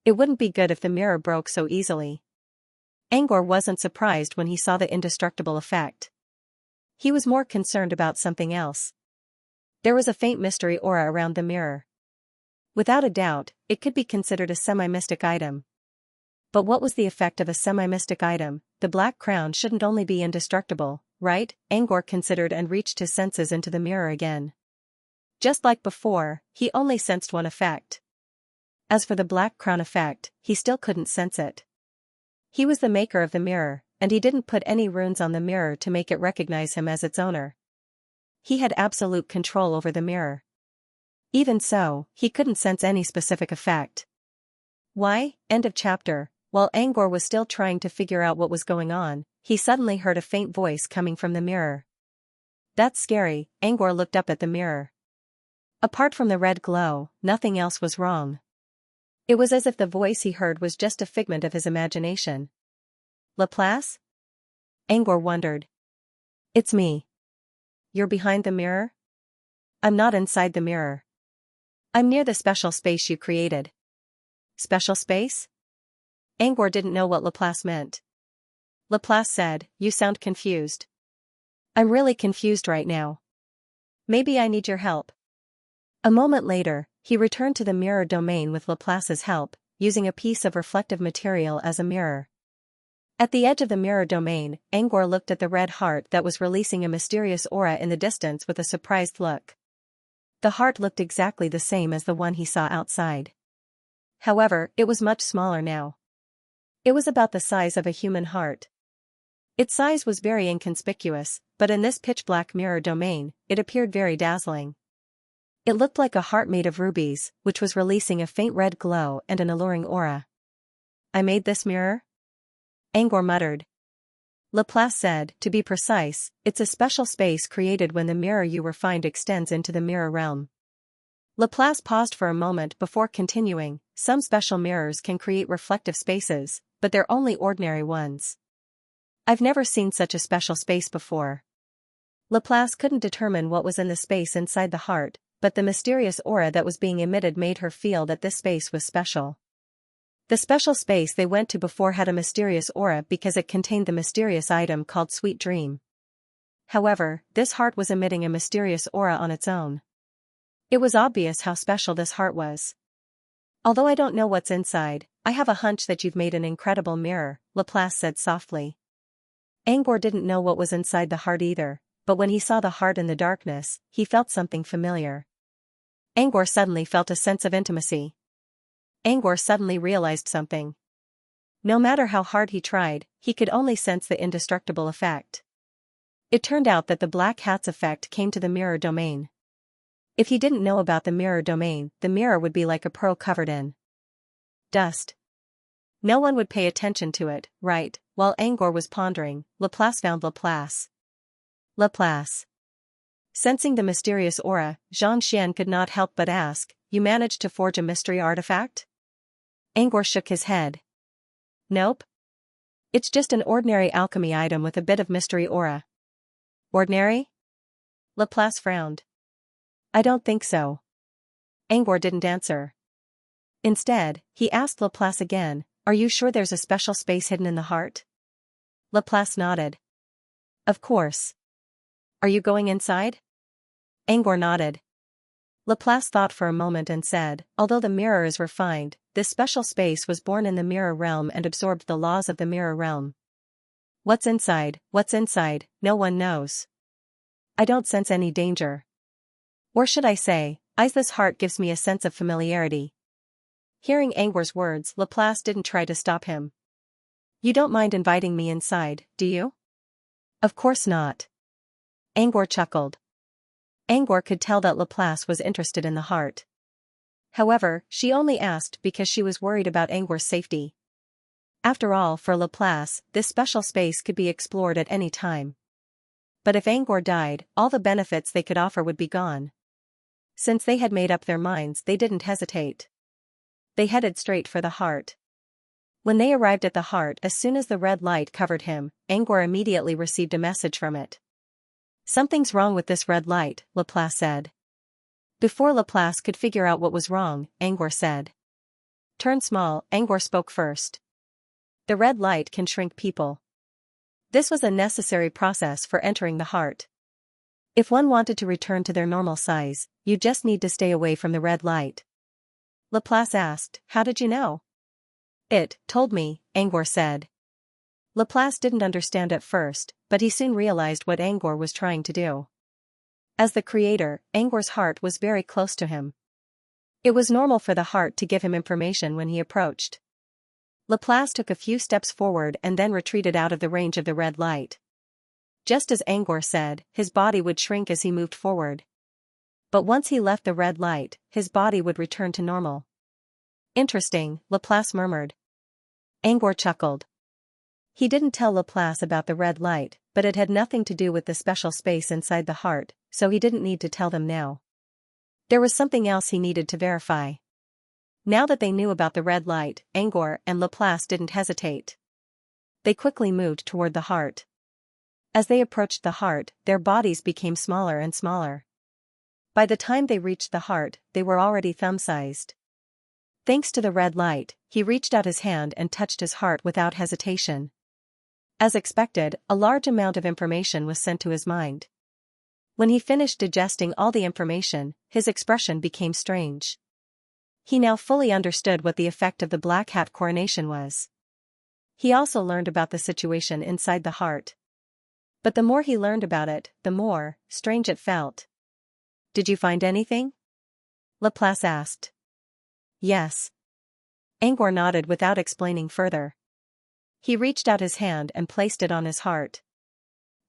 A: It wouldn't be good if the mirror broke so easily. Angor wasn't surprised when he saw the indestructible effect. He was more concerned about something else. There was a faint mystery aura around the mirror. Without a doubt, it could be considered a semi-mystic item. But what was the effect of a semi-mystic item? The black crown shouldn't only be indestructible, right? Angor considered and reached his senses into the mirror again. Just like before, he only sensed one effect. As for the black crown effect, he still couldn't sense it. He was the maker of the mirror, and he didn't put any runes on the mirror to make it recognize him as its owner. he had absolute control over the mirror. Even so, he couldn't sense any specific effect. Why? End of chapter. While Angor was still trying to figure out what was going on, he suddenly heard a faint voice coming from the mirror. That's scary. Angor looked up at the mirror. Apart from the red glow, nothing else was wrong. It was as if the voice he heard was just a figment of his imagination. Laplace? Angor wondered. It's me. You're behind the mirror? I'm not inside the mirror. I'm near the special space you created. Special space? Angor didn't know what Laplace meant. Laplace said, You sound confused. I'm really confused right now. Maybe I need your help. A moment later, he returned to the mirror domain with Laplace's help, using a piece of reflective material as a mirror. At the edge of the mirror domain, Angor looked at the red heart that was releasing a mysterious aura in the distance with a surprised look. The heart looked exactly the same as the one he saw outside. However, it was much smaller now. It was about the size of a human heart. Its size was very inconspicuous, but in this pitch-black mirror domain, it appeared very dazzling. It looked like a heart made of rubies, which was releasing a faint red glow and an alluring aura. I made this mirror? Angor muttered. Laplace said, to be precise, it's a special space created when the mirror you refined extends into the mirror realm. Laplace paused for a moment before continuing, some special mirrors can create reflective spaces, but they're only ordinary ones. I've never seen such a special space before. Laplace couldn't determine what was in the space inside the heart, but the mysterious aura that was being emitted made her feel that this space was special. The special space they went to before had a mysterious aura because it contained the mysterious item called Sweet Dream. However, this heart was emitting a mysterious aura on its own. It was obvious how special this heart was. Although I don't know what's inside, I have a hunch that you've made an incredible mirror, Laplace said softly. Angor didn't know what was inside the heart either, but when he saw the heart in the darkness, he felt something familiar. Angor suddenly felt a sense of intimacy. Angor suddenly realized something. No matter how hard he tried, he could only sense the indestructible effect. It turned out that the black hat's effect came to the mirror domain. If he didn't know about the mirror domain, the mirror would be like a pearl covered in dust. No one would pay attention to it, right? While Angor was pondering, Laplace found Laplace. Laplace. Sensing the mysterious aura, Xianxia could not help but ask, You managed to forge a mystery artifact? Angor shook his head. Nope. It's just an ordinary alchemy item with a bit of mystery aura. Ordinary? Laplace frowned. I don't think so. Angor didn't answer. Instead, he asked Laplace again, Are you sure there's a special space hidden in the heart? Laplace nodded. Of course. Are you going inside? Angor nodded. Laplace thought for a moment and said, Although the mirror is refined, this special space was born in the mirror realm and absorbed the laws of the mirror realm. What's inside? No one knows. I don't sense any danger. Or should I say, this heart gives me a sense of familiarity. Hearing Angor's words, Laplace didn't try to stop him. You don't mind inviting me inside, do you? Of course not. Angor chuckled. Angor could tell that Laplace was interested in the heart. However, she only asked because she was worried about Angor's safety. After all, for Laplace, this special space could be explored at any time. But if Angor died, all the benefits they could offer would be gone. Since they had made up their minds, they didn't hesitate. They headed straight for the heart. When they arrived at the heart, as soon as the red light covered him, Angor immediately received a message from it. Something's wrong with this red light, Laplace said. Before Laplace could figure out what was wrong, Angor said. Turn small, Angor spoke first. The red light can shrink people. This was a necessary process for entering the heart. If one wanted to return to their normal size, you just need to stay away from the red light. Laplace asked, How did you know? It told me, Angor said. Laplace didn't understand at first, but he soon realized what Angor was trying to do. As the creator, Angor's heart was very close to him. It was normal for the heart to give him information when he approached. Laplace took a few steps forward and then retreated out of the range of the red light. Just as Angor said, his body would shrink as he moved forward. But once he left the red light, his body would return to normal. Interesting, Laplace murmured. Angor chuckled. He didn't tell Laplace about the red light, but it had nothing to do with the special space inside the heart, so he didn't need to tell them now. There was something else he needed to verify. Now that they knew about the red light, Angor and Laplace didn't hesitate. They quickly moved toward the heart. As they approached the heart, their bodies became smaller and smaller. By the time they reached the heart, they were already thumb-sized. Thanks to the red light, he reached out his hand and touched his heart without hesitation. As expected, a large amount of information was sent to his mind. When he finished digesting all the information, his expression became strange. He now fully understood what the effect of the black hat coronation was. He also learned about the situation inside the heart. But the more he learned about it, the more strange it felt. Did you find anything? Laplace asked. Yes. Angor nodded without explaining further. He reached out his hand and placed it on his heart.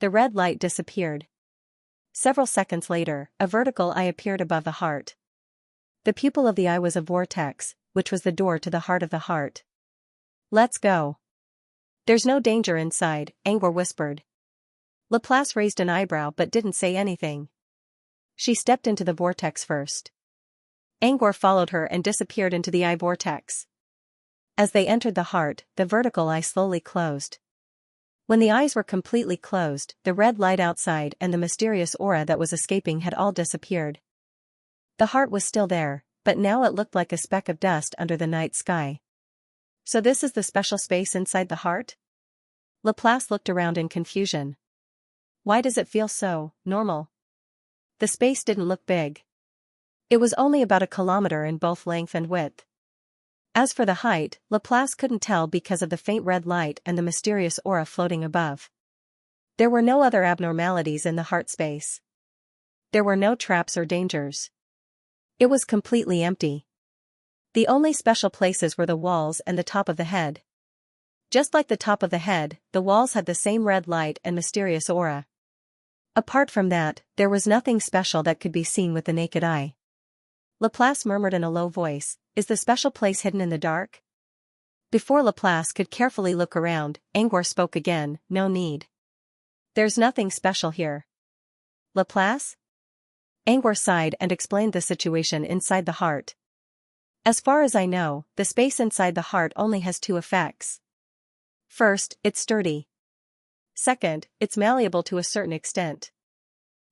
A: The red light disappeared. Several seconds later, a vertical eye appeared above the heart. The pupil of the eye was a vortex, which was the door to the heart of the heart. Let's go. There's no danger inside, Angor whispered. Laplace raised an eyebrow but didn't say anything. She stepped into the vortex first. Angor followed her and disappeared into the eye vortex. As they entered the heart, the vertical eye slowly closed. When the eyes were completely closed, the red light outside and the mysterious aura that was escaping had all disappeared. The heart was still there, but now it looked like a speck of dust under the night sky. So this is the special space inside the heart? Laplace looked around in confusion. Why does it feel so normal? The space didn't look big. It was only about 1 kilometer in both length and width. As for the height, Laplace couldn't tell because of the faint red light and the mysterious aura floating above. There were no other abnormalities in the heart space. There were no traps or dangers. It was completely empty. The only special places were the walls and the top of the head. Just like the top of the head, the walls had the same red light and mysterious aura. Apart from that, there was nothing special that could be seen with the naked eye. Laplace murmured in a low voice, "Is the special place hidden in the dark?" Before Laplace could carefully look around, Angor spoke again, "No need. There's nothing special here." Laplace? Angor sighed and explained the situation inside the heart. As far as I know, the space inside the heart only has 2 effects. First, it's sturdy. Second, it's malleable to a certain extent.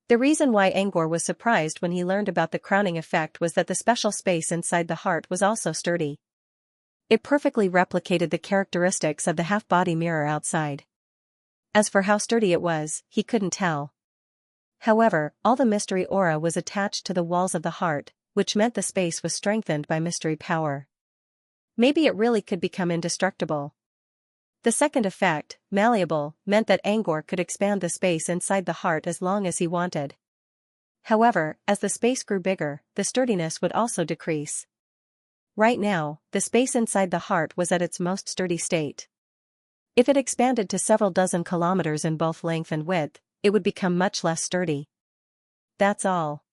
A: The reason why Angor was surprised when he learned about the crowning effect was that the special space inside the heart was also sturdy. It perfectly replicated the characteristics of the half-body mirror outside. As for how sturdy it was, he couldn't tell. However, all the mystery aura was attached to the walls of the heart, which meant the space was strengthened by mystery power. Maybe it really could become indestructible. The second effect, malleable, meant that Angor could expand the space inside the heart as long as he wanted. However, as the space grew bigger, the sturdiness would also decrease. Right now, the space inside the heart was at its most sturdy state. If it expanded to several dozen kilometers in both length and width, it would become much less sturdy. That's all.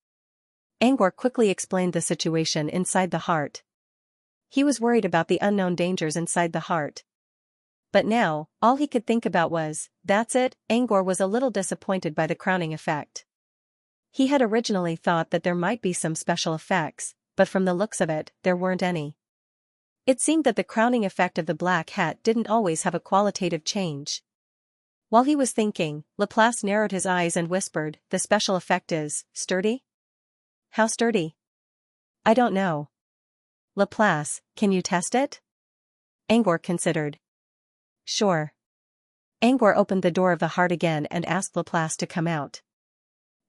A: Angor quickly explained the situation inside the heart. He was worried about the unknown dangers inside the heart. But now, all he could think about was, that's it. Angor was a little disappointed by the crowning effect. He had originally thought that there might be some special effects, but from the looks of it, there weren't any. It seemed that the crowning effect of the black hat didn't always have a qualitative change. While he was thinking, Laplace narrowed his eyes and whispered, "The special effect is sturdy?" "How sturdy?" "I don't know." "Laplace, can you test it?" Angor considered. "Sure." Angor opened the door of the heart again and asked Laplace to come out.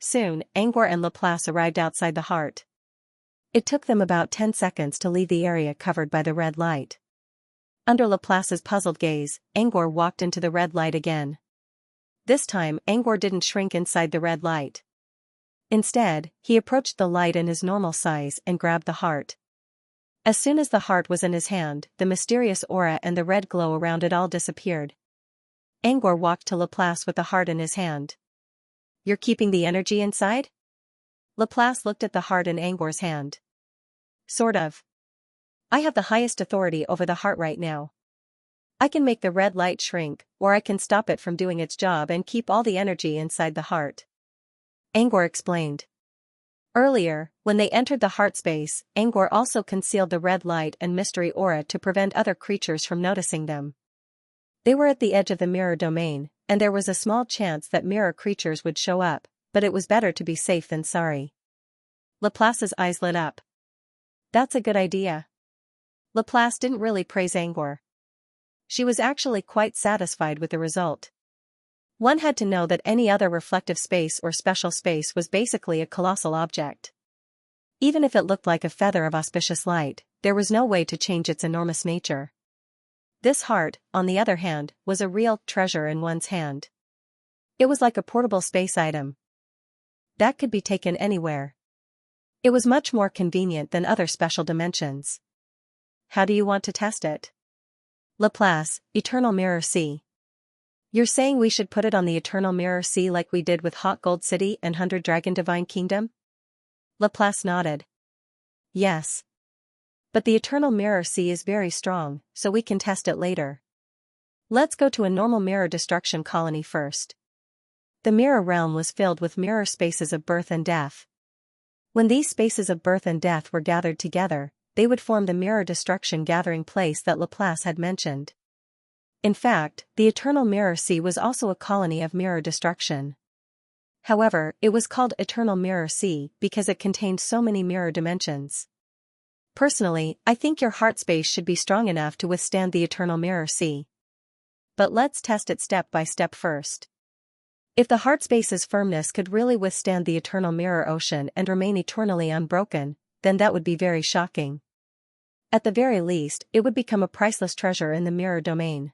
A: Soon, Angor and Laplace arrived outside the heart. It took them about 10 seconds to leave the area covered by the red light. Under Laplace's puzzled gaze, Angor walked into the red light again. This time, Angor didn't shrink inside the red light. Instead, he approached the light in his normal size and grabbed the heart. As soon as the heart was in his hand, the mysterious aura and the red glow around it all disappeared. Angor walked to Laplace with the heart in his hand. You're keeping the energy inside? Laplace looked at the heart in Angor's hand. Sort of. I have the highest authority over the heart right now. I can make the red light shrink, or I can stop it from doing its job and keep all the energy inside the heart. Angor explained. Earlier, when they entered the heart space, Angor also concealed the red light and mystery aura to prevent other creatures from noticing them. They were at the edge of the mirror domain, and there was a small chance that mirror creatures would show up, but it was better to be safe than sorry. Laplace's eyes lit up. That's a good idea. Laplace didn't really praise Angor. She was actually quite satisfied with the result. One had to know that any other reflective space or special space was basically a colossal object. Even if it looked like a feather of auspicious light, there was no way to change its enormous nature. This heart, on the other hand, was a real treasure in one's hand. It was like a portable space item that could be taken anywhere. It was much more convenient than other special dimensions. How do you want to test it? Laplace, Eternal Mirror C. You're saying we should put it on the Eternal Mirror C like we did with Hot Gold City and 100 Dragon Divine Kingdom? Laplace nodded. Yes. But the Eternal Mirror C is very strong, so we can test it later. Let's go to a normal mirror destruction colony first. The mirror realm was filled with mirror spaces of birth and death. When these spaces of birth and death were gathered together, they would form the mirror destruction gathering place that Laplace had mentioned. In fact, the Eternal Mirror Sea was also a colony of mirror destruction. However, it was called Eternal Mirror Sea because it contained so many mirror dimensions. Personally, I think your heart space should be strong enough to withstand the Eternal Mirror Sea. But let's test it step by step first. If the heart space's firmness could really withstand the Eternal Mirror Ocean and remain eternally unbroken, then that would be very shocking. At the very least, it would become a priceless treasure in the mirror domain.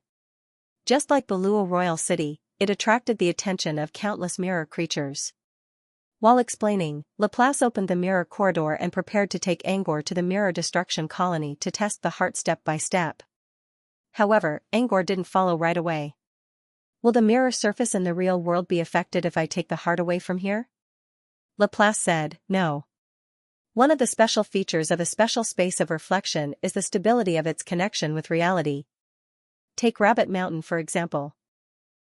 A: Just like Balua Royal City, it attracted the attention of countless mirror creatures. While explaining, Laplace opened the mirror corridor and prepared to take Angor to the mirror destruction colony to test the heart step by step. However, Angor didn't follow right away. Will the mirror surface in the real world be affected if I take the heart away from here? Laplace said, no. One of the special features of a special space of reflection is the stability of its connection with reality. Take Rabbit Mountain for example.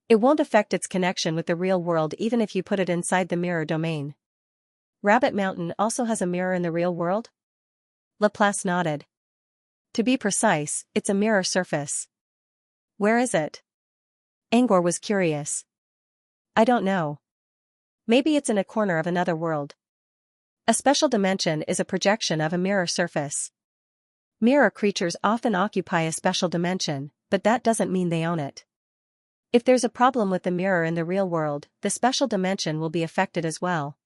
A: It won't affect its connection with the real world even if you put it inside the mirror domain. Rabbit Mountain also has a mirror in the real world? Laplace nodded. To be precise, it's a mirror surface. Where is it? Angor was curious. I don't know. Maybe it's in a corner of another world. A special dimension is a projection of a mirror surface. Mirror creatures often occupy a special dimension, but that doesn't mean they own it. If there's a problem with the mirror in the real world, the special dimension will be affected as well.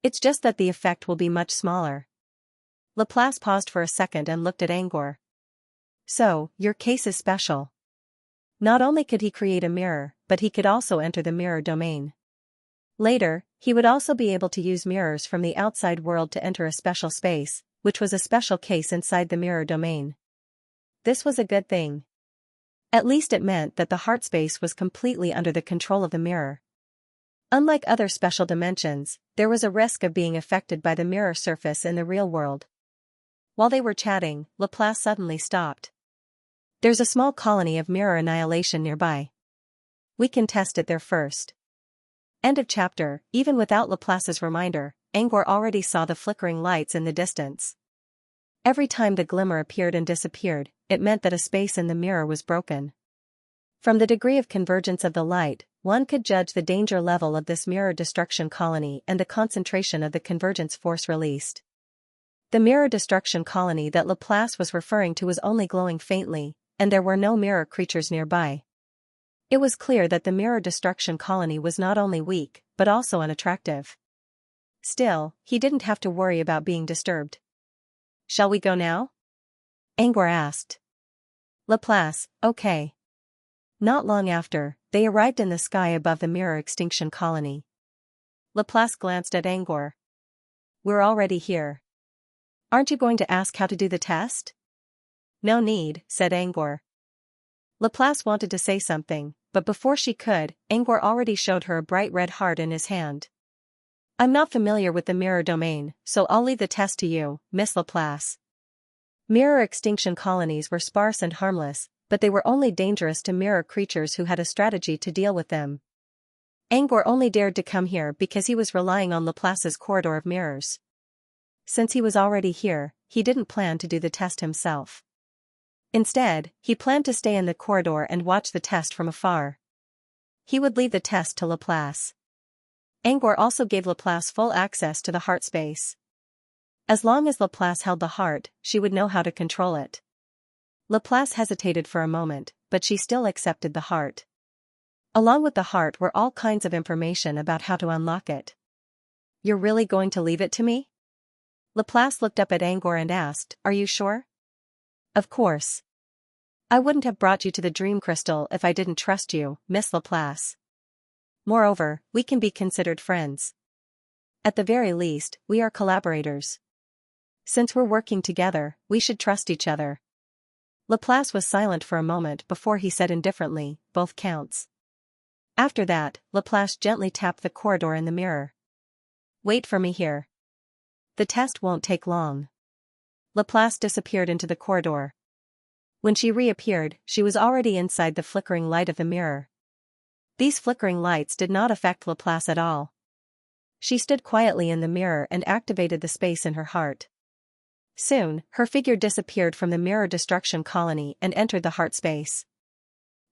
A: It's just that the effect will be much smaller. Laplace paused for a second and looked at Angor. So, your case is special. Not only could he create a mirror, but he could also enter the mirror domain. Later, he would also be able to use mirrors from the outside world to enter a special space, which was a special case inside the mirror domain. This was a good thing. At least it meant that the heart space was completely under the control of the mirror. Unlike other special dimensions, there was a risk of being affected by the mirror surface in the real world. While they were chatting, Laplace suddenly stopped. There's a small colony of mirror annihilation nearby. We can test it there first. End of chapter. Even without Laplace's reminder, Angor already saw the flickering lights in the distance. Every time the glimmer appeared and disappeared, it meant that a space in the mirror was broken. From the degree of convergence of the light, one could judge the danger level of this mirror destruction colony and the concentration of the convergence force released. The mirror destruction colony that Laplace was referring to was only glowing faintly, and there were no mirror creatures nearby. It was clear that the mirror destruction colony was not only weak, but also unattractive. Still, he didn't have to worry about being disturbed. Shall we go now? Angor asked. Laplace, okay. Not long after, they arrived in the sky above the mirror extinction colony. Laplace glanced at Angor. We're already here. Aren't you going to ask how to do the test? No need, said Angor. Laplace wanted to say something, but before she could, Angor already showed her a bright red heart in his hand. I'm not familiar with the mirror domain, so I'll leave the test to you, Miss Laplace. Mirror extinction colonies were sparse and harmless, but they were only dangerous to mirror creatures who had a strategy to deal with them. Angor only dared to come here because he was relying on Laplace's corridor of mirrors. Since he was already here, he didn't plan to do the test himself. Instead, he planned to stay in the corridor and watch the test from afar. He would leave the test to Laplace. Angor also gave Laplace full access to the heart space. As long as Laplace held the heart, she would know how to control it. Laplace hesitated for a moment, but she still accepted the heart. Along with the heart were all kinds of information about how to unlock it. You're really going to leave it to me? Laplace looked up at Angor and asked, Are you sure? Of course. I wouldn't have brought you to the dream crystal if I didn't trust you, Miss Laplace. Moreover, we can be considered friends. At the very least, we are collaborators. Since we're working together, we should trust each other. Laplace was silent for a moment before he said indifferently, both counts. After that, Laplace gently tapped the corridor in the mirror. Wait for me here. The test won't take long. Laplace disappeared into the corridor. When she reappeared, she was already inside the flickering light of the mirror. These flickering lights did not affect Laplace at all. She stood quietly in the mirror and activated the space in her heart. Soon, her figure disappeared from the mirror destruction colony and entered the heart space.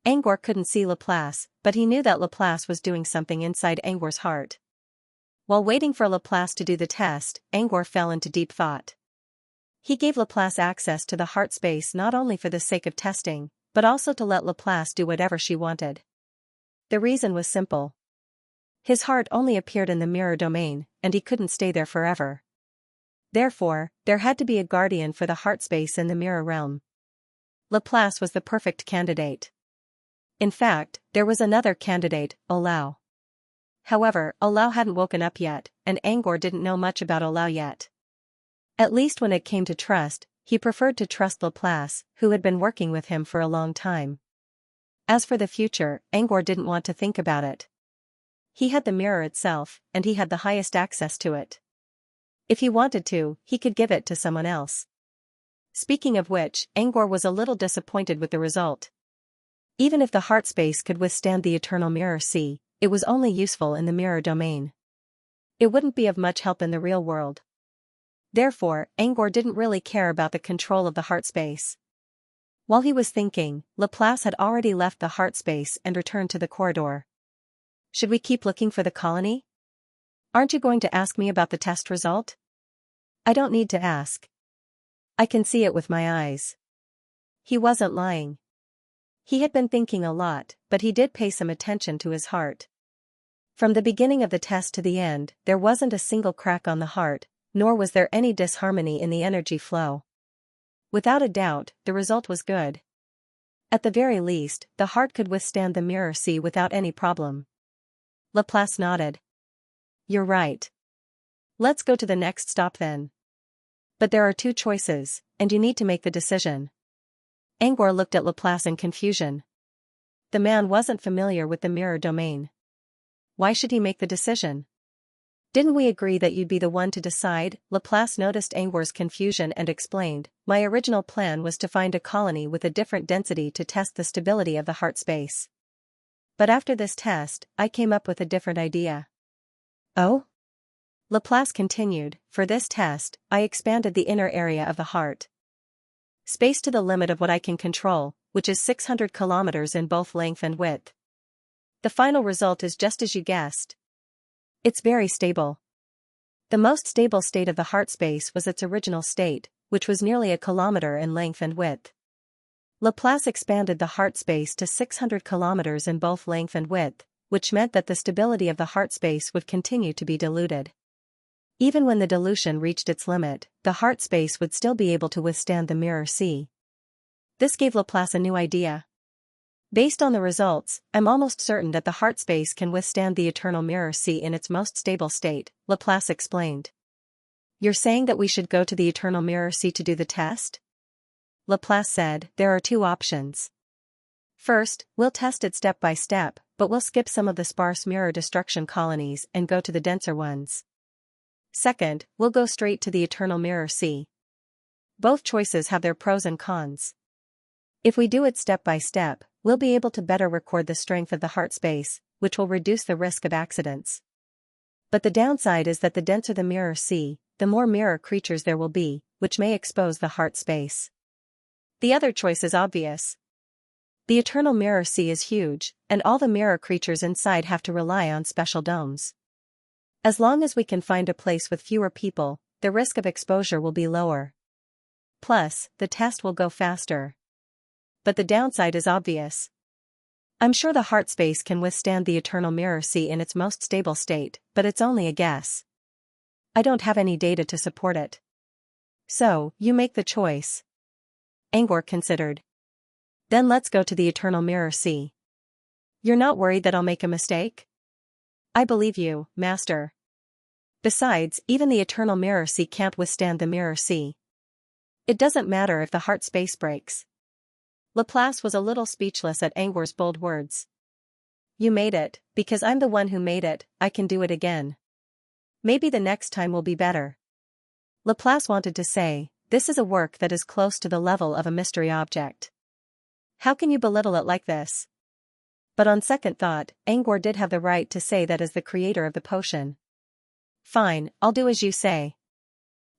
A: Angor couldn't see Laplace, but he knew that Laplace was doing something inside Angor's heart. While waiting for Laplace to do the test, Angor fell into deep thought. He gave Laplace access to the heart space not only for the sake of testing, but also to let Laplace do whatever she wanted. The reason was simple. His heart only appeared in the mirror domain, and he couldn't stay there forever. Therefore, there had to be a guardian for the heart space in the mirror realm. Laplace was the perfect candidate. In fact, there was another candidate, Olau. However, Olau hadn't woken up yet, and Angor didn't know much about Olau yet. At least when it came to trust, he preferred to trust Laplace, who had been working with him for a long time. As for the future, Angor didn't want to think about it. He had the mirror itself, and he had the highest access to it. If he wanted to, he could give it to someone else. Speaking of which, Angor was a little disappointed with the result. Even if the heart space could withstand the eternal mirror sea, it was only useful in the mirror domain. It wouldn't be of much help in the real world. Therefore, Angor didn't really care about the control of the heart space. While he was thinking, Laplace had already left the heart space and returned to the corridor. Should we keep looking for the colony? Aren't you going to ask me about the test result? I don't need to ask. I can see it with my eyes. He wasn't lying. He had been thinking a lot, but he did pay some attention to his heart. From the beginning of the test to the end, there wasn't a single crack on the heart, nor was there any disharmony in the energy flow. Without a doubt, the result was good. At the very least, the heart could withstand the mirror sea without any problem. Laplace nodded. You're right. Let's go to the next stop then. But there are two choices, and you need to make the decision. Angor looked at Laplace in confusion. The man wasn't familiar with the mirror domain. Why should he make the decision? Didn't we agree that you'd be the one to decide? Laplace noticed Angor's confusion and explained, My original plan was to find a colony with a different density to test the stability of the heart space. But after this test, I came up with a different idea. Oh? Laplace continued, For this test, I expanded the inner area of the heart space to the limit of what I can control, which is 600 kilometers in both length and width. The final result is just as you guessed. It's very stable. The most stable state of the heart space was its original state, which was nearly a kilometer in length and width. Laplace expanded the heart space to 600 kilometers in both length and width, which meant that the stability of the heart space would continue to be diluted. Even when the dilution reached its limit, the heart space would still be able to withstand the mirror sea. This gave Laplace a new idea. Based on the results, I'm almost certain that the heart space can withstand the eternal mirror sea in its most stable state, Laplace explained. You're saying that we should go to the eternal mirror sea to do the test? Laplace said, There are two options. First, we'll test it step by step, but we'll skip some of the sparse mirror destruction colonies and go to the denser ones. Second, we'll go straight to the eternal mirror sea. Both choices have their pros and cons. If we do it step by step, we'll be able to better record the strength of the heart space, which will reduce the risk of accidents. But the downside is that the denser the mirror sea, the more mirror creatures there will be, which may expose the heart space. The other choice is obvious. The eternal mirror sea is huge, and all the mirror creatures inside have to rely on special domes. As long as we can find a place with fewer people, the risk of exposure will be lower. Plus, the test will go faster. But the downside is obvious. I'm sure the heart space can withstand the eternal mirror sea in its most stable state, but it's only a guess. I don't have any data to support it. So, you make the choice. Angor considered. Then let's go to the eternal mirror sea. You're not worried that I'll make a mistake? I believe you, Master. Besides, even the eternal mirror sea can't withstand the mirror sea. It doesn't matter if the heart space breaks. Laplace was a little speechless at Angor's bold words. You made it, because I'm the one who made it, I can do it again. Maybe the next time will be better. Laplace wanted to say, this is a work that is close to the level of a mystery object. How can you belittle it like this? But on second thought, Angor did have the right to say that as the creator of the potion. Fine, I'll do as you say.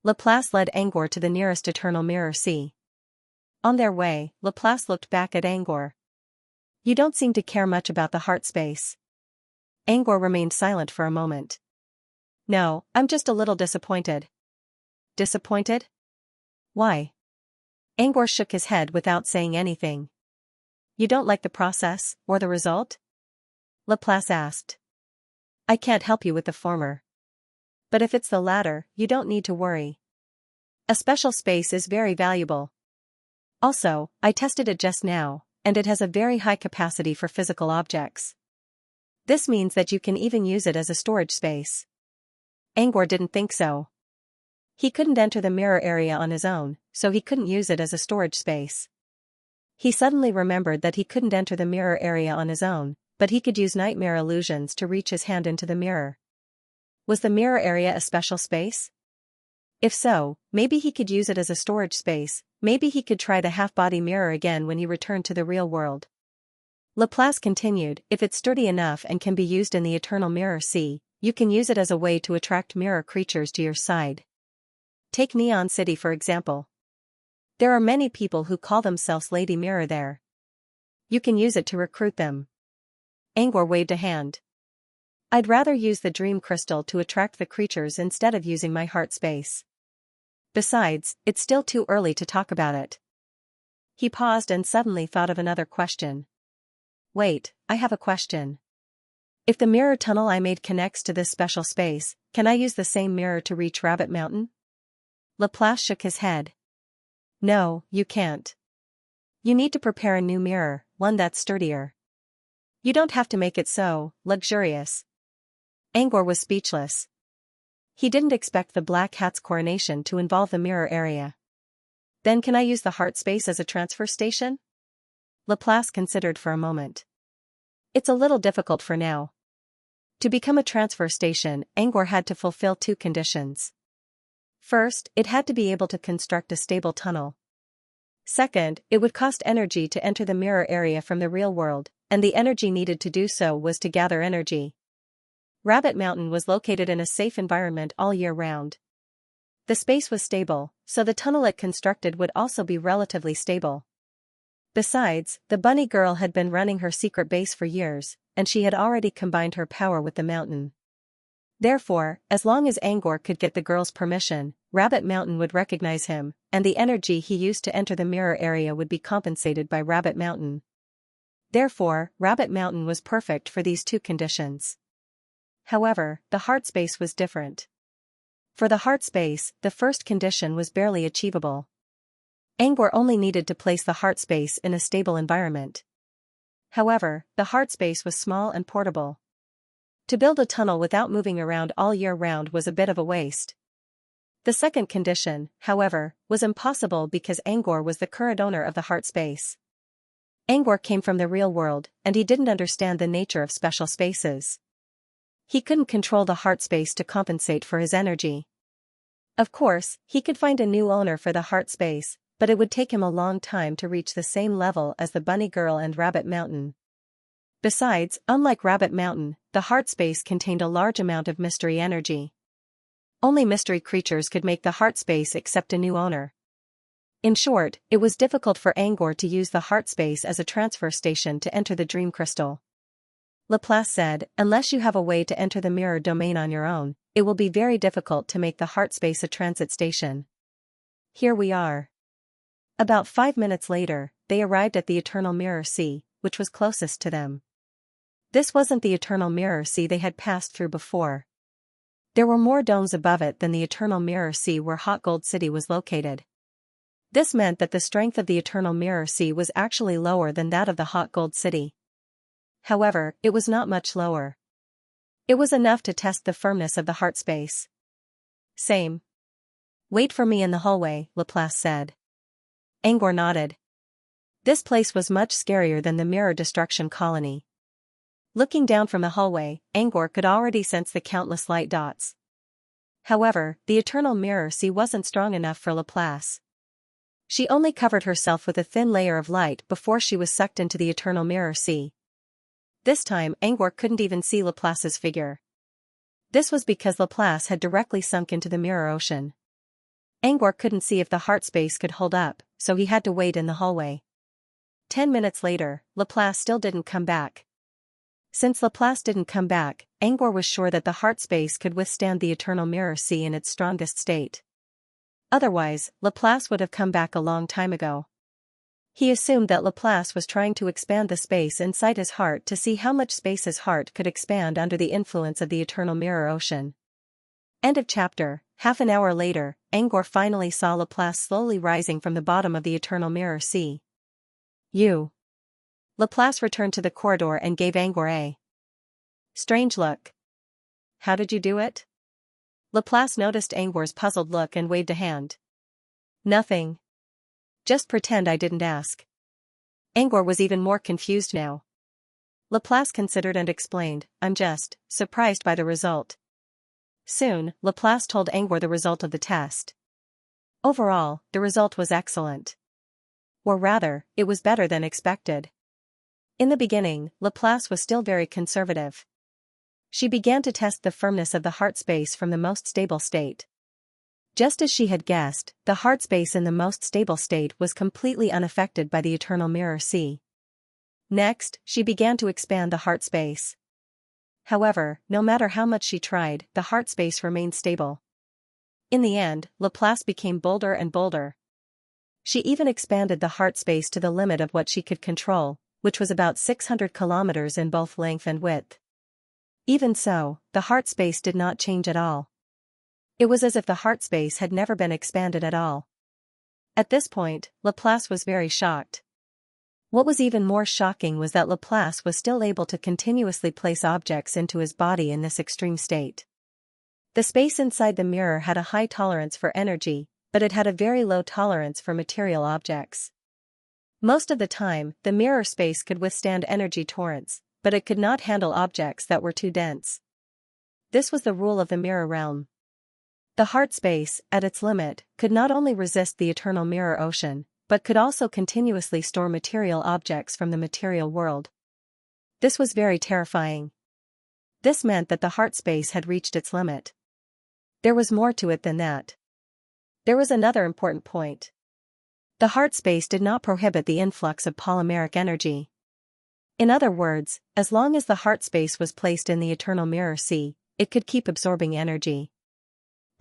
A: Laplace led Angor to the nearest eternal mirror sea. On their way, Laplace looked back at Angor. You don't seem to care much about the heart space. Angor remained silent for a moment. No, I'm just a little disappointed. Disappointed? Why? Angor shook his head without saying anything. You don't like the process, or the result? Laplace asked. I can't help you with the former. But if it's the latter, you don't need to worry. A special space is very valuable. Also, I tested it just now, and it has a very high capacity for physical objects. This means that you can even use it as a storage space. Angor didn't think so. He couldn't enter the mirror area on his own, so he couldn't use it as a storage space. He suddenly remembered that he couldn't enter the mirror area on his own, but he could use nightmare illusions to reach his hand into the mirror. Was the mirror area a special space? If so, maybe he could use it as a storage space, maybe he could try the half-body mirror again when he returned to the real world. Laplace continued, if it's sturdy enough and can be used in the eternal mirror sea, you can use it as a way to attract mirror creatures to your side. Take Neon City for example. There are many people who call themselves Lady Mirror there. You can use it to recruit them. Angor waved a hand. I'd rather use the dream crystal to attract the creatures instead of using my heart space. Besides, it's still too early to talk about it. He paused and suddenly thought of another question. Wait, I have a question. If the mirror tunnel I made connects to this special space, can I use the same mirror to reach Rabbit Mountain? Laplace shook his head. No, you can't. You need to prepare a new mirror, one that's sturdier. You don't have to make it so luxurious. Angor was speechless. He didn't expect the Black Hat's coronation to involve the mirror area. Then can I use the heart space as a transfer station? Laplace considered for a moment. It's a little difficult for now. To become a transfer station, Angor had to fulfill two conditions. First, it had to be able to construct a stable tunnel. Second, it would cost energy to enter the mirror area from the real world, and the energy needed to do so was to gather energy. Rabbit Mountain was located in a safe environment all year round. The space was stable, so the tunnel it constructed would also be relatively stable. Besides, the bunny girl had been running her secret base for years, and she had already combined her power with the mountain. Therefore, as long as Angor could get the girl's permission, Rabbit Mountain would recognize him, and the energy he used to enter the mirror area would be compensated by Rabbit Mountain. Therefore, Rabbit Mountain was perfect for these two conditions. However, the heart space was different. For the heart space, the first condition was barely achievable. Angor only needed to place the heart space in a stable environment. However, the heart space was small and portable. To build a tunnel without moving around all year round was a bit of a waste. The second condition, however, was impossible because Angor was the current owner of the heart space. Angor came from the real world, and he didn't understand the nature of special spaces. He couldn't control the heart space to compensate for his energy. Of course, he could find a new owner for the heart space, but it would take him a long time to reach the same level as the Bunny Girl and Rabbit Mountain. Besides, unlike Rabbit Mountain, the heart space contained a large amount of mystery energy. Only mystery creatures could make the heart space accept a new owner. In short, it was difficult for Angor to use the heart space as a transfer station to enter the dream crystal. Laplace said, unless you have a way to enter the mirror domain on your own, it will be very difficult to make the heart space a transit station. Here we are. About 5 minutes later, they arrived at the Eternal Mirror Sea, which was closest to them. This wasn't the Eternal Mirror Sea they had passed through before. There were more domes above it than the Eternal Mirror Sea where Hot Gold City was located. This meant that the strength of the Eternal Mirror Sea was actually lower than that of the Hot Gold City. However, it was not much lower. It was enough to test the firmness of the heart space. Same. Wait for me in the hallway, Laplace said. Angor nodded. This place was much scarier than the Mirror Destruction Colony. Looking down from the hallway, Angor could already sense the countless light dots. However, the Eternal Mirror Sea wasn't strong enough for Laplace. She only covered herself with a thin layer of light before she was sucked into the Eternal Mirror Sea. This time Angor couldn't even see Laplace's figure. This was because Laplace had directly sunk into the mirror ocean. Angor couldn't see if the heart space could hold up, so he had to wait in the hallway. 10 minutes later, Laplace still didn't come back. Since Laplace didn't come back, Angor was sure that the heart space could withstand the Eternal Mirror Sea in its strongest state. Otherwise, Laplace would have come back a long time ago. He assumed that Laplace was trying to expand the space inside his heart to see how much space his heart could expand under the influence of the Eternal Mirror Ocean. End of chapter. Half an hour later, Angor finally saw Laplace slowly rising from the bottom of the Eternal Mirror Sea. You. Laplace returned to the corridor and gave Angor a strange look. How did you do it? Laplace noticed Angor's puzzled look and waved a hand. Nothing. Just pretend I didn't ask. Angor was even more confused now. Laplace considered and explained, I'm just surprised by the result. Soon, Laplace told Angor the result of the test. Overall, the result was excellent. Or rather, it was better than expected. In the beginning, Laplace was still very conservative. She began to test the firmness of the heart space from the most stable state. Just as she had guessed, the heart space in the most stable state was completely unaffected by the Eternal Mirror Sea. Next, she began to expand the heart space. However, no matter how much she tried, the heart space remained stable. In the end, Laplace became bolder and bolder. She even expanded the heart space to the limit of what she could control, which was about 600 kilometers in both length and width. Even so, the heart space did not change at all. It was as if the heart space had never been expanded at all. At this point, Laplace was very shocked. What was even more shocking was that Laplace was still able to continuously place objects into his body in this extreme state. The space inside the mirror had a high tolerance for energy, but it had a very low tolerance for material objects. Most of the time, the mirror space could withstand energy torrents, but it could not handle objects that were too dense. This was the rule of the mirror realm. The heart space, at its limit, could not only resist the Eternal Mirror Ocean, but could also continuously store material objects from the material world. This was very terrifying. This meant that the heart space had reached its limit. There was more to it than that. There was another important point. The heart space did not prohibit the influx of polymeric energy. In other words, as long as the heart space was placed in the Eternal Mirror Sea, it could keep absorbing energy.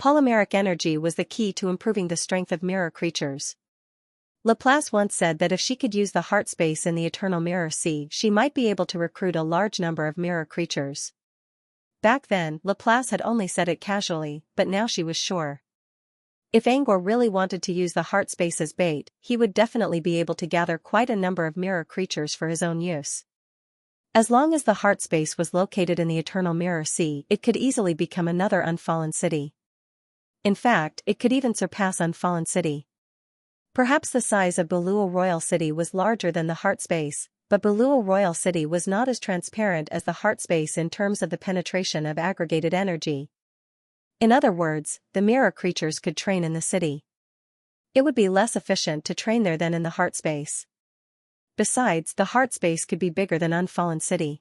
A: Polymeric energy was the key to improving the strength of mirror creatures. Laplace once said that if she could use the heart space in the Eternal Mirror Sea, she might be able to recruit a large number of mirror creatures. Back then, Laplace had only said it casually, but now she was sure. If Angor really wanted to use the heart space as bait, he would definitely be able to gather quite a number of mirror creatures for his own use. As long as the heart space was located in the Eternal Mirror Sea, it could easily become another Unfallen City. In fact, it could even surpass Unfallen City. Perhaps the size of Bulual Royal City was larger than the heart space, but Bulual Royal City was not as transparent as the heart space in terms of the penetration of aggregated energy. In other words, the mirror creatures could train in the city. It would be less efficient to train there than in the heart space. Besides, the heart space could be bigger than Unfallen City.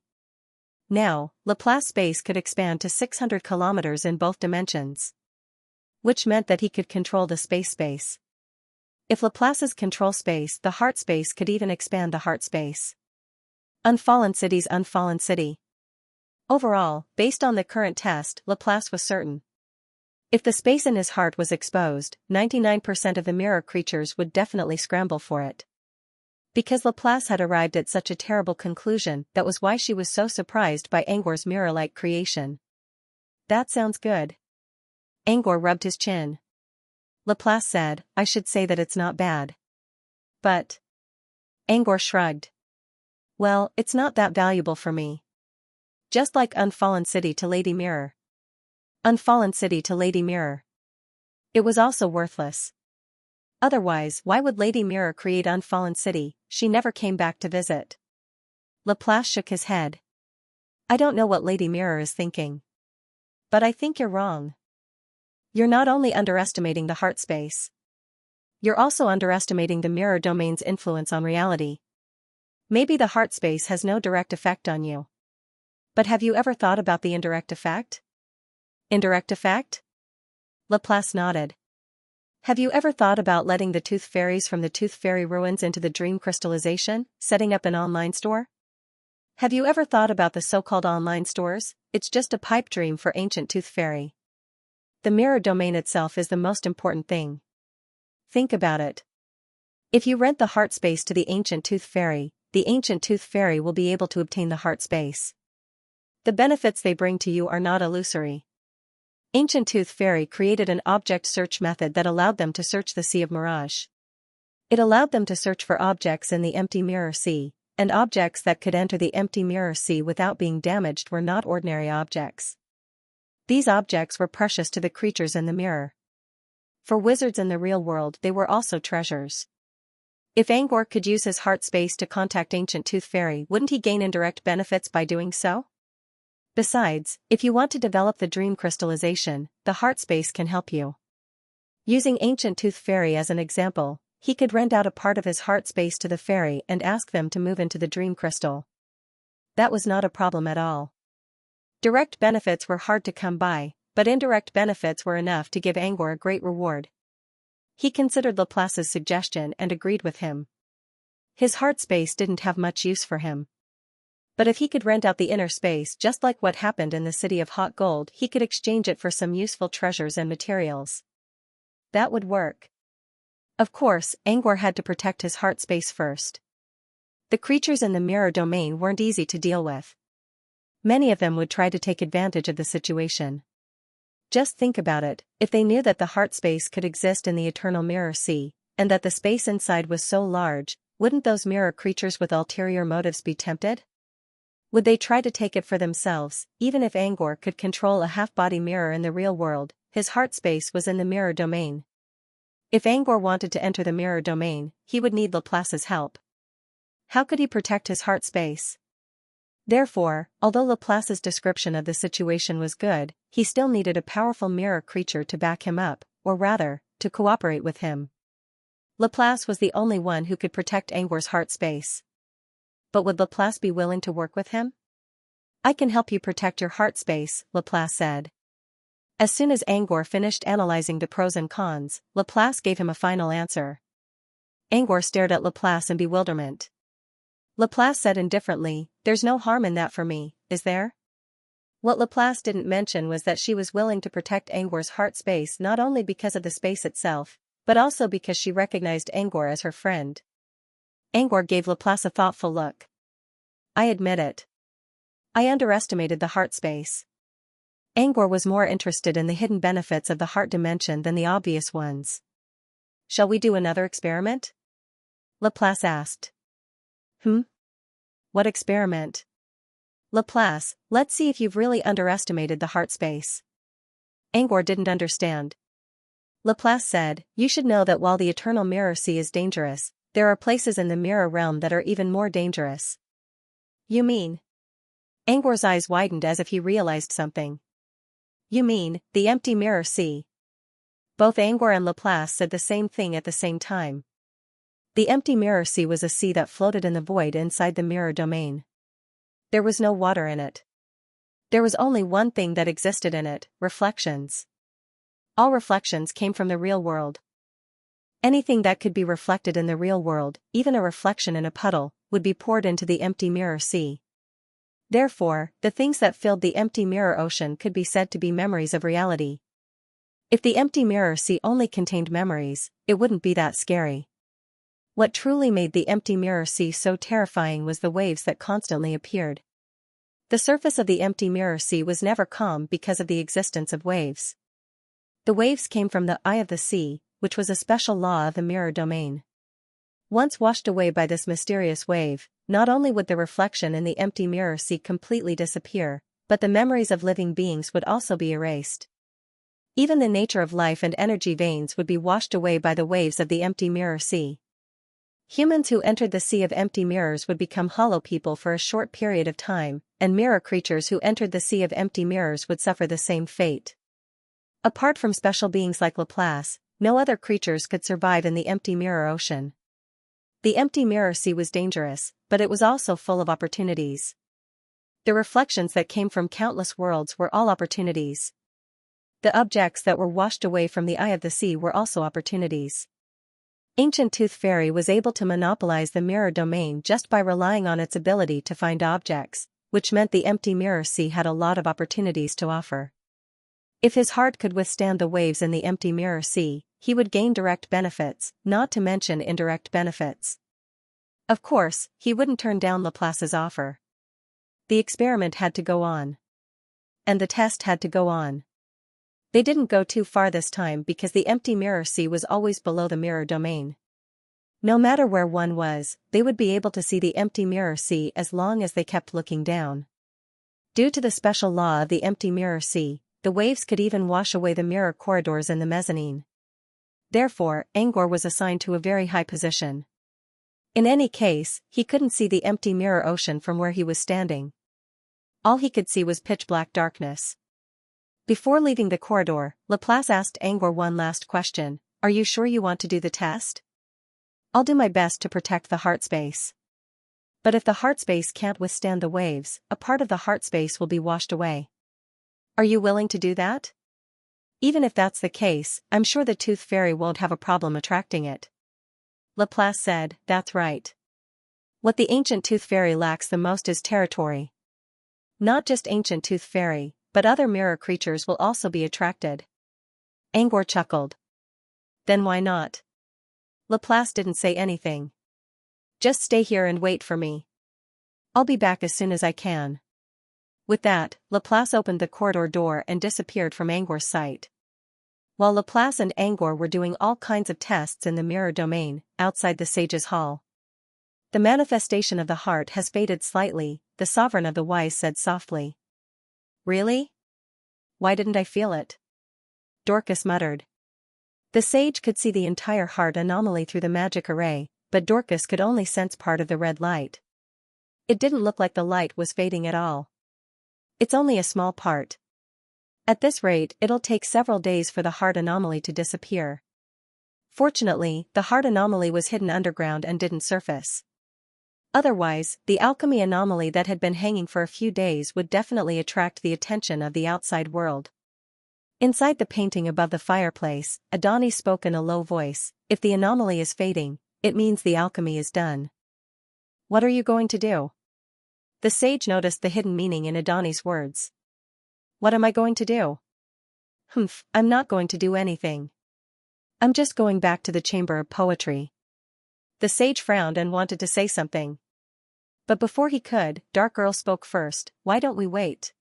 A: Now, Laplace space could expand to 600 kilometers in both dimensions, which meant that he could control the space. If Laplace's control space, the heart space could even expand the heart space. Unfallen City's Unfallen City. Overall, based on the current test, Laplace was certain. If the space in his heart was exposed, 99% of the mirror creatures would definitely scramble for it. Because Laplace had arrived at such a terrible conclusion, that was why she was so surprised by Angor's mirror-like creation. That sounds good. Angor rubbed his chin. Laplace said, I should say that it's not bad. But... Angor shrugged. Well, it's not that valuable for me. Just like Unfallen City to Lady Mirror. Unfallen City to Lady Mirror. It was also worthless. Otherwise, why would Lady Mirror create Unfallen City? She never came back to visit. Laplace shook his head. I don't know what Lady Mirror is thinking. But I think you're wrong. You're not only underestimating the heart space. You're also underestimating the mirror domain's influence on reality. Maybe the heart space has no direct effect on you. But have you ever thought about the indirect effect? Indirect effect? Laplace nodded. Have you ever thought about letting the tooth fairies from the tooth fairy ruins into the dream crystallization, setting up an online store? Have you ever thought about the so-called online stores? It's just a pipe dream for ancient tooth fairy. The mirror domain itself is the most important thing. Think about it. If you rent the heart space to the ancient tooth fairy will be able to obtain the heart space. The benefits they bring to you are not illusory. Ancient Tooth Fairy created an object search method that allowed them to search the Sea of Mirage. It allowed them to search for objects in the empty mirror sea, and objects that could enter the empty mirror sea without being damaged were not ordinary objects. These objects were precious to the creatures in the mirror. For wizards in the real world, they were also treasures. If Angor could use his heart space to contact Ancient Tooth Fairy, wouldn't he gain indirect benefits by doing so? Besides, if you want to develop the dream crystallization, the heart space can help you. Using Ancient Tooth Fairy as an example, he could rent out a part of his heart space to the fairy and ask them to move into the dream crystal. That was not a problem at all. Direct benefits were hard to come by, but indirect benefits were enough to give Angor a great reward. He considered Laplace's suggestion and agreed with him. His heart space didn't have much use for him. But if he could rent out the inner space just like what happened in the City of Hot Gold, he could exchange it for some useful treasures and materials. That would work. Of course, Angor had to protect his heart space first. The creatures in the mirror domain weren't easy to deal with. Many of them would try to take advantage of the situation. Just think about it, if they knew that the heart space could exist in the eternal mirror sea, and that the space inside was so large, wouldn't those mirror creatures with ulterior motives be tempted? Would they try to take it for themselves? Even if Angor could control a half-body mirror in the real world, his heart space was in the mirror domain. If Angor wanted to enter the mirror domain, he would need Laplace's help. How could he protect his heart space? Therefore, although Laplace's description of the situation was good, he still needed a powerful mirror creature to back him up, or rather, to cooperate with him. Laplace was the only one who could protect Angor's heart space. But would Laplace be willing to work with him? I can help you protect your heart space, Laplace said. As soon as Angor finished analyzing the pros and cons, Laplace gave him a final answer. Angor stared at Laplace in bewilderment. Laplace said indifferently, "There's no harm in that for me, is there?" What Laplace didn't mention was that she was willing to protect Angor's heart space not only because of the space itself, but also because she recognized Angor as her friend. Angor gave Laplace a thoughtful look. I admit it. I underestimated the heart space. Angor was more interested in the hidden benefits of the heart dimension than the obvious ones. Shall we do another experiment? Laplace asked. What experiment? Laplace, let's see if you've really underestimated the heart space. Angor didn't understand. Laplace said, "You should know that while the eternal mirror sea is dangerous, there are places in the mirror realm that are even more dangerous." "You mean?" Angor's eyes widened as if he realized something. "You mean, the empty mirror sea." Both Angor and Laplace said the same thing at the same time. The empty mirror sea was a sea that floated in the void inside the mirror domain. There was no water in it. There was only one thing that existed in it: reflections. All reflections came from the real world. Anything that could be reflected in the real world, even a reflection in a puddle, would be poured into the empty mirror sea. Therefore, the things that filled the empty mirror ocean could be said to be memories of reality. If the empty mirror sea only contained memories, it wouldn't be that scary. What truly made the empty mirror sea so terrifying was the waves that constantly appeared. The surface of the empty mirror sea was never calm because of the existence of waves. The waves came from the eye of the sea, which was a special law of the mirror domain. Once washed away by this mysterious wave, not only would the reflection in the empty mirror sea completely disappear, but the memories of living beings would also be erased. Even the nature of life and energy veins would be washed away by the waves of the empty mirror sea. Humans who entered the sea of empty mirrors would become hollow people for a short period of time, and mirror creatures who entered the sea of empty mirrors would suffer the same fate. Apart from special beings like Laplace, no other creatures could survive in the empty mirror ocean. The empty mirror sea was dangerous, but it was also full of opportunities. The reflections that came from countless worlds were all opportunities. The objects that were washed away from the eye of the sea were also opportunities. Ancient Tooth Fairy was able to monopolize the mirror domain just by relying on its ability to find objects, which meant the empty mirror sea had a lot of opportunities to offer. If his heart could withstand the waves in the empty mirror sea, he would gain direct benefits, not to mention indirect benefits. Of course, he wouldn't turn down Laplace's offer. The experiment had to go on. And the test had to go on. They didn't go too far this time because the empty mirror sea was always below the mirror domain. No matter where one was, they would be able to see the empty mirror sea as long as they kept looking down. Due to the special law of the empty mirror sea, the waves could even wash away the mirror corridors in the mezzanine. Therefore, Angor was assigned to a very high position. In any case, he couldn't see the empty mirror ocean from where he was standing. All he could see was pitch-black darkness. Before leaving the corridor, Laplace asked Angor one last question: "Are you sure you want to do the test?" "I'll do my best to protect the heart space. But if the heart space can't withstand the waves, a part of the heart space will be washed away. Are you willing to do that?" "Even if that's the case, I'm sure the Tooth Fairy won't have a problem attracting it." Laplace said, "That's right. What the ancient Tooth Fairy lacks the most is territory. Not just ancient Tooth Fairy, but other mirror creatures will also be attracted." Angor chuckled. "Then why not?" Laplace didn't say anything. "Just stay here and wait for me. I'll be back as soon as I can." With that, Laplace opened the corridor door and disappeared from Angor's sight. While Laplace and Angor were doing all kinds of tests in the mirror domain, outside the sage's hall. "The manifestation of the heart has faded slightly," the sovereign of the wise said softly. "Really? Why didn't I feel it?" Dorcas muttered. The sage could see the entire heart anomaly through the magic array, but Dorcas could only sense part of the red light. It didn't look like the light was fading at all. "It's only a small part. At this rate, it'll take several days for the heart anomaly to disappear." Fortunately, the heart anomaly was hidden underground and didn't surface. Otherwise, the alchemy anomaly that had been hanging for a few days would definitely attract the attention of the outside world. Inside the painting above the fireplace, Adonis spoke in a low voice: "If the anomaly is fading, it means the alchemy is done." "What are you going to do?" The sage noticed the hidden meaning in Adonis' words. "What am I going to do?" "Humph, I'm not going to do anything. I'm just going back to the Chamber of Poetry." The sage frowned and wanted to say something. But before he could, Dark Earl spoke first: "Why don't we wait?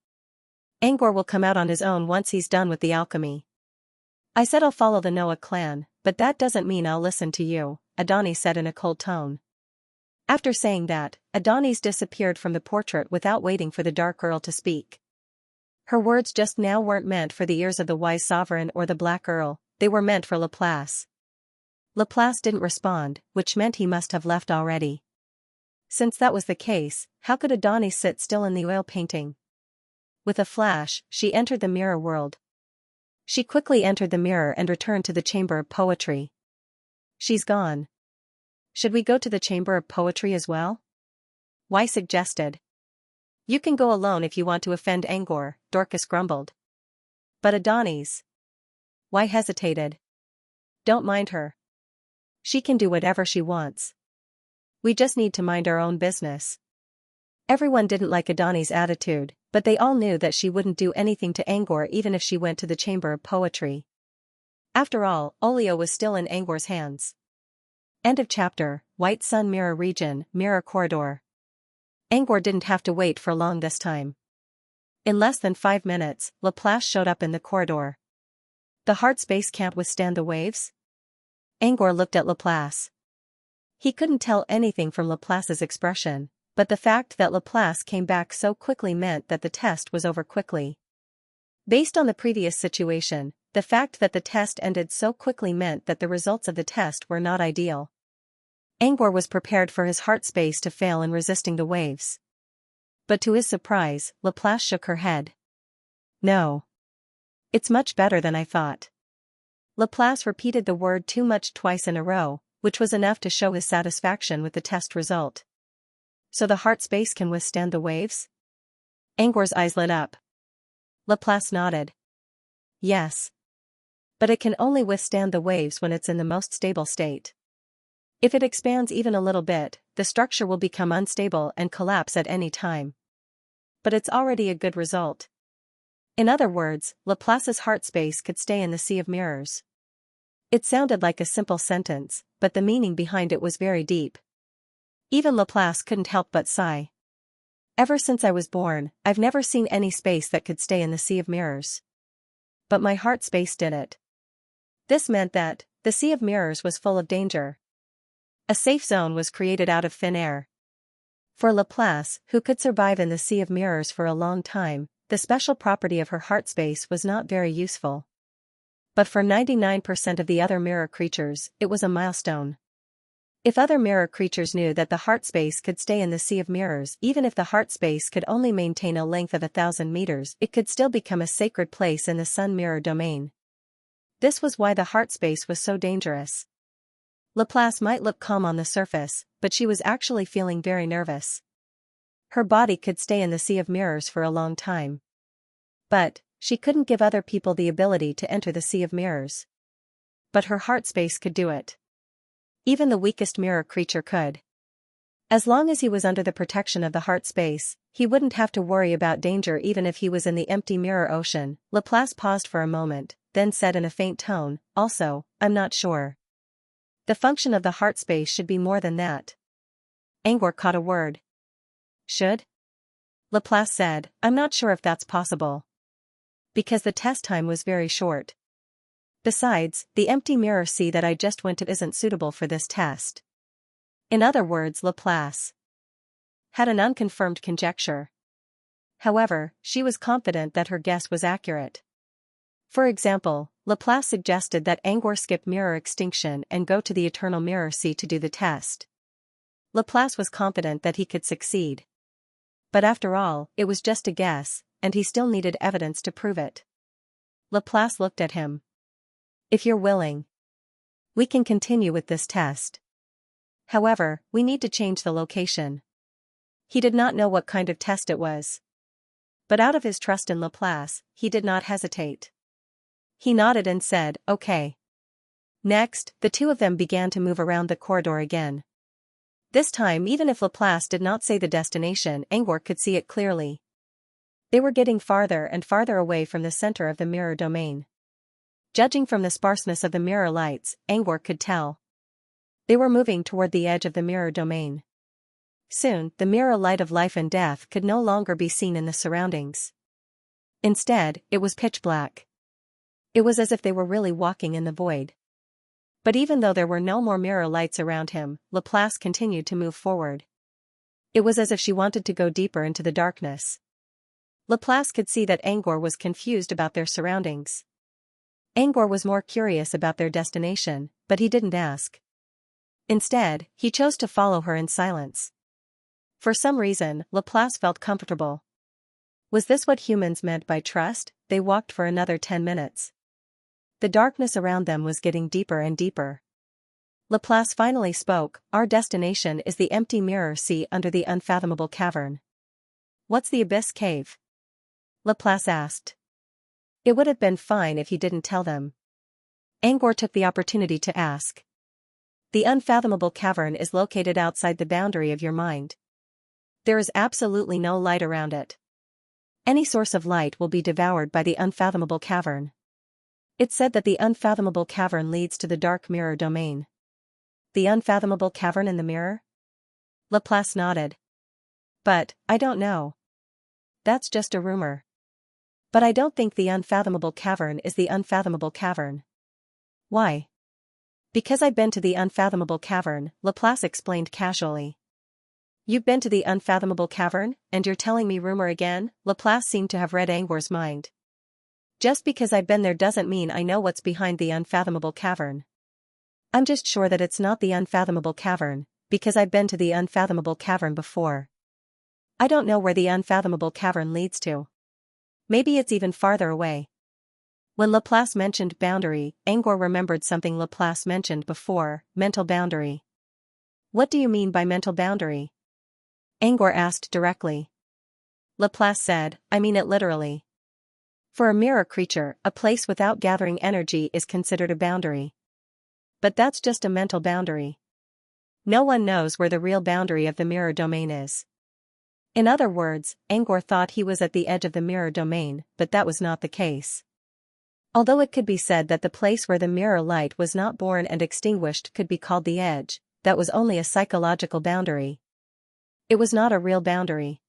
A: Angor will come out on his own once he's done with the alchemy." "I said I'll follow the Noah clan, but that doesn't mean I'll listen to you," Adonis said in a cold tone. After saying that, Adonis disappeared from the portrait without waiting for the Dark Earl to speak. Her words just now weren't meant for the ears of the wise sovereign or the Black Earl, they were meant for Laplace. Laplace didn't respond, which meant he must have left already. Since that was the case, how could Adonis sit still in the oil painting? With a flash, she entered the mirror world. She quickly entered the mirror and returned to the Chamber of Poetry. She's gone. Should we go to the Chamber of Poetry as well? Y suggested. You can go alone if you want to offend Angor, Dorcas grumbled. But Adonis. Y hesitated. Don't mind her. She can do whatever she wants. We just need to mind our own business. Everyone didn't like Adonis' attitude, but they all knew that she wouldn't do anything to Angor even if she went to the Chamber of Poetry. After all, Olio was still in Angor's hands. End of chapter. White Sun Mirror Region, Mirror Corridor. Angor didn't have to wait for long this time. In less than 5 minutes, Laplace showed up in the corridor. The heart space can't withstand the waves? Angor looked at Laplace. He couldn't tell anything from Laplace's expression, but the fact that Laplace came back so quickly meant that the test was over quickly. Based on the previous situation, the fact that the test ended so quickly meant that the results of the test were not ideal. Angor was prepared for his heart space to fail in resisting the waves. But to his surprise, Laplace shook her head. No. It's much better than I thought. Laplace repeated the word too much twice in a row, which was enough to show his satisfaction with the test result. So the heart space can withstand the waves? Angor's eyes lit up. Laplace nodded. Yes. But it can only withstand the waves when it's in the most stable state. If it expands even a little bit, the structure will become unstable and collapse at any time. But it's already a good result. In other words, Laplace's heart space could stay in the sea of mirrors. It sounded like a simple sentence, but the meaning behind it was very deep. Even Laplace couldn't help but sigh. Ever since I was born, I've never seen any space that could stay in the sea of mirrors. But my heart space did it. This meant that the sea of mirrors was full of danger. A safe zone was created out of thin air. For Laplace, who could survive in the sea of mirrors for a long time, the special property of her heart space was not very useful. But for 99% of the other mirror creatures, it was a milestone. If other mirror creatures knew that the heart space could stay in the sea of mirrors, even if the heart space could only maintain a length of 1,000 meters, it could still become a sacred place in the sun mirror domain. This was why the heart space was so dangerous. Laplace might look calm on the surface, but she was actually feeling very nervous. Her body could stay in the sea of mirrors for a long time. But she couldn't give other people the ability to enter the sea of mirrors. But her heart space could do it. Even the weakest mirror creature could. As long as he was under the protection of the heart space, he wouldn't have to worry about danger even if he was in the empty mirror ocean. Laplace paused for a moment, then said in a faint tone, also, I'm not sure. The function of the heart space should be more than that. Angor caught a word. Should? Laplace said, I'm not sure if that's possible. Because the test time was very short. Besides, the empty mirror sea that I just went to isn't suitable for this test. In other words, Laplace had an unconfirmed conjecture. However, she was confident that her guess was accurate. For example, Laplace suggested that Angor skip mirror extinction and go to the eternal mirror sea to do the test. Laplace was confident that he could succeed. But after all, it was just a guess, and he still needed evidence to prove it. Laplace looked at him. If you're willing, we can continue with this test. However, we need to change the location. He did not know what kind of test it was. But out of his trust in Laplace, he did not hesitate. He nodded and said, okay. Next, the two of them began to move around the corridor again. This time, even if Laplace did not say the destination, Angor could see it clearly. They were getting farther and farther away from the center of the mirror domain. Judging from the sparseness of the mirror lights, Angor could tell. They were moving toward the edge of the mirror domain. Soon, the mirror light of life and death could no longer be seen in the surroundings. Instead, it was pitch black. It was as if they were really walking in the void. But even though there were no more mirror lights around him, Laplace continued to move forward. It was as if she wanted to go deeper into the darkness. Laplace could see that Angor was confused about their surroundings. Angor was more curious about their destination, but he didn't ask. Instead, he chose to follow her in silence. For some reason, Laplace felt comfortable. Was this what humans meant by trust? They walked for another 10 minutes. The darkness around them was getting deeper and deeper. Laplace finally spoke, "Our destination is the empty mirror sea under the unfathomable cavern." "What's the abyss cave?" Laplace asked. It would have been fine if he didn't tell them. Angor took the opportunity to ask. "The unfathomable cavern is located outside the boundary of your mind. There is absolutely no light around it. Any source of light will be devoured by the unfathomable cavern. It's said that the unfathomable cavern leads to the dark mirror domain." "The unfathomable cavern in the mirror?" Laplace nodded. "But, I don't know. That's just a rumor. But I don't think the unfathomable cavern is the unfathomable cavern." "Why?" "Because I've been to the unfathomable cavern," Laplace explained casually. "You've been to the unfathomable cavern, and you're telling me rumor again?" Laplace seemed to have read Angor's mind. "Just because I've been there doesn't mean I know what's behind the unfathomable cavern. I'm just sure that it's not the unfathomable cavern, because I've been to the unfathomable cavern before. I don't know where the unfathomable cavern leads to. Maybe it's even farther away." When Laplace mentioned boundary, Angor remembered something Laplace mentioned before: mental boundary. "What do you mean by mental boundary?" Angor asked directly. Laplace said, "I mean it literally. For a mirror creature, a place without gathering energy is considered a boundary. But that's just a mental boundary. No one knows where the real boundary of the mirror domain is." In other words, Angor thought he was at the edge of the mirror domain, but that was not the case. Although it could be said that the place where the mirror light was not born and extinguished could be called the edge, that was only a psychological boundary. It was not a real boundary.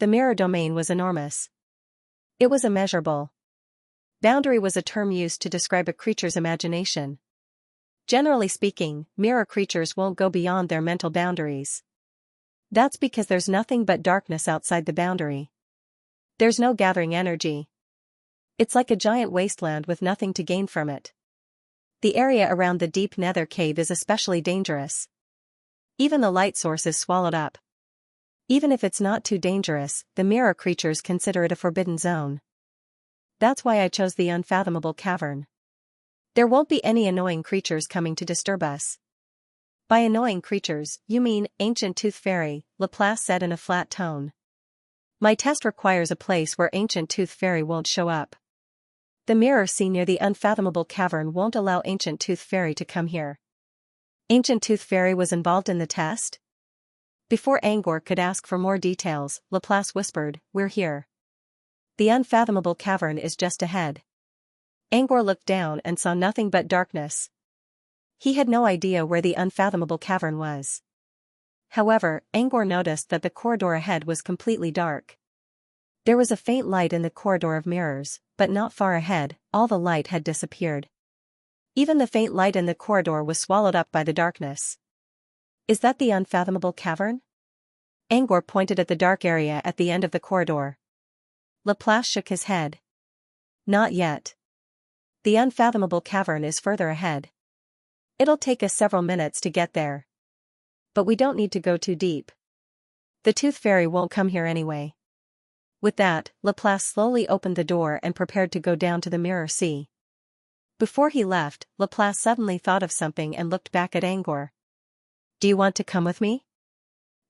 A: The mirror domain was enormous. It was immeasurable. Boundary was a term used to describe a creature's imagination. Generally speaking, mirror creatures won't go beyond their mental boundaries. That's because there's nothing but darkness outside the boundary. There's no gathering energy. It's like a giant wasteland with nothing to gain from it. The area around the deep nether cave is especially dangerous. Even the light source is swallowed up. Even if it's not too dangerous, the mirror creatures consider it a forbidden zone. That's why I chose the unfathomable cavern. There won't be any annoying creatures coming to disturb us." "By annoying creatures, you mean ancient tooth fairy," Laplace said in a flat tone. "My test requires a place where ancient tooth fairy won't show up. The mirror sea near the unfathomable cavern won't allow ancient tooth fairy to come here." "Ancient tooth fairy was involved in the test?" Before Angor could ask for more details, Laplace whispered, "We're here. The unfathomable cavern is just ahead." Angor looked down and saw nothing but darkness. He had no idea where the unfathomable cavern was. However, Angor noticed that the corridor ahead was completely dark. There was a faint light in the corridor of mirrors, but not far ahead, all the light had disappeared. Even the faint light in the corridor was swallowed up by the darkness. "Is that the unfathomable cavern?" Angor pointed at the dark area at the end of the corridor. Laplace shook his head. "Not yet. The unfathomable cavern is further ahead. It'll take us several minutes to get there. But we don't need to go too deep. The tooth fairy won't come here anyway." With that, Laplace slowly opened the door and prepared to go down to the mirror sea. Before he left, Laplace suddenly thought of something and looked back at Angor. "Do you want to come with me?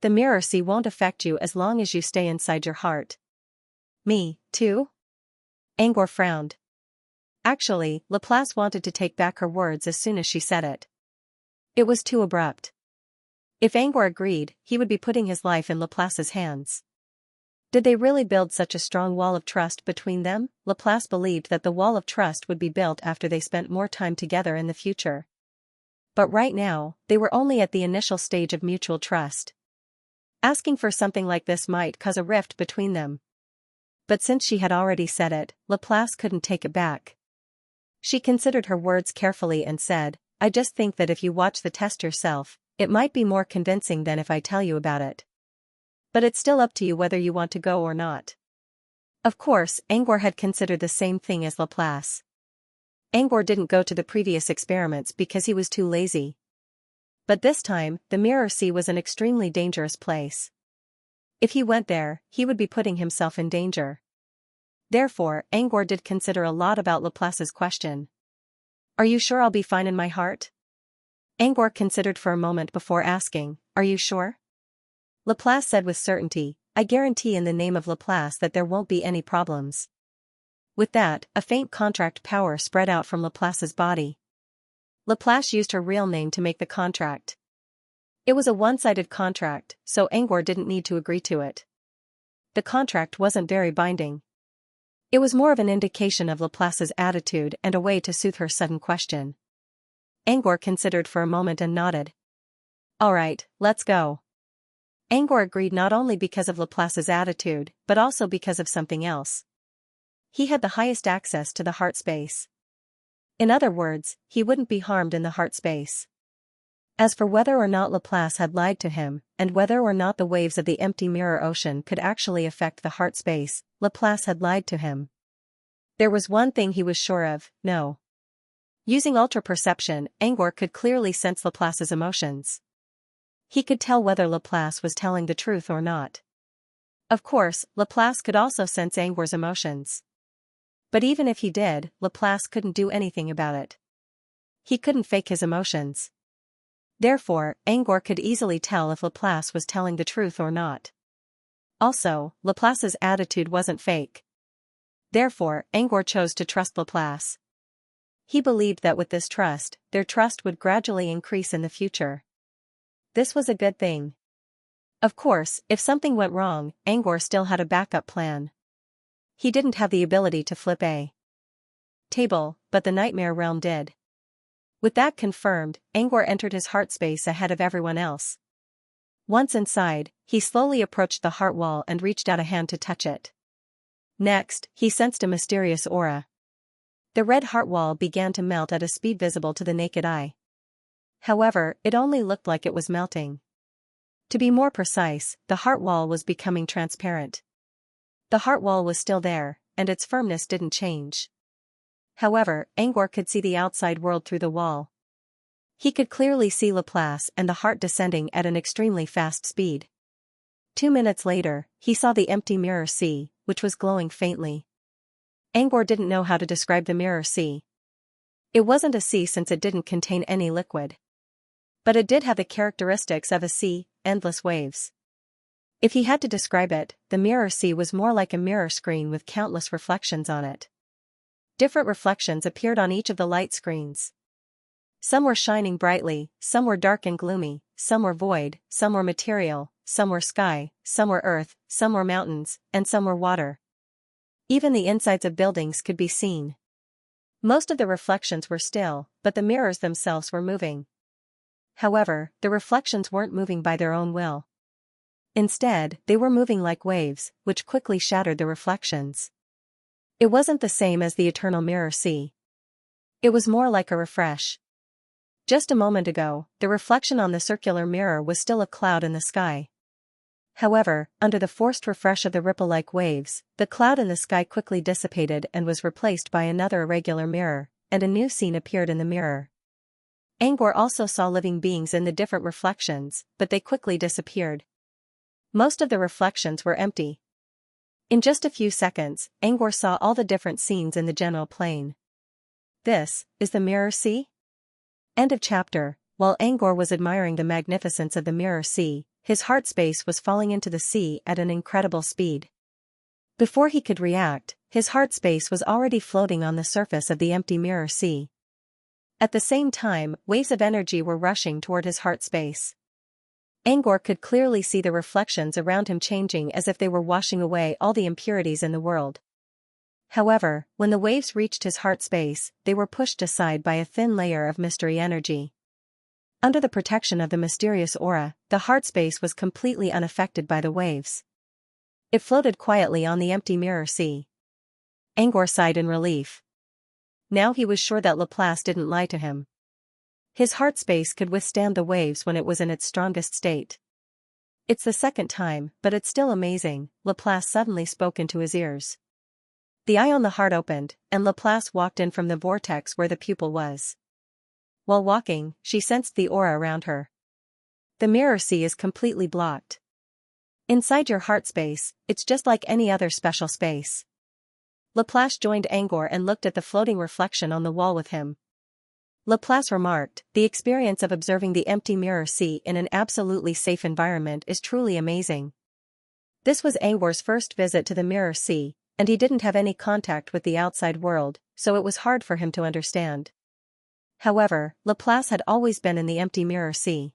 A: The mirror sea won't affect you as long as you stay inside your heart." "Me, too?" Angor frowned. Actually, Laplace wanted to take back her words as soon as she said it. It was too abrupt. If Angor agreed, he would be putting his life in Laplace's hands. Did they really build such a strong wall of trust between them? Laplace believed that the wall of trust would be built after they spent more time together in the future. But right now, they were only at the initial stage of mutual trust. Asking for something like this might cause a rift between them. But since she had already said it, Laplace couldn't take it back. She considered her words carefully and said, "I just think that if you watch the test yourself, it might be more convincing than if I tell you about it. But it's still up to you whether you want to go or not." Of course, Angor had considered the same thing as Laplace. Angor didn't go to the previous experiments because he was too lazy. But this time, the Mirror Sea was an extremely dangerous place. If he went there, he would be putting himself in danger. Therefore, Angor did consider a lot about Laplace's question. "Are you sure I'll be fine in my heart?" Angor considered for a moment before asking, "Are you sure?" Laplace said with certainty, "I guarantee in the name of Laplace that there won't be any problems." With that, a faint contract power spread out from Laplace's body. Laplace used her real name to make the contract. It was a one-sided contract, so Angor didn't need to agree to it. The contract wasn't very binding. It was more of an indication of Laplace's attitude and a way to soothe her sudden question. Angor considered for a moment and nodded. "All right, let's go." Angor agreed not only because of Laplace's attitude, but also because of something else. He had the highest access to the heart space. In other words, he wouldn't be harmed in the heart space. As for whether or not Laplace had lied to him, and whether or not the waves of the empty mirror ocean could actually affect the heart space, Laplace had lied to him. There was one thing he was sure of, no. Using ultra-perception, Angor could clearly sense Laplace's emotions. He could tell whether Laplace was telling the truth or not. Of course, Laplace could also sense Angor's emotions. But even if he did, Laplace couldn't do anything about it. He couldn't fake his emotions. Therefore, Angor could easily tell if Laplace was telling the truth or not. Also, Laplace's attitude wasn't fake. Therefore, Angor chose to trust Laplace. He believed that with this trust, their trust would gradually increase in the future. This was a good thing. Of course, if something went wrong, Angor still had a backup plan. He didn't have the ability to flip a table, but the Nightmare Realm did. With that confirmed, Angor entered his heart space ahead of everyone else. Once inside, he slowly approached the heart wall and reached out a hand to touch it. Next, he sensed a mysterious aura. The red heart wall began to melt at a speed visible to the naked eye. However, it only looked like it was melting. To be more precise, the heart wall was becoming transparent. The heart wall was still there, and its firmness didn't change. However, Angor could see the outside world through the wall. He could clearly see Laplace and the heart descending at an extremely fast speed. 2 minutes later, he saw the empty Mirror Sea, which was glowing faintly. Angor didn't know how to describe the Mirror Sea. It wasn't a sea since it didn't contain any liquid. But it did have the characteristics of a sea, endless waves. If he had to describe it, the Mirror Sea was more like a mirror screen with countless reflections on it. Different reflections appeared on each of the light screens. Some were shining brightly, some were dark and gloomy, some were void, some were material, some were sky, some were earth, some were mountains, and some were water. Even the insides of buildings could be seen. Most of the reflections were still, but the mirrors themselves were moving. However, the reflections weren't moving by their own will. Instead, they were moving like waves, which quickly shattered the reflections. It wasn't the same as the eternal Mirror Sea. It was more like a refresh. Just a moment ago, the reflection on the circular mirror was still a cloud in the sky. However, under the forced refresh of the ripple-like waves, the cloud in the sky quickly dissipated and was replaced by another irregular mirror, and a new scene appeared in the mirror. Angor also saw living beings in the different reflections, but they quickly disappeared. Most of the reflections were empty. In just a few seconds, Angor saw all the different scenes in the general plane. This is the Mirror Sea? End of chapter. While Angor was admiring the magnificence of the Mirror Sea, his heart space was falling into the sea at an incredible speed. Before he could react, his heart space was already floating on the surface of the empty Mirror Sea. At the same time, waves of energy were rushing toward his heart space. Angor could clearly see the reflections around him changing as if they were washing away all the impurities in the world. However, when the waves reached his heart space, they were pushed aside by a thin layer of mystery energy. Under the protection of the mysterious aura, the heart space was completely unaffected by the waves. It floated quietly on the empty Mirror Sea. Angor sighed in relief. Now he was sure that Laplace didn't lie to him. His heart space could withstand the waves when it was in its strongest state. It's the second time, but it's still amazing, Laplace suddenly spoke into his ears. The eye on the heart opened, and Laplace walked in from the vortex where the pupil was. While walking, she sensed the aura around her. The mirror sea is completely blocked. Inside your heart space, it's just like any other special space. Laplace joined Angor and looked at the floating reflection on the wall with him. Laplace remarked, "The experience of observing the empty mirror sea in an absolutely safe environment is truly amazing." This was Angor's first visit to the mirror sea, and he didn't have any contact with the outside world, so it was hard for him to understand. However, Laplace had always been in the empty mirror sea.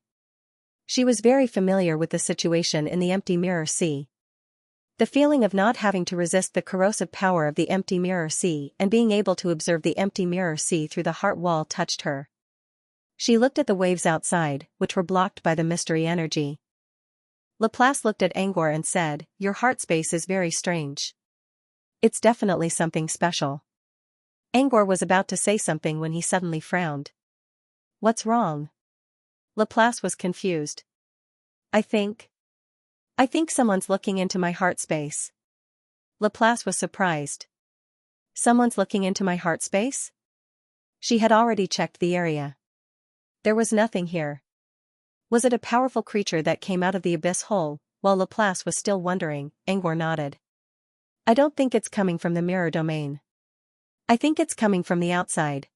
A: She was very familiar with the situation in the empty mirror sea. The feeling of not having to resist the corrosive power of the empty mirror sea and being able to observe the empty mirror sea through the heart wall touched her. She looked at the waves outside, which were blocked by the mystery energy. Laplace looked at Angor and said, "Your heart space is very strange. It's definitely something special." Angor was about to say something when he suddenly frowned. "What's wrong?" Laplace was confused. I think someone's looking into my heart space." Laplace was surprised. "Someone's looking into my heart space?" She had already checked the area. There was nothing here. Was it a powerful creature that came out of the abyss hole? While Laplace was still wondering, Angor nodded. "I don't think it's coming from the mirror domain. I think it's coming from the outside."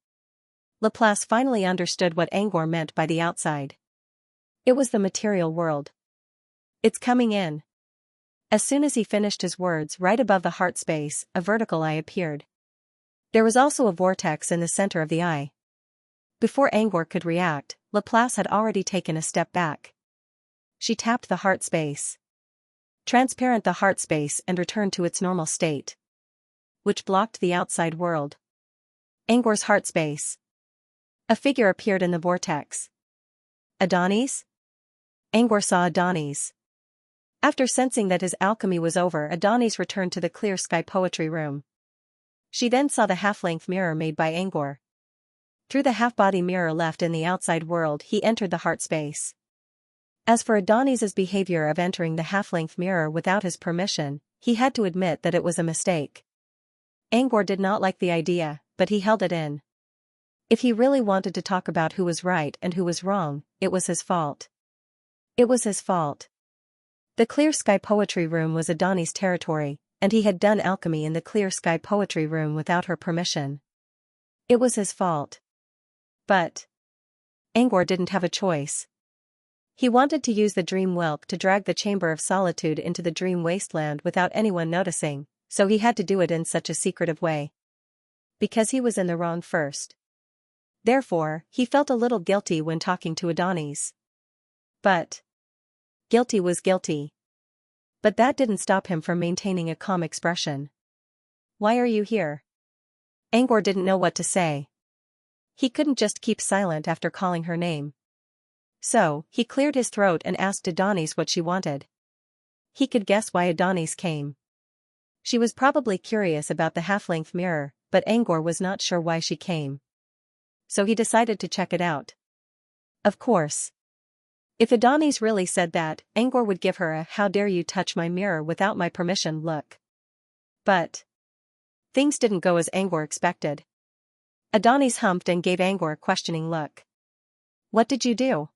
A: Laplace finally understood what Angor meant by the outside. It was the material world. "It's coming in." As soon as he finished his words, right above the heart space, a vertical eye appeared. There was also a vortex in the center of the eye. Before Angor could react, Laplace had already taken a step back. She tapped the heart space. Transparent the heart space and returned to its normal state, which blocked the outside world. Angor's heart space. A figure appeared in the vortex. Adonis? Angor saw Adonis. After sensing that his alchemy was over, Adonis returned to the clear sky poetry room. She then saw the half-length mirror made by Angor. Through the half-body mirror left in the outside world, he entered the heart space. As for Adonis's behavior of entering the half-length mirror without his permission, he had to admit that it was a mistake. Angor did not like the idea, but he held it in. If he really wanted to talk about who was right and who was wrong, it was his fault. It was his fault. The clear sky poetry room was Adonis' territory, and he had done alchemy in the clear sky poetry room without her permission. It was his fault. But Angor didn't have a choice. He wanted to use the dream whelp to drag the chamber of solitude into the dream wasteland without anyone noticing, so he had to do it in such a secretive way. Because he was in the wrong first. Therefore, he felt a little guilty when talking to Adonis. But guilty was guilty. But that didn't stop him from maintaining a calm expression. "Why are you here?" Angor didn't know what to say. He couldn't just keep silent after calling her name. So, he cleared his throat and asked Adonis what she wanted. He could guess why Adonis came. She was probably curious about the half-length mirror, but Angor was not sure why she came. So he decided to check it out. Of course. If Adonis really said that, Angor would give her a "how dare you touch my mirror without my permission" look. But things didn't go as Angor expected. Adonis humped and gave Angor a questioning look. "What did you do?"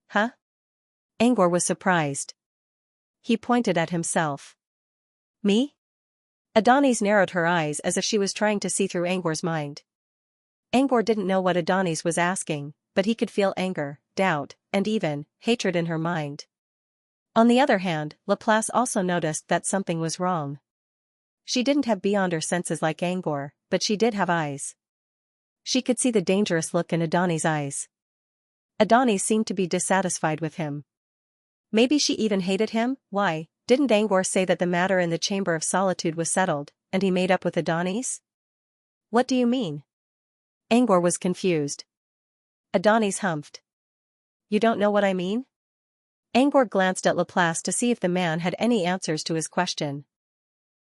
A: "Huh?" Angor was surprised. He pointed at himself. "Me?" Adonis narrowed her eyes as if she was trying to see through Angor's mind. Angor didn't know what Adonis was asking, but he could feel anger, doubt, and even hatred in her mind. On the other hand, Laplace also noticed that something was wrong. She didn't have beyond her senses like Angor, but she did have eyes. She could see the dangerous look in Adonis' eyes. Adonis seemed to be dissatisfied with him. Maybe she even hated him. Why, didn't Angor say that the matter in the Chamber of Solitude was settled, and he made up with Adonis? What do you mean? Angor was confused. Adonis humphed. You don't know what I mean? Angor glanced at Laplace to see if the man had any answers to his question.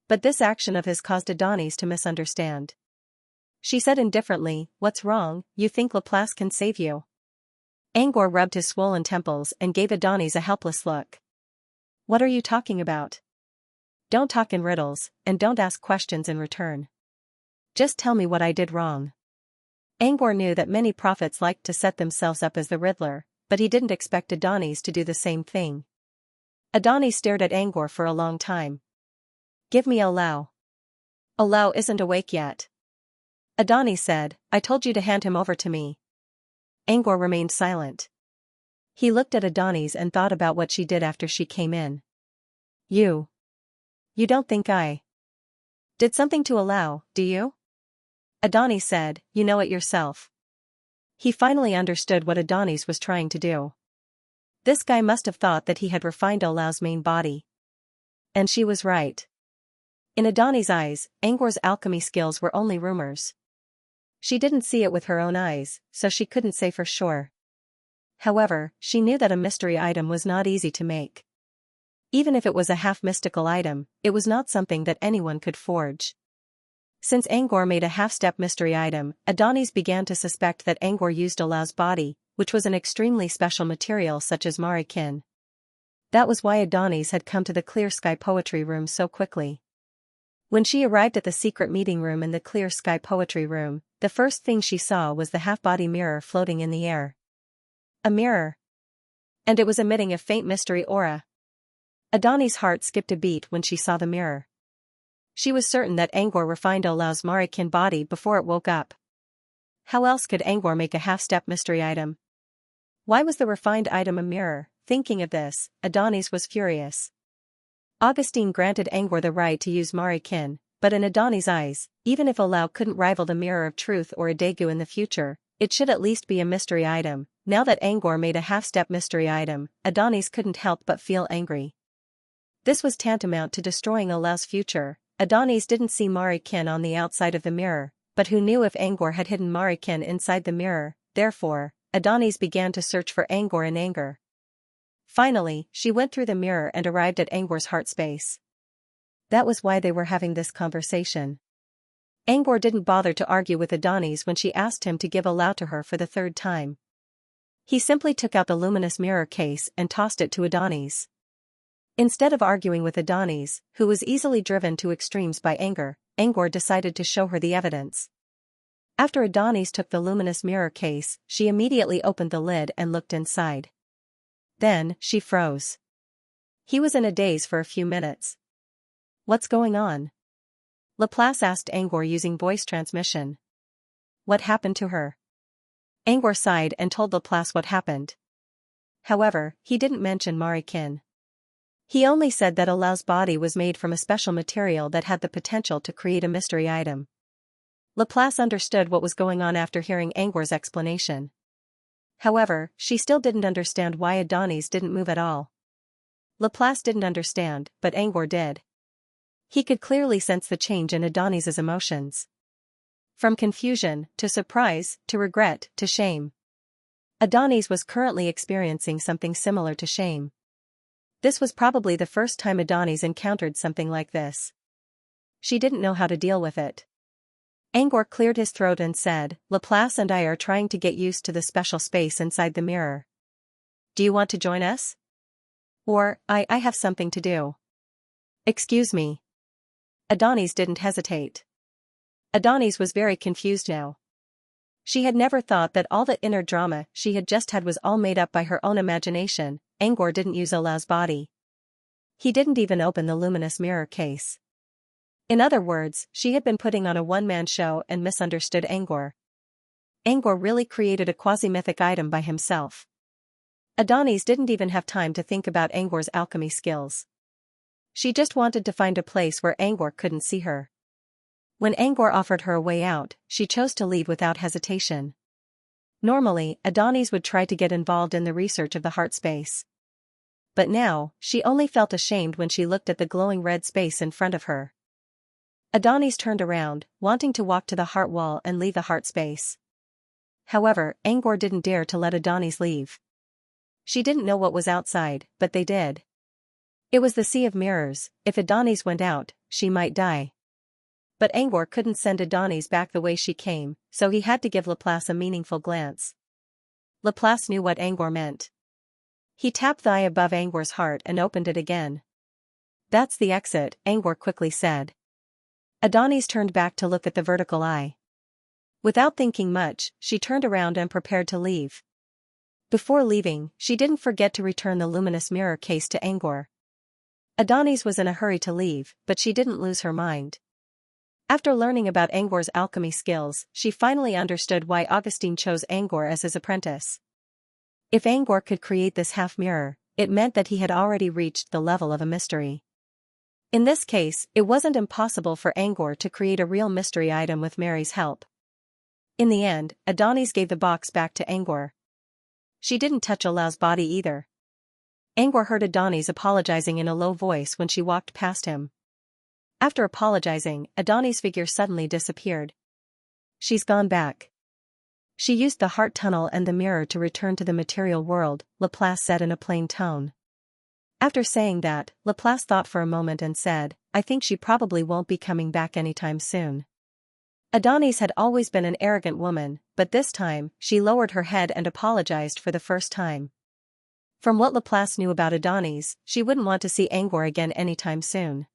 A: But this action of his caused Adonis to misunderstand. She said indifferently, "What's wrong? You think Laplace can save you?" Angor rubbed his swollen temples and gave Adonis a helpless look. "What are you talking about?" Don't talk in riddles, and don't ask questions in return. Just tell me what I did wrong. Angor knew that many prophets liked to set themselves up as the Riddler, but he didn't expect Adonis to do the same thing. Adonis stared at Angor for a long time. Give me Olao. Olao isn't awake yet. Adonis said, I told you to hand him over to me. Angor remained silent. He looked at Adonis and thought about what she did after she came in. You don't think I did something to Olao, do you? Adonis said, you know it yourself. He finally understood what Adonis was trying to do. This guy must have thought that he had refined Olao's main body. And she was right. In Adonis' eyes, Angor's alchemy skills were only rumors. She didn't see it with her own eyes, so she couldn't say for sure. However, she knew that a mystery item was not easy to make. Even if it was a half-mystical item, it was not something that anyone could forge. Since Angor made a half-step mystery item, Adonis began to suspect that Angor used Olao's body, which was an extremely special material such as Marikin. That was why Adonis had come to the Clear Sky Poetry Room so quickly. When she arrived at the secret meeting room in the Clear Sky Poetry Room, the first thing she saw was the half-body mirror floating in the air. A mirror. And it was emitting a faint mystery aura. Adonis' heart skipped a beat when she saw the mirror. She was certain that Angor refined Olao's Marikin body before it woke up. How else could Angor make a half-step mystery item? Why was the refined item a mirror? Thinking of this, Adonis was furious. Augustine granted Angor the right to use Marikin, but in Adonis' eyes, even if Olao couldn't rival the Mirror of Truth or Adegu in the future, it should at least be a mystery item. Now that Angor made a half-step mystery item, Adonis couldn't help but feel angry. This was tantamount to destroying Olao's future. Adonis didn't see Marikin on the outside of the mirror, but who knew if Angor had hidden Marikin inside the mirror? Therefore, Adonis began to search for Angor in anger. Finally, she went through the mirror and arrived at Angor's heart space. That was why they were having this conversation. Angor didn't bother to argue with Adonis when she asked him to give Olao to her for the third time. He simply took out the luminous mirror case and tossed it to Adonis. Instead of arguing with Adonis, who was easily driven to extremes by anger, Angor decided to show her the evidence. After Adonis took the luminous mirror case, she immediately opened the lid and looked inside. Then, she froze. He was in a daze for a few minutes. What's going on? Laplace asked Angor using voice transmission. What happened to her? Angor sighed and told Laplace what happened. However, he didn't mention Marikin. He only said that Olao's body was made from a special material that had the potential to create a mystery item. Laplace understood what was going on after hearing Angor's explanation. However, she still didn't understand why Adonis didn't move at all. Laplace didn't understand, but Angor did. He could clearly sense the change in Adonis's emotions. From confusion, to surprise, to regret, to shame. Adonis was currently experiencing something similar to shame. This was probably the first time Adonis encountered something like this. She didn't know how to deal with it. Angor cleared his throat and said, Laplace and I are trying to get used to the special space inside the mirror. Do you want to join us? Or, I have something to do. Excuse me. Adonis didn't hesitate. Adonis was very confused now. She had never thought that all the inner drama she had just had was all made up by her own imagination. Angor didn't use Olao's body. He didn't even open the luminous mirror case. In other words, she had been putting on a one-man show and misunderstood Angor. Angor really created a quasi-mythic item by himself. Adonis didn't even have time to think about Angor's alchemy skills. She just wanted to find a place where Angor couldn't see her. When Angor offered her a way out, she chose to leave without hesitation. Normally, Adonis would try to get involved in the research of the heart space. But now, she only felt ashamed when she looked at the glowing red space in front of her. Adonis turned around, wanting to walk to the heart wall and leave the heart space. However, Angor didn't dare to let Adonis leave. She didn't know what was outside, but they did. It was the sea of mirrors. If Adonis went out, she might die. But Angor couldn't send Adonis back the way she came, so he had to give Laplace a meaningful glance. Laplace knew what Angor meant. He tapped the eye above Angor's heart and opened it again. That's the exit, Angor quickly said. Adonis turned back to look at the vertical eye. Without thinking much, she turned around and prepared to leave. Before leaving, she didn't forget to return the luminous mirror case to Angor. Adonis was in a hurry to leave, but she didn't lose her mind. After learning about Angor's alchemy skills, she finally understood why Augustine chose Angor as his apprentice. If Angor could create this half-mirror, it meant that he had already reached the level of a mystery. In this case, it wasn't impossible for Angor to create a real mystery item with Mary's help. In the end, Adonis gave the box back to Angor. She didn't touch Alao's body either. Angor heard Adonis apologizing in a low voice when she walked past him. After apologizing, Adonis' figure suddenly disappeared. She's gone back. She used the heart tunnel and the mirror to return to the material world, Laplace said in a plain tone. After saying that, Laplace thought for a moment and said, I think she probably won't be coming back anytime soon. Adonis had always been an arrogant woman, but this time, she lowered her head and apologized for the first time. From what Laplace knew about Adonis, she wouldn't want to see Angor again anytime soon.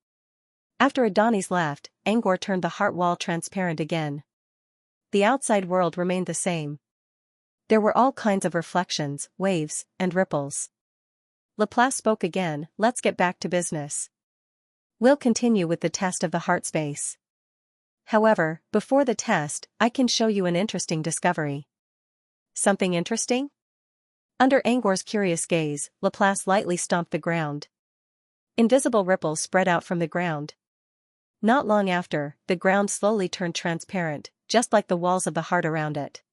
A: After Adonis left, Angor turned the heart wall transparent again. The outside world remained the same. There were all kinds of reflections, waves, and ripples. Laplace spoke again, let's get back to business. We'll continue with the test of the heart space. However, before the test, I can show you an interesting discovery. Something interesting? Under Angor's curious gaze, Laplace lightly stomped the ground. Invisible ripples spread out from the ground. Not long after, the ground slowly turned transparent, just like the walls of the heart around it.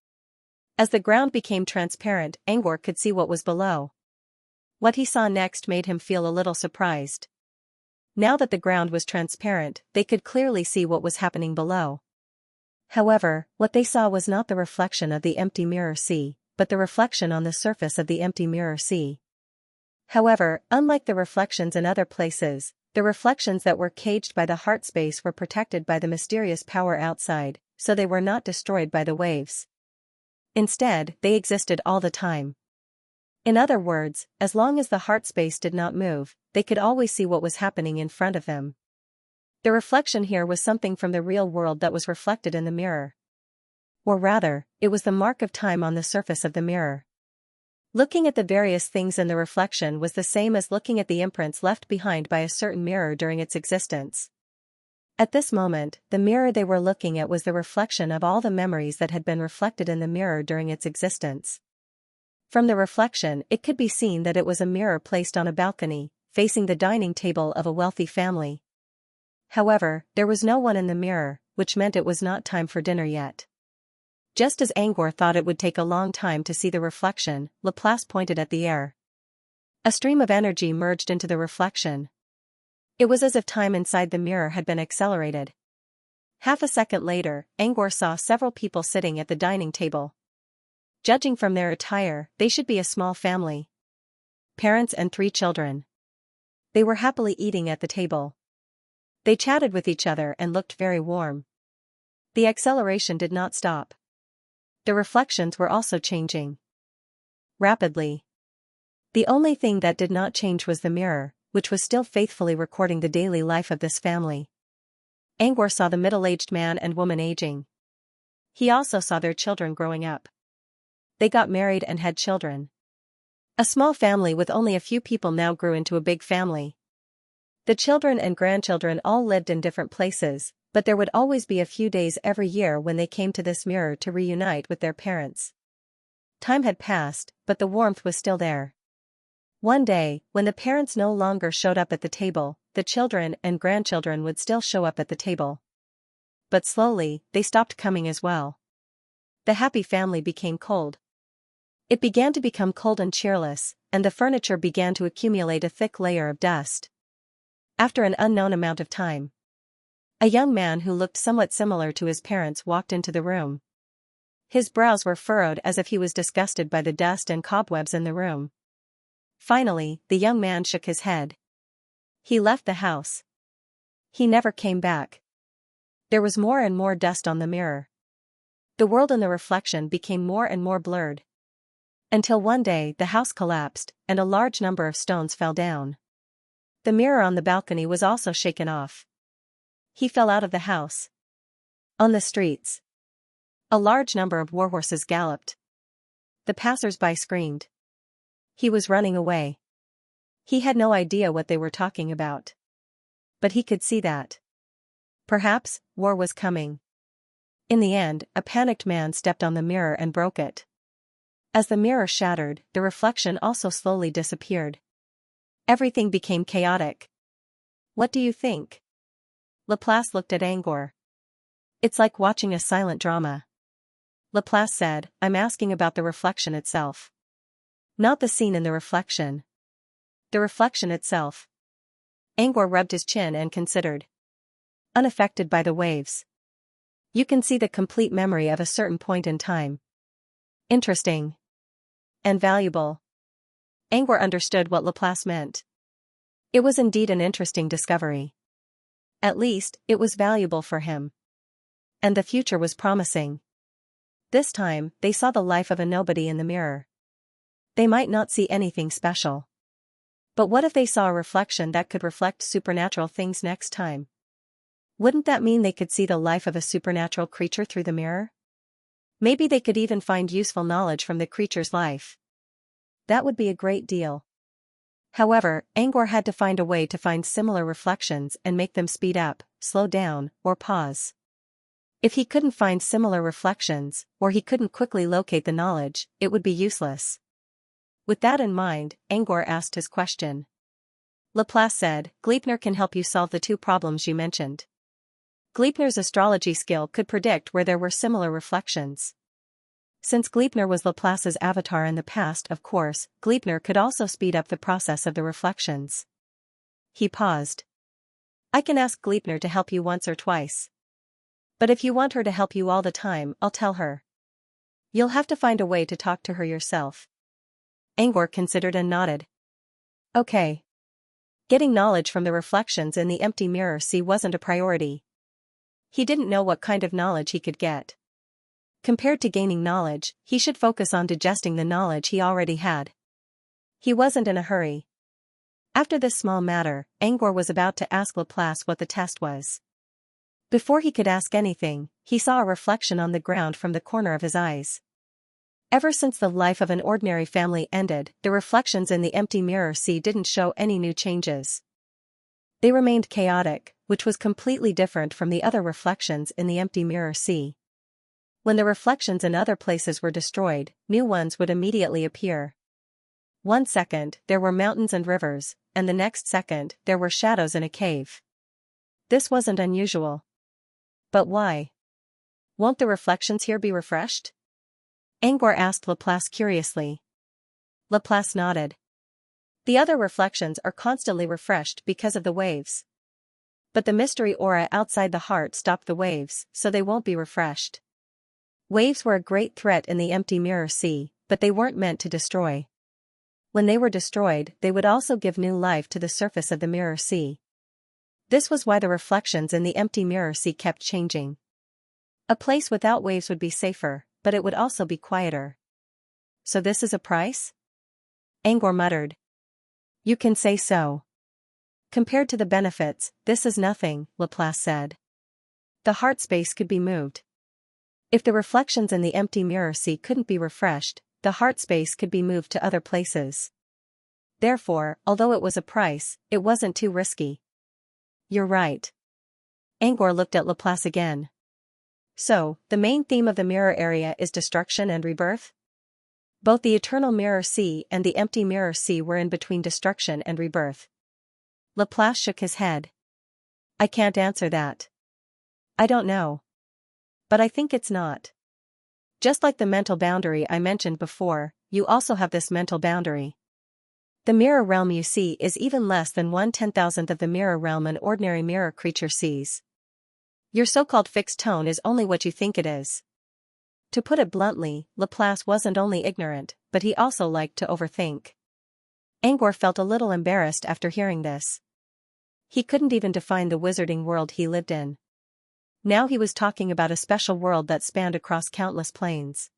A: As the ground became transparent, Angor could see what was below. What he saw next made him feel a little surprised. Now that the ground was transparent, they could clearly see what was happening below. However, what they saw was not the reflection of the empty mirror sea, but the reflection on the surface of the empty mirror sea. However, unlike the reflections in other places, the reflections that were caged by the heart space were protected by the mysterious power outside, so they were not destroyed by the waves. Instead, they existed all the time. In other words, as long as the heart space did not move, they could always see what was happening in front of them. The reflection here was something from the real world that was reflected in the mirror. Or rather, it was the mark of time on the surface of the mirror. Looking at the various things in the reflection was the same as looking at the imprints left behind by a certain mirror during its existence. At this moment, the mirror they were looking at was the reflection of all the memories that had been reflected in the mirror during its existence. From the reflection, it could be seen that it was a mirror placed on a balcony, facing the dining table of a wealthy family. However, there was no one in the mirror, which meant it was not time for dinner yet. Just as Angor thought it would take a long time to see the reflection, Laplace pointed at the air. A stream of energy merged into the reflection. It was as if time inside the mirror had been accelerated. Half a second later, Angor saw several people sitting at the dining table. Judging from their attire, they should be a small family. Parents and 3 children. They were happily eating at the table. They chatted with each other and looked very warm. The acceleration did not stop. The reflections were also changing rapidly. The only thing that did not change was the mirror, which was still faithfully recording the daily life of this family. Angor saw the middle-aged man and woman aging. He also saw their children growing up. They got married and had children. A small family with only a few people now grew into a big family. The children and grandchildren all lived in different places, but there would always be a few days every year when they came to this mirror to reunite with their parents. Time had passed, but the warmth was still there. One day, when the parents no longer showed up at the table, the children and grandchildren would still show up at the table. But slowly, they stopped coming as well. The happy family became cold. It began to become cold and cheerless, and the furniture began to accumulate a thick layer of dust. After an unknown amount of time, a young man who looked somewhat similar to his parents walked into the room. His brows were furrowed as if he was disgusted by the dust and cobwebs in the room. Finally, the young man shook his head. He left the house. He never came back. There was more and more dust on the mirror. The world in the reflection became more and more blurred. Until one day the house collapsed, and a large number of stones fell down. The mirror on the balcony was also shaken off. He fell out of the house. On the streets, a large number of warhorses galloped. The passers-by screamed. He was running away. He had no idea what they were talking about. But he could see that. Perhaps, war was coming. In the end, a panicked man stepped on the mirror and broke it. As the mirror shattered, the reflection also slowly disappeared. Everything became chaotic. What do you think? Laplace looked at Angor. It's like watching a silent drama. Laplace said, I'm asking about the reflection itself. Not the scene in the reflection. The reflection itself. Angor rubbed his chin and considered. Unaffected by the waves. You can see the complete memory of a certain point in time. Interesting. And valuable. Angor understood what Laplace meant. It was indeed an interesting discovery. At least, it was valuable for him. And the future was promising. This time, they saw the life of a nobody in the mirror. They might not see anything special. But what if they saw a reflection that could reflect supernatural things next time? Wouldn't that mean they could see the life of a supernatural creature through the mirror? Maybe they could even find useful knowledge from the creature's life. That would be a great deal. However, Angor had to find a way to find similar reflections and make them speed up, slow down, or pause. If he couldn't find similar reflections, or he couldn't quickly locate the knowledge, it would be useless. With that in mind, Angor asked his question. Laplace said, Gleipnir can help you solve the two problems you mentioned. Gleipnir's astrology skill could predict where there were similar reflections. Since Gleipnir was Laplace's avatar in the past, of course, Gleipnir could also speed up the process of the reflections. He paused. I can ask Gleipnir to help you once or twice. But if you want her to help you all the time, I'll tell her. You'll have to find a way to talk to her yourself. Angor considered and nodded. Okay. Getting knowledge from the reflections in the empty mirror sea wasn't a priority. He didn't know what kind of knowledge he could get. Compared to gaining knowledge, he should focus on digesting the knowledge he already had. He wasn't in a hurry. After this small matter, Angor was about to ask Laplace what the test was. Before he could ask anything, he saw a reflection on the ground from the corner of his eyes. Ever since the life of an ordinary family ended, the reflections in the empty mirror sea didn't show any new changes. They remained chaotic, which was completely different from the other reflections in the empty mirror sea. When the reflections in other places were destroyed, new ones would immediately appear. 1 second, there were mountains and rivers, and the next second, there were shadows in a cave. This wasn't unusual. But why? Won't the reflections here be refreshed? Angor asked Laplace curiously. Laplace nodded. The other reflections are constantly refreshed because of the waves. But the mystery aura outside the heart stopped the waves, so they won't be refreshed. Waves were a great threat in the empty mirror sea, but they weren't meant to destroy. When they were destroyed, they would also give new life to the surface of the mirror sea. This was why the reflections in the empty mirror sea kept changing. A place without waves would be safer, but it would also be quieter. So this is a price? Angor muttered. You can say so. Compared to the benefits, this is nothing, Laplace said. The heart space could be moved. If the reflections in the empty mirror sea couldn't be refreshed, the heart space could be moved to other places. Therefore, although it was a price, it wasn't too risky. You're right. Angor looked at Laplace again. So, the main theme of the mirror area is destruction and rebirth? Both the eternal mirror sea and the empty mirror sea were in between destruction and rebirth. Laplace shook his head. I can't answer that. I don't know. But I think it's not. Just like the mental boundary I mentioned before, you also have this mental boundary. The mirror realm you see is even less than 1/10,000th of the mirror realm an ordinary mirror creature sees. Your so-called fixed tone is only what you think it is. To put it bluntly, Laplace wasn't only ignorant, but he also liked to overthink. Angor felt a little embarrassed after hearing this. He couldn't even define the wizarding world he lived in. Now he was talking about a special world that spanned across countless planes.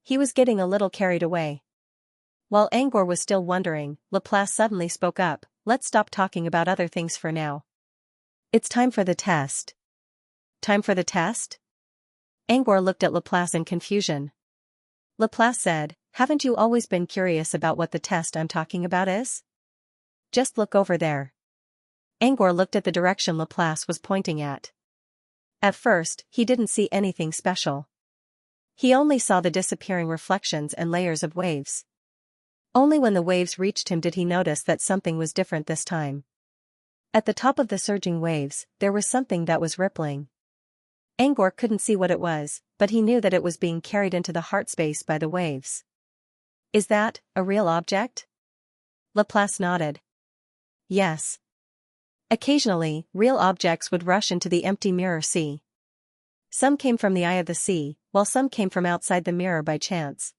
A: He was getting a little carried away. While Angor was still wondering, Laplace suddenly spoke up. let's stop talking about other things for now. It's time for the test. Time for the test? Angor looked at Laplace in confusion. Laplace said, haven't you always been curious about what the test I'm talking about is? Just look over there. Angor looked at the direction Laplace was pointing at. At first, he didn't see anything special. He only saw the disappearing reflections and layers of waves. Only when the waves reached him did he notice that something was different this time. At the top of the surging waves, there was something that was rippling. Angor couldn't see what it was, but he knew that it was being carried into the heart space by the waves. Is that a real object? Laplace nodded. Yes. Occasionally, real objects would rush into the empty mirror sea. Some came from the eye of the sea, while some came from outside the mirror by chance.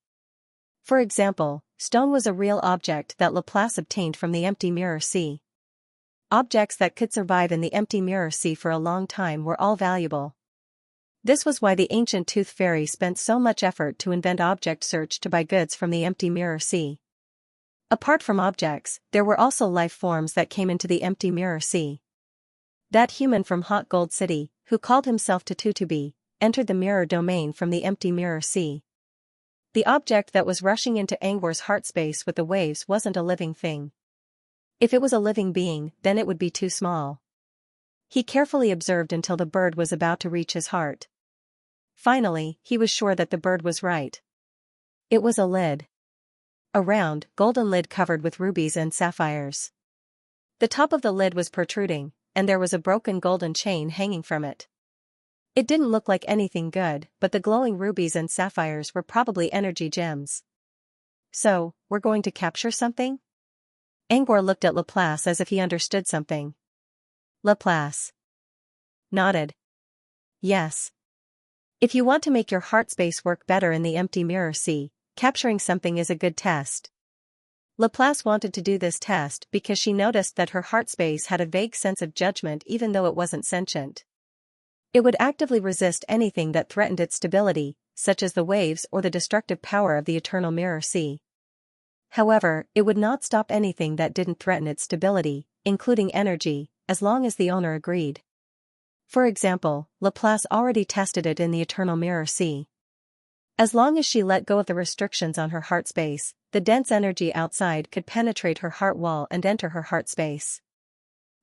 A: For example, stone was a real object that Laplace obtained from the empty mirror sea. Objects that could survive in the empty mirror sea for a long time were all valuable. This was why the ancient tooth fairy spent so much effort to invent object search to buy goods from the empty mirror sea. Apart from objects, there were also life forms that came into the empty mirror sea. That human from Hot Gold City, who called himself Tutubi, entered the mirror domain from the empty mirror sea. The object that was rushing into Angor's heart space with the waves wasn't a living thing. If it was a living being, then it would be too small. He carefully observed until the bird was about to reach his heart. Finally, he was sure that the bird was right. It was a lid. A round, golden lid covered with rubies and sapphires. The top of the lid was protruding, and there was a broken golden chain hanging from it. It didn't look like anything good, but the glowing rubies and sapphires were probably energy gems. So, we're going to capture something? Angor looked at Laplace as if he understood something. Laplace nodded. Yes. If you want to make your heart space work better in the empty mirror sea, capturing something is a good test. Laplace wanted to do this test because she noticed that her heart space had a vague sense of judgment even though it wasn't sentient. It would actively resist anything that threatened its stability, such as the waves or the destructive power of the eternal mirror sea. However, it would not stop anything that didn't threaten its stability, including energy, as long as the owner agreed. For example, Laplace already tested it in the eternal mirror sea. As long as she let go of the restrictions on her heart space, the dense energy outside could penetrate her heart wall and enter her heart space.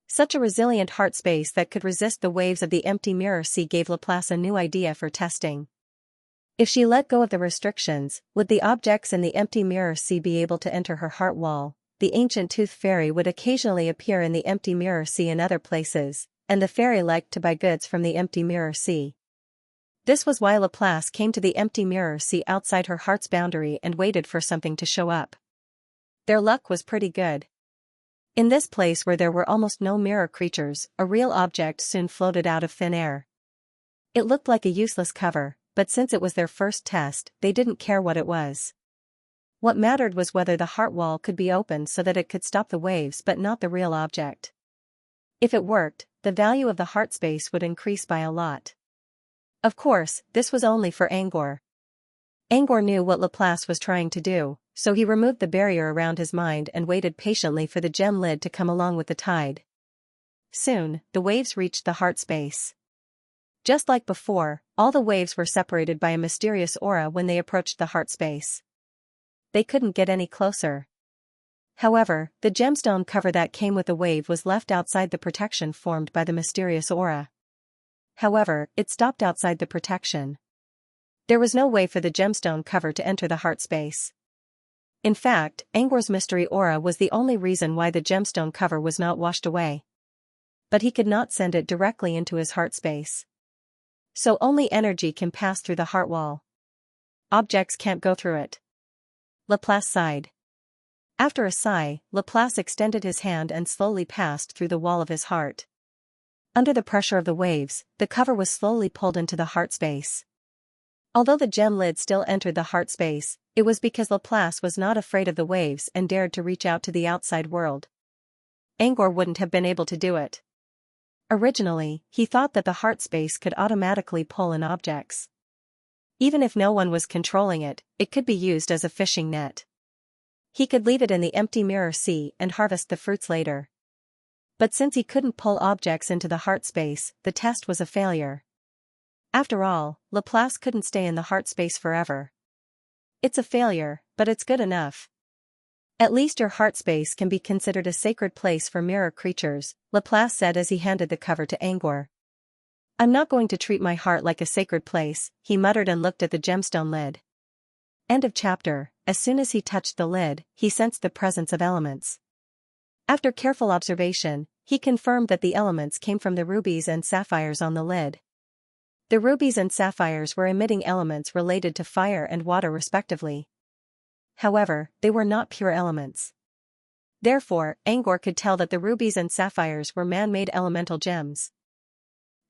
A: Such a resilient heart space that could resist the waves of the empty mirror sea gave Laplace a new idea for testing. If she let go of the restrictions, would the objects in the empty mirror sea be able to enter her heart wall? The ancient tooth fairy would occasionally appear in the empty mirror sea in other places, and the fairy liked to buy goods from the empty mirror sea. This was why Laplace came to the empty mirror sea outside her heart's boundary and waited for something to show up. Their luck was pretty good. In this place where there were almost no mirror creatures, a real object soon floated out of thin air. It looked like a useless cover, but since it was their first test, they didn't care what it was. What mattered was whether the heart wall could be opened so that it could stop the waves but not the real object. If it worked, the value of the heart space would increase by a lot. Of course, this was only for Angor. Angor knew what Laplace was trying to do, so he removed the barrier around his mind and waited patiently for the gem lid to come along with the tide. Soon, the waves reached the heart space. Just like before, all the waves were separated by a mysterious aura when they approached the heart space. They couldn't get any closer. However, the gemstone cover that came with the wave was left outside the protection formed by the mysterious aura. However, it stopped outside the protection. There was no way for the gemstone cover to enter the heart space. In fact, Angor's mystery aura was the only reason why the gemstone cover was not washed away. But he could not send it directly into his heart space. So only energy can pass through the heart wall. Objects can't go through it. Laplace sighed. After a sigh, Laplace extended his hand and slowly passed through the wall of his heart. Under the pressure of the waves, the cover was slowly pulled into the heart space. Although the gem lid still entered the heart space, it was because Laplace was not afraid of the waves and dared to reach out to the outside world. Angor wouldn't have been able to do it. Originally, he thought that the heart space could automatically pull in objects. Even if no one was controlling it, it could be used as a fishing net. He could leave it in the empty mirror sea and harvest the fruits later. But since he couldn't pull objects into the heart space, the test was a failure. After all, Laplace couldn't stay in the heart space forever. It's a failure, but it's good enough. At least your heart space can be considered a sacred place for mirror creatures, Laplace said as he handed the cover to Angor. I'm not going to treat my heart like a sacred place, he muttered and looked at the gemstone lid. End of chapter. As soon as he touched the lid, he sensed the presence of elements. After careful observation, he confirmed that the elements came from the rubies and sapphires on the lid. The rubies and sapphires were emitting elements related to fire and water respectively. However, they were not pure elements. Therefore, Angor could tell that the rubies and sapphires were man-made elemental gems.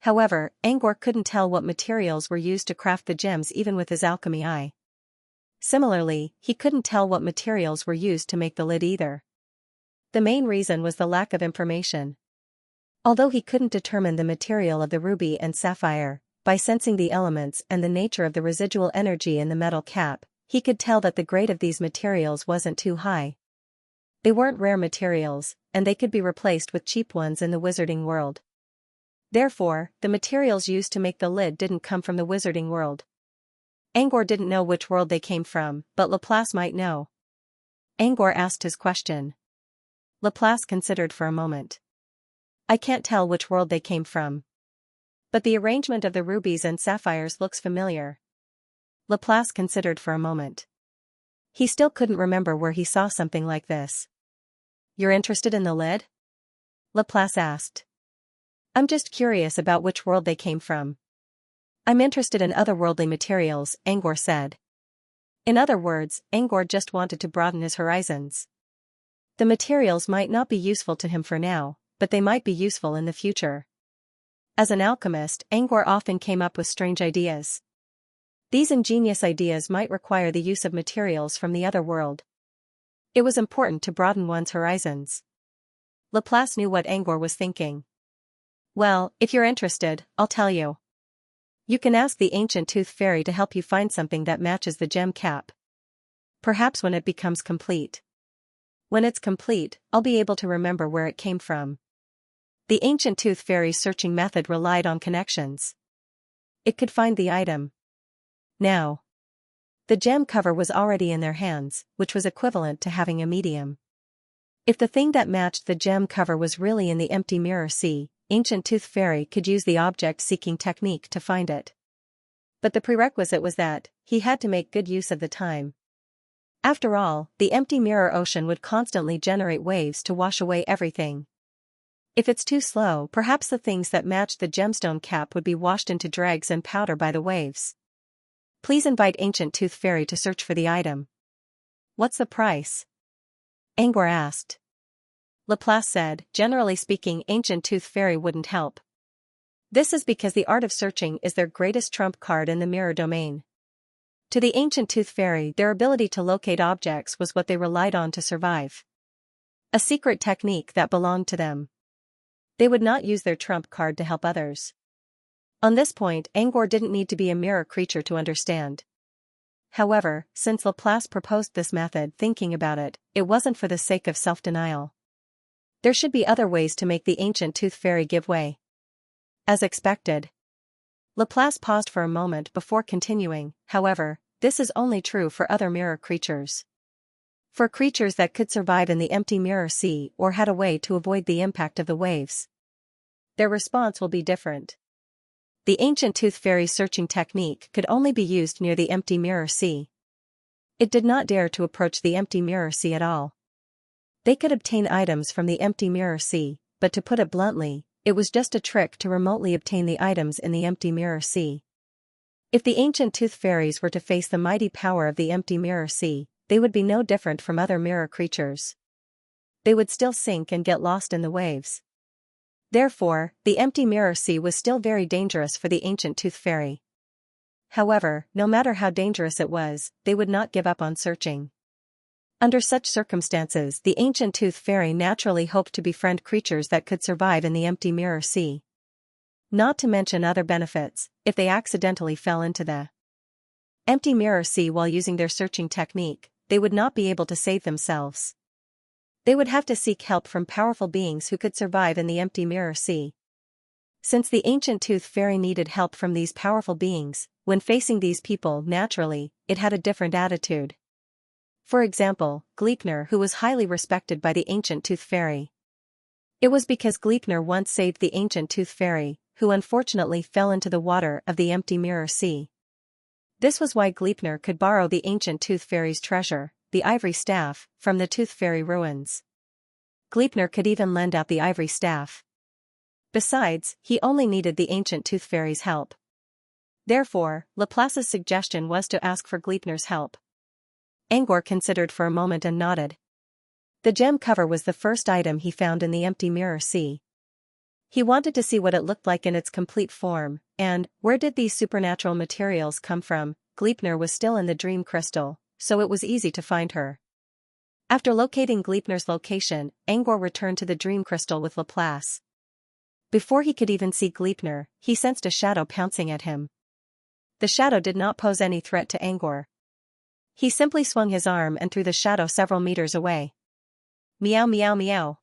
A: However, Angor couldn't tell what materials were used to craft the gems even with his alchemy eye. Similarly, he couldn't tell what materials were used to make the lid either. The main reason was the lack of information. Although he couldn't determine the material of the ruby and sapphire, by sensing the elements and the nature of the residual energy in the metal cap, he could tell that the grade of these materials wasn't too high. They weren't rare materials, and they could be replaced with cheap ones in the wizarding world. Therefore, the materials used to make the lid didn't come from the wizarding world. Angor didn't know which world they came from, but Laplace might know. Angor asked his question. Laplace considered for a moment. I can't tell which world they came from. But the arrangement of the rubies and sapphires looks familiar. Laplace considered for a moment. He still couldn't remember where he saw something like this. You're interested in the lid? Laplace asked. I'm just curious about which world they came from. I'm interested in otherworldly materials, Angor said. In other words, Angor just wanted to broaden his horizons. The materials might not be useful to him for now, but they might be useful in the future. As an alchemist, Angor often came up with strange ideas. These ingenious ideas might require the use of materials from the other world. It was important to broaden one's horizons. Laplace knew what Angor was thinking. Well, if you're interested, I'll tell you. You can ask the ancient tooth fairy to help you find something that matches the gem cap. Perhaps when it becomes complete. When it's complete, I'll be able to remember where it came from. The ancient tooth fairy's searching method relied on connections. It could find the item. Now. The gem cover was already in their hands, which was equivalent to having a medium. If the thing that matched the gem cover was really in the empty mirror sea, ancient tooth fairy could use the object-seeking technique to find it. But the prerequisite was that he had to make good use of the time. After all, the empty mirror ocean would constantly generate waves to wash away everything. If it's too slow, perhaps the things that matched the gemstone cap would be washed into dregs and powder by the waves. Please invite ancient tooth fairy to search for the item. What's the price? Angor asked. Laplace said, generally speaking, ancient tooth fairy wouldn't help. This is because the art of searching is their greatest trump card in the mirror domain. To the ancient tooth fairy, their ability to locate objects was what they relied on to survive. A secret technique that belonged to them. They would not use their trump card to help others. On this point, Angor didn't need to be a mirror creature to understand. However, since Laplace proposed this method, thinking about it, it wasn't for the sake of self-denial. There should be other ways to make the ancient tooth fairy give way. As expected. Laplace paused for a moment before continuing, however, this is only true for other mirror creatures. For creatures that could survive in the empty mirror sea or had a way to avoid the impact of the waves, their response will be different. The ancient tooth fairy's searching technique could only be used near the empty mirror sea. It did not dare to approach the empty mirror sea at all. They could obtain items from the empty mirror sea, but to put it bluntly, it was just a trick to remotely obtain the items in the empty mirror sea. If the ancient tooth fairies were to face the mighty power of the empty mirror sea, they would be no different from other mirror creatures. They would still sink and get lost in the waves. Therefore, the empty mirror sea was still very dangerous for the ancient tooth fairy. However, no matter how dangerous it was, they would not give up on searching. Under such circumstances, the ancient tooth fairy naturally hoped to befriend creatures that could survive in the empty mirror sea. Not to mention other benefits, if they accidentally fell into the empty mirror sea while using their searching technique, they would not be able to save themselves. They would have to seek help from powerful beings who could survive in the empty mirror sea. Since the ancient tooth fairy needed help from these powerful beings, when facing these people naturally, it had a different attitude. For example, Gleipnir, who was highly respected by the ancient tooth fairy. It was because Gleipnir once saved the ancient tooth fairy, who unfortunately fell into the water of the empty mirror sea. This was why Gleipnir could borrow the ancient tooth fairy's treasure, the ivory staff, from the tooth fairy ruins. Gleipnir could even lend out the ivory staff. Besides, he only needed the ancient tooth fairy's help. Therefore, Laplace's suggestion was to ask for Gleipnir's help. Angor considered for a moment and nodded. The gem cover was the first item he found in the empty mirror sea. He wanted to see what it looked like in its complete form, and, where did these supernatural materials come from? Gleipnir was still in the dream crystal, so it was easy to find her. After locating Gleipnir's location, Angor returned to the dream crystal with Laplace. Before he could even see Gleipnir, he sensed a shadow pouncing at him. The shadow did not pose any threat to Angor. He simply swung his arm and threw the shadow several meters away. Meow meow meow.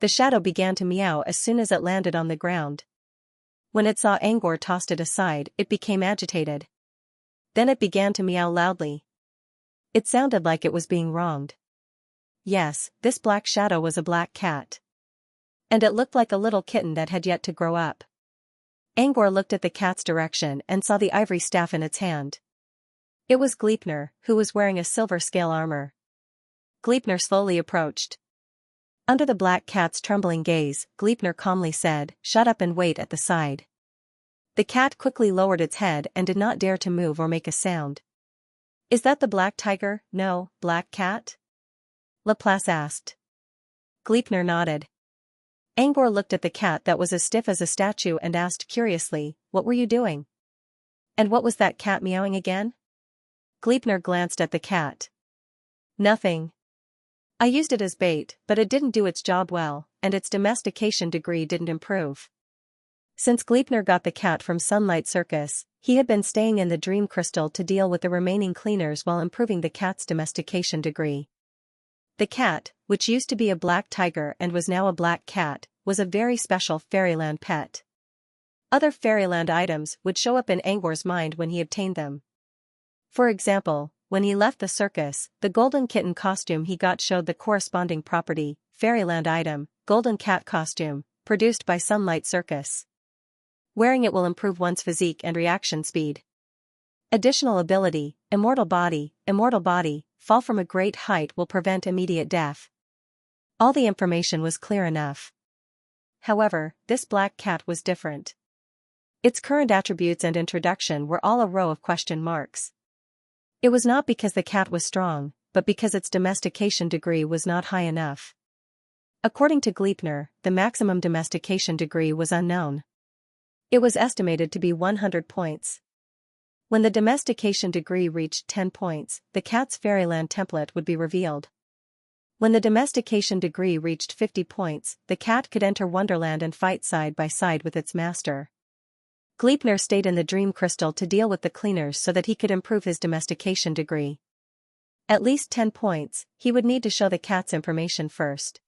A: The shadow began to meow as soon as it landed on the ground. When it saw Angor tossed it aside, it became agitated. Then it began to meow loudly. It sounded like it was being wronged. Yes, this black shadow was a black cat. And it looked like a little kitten that had yet to grow up. Angor looked at the cat's direction and saw the ivory staff in its hand. It was Gleipnir, who was wearing a silver scale armor. Gleipnir slowly approached. Under the black cat's trembling gaze, Gleipnir calmly said, "Shut up and wait at the side." The cat quickly lowered its head and did not dare to move or make a sound. "Is that the black tiger?" "No, black cat?" Laplace asked. Gleipnir nodded. Angor looked at the cat that was as stiff as a statue and asked curiously, "What were you doing? And what was that cat meowing again?" Gleipnir glanced at the cat. "Nothing. I used it as bait, but it didn't do its job well, and its domestication degree didn't improve." Since Gleipnir got the cat from Sunlight Circus, he had been staying in the dream crystal to deal with the remaining cleaners while improving the cat's domestication degree. The cat, which used to be a black tiger and was now a black cat, was a very special fairyland pet. Other fairyland items would show up in Angor's mind when he obtained them. For example, when he left the circus, the golden kitten costume he got showed the corresponding property, fairyland item, golden cat costume, produced by Sunlight Circus. Wearing it will improve one's physique and reaction speed. Additional ability, immortal body, fall from a great height will prevent immediate death. All the information was clear enough. However, this black cat was different. Its current attributes and introduction were all a row of question marks. It was not because the cat was strong, but because its domestication degree was not high enough. According to Gleipnir, the maximum domestication degree was unknown. It was estimated to be 100 points. When the domestication degree reached 10 points, the cat's fairyland template would be revealed. When the domestication degree reached 50 points, the cat could enter Wonderland and fight side by side with its master. Gleipnir stayed in the dream crystal to deal with the cleaners so that he could improve his domestication degree. At least 10 points, he would need to show the cat's information first.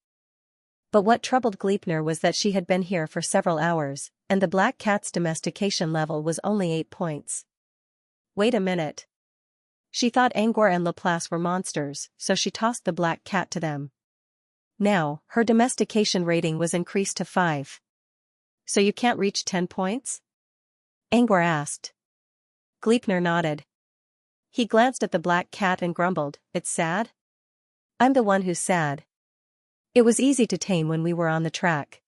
A: But what troubled Gleipnir was that she had been here for several hours, and the black cat's domestication level was only 8 points. Wait a minute. She thought Angor and Laplace were monsters, so she tossed the black cat to them. Now, her domestication rating was increased to 5. "So you can't reach 10 points?" Angor asked. Gleipnir nodded. He glanced at the black cat and grumbled, "It's sad? I'm the one who's sad. It was easy to tame when we were on the track.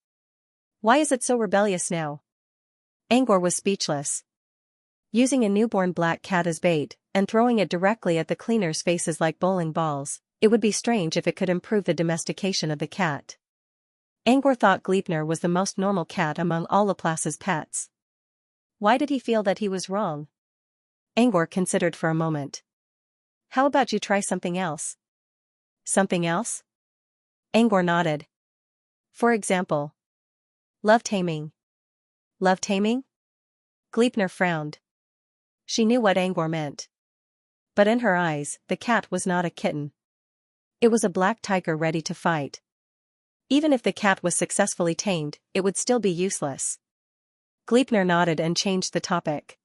A: Why is it so rebellious now?" Angor was speechless. Using a newborn black cat as bait, and throwing it directly at the cleaners' faces like bowling balls, it would be strange if it could improve the domestication of the cat. Angor thought Gleipnir was the most normal cat among all Laplace's pets. Why did he feel that he was wrong? Angor considered for a moment. "How about you try something else?" "Something else?" Angor nodded. "For example, love taming." "Love taming?" Gleipnir frowned. She knew what Angor meant. But in her eyes, the cat was not a kitten. It was a black tiger ready to fight. Even if the cat was successfully tamed, it would still be useless. Gleipnir nodded and changed the topic.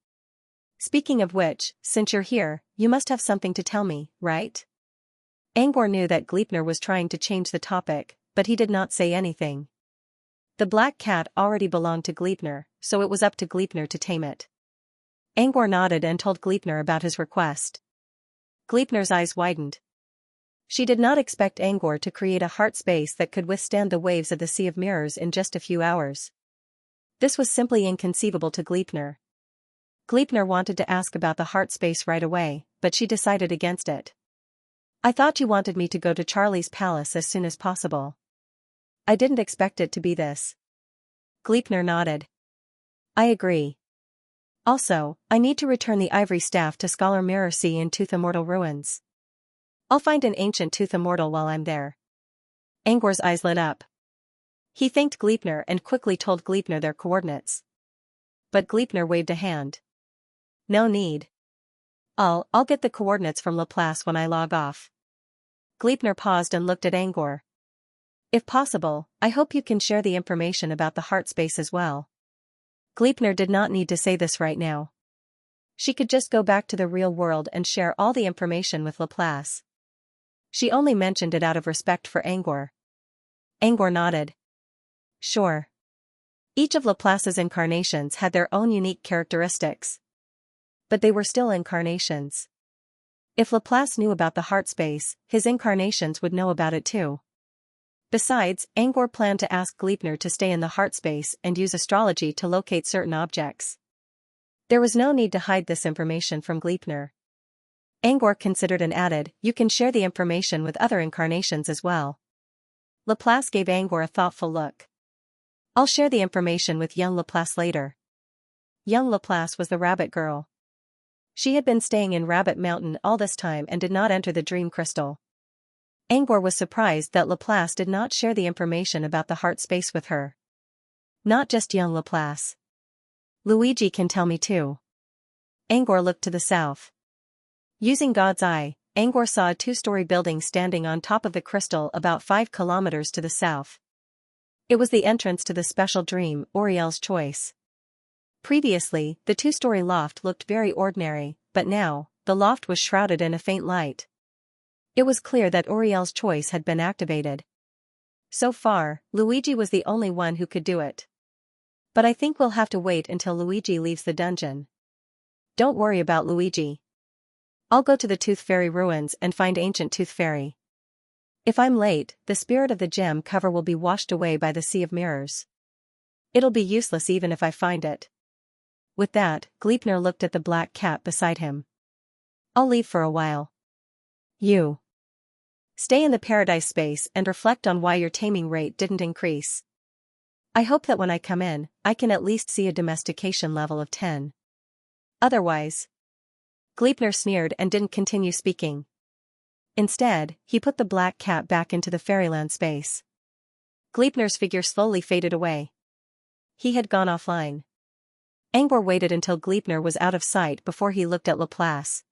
A: Speaking of which, since you're here, you must have something to tell me, right? Angor knew that Gleipnir was trying to change the topic, but he did not say anything. The black cat already belonged to Gleipnir, so it was up to Gleipnir to tame it. Angor nodded and told Gleipnir about his request. Gleipnir's eyes widened. She did not expect Angor to create a heart space that could withstand the waves of the Sea of Mirrors in just a few hours. This was simply inconceivable to Gleipnir. Gleipnir wanted to ask about the heart space right away, but she decided against it. I thought you wanted me to go to Charlie's palace as soon as possible. I didn't expect it to be this. Gleipnir nodded. I agree. Also, I need to return the ivory staff to Scholar Mirrorcy in Tooth Immortal ruins. I'll find an ancient Tooth Immortal while I'm there. Angor's eyes lit up. He thanked Gleipnir and quickly told Gleipnir their coordinates. But Gleipnir waved a hand. No need. I'll get the coordinates from Laplace when I log off. Gleipnir paused and looked at Angor. If possible, I hope you can share the information about the heart space as well. Gleipnir did not need to say this right now. She could just go back to the real world and share all the information with Laplace. She only mentioned it out of respect for Angor. Angor nodded. Sure. Each of Laplace's incarnations had their own unique characteristics. But they were still incarnations. If Laplace knew about the heart space, his incarnations would know about it too. Besides, Angor planned to ask Gleipnir to stay in the heart space and use astrology to locate certain objects. There was no need to hide this information from Gleipnir. Angor considered and added, you can share the information with other incarnations as well. Laplace gave Angor a thoughtful look. I'll share the information with young Laplace later. Young Laplace was the rabbit girl. She had been staying in Rabbit Mountain all this time and did not enter the dream crystal. Angor was surprised that Laplace did not share the information about the heart space with her. Not just young Laplace. Luigi can tell me too. Angor looked to the south. Using God's eye, Angor saw a two-story building standing on top of the crystal about 5 kilometers to the south. It was the entrance to the special dream, Auriel's Choice. Previously, the two-story loft looked very ordinary, but now, the loft was shrouded in a faint light. It was clear that Auriel's Choice had been activated. So far, Luigi was the only one who could do it. But I think we'll have to wait until Luigi leaves the dungeon. Don't worry about Luigi. I'll go to the Tooth Fairy ruins and find ancient Tooth Fairy. If I'm late, the spirit of the gem cover will be washed away by the Sea of Mirrors. It'll be useless even if I find it. With that, Gleipnir looked at the black cat beside him. I'll leave for a while. You stay in the paradise space and reflect on why your taming rate didn't increase. I hope that when I come in, I can at least see a domestication level of 10. Otherwise. Gleipnir sneered and didn't continue speaking. Instead, he put the black cat back into the fairyland space. Gleipnir's figure slowly faded away. He had gone offline. Angor waited until Gleipnir was out of sight before he looked at Laplace.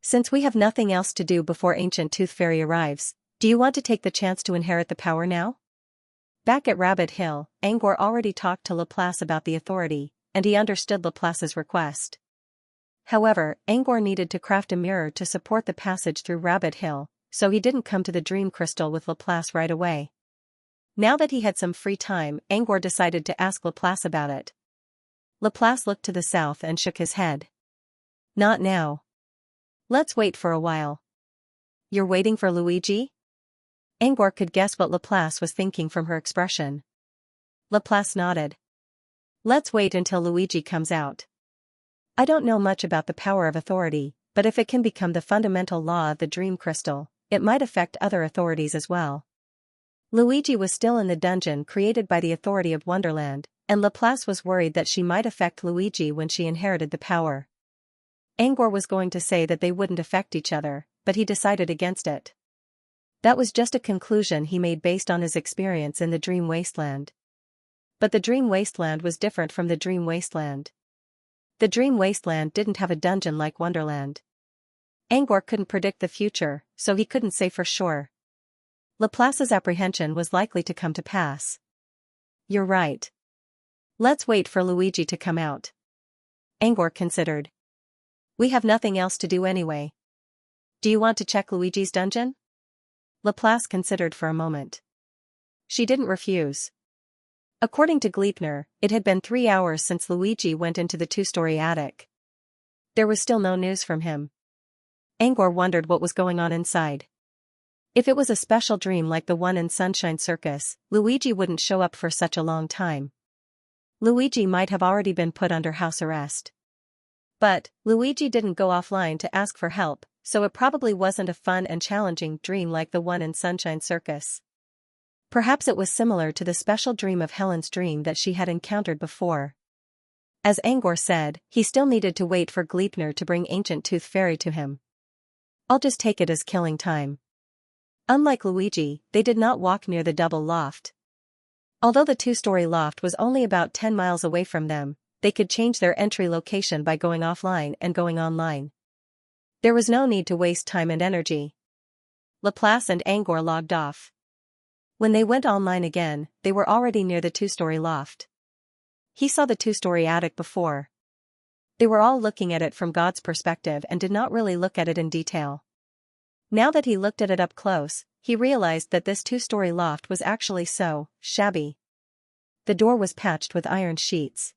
A: Since we have nothing else to do before ancient Tooth Fairy arrives, do you want to take the chance to inherit the power now? Back at Rabbit Hill, Angor already talked to Laplace about the authority, and he understood Laplace's request. However, Angor needed to craft a mirror to support the passage through Rabbit Hill, so he didn't come to the Dream Crystal with Laplace right away. Now that he had some free time, Angor decided to ask Laplace about it. Laplace looked to the south and shook his head. Not now. Let's wait for a while. You're waiting for Luigi? Angor could guess what Laplace was thinking from her expression. Laplace nodded. Let's wait until Luigi comes out. I don't know much about the power of authority, but if it can become the fundamental law of the Dream Crystal, it might affect other authorities as well. Luigi was still in the dungeon created by the authority of Wonderland, and Laplace was worried that she might affect Luigi when she inherited the power. Angor was going to say that they wouldn't affect each other, but he decided against it. That was just a conclusion he made based on his experience in the Dream Wasteland. But the Dream Wasteland was different from the Dream Wasteland. The Dream Wasteland didn't have a dungeon like Wonderland. Angor couldn't predict the future, so he couldn't say for sure, Laplace's apprehension was likely to come to pass. You're right. Let's wait for Luigi to come out. Angor considered. We have nothing else to do anyway. Do you want to check Luigi's dungeon? Laplace considered for a moment. She didn't refuse. According to Gleipnir, it had been 3 hours since Luigi went into the 2-story attic. There was still no news from him. Angor wondered what was going on inside. If it was a special dream like the one in Sunshine Circus, Luigi wouldn't show up for such a long time. Luigi might have already been put under house arrest. But Luigi didn't go offline to ask for help, so it probably wasn't a fun and challenging dream like the one in Sunshine Circus. Perhaps it was similar to the special dream of Helen's dream that she had encountered before. As Angor said, he still needed to wait for Gleipnir to bring Ancient Tooth Fairy to him. I'll just take it as killing time. Unlike Luigi, they did not walk near the double loft. Although the 2-story loft was only about 10 miles away from them, they could change their entry location by going offline and going online. There was no need to waste time and energy. Laplace and Angor logged off. When they went online again, they were already near the 2-story loft. He saw the 2-story attic before. They were all looking at it from God's perspective and did not really look at it in detail. Now that he looked at it up close, he realized that this 2-story loft was actually so shabby. The door was patched with iron sheets.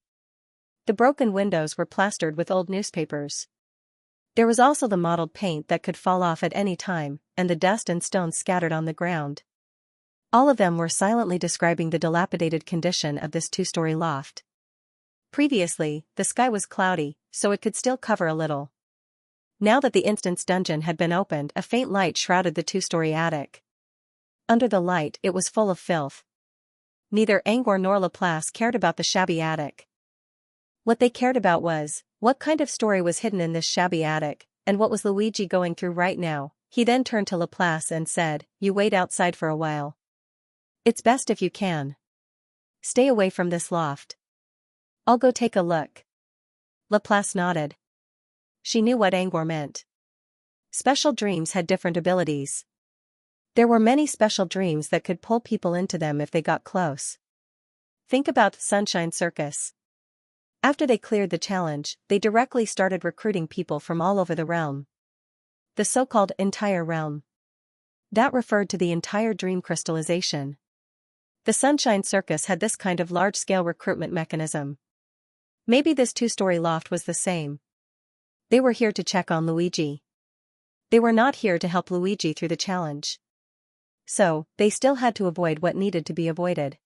A: The broken windows were plastered with old newspapers. There was also the mottled paint that could fall off at any time, and the dust and stones scattered on the ground. All of them were silently describing the dilapidated condition of this 2-story loft. Previously, the sky was cloudy, so it could still cover a little. Now that the Instant's dungeon had been opened, a faint light shrouded the 2-story attic. Under the light, it was full of filth. Neither Angor nor Laplace cared about the shabby attic. What they cared about was, what kind of story was hidden in this shabby attic, and what was Luigi going through right now. He then turned to Laplace and said, "You wait outside for a while. It's best if you can. Stay away from this loft. I'll go take a look." Laplace nodded. She knew what Angor meant. Special dreams had different abilities. There were many special dreams that could pull people into them if they got close. Think about Sunshine Circus. After they cleared the challenge, they directly started recruiting people from all over the realm. The so-called entire realm. That referred to the entire dream crystallization. The Sunshine Circus had this kind of large-scale recruitment mechanism. Maybe this 2-story loft was the same. They were here to check on Luigi. They were not here to help Luigi through the challenge. So, they still had to avoid what needed to be avoided.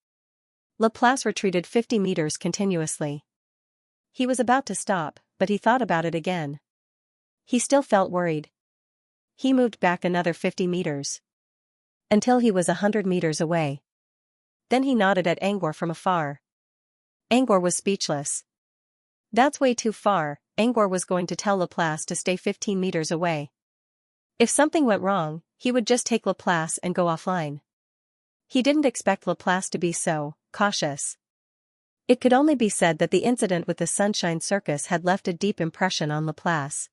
A: Laplace retreated 50 meters continuously. He was about to stop, but he thought about it again. He still felt worried. He moved back another 50 meters. Until he was 100 meters away. Then he nodded at Angor from afar. Angor was speechless. That's way too far, Angor was going to tell Laplace to stay 15 meters away. If something went wrong, he would just take Laplace and go offline. He didn't expect Laplace to be so cautious. It could only be said that the incident with the Sunshine Circus had left a deep impression on Laplace.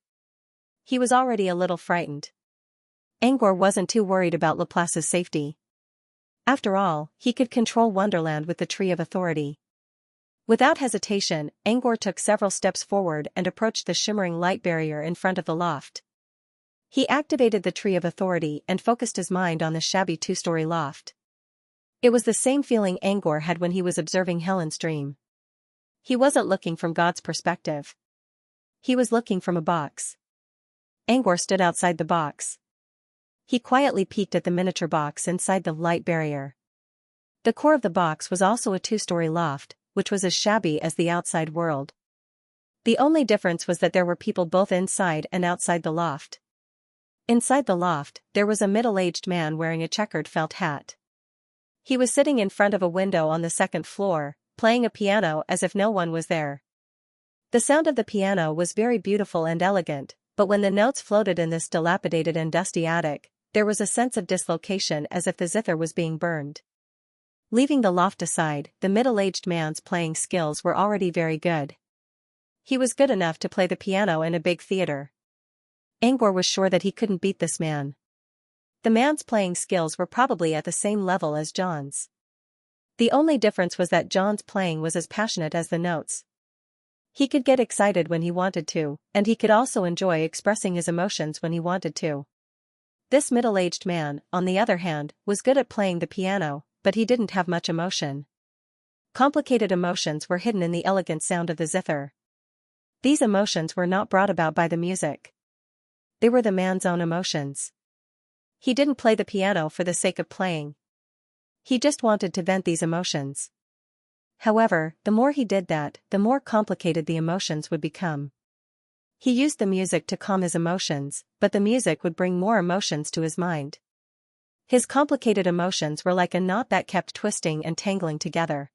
A: He was already a little frightened. Angor wasn't too worried about Laplace's safety. After all, he could control Wonderland with the Tree of Authority. Without hesitation, Angor took several steps forward and approached the shimmering light barrier in front of the loft. He activated the Tree of Authority and focused his mind on the shabby 2-story loft. It was the same feeling Angor had when he was observing Helen's dream. He wasn't looking from God's perspective. He was looking from a box. Angor stood outside the box. He quietly peeked at the miniature box inside the light barrier. The core of the box was also a 2-story loft, which was as shabby as the outside world. The only difference was that there were people both inside and outside the loft. Inside the loft, there was a middle-aged man wearing a checkered felt hat. He was sitting in front of a window on the 2nd floor, playing a piano as if no one was there. The sound of the piano was very beautiful and elegant, but when the notes floated in this dilapidated and dusty attic, there was a sense of dislocation as if the zither was being burned. Leaving the loft aside, the middle-aged man's playing skills were already very good. He was good enough to play the piano in a big theater. Angor was sure that he couldn't beat this man. The man's playing skills were probably at the same level as John's. The only difference was that John's playing was as passionate as the notes. He could get excited when he wanted to, and he could also enjoy expressing his emotions when he wanted to. This middle-aged man, on the other hand, was good at playing the piano, but he didn't have much emotion. Complicated emotions were hidden in the elegant sound of the zither. These emotions were not brought about by the music. They were the man's own emotions. He didn't play the piano for the sake of playing. He just wanted to vent these emotions. However, the more he did that, the more complicated the emotions would become. He used the music to calm his emotions, but the music would bring more emotions to his mind. His complicated emotions were like a knot that kept twisting and tangling together.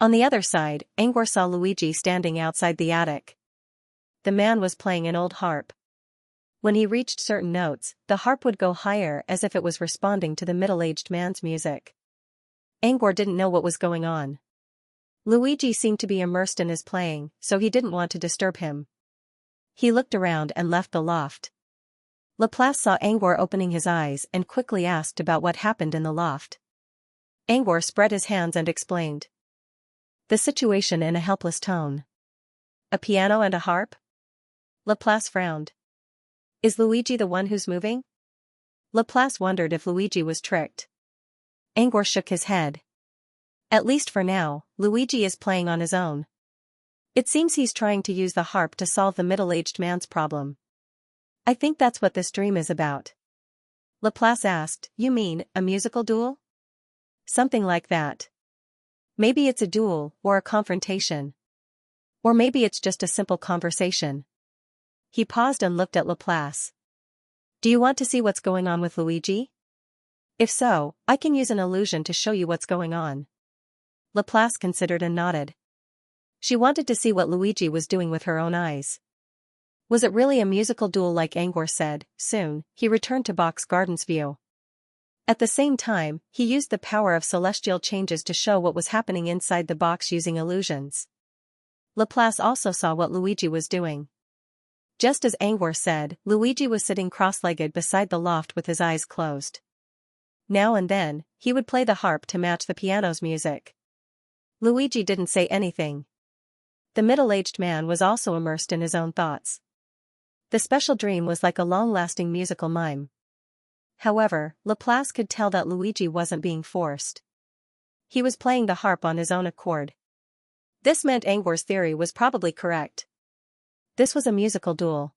A: On the other side, Angor saw Luigi standing outside the attic. The man was playing an old harp. When he reached certain notes, the harp would go higher as if it was responding to the middle-aged man's music. Angor didn't know what was going on. Luigi seemed to be immersed in his playing, so he didn't want to disturb him. He looked around and left the loft. Laplace saw Angor opening his eyes and quickly asked about what happened in the loft. Angor spread his hands and explained the situation in a helpless tone. A piano and a harp? Laplace frowned. Is Luigi the one who's moving? Laplace wondered if Luigi was tricked. Angor shook his head. At least for now, Luigi is playing on his own. It seems he's trying to use the harp to solve the middle-aged man's problem. I think that's what this dream is about. Laplace asked, You mean, a musical duel? Something like that. Maybe it's a duel, or a confrontation. Or maybe it's just a simple conversation. He paused and looked at Laplace. Do you want to see what's going on with Luigi? If so, I can use an illusion to show you what's going on. Laplace considered and nodded. She wanted to see what Luigi was doing with her own eyes. Was it really a musical duel like Angor said? Soon, he returned to Box Garden's view. At the same time, he used the power of celestial changes to show what was happening inside the box using illusions. Laplace also saw what Luigi was doing. Just as Angor said, Luigi was sitting cross-legged beside the loft with his eyes closed. Now and then, he would play the harp to match the piano's music. Luigi didn't say anything. The middle-aged man was also immersed in his own thoughts. The special dream was like a long-lasting musical mime. However, Laplace could tell that Luigi wasn't being forced. He was playing the harp on his own accord. This meant Angor's theory was probably correct. This was a musical duel.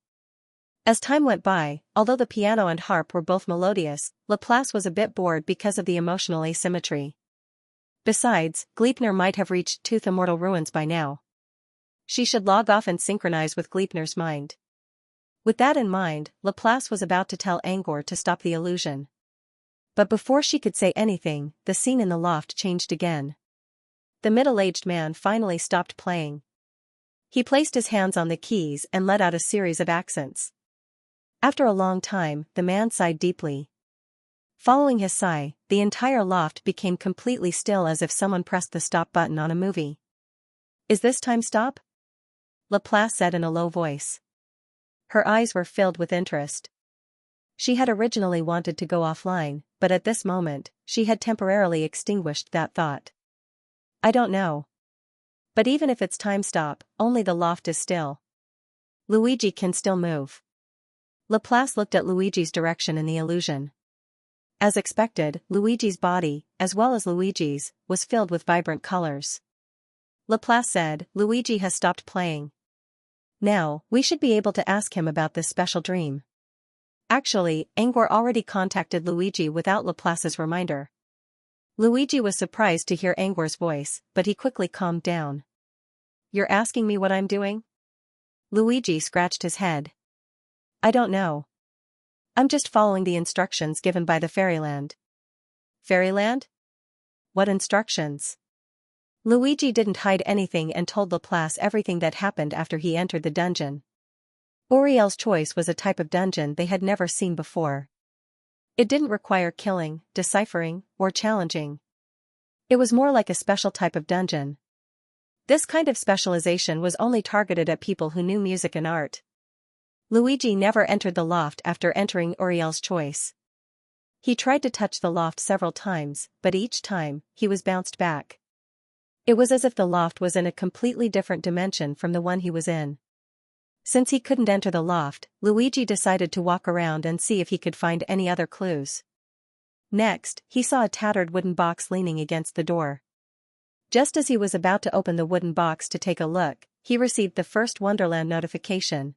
A: As time went by, although the piano and harp were both melodious, Laplace was a bit bored because of the emotional asymmetry. Besides, Gleipnir might have reached Tooth Immortal Ruins by now. She should log off and synchronize with Gleipnir's mind. With that in mind, Laplace was about to tell Angor to stop the illusion. But before she could say anything, the scene in the loft changed again. The middle-aged man finally stopped playing. He placed his hands on the keys and let out a series of accents. After a long time, the man sighed deeply. Following his sigh, the entire loft became completely still as if someone pressed the stop button on a movie. Is this time stop? Laplace said in a low voice. Her eyes were filled with interest. She had originally wanted to go offline, but at this moment, she had temporarily extinguished that thought. I don't know. But even if it's time stop, only the loft is still. Luigi can still move. Laplace looked at Luigi's direction in the illusion. As expected, Luigi's body, as well as Luigi's, was filled with vibrant colors. Laplace said, Luigi has stopped playing. Now, we should be able to ask him about this special dream. Actually, Angor already contacted Luigi without Laplace's reminder. Luigi was surprised to hear Angor's voice, but he quickly calmed down. You're asking me what I'm doing? Luigi scratched his head. I don't know. I'm just following the instructions given by the Fairyland. Fairyland? What instructions? Luigi didn't hide anything and told Laplace everything that happened after he entered the dungeon. Auriel's Choice was a type of dungeon they had never seen before. It didn't require killing, deciphering, or challenging. It was more like a special type of dungeon. This kind of specialization was only targeted at people who knew music and art. Luigi never entered the loft after entering Auriel's Choice. He tried to touch the loft several times, but each time, he was bounced back. It was as if the loft was in a completely different dimension from the one he was in. Since he couldn't enter the loft, Luigi decided to walk around and see if he could find any other clues. Next, he saw a tattered wooden box leaning against the door. Just as he was about to open the wooden box to take a look, he received the first Wonderland notification.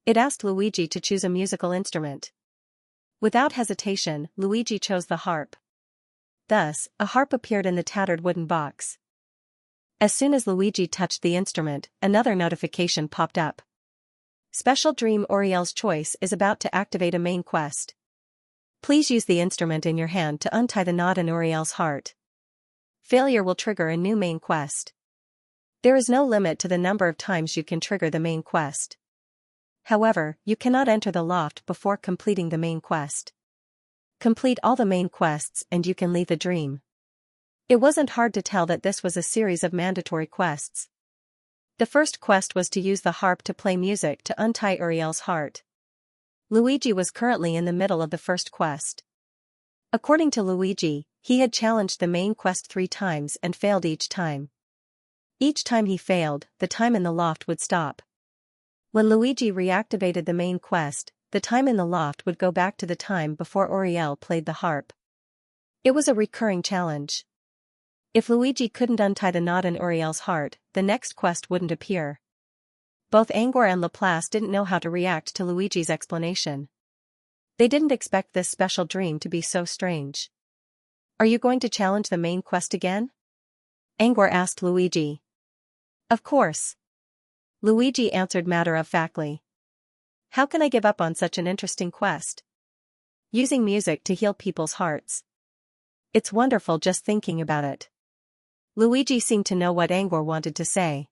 A: It asked Luigi to choose a musical instrument. Without hesitation, Luigi chose the harp. Thus, a harp appeared in the tattered wooden box. As soon as Luigi touched the instrument, another notification popped up. Special Dream Oriel's Choice is about to activate a main quest. Please use the instrument in your hand to untie the knot in Oriel's heart. Failure will trigger a new main quest. There is no limit to the number of times you can trigger the main quest. However, you cannot enter the loft before completing the main quest. Complete all the main quests and you can leave the dream. It wasn't hard to tell that this was a series of mandatory quests. The first quest was to use the harp to play music to untie Uriel's heart. Luigi was currently in the middle of the first quest. According to Luigi, he had challenged the main quest 3 times and failed each time. Each time he failed, the time in the loft would stop. When Luigi reactivated the main quest, the time in the loft would go back to the time before Uriel played the harp. It was a recurring challenge. If Luigi couldn't untie the knot in Uriel's heart, the next quest wouldn't appear. Both Angor and Laplace didn't know how to react to Luigi's explanation. They didn't expect this special dream to be so strange. Are you going to challenge the main quest again? Angor asked Luigi. Of course. Luigi answered matter-of-factly. How can I give up on such an interesting quest? Using music to heal people's hearts. It's wonderful just thinking about it. Luigi seemed to know what Angor wanted to say.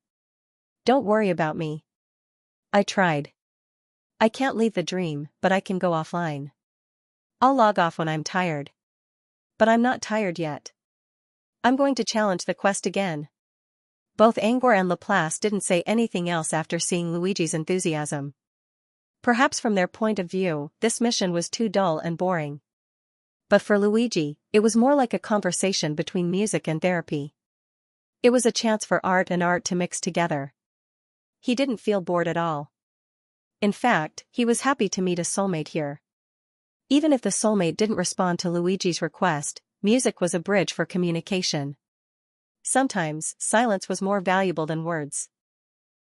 A: Don't worry about me. I tried. I can't leave the dream, but I can go offline. I'll log off when I'm tired. But I'm not tired yet. I'm going to challenge the quest again. Both Angor and Laplace didn't say anything else after seeing Luigi's enthusiasm. Perhaps from their point of view, this mission was too dull and boring. But for Luigi, it was more like a conversation between music and therapy. It was a chance for art and art to mix together. He didn't feel bored at all. In fact, he was happy to meet a soulmate here. Even if the soulmate didn't respond to Luigi's request, music was a bridge for communication. Sometimes, silence was more valuable than words.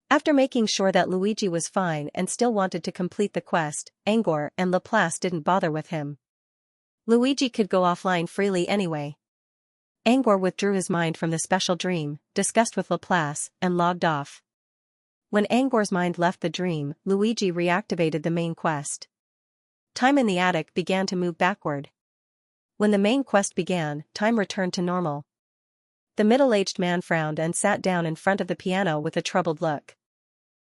A: After making sure that Luigi was fine and still wanted to complete the quest, Angor and Laplace didn't bother with him. Luigi could go offline freely anyway. Angor withdrew his mind from the special dream, discussed with Laplace, and logged off. When Angor's mind left the dream, Luigi reactivated the main quest. Time in the attic began to move backward. When the main quest began, time returned to normal. The middle-aged man frowned and sat down in front of the piano with a troubled look.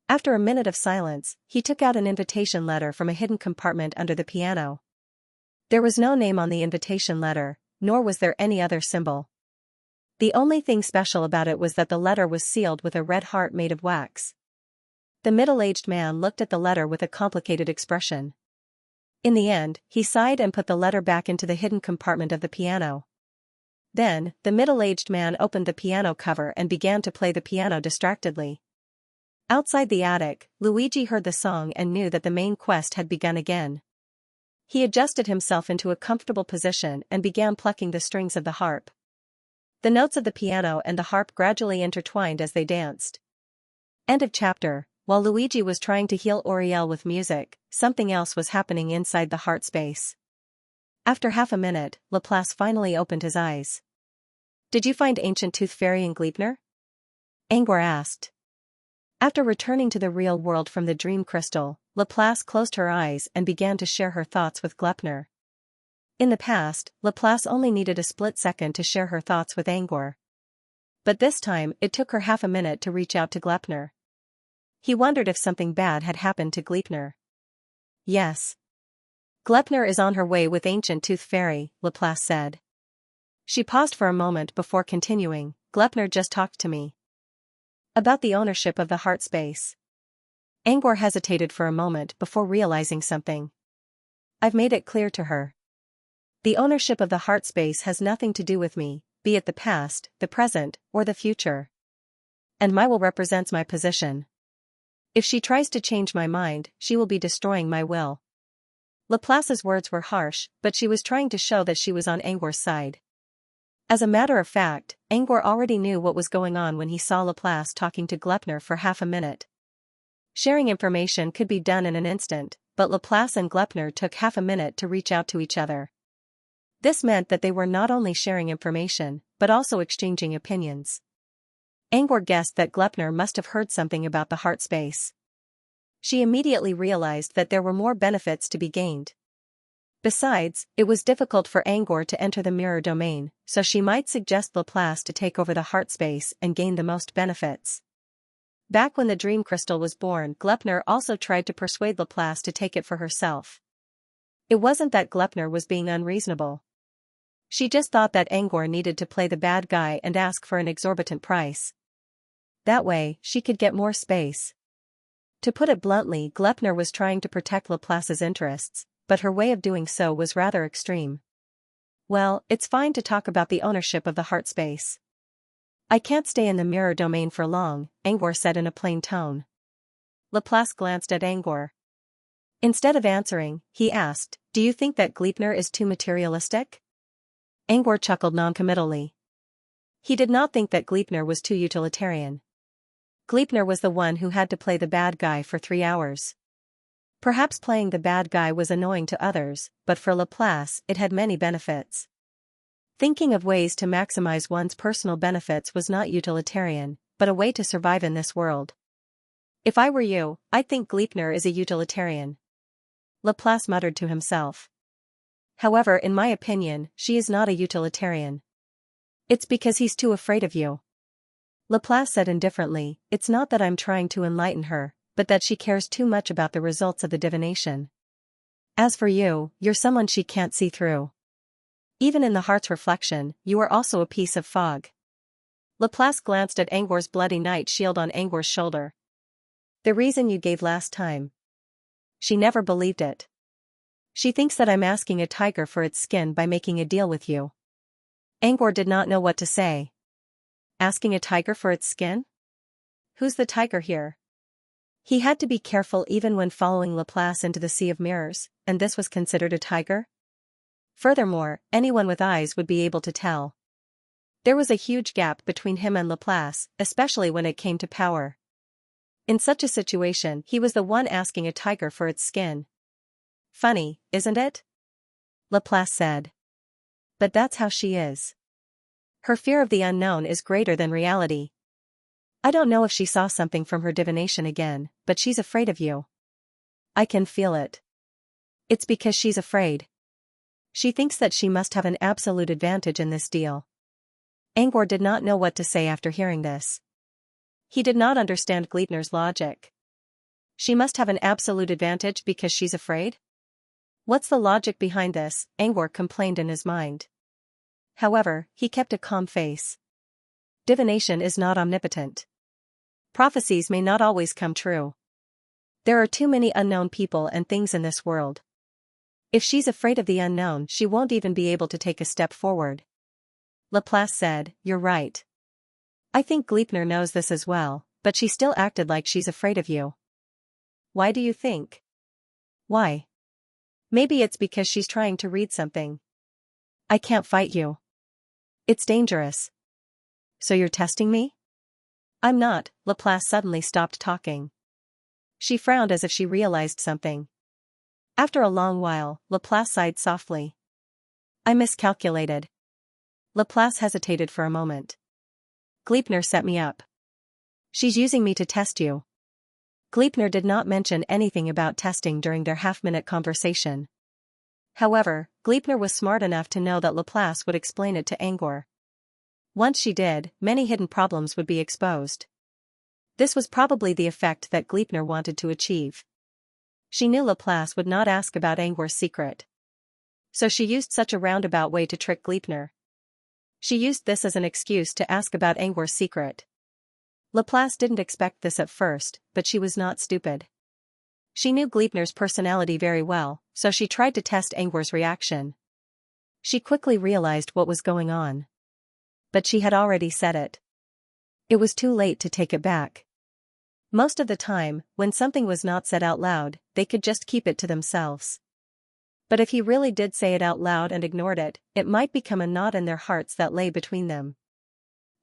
A: After a minute of silence, he took out an invitation letter from a hidden compartment under the piano. There was no name on the invitation letter, nor was there any other symbol. The only thing special about it was that the letter was sealed with a red heart made of wax. The middle-aged man looked at the letter with a complicated expression. In the end, he sighed and put the letter back into the hidden compartment of the piano. Then, the middle-aged man opened the piano cover and began to play the piano distractedly. Outside the attic, Luigi heard the song and knew that the main quest had begun again. He adjusted himself into a comfortable position and began plucking the strings of the harp. The notes of the piano and the harp gradually intertwined as they danced. End of chapter. While Luigi was trying to heal Uriel with music, something else was happening inside the heart space. After half a minute, Laplace finally opened his eyes. Did you find Ancient Tooth Fairy in Gleipnir? Angor asked. After returning to the real world from the dream crystal, Laplace closed her eyes and began to share her thoughts with Gleipnir. In the past, Laplace only needed a split second to share her thoughts with Angor. But this time, it took her half a minute to reach out to Gleipnir. He wondered if something bad had happened to Gleipnir. Yes. Gleipnir is on her way with Ancient Tooth Fairy, Laplace said. She paused for a moment before continuing. Gleipnir just talked to me about the ownership of the heart space. Angor hesitated for a moment before realizing something. I've made it clear to her. The ownership of the heart space has nothing to do with me, be it the past, the present, or the future. And my will represents my position. If she tries to change my mind, she will be destroying my will. Laplace's words were harsh, but she was trying to show that she was on Angor's side. As a matter of fact, Angor already knew what was going on when he saw Laplace talking to Glepner for half a minute. Sharing information could be done in an instant, but Laplace and Glepner took half a minute to reach out to each other. This meant that they were not only sharing information, but also exchanging opinions. Angor guessed that Glepner must have heard something about the heart space. She immediately realized that there were more benefits to be gained. Besides, it was difficult for Angor to enter the mirror domain, so she might suggest Laplace to take over the heart space and gain the most benefits. Back when the dream crystal was born, Glepner also tried to persuade Laplace to take it for herself. It wasn't that Glepner was being unreasonable. She just thought that Angor needed to play the bad guy and ask for an exorbitant price. That way, she could get more space. To put it bluntly, Glepner was trying to protect Laplace's interests, but her way of doing so was rather extreme. Well, it's fine to talk about the ownership of the heart space. I can't stay in the mirror domain for long, Angor said in a plain tone. Laplace glanced at Angor. Instead of answering, he asked, "Do you think that Glepner is too materialistic?" Angor chuckled noncommittally. He did not think that Glepner was too utilitarian. Glepner was the one who had to play the bad guy for 3 hours. Perhaps playing the bad guy was annoying to others, but for Laplace it had many benefits. Thinking of ways to maximize one's personal benefits was not utilitarian, but a way to survive in this world. If I were you, I'd think Glepner is a utilitarian. Laplace muttered to himself. However, in my opinion, she is not a utilitarian. It's because he's too afraid of you. Laplace said indifferently, "It's not that I'm trying to enlighten her, but that she cares too much about the results of the divination. As for you, you're someone she can't see through. Even in the heart's reflection, you are also a piece of fog." Laplace glanced at Angor's bloody knight shield on Angor's shoulder. "The reason you gave last time." She never believed it. "She thinks that I'm asking a tiger for its skin by making a deal with you." Angor did not know what to say. Asking a tiger for its skin? Who's the tiger here? He had to be careful even when following Laplace into the Sea of Mirrors, and this was considered a tiger? Furthermore, anyone with eyes would be able to tell. There was a huge gap between him and Laplace, especially when it came to power. In such a situation, he was the one asking a tiger for its skin. "Funny, isn't it?" Laplace said. "But that's how she is. Her fear of the unknown is greater than reality. I don't know if she saw something from her divination again, but she's afraid of you. I can feel it. It's because she's afraid. She thinks that she must have an absolute advantage in this deal." Angor did not know what to say after hearing this. He did not understand Glepner's logic. She must have an absolute advantage because she's afraid? What's the logic behind this? Angor complained in his mind. However, he kept a calm face. Divination is not omnipotent. Prophecies may not always come true. There are too many unknown people and things in this world. If she's afraid of the unknown, she won't even be able to take a step forward. Laplace said, "You're right. I think Glepner knows this as well, but she still acted like she's afraid of you." "Why do you think?" "Why? Maybe it's because she's trying to read something." "I can't fight you. It's dangerous." "So you're testing me?" "I'm not." Laplace suddenly stopped talking. She frowned as if she realized something. After a long while, Laplace sighed softly. "I miscalculated." Laplace hesitated for a moment. "Glepner set me up. She's using me to test you." Glepner did not mention anything about testing during their half-minute conversation. However, Glepner was smart enough to know that Laplace would explain it to Angor. Once she did, many hidden problems would be exposed. This was probably the effect that Glepner wanted to achieve. She knew Laplace would not ask about Angor's secret. So she used such a roundabout way to trick Glepner. She used this as an excuse to ask about Angor's secret. Laplace didn't expect this at first, but she was not stupid. She knew Glepner's personality very well, so she tried to test Angor's reaction. She quickly realized what was going on. But she had already said it. It was too late to take it back. Most of the time, when something was not said out loud, they could just keep it to themselves. But if he really did say it out loud and ignored it, it might become a knot in their hearts that lay between them.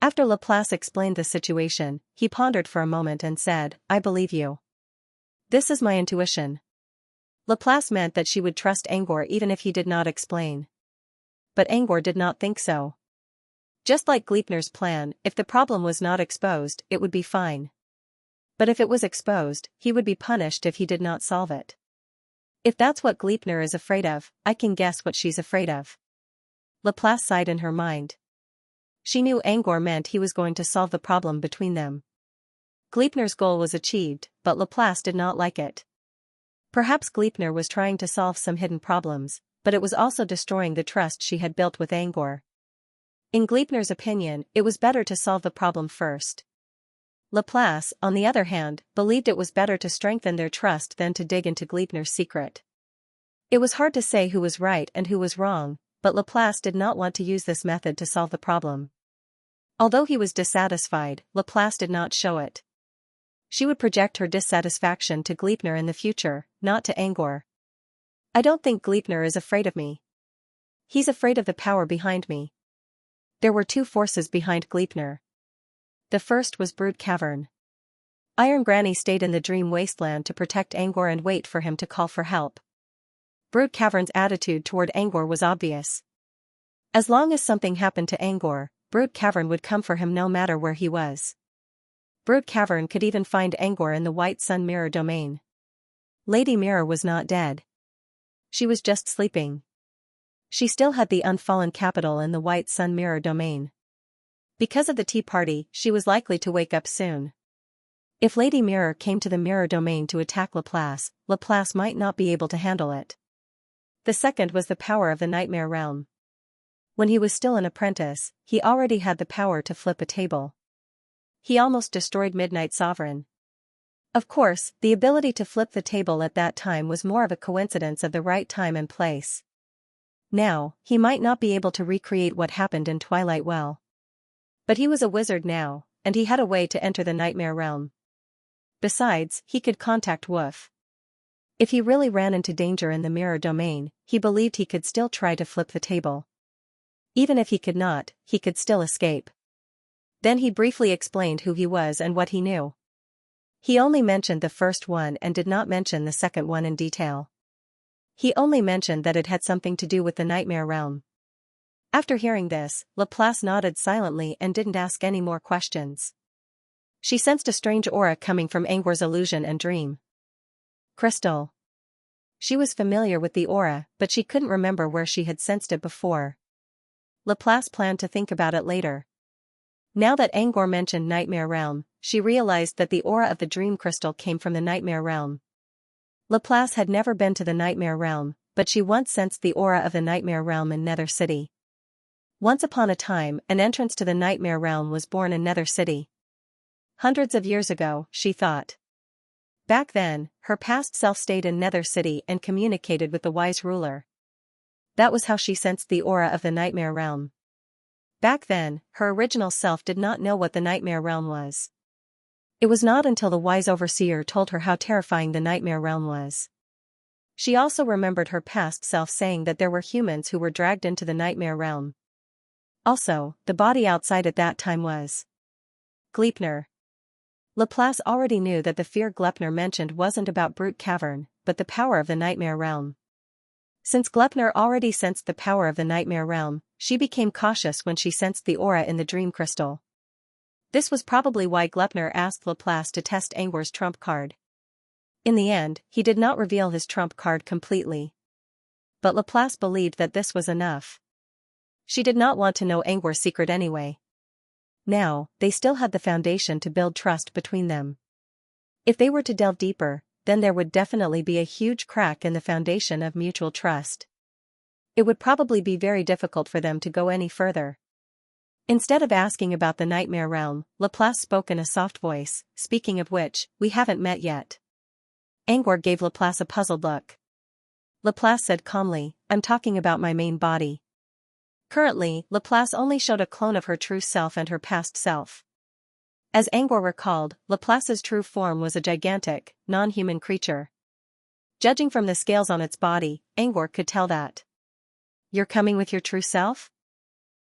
A: After Laplace explained the situation, he pondered for a moment and said, "I believe you. This is my intuition." Laplace meant that she would trust Angor even if he did not explain. But Angor did not think so. Just like Gleipnir's plan, if the problem was not exposed, it would be fine. But if it was exposed, he would be punished if he did not solve it. If that's what Gleipnir is afraid of, I can guess what she's afraid of. Laplace sighed in her mind. She knew Angor meant he was going to solve the problem between them. Gleipnir's goal was achieved, but Laplace did not like it. Perhaps Gleipnir was trying to solve some hidden problems, but it was also destroying the trust she had built with Angor. In Gleipnir's opinion, it was better to solve the problem first. Laplace, on the other hand, believed it was better to strengthen their trust than to dig into Gleipnir's secret. It was hard to say who was right and who was wrong, but Laplace did not want to use this method to solve the problem. Although he was dissatisfied, Laplace did not show it. She would project her dissatisfaction to Gleipnir in the future, not to Angor. "I don't think Gleipnir is afraid of me. He's afraid of the power behind me." There were two forces behind Gleipnir. The first was Brood Cavern. Iron Granny stayed in the dream wasteland to protect Angor and wait for him to call for help. Brood Cavern's attitude toward Angor was obvious. As long as something happened to Angor, Brood Cavern would come for him no matter where he was. Brood Cavern could even find Angor in the White Sun Mirror domain. Lady Mirror was not dead. She was just sleeping. She still had the unfallen capital in the White Sun Mirror domain. Because of the tea party, she was likely to wake up soon. If Lady Mirror came to the Mirror domain to attack Laplace, Laplace might not be able to handle it. The second was the power of the Nightmare Realm. When he was still an apprentice, he already had the power to flip a table. He almost destroyed Midnight Sovereign. Of course, the ability to flip the table at that time was more of a coincidence of the right time and place. Now, he might not be able to recreate what happened in Twilight Well. But he was a wizard now, and he had a way to enter the Nightmare Realm. Besides, he could contact Woof. If he really ran into danger in the Mirror domain, he believed he could still try to flip the table. Even if he could not, he could still escape. Then he briefly explained who he was and what he knew. He only mentioned the first one and did not mention the second one in detail. He only mentioned that it had something to do with the Nightmare Realm. After hearing this, Laplace nodded silently and didn't ask any more questions. She sensed a strange aura coming from Angor's illusion and dream. Crystal. She was familiar with the aura, but she couldn't remember where she had sensed it before. Laplace planned to think about it later. Now that Angor mentioned Nightmare Realm, she realized that the aura of the dream crystal came from the Nightmare Realm. Laplace had never been to the Nightmare Realm, but she once sensed the aura of the Nightmare Realm in Nether City. Once upon a time, an entrance to the Nightmare Realm was born in Nether City. Hundreds of years ago, she thought. Back then, her past self stayed in Nether City and communicated with the wise ruler. That was how she sensed the aura of the Nightmare Realm. Back then, her original self did not know what the Nightmare Realm was. It was not until the wise overseer told her how terrifying the Nightmare Realm was. She also remembered her past self saying that there were humans who were dragged into the Nightmare Realm. Also, the body outside at that time was Gleipnir. Laplace already knew that the fear Gleipnir mentioned wasn't about Brute Cavern, but the power of the Nightmare Realm. Since Gleipnir already sensed the power of the Nightmare Realm, she became cautious when she sensed the aura in the dream crystal. This was probably why Gleipnir asked Laplace to test Angor's trump card. In the end, he did not reveal his trump card completely. But Laplace believed that this was enough. She did not want to know Angor's secret anyway. Now, they still had the foundation to build trust between them. If they were to delve deeper, then there would definitely be a huge crack in the foundation of mutual trust. It would probably be very difficult for them to go any further. Instead of asking about the Nightmare Realm, Laplace spoke in a soft voice, "Speaking of which, we haven't met yet." Angor gave Laplace a puzzled look. Laplace said calmly, "I'm talking about my main body. Currently, Laplace only showed a clone of her true self and her past self. As Angor recalled, Laplace's true form was a gigantic, non-human creature. Judging from the scales on its body, Angor could tell that. "You're coming with your true self?"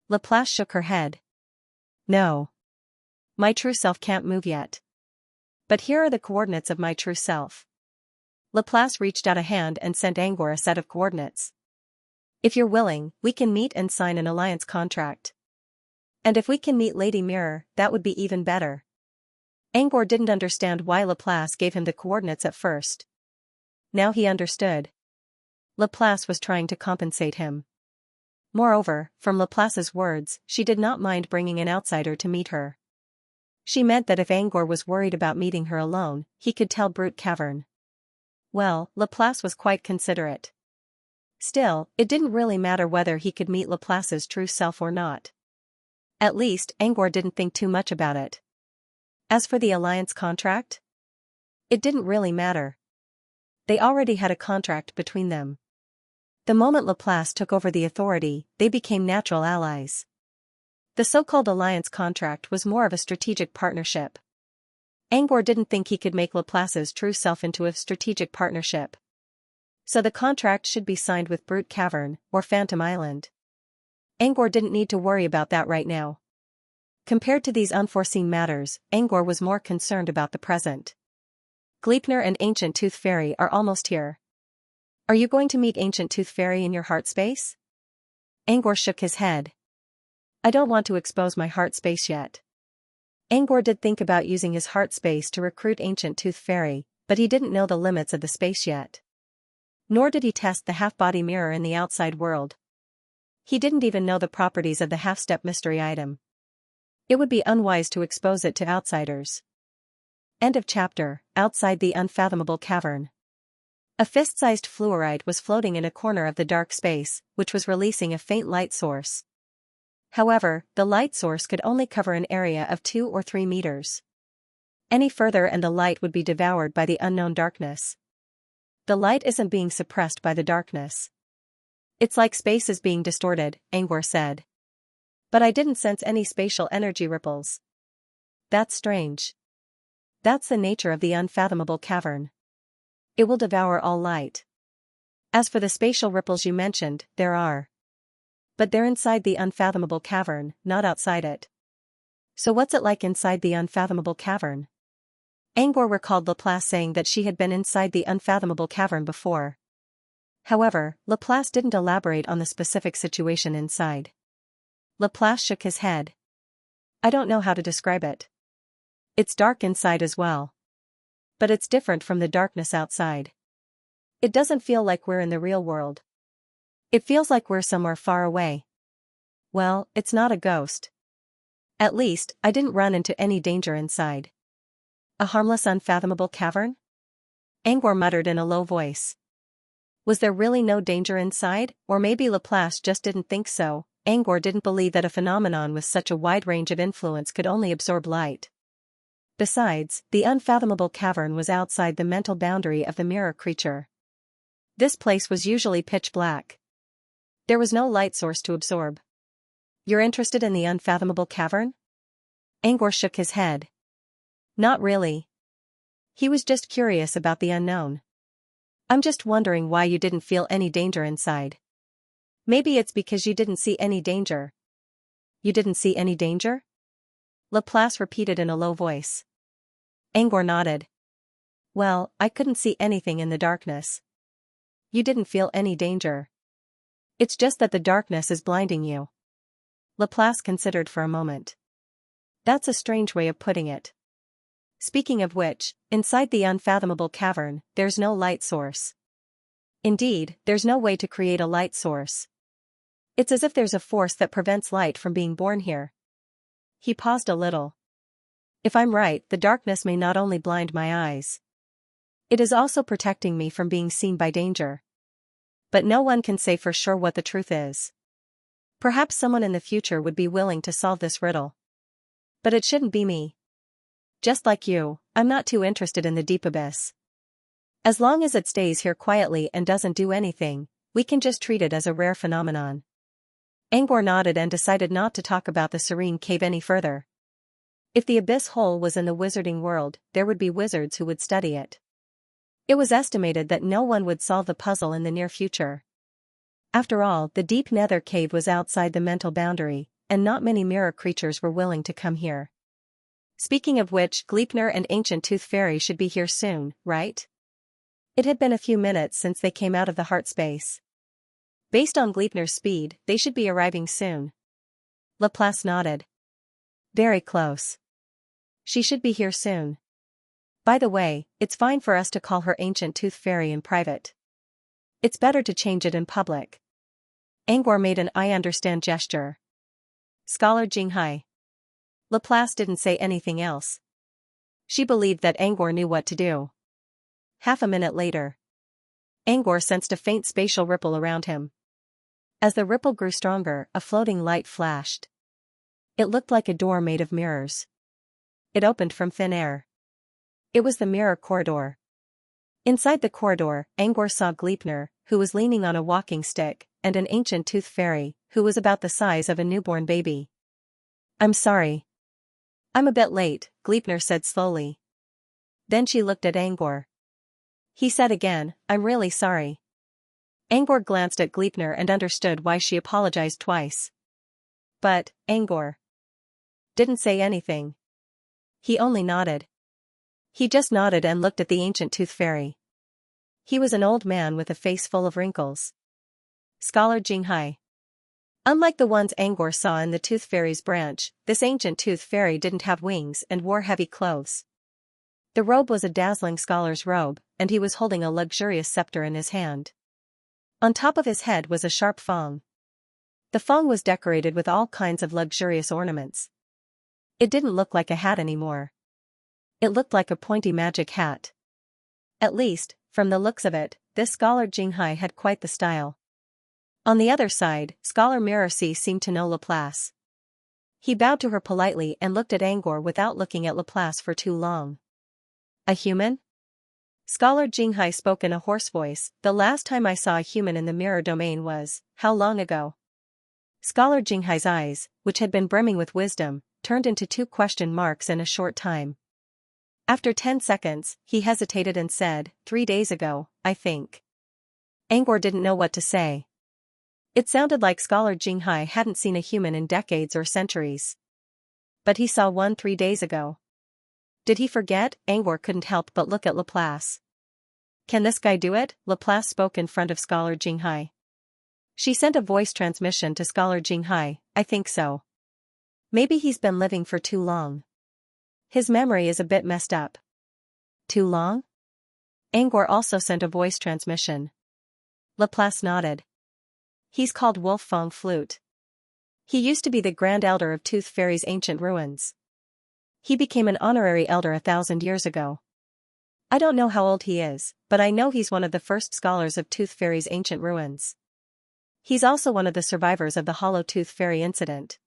A: Laplace shook her head. "No. My true self can't move yet. But here are the coordinates of my true self." Laplace reached out a hand and sent Angor a set of coordinates. "If you're willing, we can meet and sign an alliance contract. And if we can meet Lady Mirror, that would be even better." Angor didn't understand why Laplace gave him the coordinates at first. Now he understood. Laplace was trying to compensate him. Moreover, from Laplace's words, she did not mind bringing an outsider to meet her. She meant that if Angor was worried about meeting her alone, he could tell Brute Cavern. Well, Laplace was quite considerate. Still, it didn't really matter whether he could meet Laplace's true self or not. At least, Angor didn't think too much about it. As for the alliance contract? It didn't really matter. They already had a contract between them. The moment Laplace took over the authority, they became natural allies. The so-called alliance contract was more of a strategic partnership. Angor didn't think he could make Laplace's true self into a strategic partnership. So the contract should be signed with Brute Cavern, or Phantom Island. Angor didn't need to worry about that right now. Compared to these unforeseen matters, Angor was more concerned about the present. Gleipnir and Ancient Tooth Fairy are almost here. Are you going to meet Ancient Tooth Fairy in your heart space? Angor shook his head. I don't want to expose my heart space yet. Angor did think about using his heart space to recruit Ancient Tooth Fairy, but he didn't know the limits of the space yet. Nor did he test the half-body mirror in the outside world. He didn't even know the properties of the half-step mystery item. It would be unwise to expose it to outsiders. End of chapter. Outside the unfathomable cavern. A fist-sized fluorite was floating in a corner of the dark space, which was releasing a faint light source. However, the light source could only cover an area of 2 or 3 meters. Any further and the light would be devoured by the unknown darkness. The light isn't being suppressed by the darkness. It's like space is being distorted, Angor said. But I didn't sense any spatial energy ripples. That's strange. That's the nature of the unfathomable cavern. It will devour all light. As for the spatial ripples you mentioned, there are. But they're inside the unfathomable cavern, not outside it. So what's it like inside the unfathomable cavern? Angor recalled Laplace saying that she had been inside the unfathomable cavern before. However, Laplace didn't elaborate on the specific situation inside. Laplace shook his head. I don't know how to describe it. It's dark inside as well. But it's different from the darkness outside. It doesn't feel like we're in the real world. It feels like we're somewhere far away. Well, it's not a ghost. At least, I didn't run into any danger inside. A harmless unfathomable cavern? Angor muttered in a low voice. Was there really no danger inside, or maybe Laplace just didn't think so? Angor didn't believe that a phenomenon with such a wide range of influence could only absorb light. Besides, the unfathomable cavern was outside the mental boundary of the mirror creature. This place was usually pitch black. There was no light source to absorb. You're interested in the unfathomable cavern? Angor shook his head. Not really. He was just curious about the unknown. I'm just wondering why you didn't feel any danger inside. Maybe it's because you didn't see any danger. You didn't see any danger? Laplace repeated in a low voice. Angor nodded. Well, I couldn't see anything in the darkness. You didn't feel any danger. It's just that the darkness is blinding you. Laplace considered for a moment. That's a strange way of putting it. Speaking of which, inside the unfathomable cavern, there's no light source. Indeed, there's no way to create a light source. It's as if there's a force that prevents light from being born here. He paused a little. If I'm right, the darkness may not only blind my eyes. It is also protecting me from being seen by danger. But no one can say for sure what the truth is. Perhaps someone in the future would be willing to solve this riddle. But it shouldn't be me. Just like you, I'm not too interested in the deep abyss. As long as it stays here quietly and doesn't do anything, we can just treat it as a rare phenomenon. Angor nodded and decided not to talk about the serene cave any further. If the abyss hole was in the wizarding world, there would be wizards who would study it. It was estimated that no one would solve the puzzle in the near future. After all, the deep nether cave was outside the mental boundary, and not many mirror creatures were willing to come here. Speaking of which, Gleipnir and Ancient Tooth Fairy should be here soon, right? It had been a few minutes since they came out of the heart space. Based on Gleipnir's speed, they should be arriving soon. Laplace nodded. Very close. She should be here soon. By the way, it's fine for us to call her Ancient Tooth Fairy in private. It's better to change it in public. Angor made an I understand gesture. Scholar Jinghai. Laplace didn't say anything else. She believed that Angor knew what to do. Half a minute later, Angor sensed a faint spatial ripple around him. As the ripple grew stronger, a floating light flashed. It looked like a door made of mirrors. It opened from thin air. It was the mirror corridor. Inside the corridor, Angor saw Gleipnir, who was leaning on a walking stick, and an Ancient Tooth Fairy, who was about the size of a newborn baby. I'm sorry. I'm a bit late, Gleipnir said slowly. Then she looked at Angor. He said again, I'm really sorry. Angor glanced at Gleipnir and understood why she apologized twice. But, Angor didn't say anything. He only nodded. He just nodded and looked at the Ancient Tooth Fairy. He was an old man with a face full of wrinkles. Scholar Jinghai. Unlike the ones Angor saw in the Tooth Fairy's branch, this Ancient Tooth Fairy didn't have wings and wore heavy clothes. The robe was a dazzling scholar's robe, and he was holding a luxurious scepter in his hand. On top of his head was a sharp fong. The fong was decorated with all kinds of luxurious ornaments. It didn't look like a hat anymore. It looked like a pointy magic hat. At least, from the looks of it, this Scholar Jinghai had quite the style. On the other side, Scholar Mirrorcy seemed to know Laplace. He bowed to her politely and looked at Angor without looking at Laplace for too long. A human? Scholar Jinghai spoke in a hoarse voice. The last time I saw a human in the mirror domain was, how long ago? Scholar Jinghai's eyes, which had been brimming with wisdom, turned into 2 question marks in a short time. After 10 seconds, he hesitated and said, 3 days ago, I think. Angor didn't know what to say. It sounded like Scholar Jinghai hadn't seen a human in decades or centuries. But he saw one 3 days ago. Did he forget? Angor couldn't help but look at Laplace. Can this guy do it? Laplace spoke in front of Scholar Jinghai. She sent a voice transmission to Scholar Jinghai, I think so. Maybe he's been living for too long. His memory is a bit messed up. Too long? Angor also sent a voice transmission. Laplace nodded. He's called Wolf Fong Flute. He used to be the Grand Elder of Tooth Fairy's ancient ruins. He became an honorary elder 1,000 years ago. I don't know how old he is, but I know he's one of the first scholars of Tooth Fairy's ancient ruins. He's also one of the survivors of the Hollow Tooth Fairy incident.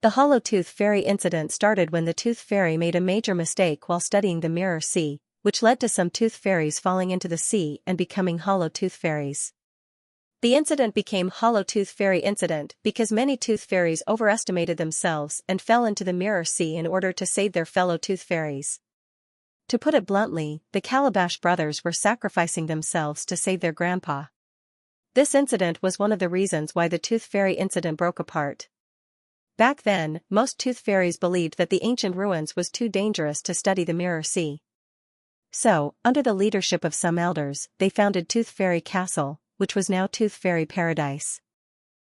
A: The Hollow Tooth Fairy incident started when the Tooth Fairy made a major mistake while studying the Mirror Sea, which led to some Tooth Fairies falling into the sea and becoming Hollow Tooth Fairies. The incident became Hollow Tooth Fairy Incident because many Tooth Fairies overestimated themselves and fell into the Mirror Sea in order to save their fellow Tooth Fairies. To put it bluntly, the Calabash brothers were sacrificing themselves to save their grandpa. This incident was one of the reasons why the Tooth Fairy incident broke apart. Back then, most Tooth Fairies believed that the ancient ruins was too dangerous to study the Mirror Sea. So, under the leadership of some elders, they founded Tooth Fairy Castle, which was now Tooth Fairy Paradise.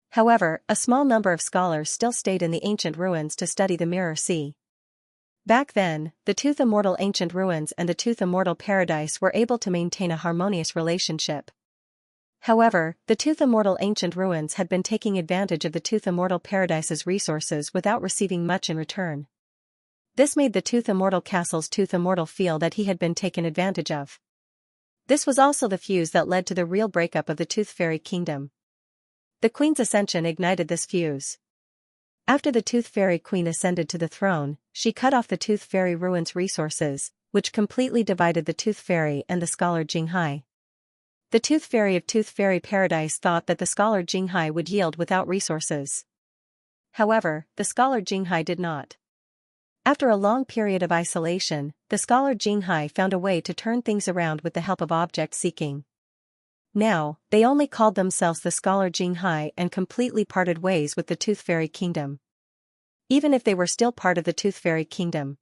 A: However, a small number of scholars still stayed in the ancient ruins to study the Mirror Sea. Back then, the Tooth Immortal Ancient Ruins and the Tooth Immortal Paradise were able to maintain a harmonious relationship. However, the Tooth Immortal Ancient Ruins had been taking advantage of the Tooth Immortal Paradise's resources without receiving much in return. This made the Tooth Immortal Castle's Tooth Immortal feel that he had been taken advantage of. This was also the fuse that led to the real breakup of the Tooth Fairy Kingdom. The Queen's ascension ignited this fuse. After the Tooth Fairy Queen ascended to the throne, she cut off the Tooth Fairy Ruins resources, which completely divided the Tooth Fairy and the Scholar Jinghai. The Tooth Fairy of Tooth Fairy Paradise thought that the scholar Jinghai would yield without resources. However, the scholar Jinghai did not. After a long period of isolation, the scholar Jinghai found a way to turn things around with the help of object seeking. Now, they only called themselves the scholar Jinghai and completely parted ways with the Tooth Fairy Kingdom. Even if they were still part of the Tooth Fairy Kingdom.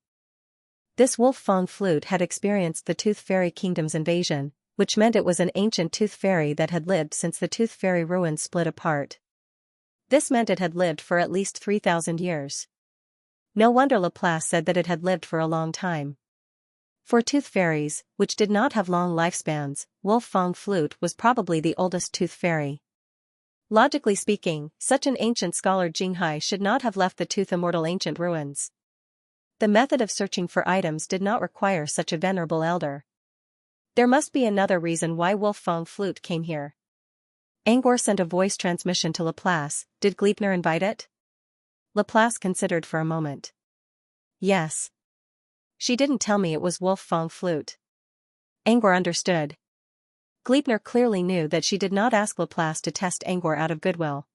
A: This wolf Fong flute had experienced the Tooth Fairy Kingdom's invasion, which meant it was an ancient tooth fairy that had lived since the Tooth Fairy ruins split apart. This meant it had lived for at least 3,000 years. No wonder Laplace said that it had lived for a long time. For tooth fairies, which did not have long lifespans, wolf Fong flute was probably the oldest tooth fairy. Logically speaking, such an ancient scholar Jinghai should not have left the tooth immortal ancient ruins. The method of searching for items did not require such a venerable elder. There must be another reason why wolf Fong flute came here. Angor sent a voice transmission to Laplace. Did Gleipnir invite it? Laplace considered for a moment. Yes. She didn't tell me it was wolf Fong flute. Angor understood. Gleipnir clearly knew that she did not ask Laplace to test Angor out of goodwill.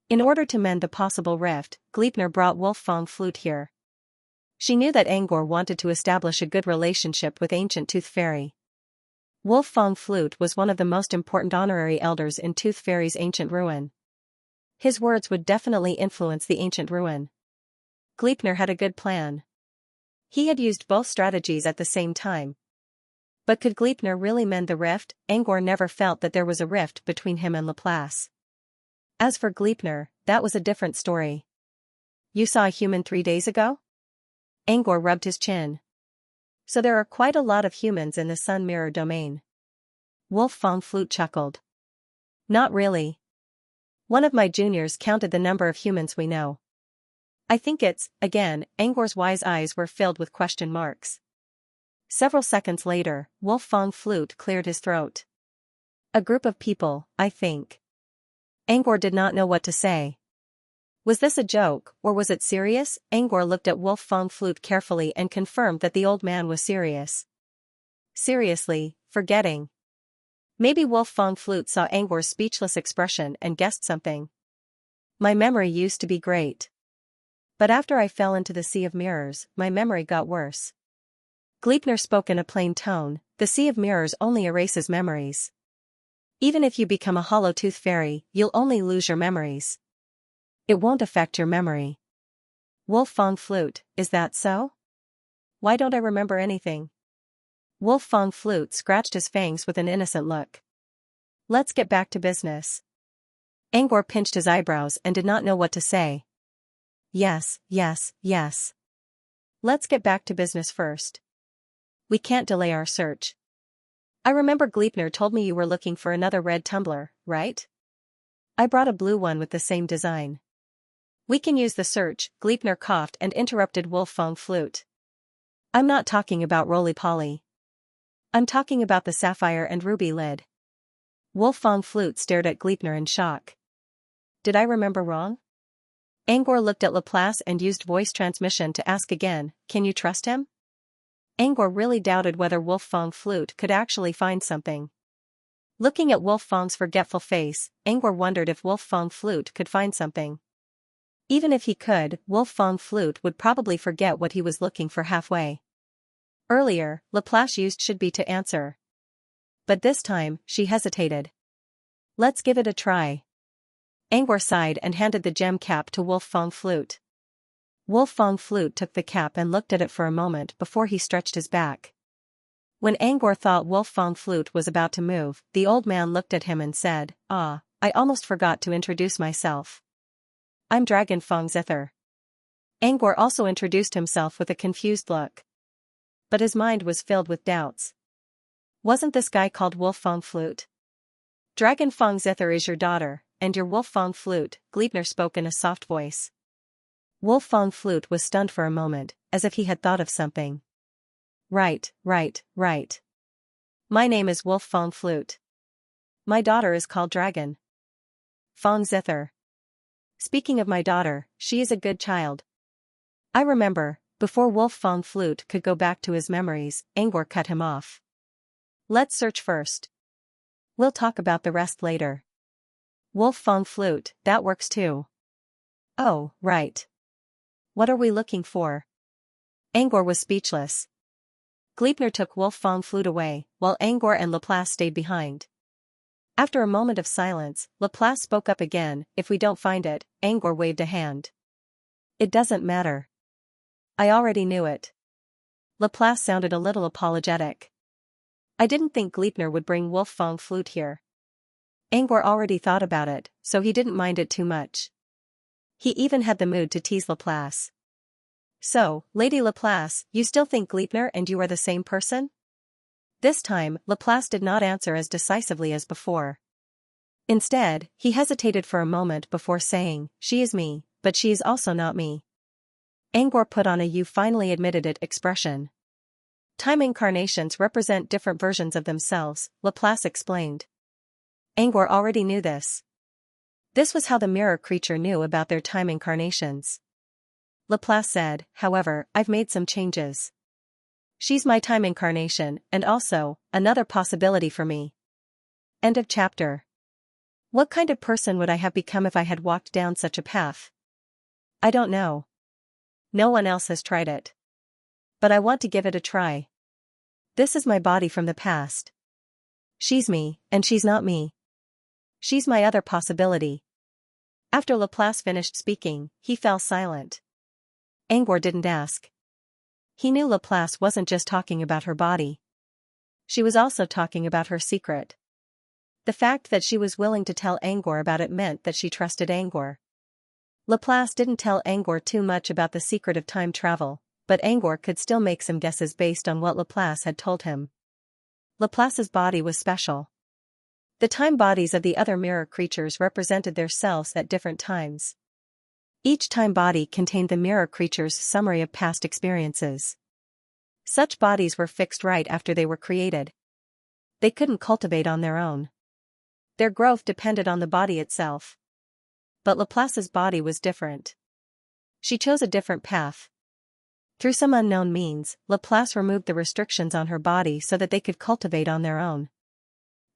A: In order to mend the possible rift, Gleipnir brought wolf Fong flute here. She knew that Angor wanted to establish a good relationship with ancient Tooth Fairy. Wolf Fong flute was one of the most important honorary elders in Tooth Fairy's ancient ruin. His words would definitely influence the ancient ruin. Gleipnir had a good plan. He had used both strategies at the same time. But could Gleipnir really mend the rift? Angor never felt that there was a rift between him and Laplace. As for Gleipnir, that was a different story. You saw a human 3 days ago? Angor rubbed his chin. So there are quite a lot of humans in the Sun Mirror domain. Wolf Fong flute chuckled. Not really. One of my juniors counted the number of humans we know. I think it's, again, Angor's wise eyes were filled with question marks. Several seconds later, Wolf Fong flute cleared his throat. A group of people, I think. Angor did not know what to say. Was this a joke, or was it serious? Angor looked at Wolf Fong flute carefully and confirmed that the old man was serious. Seriously, forgetting. Maybe Wolf Fong flute saw Angor's speechless expression and guessed something. My memory used to be great. But after I fell into the sea of mirrors, my memory got worse. Gleipnir spoke in a plain tone. The sea of mirrors only erases memories. Even if you become a hollow tooth fairy, you'll only lose your memories. It won't affect your memory. Wolf Fong flute, is that so? Why don't I remember anything? Wolf Fong flute scratched his fangs with an innocent look. Let's get back to business. Angor pinched his eyebrows and did not know what to say. Yes. Let's get back to business first. We can't delay our search. I remember Gleipnir told me you were looking for another red tumbler, right? I brought a blue one with the same design. We can use the search. Gleipnir coughed and interrupted Wolf Fong flute. I'm not talking about roly-poly. I'm talking about the sapphire and ruby lid. Wolf Fong flute stared at Gleipnir in shock. Did I remember wrong? Angor looked at Laplace and used voice transmission to ask again, can you trust him? Angor really doubted whether Wolf Fong flute could actually find something. Looking at Wolf Fong's forgetful face, Angor wondered if Wolf Fong flute could find something. Even if he could, Wolf Fong flute would probably forget what he was looking for halfway. Earlier, Laplace used should be to answer. But this time, she hesitated. Let's give it a try. Angor sighed and handed the gem cap to Wolf Fong flute. Wolf Fong flute took the cap and looked at it for a moment before he stretched his back. When Angor thought Wolf Fong flute was about to move, the old man looked at him and said, I almost forgot to introduce myself. I'm Dragon Fong Zither. Angor also introduced himself with a confused look. But his mind was filled with doubts. Wasn't this guy called Wolf Fong flute? Dragon Fong Zither is your daughter, and your Wolf Fong flute, Gleipnir spoke in a soft voice. Wolf Fong flute was stunned for a moment, as if he had thought of something. Right. My name is Wolf Fong flute. My daughter is called Dragon Fong Zither. Speaking of my daughter, she is a good child. I remember. Before Wolf Fong flute could go back to his memories, Angor cut him off. Let's search first. We'll talk about the rest later. Wolf Fong flute, that works too. Oh, right. What are we looking for? Angor was speechless. Gleipnir took Wolf Fong flute away, while Angor and Laplace stayed behind. After a moment of silence, Laplace spoke up again. If we don't find it, Angor waved a hand. It doesn't matter. I already knew it. Laplace sounded a little apologetic. I didn't think Gleipnir would bring Wolf Fong flute here. Angor already thought about it, so he didn't mind it too much. He even had the mood to tease Laplace. So, Lady Laplace, you still think Gleipnir and you are the same person? This time, Laplace did not answer as decisively as before. Instead, he hesitated for a moment before saying, she is me, but she is also not me. Angor put on a you finally admitted it expression. Time incarnations represent different versions of themselves, Laplace explained. Angor already knew this. This was how the mirror creature knew about their time incarnations. Laplace said, however, I've made some changes. She's my time incarnation, and also, another possibility for me. End of chapter. What kind of person would I have become if I had walked down such a path? I don't know. No one else has tried it. But I want to give it a try. This is my body from the past. She's me, and she's not me. She's my other possibility. After Laplace finished speaking, he fell silent. Angor didn't ask. He knew Laplace wasn't just talking about her body. She was also talking about her secret. The fact that she was willing to tell Angor about it meant that she trusted Angor. Laplace didn't tell Angor too much about the secret of time travel, but Angor could still make some guesses based on what Laplace had told him. Laplace's body was special. The time bodies of the other mirror creatures represented their selves at different times. Each time body contained the mirror creature's summary of past experiences. Such bodies were fixed right after they were created. They couldn't cultivate on their own. Their growth depended on the body itself. But Laplace's body was different. She chose a different path. Through some unknown means, Laplace removed the restrictions on her body so that they could cultivate on their own.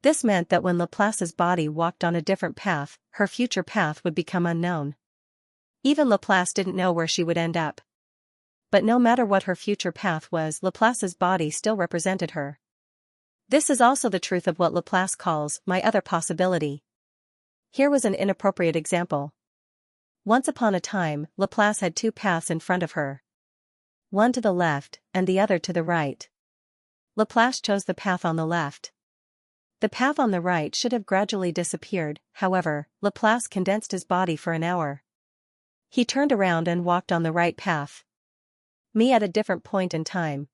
A: This meant that when Laplace's body walked on a different path, her future path would become unknown. Even Laplace didn't know where she would end up. But no matter what her future path was, Laplace's body still represented her. This is also the truth of what Laplace calls my other possibility. Here was an inappropriate example. Once upon a time, Laplace had two paths in front of her. One to the left, and the other to the right. Laplace chose the path on the left. The path on the right should have gradually disappeared, however, Laplace condensed his body for an hour. He turned around and walked on the right path. Me at a different point in time.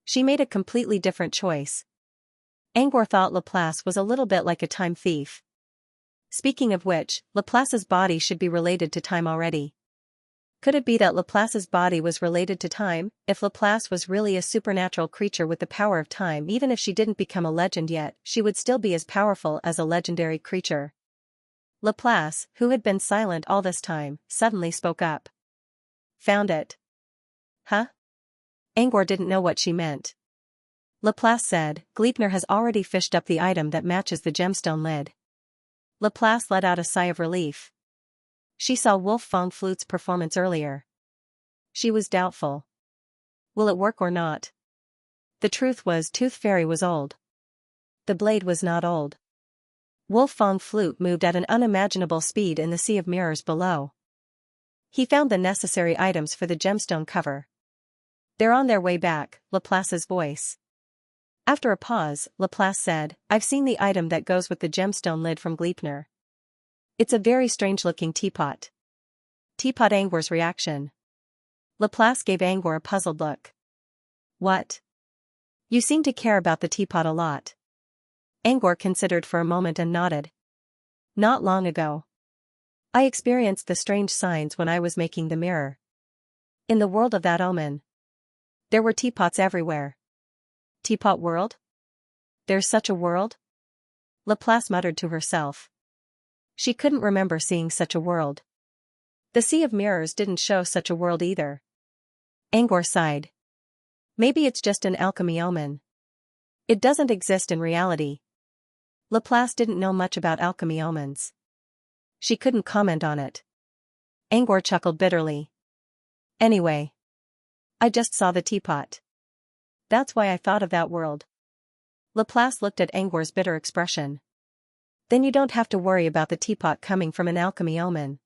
A: She made a completely different choice. Angor thought Laplace was a little bit like a time thief. Speaking of which, Laplace's body should be related to time already. Could it be that Laplace's body was related to time? If Laplace was really a supernatural creature with the power of time, even if she didn't become a legend yet, she would still be as powerful as a legendary creature. Laplace, who had been silent all this time, suddenly spoke up. Found it. Huh? Angor didn't know what she meant. Laplace said, Gleipnir has already fished up the item that matches the gemstone lid. Laplace let out a sigh of relief. She saw Wolf Fong Flute's performance earlier. She was doubtful. Will it work or not? The truth was Tooth Fairy was old. The blade was not old. Wolf Fong Flute moved at an unimaginable speed in the sea of mirrors below. He found the necessary items for the gemstone cover. They're on their way back, Laplace's voice. After a pause, Laplace said, I've seen the item that goes with the gemstone lid from Gleipnir. It's a very strange-looking teapot. Teapot. Angor's reaction. Laplace gave Angor a puzzled look. What? You seem to care about the teapot a lot. Angor considered for a moment and nodded. Not long ago. I experienced the strange signs when I was making the mirror. In the world of that omen. There were teapots everywhere. Teapot world? There's such a world? Laplace muttered to herself. She couldn't remember seeing such a world. The sea of mirrors didn't show such a world either. Angor sighed. Maybe it's just an alchemy omen. It doesn't exist in reality. Laplace didn't know much about alchemy omens. She couldn't comment on it. Angor chuckled bitterly. Anyway, I just saw the teapot. That's why I thought of that world. Laplace looked at Angor's bitter expression. Then you don't have to worry about the teapot coming from an alchemy omen.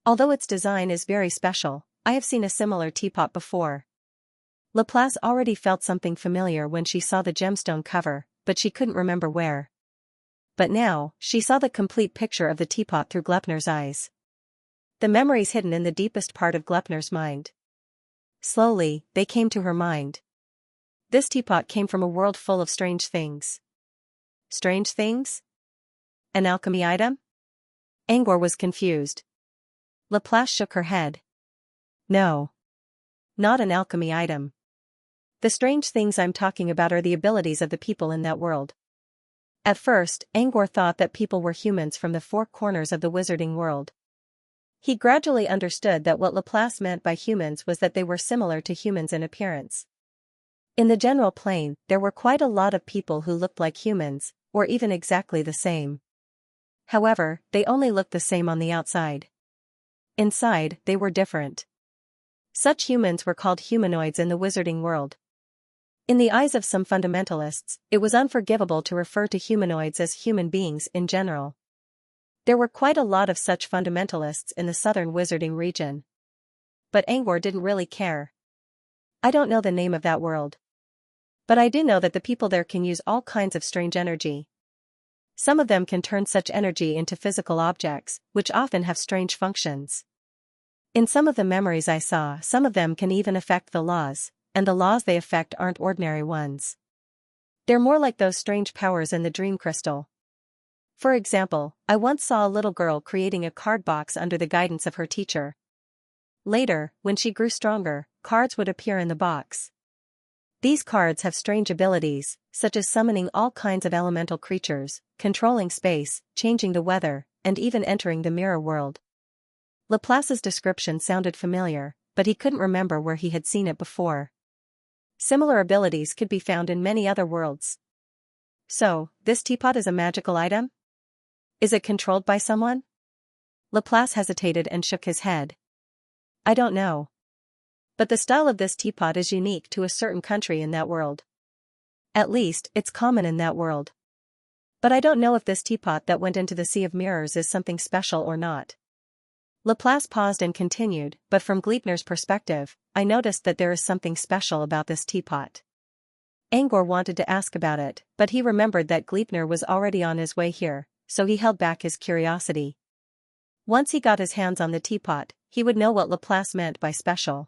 A: Although its design is very special, I have seen a similar teapot before. Laplace already felt something familiar when she saw the gemstone cover, but she couldn't remember where. But now, she saw the complete picture of the teapot through Gleipnir's eyes. The memories hidden in the deepest part of Gleipnir's mind. Slowly, they came to her mind. This teapot came from a world full of strange things. Strange things? An alchemy item? Angor was confused. Laplace shook her head. No. Not an alchemy item. The strange things I'm talking about are the abilities of the people in that world. At first, Angor thought that people were humans from the four corners of the wizarding world. He gradually understood that what Laplace meant by humans was that they were similar to humans in appearance. In the general plane, there were quite a lot of people who looked like humans, or even exactly the same. However, they only looked the same on the outside. Inside, they were different. Such humans were called humanoids in the wizarding world. In the eyes of some fundamentalists, it was unforgivable to refer to humanoids as human beings in general. There were quite a lot of such fundamentalists in the southern wizarding region. But Angor didn't really care. I don't know the name of that world. But I do know that the people there can use all kinds of strange energy. Some of them can turn such energy into physical objects, which often have strange functions. In some of the memories I saw, some of them can even affect the laws, and the laws they affect aren't ordinary ones. They're more like those strange powers in the dream crystal. For example, I once saw a little girl creating a card box under the guidance of her teacher. Later, when she grew stronger, cards would appear in the box. These cards have strange abilities, such as summoning all kinds of elemental creatures, controlling space, changing the weather, and even entering the mirror world. Laplace's description sounded familiar, but he couldn't remember where he had seen it before. Similar abilities could be found in many other worlds. So, this teapot is a magical item? Is it controlled by someone? Laplace hesitated and shook his head. I don't know. But the style of this teapot is unique to a certain country in that world. At least, it's common in that world. But I don't know if this teapot that went into the Sea of Mirrors is something special or not. Laplace paused and continued, but from Gleipnir's perspective, I noticed that there is something special about this teapot. Angor wanted to ask about it, but he remembered that Gleipnir was already on his way here, so he held back his curiosity. Once he got his hands on the teapot, he would know what Laplace meant by special.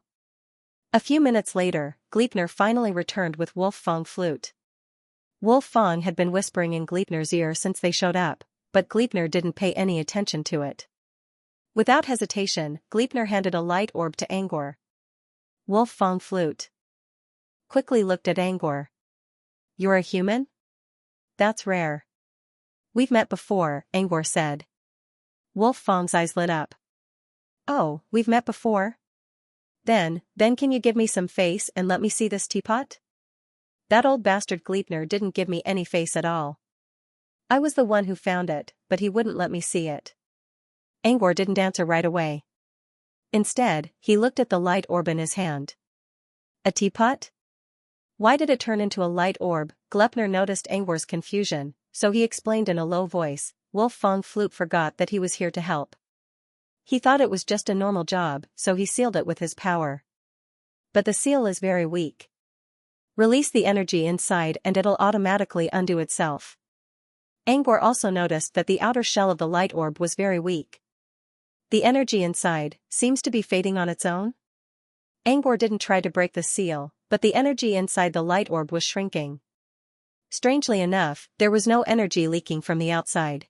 A: A few minutes later, Gleipnir finally returned with Wolf Fong flute. Wolf Fong had been whispering in Gleipnir's ear since they showed up, but Gleipnir didn't pay any attention to it. Without hesitation, Gleipnir handed a light orb to Angor. Wolf Fong flute. Quickly looked at Angor. You're a human? That's rare. We've met before, Angor said. Wolf Fong's eyes lit up. Oh, we've met before? Then can you give me some face and let me see this teapot? That old bastard Gleipnir didn't give me any face at all. I was the one who found it, but he wouldn't let me see it. Angor didn't answer right away. Instead, he looked at the light orb in his hand. A teapot? Why did it turn into a light orb? Gleipnir noticed Angor's confusion, so he explained in a low voice. Wolf Fong flute forgot that he was here to help. He thought it was just a normal job, so he sealed it with his power. But the seal is very weak. Release the energy inside and it'll automatically undo itself. Angor also noticed that the outer shell of the light orb was very weak. The energy inside seems to be fading on its own. Angor didn't try to break the seal, but the energy inside the light orb was shrinking. Strangely enough, there was no energy leaking from the outside.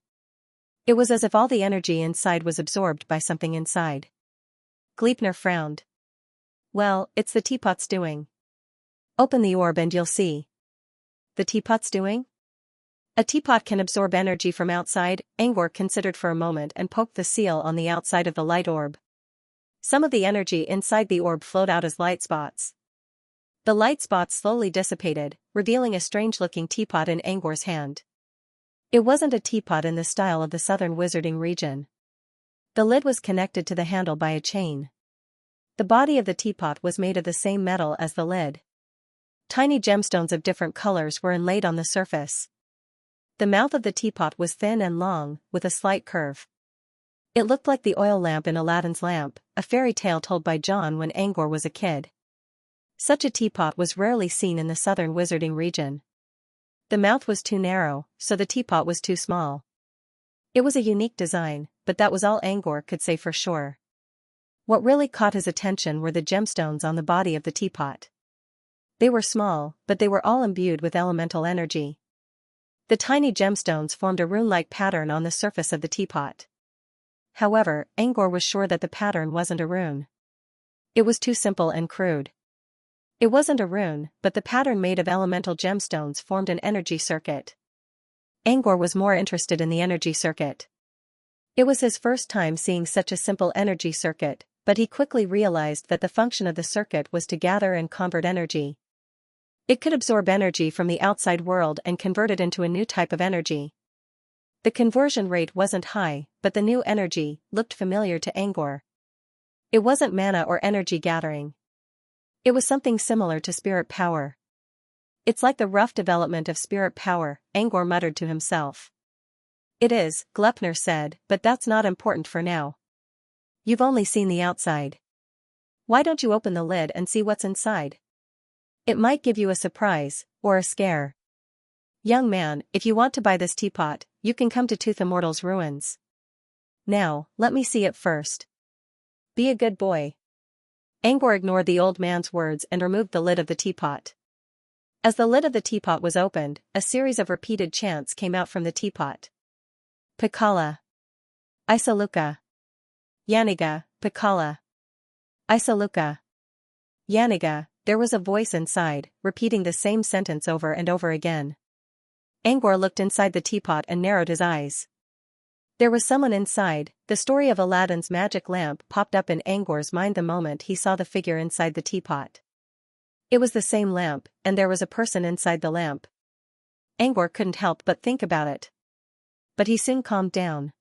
A: It was as if all the energy inside was absorbed by something inside. Gleipnir frowned. Well, it's the teapot's doing. Open the orb and you'll see. The teapot's doing? A teapot can absorb energy from outside. Angor considered for a moment and poked the seal on the outside of the light orb. Some of the energy inside the orb flowed out as light spots. The light spots slowly dissipated, revealing a strange-looking teapot in Angor's hand. It wasn't a teapot in the style of the southern wizarding region. The lid was connected to the handle by a chain. The body of the teapot was made of the same metal as the lid. Tiny gemstones of different colors were inlaid on the surface. The mouth of the teapot was thin and long, with a slight curve. It looked like the oil lamp in Aladdin's lamp, a fairy tale told by John when Angkor was a kid. Such a teapot was rarely seen in the southern wizarding region. The mouth was too narrow, so the teapot was too small. It was a unique design, but that was all Angkor could say for sure. What really caught his attention were the gemstones on the body of the teapot. They were small, but they were all imbued with elemental energy. The tiny gemstones formed a rune-like pattern on the surface of the teapot. However, Angkor was sure that the pattern wasn't a rune. It was too simple and crude. It wasn't a rune, but the pattern made of elemental gemstones formed an energy circuit. Angkor was more interested in the energy circuit. It was his first time seeing such a simple energy circuit, but he quickly realized that the function of the circuit was to gather and convert energy. It could absorb energy from the outside world and convert it into a new type of energy. The conversion rate wasn't high, but the new energy looked familiar to Angkor. It wasn't mana or energy gathering. It was something similar to spirit power. It's like the rough development of spirit power, Angkor muttered to himself. It is, Glepner said, but that's not important for now. You've only seen the outside. Why don't you open the lid and see what's inside? It might give you a surprise, or a scare. Young man, if you want to buy this teapot, you can come to Tooth Immortal's ruins. Now, let me see it first. Be a good boy. Angkor ignored the old man's words and removed the lid of the teapot. As the lid of the teapot was opened, a series of repeated chants came out from the teapot. Pikala. Isaluka. Yaniga, Pikala. Isaluka. Yaniga. There was a voice inside, repeating the same sentence over and over again. Angkor looked inside the teapot and narrowed his eyes. There was someone inside. The story of Aladdin's magic lamp popped up in Angkor's mind the moment he saw the figure inside the teapot. It was the same lamp, and there was a person inside the lamp. Angkor couldn't help but think about it. But he soon calmed down.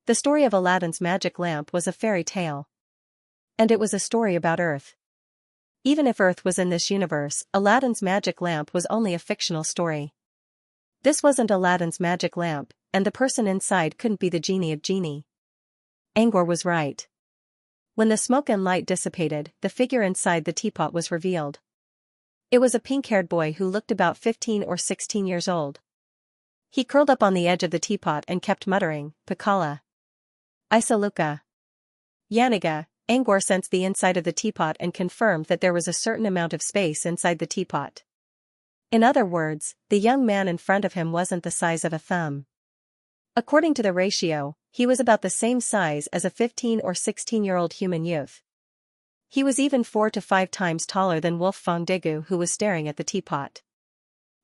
A: The story of Aladdin's magic lamp was a fairy tale. And it was a story about Earth. Even if Earth was in this universe, Aladdin's magic lamp was only a fictional story. This wasn't Aladdin's magic lamp, and the person inside couldn't be the genie of Genie. Angkor was right. When the smoke and light dissipated, the figure inside the teapot was revealed. It was a pink-haired boy who looked about 15 or 16 years old. He curled up on the edge of the teapot and kept muttering, Pikala. Isaluka. Yaniga. Angkor sensed the inside of the teapot and confirmed that there was a certain amount of space inside the teapot. In other words, the young man in front of him wasn't the size of a thumb. According to the ratio, he was about the same size as a 15 or 16-year-old human youth. He was even 4 to 5 times taller than Wolf Fongdigu, who was staring at the teapot.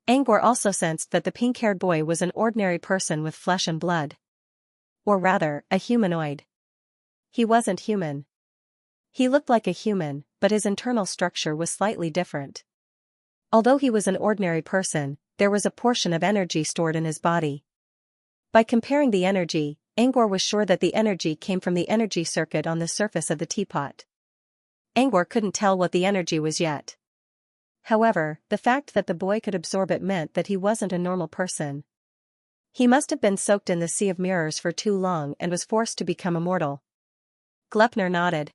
A: Angkor also sensed that the pink-haired boy was an ordinary person with flesh and blood. Or rather, a humanoid. He wasn't human. He looked like a human, but his internal structure was slightly different. Although he was an ordinary person, there was a portion of energy stored in his body. By comparing the energy, Angkor was sure that the energy came from the energy circuit on the surface of the teapot. Angkor couldn't tell what the energy was yet. However, the fact that the boy could absorb it meant that he wasn't a normal person. He must have been soaked in the sea of mirrors for too long and was forced to become immortal. Glepner nodded.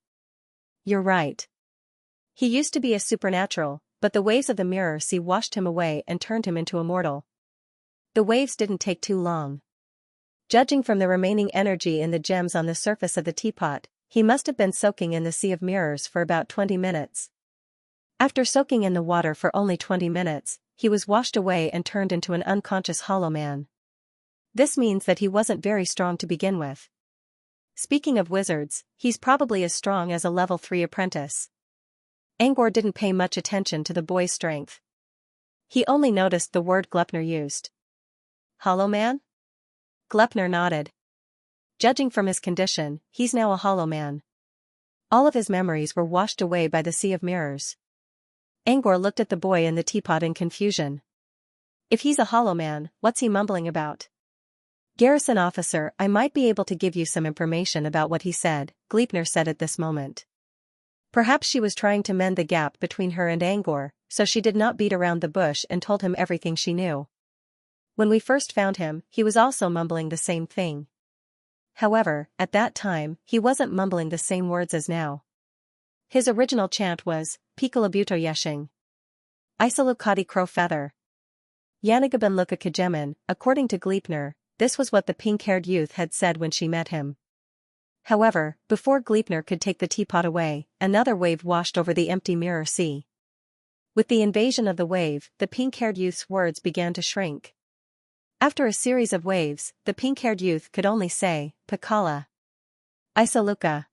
A: You're right. He used to be a supernatural, but the waves of the mirror sea washed him away and turned him into immortal. The waves didn't take too long. Judging from the remaining energy in the gems on the surface of the teapot, he must have been soaking in the sea of mirrors for about 20 minutes. After soaking in the water for only 20 minutes, he was washed away and turned into an unconscious hollow man. This means that he wasn't very strong to begin with. Speaking of wizards, he's probably as strong as a level 3 apprentice. Angkor didn't pay much attention to the boy's strength. He only noticed the word Glepner used. Hollow man? Glepner nodded. Judging from his condition, he's now a hollow man. All of his memories were washed away by the sea of mirrors. Angkor looked at the boy in the teapot in confusion. If he's a hollow man, what's he mumbling about? Garrison officer, I might be able to give you some information about what he said, Gleipnir said at this moment. Perhaps she was trying to mend the gap between her and Angor, so she did not beat around the bush and told him everything she knew. When we first found him, he was also mumbling the same thing. However, at that time, he wasn't mumbling the same words as now. His original chant was, Pikalabuto Yeshing. Isalukati Crow Feather. Yanagaban Luka Kajemin. According to Gleipnir, this was what the pink-haired youth had said when she met him. However, before Gleipnir could take the teapot away, another wave washed over the empty mirror sea. With the invasion of the wave, the pink-haired youth's words began to shrink. After a series of waves, the pink-haired youth could only say, Pakala. Isaluka.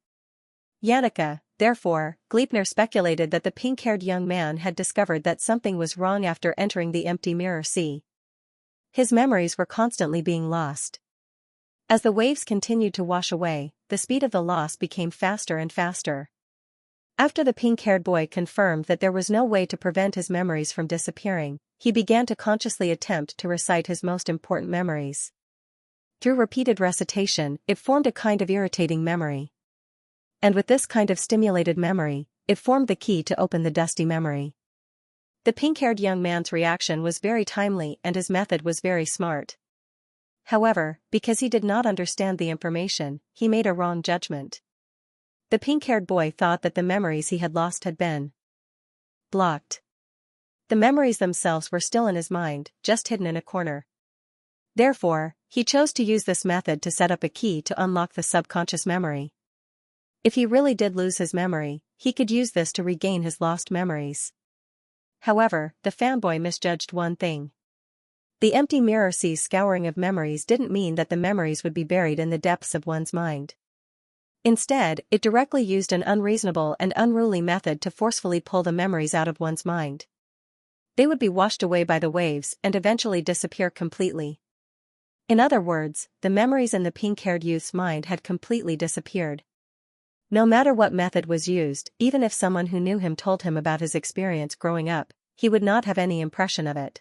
A: Yannicka. Therefore, Gleipnir speculated that the pink-haired young man had discovered that something was wrong after entering the empty mirror sea. His memories were constantly being lost. As the waves continued to wash away, the speed of the loss became faster and faster. After the pink-haired boy confirmed that there was no way to prevent his memories from disappearing, he began to consciously attempt to recite his most important memories. Through repeated recitation, it formed a kind of irritating memory. And with this kind of stimulated memory, it formed the key to open the dusty memory. The pink-haired young man's reaction was very timely and his method was very smart. However, because he did not understand the information, he made a wrong judgment. The pink-haired boy thought that the memories he had lost had been blocked. The memories themselves were still in his mind, just hidden in a corner. Therefore, he chose to use this method to set up a key to unlock the subconscious memory. If he really did lose his memory, he could use this to regain his lost memories. However, the fanboy misjudged one thing. The empty mirror sea's scouring of memories didn't mean that the memories would be buried in the depths of one's mind. Instead, it directly used an unreasonable and unruly method to forcefully pull the memories out of one's mind. They would be washed away by the waves and eventually disappear completely. In other words, the memories in the pink-haired youth's mind had completely disappeared. No matter what method was used, even if someone who knew him told him about his experience growing up, he would not have any impression of it.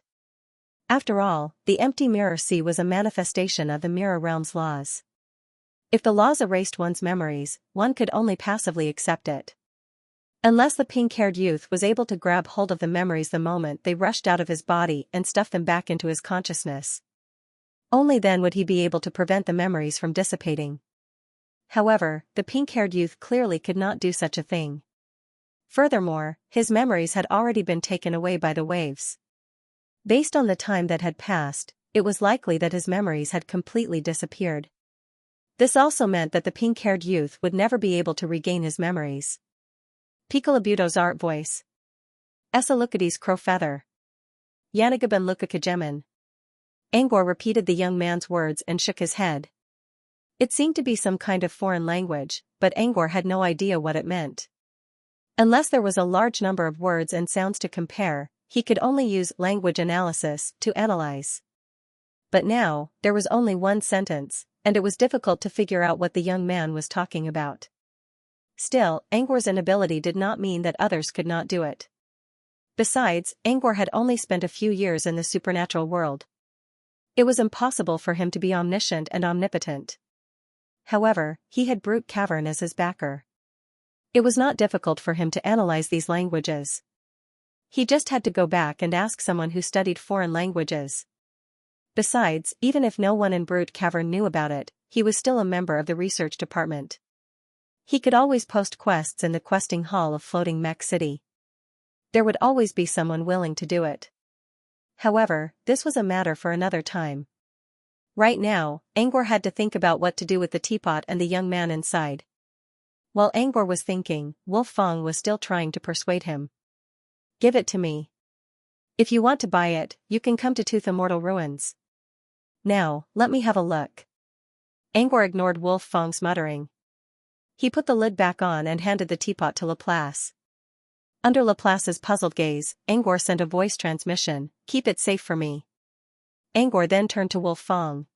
A: After all, the empty mirror sea was a manifestation of the mirror realm's laws. If the laws erased one's memories, one could only passively accept it. Unless the pink-haired youth was able to grab hold of the memories the moment they rushed out of his body and stuff them back into his consciousness. Only then would he be able to prevent the memories from dissipating. However, the pink-haired youth clearly could not do such a thing. Furthermore, his memories had already been taken away by the waves. Based on the time that had passed, it was likely that his memories had completely disappeared. This also meant that the pink-haired youth would never be able to regain his memories. Pikalabuto's art voice. Esalukadi's crow feather. Yanagaban Luka Kajemin. Angor repeated the young man's words and shook his head. It seemed to be some kind of foreign language, but Angor had no idea what it meant. Unless there was a large number of words and sounds to compare, he could only use language analysis to analyze. But now, there was only one sentence, and it was difficult to figure out what the young man was talking about. Still, Angor's inability did not mean that others could not do it. Besides, Angor had only spent a few years in the supernatural world. It was impossible for him to be omniscient and omnipotent. However, he had Brute Cavern as his backer. It was not difficult for him to analyze these languages. He just had to go back and ask someone who studied foreign languages. Besides, even if no one in Brute Cavern knew about it, he was still a member of the research department. He could always post quests in the questing hall of Floating Mech City. There would always be someone willing to do it. However, this was a matter for another time. Right now, Angor had to think about what to do with the teapot and the young man inside. While Angor was thinking, Wolf Fong was still trying to persuade him. Give it to me. If you want to buy it, you can come to Tooth Immortal Ruins. Now, let me have a look. Angor ignored Wolf Fong's muttering. He put the lid back on and handed the teapot to Laplace. Under Laplace's puzzled gaze, Angor sent a voice transmission, "Keep it safe for me." Angor then turned to Wolf Fong.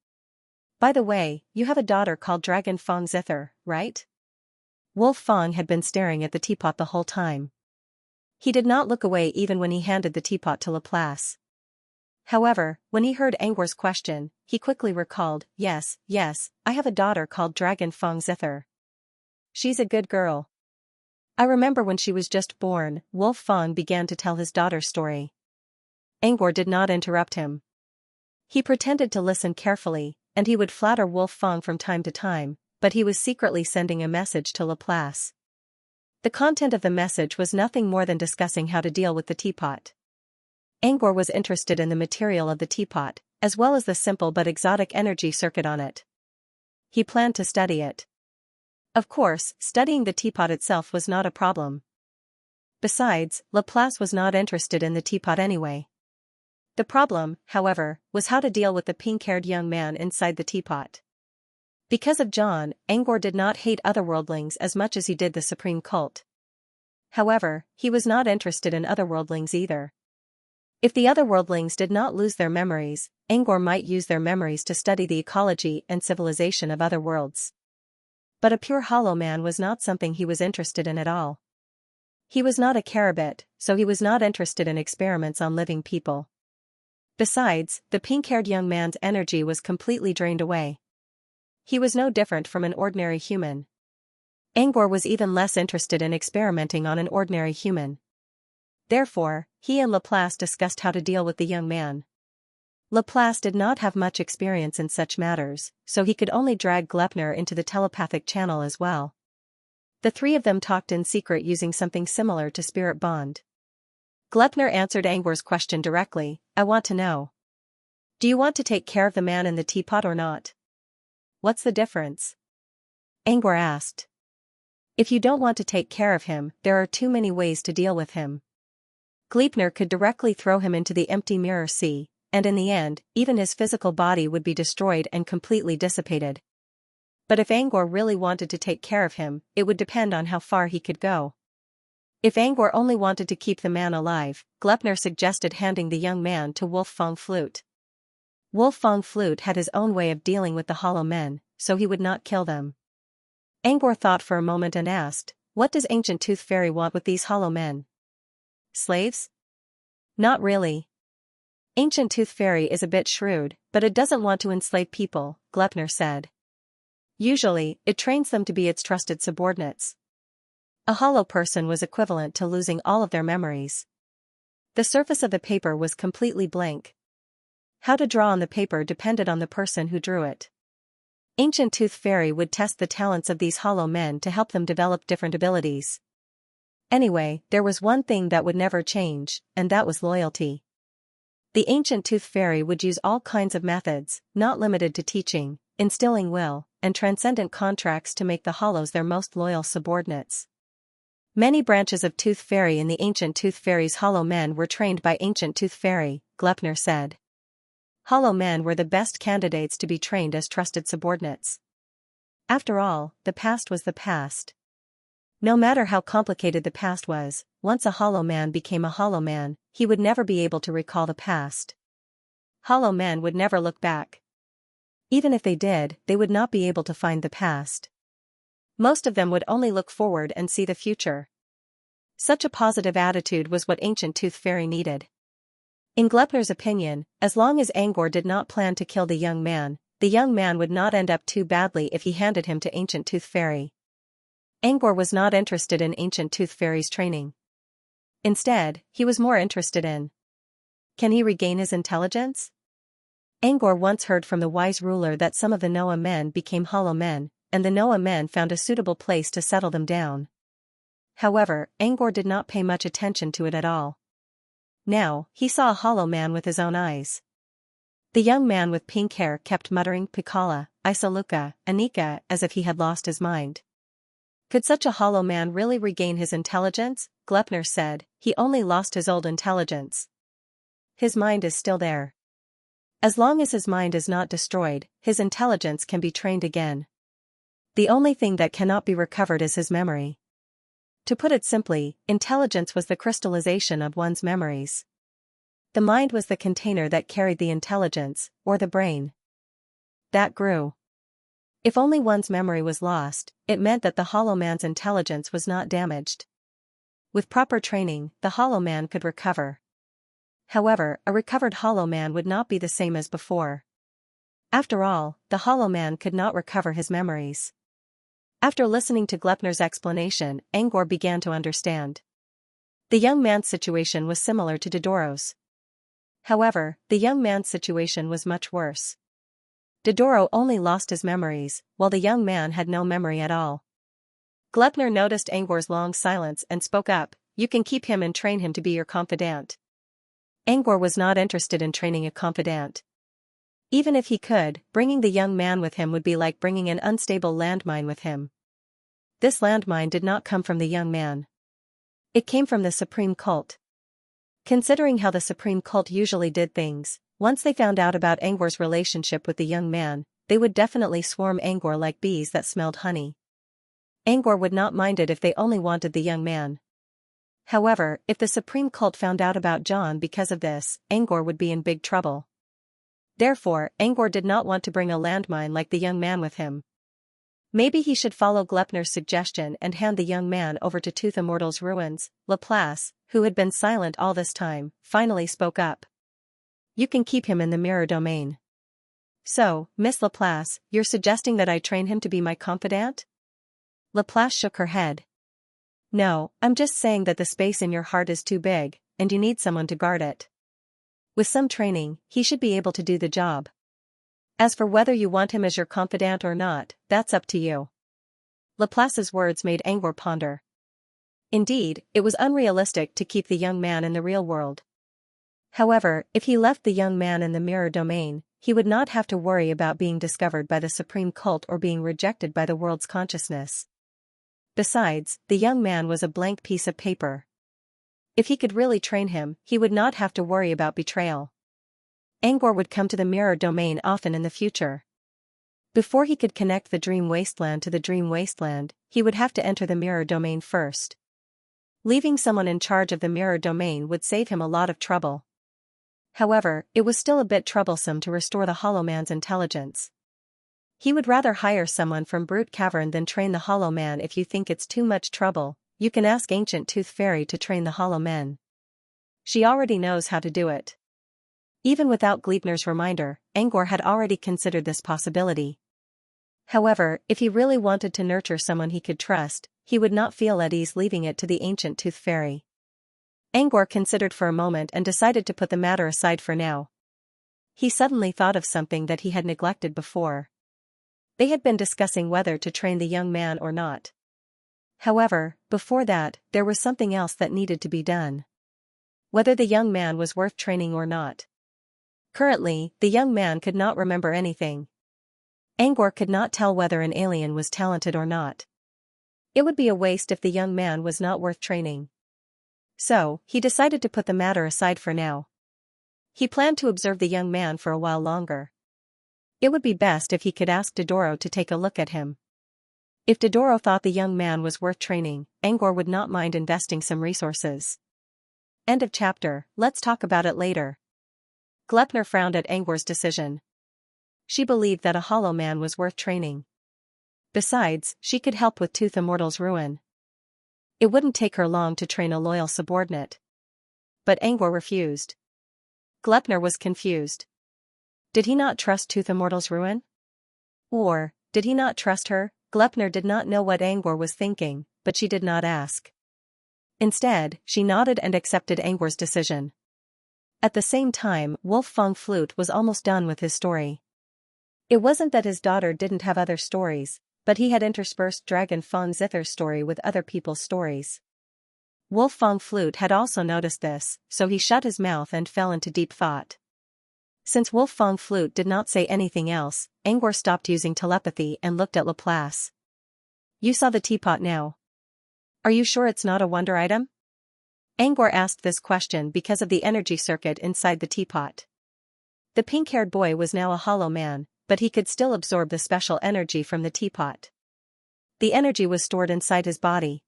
A: "By the way, you have a daughter called Dragon Fong Zither, right?" Wolf Fong had been staring at the teapot the whole time. He did not look away even when he handed the teapot to Laplace. However, when he heard Angwar's question, he quickly recalled, yes, I have a daughter called Dragon Feng Zither. She's a good girl. I remember when she was just born, Wolf Feng began to tell his daughter's story. Angwar did not interrupt him. He pretended to listen carefully, and he would flatter Wolf Feng from time to time, but he was secretly sending a message to Laplace. The content of the message was nothing more than discussing how to deal with the teapot. Angwar was interested in the material of the teapot, as well as the simple but exotic energy circuit on it. He planned to study it. Of course, studying the teapot itself was not a problem. Besides, Laplace was not interested in the teapot anyway. The problem, however, was how to deal with the pink-haired young man inside the teapot. Because of John, Angwar did not hate otherworldlings as much as he did the Supreme Cult. However, he was not interested in otherworldlings either. If the otherworldlings did not lose their memories, Angwar might use their memories to study the ecology and civilization of other worlds. But a pure hollow man was not something he was interested in at all. He was not a Carabit, so he was not interested in experiments on living people. Besides, the pink-haired young man's energy was completely drained away. He was no different from an ordinary human. Angwar was even less interested in experimenting on an ordinary human. Therefore, he and Laplace discussed how to deal with the young man. Laplace did not have much experience in such matters, so he could only drag Glepner into the telepathic channel as well. The three of them talked in secret using something similar to spirit bond. Glepner answered Angwar's question directly, I want to know. Do you want to take care of the man in the teapot or not? What's the difference? Angwar asked. If you don't want to take care of him, there are too many ways to deal with him. Glepner could directly throw him into the empty mirror sea, and in the end, even his physical body would be destroyed and completely dissipated. But if Angwar really wanted to take care of him, it would depend on how far he could go. If Angwar only wanted to keep the man alive, Glepner suggested handing the young man to Wolf Feng Flute. Wolf Feng Flute had his own way of dealing with the hollow men, so he would not kill them. Angwar thought for a moment and asked, what does Ancient Tooth Fairy want with these hollow men? Slaves? Not really. Ancient Tooth Fairy is a bit shrewd, but it doesn't want to enslave people, Glepner said. Usually, it trains them to be its trusted subordinates. A hollow person was equivalent to losing all of their memories. The surface of the paper was completely blank. How to draw on the paper depended on the person who drew it. Ancient Tooth Fairy would test the talents of these hollow men to help them develop different abilities. Anyway, there was one thing that would never change, and that was loyalty. The Ancient Tooth Fairy would use all kinds of methods, not limited to teaching, instilling will, and transcendent contracts to make the hollows their most loyal subordinates. Many branches of Tooth Fairy in the Ancient Tooth Fairy's hollow men were trained by Ancient Tooth Fairy, Glepner said. Hollow men were the best candidates to be trained as trusted subordinates. After all, the past was the past. No matter how complicated the past was, once a hollow man became a hollow man, he would never be able to recall the past. Hollow men would never look back. Even if they did, they would not be able to find the past. Most of them would only look forward and see the future. Such a positive attitude was what Ancient Tooth Fairy needed. In Glepner's opinion, as long as Angwar did not plan to kill the young man would not end up too badly if he handed him to Ancient Tooth Fairy. Angwar was not interested in Ancient Tooth Fairy's training. Instead, he was more interested in, can he regain his intelligence? Angwar once heard from the wise ruler that some of the Noah men became hollow men, and the Noah men found a suitable place to settle them down. However, Angwar did not pay much attention to it at all. Now, he saw a hollow man with his own eyes. The young man with pink hair kept muttering Pikala, Isaluka, Anika, as if he had lost his mind. Could such a hollow man really regain his intelligence? Glepner said, he only lost his old intelligence. His mind is still there. As long as his mind is not destroyed, his intelligence can be trained again. The only thing that cannot be recovered is his memory. To put it simply, intelligence was the crystallization of one's memories. The mind was the container that carried the intelligence, or the brain. That grew. If only one's memory was lost, it meant that the hollow man's intelligence was not damaged. With proper training, the hollow man could recover. However, a recovered Hollow Man would not be the same as before. After all, the Hollow Man could not recover his memories. After listening to Glepner's explanation, Angor began to understand. The young man's situation was similar to Dodoro's. However, the young man's situation was much worse. Dodoro only lost his memories, while the young man had no memory at all. Glepner noticed Angor's long silence and spoke up, "You can keep him and train him to be your confidant." Angor was not interested in training a confidant. Even if he could, bringing the young man with him would be like bringing an unstable landmine with him. This landmine did not come from the young man. It came from the Supreme Cult. Considering how the Supreme Cult usually did things, once they found out about Angor's relationship with the young man, they would definitely swarm Angor like bees that smelled honey. Angor would not mind it if they only wanted the young man. However, if the Supreme Cult found out about John because of this, Angor would be in big trouble. Therefore, Angor did not want to bring a landmine like the young man with him. Maybe he should follow Glepner's suggestion and hand the young man over to Tooth Immortal's ruins. Laplace, who had been silent all this time, finally spoke up. "You can keep him in the mirror domain." "So, Miss Laplace, you're suggesting that I train him to be my confidant?" Laplace shook her head. "No, I'm just saying that the space in your heart is too big, and you need someone to guard it. With some training, he should be able to do the job. As for whether you want him as your confidant or not, that's up to you." Laplace's words made Angor ponder. Indeed, it was unrealistic to keep the young man in the real world. However, if he left the young man in the mirror domain, he would not have to worry about being discovered by the Supreme Cult or being rejected by the world's consciousness. Besides, the young man was a blank piece of paper. If he could really train him, he would not have to worry about betrayal. Angor would come to the mirror domain often in the future. Before he could connect the dream wasteland to the dream wasteland, he would have to enter the mirror domain first. Leaving someone in charge of the mirror domain would save him a lot of trouble. However, it was still a bit troublesome to restore the Hollow Man's intelligence. He would rather hire someone from Brute Cavern than train the Hollow Man. If you think it's too much trouble, you can ask Ancient Tooth Fairy to train the Hollow Men. She already knows how to do it. Even without Gleipnir's reminder, Angor had already considered this possibility. However, if he really wanted to nurture someone he could trust, he would not feel at ease leaving it to the Ancient Tooth Fairy. Angor considered for a moment and decided to put the matter aside for now. He suddenly thought of something that he had neglected before. They had been discussing whether to train the young man or not. However, before that, there was something else that needed to be done. Whether the young man was worth training or not. Currently, the young man could not remember anything. Angor could not tell whether an alien was talented or not. It would be a waste if the young man was not worth training. So, he decided to put the matter aside for now. He planned to observe the young man for a while longer. It would be best if he could ask Dodoro to take a look at him. If Dodoro thought the young man was worth training, Angor would not mind investing some resources. End of chapter. Let's talk about it later. Glepner frowned at Angor's decision. She believed that a Hollow Man was worth training. Besides, she could help with Tooth Immortal's ruin. It wouldn't take her long to train a loyal subordinate. But Angor refused. Glepner was confused. Did he not trust Tooth Immortal's ruin? Or, did he not trust her? Glepner did not know what Angor was thinking, but she did not ask. Instead, she nodded and accepted Angor's decision. At the same time, Wolf Fong Flute was almost done with his story. It wasn't that his daughter didn't have other stories, but he had interspersed Dragon Fong Zither's story with other people's stories. Wolf Fong Flute had also noticed this, so he shut his mouth and fell into deep thought. Since Wolf Fong Flute did not say anything else, Angor stopped using telepathy and looked at Laplace. "You saw the teapot now. Are you sure it's not a wonder item?" Angor asked this question because of the energy circuit inside the teapot. The pink-haired boy was now a Hollow Man, but he could still absorb the special energy from the teapot. The energy was stored inside his body.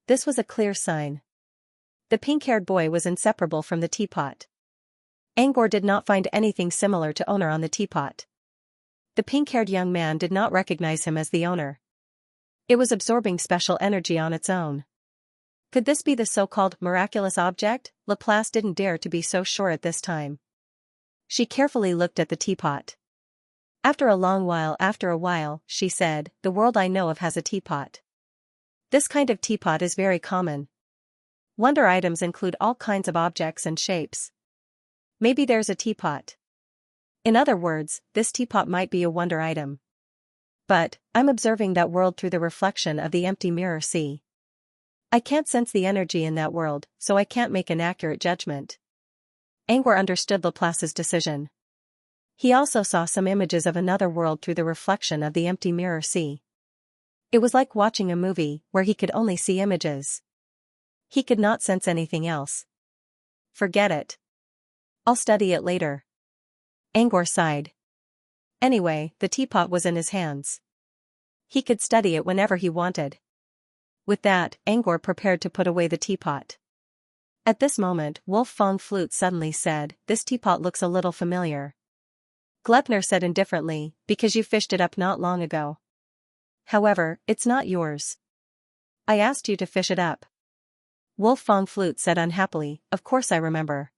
A: This was a clear sign. The pink-haired boy was inseparable from the teapot. Angor did not find anything similar to owner on the teapot. The pink-haired young man did not recognize him as the owner. It was absorbing special energy on its own. Could this be the so-called miraculous object? Laplace didn't dare to be so sure at this time. She carefully looked at the teapot. After a while, she said, "The world I know of has a teapot. This kind of teapot is very common. Wonder items include all kinds of objects and shapes. Maybe there's a teapot. In other words, this teapot might be a wonder item. But, I'm observing that world through the reflection of the empty mirror. See? I can't sense the energy in that world, so I can't make an accurate judgment." Angor understood Laplace's decision. He also saw some images of another world through the reflection of the empty mirror. See? It was like watching a movie, where he could only see images. He could not sense anything else. Forget it. I'll study it later. Angor sighed. Anyway, the teapot was in his hands. He could study it whenever he wanted. With that, Angor prepared to put away the teapot. At this moment, Wolf Fong Flute suddenly said, "This teapot looks a little familiar." Glepner said indifferently, "Because you fished it up not long ago. However, it's not yours. I asked you to fish it up." Wolf Fong Flute said unhappily, "Of course I remember.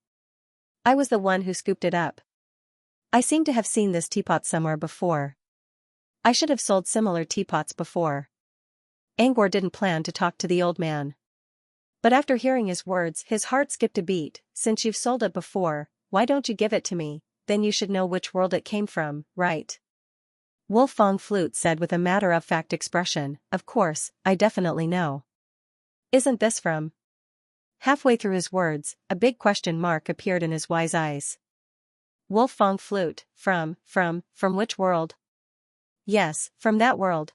A: I was the one who scooped it up. I seem to have seen this teapot somewhere before. I should have sold similar teapots before." Angor didn't plan to talk to the old man. But after hearing his words, his heart skipped a beat. "Since you've sold it before, why don't you give it to me? Then you should know which world it came from, right?" Wolf Fong Flute said with a matter-of-fact expression, "Of course, I definitely know. Isn't this from?" Halfway through his words, a big question mark appeared in his wise eyes. Wolf Fong Flute, from which world? Yes, from that world.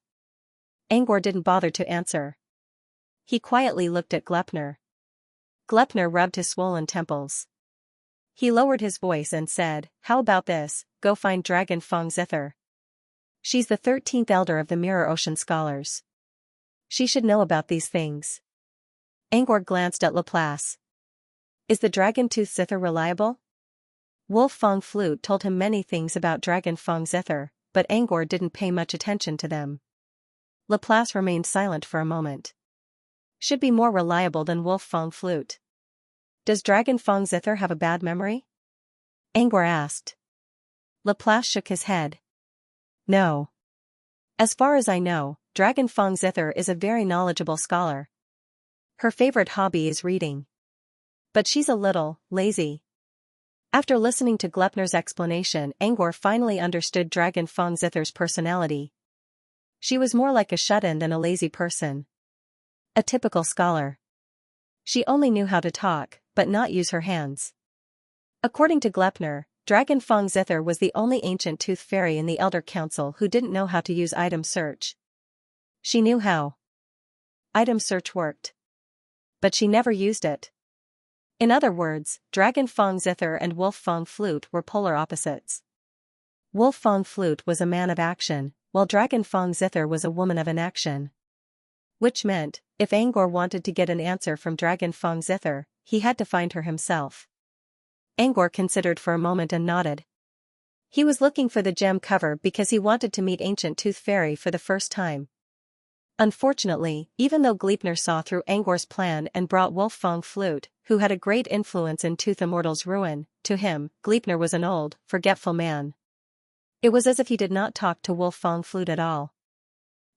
A: Angor didn't bother to answer. He quietly looked at Glepner. Glepner rubbed his swollen temples. He lowered his voice and said, "How about this, go find Dragon Fong Zither. She's the 13th elder of the Mirror Ocean scholars. She should know about these things." Angor glanced at Laplace. "Is the Dragon Tooth Zither reliable?" Wolf Fong Flute told him many things about Dragon Fong Zither, but Angor didn't pay much attention to them. Laplace remained silent for a moment. "Should be more reliable than Wolf Fong Flute. Does Dragon Fong Zither have a bad memory?" Angor asked. Laplace shook his head. "No. As far as I know, Dragon Fong Zither is a very knowledgeable scholar. Her favorite hobby is reading. But she's a little lazy." After listening to Glepner's explanation, Angor finally understood Dragon Fong Zither's personality. She was more like a shut-in than a lazy person. A typical scholar. She only knew how to talk, but not use her hands. According to Glepner, Dragon Fong Zither was the only ancient tooth fairy in the Elder Council who didn't know how to use item search. She knew how item search worked. But she never used it. In other words, Dragon Fong Zither and Wolf Fong Flute were polar opposites. Wolf Fong Flute was a man of action, while Dragon Fong Zither was a woman of inaction. Which meant, if Angor wanted to get an answer from Dragon Fong Zither, he had to find her himself. Angor considered for a moment and nodded. He was looking for the gem cover because he wanted to meet Ancient Tooth Fairy for the first time. Unfortunately, even though Gleipnir saw through Angor's plan and brought Wolf Fong Flute, who had a great influence in Tooth Immortal's ruin, to him, Gleipnir was an old, forgetful man. It was as if he did not talk to Wolf Fong Flute at all.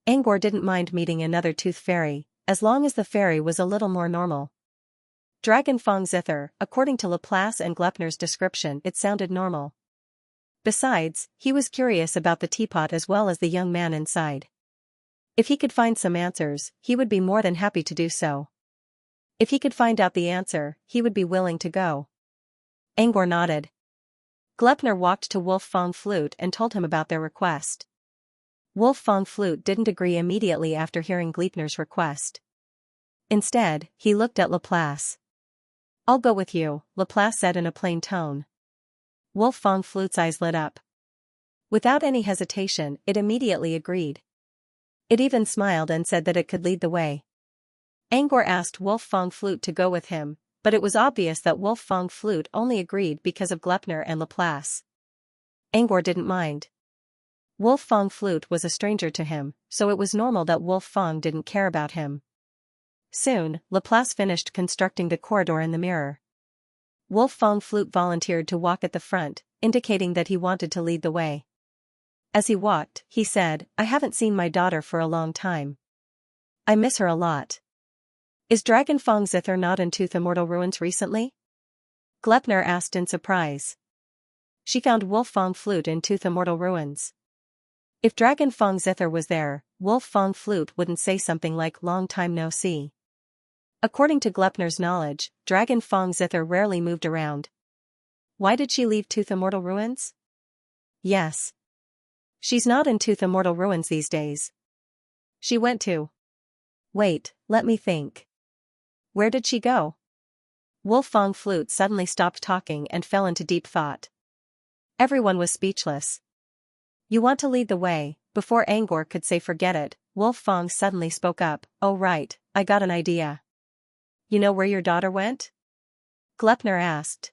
A: Angor didn't mind meeting another Tooth Fairy, as long as the fairy was a little more normal. Dragon Fong Zither, according to Laplace and Gleipnir's description, it sounded normal. Besides, he was curious about the teapot as well as the young man inside. If he could find some answers, he would be more than happy to do so. If he could find out the answer, he would be willing to go. Angor nodded. Gleipnir walked to Wolf Fong Flute and told him about their request. Wolf Fong Flute didn't agree immediately after hearing Gleipnir's request. Instead, he looked at Laplace. "I'll go with you," Laplace said in a plain tone. Wolf Fong Flute's eyes lit up. Without any hesitation, it immediately agreed. It even smiled and said that it could lead the way. Angor asked Wolf Fong Flute to go with him, but it was obvious that Wolf Fong Flute only agreed because of Gleipnir and Laplace. Angor didn't mind. Wolf Fong Flute was a stranger to him, so it was normal that Wolf Fong didn't care about him. Soon, Laplace finished constructing the corridor in the mirror. Wolf Fong Flute volunteered to walk at the front, indicating that he wanted to lead the way. As he walked, he said, "I haven't seen my daughter for a long time. I miss her a lot." "Is Dragon Fong Zither not in Tooth Immortal Ruins recently?" Glepner asked in surprise. She found Wolf Fong Flute in Tooth Immortal Ruins. If Dragon Fong Zither was there, Wolf Fong Flute wouldn't say something like "long time no see." According to Glepner's knowledge, Dragon Fong Zither rarely moved around. Why did she leave Tooth Immortal Ruins? Yes. She's not in Tooth Immortal Ruins these days. She went to... Wait, let me think. Where did she go? Wolf Fong Flute suddenly stopped talking and fell into deep thought. Everyone was speechless. "You want to lead the way?" Before Angor could say forget it, Wolf Fong suddenly spoke up. "Oh right, I got an idea." "You know where your daughter went?" Glepner asked.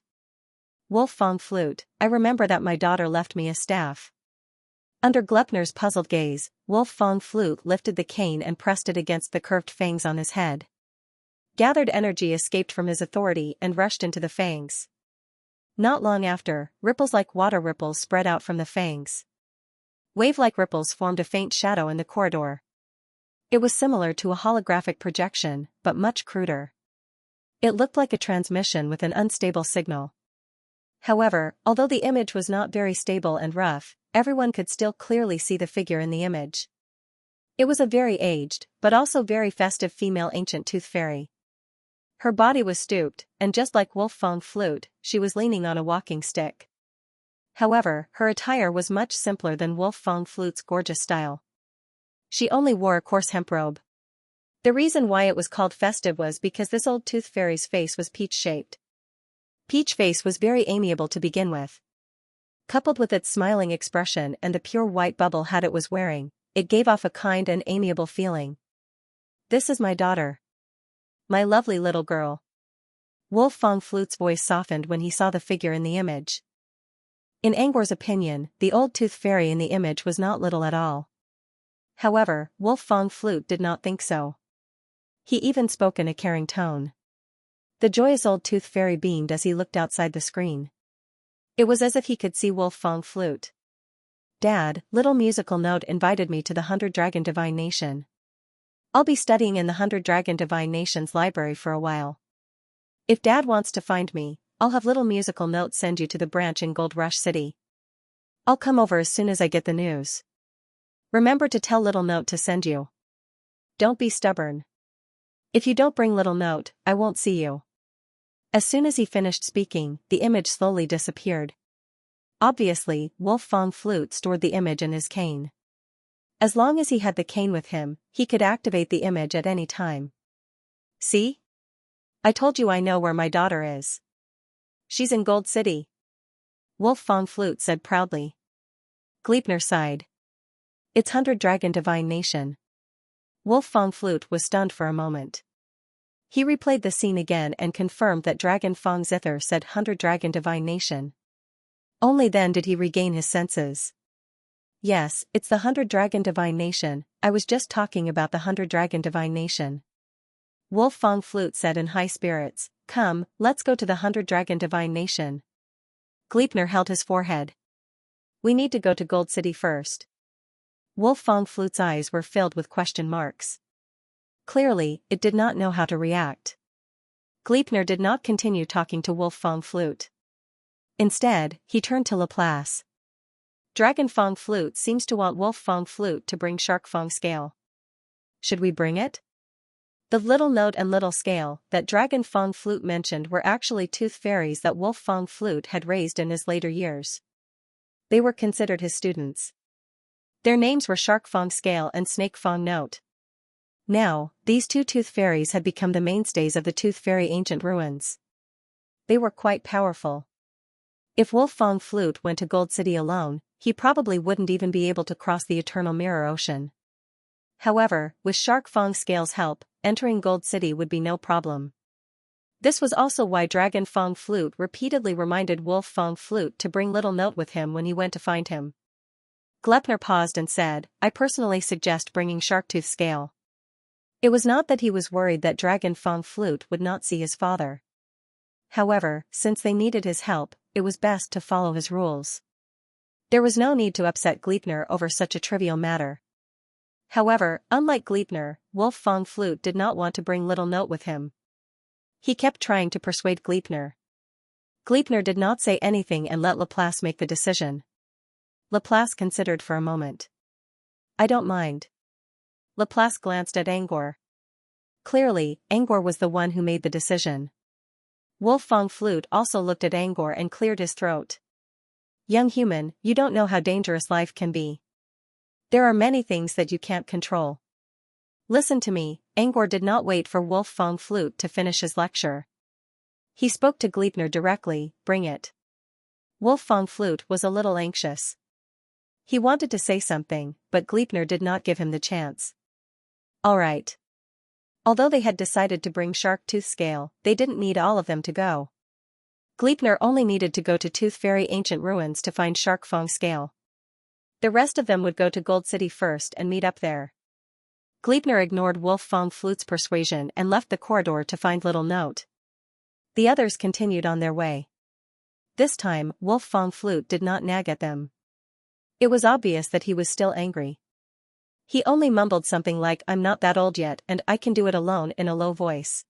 A: Wolf Fong Flute, "I remember that my daughter left me a staff." Under Glepner's puzzled gaze, Wolf Fong Flute lifted the cane and pressed it against the curved fangs on his head. Gathered energy escaped from his authority and rushed into the fangs. Not long after, ripples like water ripples spread out from the fangs. Wave-like ripples formed a faint shadow in the corridor. It was similar to a holographic projection, but much cruder. It looked like a transmission with an unstable signal. However, although the image was not very stable and rough, everyone could still clearly see the figure in the image. It was a very aged, but also very festive female ancient tooth fairy. Her body was stooped, and just like Wolf Fong Flute, she was leaning on a walking stick. However, her attire was much simpler than Wolf Fong Flute's gorgeous style. She only wore a coarse hemp robe. The reason why it was called festive was because this old tooth fairy's face was peach-shaped. Peach Face was very amiable to begin with. Coupled with its smiling expression and the pure white bubble hat it was wearing, it gave off a kind and amiable feeling. "This is my daughter. My lovely little girl." Wolf Fong Flute's voice softened when he saw the figure in the image. In Angor's opinion, the old tooth fairy in the image was not little at all. However, Wolf Fong Flute did not think so. He even spoke in a caring tone. The joyous old tooth fairy beamed as he looked outside the screen. It was as if he could see Wolf Fong Flute. "Dad, Little Musical Note invited me to the 100 Dragon Divine Nation. I'll be studying in the 100 Dragon Divine Nation's library for a while. If Dad wants to find me, I'll have Little Musical Note send you to the branch in Gold Rush City. I'll come over as soon as I get the news. Remember to tell Little Note to send you. Don't be stubborn. If you don't bring Little Note, I won't see you." As soon as he finished speaking, the image slowly disappeared. Obviously, Wolf Fong Flute stored the image in his cane. As long as he had the cane with him, he could activate the image at any time. "See? I told you I know where my daughter is. She's in Gold City," Wolf Fong Flute said proudly. Gleipnir sighed. "It's 100 Dragon Divine Nation." Wolf Fong Flute was stunned for a moment. He replayed the scene again and confirmed that Dragon Fong Zither said 100 Dragon Divine Nation. Only then did he regain his senses. "Yes, it's the 100 Dragon Divine Nation, I was just talking about the 100 Dragon Divine Nation," Wolf Fong Flute said in high spirits. "Come, let's go to the 100 Dragon Divine Nation." Gleipnir held his forehead. "We need to go to Gold City first." Wolf Fong Flute's eyes were filled with question marks. Clearly, it did not know how to react. Gleipnir did not continue talking to Wolf Fong Flute. Instead, he turned to Laplace. "Dragon Fong Flute seems to want Wolf Fong Flute to bring Shark Fong Scale. Should we bring it?" The little note and little scale that Dragon Fong Flute mentioned were actually tooth fairies that Wolf Fong Flute had raised in his later years. They were considered his students. Their names were Shark Fong Scale and Snake Fong Note. Now, these two tooth fairies had become the mainstays of the Tooth Fairy ancient ruins. They were quite powerful. If Wolf Fong Flute went to Gold City alone, he probably wouldn't even be able to cross the Eternal Mirror Ocean. However, with Shark Fong Scale's help, entering Gold City would be no problem. This was also why Dragon Fong Flute repeatedly reminded Wolf Fong Flute to bring Little Note with him when he went to find him. Gleipnir paused and said, "I personally suggest bringing Sharktooth Scale. It was not that he was worried that Dragon Fang Flute would not see his father. However, since they needed his help, it was best to follow his rules. There was no need to upset Gleipnir over such a trivial matter. However, unlike Gleipnir, Wolf Fang Flute did not want to bring Little Note with him. He kept trying to persuade Gleipnir. Gleipnir did not say anything and let Laplace make the decision. Laplace considered for a moment. "I don't mind." Laplace glanced at Angor. Clearly, Angor was the one who made the decision. Wolf Fang Flute also looked at Angor and cleared his throat. "Young human, you don't know how dangerous life can be. There are many things that you can't control. Listen to me." Angor did not wait for Wolf Fang Flute to finish his lecture. He spoke to Gleipnir directly. "Bring it." Wolf Fang Flute was a little anxious. He wanted to say something, but Gleipnir did not give him the chance. All right. Although they had decided to bring Shark Tooth Scale, they didn't need all of them to go. Gleipnir only needed to go to Tooth Fairy Ancient Ruins to find Shark Fang Scale. The rest of them would go to Gold City first and meet up there. Gleipnir ignored Wolf Fang Flute's persuasion and left the corridor to find Little Note. The others continued on their way. This time, Wolf Fang Flute did not nag at them. It was obvious that he was still angry. He only mumbled something like, "I'm not that old yet and I can do it alone," in a low voice.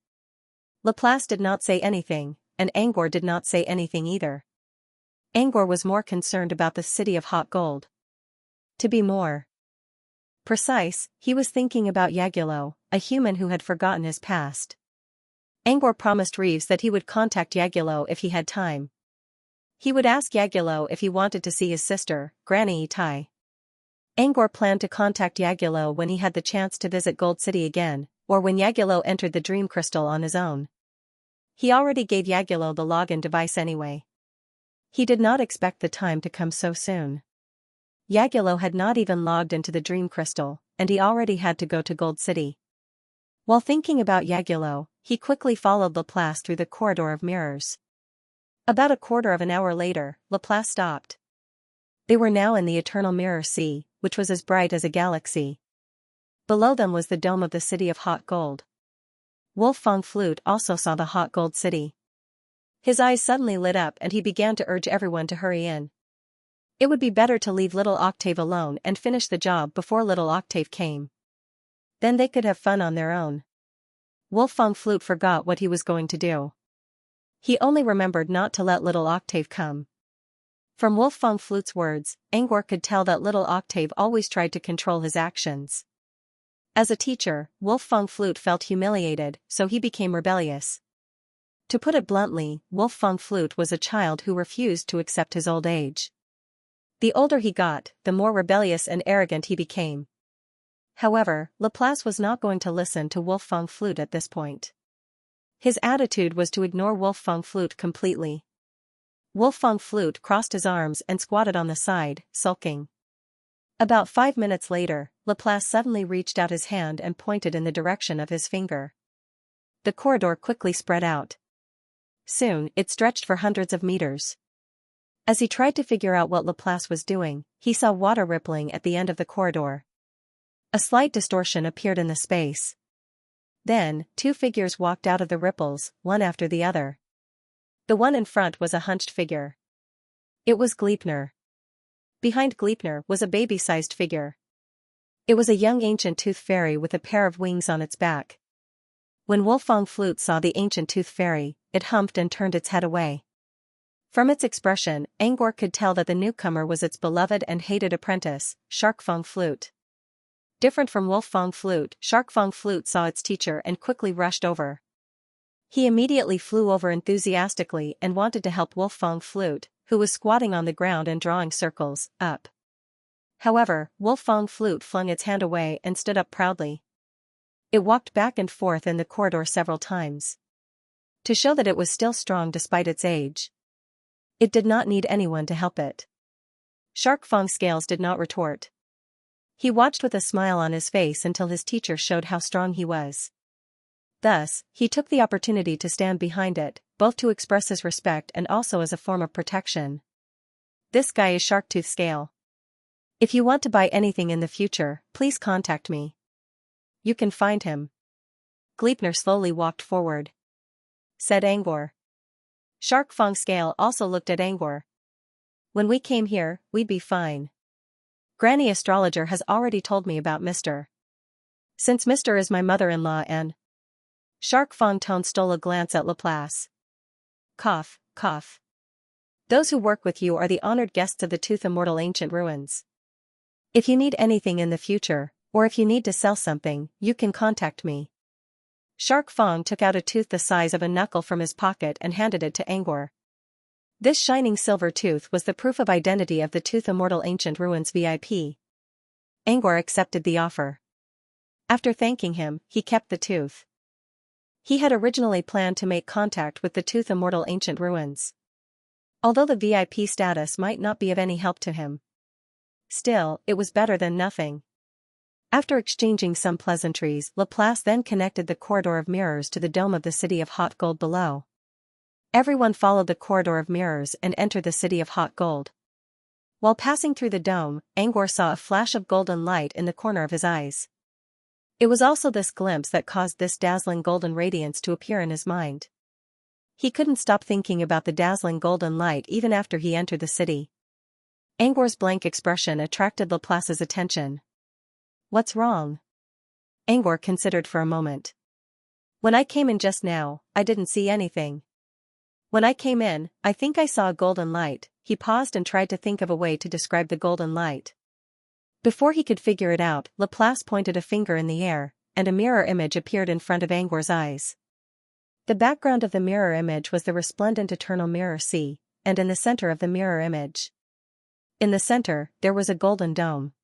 A: Laplace did not say anything, and Angor did not say anything either. Angor was more concerned about the city of hot gold. To be more precise, he was thinking about Yagulo, a human who had forgotten his past. Angor promised Reeves that he would contact Yagulo if he had time. He would ask Yagulo if he wanted to see his sister, Granny Itai. Angor planned to contact Yagulo when he had the chance to visit Gold City again, or when Yagulo entered the Dream Crystal on his own. He already gave Yagulo the login device anyway. He did not expect the time to come so soon. Yagulo had not even logged into the Dream Crystal, and he already had to go to Gold City. While thinking about Yagulo, he quickly followed Laplace through the corridor of mirrors. About a quarter of an hour later, Laplace stopped. They were now in the Eternal Mirror Sea, which was as bright as a galaxy. Below them was the dome of the city of hot gold. Wolf Fang Flute also saw the hot gold city. His eyes suddenly lit up and he began to urge everyone to hurry in. It would be better to leave Little Octave alone and finish the job before Little Octave came. Then they could have fun on their own. Wolf Fang Flute forgot what he was going to do. He only remembered not to let Little Octave come. From Wolf Fang Flute's words, Angor could tell that Little Octave always tried to control his actions. As a teacher, Wolf Fang Flute felt humiliated, so he became rebellious. To put it bluntly, Wolf Fang Flute was a child who refused to accept his old age. The older he got, the more rebellious and arrogant he became. However, Laplace was not going to listen to Wolf Fang Flute at this point. His attitude was to ignore Wolf Fang Flute completely. Wolf Fang Flute crossed his arms and squatted on the side, sulking. About 5 minutes later, Laplace suddenly reached out his hand and pointed in the direction of his finger. The corridor quickly spread out. Soon, it stretched for hundreds of meters. As he tried to figure out what Laplace was doing, he saw water rippling at the end of the corridor. A slight distortion appeared in the space. Then, 2 figures walked out of the ripples, one after the other. The one in front was a hunched figure. It was Gleipnir. Behind Gleipnir was a baby-sized figure. It was a young ancient tooth fairy with a pair of wings on its back. When Wolf Fang Flute saw the ancient tooth fairy, it humped and turned its head away. From its expression, Angor could tell that the newcomer was its beloved and hated apprentice, Shark Fang Flute. Different from Wolf Fang Flute, Shark Fang Flute saw its teacher and quickly rushed over. He immediately flew over enthusiastically and wanted to help Wolf Fang Flute, who was squatting on the ground and drawing circles, up. However, Wolf Fang Flute flung its hand away and stood up proudly. It walked back and forth in the corridor several times, to show that it was still strong despite its age. It did not need anyone to help it. Shark Fang Scales did not retort. He watched with a smile on his face until his teacher showed how strong he was. Thus, he took the opportunity to stand behind it, both to express his respect and also as a form of protection. This guy is Sharktooth Scale. If you want to buy anything in the future, please contact me. You can find him. Gleipnir slowly walked forward. Said Angor. Shark Fang Scale also looked at Angor. When we came here, we'd be fine. Granny Astrologer has already told me about Mr. Since Mr. is my mother-in-law and... Shark Fang Tone stole a glance at Laplace. Cough, cough. Those who work with you are the honored guests of the Tooth Immortal Ancient Ruins. If you need anything in the future, or if you need to sell something, you can contact me. Shark Fang took out a tooth the size of a knuckle from his pocket and handed it to Angor. This shining silver tooth was the proof of identity of the Tooth Immortal Ancient Ruins VIP. Angor accepted the offer. After thanking him, he kept the tooth. He had originally planned to make contact with the Tooth Immortal Ancient Ruins. Although the VIP status might not be of any help to him. Still, it was better than nothing. After exchanging some pleasantries, Laplace then connected the corridor of mirrors to the dome of the City of Hot Gold below. Everyone followed the corridor of mirrors and entered the City of Hot Gold. While passing through the dome, Angor saw a flash of golden light in the corner of his eyes. It was also this glimpse that caused this dazzling golden radiance to appear in his mind. He couldn't stop thinking about the dazzling golden light even after he entered the city. Angor's blank expression attracted Laplace's attention. What's wrong? Angor considered for a moment. When I came in just now, I didn't see anything. When I came in, I think I saw a golden light. He paused and tried to think of a way to describe the golden light. Before he could figure it out, Laplace pointed a finger in the air, and a mirror image appeared in front of Angor's eyes. The background of the mirror image was the resplendent eternal mirror sea, and in the center of the mirror image. In the center, there was a golden dome.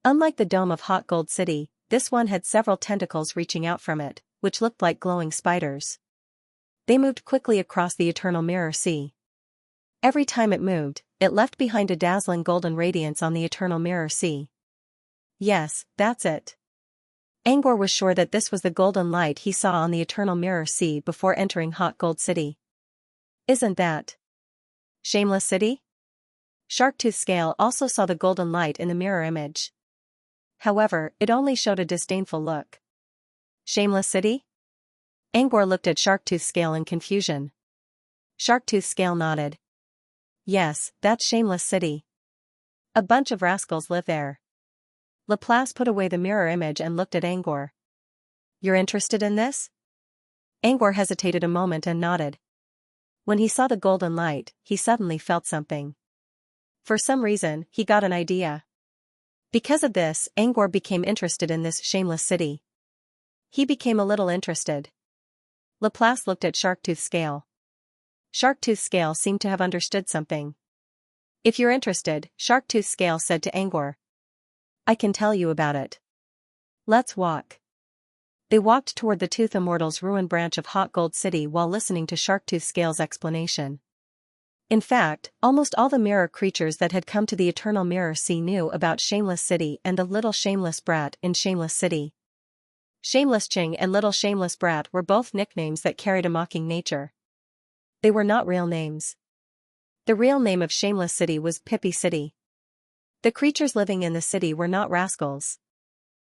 A: Unlike the dome of Hot Gold City, this one had several tentacles reaching out from it, which looked like glowing spiders. They moved quickly across the eternal mirror sea. Every time it moved, it left behind a dazzling golden radiance on the eternal mirror sea. Yes, that's it. Angor was sure that this was the golden light he saw on the eternal mirror sea before entering Hot Gold City. Isn't that Shameless City? Sharktooth Scale also saw the golden light in the mirror image. However, it only showed a disdainful look. Shameless City? Angor looked at Sharktooth Scale in confusion. Sharktooth Scale nodded. Yes, that's Shameless City. A bunch of rascals live there. Laplace put away the mirror image and looked at Angor. You're interested in this? Angor hesitated a moment and nodded. When he saw the golden light, he suddenly felt something. For some reason, he got an idea. Because of this, Angor became interested in this Shameless City. He became a little interested. Laplace looked at Sharktooth Scale. Sharktooth Scale seemed to have understood something. If you're interested, Sharktooth Scale said to Angor. I can tell you about it. Let's walk. They walked toward the Tooth Immortal's ruined branch of Hot Gold City while listening to Sharktooth Scale's explanation. In fact, almost all the mirror creatures that had come to the Eternal Mirror Sea knew about Shameless City and the Little Shameless Brat in Shameless City. Shameless Ching and Little Shameless Brat were both nicknames that carried a mocking nature. They were not real names. The real name of Shameless City was Pippy City. The creatures living in the city were not rascals.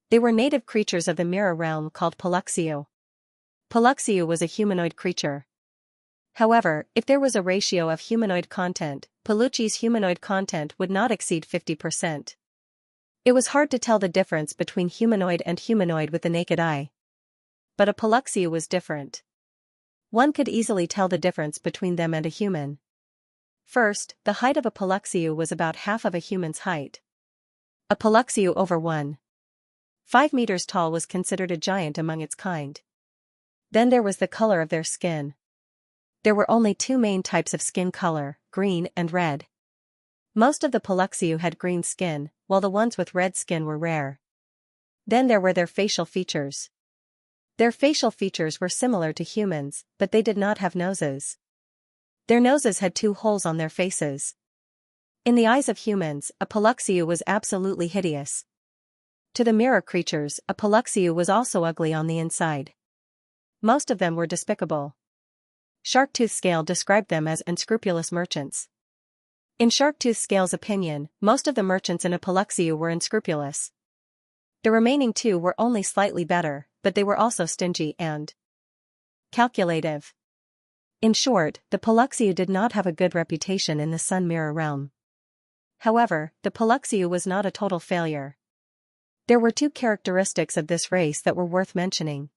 A: They were native creatures of the mirror realm called Paluxiu. Paluxiu was a humanoid creature. However, if there was a ratio of humanoid content, Palucci's humanoid content would not exceed 50%. It was hard to tell the difference between humanoid and humanoid with the naked eye. But a Paluxiu was different. One could easily tell the difference between them and a human. First, the height of a Paluxiu was about half of a human's height. A Paluxiu over 1.5 meters tall was considered a giant among its kind. Then there was the color of their skin. There were only two main types of skin color, green and red. Most of the Paluxiu had green skin, while the ones with red skin were rare. Then there were their facial features. Their facial features were similar to humans, but they did not have noses. Their noses had two holes on their faces. In the eyes of humans, a Paluxiu was absolutely hideous. To the mirror creatures, a Paluxiu was also ugly on the inside. Most of them were despicable. Sharktooth Scale described them as unscrupulous merchants. In Sharktooth Scale's opinion, most of the merchants in a Paluxiu were unscrupulous. The remaining two were only slightly better, but they were also stingy and calculative. In short, the Paluxiu did not have a good reputation in the Sun Mirror realm. However, the Paluxiu was not a total failure. There were two characteristics of this race that were worth mentioning.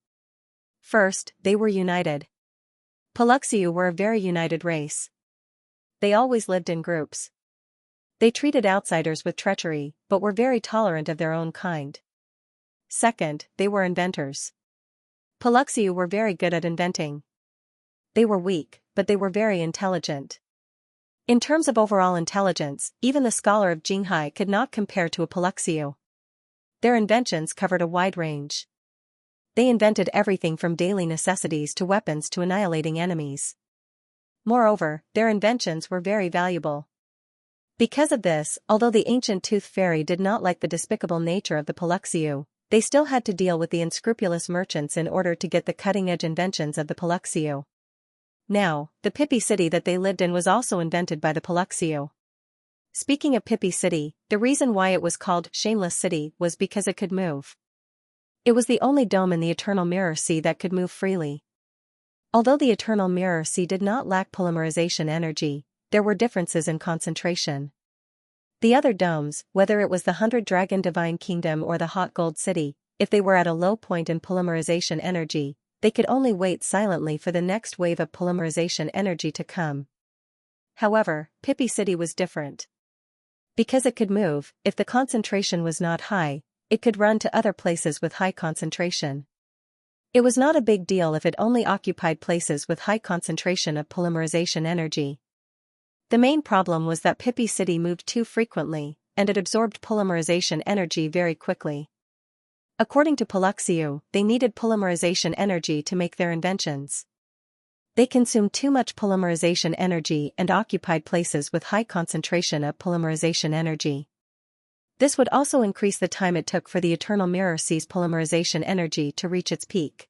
A: First, they were united. Paluxiu were a very united race. They always lived in groups. They treated outsiders with treachery, but were very tolerant of their own kind. Second, they were inventors. Paluxiu were very good at inventing. They were weak, but they were very intelligent. In terms of overall intelligence, even the scholar of Jinghai could not compare to a Paluxiu. Their inventions covered a wide range. They invented everything from daily necessities to weapons to annihilating enemies. Moreover, their inventions were very valuable. Because of this, although the ancient Tooth Fairy did not like the despicable nature of the Paluxiu, they still had to deal with the unscrupulous merchants in order to get the cutting-edge inventions of the Paluxiu. Now, the Pippy city that they lived in was also invented by the Paluxiu. Speaking of Pippy city, the reason why it was called Shameless City was because it could move. It was the only dome in the Eternal Mirror Sea that could move freely. Although the Eternal Mirror Sea did not lack polymerization energy, there were differences in concentration. The other domes, whether it was the 100-Dragon Divine Kingdom or the Hot Gold City, if they were at a low point in polymerization energy, they could only wait silently for the next wave of polymerization energy to come. However, Pippy City was different. Because it could move, if the concentration was not high, it could run to other places with high concentration. It was not a big deal if it only occupied places with high concentration of polymerization energy. The main problem was that Pippy City moved too frequently, and it absorbed polymerization energy very quickly. According to Paluxiu, they needed polymerization energy to make their inventions. They consumed too much polymerization energy and occupied places with high concentration of polymerization energy. This would also increase the time it took for the Eternal Mirror Sea's polymerization energy to reach its peak.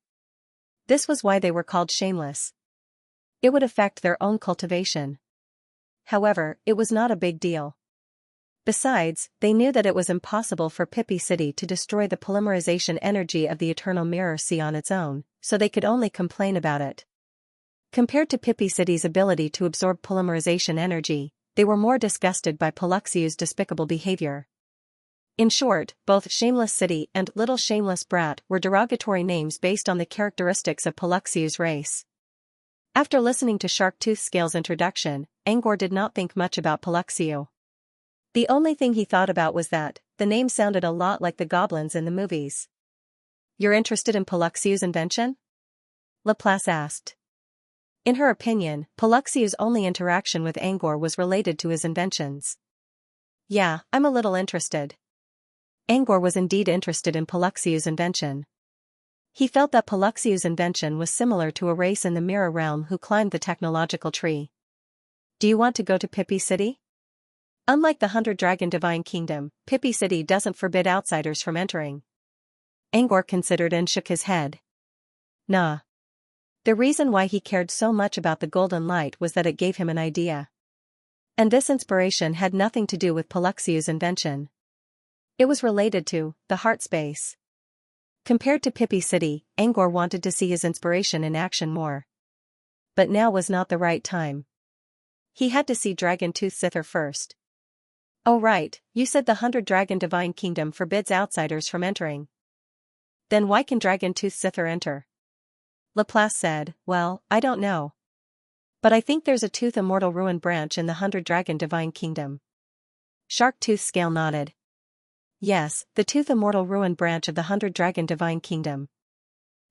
A: This was why they were called shameless. It would affect their own cultivation. However, it was not a big deal. Besides, they knew that it was impossible for Pippy City to destroy the polymerization energy of the Eternal Mirror Sea on its own, so they could only complain about it. Compared to Pippy City's ability to absorb polymerization energy, they were more disgusted by Paluxiu's despicable behavior. In short, both Shameless City and Little Shameless Brat were derogatory names based on the characteristics of Paluxiu's race. After listening to Sharktooth Scale's introduction, Angor did not think much about Paluxiu. The only thing he thought about was that the name sounded a lot like the goblins in the movies. "You're interested in Paluxiu's invention?" Laplace asked. In her opinion, Paluxiu's only interaction with Angor was related to his inventions. "Yeah, I'm a little interested." Angor was indeed interested in Paluxiu's invention. He felt that Paluxiu's invention was similar to a race in the Mirror Realm who climbed the technological tree. "Do you want to go to Pippy City?" Unlike the 100-Dragon Divine Kingdom, Pippy City doesn't forbid outsiders from entering. Angor considered and shook his head. Nah. The reason why he cared so much about the golden light was that it gave him an idea. And this inspiration had nothing to do with Paluxiu's invention. It was related to the heart space. Compared to Pippy City, Angor wanted to see his inspiration in action more. But now was not the right time. He had to see Dragon Tooth Zither first. "Oh right, you said the 100-Dragon Divine Kingdom forbids outsiders from entering. Then why can Dragon Tooth Zither enter?" Laplace said, "Well, I don't know. But I think there's a Tooth Immortal Ruin branch in the 100-Dragon Divine Kingdom." Sharktooth Scale nodded. "Yes, the Tooth Immortal Ruin branch of the 100-Dragon Divine Kingdom.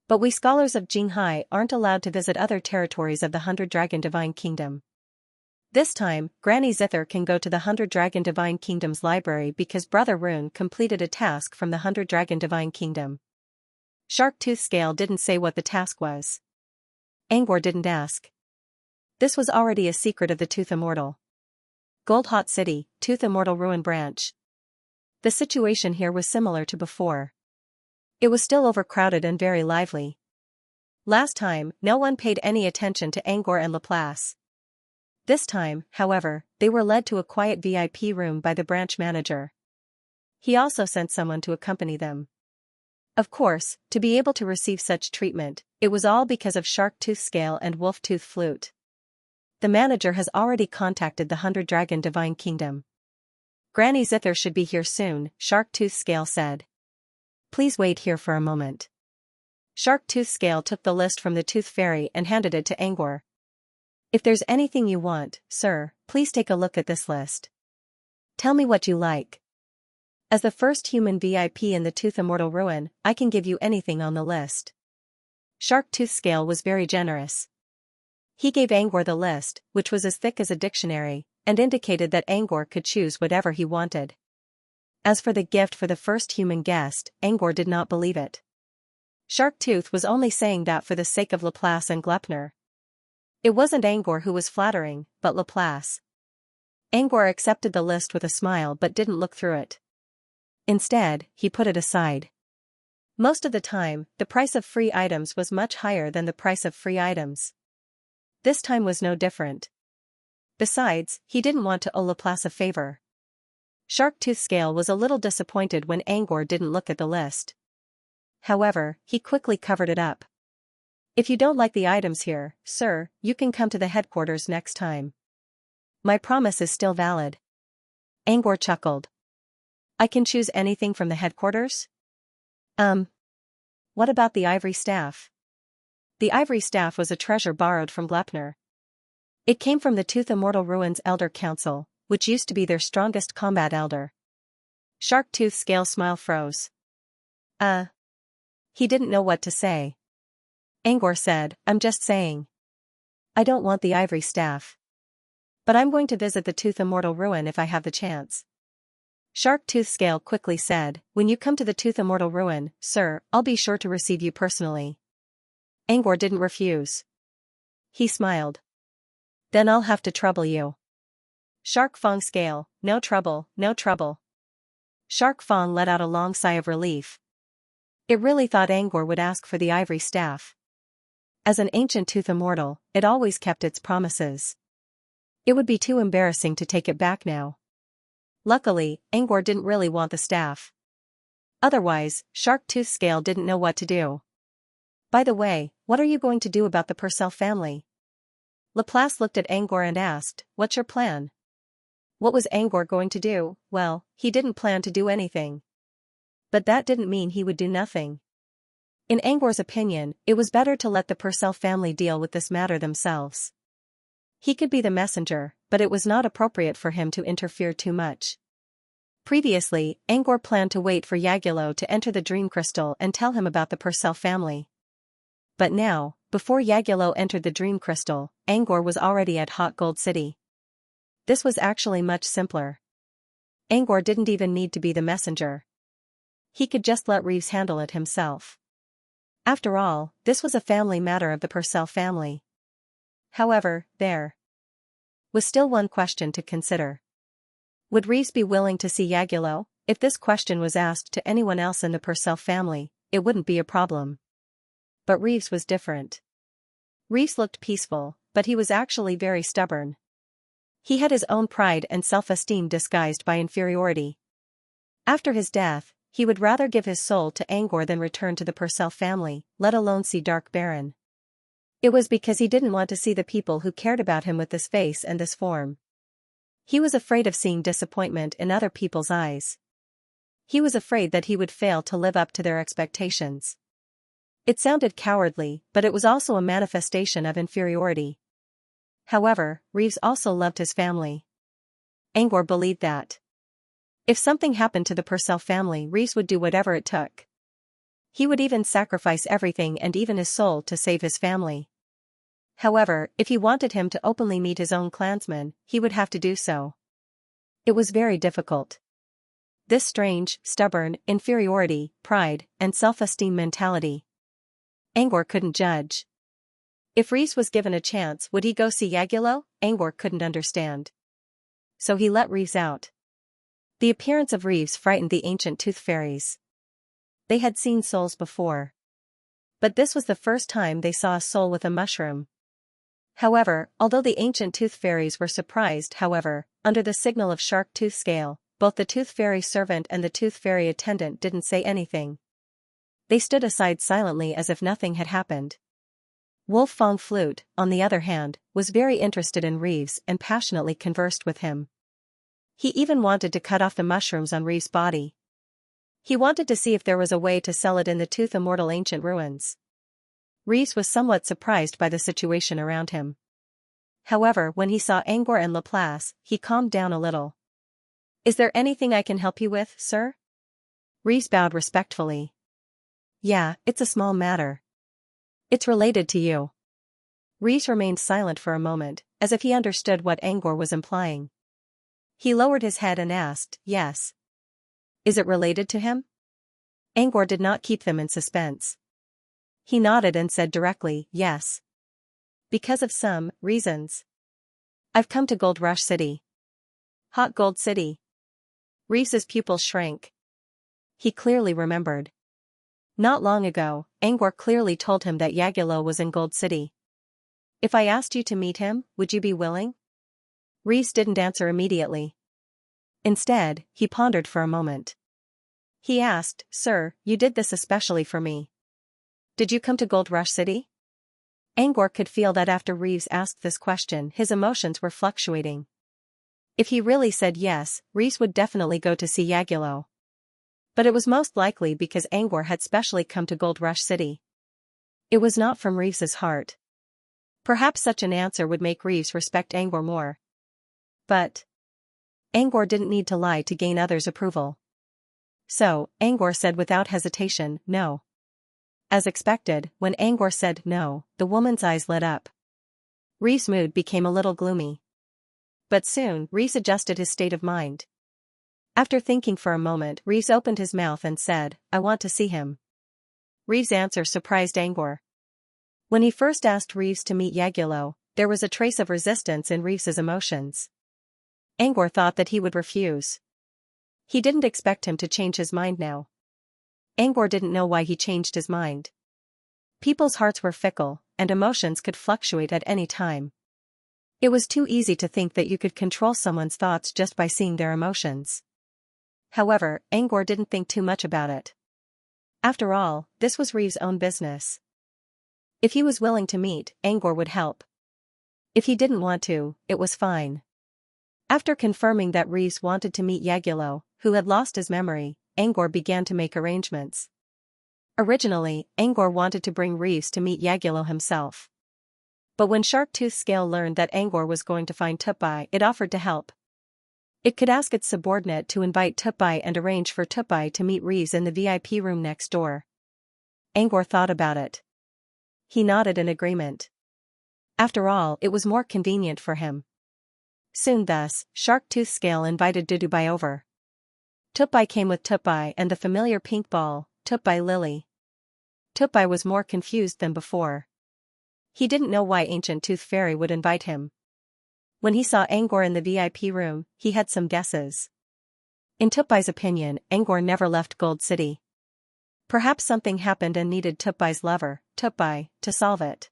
A: But we scholars of Jinghai aren't allowed to visit other territories of the 100-Dragon Divine Kingdom. This time, Granny Zither can go to the 100-Dragon Divine Kingdom's library because Brother Rune completed a task from the 100-Dragon Divine Kingdom." Sharktooth Scale didn't say what the task was. Angor didn't ask. This was already a secret of the Tooth Immortal. Gold Hot City, Tooth Immortal Ruin Branch. The situation here was similar to before. It was still overcrowded and very lively. Last time, no one paid any attention to Angor and Laplace. This time, however, they were led to a quiet VIP room by the branch manager. He also sent someone to accompany them. Of course, to be able to receive such treatment, it was all because of Shark Tooth Scale and Wolf Tooth Flute. The manager has already contacted the 100-Dragon Divine Kingdom. Granny Zither should be here soon, Shark Tooth Scale said. Please wait here for a moment. Shark Tooth Scale took the list from the Tooth Fairy and handed it to Angor. If there's anything you want, sir, please take a look at this list. Tell me what you like. As the first human VIP in the Tooth Immortal Ruin, I can give you anything on the list. Shark Tooth Scale was very generous. He gave Angor the list, which was as thick as a dictionary, and indicated that Angor could choose whatever he wanted. As for the gift for the first human guest, Angor did not believe it. Shark Tooth was only saying that for the sake of Laplace and Glepner. It wasn't Angor who was flattering, but Laplace. Angor accepted the list with a smile but didn't look through it. Instead, he put it aside. Most of the time, the price of free items was much higher than the price of free items. This time was no different. Besides, he didn't want to owe Laplace a favor. Shark Tooth Scale was a little disappointed when Angor didn't look at the list. However, he quickly covered it up. If you don't like the items here, sir, you can come to the headquarters next time. My promise is still valid. Angor chuckled. I can choose anything from the headquarters? What about the ivory staff? The ivory staff was a treasure borrowed from Glepner. It came from the Tooth Immortal Ruins Elder Council, which used to be their strongest combat elder. Shark Tooth Scale smile froze. He didn't know what to say. Angor said, I'm just saying. I don't want the ivory staff. But I'm going to visit the Tooth Immortal Ruin if I have the chance. Shark Tooth Scale quickly said, when you come to the Tooth Immortal Ruin, sir, I'll be sure to receive you personally. Angor didn't refuse. He smiled. Then I'll have to trouble you. Shark Fong Scale, no trouble, no trouble. Shark Fong let out a long sigh of relief. It really thought Angor would ask for the ivory staff. As an ancient Tooth Immortal, it always kept its promises. It would be too embarrassing to take it back now. Luckily, Angor didn't really want the staff. Otherwise, Shark Tooth Scale didn't know what to do. By the way, what are you going to do about the Purcell family? Laplace looked at Angor and asked, what's your plan? What was Angor going to do? Well, he didn't plan to do anything. But that didn't mean he would do nothing. In Angor's opinion, it was better to let the Purcell family deal with this matter themselves. He could be the messenger, but it was not appropriate for him to interfere too much. Previously, Angor planned to wait for Yagulo to enter the Dream Crystal and tell him about the Purcell family. But now, before Yagulo entered the Dream Crystal, Angor was already at Hot Gold City. This was actually much simpler. Angor didn't even need to be the messenger. He could just let Reeves handle it himself. After all, this was a family matter of the Purcell family. However, there was still one question to consider. Would Reeves be willing to see Yagulo? If this question was asked to anyone else in the Purcell family, it wouldn't be a problem. But Reeves was different. Reeves looked peaceful, but he was actually very stubborn. He had his own pride and self-esteem disguised by inferiority. After his death, he would rather give his soul to Angor than return to the Purcell family, let alone see Dark Baron. It was because he didn't want to see the people who cared about him with this face and this form. He was afraid of seeing disappointment in other people's eyes. He was afraid that he would fail to live up to their expectations. It sounded cowardly, but it was also a manifestation of inferiority. However, Reeves also loved his family. Angor believed that. If something happened to the Purcell family, Reeves would do whatever it took. He would even sacrifice everything and even his soul to save his family. However, if he wanted him to openly meet his own clansmen, he would have to do so. It was very difficult. This strange, stubborn, inferiority, pride, and self-esteem mentality. Angor couldn't judge. If Reeves was given a chance, would he go see Yagulo? Angor couldn't understand. So he let Reeves out. The appearance of Reeves frightened the ancient tooth fairies. They had seen souls before. But this was the first time they saw a soul with a mushroom. However, although the ancient tooth fairies were surprised, under the signal of Shark Tooth Scale, both the tooth fairy servant and the tooth fairy attendant didn't say anything. They stood aside silently as if nothing had happened. Wolf Fong Flute, on the other hand, was very interested in Reeves and passionately conversed with him. He even wanted to cut off the mushrooms on Reeves' body. He wanted to see if there was a way to sell it in the Tooth Immortal ancient ruins. Reeves was somewhat surprised by the situation around him. However, when he saw Angor and Laplace, he calmed down a little. "Is there anything I can help you with, sir?" Reeves bowed respectfully. "Yeah, it's a small matter. It's related to you." Reeves remained silent for a moment, as if he understood what Angor was implying. He lowered his head and asked, "Yes. Is it related to him?" Angor did not keep them in suspense. He nodded and said directly, "Yes. Because of some reasons. I've come to Gold Rush City." Hot Gold City. Reeves's pupils shrank. He clearly remembered. Not long ago, Angor clearly told him that Yagulo was in Gold City. "If I asked you to meet him, would you be willing?" Reeves didn't answer immediately. Instead, he pondered for a moment. He asked, "Sir, you did this especially for me. Did you come to Gold Rush City?" Angor could feel that after Reeves asked this question his emotions were fluctuating. If he really said yes, Reeves would definitely go to see Yagulo. But it was most likely because Angor had specially come to Gold Rush City. It was not from Reeves's heart. Perhaps such an answer would make Reeves respect Angor more. But Angor didn't need to lie to gain others' approval. So, Angor said without hesitation, "No." As expected, when Angor said no, the woman's eyes lit up. Reeves' mood became a little gloomy. But soon, Reeves adjusted his state of mind. After thinking for a moment, Reeves opened his mouth and said, "I want to see him." Reeves' answer surprised Angor. When he first asked Reeves to meet Yagulo, there was a trace of resistance in Reeves's emotions. Angor thought that he would refuse. He didn't expect him to change his mind now. Angor didn't know why he changed his mind. People's hearts were fickle, and emotions could fluctuate at any time. It was too easy to think that you could control someone's thoughts just by seeing their emotions. However, Angor didn't think too much about it. After all, this was Reeves' own business. If he was willing to meet, Angor would help. If he didn't want to, it was fine. After confirming that Reeves wanted to meet Yagulo, who had lost his memory, Angor began to make arrangements. Originally, Angor wanted to bring Reeves to meet Yagulo himself. But when Shark Tooth Scale learned that Angor was going to find Tutbai, it offered to help. It could ask its subordinate to invite Tutbai and arrange for Tutbai to meet Reeves in the VIP room next door. Angor thought about it. He nodded in agreement. After all, it was more convenient for him. Soon thus, Shark Tooth Scale invited Dudubai over. Tutbai came with Tutbai and the familiar pink ball, Tutbai Lily. Tutbai was more confused than before. He didn't know why Ancient Tooth Fairy would invite him. When he saw Angor in the VIP room, he had some guesses. In Tutbai's opinion, Angor never left Gold City. Perhaps something happened and needed Tutbai's lover, Tutbai, to solve it.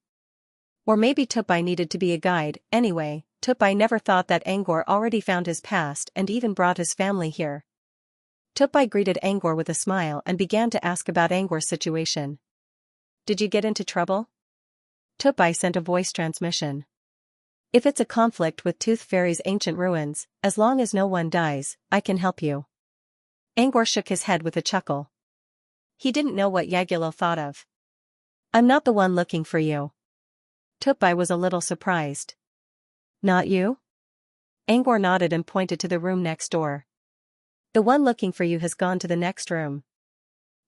A: Or maybe Tutbai needed to be a guide. Anyway, Tutbai never thought that Angor already found his past and even brought his family here. Tutbai greeted Angor with a smile and began to ask about Angor's situation. "Did you get into trouble?" Tutbai sent a voice transmission. "If it's a conflict with Tooth Fairy's ancient ruins, as long as no one dies, I can help you." Angor shook his head with a chuckle. He didn't know what Yagulo thought of. "I'm not the one looking for you." Tutbai was a little surprised. "Not you?" Angor nodded and pointed to the room next door. "The one looking for you has gone to the next room.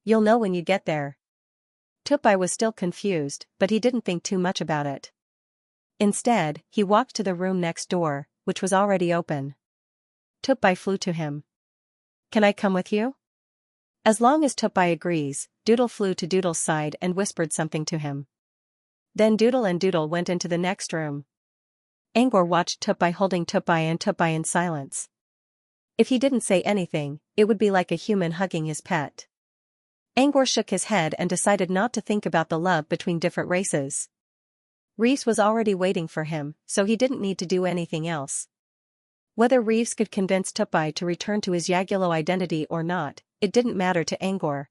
A: You'll know when you get there." Tutbai was still confused, but he didn't think too much about it. Instead, he walked to the room next door, which was already open. Tutbai flew to him. "Can I come with you?" As long as Tutbai agrees, Doodle flew to Doodle's side and whispered something to him. Then Doodle and Doodle went into the next room. Angor watched Tutbai holding Tutbai and Tutbai in silence. If he didn't say anything, it would be like a human hugging his pet. Angor shook his head and decided not to think about the love between different races. Reeves was already waiting for him, so he didn't need to do anything else. Whether Reeves could convince Tutbai to return to his Yagulo identity or not, it didn't matter to Angor.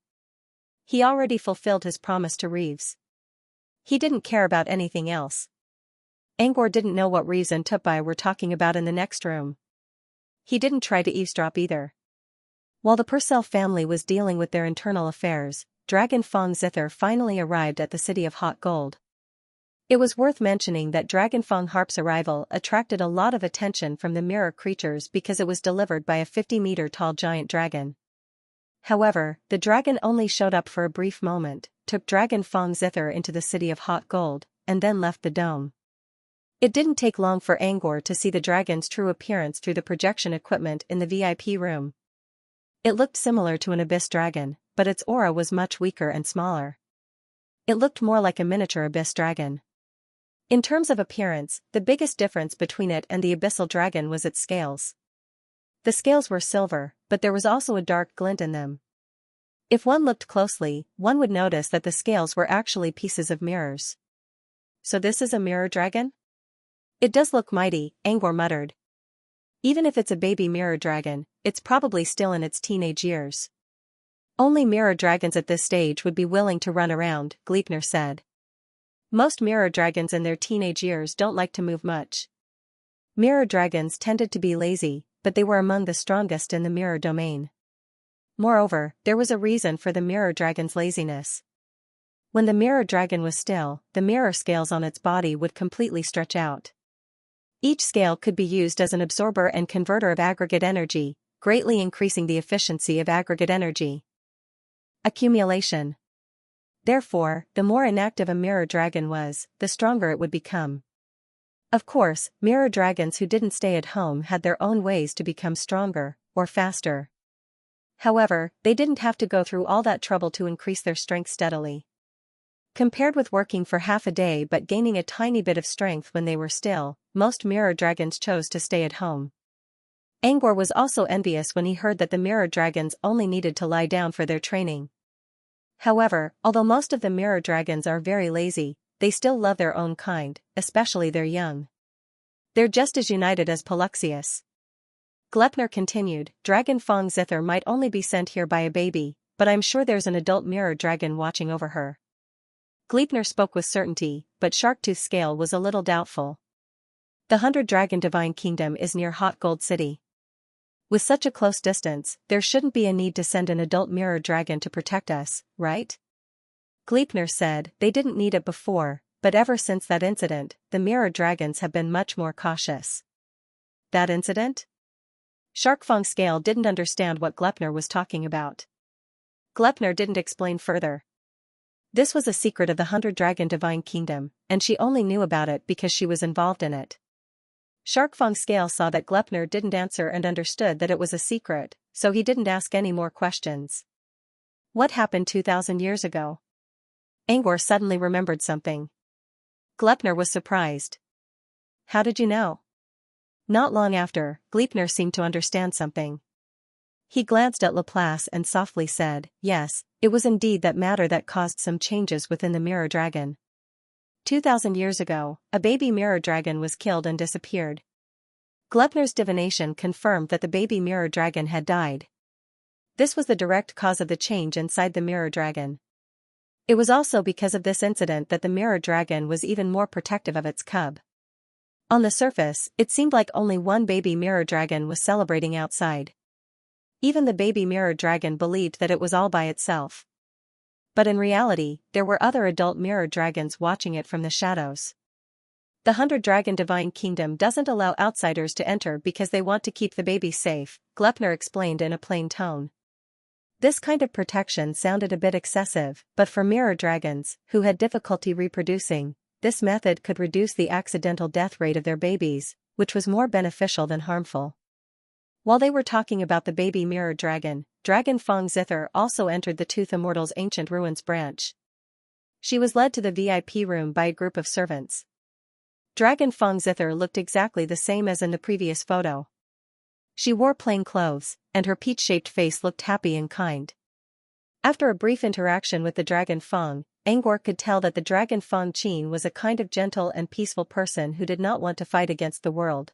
A: He already fulfilled his promise to Reeves. He didn't care about anything else. Angor didn't know what Reeves and Tupai were talking about in the next room. He didn't try to eavesdrop either. While the Purcell family was dealing with their internal affairs, Dragon Fong Zither finally arrived at the city of Hot Gold. It was worth mentioning that Dragon Fong Harp's arrival attracted a lot of attention from the mirror creatures because it was delivered by a 50-meter-tall giant dragon. However, the dragon only showed up for a brief moment, took Dragon Fong Zither into the city of Hot Gold, and then left the dome. It didn't take long for Angor to see the dragon's true appearance through the projection equipment in the VIP room. It looked similar to an abyss dragon, but its aura was much weaker and smaller. It looked more like a miniature abyss dragon. In terms of appearance, the biggest difference between it and the abyssal dragon was its scales. The scales were silver, but there was also a dark glint in them. If one looked closely, one would notice that the scales were actually pieces of mirrors. So this is a mirror dragon? It does look mighty, Angor muttered. Even if it's a baby mirror dragon, it's probably still in its teenage years. Only mirror dragons at this stage would be willing to run around, Gleipnir said. Most mirror dragons in their teenage years don't like to move much. Mirror dragons tended to be lazy, but they were among the strongest in the mirror domain. Moreover, there was a reason for the mirror dragon's laziness. When the mirror dragon was still, the mirror scales on its body would completely stretch out. Each scale could be used as an absorber and converter of aggregate energy, greatly increasing the efficiency of aggregate energy accumulation. Therefore, the more inactive a mirror dragon was, the stronger it would become. Of course, mirror dragons who didn't stay at home had their own ways to become stronger, or faster. However, they didn't have to go through all that trouble to increase their strength steadily. Compared with working for half a day but gaining a tiny bit of strength when they were still, most mirror dragons chose to stay at home. Angor was also envious when he heard that the mirror dragons only needed to lie down for their training. However, although most of the mirror dragons are very lazy, they still love their own kind, especially their young. They're just as united as Polyxius. Gleipnir continued, Dragon Fong Zither might only be sent here by a baby, but I'm sure there's an adult mirror dragon watching over her. Gleipnir spoke with certainty, but Sharktooth's scale was a little doubtful. The 100-dragon divine kingdom is near Hot Gold City. With such a close distance, there shouldn't be a need to send an adult mirror dragon to protect us, right? Gleipnir said they didn't need it before, but ever since that incident, the mirror dragons have been much more cautious. That incident? Sharkfang's scale didn't understand what Gleipnir was talking about. Gleipnir didn't explain further. This was a secret of the 100-dragon divine kingdom, and she only knew about it because she was involved in it. Sharkfang's scale saw that Gleipnir didn't answer and understood that it was a secret, so he didn't ask any more questions. What happened 2,000 years ago? Angor suddenly remembered something. Gleipnir was surprised. How did you know? Not long after, Gleipnir seemed to understand something. He glanced at Laplace and softly said, yes, it was indeed that matter that caused some changes within the mirror dragon. 2,000 years ago, a baby mirror dragon was killed and disappeared. Gleipnir's divination confirmed that the baby mirror dragon had died. This was the direct cause of the change inside the mirror dragon. It was also because of this incident that the mirror dragon was even more protective of its cub. On the surface, it seemed like only one baby mirror dragon was celebrating outside. Even the baby mirror dragon believed that it was all by itself. But in reality, there were other adult mirror dragons watching it from the shadows. The 100-dragon divine kingdom doesn't allow outsiders to enter because they want to keep the babies safe, Gleipnir explained in a plain tone. This kind of protection sounded a bit excessive, but for mirror dragons, who had difficulty reproducing, this method could reduce the accidental death rate of their babies, which was more beneficial than harmful. While they were talking about the baby mirror dragon, Dragon Fong Zither also entered the Tooth Immortal's ancient ruins branch. She was led to the VIP room by a group of servants. Dragon Fong Zither looked exactly the same as in the previous photo. She wore plain clothes, and her peach-shaped face looked happy and kind. After a brief interaction with the Dragon Fong, Angor could tell that the Dragon Fong Qin was a kind of gentle and peaceful person who did not want to fight against the world.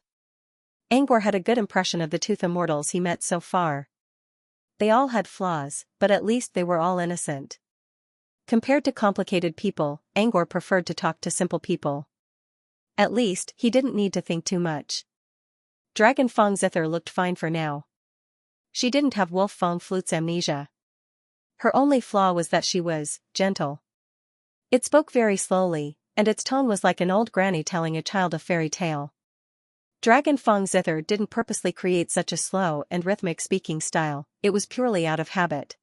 A: Angor had a good impression of the Tooth Immortals he met so far. They all had flaws, but at least they were all innocent. Compared to complicated people, Angor preferred to talk to simple people. At least, he didn't need to think too much. Dragon Fong Zither looked fine for now. She didn't have Wolf Fong Flute's amnesia. Her only flaw was that she was gentle. It spoke very slowly, and its tone was like an old granny telling a child a fairy tale. Dragon Fong Zither didn't purposely create such a slow and rhythmic speaking style, it was purely out of habit.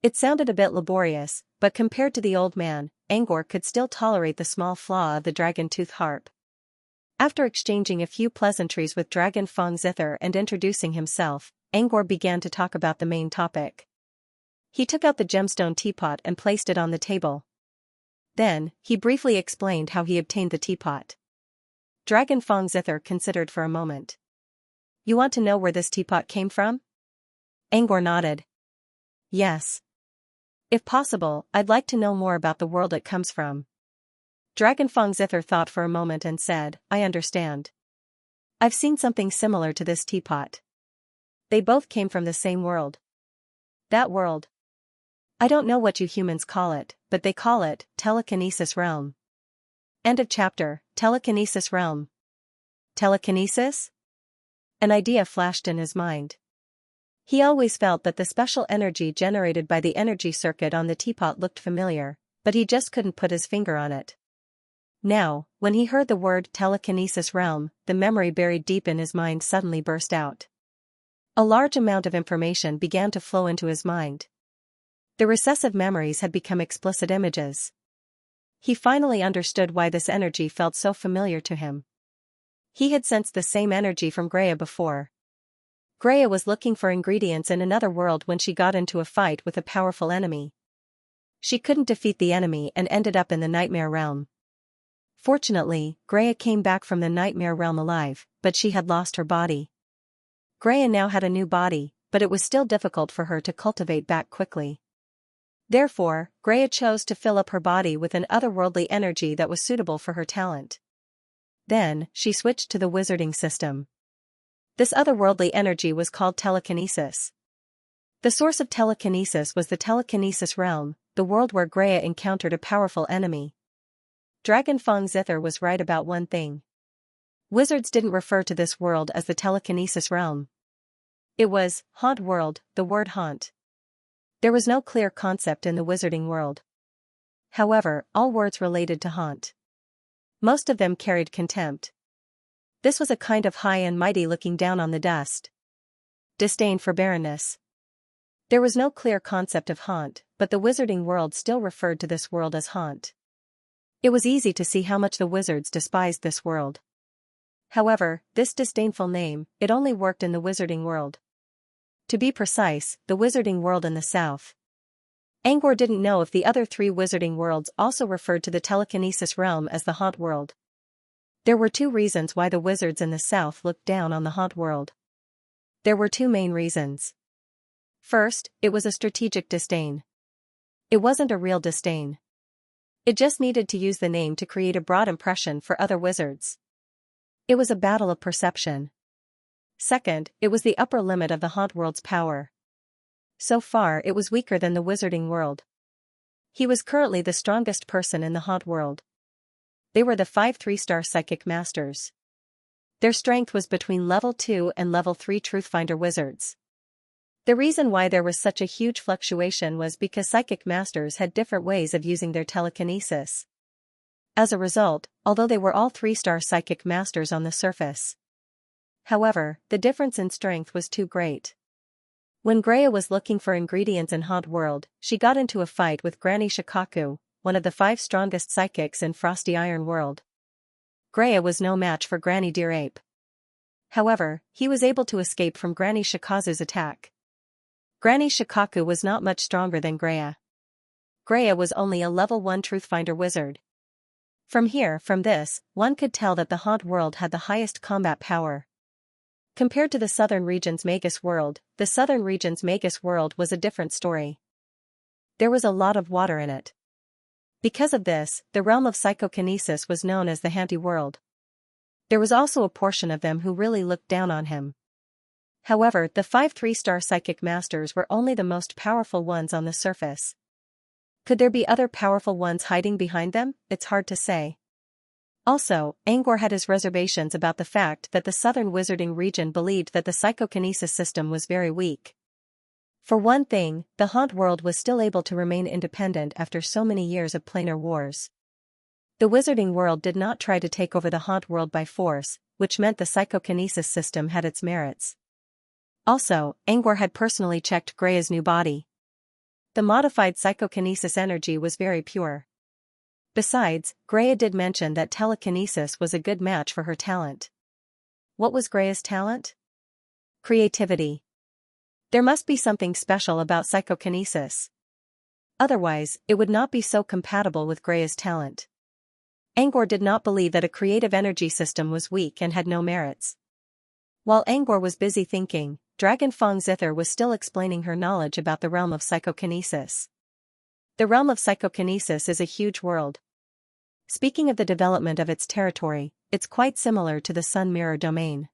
A: It sounded a bit laborious, but compared to the old man, Angor could still tolerate the small flaw of the dragon tooth harp. After exchanging a few pleasantries with Dragon Fong Zither and introducing himself, Angor began to talk about the main topic. He took out the gemstone teapot and placed it on the table. Then, he briefly explained how he obtained the teapot. Dragon Fong Zither considered for a moment. You want to know where this teapot came from? Angor nodded. Yes. If possible, I'd like to know more about the world it comes from. Dragon Fong Zither thought for a moment and said, I understand. I've seen something similar to this teapot. They both came from the same world. That world. I don't know what you humans call it, but they call it Telekinesis Realm. End of chapter. Telekinesis Realm. Telekinesis? An idea flashed in his mind. He always felt that the special energy generated by the energy circuit on the teapot looked familiar, but he just couldn't put his finger on it. Now, when he heard the word Telekinesis Realm, the memory buried deep in his mind suddenly burst out. A large amount of information began to flow into his mind. The recessive memories had become explicit images. He finally understood why this energy felt so familiar to him. He had sensed the same energy from Greya before. Greya was looking for ingredients in another world when she got into a fight with a powerful enemy. She couldn't defeat the enemy and ended up in the Nightmare Realm. Fortunately, Greya came back from the Nightmare Realm alive, but she had lost her body. Greya now had a new body, but it was still difficult for her to cultivate back quickly. Therefore, Greya chose to fill up her body with an otherworldly energy that was suitable for her talent. Then, she switched to the wizarding system. This otherworldly energy was called telekinesis. The source of telekinesis was the Telekinesis Realm, the world where Greya encountered a powerful enemy. Dragon Fong Zither was right about one thing. Wizards didn't refer to this world as the Telekinesis Realm. It was Haunt World, the word haunt. There was no clear concept in the wizarding world. However, all words related to haunt. Most of them carried contempt. This was a kind of high and mighty looking down on the dust. Disdain for barrenness. There was no clear concept of haunt, but the wizarding world still referred to this world as haunt. It was easy to see how much the wizards despised this world. However, this disdainful name, it only worked in the wizarding world. To be precise, the wizarding world in the south. Angor didn't know if the other three wizarding worlds also referred to the telekinesis realm as the haunt world. There were two reasons why the wizards in the south looked down on the haunt world. There were two main reasons. First, it was a strategic disdain. It wasn't a real disdain. It just needed to use the name to create a broad impression for other wizards. It was a battle of perception. Second, it was the upper limit of the haunt world's power. So far it was weaker than the wizarding world. He was currently the strongest person in the haunt world. They were the 5 3-star psychic masters. Their strength was between level 2 and level 3 Truthfinder wizards. The reason why there was such a huge fluctuation was because psychic masters had different ways of using their telekinesis. As a result, although they were all 3-star psychic masters on the surface. However, the difference in strength was too great. When Greya was looking for ingredients in Haunt World, she got into a fight with Granny Shikaku, one of the 5 strongest psychics in Frosty Iron World. Greya was no match for Granny Deer Ape. However, he was able to escape from Granny Shikazu's attack. Granny Shikaku was not much stronger than Greya. Greya was only a level 1 Truthfinder wizard. From this, one could tell that the Haunt World had the highest combat power. Compared to the Southern Region's Magus World, the Southern Region's Magus World was a different story. There was a lot of water in it. Because of this, the realm of psychokinesis was known as the Hanty World. There was also a portion of them who really looked down on him. However, the 5 3-star psychic masters were only the most powerful ones on the surface. Could there be other powerful ones hiding behind them? It's hard to say. Also, Angor had his reservations about the fact that the southern wizarding region believed that the psychokinesis system was very weak. For one thing, the Haunt world was still able to remain independent after so many years of planar wars. The wizarding world did not try to take over the Haunt world by force, which meant the psychokinesis system had its merits. Also, Angor had personally checked Grea's new body. The modified psychokinesis energy was very pure. Besides, Greya did mention that telekinesis was a good match for her talent. What was Greya's talent? Creativity. There must be something special about psychokinesis. Otherwise, it would not be so compatible with Greya's talent. Angor did not believe that a creative energy system was weak and had no merits. While Angor was busy thinking, Dragon Fong Zither was still explaining her knowledge about the realm of psychokinesis. The realm of psychokinesis is a huge world. Speaking of the development of its territory, it's quite similar to the Sun Mirror domain.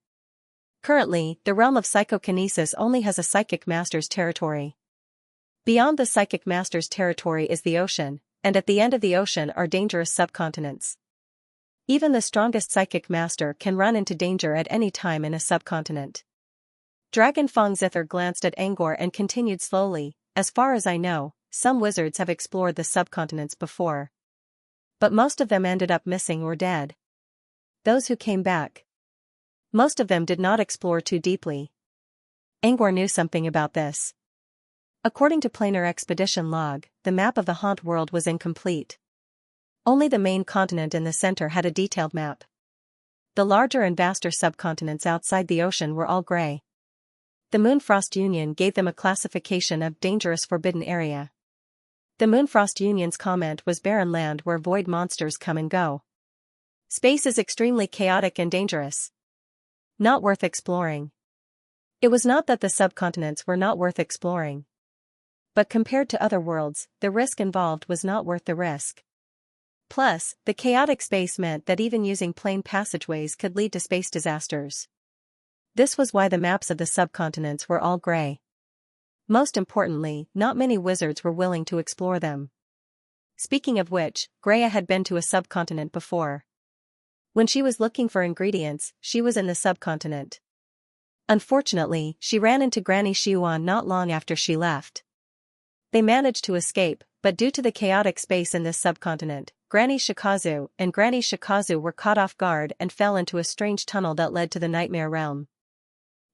A: Currently, the realm of psychokinesis only has a psychic master's territory. Beyond the psychic master's territory is the ocean, and at the end of the ocean are dangerous subcontinents. Even the strongest psychic master can run into danger at any time in a subcontinent. Dragon Fong Zither glanced at Angor and continued slowly, as far as I know, some wizards have explored the subcontinents before. But most of them ended up missing or dead. Those who came back. Most of them did not explore too deeply. Angor knew something about this. According to Planar Expedition Log, the map of the Haunt world was incomplete. Only the main continent in the center had a detailed map. The larger and vaster subcontinents outside the ocean were all gray. The Moonfrost Union gave them a classification of dangerous forbidden area. The Moonfrost Union's comment was barren land where void monsters come and go. Space is extremely chaotic and dangerous. Not worth exploring. It was not that the subcontinents were not worth exploring. But compared to other worlds, the risk involved was not worth the risk. Plus, the chaotic space meant that even using plain passageways could lead to space disasters. This was why the maps of the subcontinents were all gray. Most importantly, not many wizards were willing to explore them. Speaking of which, Greya had been to a subcontinent before. When she was looking for ingredients, she was in the subcontinent. Unfortunately, she ran into Granny Xiuan not long after she left. They managed to escape, but due to the chaotic space in this subcontinent, Granny Shikazu and Granny Shikazu were caught off guard and fell into a strange tunnel that led to the Nightmare Realm.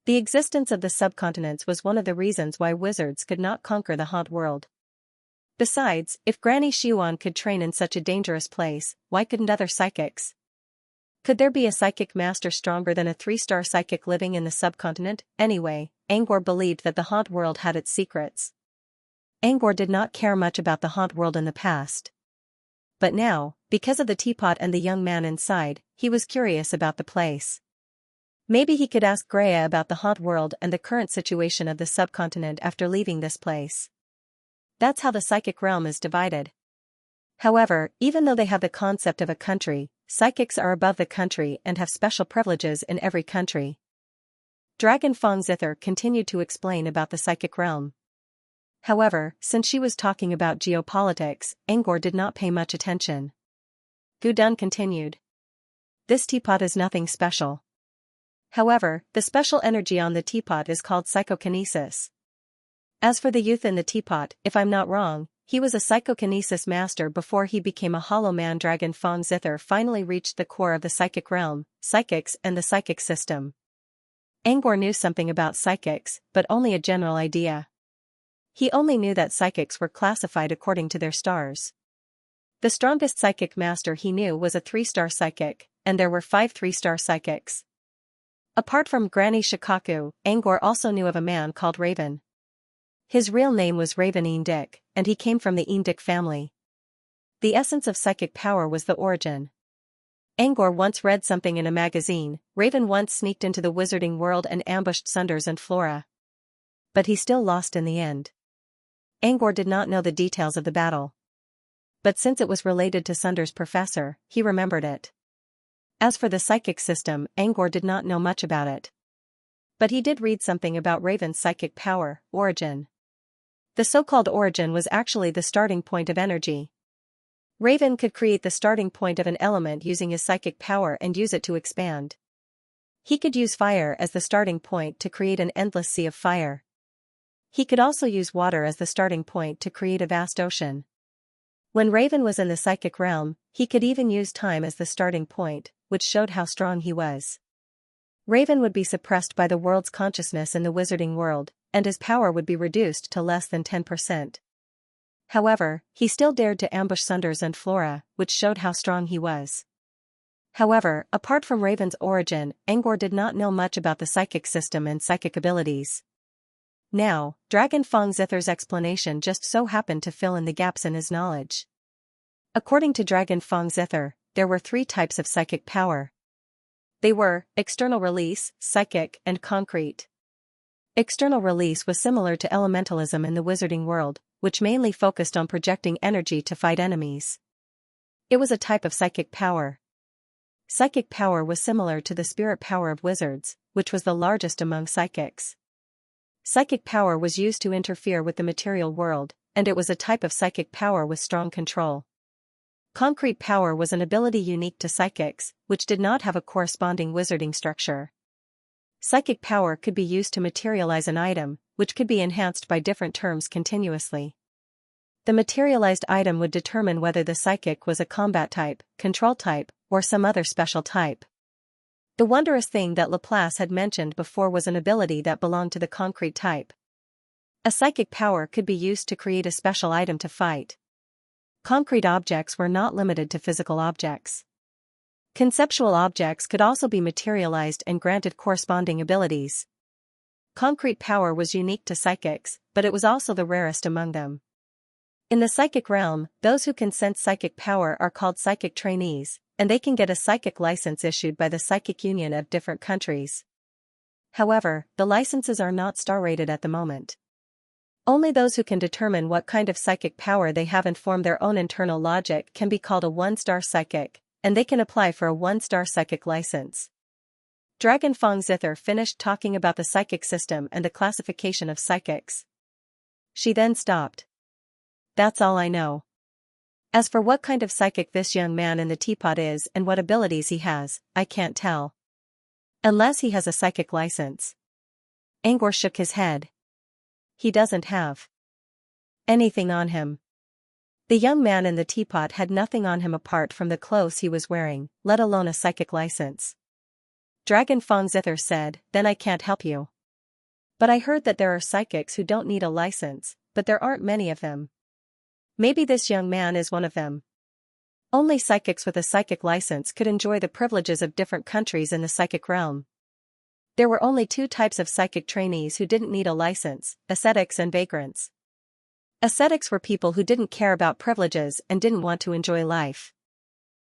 A: The existence of the subcontinents was one of the reasons why wizards could not conquer the Haunt world. Besides, if Granny Xiuan could train in such a dangerous place, why couldn't other psychics? Could there be a psychic master stronger than a 3-star psychic living in the subcontinent? Anyway, Angor believed that the Haunt world had its secrets. Angor did not care much about the Haunt world in the past. But now, because of the teapot and the young man inside, he was curious about the place. Maybe he could ask Greya about the Haunt world and the current situation of the subcontinent after leaving this place. That's how the psychic realm is divided. However, even though they have the concept of a country, psychics are above the country and have special privileges in every country. Dragon Fong Zither continued to explain about the psychic realm. However, since she was talking about geopolitics, Angor did not pay much attention. Gu Dun continued. This teapot is nothing special. However, the special energy on the teapot is called psychokinesis. As for the youth in the teapot, if I'm not wrong, he was a psychokinesis master before he became a hollow man. Dragon Fong Zither finally reached the core of the psychic realm, psychics and the psychic system. Angor knew something about psychics, but only a general idea. He only knew that psychics were classified according to their stars. The strongest psychic master he knew was a 3-star psychic, and there were 5 3-star psychics. Apart from Granny Shikaku, Angor also knew of a man called Raven. His real name was Raven Eendik, and he came from the Eendik family. The essence of psychic power was the origin. Angor once read something in a magazine. Raven once sneaked into the wizarding world and ambushed Sunders and Flora. But he still lost in the end. Angor did not know the details of the battle. But since it was related to Sunders' professor, he remembered it. As for the psychic system, Angor did not know much about it. But he did read something about Raven's psychic power, origin. The so-called origin was actually the starting point of energy. Raven could create the starting point of an element using his psychic power and use it to expand. He could use fire as the starting point to create an endless sea of fire. He could also use water as the starting point to create a vast ocean. When Raven was in the psychic realm, he could even use time as the starting point, which showed how strong he was. Raven would be suppressed by the world's consciousness in the wizarding world, and his power would be reduced to less than 10%. However, he still dared to ambush Sunders and Flora, which showed how strong he was. However, apart from Raven's origin, Angor did not know much about the psychic system and psychic abilities. Now, Dragon Fong Zither's explanation just so happened to fill in the gaps in his knowledge. According to Dragon Fong Zither, there were 3 types of psychic power. They were external release, psychic, and concrete. External release was similar to elementalism in the wizarding world, which mainly focused on projecting energy to fight enemies. It was a type of psychic power. Psychic power was similar to the spirit power of wizards, which was the largest among psychics. Psychic power was used to interfere with the material world, and it was a type of psychic power with strong control. Concrete power was an ability unique to psychics, which did not have a corresponding wizarding structure. Psychic power could be used to materialize an item, which could be enhanced by different terms continuously. The materialized item would determine whether the psychic was a combat type, control type, or some other special type. The wondrous thing that Laplace had mentioned before was an ability that belonged to the concrete type. A psychic power could be used to create a special item to fight. Concrete objects were not limited to physical objects. Conceptual objects could also be materialized and granted corresponding abilities. Concrete power was unique to psychics, but it was also the rarest among them. In the psychic realm, those who can sense psychic power are called psychic trainees, and they can get a psychic license issued by the Psychic Union of different countries. However, the licenses are not star-rated at the moment. Only those who can determine what kind of psychic power they have and form their own internal logic can be called a 1-star psychic, and they can apply for a 1-star psychic license. Dragon Fong Zither finished talking about the psychic system and the classification of psychics. She then stopped. That's all I know. As for what kind of psychic this young man in the teapot is and what abilities he has, I can't tell. Unless he has a psychic license. Angor shook his head. He doesn't have anything on him. The young man in the teapot had nothing on him apart from the clothes he was wearing, let alone a psychic license. Dragon Fong Zither said, then I can't help you. But I heard that there are psychics who don't need a license, but there aren't many of them. Maybe this young man is one of them. Only psychics with a psychic license could enjoy the privileges of different countries in the psychic realm. There were only 2 types of psychic trainees who didn't need a license, ascetics and vagrants. Ascetics were people who didn't care about privileges and didn't want to enjoy life.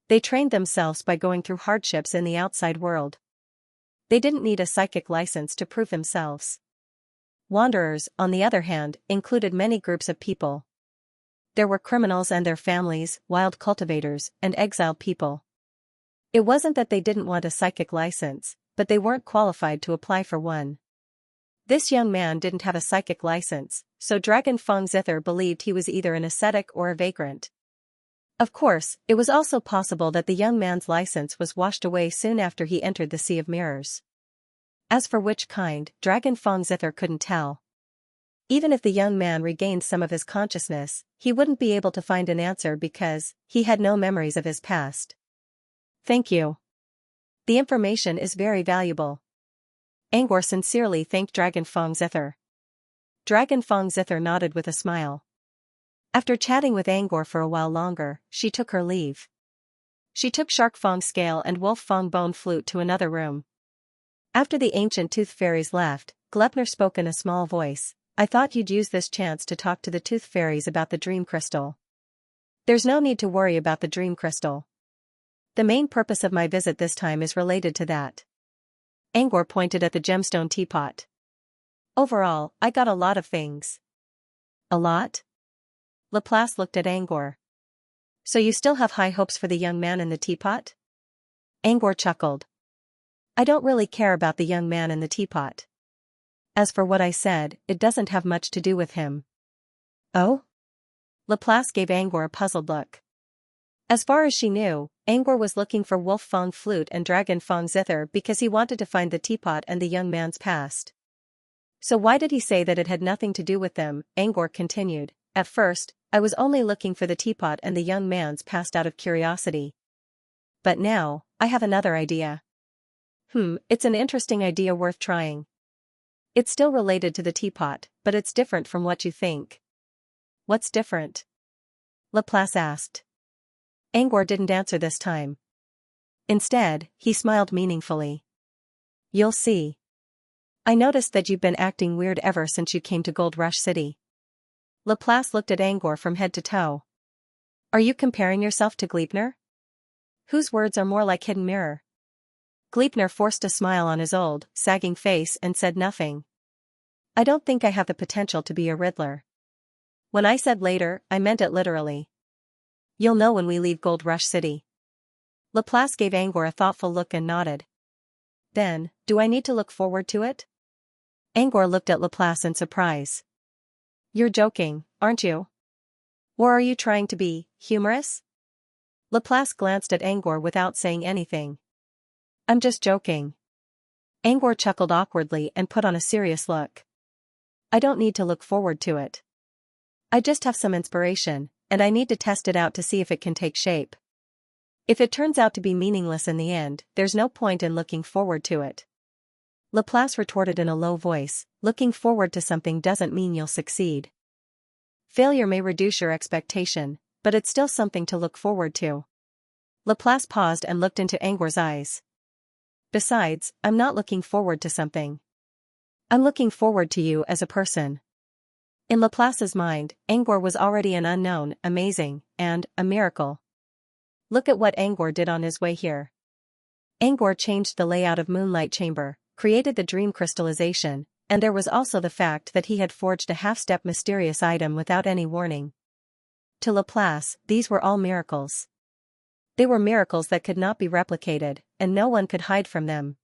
A: They trained themselves by going through hardships in the outside world. They didn't need a psychic license to prove themselves. Wanderers, on the other hand, included many groups of people. There were criminals and their families, wild cultivators, and exiled people. It wasn't that they didn't want a psychic license, but they weren't qualified to apply for one. This young man didn't have a psychic license, so Dragon Fong Zither believed he was either an ascetic or a vagrant. Of course, it was also possible that the young man's license was washed away soon after he entered the Sea of Mirrors. As for which kind, Dragon Fong Zither couldn't tell. Even if the young man regained some of his consciousness, he wouldn't be able to find an answer because he had no memories of his past. Thank you. The information is very valuable. Angor sincerely thanked Dragon Fong Zither. Dragon Fong Zither nodded with a smile. After chatting with Angor for a while longer, she took her leave. She took Shark Fong Scale and Wolf Fong Bone Flute to another room. After the ancient tooth fairies left, Glepner spoke in a small voice. I thought you'd use this chance to talk to the tooth fairies about the dream crystal. There's no need to worry about the dream crystal. The main purpose of my visit this time is related to that. Angor pointed at the gemstone teapot. Overall, I got a lot of things. A lot? Laplace looked at Angor. So you still have high hopes for the young man in the teapot? Angor chuckled. I don't really care about the young man in the teapot. As for what I said, it doesn't have much to do with him. Oh? Laplace gave Angor a puzzled look. As far as she knew, Angor was looking for Wolf Fong Flute and Dragon Fong Zither because he wanted to find the teapot and the young man's past. So why did he say that it had nothing to do with them? Angor continued. At first, I was only looking for the teapot and the young man's past out of curiosity. But now, I have another idea. It's an interesting idea worth trying. It's still related to the teapot, but it's different from what you think. What's different? Laplace asked. Angor didn't answer this time. Instead, he smiled meaningfully. You'll see. I noticed that you've been acting weird ever since you came to Gold Rush City. Laplace looked at Angor from head to toe. Are you comparing yourself to Gleipnir? Whose words are more like Hidden Mirror? Gleipnir forced a smile on his old, sagging face and said nothing. I don't think I have the potential to be a Riddler. When I said later, I meant it literally. You'll know when we leave Gold Rush City. Laplace gave Angor a thoughtful look and nodded. Then, do I need to look forward to it? Angor looked at Laplace in surprise. You're joking, aren't you? Or are you trying to be humorous? Laplace glanced at Angor without saying anything. I'm just joking. Angor chuckled awkwardly and put on a serious look. I don't need to look forward to it. I just have some inspiration, and I need to test it out to see if it can take shape. If it turns out to be meaningless in the end, there's no point in looking forward to it. Laplace retorted in a low voice, looking forward to something doesn't mean you'll succeed. Failure may reduce your expectation, but it's still something to look forward to. Laplace paused and looked into Angor's eyes. Besides, I'm not looking forward to something. I'm looking forward to you as a person. In Laplace's mind, Angor was already an unknown, amazing, and a miracle. Look at what Angor did on his way here. Angor changed the layout of Moonlight Chamber, created the dream crystallization, and there was also the fact that he had forged a half-step mysterious item without any warning. To Laplace, these were all miracles. They were miracles that could not be replicated, and no one could hide from them.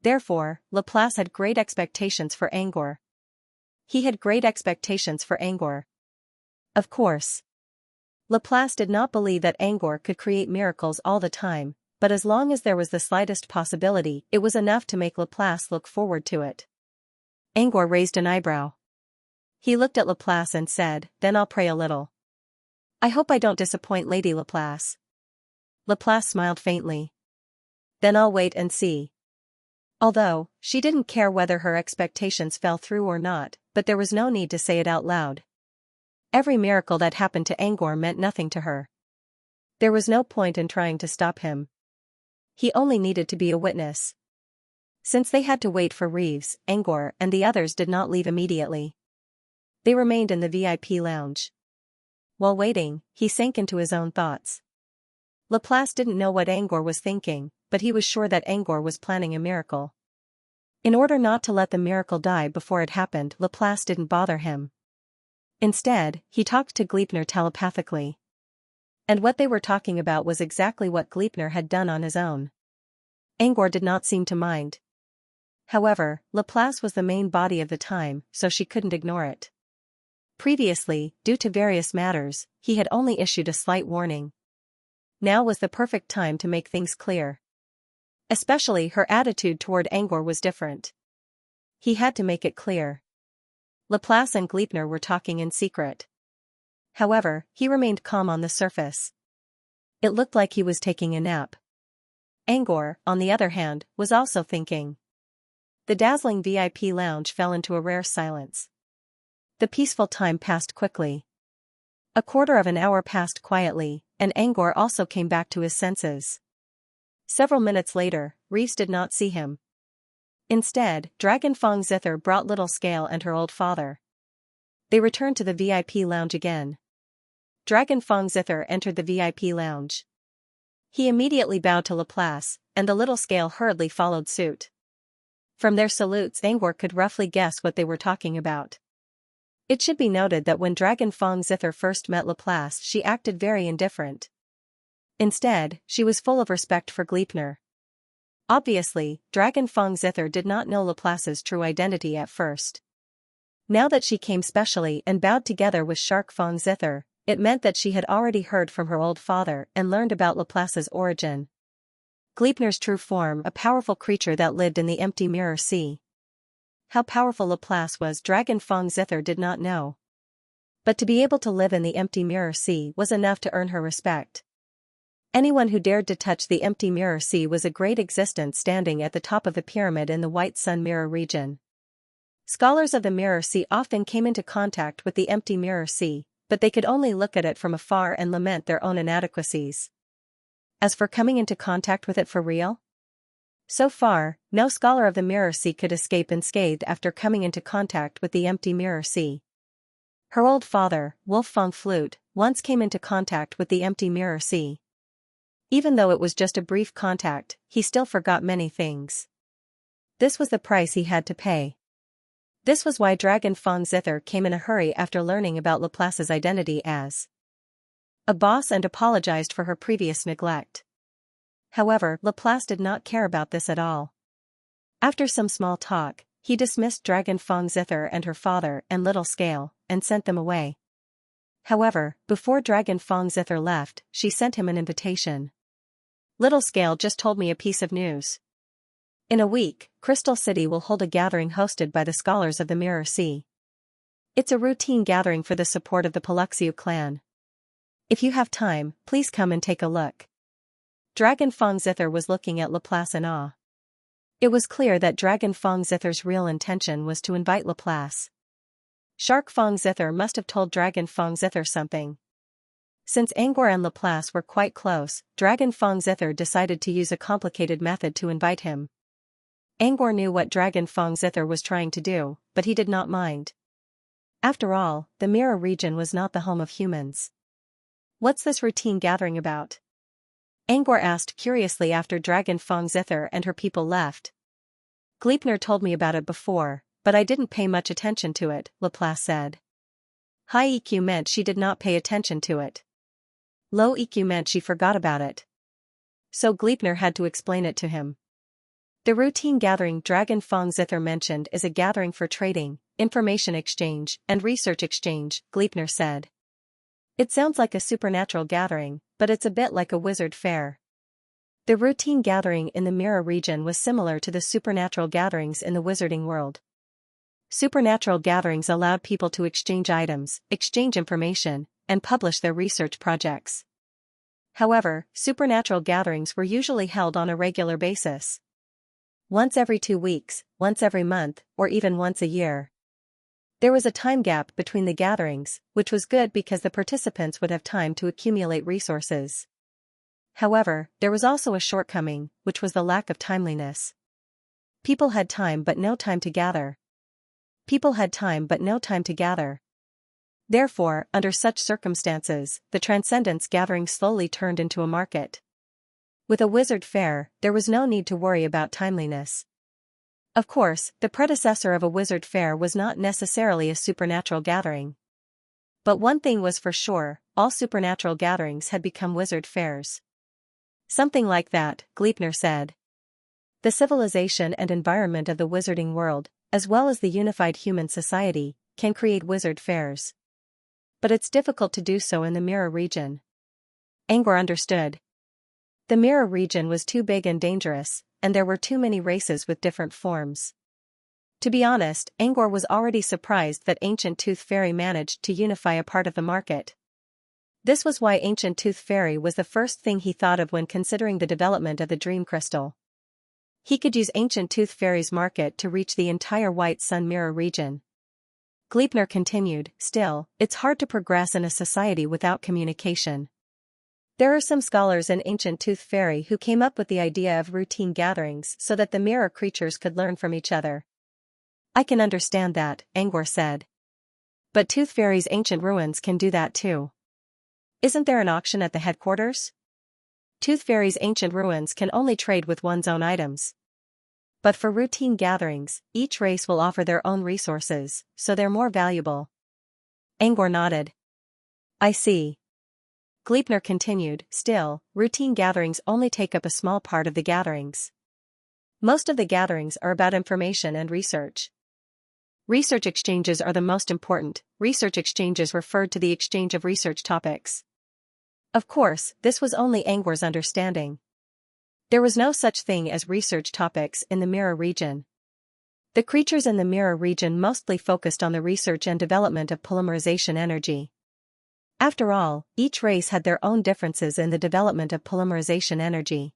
A: Therefore, Laplace had great expectations for Angor. He had great expectations for Angor. Of course. Laplace did not believe that Angor could create miracles all the time, but as long as there was the slightest possibility, it was enough to make Laplace look forward to it. Angor raised an eyebrow. He looked at Laplace and said, Then I'll pray a little. I hope I don't disappoint Lady Laplace. Laplace smiled faintly. Then I'll wait and see. Although, she didn't care whether her expectations fell through or not, but there was no need to say it out loud. Every miracle that happened to Angor meant nothing to her. There was no point in trying to stop him. He only needed to be a witness. Since they had to wait for Reeves, Angor and the others did not leave immediately. They remained in the VIP lounge. While waiting, he sank into his own thoughts. Laplace didn't know what Angor was thinking, but he was sure that Angor was planning a miracle. In order not to let the miracle die before it happened, Laplace didn't bother him. Instead, he talked to Gleipnir telepathically. And what they were talking about was exactly what Gleipnir had done on his own. Angor did not seem to mind. However, Laplace was the main body of the time, so she couldn't ignore it. Previously, due to various matters, he had only issued a slight warning. Now was the perfect time to make things clear. Especially her attitude toward Angor was different. He had to make it clear. Laplace and Gleipnir were talking in secret. However, he remained calm on the surface. It looked like he was taking a nap. Angor, on the other hand, was also thinking. The dazzling VIP lounge fell into a rare silence. The peaceful time passed quickly. A quarter of an hour passed quietly, and Angor also came back to his senses. Several minutes later, Reeves did not see him. Instead, Dragon Fong Zither brought Little Scale and her old father. They returned to the VIP lounge again. Dragon Fong Zither entered the VIP lounge. He immediately bowed to Laplace, and the Little Scale hurriedly followed suit. From their salutes, Angor could roughly guess what they were talking about. It should be noted that when Dragon Fong Zither first met Laplace, she acted very indifferent. Instead, she was full of respect for Gleipnir. Obviously, Dragon Fong Zither did not know Laplace's true identity at first. Now that she came specially and bowed together with Shark Fong Zither, it meant that she had already heard from her old father and learned about Laplace's origin. Gleipnir's true form, a powerful creature that lived in the empty mirror sea. How powerful Laplace was, Dragon Fong Zither did not know. But to be able to live in the empty mirror sea was enough to earn her respect. Anyone who dared to touch the empty mirror sea was a great existence standing at the top of the pyramid in the White Sun Mirror region. Scholars of the Mirror Sea often came into contact with the empty mirror sea, but they could only look at it from afar and lament their own inadequacies. As for coming into contact with it for real? So far, no scholar of the Mirror Sea could escape unscathed after coming into contact with the empty mirror sea. Her old father, Wolf Fong Flute, once came into contact with the empty mirror sea. Even though it was just a brief contact, he still forgot many things. This was the price he had to pay. This was why Dragon Fong Zither came in a hurry after learning about Laplace's identity as a boss and apologized for her previous neglect. However, Laplace did not care about this at all. After some small talk, he dismissed Dragon Fong Zither and her father and Little Scale, and sent them away. However, before Dragon Fong Zither left, she sent him an invitation. Little Scale just told me a piece of news. In a week, Crystal City will hold a gathering hosted by the scholars of the Mirror Sea. It's a routine gathering for the support of the Paluxiu clan. If you have time, please come and take a look. Dragon Fong Zither was looking at Laplace in awe. It was clear that Dragon Fong Zither's real intention was to invite Laplace. Shark Fong Zither must have told Dragon Fong Zither something. Since Angor and Laplace were quite close, Dragon Fong Zither decided to use a complicated method to invite him. Angor knew what Dragon Fong Zither was trying to do, but he did not mind. After all, the Mirror region was not the home of humans. What's this routine gathering about? Angor asked curiously after Dragon Fong Zither and her people left. Gleipnir told me about it before, but I didn't pay much attention to it, Laplace said. High EQ meant she did not pay attention to it. Low EQ meant she forgot about it. So Gleipnir had to explain it to him. The routine gathering Dragon Fong Zither mentioned is a gathering for trading, information exchange, and research exchange, Gleipnir said. It sounds like a supernatural gathering, but it's a bit like a wizard fair. The routine gathering in the Mirror region was similar to the supernatural gatherings in the wizarding world. Supernatural gatherings allowed people to exchange items, exchange information, and publish their research projects. However, supernatural gatherings were usually held on a regular basis. Once every 2 weeks, once every month, or even once a year. There was a time gap between the gatherings, which was good because the participants would have time to accumulate resources. However, there was also a shortcoming, which was the lack of timeliness. People had time but no time to gather. People had time but no time to gather. Therefore, under such circumstances, the Transcendence gathering slowly turned into a market. With a wizard fair, there was no need to worry about timeliness. Of course, the predecessor of a wizard fair was not necessarily a supernatural gathering. But one thing was for sure, all supernatural gatherings had become wizard fairs. Something like that, Gleipnir said. The civilization and environment of the wizarding world, as well as the unified human society, can create wizard fairs. But it's difficult to do so in the Mirror region. Angor understood. The Mirror region was too big and dangerous, and there were too many races with different forms. To be honest, Angor was already surprised that Ancient Tooth Fairy managed to unify a part of the market. This was why Ancient Tooth Fairy was the first thing he thought of when considering the development of the Dream Crystal. He could use Ancient Tooth Fairy's market to reach the entire White Sun Mirror region. Gleipnir continued, still, it's hard to progress in a society without communication. There are some scholars in Ancient Tooth Fairy who came up with the idea of routine gatherings so that the mirror creatures could learn from each other. I can understand that, Angor said. But Tooth Fairy's ancient ruins can do that too. Isn't there an auction at the headquarters? Tooth Fairy's ancient ruins can only trade with one's own items. But for routine gatherings, each race will offer their own resources, so they're more valuable. Angor nodded. I see. Gleipnir continued, still, routine gatherings only take up a small part of the gatherings. Most of the gatherings are about information and research. Research exchanges are the most important. Research exchanges referred to the exchange of research topics. Of course, this was only Angor's understanding. There was no such thing as research topics in the mirror region. The creatures in the mirror region mostly focused on the research and development of polymerization energy. After all, each race had their own differences in the development of polymerization energy.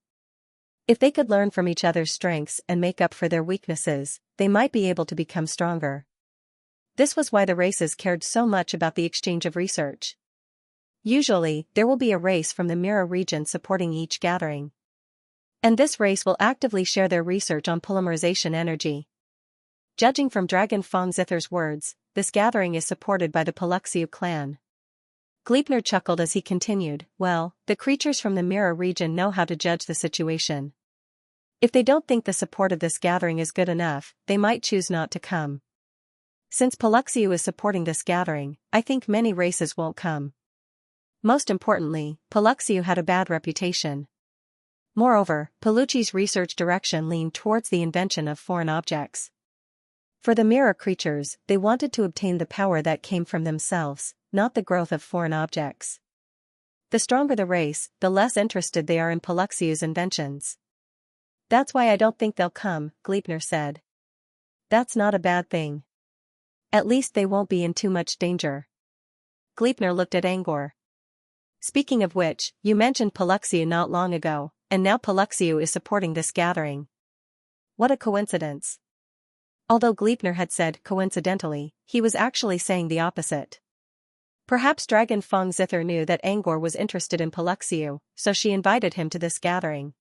A: If they could learn from each other's strengths and make up for their weaknesses, they might be able to become stronger. This was why the races cared so much about the exchange of research. Usually, there will be a race from the mirror region supporting each gathering. And this race will actively share their research on polymerization energy. Judging from Dragon Fong Zither's words, this gathering is supported by the Paluxiu clan. Gleipnir chuckled as he continued, well, the creatures from the mirror region know how to judge the situation. If they don't think the support of this gathering is good enough, they might choose not to come. Since Paluxiu is supporting this gathering, I think many races won't come. Most importantly, Paluxiu had a bad reputation. Moreover, Paluchi's research direction leaned towards the invention of foreign objects. For the mirror creatures, they wanted to obtain the power that came from themselves, not the growth of foreign objects. The stronger the race, the less interested they are in Paluxiu's inventions. That's why I don't think they'll come, Gleipnir said. That's not a bad thing. At least they won't be in too much danger. Gleipnir looked at Angor. Speaking of which, you mentioned Paluxiu not long ago, and now Paluxiu is supporting this gathering. What a coincidence. Although Gleipnir had said coincidentally, he was actually saying the opposite. Perhaps Dragon Fong Zither knew that Angor was interested in Paluxiu, so she invited him to this gathering.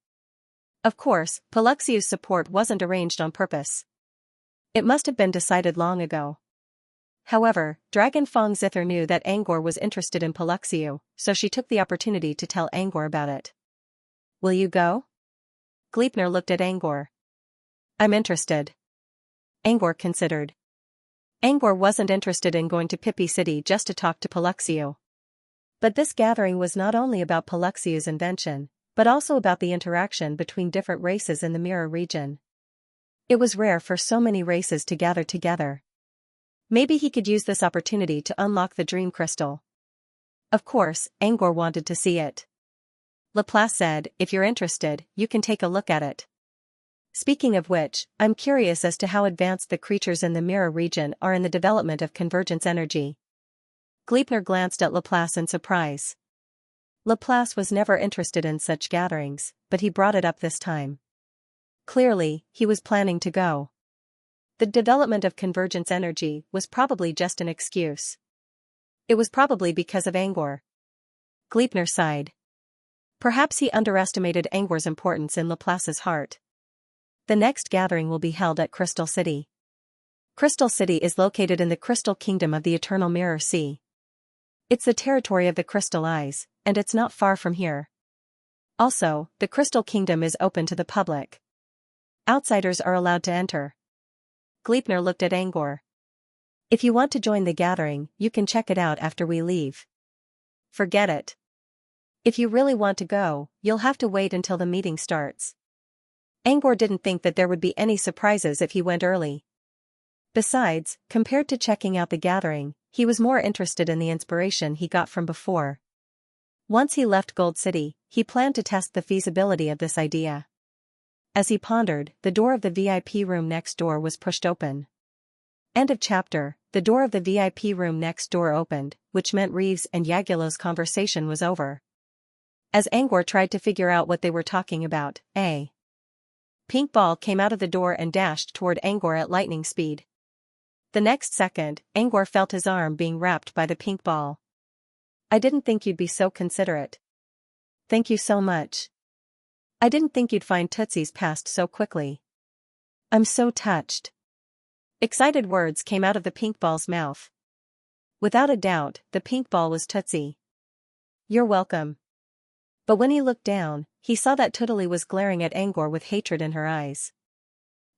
A: Of course, Paluxiu's support wasn't arranged on purpose. It must have been decided long ago. However, Dragon Fong Zither knew that Angor was interested in Paluxiu, so she took the opportunity to tell Angor about it. Will you go? Gleipnir looked at Angor. I'm interested. Angor considered. Angor wasn't interested in going to Pipi City just to talk to Paluxiu. But this gathering was not only about Paluxiu's invention, but also about the interaction between different races in the mirror region. It was rare for so many races to gather together. Maybe he could use this opportunity to unlock the dream crystal. Of course, Angor wanted to see it. Laplace said, if you're interested, you can take a look at it. Speaking of which, I'm curious as to how advanced the creatures in the mirror region are in the development of convergence energy. Gleipnir glanced at Laplace in surprise. Laplace was never interested in such gatherings, but he brought it up this time. Clearly, he was planning to go. The development of convergence energy was probably just an excuse. It was probably because of Angor. Gleipnir sighed. Perhaps he underestimated Angor's importance in Laplace's heart. The next gathering will be held at Crystal City. Crystal City is located in the Crystal Kingdom of the Eternal Mirror Sea. It's the territory of the Crystal Eyes, and it's not far from here. Also, the Crystal Kingdom is open to the public. Outsiders are allowed to enter. Gleipnir looked at Angor. If you want to join the gathering, you can check it out after we leave. Forget it. If you really want to go, you'll have to wait until the meeting starts. Angor didn't think that there would be any surprises if he went early. Besides, compared to checking out the gathering, he was more interested in the inspiration he got from before. Once he left Gold City, he planned to test the feasibility of this idea. As he pondered, the door of the VIP room next door was pushed open. End of chapter. The door of the VIP room next door opened, which meant Reeves and Yagulo's conversation was over. As Angor tried to figure out what they were talking about, a pink ball came out of the door and dashed toward Angor at lightning speed. The next second, Angor felt his arm being wrapped by the pink ball. I didn't think you'd be so considerate. Thank you so much. I didn't think you'd find Tootsie's past so quickly. I'm so touched. Excited words came out of the pink ball's mouth. Without a doubt, the pink ball was Tootsie. You're welcome. But when he looked down, he saw that Tootlie was glaring at Angor with hatred in her eyes.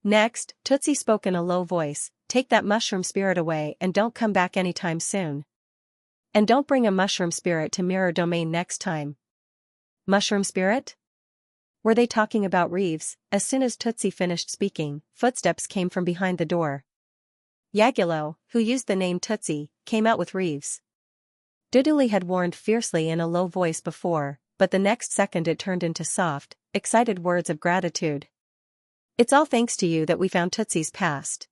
A: Next, Tootsie spoke in a low voice, take that mushroom spirit away and don't come back anytime soon. And don't bring a mushroom spirit to Mirror Domain next time. Mushroom spirit? Were they talking about Reeves? As soon as Tootsie finished speaking, footsteps came from behind the door. Yagulo, who used the name Tootsie, came out with Reeves. Duduli had warned fiercely in a low voice before, but the next second it turned into soft, excited words of gratitude. It's all thanks to you that we found Tootsie's past.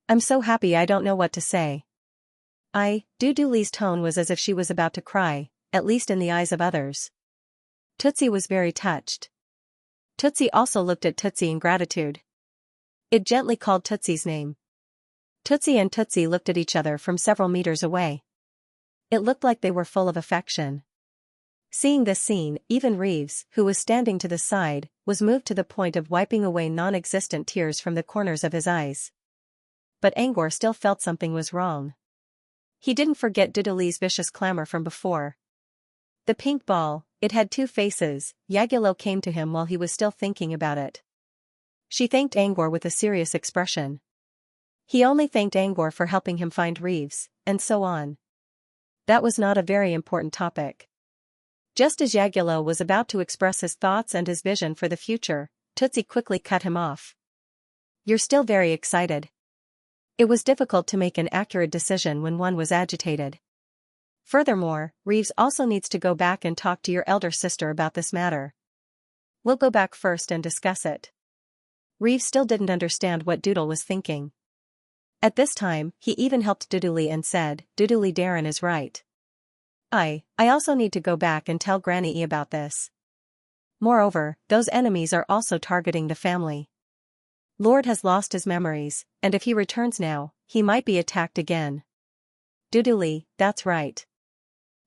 A: I'm so happy I don't know what to say. Duduli's tone was as if she was about to cry, at least in the eyes of others. Tootsie was very touched. Tootsie also looked at Tootsie in gratitude. It gently called Tootsie's name. Tootsie and Tootsie looked at each other from several meters away. It looked like they were full of affection. Seeing this scene, even Reeves, who was standing to the side, was moved to the point of wiping away non-existent tears from the corners of his eyes. But Angor still felt something was wrong. He didn't forget Duduli's vicious clamor from before. The pink ball, it had two faces. Yagulo came to him while he was still thinking about it. She thanked Angor with a serious expression. He only thanked Angor for helping him find Reeves, and so on. That was not a very important topic. Just as Yagulo was about to express his thoughts and his vision for the future, Tootsie quickly cut him off. You're still very excited. It was difficult to make an accurate decision when one was agitated. Furthermore, Reeves also needs to go back and talk to your elder sister about this matter. We'll go back first and discuss it. Reeves still didn't understand what Doodle was thinking. At this time, he even helped Duduli and said, Duduli, Darren is right. I also need to go back and tell Granny E about this. Moreover, those enemies are also targeting the family. Lord has lost his memories, and if he returns now, he might be attacked again. Duduli, that's right.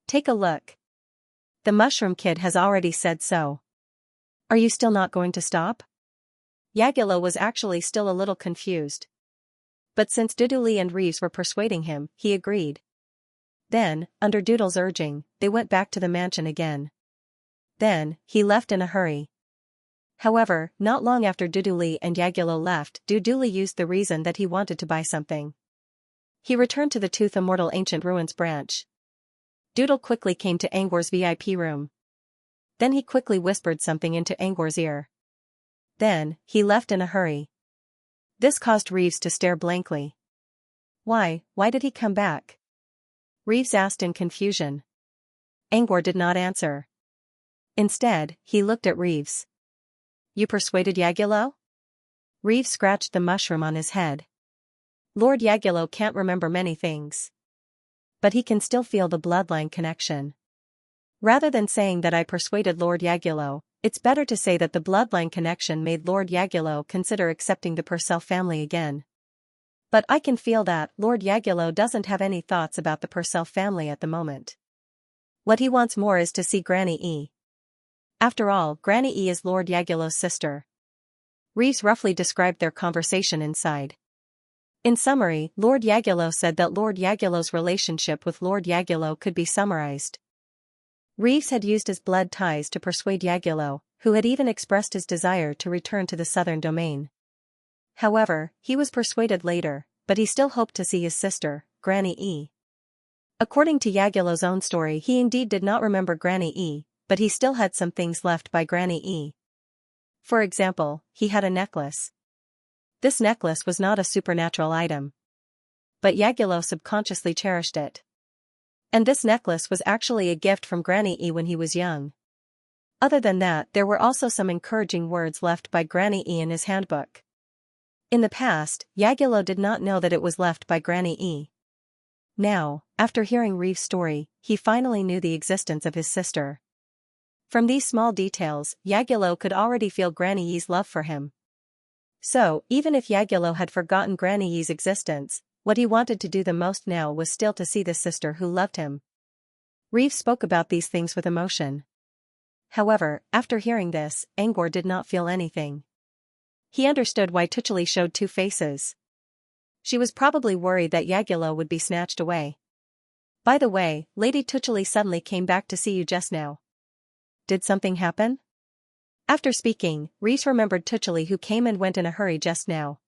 A: Take a look. The Mushroom Kid has already said so. Are you still not going to stop? Yagulo was actually still a little confused. But since Duduli and Reeves were persuading him, he agreed. Then, under Doodle's urging, they went back to the mansion again. Then, he left in a hurry. However, not long after Duduli and Yagulo left, Duduli used the reason that he wanted to buy something. He returned to the Tooth Immortal Ancient Ruins branch. Doodle quickly came to Angor's VIP room. Then he quickly whispered something into Angor's ear. Then, he left in a hurry. This caused Reeves to stare blankly. Why did he come back? Reeves asked in confusion. Angor did not answer. Instead, he looked at Reeves. You persuaded Yagulo? Reeves scratched the mushroom on his head. Lord Yagulo can't remember many things. But he can still feel the bloodline connection. Rather than saying that I persuaded Lord Yagulo, it's better to say that the bloodline connection made Lord Yagulo consider accepting the Purcell family again. But I can feel that Lord Yagulo doesn't have any thoughts about the Purcell family at the moment. What he wants more is to see Granny E. After all, Granny E is Lord Yagulo's sister. Reeves roughly described their conversation inside. In summary, Lord Yagulo said that Lord Yagulo's relationship with Lord Yagulo could be summarized. Reeves had used his blood ties to persuade Yagulo, who had even expressed his desire to return to the southern domain. However, he was persuaded later, but he still hoped to see his sister, Granny E. According to Yagulo's own story, he indeed did not remember Granny E, but he still had some things left by Granny E. For example, he had a necklace. This necklace was not a supernatural item. But Yagulo subconsciously cherished it. And this necklace was actually a gift from Granny E when he was young. Other than that, there were also some encouraging words left by Granny E in his handbook. In the past, Yagulo did not know that it was left by Granny E. Now, after hearing Reeves' story, he finally knew the existence of his sister. From these small details, Yagulo could already feel Granny E's love for him. So, even if Yagulo had forgotten Granny E's existence, what he wanted to do the most now was still to see the sister who loved him. Reeves spoke about these things with emotion. However, after hearing this, Angor did not feel anything. He understood why Tuchuli showed two faces. She was probably worried that Yagulo would be snatched away. By the way, Lady Tuchuli suddenly came back to see you just now. Did something happen? After speaking, Reeves remembered Tuchuli who came and went in a hurry just now.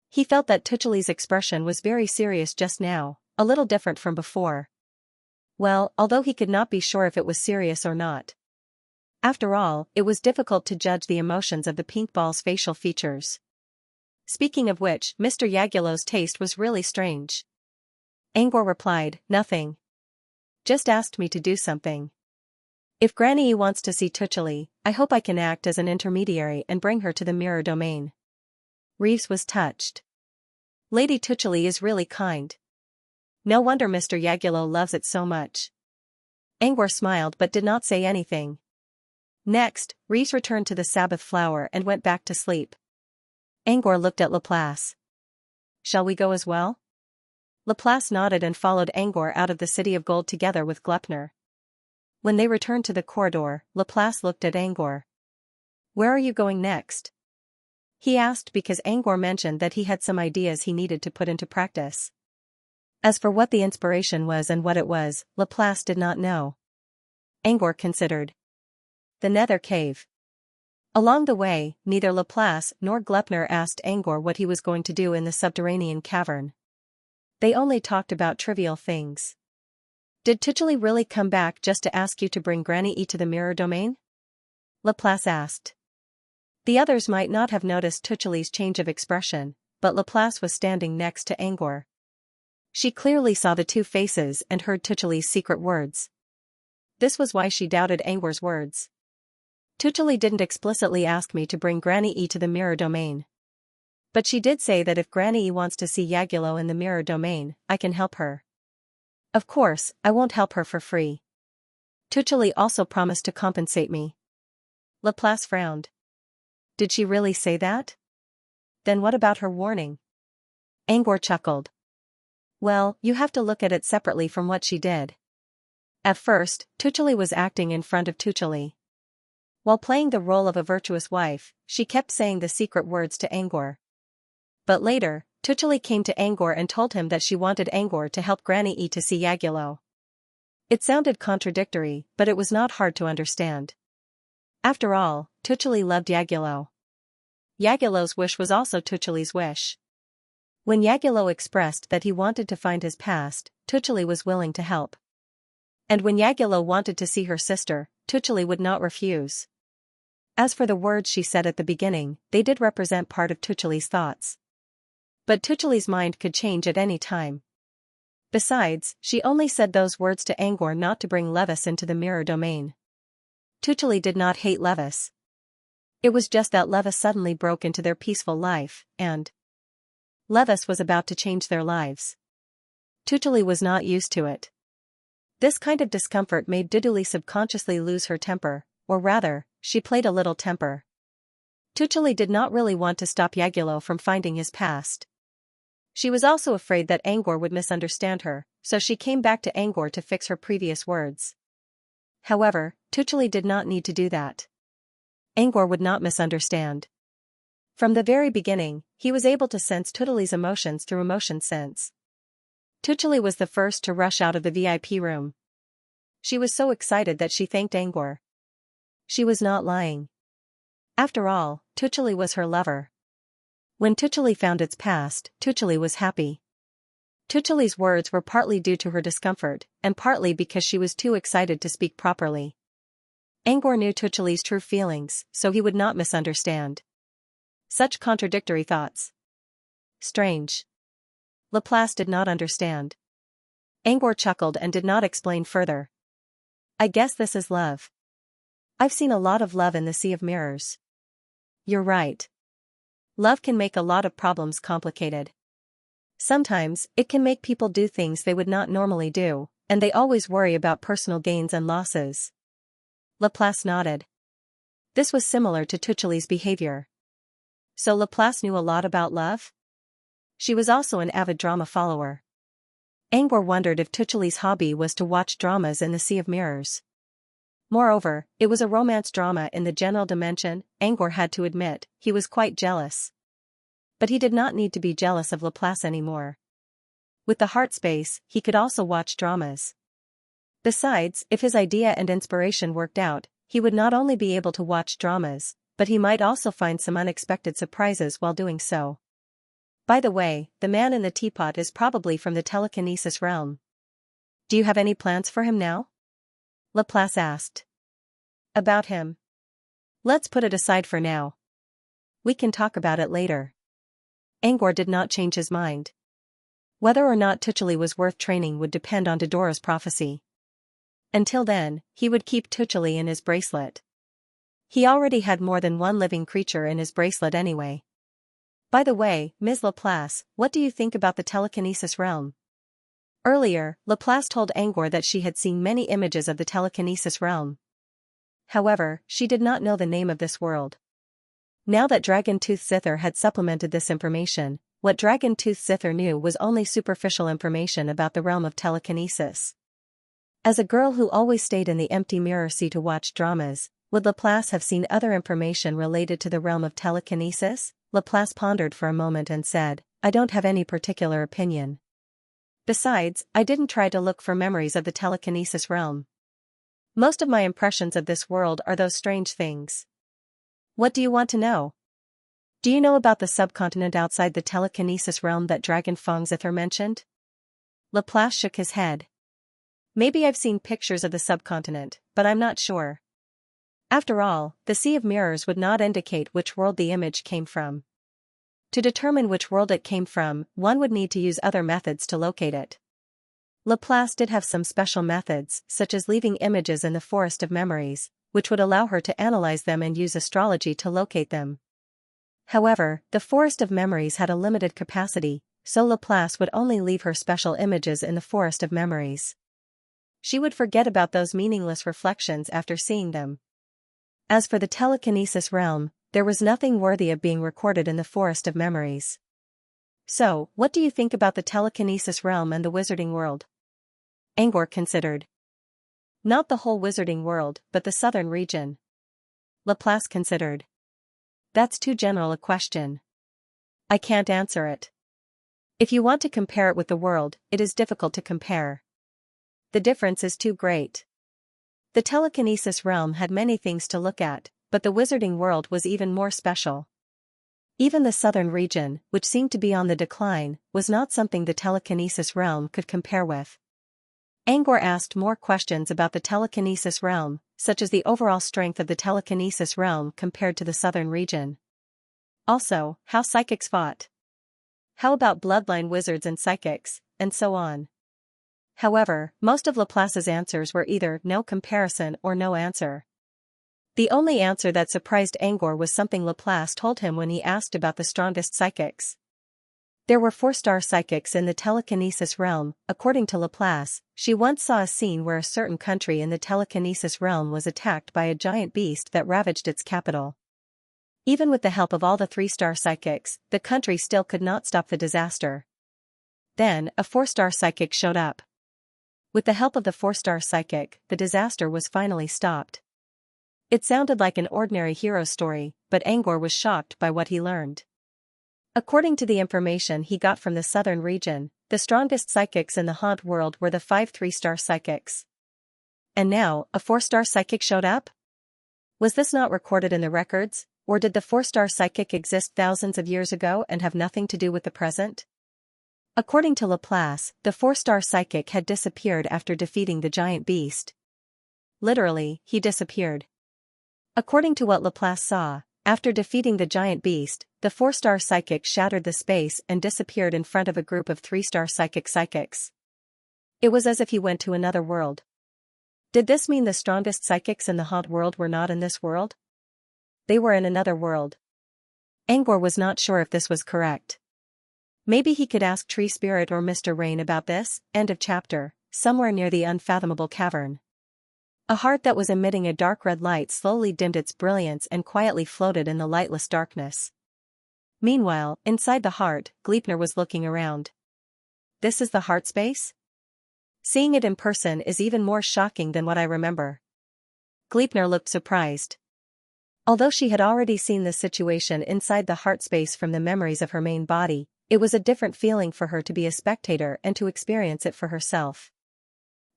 A: He felt that Tuchuli's expression was very serious just now, a little different from before. Well, although he could not be sure if it was serious or not. After all, it was difficult to judge the emotions of the pink ball's facial features. Speaking of which, Mr. Yagulo's taste was really strange. Angor replied, nothing. Just asked me to do something. If Granny wants to see Tuchuli, I hope I can act as an intermediary and bring her to the mirror domain. Reeves was touched. Lady Tuchuli is really kind. No wonder Mr. Yagulo loves it so much. Angor smiled but did not say anything. Next, Reeves returned to the Sabbath flower and went back to sleep. Angor looked at Laplace. Shall we go as well? Laplace nodded and followed Angor out of the City of Gold together with Glepner. When they returned to the corridor, Laplace looked at Angor. Where are you going next? He asked because Angor mentioned that he had some ideas he needed to put into practice. As for what the inspiration was and what it was, Laplace did not know. Angor considered. The Nether Cave. Along the way, neither Laplace nor Glepner asked Angor what he was going to do in the subterranean cavern. They only talked about trivial things. Did Tuchuli really come back just to ask you to bring Granny E to the mirror domain? Laplace asked. The others might not have noticed Tuchuli's change of expression, but Laplace was standing next to Angor. She clearly saw the two faces and heard Tuchuli's secret words. This was why she doubted Angor's words. Tuchuli didn't explicitly ask me to bring Granny E to the mirror domain. But she did say that if Granny E wants to see Yagulo in the mirror domain, I can help her. Of course, I won't help her for free. Tuchuli also promised to compensate me. Laplace frowned. Did she really say that? Then what about her warning? Angor chuckled. Well, you have to look at it separately from what she did. At first, Tuchuli was acting in front of Tuchuli. While playing the role of a virtuous wife, she kept saying the secret words to Angor. But later, Tuchuli came to Angor and told him that she wanted Angor to help Granny E to see Yagulo. It sounded contradictory, but it was not hard to understand. After all, Tuchuli loved Yagulo. Yagulo's wish was also Tuchuli's wish. When Yagulo expressed that he wanted to find his past, Tuchuli was willing to help. And when Yagulo wanted to see her sister, Tuchuli would not refuse. As for the words she said at the beginning, they did represent part of Tuchuli's thoughts. But Tuchuli's mind could change at any time. Besides, she only said those words to Angor not to bring Levis into the mirror domain. Tuchuli did not hate Levis. It was just that Levis suddenly broke into their peaceful life, and Levis was about to change their lives. Tuchuli was not used to it. This kind of discomfort made Tuchuli subconsciously lose her temper, or rather, she played a little temper. Tuchuli did not really want to stop Yagulo from finding his past. She was also afraid that Angor would misunderstand her, so she came back to Angor to fix her previous words. However, Tuchuli did not need to do that. Angor would not misunderstand. From the very beginning, he was able to sense Tuchuli's emotions through emotion sense. Tuchuli was the first to rush out of the VIP room. She was so excited that she thanked Angor. She was not lying. After all, Tuchuli was her lover. When Tuchuli found its past, Tuchuli was happy. Tuchuli's words were partly due to her discomfort, and partly because she was too excited to speak properly. Angor knew Tuchuli's true feelings, so he would not misunderstand. Such contradictory thoughts. Strange. Laplace did not understand. Angor chuckled and did not explain further. I guess this is love. I've seen a lot of love in the Sea of Mirrors. You're right. Love can make a lot of problems complicated. Sometimes, it can make people do things they would not normally do, and they always worry about personal gains and losses. Laplace nodded. This was similar to Tuchuli's behavior. So Laplace knew a lot about love? She was also an avid drama follower. Angor wondered if Tuchuli's hobby was to watch dramas in the Sea of Mirrors. Moreover, it was a romance drama in the general dimension. Angor had to admit, he was quite jealous. But he did not need to be jealous of Laplace anymore. With the heart space, he could also watch dramas. Besides, if his idea and inspiration worked out, he would not only be able to watch dramas, but he might also find some unexpected surprises while doing so. By the way, the man in the teapot is probably from the telekinesis realm. Do you have any plans for him now? Laplace asked. About him. Let's put it aside for now. We can talk about it later. Angor did not change his mind. Whether or not Tuchuli was worth training would depend on Dodora's prophecy. Until then, he would keep Tuchuli in his bracelet. He already had more than one living creature in his bracelet anyway. By the way, Ms. Laplace, what do you think about the telekinesis realm? Earlier, Laplace told Angor that she had seen many images of the telekinesis realm. However, she did not know the name of this world. Now that Dragon Tooth Zither had supplemented this information, what Dragon Tooth Zither knew was only superficial information about the realm of telekinesis. As a girl who always stayed in the empty mirror seat to watch dramas, would Laplace have seen other information related to the realm of telekinesis? Laplace pondered for a moment and said, I don't have any particular opinion. Besides, I didn't try to look for memories of the telekinesis realm. Most of my impressions of this world are those strange things. What do you want to know? Do you know about the subcontinent outside the telekinesis realm that Dragon Fong Zither mentioned? Laplace shook his head. Maybe I've seen pictures of the subcontinent, but I'm not sure. After all, the Sea of Mirrors would not indicate which world the image came from. To determine which world it came from, one would need to use other methods to locate it. Laplace did have some special methods, such as leaving images in the Forest of Memories, which would allow her to analyze them and use astrology to locate them. However, the Forest of Memories had a limited capacity, so Laplace would only leave her special images in the Forest of Memories. She would forget about those meaningless reflections after seeing them. As for the telekinesis realm, there was nothing worthy of being recorded in the Forest of Memories. So, what do you think about the telekinesis realm and the wizarding world? Angor considered. Not the whole wizarding world, but the southern region. Laplace considered. That's too general a question. I can't answer it. If you want to compare it with the world, it is difficult to compare. The difference is too great. The telekinesis realm had many things to look at, but the wizarding world was even more special. Even the southern region, which seemed to be on the decline, was not something the telekinesis realm could compare with. Angor asked more questions about the telekinesis realm, such as the overall strength of the telekinesis realm compared to the southern region. Also, how psychics fought. How about bloodline wizards and psychics, and so on. However, most of Laplace's answers were either no comparison or no answer. The only answer that surprised Angor was something Laplace told him when he asked about the strongest psychics. There were 4-star psychics in the telekinesis realm. According to Laplace, she once saw a scene where a certain country in the telekinesis realm was attacked by a giant beast that ravaged its capital. Even with the help of all the 3-star psychics, the country still could not stop the disaster. Then, a 4-star psychic showed up. With the help of the 4-star psychic, the disaster was finally stopped. It sounded like an ordinary hero story, but Angor was shocked by what he learned. According to the information he got from the southern region, the strongest psychics in the haunt world were the 5 3-star psychics. And now, a 4-star psychic showed up? Was this not recorded in the records, or did the 4-star psychic exist thousands of years ago and have nothing to do with the present? According to Laplace, the 4-star psychic had disappeared after defeating the giant beast. Literally, he disappeared. According to what Laplace saw, after defeating the giant beast, the 4-star psychic shattered the space and disappeared in front of a group of 3-star psychics. It was as if he went to another world. Did this mean the strongest psychics in the haunt world were not in this world? They were in another world. Angor was not sure if this was correct. Maybe he could ask Tree Spirit or Mr. Rain about this. End of chapter. Somewhere near the unfathomable cavern, a heart that was emitting a dark red light slowly dimmed its brilliance and quietly floated in the lightless darkness. Meanwhile, inside the heart, Gleipnir was looking around. This is the heart space? Seeing it in person is even more shocking than what I remember. Gleipnir looked surprised. Although she had already seen the situation inside the heart space from the memories of her main body, it was a different feeling for her to be a spectator and to experience it for herself.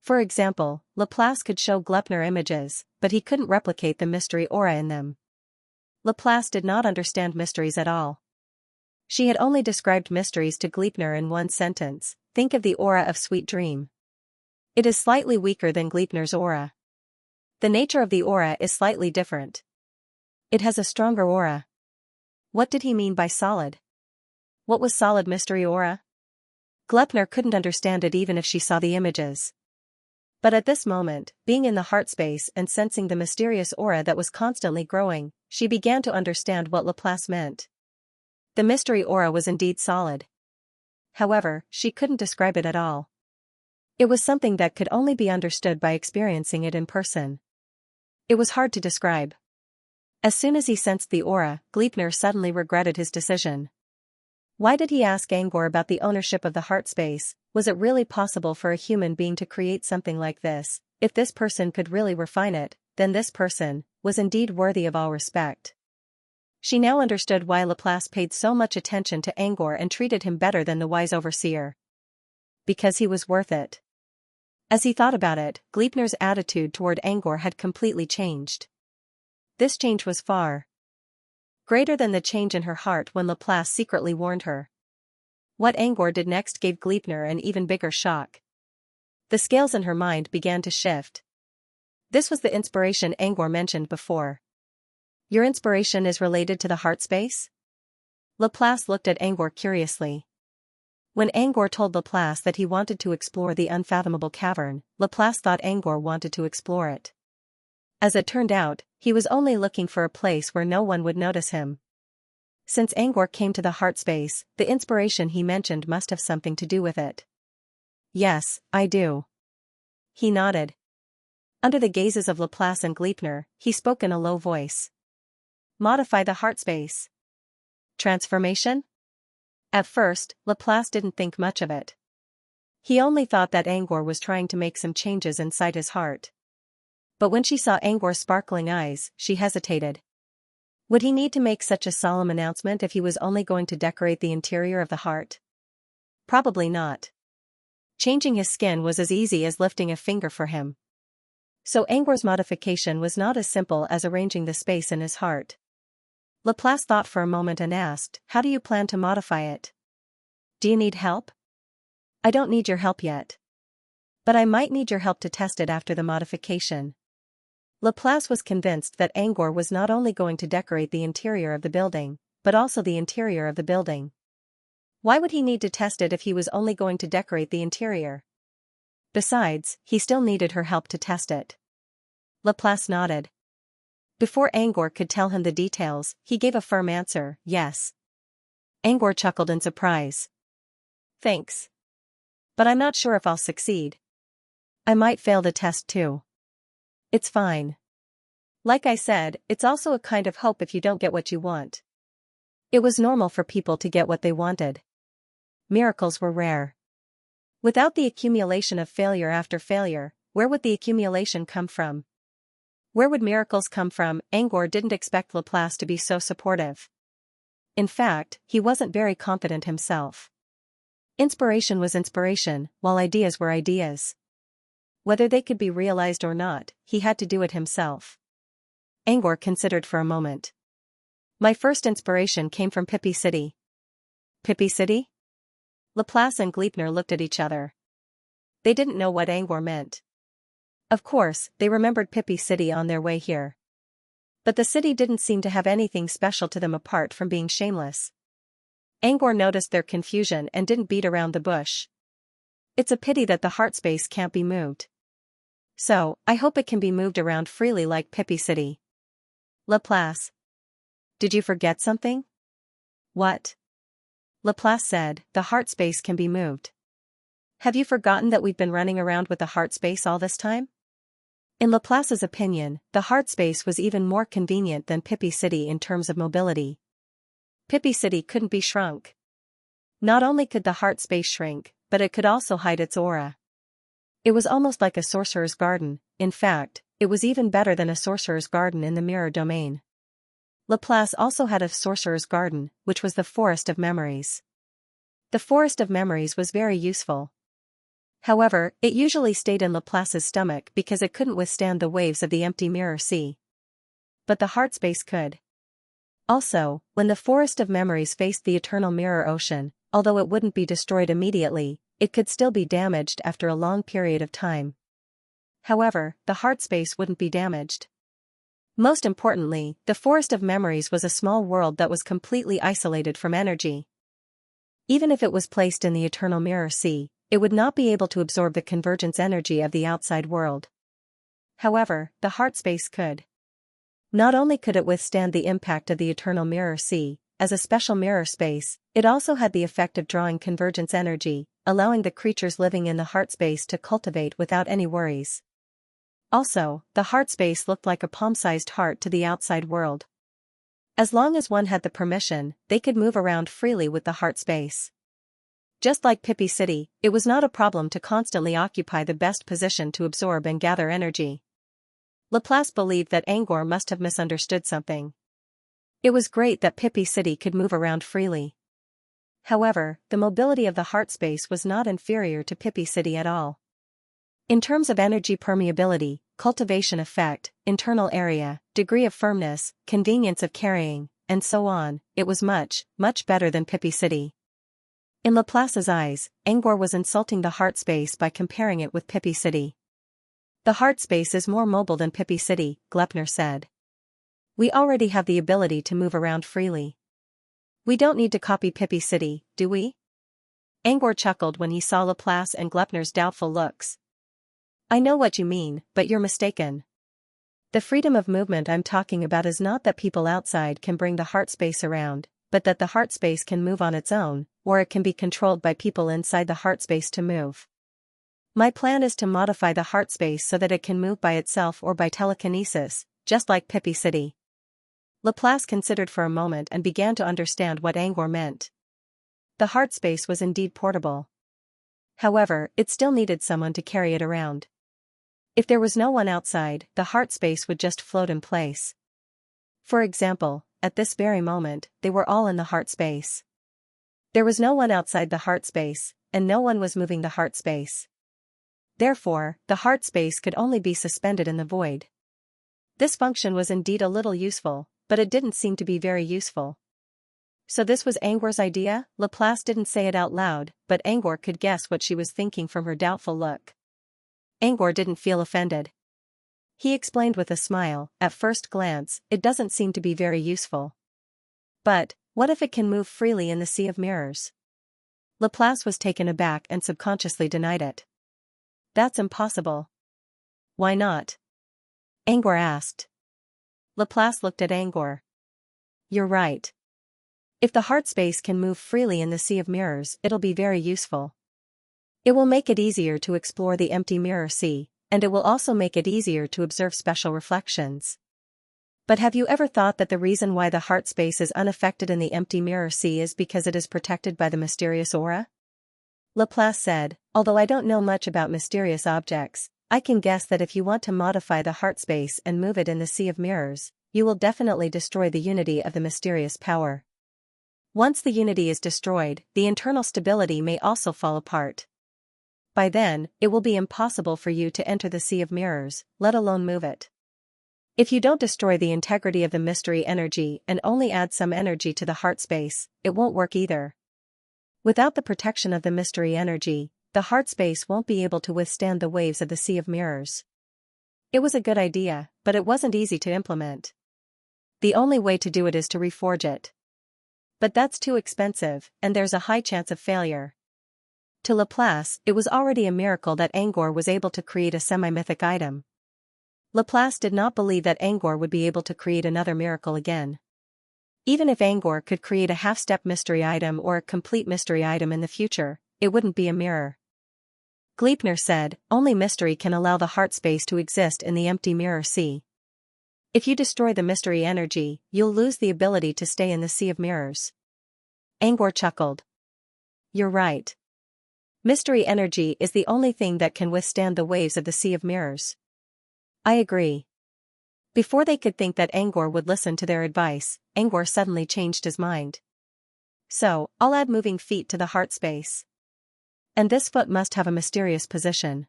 A: For example, Laplace could show Gleipnir images, but he couldn't replicate the mystery aura in them. Laplace did not understand mysteries at all. She had only described mysteries to Gleipnir in one sentence: think of the aura of Sweet Dream. It is slightly weaker than Gleipnir's aura. The nature of the aura is slightly different. It has a stronger aura. What did he mean by solid? What was solid mystery aura? Glepner couldn't understand it even if she saw the images. But at this moment, being in the heart space and sensing the mysterious aura that was constantly growing, she began to understand what Laplace meant. The mystery aura was indeed solid. However, she couldn't describe it at all. It was something that could only be understood by experiencing it in person. It was hard to describe. As soon as he sensed the aura, Gleipnir suddenly regretted his decision. Why did he ask Angor about the ownership of the heart space? Was it really possible for a human being to create something like this? If this person could really refine it, then this person was indeed worthy of all respect. She now understood why Laplace paid so much attention to Angor and treated him better than the wise overseer. Because he was worth it. As he thought about it, Gleipnir's attitude toward Angor had completely changed. This change was far greater than the change in her heart when Laplace secretly warned her. What Angor did next gave Gleipnir an even bigger shock. The scales in her mind began to shift. This was the inspiration Angor mentioned before. Your inspiration is related to the heart space? Laplace looked at Angor curiously. When Angor told Laplace that he wanted to explore the unfathomable cavern, Laplace thought Angor wanted to explore it. As it turned out, he was only looking for a place where no one would notice him. Since Angor came to the heart space, the inspiration he mentioned must have something to do with it. Yes, I do. He nodded. Under the gazes of Laplace and Gleipnir, he spoke in a low voice. Modify the heart space. Transformation? At first, Laplace didn't think much of it. He only thought that Angor was trying to make some changes inside his heart. But when she saw Angor's sparkling eyes, she hesitated. Would he need to make such a solemn announcement if he was only going to decorate the interior of the heart? Probably not. Changing his skin was as easy as lifting a finger for him. So Angor's modification was not as simple as arranging the space in his heart. Laplace thought for a moment and asked, how do you plan to modify it? Do you need help? I don't need your help yet. But I might need your help to test it after the modification. Laplace was convinced that Angor was not only going to decorate the interior of the building, but also the interior of the building. Why would he need to test it if he was only going to decorate the interior? Besides, he still needed her help to test it. Laplace nodded. Before Angor could tell him the details, he gave a firm answer, yes. Angor chuckled in surprise. Thanks. But I'm not sure if I'll succeed. I might fail the test too. It's fine. Like I said, it's also a kind of hope if you don't get what you want. It was normal for people to get what they wanted. Miracles were rare. Without the accumulation of failure after failure, where would the accumulation come from? Where would miracles come from? Angor didn't expect Laplace to be so supportive. In fact, he wasn't very confident himself. Inspiration was inspiration, while ideas were ideas. Whether they could be realized or not, he had to do it himself. Angor considered for a moment. My first inspiration came from Pippi City. Pippi City? Laplace and Gleipnir looked at each other. They didn't know what Angor meant. Of course, they remembered Pippi City on their way here. But the city didn't seem to have anything special to them apart from being shameless. Angor noticed their confusion and didn't beat around the bush. It's a pity that the heart space can't be moved. So, I hope it can be moved around freely like Pippi City. Laplace. Did you forget something? What? Laplace said, the heart space can be moved. Have you forgotten that we've been running around with the heart space all this time? In Laplace's opinion, the heart space was even more convenient than Pippi City in terms of mobility. Pippi City couldn't be shrunk. Not only could the heart space shrink, but it could also hide its aura. It was almost like a sorcerer's garden. In fact, it was even better than a sorcerer's garden in the mirror domain. Laplace also had a sorcerer's garden, which was the forest of memories. The forest of memories was very useful. However, it usually stayed in Laplace's stomach because it couldn't withstand the waves of the empty mirror sea. But the heart space could. Also, when the forest of memories faced the eternal mirror ocean, although it wouldn't be destroyed immediately, it could still be damaged after a long period of time. However, the heart space wouldn't be damaged. Most importantly, the forest of memories was a small world that was completely isolated from energy. Even if it was placed in the eternal mirror sea, it would not be able to absorb the convergence energy of the outside world. However, the heart space could. Not only could it withstand the impact of the eternal mirror sea, as a special mirror space, it also had the effect of drawing convergence energy, allowing the creatures living in the heart space to cultivate without any worries. Also, the heart space looked like a palm-sized heart to the outside world. As long as one had the permission, they could move around freely with the heart space. Just like Pippi City, it was not a problem to constantly occupy the best position to absorb and gather energy. Laplace believed that Angor must have misunderstood something. It was great that Pippi City could move around freely. However, the mobility of the heart space was not inferior to Pippi City at all. In terms of energy permeability, cultivation effect, internal area, degree of firmness, convenience of carrying, and so on, it was much, much better than Pippi City. In Laplace's eyes, Angor was insulting the heart space by comparing it with Pippi City. The heart space is more mobile than Pippi City, Glepner said. We already have the ability to move around freely. We don't need to copy Pippi City, do we? Angor chuckled when he saw Laplace and Glepner's doubtful looks. I know what you mean, but you're mistaken. The freedom of movement I'm talking about is not that people outside can bring the heart space around, but that the heart space can move on its own, or it can be controlled by people inside the heart space to move. My plan is to modify the heart space so that it can move by itself or by telekinesis, just like Pippi City. Laplace considered for a moment and began to understand what Angor meant. The heart space was indeed portable. However, it still needed someone to carry it around. If there was no one outside, the heart space would just float in place. For example, at this very moment, they were all in the heart space. There was no one outside the heart space, and no one was moving the heart space. Therefore, the heart space could only be suspended in the void. This function was indeed a little useful, but it didn't seem to be very useful. So this was Angor's idea? Laplace didn't say it out loud, but Angor could guess what she was thinking from her doubtful look. Angor didn't feel offended. He explained with a smile, at first glance, it doesn't seem to be very useful. But, what if it can move freely in the sea of mirrors? Laplace was taken aback and subconsciously denied it. That's impossible. Why not? Angor asked. Laplace looked at Angor. You're right. If the heart space can move freely in the sea of mirrors, it'll be very useful. It will make it easier to explore the empty mirror sea, and it will also make it easier to observe special reflections. But have you ever thought that the reason why the heart space is unaffected in the empty mirror sea is because it is protected by the mysterious aura? Laplace said, although I don't know much about mysterious objects, I can guess that if you want to modify the heart space and move it in the sea of mirrors, you will definitely destroy the unity of the mysterious power. Once the unity is destroyed, the internal stability may also fall apart. By then, it will be impossible for you to enter the sea of mirrors, let alone move it. If you don't destroy the integrity of the mystery energy and only add some energy to the heart space, it won't work either. Without the protection of the mystery energy, the heart space won't be able to withstand the waves of the sea of mirrors. It was a good idea, but it wasn't easy to implement. The only way to do it is to reforge it. But that's too expensive, and there's a high chance of failure. To Laplace, it was already a miracle that Angor was able to create a semi-mythic item. Laplace did not believe that Angor would be able to create another miracle again. Even if Angor could create a half-step mystery item or a complete mystery item in the future, it wouldn't be a mirror. Gleipnir said, only mystery can allow the heart space to exist in the empty mirror sea. If you destroy the mystery energy, you'll lose the ability to stay in the sea of mirrors. Angor chuckled. You're right. Mystery energy is the only thing that can withstand the waves of the sea of mirrors. I agree. Before they could think that Angor would listen to their advice, Angor suddenly changed his mind. So, I'll add moving feet to the heart space. And this foot must have a mysterious position.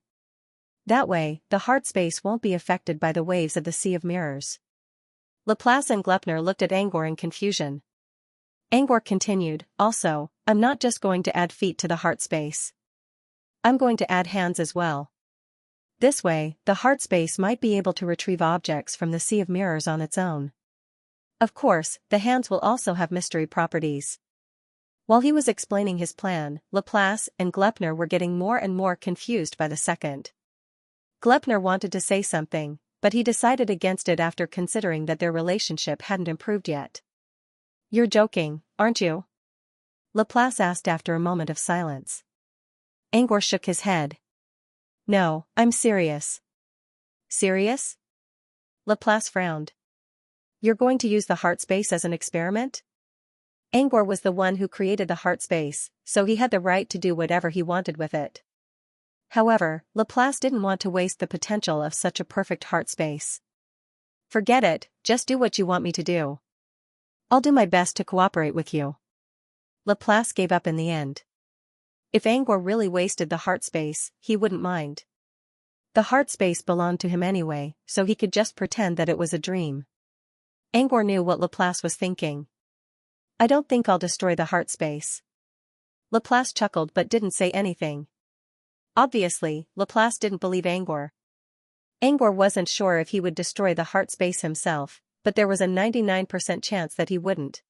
A: That way, the heart space won't be affected by the waves of the sea of mirrors. Laplace and Glepner looked at Angor in confusion. Angor continued, also, I'm not just going to add feet to the heart space. I'm going to add hands as well. This way, the heart space might be able to retrieve objects from the sea of mirrors on its own. Of course, the hands will also have mystery properties. While he was explaining his plan, Laplace and Glepner were getting more and more confused by the second. Glepner wanted to say something, but he decided against it after considering that their relationship hadn't improved yet. "You're joking, aren't you?" Laplace asked after a moment of silence. Angor shook his head. "No, I'm serious." "Serious?" Laplace frowned. "You're going to use the heart space as an experiment?" Angor was the one who created the heart space, so he had the right to do whatever he wanted with it. However, Laplace didn't want to waste the potential of such a perfect heart space. "Forget it, just do what you want me to do. I'll do my best to cooperate with you." Laplace gave up in the end. If Angor really wasted the heart space, he wouldn't mind. The heart space belonged to him anyway, so he could just pretend that it was a dream. Angor knew what Laplace was thinking. "I don't think I'll destroy the heart space." Laplace chuckled but didn't say anything. Obviously, Laplace didn't believe Angor. Angor wasn't sure if he would destroy the heart space himself, but there was a 99% chance that he wouldn't.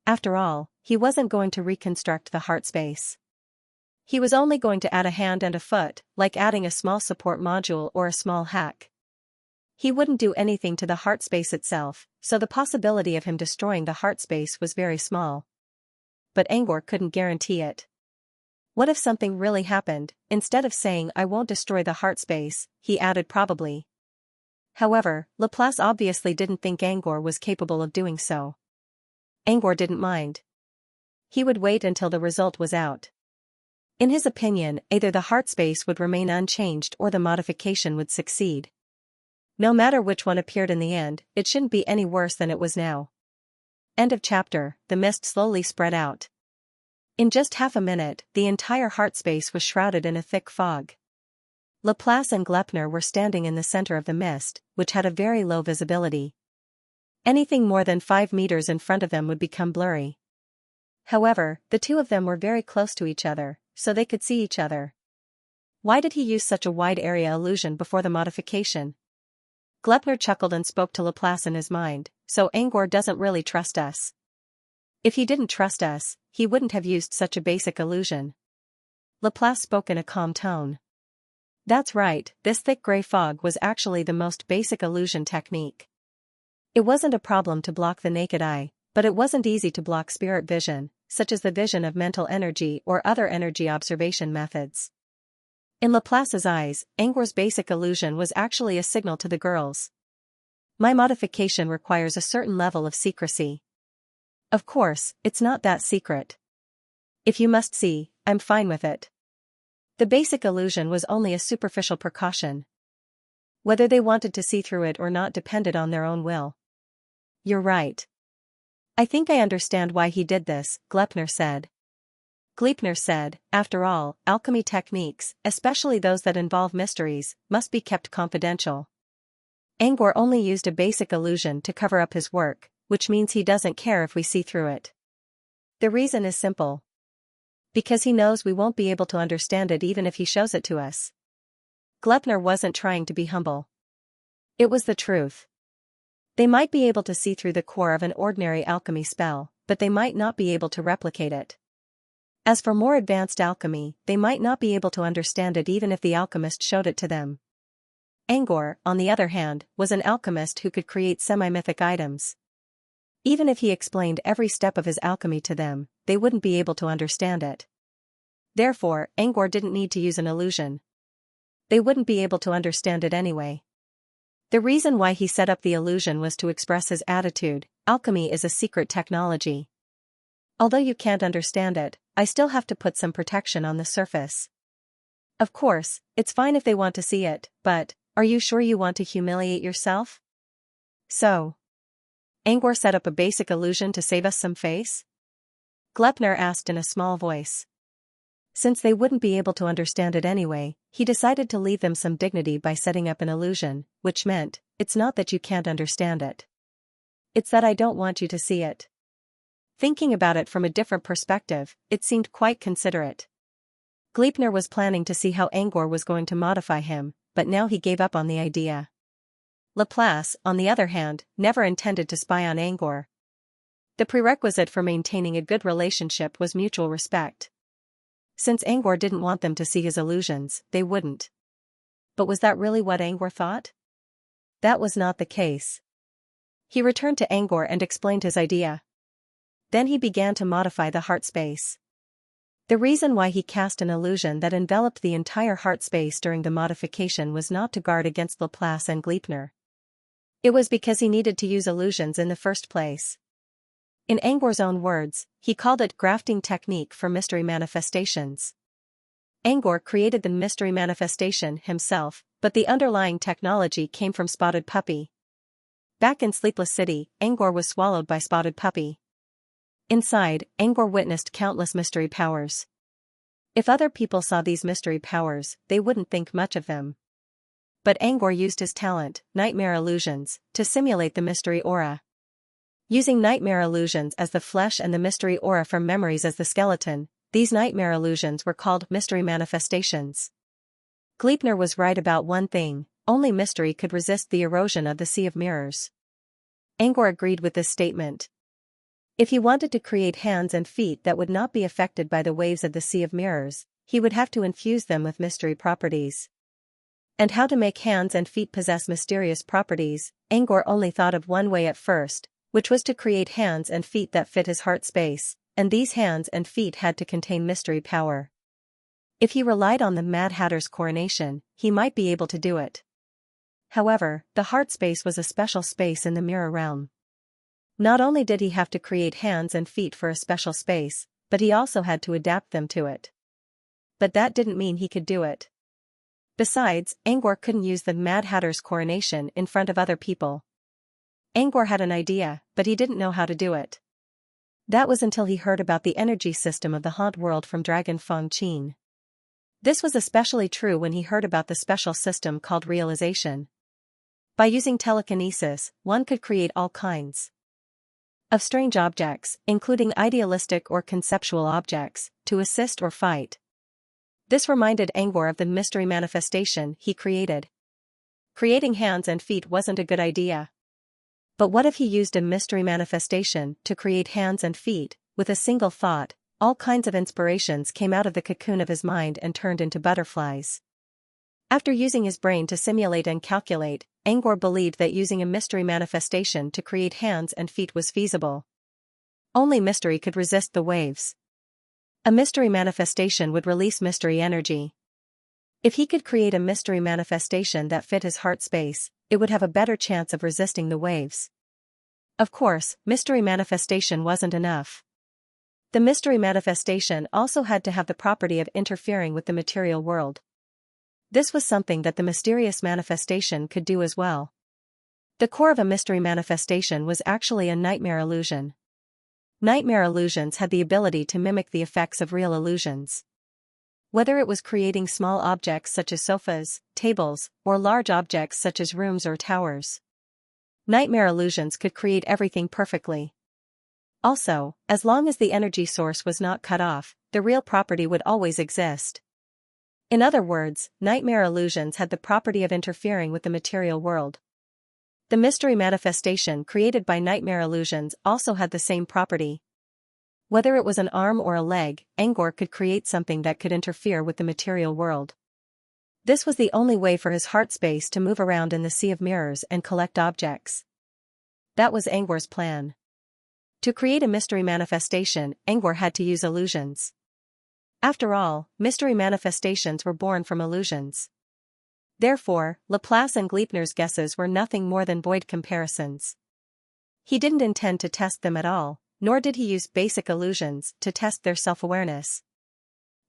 A: After all, he wasn't going to reconstruct the heart space. He was only going to add a hand and a foot, like adding a small support module or a small hack. He wouldn't do anything to the heart space itself, so the possibility of him destroying the heart space was very small. But Angor couldn't guarantee it. What if something really happened? Instead of saying "I won't destroy the heart space," he added "probably." However, Laplace obviously didn't think Angor was capable of doing so. Angor didn't mind. He would wait until the result was out. In his opinion, either the heart space would remain unchanged or the modification would succeed. No matter which one appeared in the end, it shouldn't be any worse than it was now. End of chapter. The mist slowly spread out. In just half a minute, the entire heart space was shrouded in a thick fog. Laplace and Glepner were standing in the center of the mist, which had a very low visibility. Anything more than 5 meters in front of them would become blurry. However, the two of them were very close to each other, so they could see each other. Why did he use such a wide area illusion before the modification? Glepner chuckled and spoke to Laplace in his mind, "So Angor doesn't really trust us. If he didn't trust us, he wouldn't have used such a basic illusion." Laplace spoke in a calm tone. "That's right, this thick gray fog was actually the most basic illusion technique. It wasn't a problem to block the naked eye, but it wasn't easy to block spirit vision, such as the vision of mental energy or other energy observation methods." In Laplace's eyes, Angor's basic illusion was actually a signal to the girls. "My modification requires a certain level of secrecy. Of course, it's not that secret. If you must see, I'm fine with it." The basic illusion was only a superficial precaution. Whether they wanted to see through it or not depended on their own will. "You're right. I think I understand why he did this," Glepner said. Glepner said, "After all, alchemy techniques, especially those that involve mysteries, must be kept confidential. Angor only used a basic illusion to cover up his work, which means he doesn't care if we see through it. The reason is simple. Because he knows we won't be able to understand it even if he shows it to us." Glepner wasn't trying to be humble. It was the truth. They might be able to see through the core of an ordinary alchemy spell, but they might not be able to replicate it. As for more advanced alchemy, they might not be able to understand it even if the alchemist showed it to them. Angor, on the other hand, was an alchemist who could create semi-mythic items. Even if he explained every step of his alchemy to them, they wouldn't be able to understand it. Therefore, Angor didn't need to use an illusion. They wouldn't be able to understand it anyway. The reason why he set up the illusion was to express his attitude: alchemy is a secret technology. Although you can't understand it, I still have to put some protection on the surface. Of course, it's fine if they want to see it, but, are you sure you want to humiliate yourself? So, Angor set up a basic illusion to save us some face? Glepner asked in a small voice. Since they wouldn't be able to understand it anyway, he decided to leave them some dignity by setting up an illusion, which meant, it's not that you can't understand it. It's that I don't want you to see it. Thinking about it from a different perspective, it seemed quite considerate. Glepner was planning to see how Angor was going to modify him, but now he gave up on the idea. Laplace, on the other hand, never intended to spy on Angor. The prerequisite for maintaining a good relationship was mutual respect. Since Angor didn't want them to see his illusions, they wouldn't. But was that really what Angor thought? That was not the case. He returned to Angor and explained his idea. Then he began to modify the heart space. The reason why he cast an illusion that enveloped the entire heart space during the modification was not to guard against Laplace and Gleipnir. It was because he needed to use illusions in the first place. In Angor's own words, he called it grafting technique for mystery manifestations. Angor created the mystery manifestation himself, but the underlying technology came from Spotted Puppy. Back in Sleepless City, Angor was swallowed by Spotted Puppy. Inside, Angor witnessed countless mystery powers. If other people saw these mystery powers, they wouldn't think much of them. But Angor used his talent, nightmare illusions, to simulate the mystery aura. Using nightmare illusions as the flesh and the mystery aura from memories as the skeleton, these nightmare illusions were called mystery manifestations. Gleipnir was right about one thing: only mystery could resist the erosion of the Sea of Mirrors. Angor agreed with this statement. If he wanted to create hands and feet that would not be affected by the waves of the Sea of Mirrors, he would have to infuse them with mystery properties. And how to make hands and feet possess mysterious properties, Angor only thought of one way at first, which was to create hands and feet that fit his heart space, and these hands and feet had to contain mystery power. If he relied on the Mad Hatter's coronation, he might be able to do it. However, the heart space was a special space in the mirror realm. Not only did he have to create hands and feet for a special space, but he also had to adapt them to it. But that didn't mean he could do it. Besides, Angor couldn't use the Mad Hatter's coronation in front of other people. Angor had an idea, but he didn't know how to do it. That was until he heard about the energy system of the Haunt World from Dragon Feng Qin. This was especially true when he heard about the special system called realization. By using telekinesis, one could create all kinds of strange objects, including idealistic or conceptual objects, to assist or fight. This reminded Angor of the mystery manifestation he created. Creating hands and feet wasn't a good idea. But what if he used a mystery manifestation to create hands and feet? With a single thought, all kinds of inspirations came out of the cocoon of his mind and turned into butterflies. After using his brain to simulate and calculate, Angor believed that using a mystery manifestation to create hands and feet was feasible. Only mystery could resist the waves. A mystery manifestation would release mystery energy. If he could create a mystery manifestation that fit his heart space, it would have a better chance of resisting the waves. Of course, mystery manifestation wasn't enough. The mystery manifestation also had to have the property of interfering with the material world. This was something that the mysterious manifestation could do as well. The core of a mystery manifestation was actually a nightmare illusion. Nightmare illusions had the ability to mimic the effects of real illusions. Whether it was creating small objects such as sofas, tables, or large objects such as rooms or towers. Nightmare illusions could create everything perfectly. Also, as long as the energy source was not cut off, the real property would always exist. In other words, nightmare illusions had the property of interfering with the material world. The mystery manifestation created by nightmare illusions also had the same property. Whether it was an arm or a leg, Angor could create something that could interfere with the material world. This was the only way for his heart space to move around in the Sea of Mirrors and collect objects. That was Angor's plan. To create a mystery manifestation, Angor had to use illusions. After all, mystery manifestations were born from illusions. Therefore, Laplace and Gleipnir's guesses were nothing more than void comparisons. He didn't intend to test them at all, nor did he use basic illusions to test their self-awareness.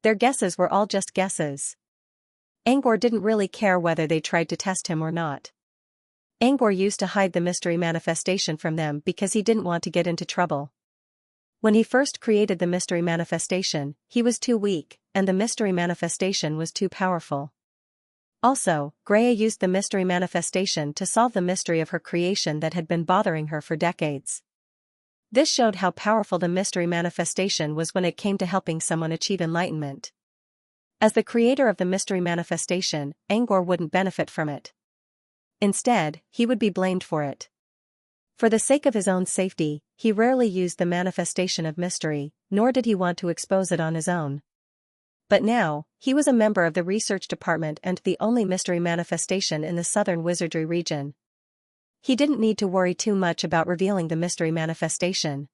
A: Their guesses were all just guesses. Angor didn't really care whether they tried to test him or not. Angor used to hide the mystery manifestation from them because he didn't want to get into trouble. When he first created the mystery manifestation, he was too weak, and the mystery manifestation was too powerful. Also, Greya used the mystery manifestation to solve the mystery of her creation that had been bothering her for decades. This showed how powerful the mystery manifestation was when it came to helping someone achieve enlightenment. As the creator of the mystery manifestation, Angor wouldn't benefit from it. Instead, he would be blamed for it. For the sake of his own safety, he rarely used the manifestation of mystery, nor did he want to expose it on his own. But now, he was a member of the research department and the only mystery manifestation in the southern wizardry region. He didn't need to worry too much about revealing the mystery manifestation.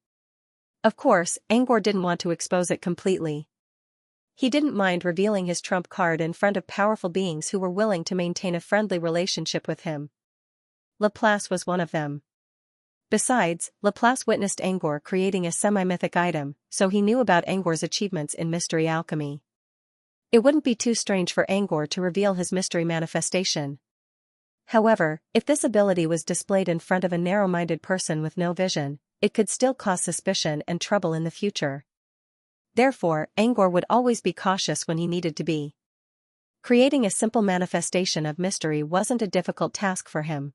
A: Of course, Angor didn't want to expose it completely. He didn't mind revealing his trump card in front of powerful beings who were willing to maintain a friendly relationship with him. Laplace was one of them. Besides, Laplace witnessed Angor creating a semi-mythic item, so he knew about Angor's achievements in mystery alchemy. It wouldn't be too strange for Angor to reveal his mystery manifestation. However, if this ability was displayed in front of a narrow-minded person with no vision, it could still cause suspicion and trouble in the future. Therefore, Angor would always be cautious when he needed to be. Creating a simple manifestation of mystery wasn't a difficult task for him.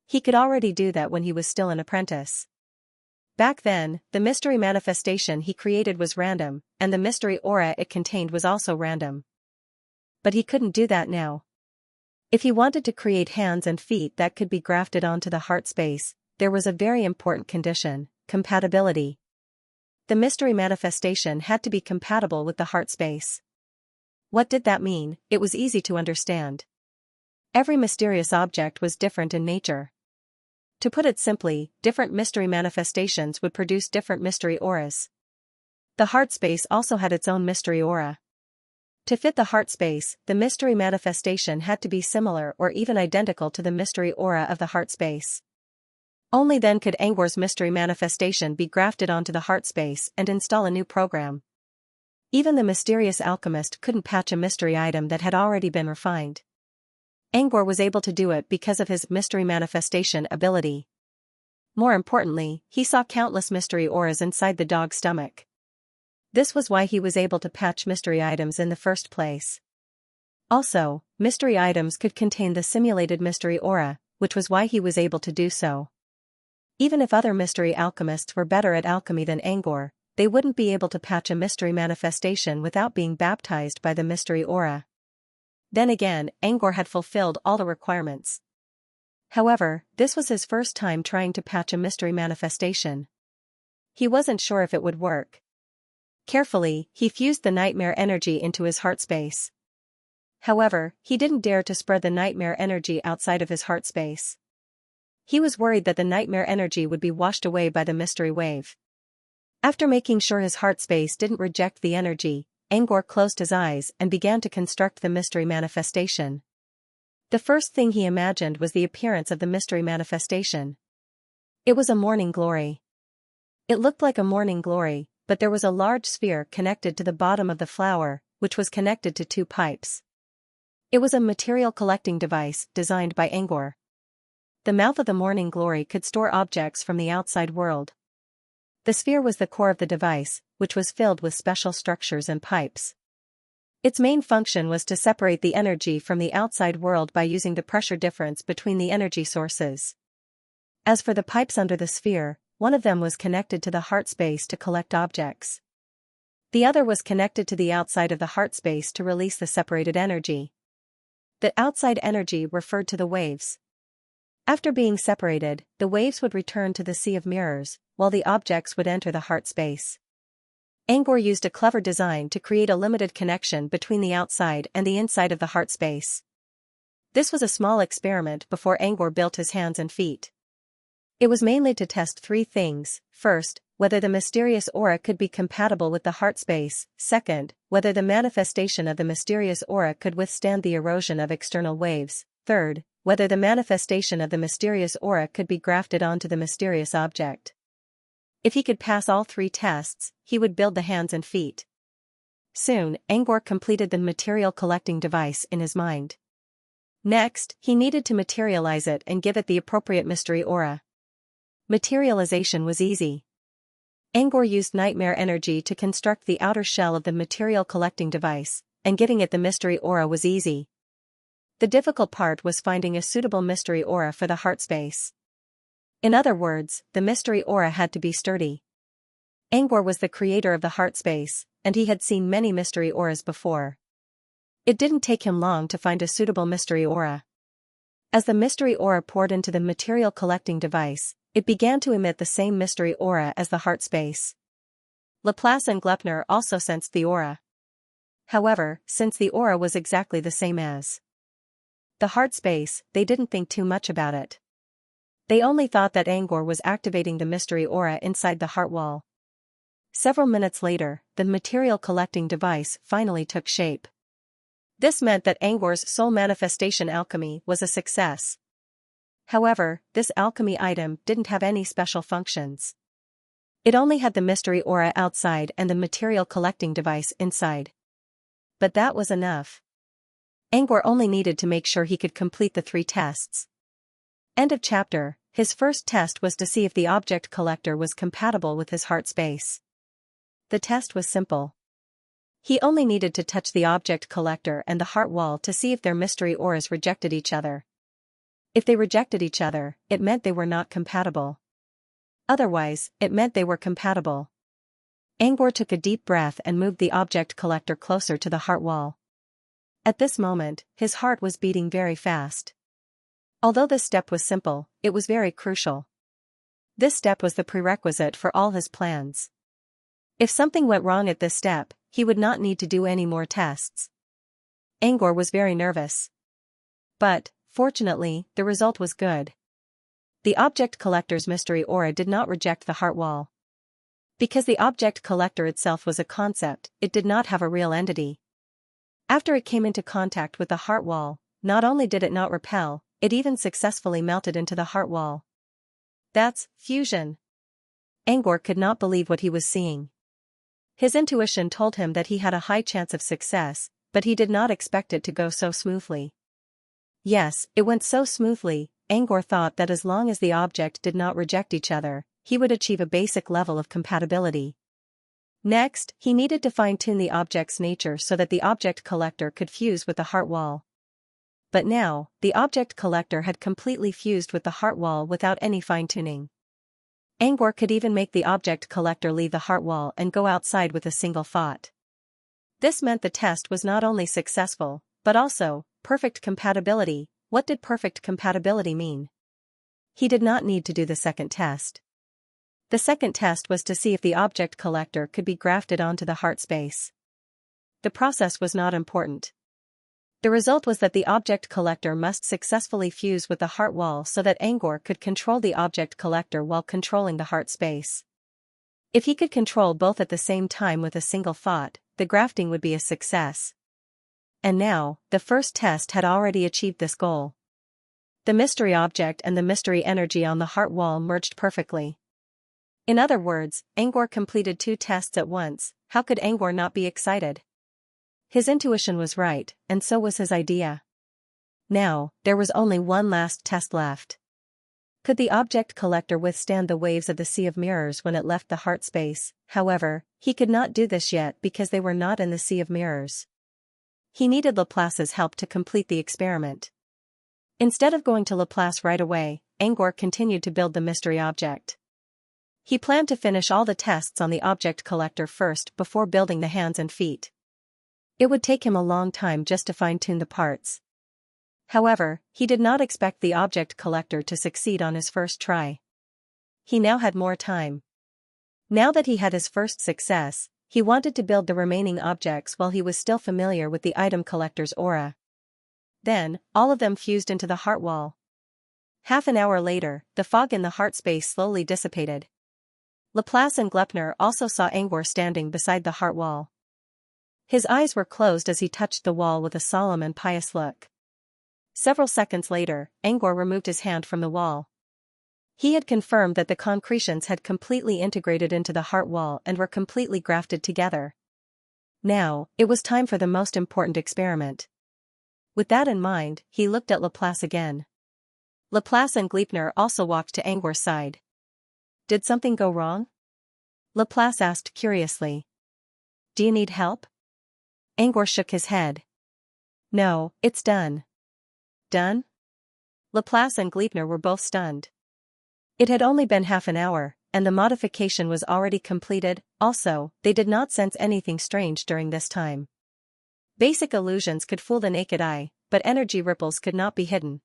A: He could already do that when he was still an apprentice. Back then, the mystery manifestation he created was random, and the mystery aura it contained was also random. But he couldn't do that now. If he wanted to create hands and feet that could be grafted onto the heart space, there was a very important condition: compatibility. The mystery manifestation had to be compatible with the heart space. What did that mean? It was easy to understand. Every mysterious object was different in nature. To put it simply, different mystery manifestations would produce different mystery auras. The heart space also had its own mystery aura. To fit the heart space, the mystery manifestation had to be similar or even identical to the mystery aura of the heart space. Only then could Angor's mystery manifestation be grafted onto the heart space and install a new program. Even the mysterious alchemist couldn't patch a mystery item that had already been refined. Angor was able to do it because of his mystery manifestation ability. More importantly, he saw countless mystery auras inside the dog's stomach. This was why he was able to patch mystery items in the first place. Also, mystery items could contain the simulated mystery aura, which was why he was able to do so. Even if other mystery alchemists were better at alchemy than Angor, they wouldn't be able to patch a mystery manifestation without being baptized by the mystery aura. Then again, Angor had fulfilled all the requirements. However, this was his first time trying to patch a mystery manifestation. He wasn't sure if it would work. Carefully, he fused the nightmare energy into his heart space. However, he didn't dare to spread the nightmare energy outside of his heart space. He was worried that the nightmare energy would be washed away by the mystery wave. After making sure his heart space didn't reject the energy, Angor closed his eyes and began to construct the mystery manifestation. The first thing he imagined was the appearance of the mystery manifestation. It was a morning glory. It looked like a morning glory, but there was a large sphere connected to the bottom of the flower, which was connected to two pipes. It was a material collecting device designed by Angor. The mouth of the morning glory could store objects from the outside world. The sphere was the core of the device, which was filled with special structures and pipes. Its main function was to separate the energy from the outside world by using the pressure difference between the energy sources. As for the pipes under the sphere, one of them was connected to the heart space to collect objects. The other was connected to the outside of the heart space to release the separated energy. The outside energy referred to the waves. After being separated, the waves would return to the sea of mirrors, while the objects would enter the heart space. Angor used a clever design to create a limited connection between the outside and the inside of the heart space. This was a small experiment before Angor built his hands and feet. It was mainly to test three things: first, whether the mysterious aura could be compatible with the heart space; second, whether the manifestation of the mysterious aura could withstand the erosion of external waves; third, whether the manifestation of the mysterious aura could be grafted onto the mysterious object. If he could pass all three tests, he would build the hands and feet. Soon, Angor completed the material collecting device in his mind. Next, he needed to materialize it and give it the appropriate mystery aura. Materialization was easy. Angor used nightmare energy to construct the outer shell of the material collecting device, and giving it the mystery aura was easy. The difficult part was finding a suitable mystery aura for the heart space. In other words, the mystery aura had to be sturdy. Angor was the creator of the heart space, and he had seen many mystery auras before. It didn't take him long to find a suitable mystery aura. As the mystery aura poured into the material collecting device, It began to emit the same mystery aura as the heart space. Laplace and Gleipnir also sensed the aura. However, since the aura was exactly the same as the heart space, they didn't think too much about it. They only thought that Angor was activating the mystery aura inside the heart wall. Several minutes later, the material collecting device finally took shape. This meant that Angor's soul manifestation alchemy was a success. However, this alchemy item didn't have any special functions. It only had the mystery aura outside and the material collecting device inside. But that was enough. Angor only needed to make sure he could complete the 3 tests. End of chapter. His first test was to see if the object collector was compatible with his heart space. The test was simple. He only needed to touch the object collector and the heart wall to see if their mystery auras rejected each other. If they rejected each other, it meant they were not compatible. Otherwise, it meant they were compatible. Angor took a deep breath and moved the object collector closer to the heart wall. At this moment, his heart was beating very fast. Although this step was simple, it was very crucial. This step was the prerequisite for all his plans. If something went wrong at this step, he would not need to do any more tests. Angor was very nervous. But, fortunately, the result was good. The object collector's mystery aura did not reject the heart wall. Because the object collector itself was a concept, it did not have a real entity. After it came into contact with the heart wall, not only did it not repel, it even successfully melted into the heart wall. That's fusion. Angor could not believe what he was seeing. His intuition told him that he had a high chance of success, but he did not expect it to go so smoothly. Yes, it went so smoothly. Angor thought that as long as the object did not reject each other, he would achieve a basic level of compatibility. Next, he needed to fine-tune the object's nature so that the object collector could fuse with the heart wall. But now, the object collector had completely fused with the heart wall without any fine-tuning. Angor could even make the object collector leave the heart wall and go outside with a single thought. This meant the test was not only successful, but also perfect compatibility. What did perfect compatibility mean? He did not need to do the second test. The second test was to see if the object collector could be grafted onto the heart space. The process was not important. The result was that the object collector must successfully fuse with the heart wall so that Angor could control the object collector while controlling the heart space. If he could control both at the same time with a single thought, the grafting would be a success. And now, the first test had already achieved this goal. The mystery object and the mystery energy on the heart wall merged perfectly. In other words, Angor completed 2 tests at once. How could Angor not be excited? His intuition was right, and so was his idea. Now, there was only one last test left. Could the object collector withstand the waves of the sea of mirrors when it left the heart space? However, he could not do this yet because they were not in the sea of mirrors. He needed Laplace's help to complete the experiment. Instead of going to Laplace right away, Angor continued to build the mystery object. He planned to finish all the tests on the object collector first before building the hands and feet. It would take him a long time just to fine-tune the parts. However, he did not expect the object collector to succeed on his first try. He now had more time. Now that he had his first success, he wanted to build the remaining objects while he was still familiar with the item collector's aura. Then, all of them fused into the heart wall. Half an hour later, the fog in the heart space slowly dissipated. Laplace and Gleipnir also saw Angor standing beside the heart wall. His eyes were closed as he touched the wall with a solemn and pious look. Several seconds later, Angor removed his hand from the wall. He had confirmed that the concretions had completely integrated into the heart wall and were completely grafted together. Now, it was time for the most important experiment. With that in mind, he looked at Laplace again. Laplace and Gleipnir also walked to Angor's side. Did something go wrong? Laplace asked curiously. Do you need help? Angor shook his head. No, it's done. Done? Laplace and Gleipnir were both stunned. It had only been half an hour, and the modification was already completed. Also, they did not sense anything strange during this time. Basic illusions could fool the naked eye, but energy ripples could not be hidden.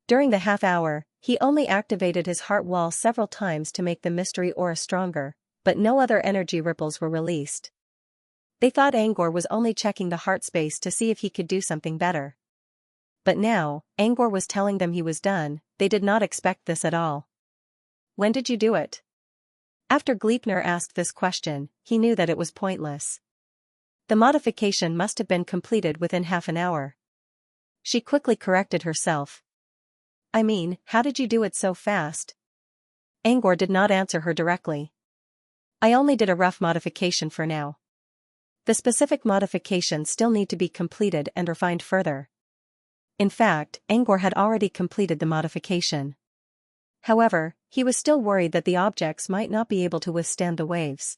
A: During the half hour, he only activated his heart wall several times to make the mystery aura stronger, but no other energy ripples were released. They thought Angor was only checking the heart space to see if he could do something better. But now, Angor was telling them he was done. They did not expect this at all. When did you do it? After Gleipnir asked this question, he knew that it was pointless. The modification must have been completed within half an hour. She quickly corrected herself. I mean, how did you do it so fast? Angor did not answer her directly. I only did a rough modification for now. The specific modifications still need to be completed and refined further. In fact, Angor had already completed the modification. However, he was still worried that the objects might not be able to withstand the waves.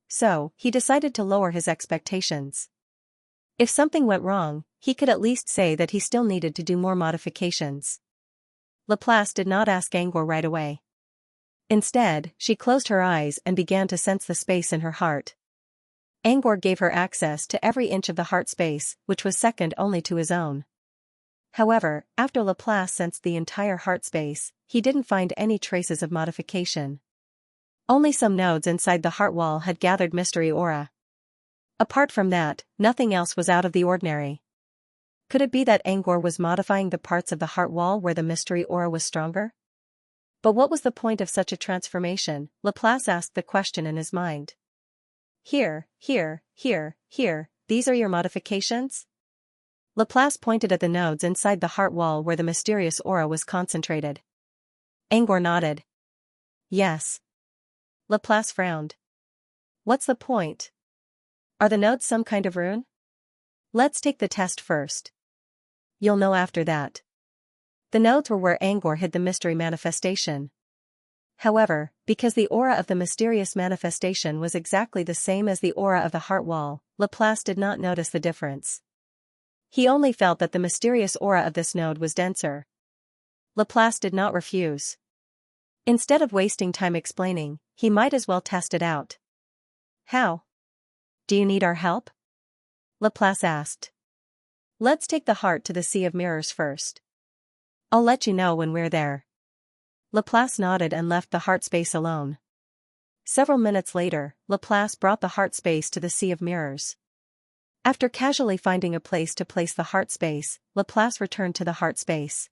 A: So, he decided to lower his expectations. If something went wrong, he could at least say that he still needed to do more modifications. Laplace did not ask Angor right away. Instead, she closed her eyes and began to sense the space in her heart. Angor gave her access to every inch of the heart space, which was second only to his own. However, after Laplace sensed the entire heart space, he didn't find any traces of modification. Only some nodes inside the heart wall had gathered mystery aura. Apart from that, nothing else was out of the ordinary. Could it be that Angor was modifying the parts of the heart wall where the mystery aura was stronger? But what was the point of such a transformation? Laplace asked the question in his mind. Here, these are your modifications? Laplace pointed at the nodes inside the heart wall where the mysterious aura was concentrated. Angor nodded. Yes. Laplace frowned. What's the point? Are the nodes some kind of rune? Let's take the test first. You'll know after that. The nodes were where Angor hid the mystery manifestation. However, because the aura of the mysterious manifestation was exactly the same as the aura of the heart wall, Laplace did not notice the difference. He only felt that the mysterious aura of this node was denser. Laplace did not refuse. Instead of wasting time explaining, he might as well test it out. How? Do you need our help? Laplace asked. Let's take the heart to the Sea of Mirrors first. I'll let you know when we're there. Laplace nodded and left the heart space alone. Several minutes later, Laplace brought the heart space to the Sea of Mirrors. After casually finding a place to place the heart space, Laplace returned to the heart space.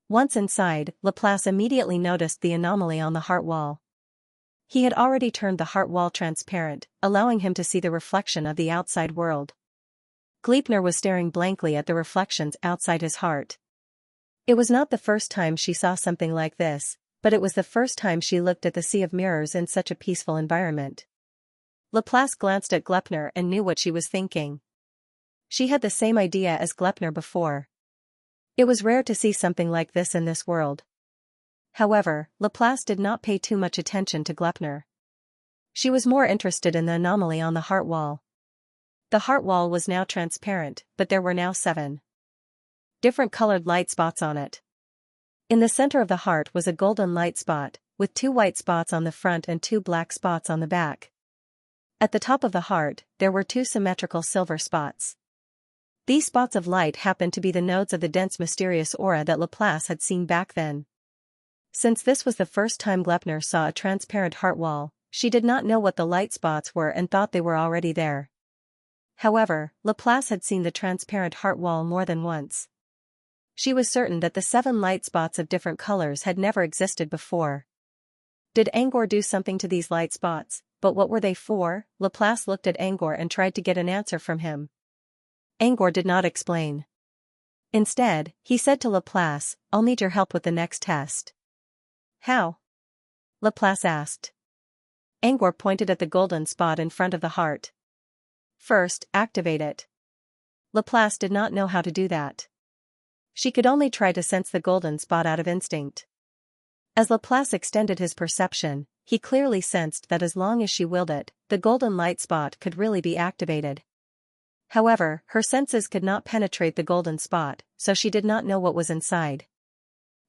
A: Once inside, Laplace immediately noticed the anomaly on the heart wall. He had already turned the heart wall transparent, allowing him to see the reflection of the outside world. Gleipnir was staring blankly at the reflections outside his heart. It was not the first time she saw something like this, but it was the first time she looked at the Sea of Mirrors in such a peaceful environment. Laplace glanced at Gleipnir and knew what she was thinking. She had the same idea as Gleipnir before. It was rare to see something like this in this world. However, Laplace did not pay too much attention to Gleipnir. She was more interested in the anomaly on the heart wall. The heart wall was now transparent, but there were now 7 different colored light spots on it. In the center of the heart was a golden light spot, with 2 white spots on the front and 2 black spots on the back. At the top of the heart, there were 2 symmetrical silver spots. These spots of light happened to be the nodes of the dense mysterious aura that Laplace had seen back then. Since this was the first time Gleipnir saw a transparent heart wall, she did not know what the light spots were and thought they were already there. However, Laplace had seen the transparent heart wall more than once. She was certain that the 7 light spots of different colors had never existed before. Did Angor do something to these light spots? But what were they for? Laplace looked at Angor and tried to get an answer from him. Angor did not explain. Instead, he said to Laplace, I'll need your help with the next test. How? Laplace asked. Angor pointed at the golden spot in front of the heart. First, activate it. Laplace did not know how to do that. She could only try to sense the golden spot out of instinct. As Laplace extended his perception, he clearly sensed that as long as she willed it, the golden light spot could really be activated. However, her senses could not penetrate the golden spot, so she did not know what was inside.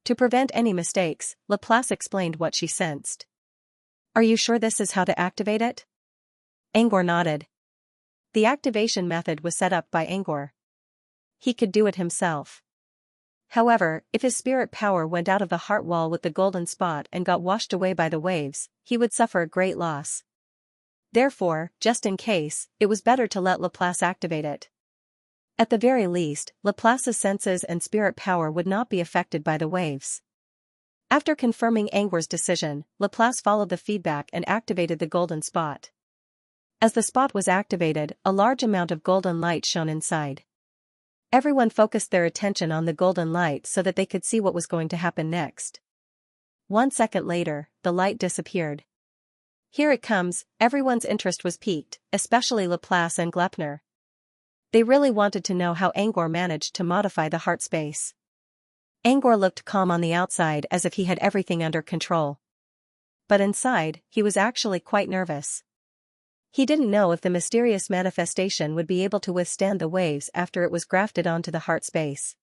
A: To prevent any mistakes, Laplace explained what she sensed. Are you sure this is how to activate it? Angor nodded. The activation method was set up by Angor. He could do it himself. However, if his spirit power went out of the heart wall with the golden spot and got washed away by the waves, he would suffer a great loss. Therefore, just in case, it was better to let Laplace activate it. At the very least, Laplace's senses and spirit power would not be affected by the waves. After confirming Angor's decision, Laplace followed the feedback and activated the golden spot. As the spot was activated, a large amount of golden light shone inside. Everyone focused their attention on the golden light so that they could see what was going to happen next. 1 second later, the light disappeared. Here it comes, everyone's interest was piqued, especially Laplace and Glepner. They really wanted to know how Angor managed to modify the heart space. Angor looked calm on the outside as if he had everything under control. But inside, he was actually quite nervous. He didn't know if the mysterious manifestation would be able to withstand the waves after it was grafted onto the heart space.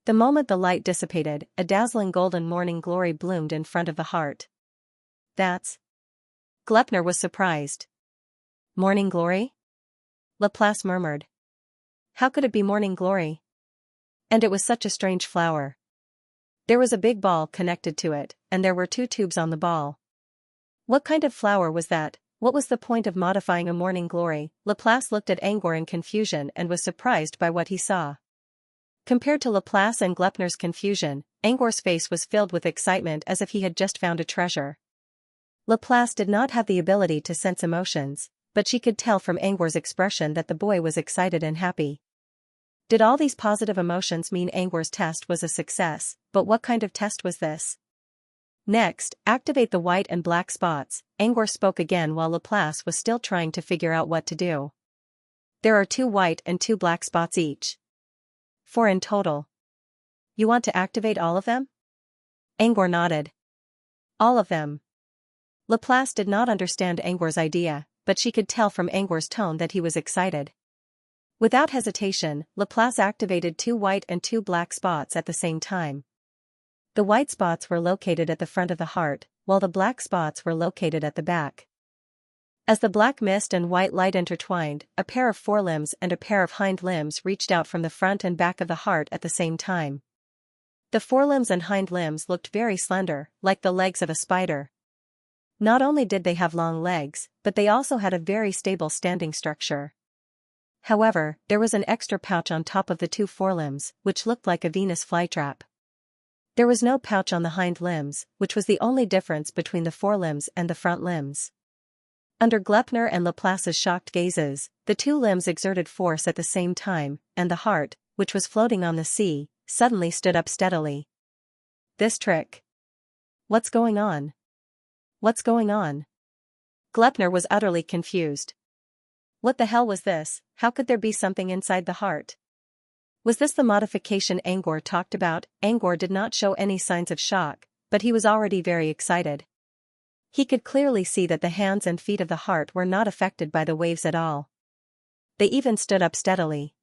A: The moment the light dissipated, a dazzling golden morning glory bloomed in front of the heart. That's... Glepner was surprised. Morning glory? Laplace murmured. How could it be morning glory? And it was such a strange flower. There was a big ball connected to it, and there were 2 tubes on the ball. What kind of flower was that? What was the point of modifying a morning glory? Laplace looked at Angor in confusion and was surprised by what he saw. Compared to Laplace and Glepner's confusion, Angor's face was filled with excitement as if he had just found a treasure. Laplace did not have the ability to sense emotions, but she could tell from Angor's expression that the boy was excited and happy. Did all these positive emotions mean Angor's test was a success? But what kind of test was this? Next, activate the white and black spots. Angor spoke again while Laplace was still trying to figure out what to do. There are 2 white and 2 black spots each. 4 in total. You want to activate all of them? Angor nodded. All of them. Laplace did not understand Angor's idea, but she could tell from Angor's tone that he was excited. Without hesitation, Laplace activated 2 white and 2 black spots at the same time. The white spots were located at the front of the heart, while the black spots were located at the back. As the black mist and white light intertwined, a pair of forelimbs and a pair of hind limbs reached out from the front and back of the heart at the same time. The forelimbs and hind limbs looked very slender, like the legs of a spider. Not only did they have long legs, but they also had a very stable standing structure. However, there was an extra pouch on top of the 2 forelimbs, which looked like a Venus flytrap. There was no pouch on the hind limbs, which was the only difference between the forelimbs and the front limbs. Under Glepner and Laplace's shocked gazes, the 2 limbs exerted force at the same time, and the heart, which was floating on the sea, suddenly stood up steadily. This trick. What's going on? What's going on? Glepner was utterly confused. What the hell was this? How could there be something inside the heart? Was this the modification Angor talked about? Angor did not show any signs of shock, but he was already very excited. He could clearly see that the hands and feet of the heart were not affected by the waves at all. They even stood up steadily.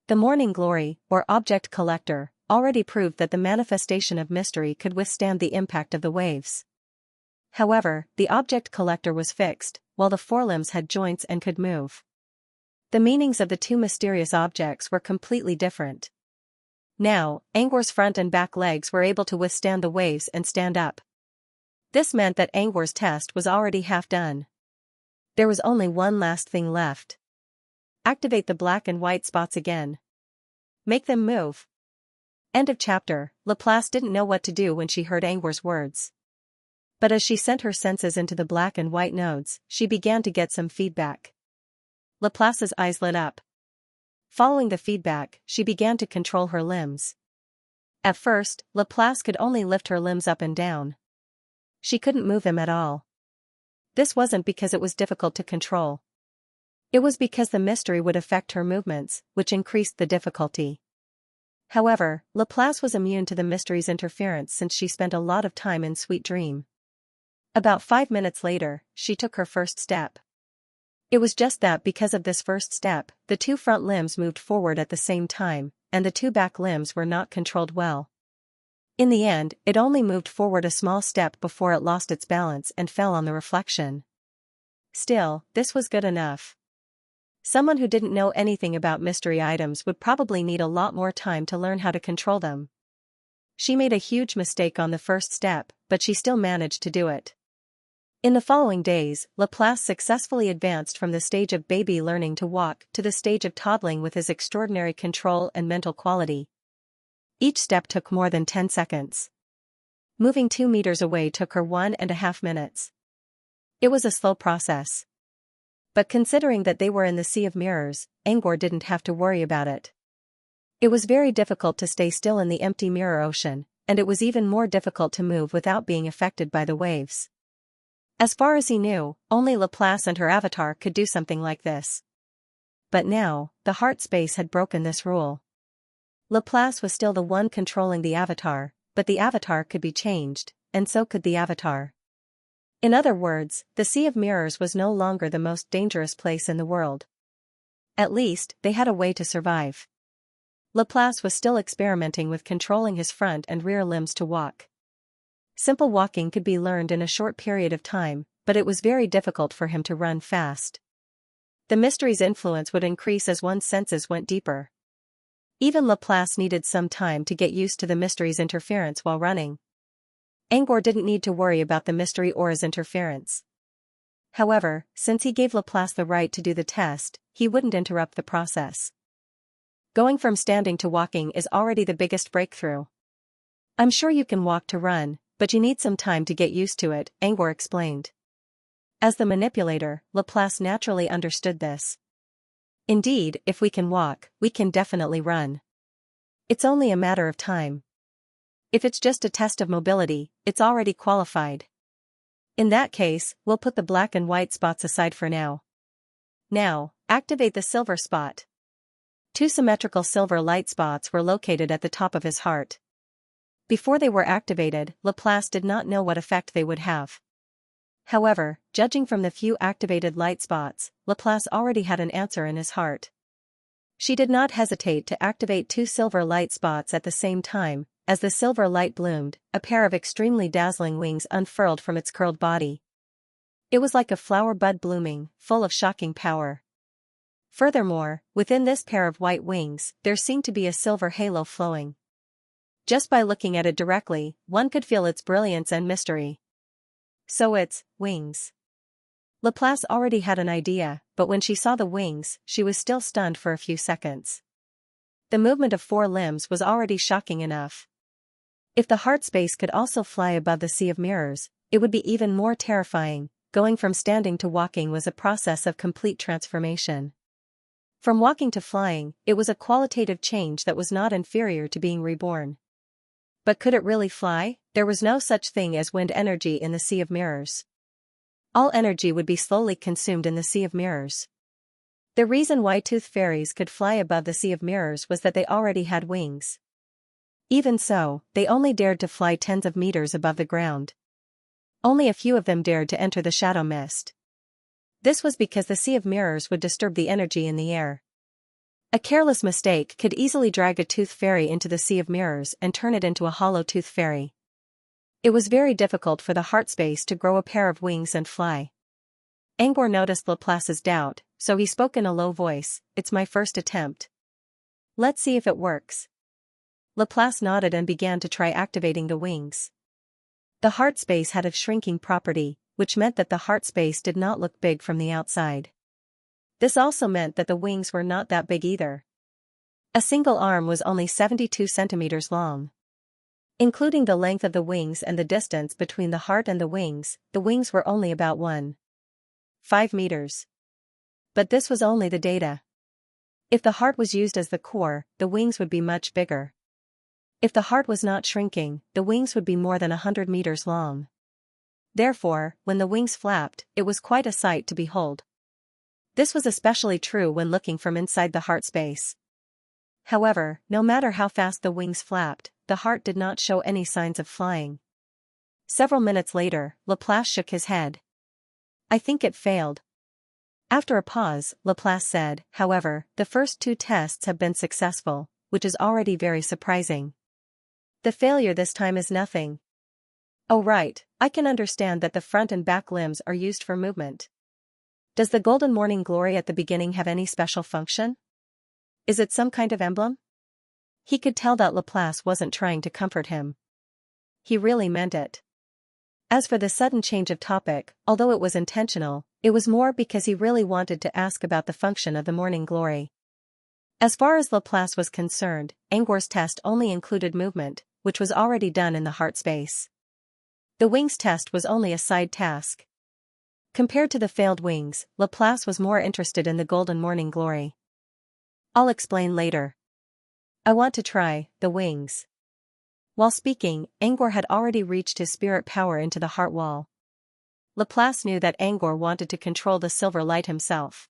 A: The morning glory, or object collector, already proved that the manifestation of mystery could withstand the impact of the waves. However, the object collector was fixed, while the forelimbs had joints and could move. The meanings of the 2 mysterious objects were completely different. Now, Angor's front and back legs were able to withstand the waves and stand up. This meant that Angor's test was already half done. There was only one last thing left. Activate the black and white spots again. Make them move. End of chapter. Laplace didn't know what to do when she heard Angor's words. But as she sent her senses into the black and white nodes, she began to get some feedback. Laplace's eyes lit up. Following the feedback, she began to control her limbs. At first, Laplace could only lift her limbs up and down. She couldn't move them at all. This wasn't because it was difficult to control. It was because the mystery would affect her movements, which increased the difficulty. However, Laplace was immune to the mystery's interference since she spent a lot of time in sweet dream. About 5 minutes later, she took her first step. It was just that because of this first step, the 2 front limbs moved forward at the same time, and the 2 back limbs were not controlled well. In the end, it only moved forward a small step before it lost its balance and fell on the reflection. Still, this was good enough. Someone who didn't know anything about mystery items would probably need a lot more time to learn how to control them. She made a huge mistake on the first step, but she still managed to do it. In the following days, Laplace successfully advanced from the stage of baby learning to walk to the stage of toddling with his extraordinary control and mental quality. Each step took more than 10 seconds. Moving 2 meters away took her 1.5 minutes. It was a slow process. But considering that they were in the sea of mirrors, Angor didn't have to worry about it. It was very difficult to stay still in the empty mirror ocean, and it was even more difficult to move without being affected by the waves. As far as he knew, only Laplace and her avatar could do something like this. But now, the heart space had broken this rule. Laplace was still the one controlling the avatar, but the avatar could be changed, and so could the avatar. In other words, the Sea of Mirrors was no longer the most dangerous place in the world. At least, they had a way to survive. Laplace was still experimenting with controlling his front and rear limbs to walk. Simple walking could be learned in a short period of time, but it was very difficult for him to run fast. The mystery's influence would increase as one's senses went deeper. Even Laplace needed some time to get used to the mystery's interference while running. Angor didn't need to worry about the mystery or his interference. However, since he gave Laplace the right to do the test, he wouldn't interrupt the process. Going from standing to walking is already the biggest breakthrough. I'm sure you can walk to run, but you need some time to get used to it, Angor explained. As the manipulator, Laplace naturally understood this. Indeed, if we can walk, we can definitely run. It's only a matter of time. If it's just a test of mobility, it's already qualified. In that case, we'll put the black and white spots aside for now. Now, activate the silver spot. 2 symmetrical silver light spots were located at the top of his heart. Before they were activated, Laplace did not know what effect they would have. However, judging from the few activated light spots, Laplace already had an answer in his heart. She did not hesitate to activate 2 silver light spots at the same time. As the silver light bloomed, a pair of extremely dazzling wings unfurled from its curled body. It was like a flower bud blooming, full of shocking power. Furthermore, within this pair of white wings, there seemed to be a silver halo flowing. Just by looking at it directly, one could feel its brilliance and mystery. So it's wings. Laplace already had an idea, but when she saw the wings, she was still stunned for a few seconds. The movement of 4 limbs was already shocking enough. If the heart space could also fly above the Sea of Mirrors, it would be even more terrifying. Going from standing to walking was a process of complete transformation. From walking to flying, it was a qualitative change that was not inferior to being reborn. But could it really fly? There was no such thing as wind energy in the Sea of Mirrors. All energy would be slowly consumed in the Sea of Mirrors. The reason why tooth fairies could fly above the Sea of Mirrors was that they already had wings. Even so, they only dared to fly tens of meters above the ground. Only a few of them dared to enter the shadow mist. This was because the Sea of Mirrors would disturb the energy in the air. A careless mistake could easily drag a tooth fairy into the Sea of Mirrors and turn it into a hollow tooth fairy. It was very difficult for the heart space to grow a pair of wings and fly. Angor noticed Laplace's doubt, so he spoke in a low voice, "It's my first attempt. Let's see if it works." Laplace nodded and began to try activating the wings. The heart space had a shrinking property, which meant that the heart space did not look big from the outside. This also meant that the wings were not that big either. A single arm was only 72 centimeters long. Including the length of the wings and the distance between the heart and the wings were only about 1.5 meters. But this was only the data. If the heart was used as the core, the wings would be much bigger. If the heart was not shrinking, the wings would be more than 100 meters long. Therefore, when the wings flapped, it was quite a sight to behold. This was especially true when looking from inside the heart space. However, no matter how fast the wings flapped, the heart did not show any signs of flying. Several minutes later, Laplace shook his head. "I think it failed." After a pause, Laplace said, "However, the first 2 tests have been successful, which is already very surprising. The failure this time is nothing." "Oh right, I can understand that the front and back limbs are used for movement. Does the golden morning glory at the beginning have any special function? Is it some kind of emblem? He could tell that Laplace wasn't trying to comfort him. He really meant it. As for the sudden change of topic, although it was intentional, it was more because he really wanted to ask about the function of the morning glory. As far as Laplace was concerned, Angor's test only included movement, which was already done in the heart space. The wings test was only a side task. Compared to the failed wings, Laplace was more interested in the golden morning glory. I'll explain later. I want to try the wings. While speaking, Angor had already reached his spirit power into the heart wall. Laplace knew that Angor wanted to control the silver light himself.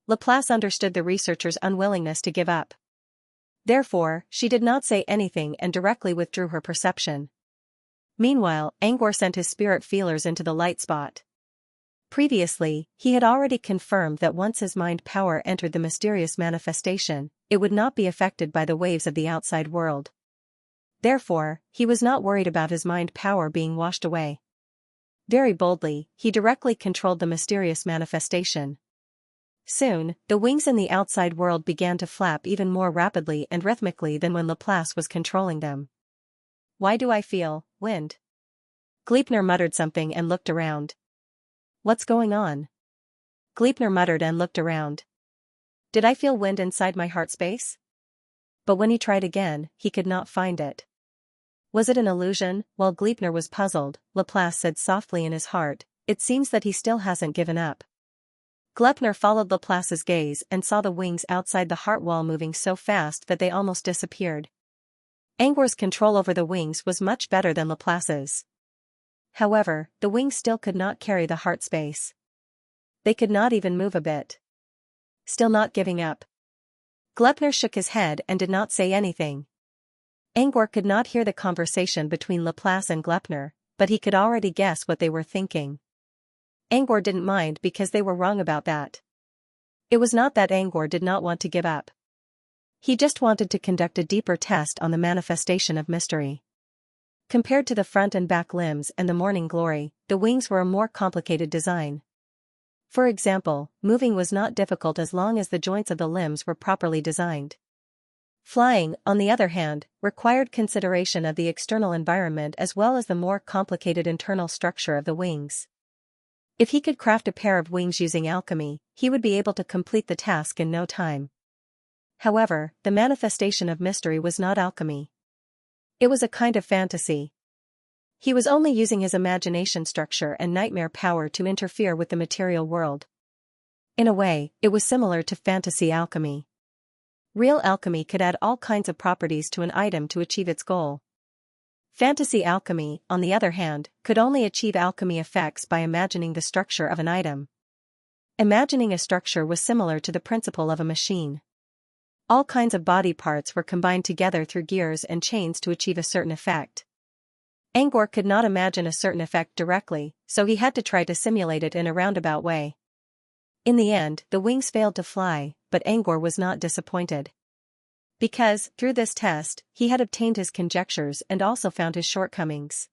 A: Laplace understood the researcher's unwillingness to give up. Therefore, she did not say anything and directly withdrew her perception. Meanwhile, Angor sent his spirit feelers into the light spot. Previously, he had already confirmed that once his mind power entered the mysterious manifestation, it would not be affected by the waves of the outside world. Therefore, he was not worried about his mind power being washed away. Very boldly, he directly controlled the mysterious manifestation. Soon, the wings in the outside world began to flap even more rapidly and rhythmically than when Laplace was controlling them. Why do I feel wind? Gleipnir muttered something and looked around. What's going on? Gleipnir muttered and looked around. Did I feel wind inside my heart space? But when he tried again, he could not find it. Was it an illusion? While Gleipnir was puzzled, Laplace said softly in his heart, it seems that he still hasn't given up. Gleipnir followed Laplace's gaze and saw the wings outside the heart wall moving so fast that they almost disappeared. Angor's control over the wings was much better than Laplace's. However, the wings still could not carry the heart space. They could not even move a bit. Still not giving up. Gleipnir shook his head and did not say anything. Angor could not hear the conversation between Laplace and Gleipnir, but he could already guess what they were thinking. Angor didn't mind because they were wrong about that. It was not that Angor did not want to give up. He just wanted to conduct a deeper test on the manifestation of mystery. Compared to the front and back limbs and the morning glory, the wings were a more complicated design. For example, moving was not difficult as long as the joints of the limbs were properly designed. Flying, on the other hand, required consideration of the external environment as well as the more complicated internal structure of the wings. If he could craft a pair of wings using alchemy, he would be able to complete the task in no time. However, the manifestation of mystery was not alchemy. It was a kind of fantasy. He was only using his imagination structure and nightmare power to interfere with the material world. In a way, it was similar to fantasy alchemy. Real alchemy could add all kinds of properties to an item to achieve its goal. Fantasy alchemy, on the other hand, could only achieve alchemy effects by imagining the structure of an item. Imagining a structure was similar to the principle of a machine. All kinds of body parts were combined together through gears and chains to achieve a certain effect. Angor could not imagine a certain effect directly, so he had to try to simulate it in a roundabout way. In the end, the wings failed to fly, but Angor was not disappointed. Because, through this test, he had obtained his conjectures and also found his shortcomings.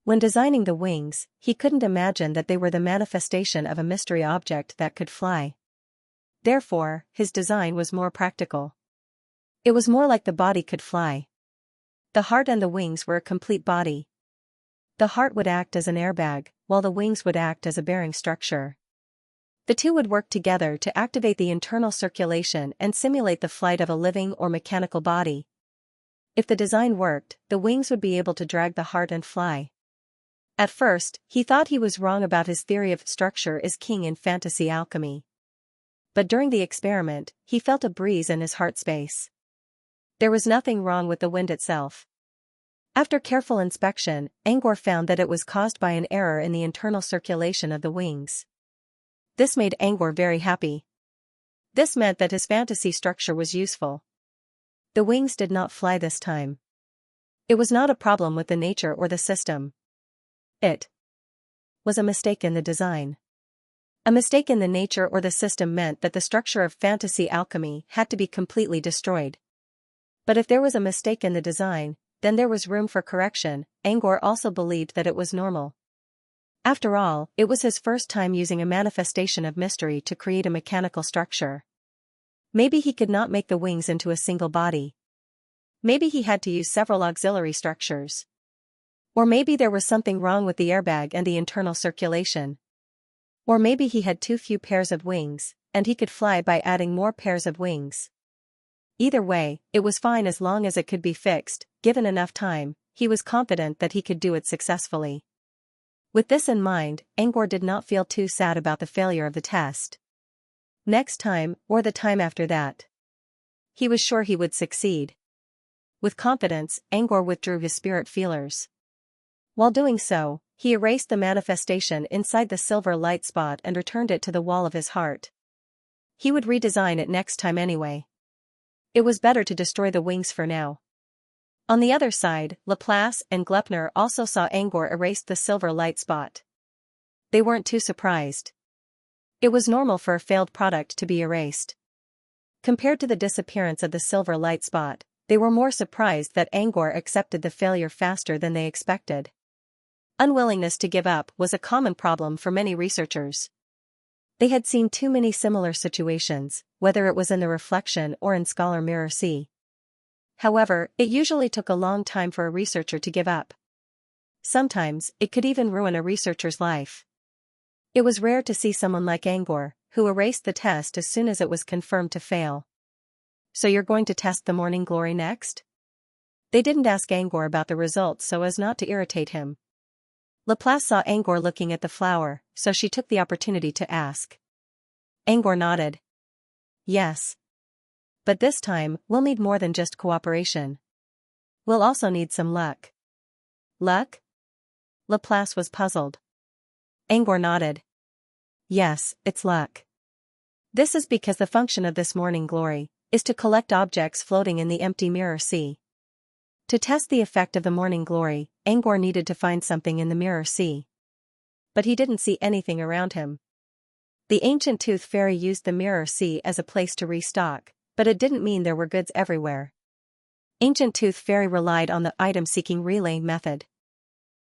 A: When designing the wings, he couldn't imagine that they were the manifestation of a mystery object that could fly. Therefore, his design was more practical. It was more like the body could fly. The heart and the wings were a complete body. The heart would act as an airbag, while the wings would act as a bearing structure. The two would work together to activate the internal circulation and simulate the flight of a living or mechanical body. If the design worked, the wings would be able to drag the heart and fly. At first, he thought he was wrong about his theory of structure is king in fantasy alchemy. But during the experiment, he felt a breeze in his heart space. There was nothing wrong with the wind itself. After careful inspection, Angor found that it was caused by an error in the internal circulation of the wings. This made Angor very happy. This meant that his fantasy structure was useful. The wings did not fly this time. It was not a problem with the nature or the system. It was a mistake in the design. A mistake in the nature or the system meant that the structure of fantasy alchemy had to be completely destroyed. But if there was a mistake in the design, then there was room for correction. Angor also believed that it was normal. After all, it was his first time using a manifestation of mystery to create a mechanical structure. Maybe he could not make the wings into a single body. Maybe he had to use several auxiliary structures. Or maybe there was something wrong with the airbag and the internal circulation. Or maybe he had too few pairs of wings, and he could fly by adding more pairs of wings. Either way, it was fine as long as it could be fixed. Given enough time, he was confident that he could do it successfully. With this in mind, Angor did not feel too sad about the failure of the test. Next time, or the time after that, he was sure he would succeed. With confidence, Angor withdrew his spirit feelers. While doing so, he erased the manifestation inside the silver light spot and returned it to the wall of his heart. He would redesign it next time anyway. It was better to destroy the wings for now. On the other side, Laplace and Glepner also saw Angor erase the silver light spot. They weren't too surprised. It was normal for a failed product to be erased. Compared to the disappearance of the silver light spot, they were more surprised that Angor accepted the failure faster than they expected. Unwillingness to give up was a common problem for many researchers. They had seen too many similar situations, whether it was in the reflection or in Scholar Mirror C. However, it usually took a long time for a researcher to give up. Sometimes, it could even ruin a researcher's life. It was rare to see someone like Angor, who erased the test as soon as it was confirmed to fail. So you're going to test the morning glory next? They didn't ask Angor about the results so as not to irritate him. Laplace saw Angor looking at the flower, so she took the opportunity to ask. Angor nodded. Yes. But this time, we'll need more than just cooperation. We'll also need some luck. Luck? Laplace was puzzled. Angor nodded. Yes, it's luck. This is because the function of this morning glory is to collect objects floating in the empty mirror sea. To test the effect of the morning glory, Angor needed to find something in the mirror sea. But he didn't see anything around him. The ancient tooth fairy used the mirror sea as a place to restock, but it didn't mean there were goods everywhere. Ancient tooth fairy relied on the item-seeking relay method.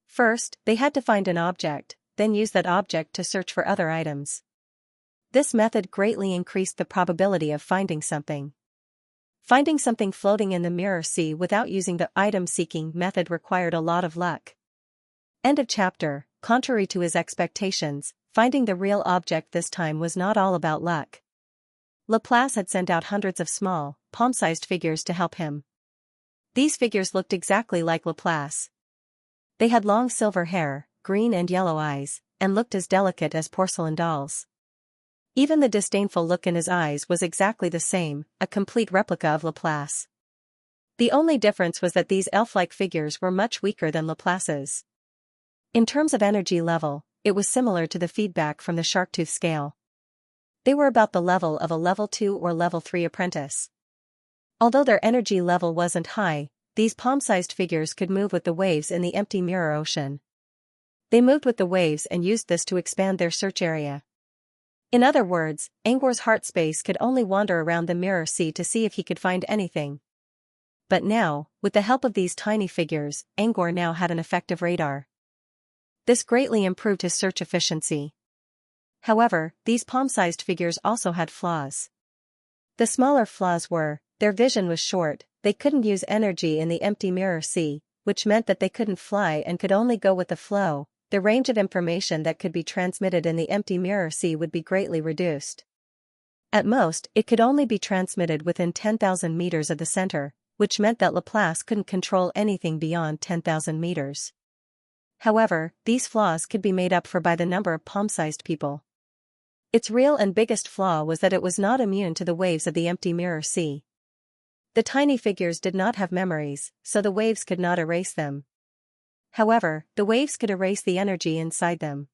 A: First, they had to find an object, then use that object to search for other items. This method greatly increased the probability of finding something. Finding something floating in the mirror sea without using the item-seeking method required a lot of luck. End of chapter. Contrary to his expectations, finding the real object this time was not all about luck. Laplace had sent out hundreds of small, palm-sized figures to help him. These figures looked exactly like Laplace. They had long silver hair, green and yellow eyes, and looked as delicate as porcelain dolls. Even the disdainful look in his eyes was exactly the same, a complete replica of Laplace. The only difference was that these elf-like figures were much weaker than Laplace's. In terms of energy level, it was similar to the feedback from the shark-tooth scale. They were about the level of a level 2 or level 3 apprentice. Although their energy level wasn't high, these palm-sized figures could move with the waves in the empty mirror ocean. They moved with the waves and used this to expand their search area. In other words, Angor's heart space could only wander around the mirror sea to see if he could find anything. But now, with the help of these tiny figures, Angor now had an effective radar. This greatly improved his search efficiency. However, these palm-sized figures also had flaws. The smaller flaws were, their vision was short, they couldn't use energy in the empty mirror sea, which meant that they couldn't fly and could only go with the flow. The range of information that could be transmitted in the empty mirror sea would be greatly reduced. At most, it could only be transmitted within 10,000 meters of the center, which meant that Laplace couldn't control anything beyond 10,000 meters. However, these flaws could be made up for by the number of palm-sized people. Its real and biggest flaw was that it was not immune to the waves of the empty mirror sea. The tiny figures did not have memories, so the waves could not erase them. However, the waves could erase the energy inside them.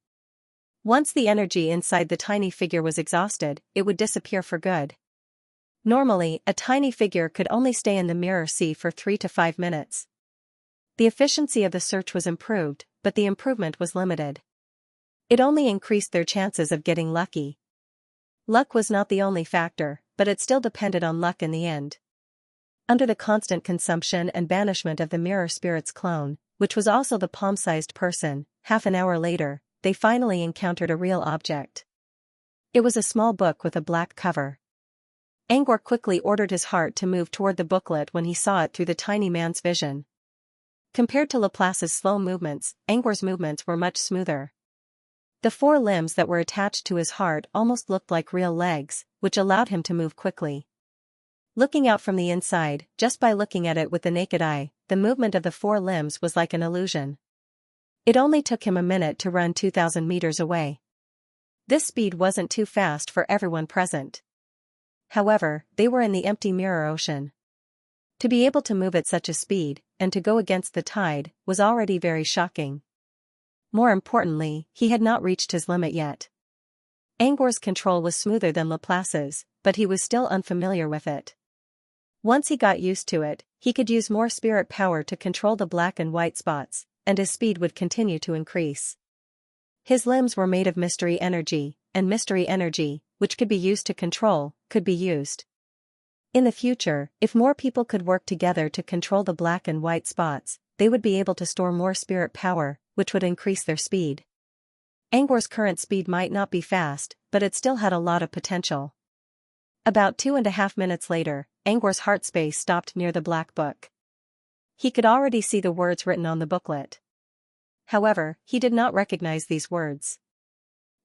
A: Once the energy inside the tiny figure was exhausted, it would disappear for good. Normally, a tiny figure could only stay in the mirror sea for 3 to 5 minutes. The efficiency of the search was improved, but the improvement was limited. It only increased their chances of getting lucky. Luck was not the only factor, but it still depended on luck in the end. Under the constant consumption and banishment of the mirror spirit's clone, which was also the palm-sized person, half an hour later, they finally encountered a real object. It was a small book with a black cover. Angor quickly ordered his heart to move toward the booklet when he saw it through the tiny man's vision. Compared to Laplace's slow movements, Angor's movements were much smoother. The 4 limbs that were attached to his heart almost looked like real legs, which allowed him to move quickly. Looking out from the inside, just by looking at it with the naked eye, the movement of the 4 limbs was like an illusion. It only took him a minute to run 2,000 meters away. This speed wasn't too fast for everyone present. However, they were in the empty mirror ocean. To be able to move at such a speed, and to go against the tide, was already very shocking. More importantly, he had not reached his limit yet. Angor's control was smoother than Laplace's, but he was still unfamiliar with it. Once he got used to it, he could use more spirit power to control the black and white spots, and his speed would continue to increase. His limbs were made of mystery energy, and mystery energy, which could be used to control, could be used. In the future, if more people could work together to control the black and white spots, they would be able to store more spirit power, which would increase their speed. Angor's current speed might not be fast, but it still had a lot of potential. About 2.5 minutes later, Angor's heart space stopped near the black book. He could already see the words written on the booklet. However, he did not recognize these words.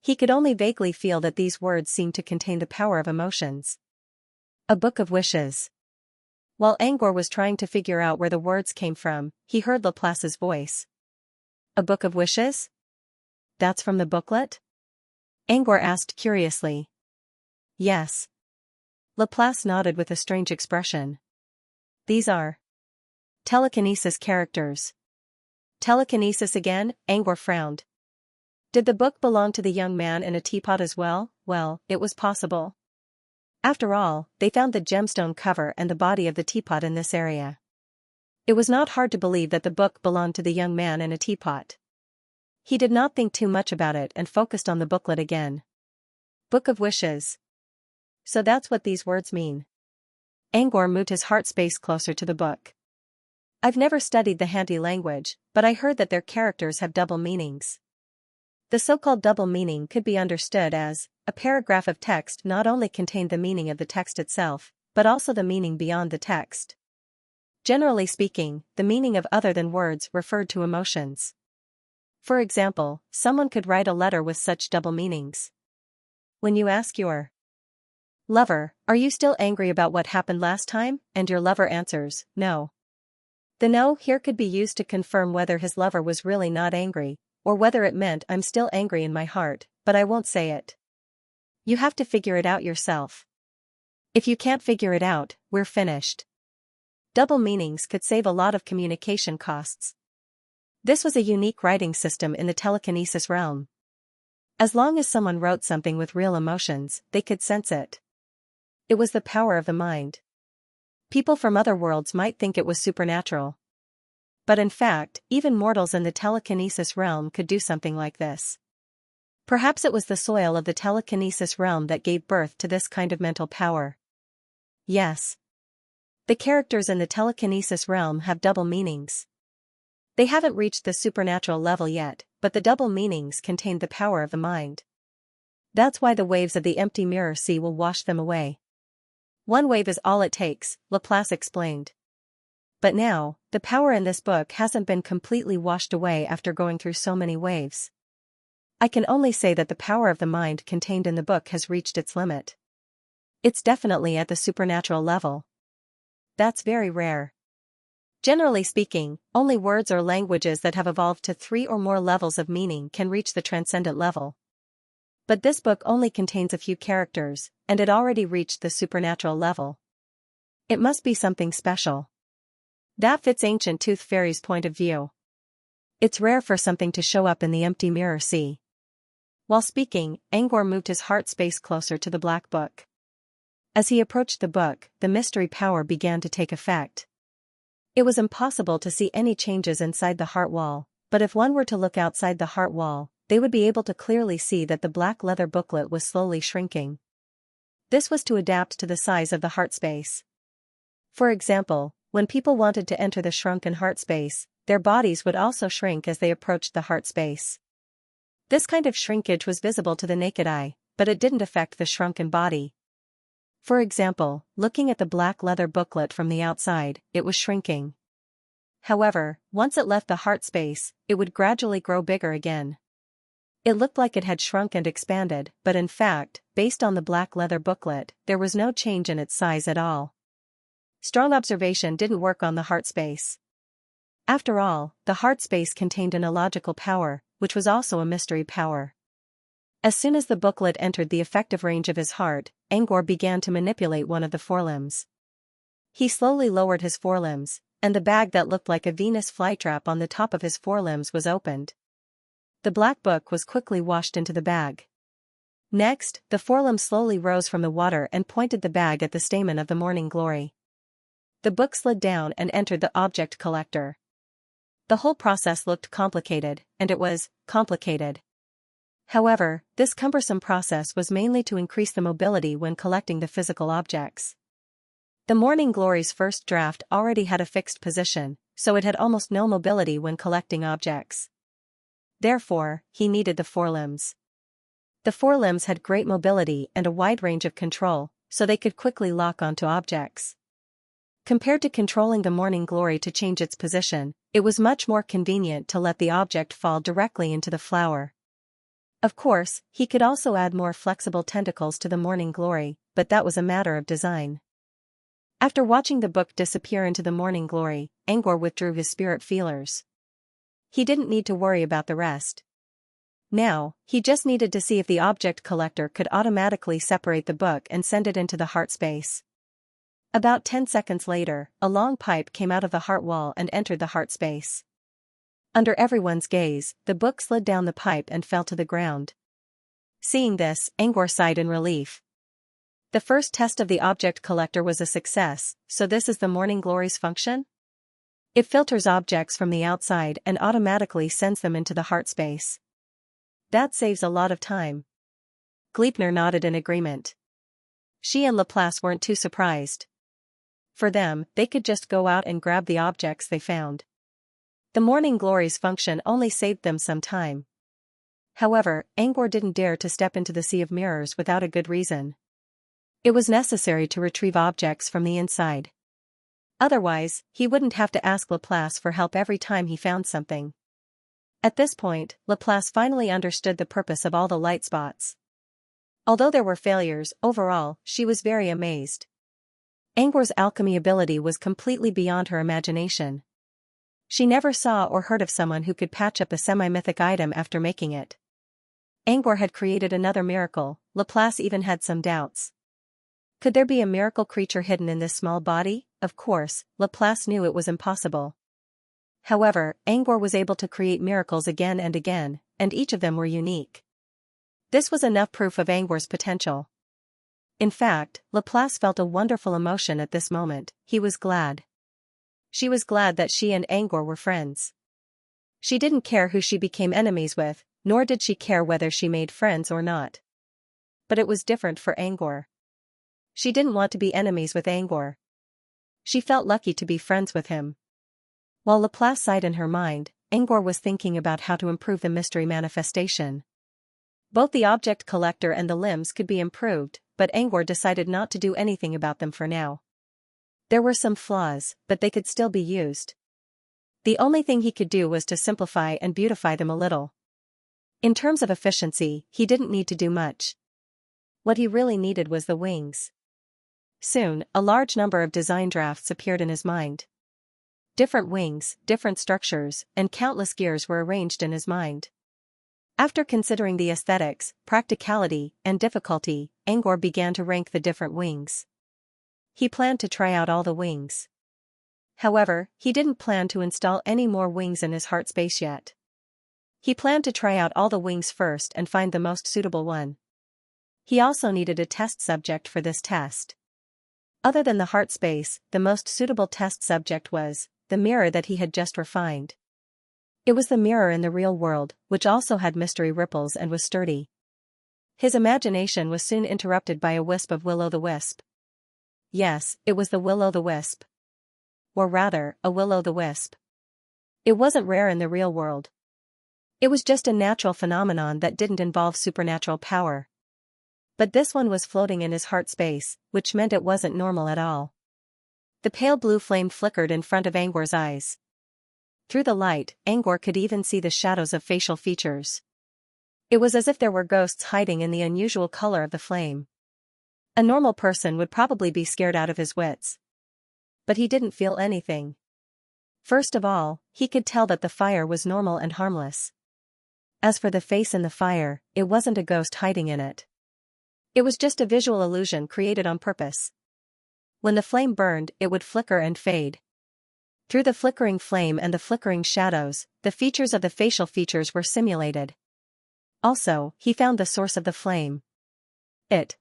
A: He could only vaguely feel that these words seemed to contain the power of emotions. A book of wishes. While Angor was trying to figure out where the words came from, he heard Laplace's voice. A book of wishes? That's from the booklet? Angor asked curiously. Yes. Laplace nodded with a strange expression. These are telekinesis characters. Telekinesis again? Angor frowned. Did the book belong to the young man in a teapot as well? Well, it was possible. After all, they found the gemstone cover and the body of the teapot in this area. It was not hard to believe that the book belonged to the young man in a teapot. He did not think too much about it and focused on the booklet again. Book of Wishes. So that's what these words mean. Angor moved his heart space closer to the book. I've never studied the Hanti language, but I heard that their characters have double meanings. The so-called double meaning could be understood as, a paragraph of text not only contained the meaning of the text itself, but also the meaning beyond the text. Generally speaking, the meaning of other than words referred to emotions. For example, someone could write a letter with such double meanings. When you ask your lover, "Are you still angry about what happened last time?" and your lover answers, "No." The no here could be used to confirm whether his lover was really not angry, or whether it meant I'm still angry in my heart, but I won't say it. You have to figure it out yourself. If you can't figure it out, we're finished. Double meanings could save a lot of communication costs. This was a unique writing system in the telekinesis realm. As long as someone wrote something with real emotions, they could sense it. It was the power of the mind. People from other worlds might think it was supernatural. But in fact, even mortals in the telekinesis realm could do something like this. Perhaps it was the soil of the telekinesis realm that gave birth to this kind of mental power. Yes. The characters in the telekinesis realm have double meanings. They haven't reached the supernatural level yet, but the double meanings contain the power of the mind. That's why the waves of the empty mirror sea will wash them away. One wave is all it takes, Laplace explained. But now, the power in this book hasn't been completely washed away after going through so many waves. I can only say that the power of the mind contained in the book has reached its limit. It's definitely at the supernatural level. That's very rare. Generally speaking, only words or languages that have evolved to 3 or more levels of meaning can reach the transcendent level. But this book only contains a few characters, and it already reached the supernatural level. It must be something special. That fits ancient Tooth Fairy's point of view. It's rare for something to show up in the empty mirror sea. While speaking, Angor moved his heart space closer to the black book. As he approached the book, the mystery power began to take effect. It was impossible to see any changes inside the heart wall, but if one were to look outside the heart wall, they would be able to clearly see that the black leather booklet was slowly shrinking. This was to adapt to the size of the heart space. For example, when people wanted to enter the shrunken heart space, their bodies would also shrink as they approached the heart space. This kind of shrinkage was visible to the naked eye, but it didn't affect the shrunken body. For example, looking at the black leather booklet from the outside, it was shrinking. However, once it left the heart space, it would gradually grow bigger again. It looked like it had shrunk and expanded, but in fact, based on the black leather booklet, there was no change in its size at all. Strong observation didn't work on the heart space. After all, the heart space contained an illogical power, which was also a mystery power. As soon as the booklet entered the effective range of his heart, Angor began to manipulate one of the forelimbs. He slowly lowered his forelimbs, and the bag that looked like a Venus flytrap on the top of his forelimbs was opened. The black book was quickly washed into the bag. Next, the forelimb slowly rose from the water and pointed the bag at the stamen of the morning glory. The book slid down and entered the object collector. The whole process looked complicated, and it was complicated. However, this cumbersome process was mainly to increase the mobility when collecting the physical objects. The morning glory's first draft already had a fixed position, so it had almost no mobility when collecting objects. Therefore, he needed the forelimbs. The forelimbs had great mobility and a wide range of control, so they could quickly lock onto objects. Compared to controlling the morning glory to change its position, it was much more convenient to let the object fall directly into the flower. Of course, he could also add more flexible tentacles to the morning glory, but that was a matter of design. After watching the book disappear into the morning glory, Angor withdrew his spirit feelers. He didn't need to worry about the rest. Now, he just needed to see if the object collector could automatically separate the book and send it into the heart space. About 10 seconds later, a long pipe came out of the heart wall and entered the heart space. Under everyone's gaze, the book slid down the pipe and fell to the ground. Seeing this, Angor sighed in relief. The first test of the object collector was a success, so this is the morning glory's function? It filters objects from the outside and automatically sends them into the heart space. That saves a lot of time. Gleipnir nodded in agreement. She and Laplace weren't too surprised. For them, they could just go out and grab the objects they found. The morning glory's function only saved them some time. However, Angor didn't dare to step into the sea of mirrors without a good reason. It was necessary to retrieve objects from the inside. Otherwise, he wouldn't have to ask Laplace for help every time he found something. At this point, Laplace finally understood the purpose of all the light spots. Although there were failures, overall, she was very amazed. Angor's alchemy ability was completely beyond her imagination. She never saw or heard of someone who could patch up a semi-mythic item after making it. Angor had created another miracle. Laplace even had some doubts. Could there be a miracle creature hidden in this small body? Of course, Laplace knew it was impossible. However, Angor was able to create miracles again, and each of them were unique. This was enough proof of Angor's potential. In fact, Laplace felt a wonderful emotion at this moment. He was glad. She was glad that she and Angor were friends. She didn't care who she became enemies with, nor did she care whether she made friends or not. But it was different for Angor. She didn't want to be enemies with Angor. She felt lucky to be friends with him. While Laplace sighed in her mind, Angor was thinking about how to improve the mystery manifestation. Both the object collector and the limbs could be improved, but Angor decided not to do anything about them for now. There were some flaws, but they could still be used. The only thing he could do was to simplify and beautify them a little. In terms of efficiency, he didn't need to do much. What he really needed was the wings. Soon, a large number of design drafts appeared in his mind. Different wings, different structures, and countless gears were arranged in his mind. After considering the aesthetics, practicality, and difficulty, Angor began to rank the different wings. He planned to try out all the wings. However, he didn't plan to install any more wings in his heart space yet. He planned to try out all the wings first and find the most suitable one. He also needed a test subject for this test. Other than the heart space, the most suitable test subject was the mirror that he had just refined. It was the mirror in the real world, which also had mystery ripples and was sturdy. His imagination was soon interrupted by a wisp of will-o'-the-wisp. Yes, it was the will-o'-the-wisp. Or rather, a will-o'-the-wisp. It wasn't rare in the real world. It was just a natural phenomenon that didn't involve supernatural power. But this one was floating in his heart space, which meant it wasn't normal at all. The pale blue flame flickered in front of Angor's eyes. Through the light, Angor could even see the shadows of facial features. It was as if there were ghosts hiding in the unusual color of the flame. A normal person would probably be scared out of his wits. But he didn't feel anything. First of all, he could tell that the fire was normal and harmless. As for the face in the fire, it wasn't a ghost hiding in it. It was just a visual illusion created on purpose. When the flame burned, it would flicker and fade. Through the flickering flame and the flickering shadows, the features of the facial features were simulated. Also, he found the source of the flame. It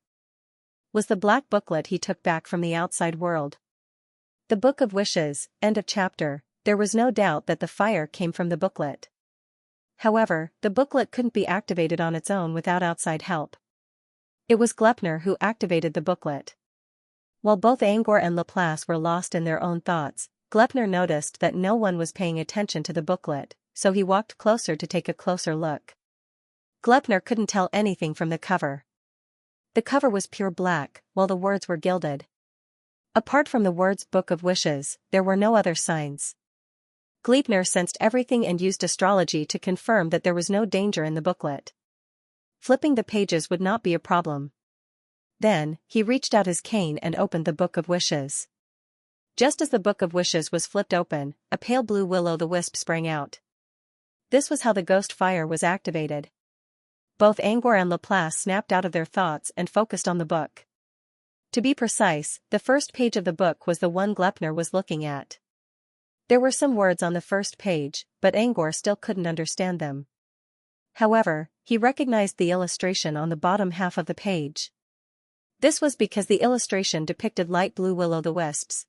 A: was the black booklet he took back from the outside world. The Book of Wishes, end of chapter. There was no doubt that the fire came from the booklet. However, the booklet couldn't be activated on its own without outside help. It was Glepner who activated the booklet. While both Angor and Laplace were lost in their own thoughts, Glepner noticed that no one was paying attention to the booklet, so he walked closer to take a closer look. Glepner couldn't tell anything from the cover. The cover was pure black, while the words were gilded. Apart from the words Book of Wishes, there were no other signs. Glepner sensed everything and used astrology to confirm that there was no danger in the booklet. Flipping the pages would not be a problem. Then, he reached out his cane and opened the Book of Wishes. Just as the Book of Wishes was flipped open, a pale blue will-o'-the-wisp sprang out. This was how the ghost fire was activated. Both Angor and Laplace snapped out of their thoughts and focused on the book. To be precise, the first page of the book was the one Glepner was looking at. There were some words on the first page, but Angor still couldn't understand them. However, he recognized the illustration on the bottom half of the page. This was because the illustration depicted light blue will-o'-the-wisps.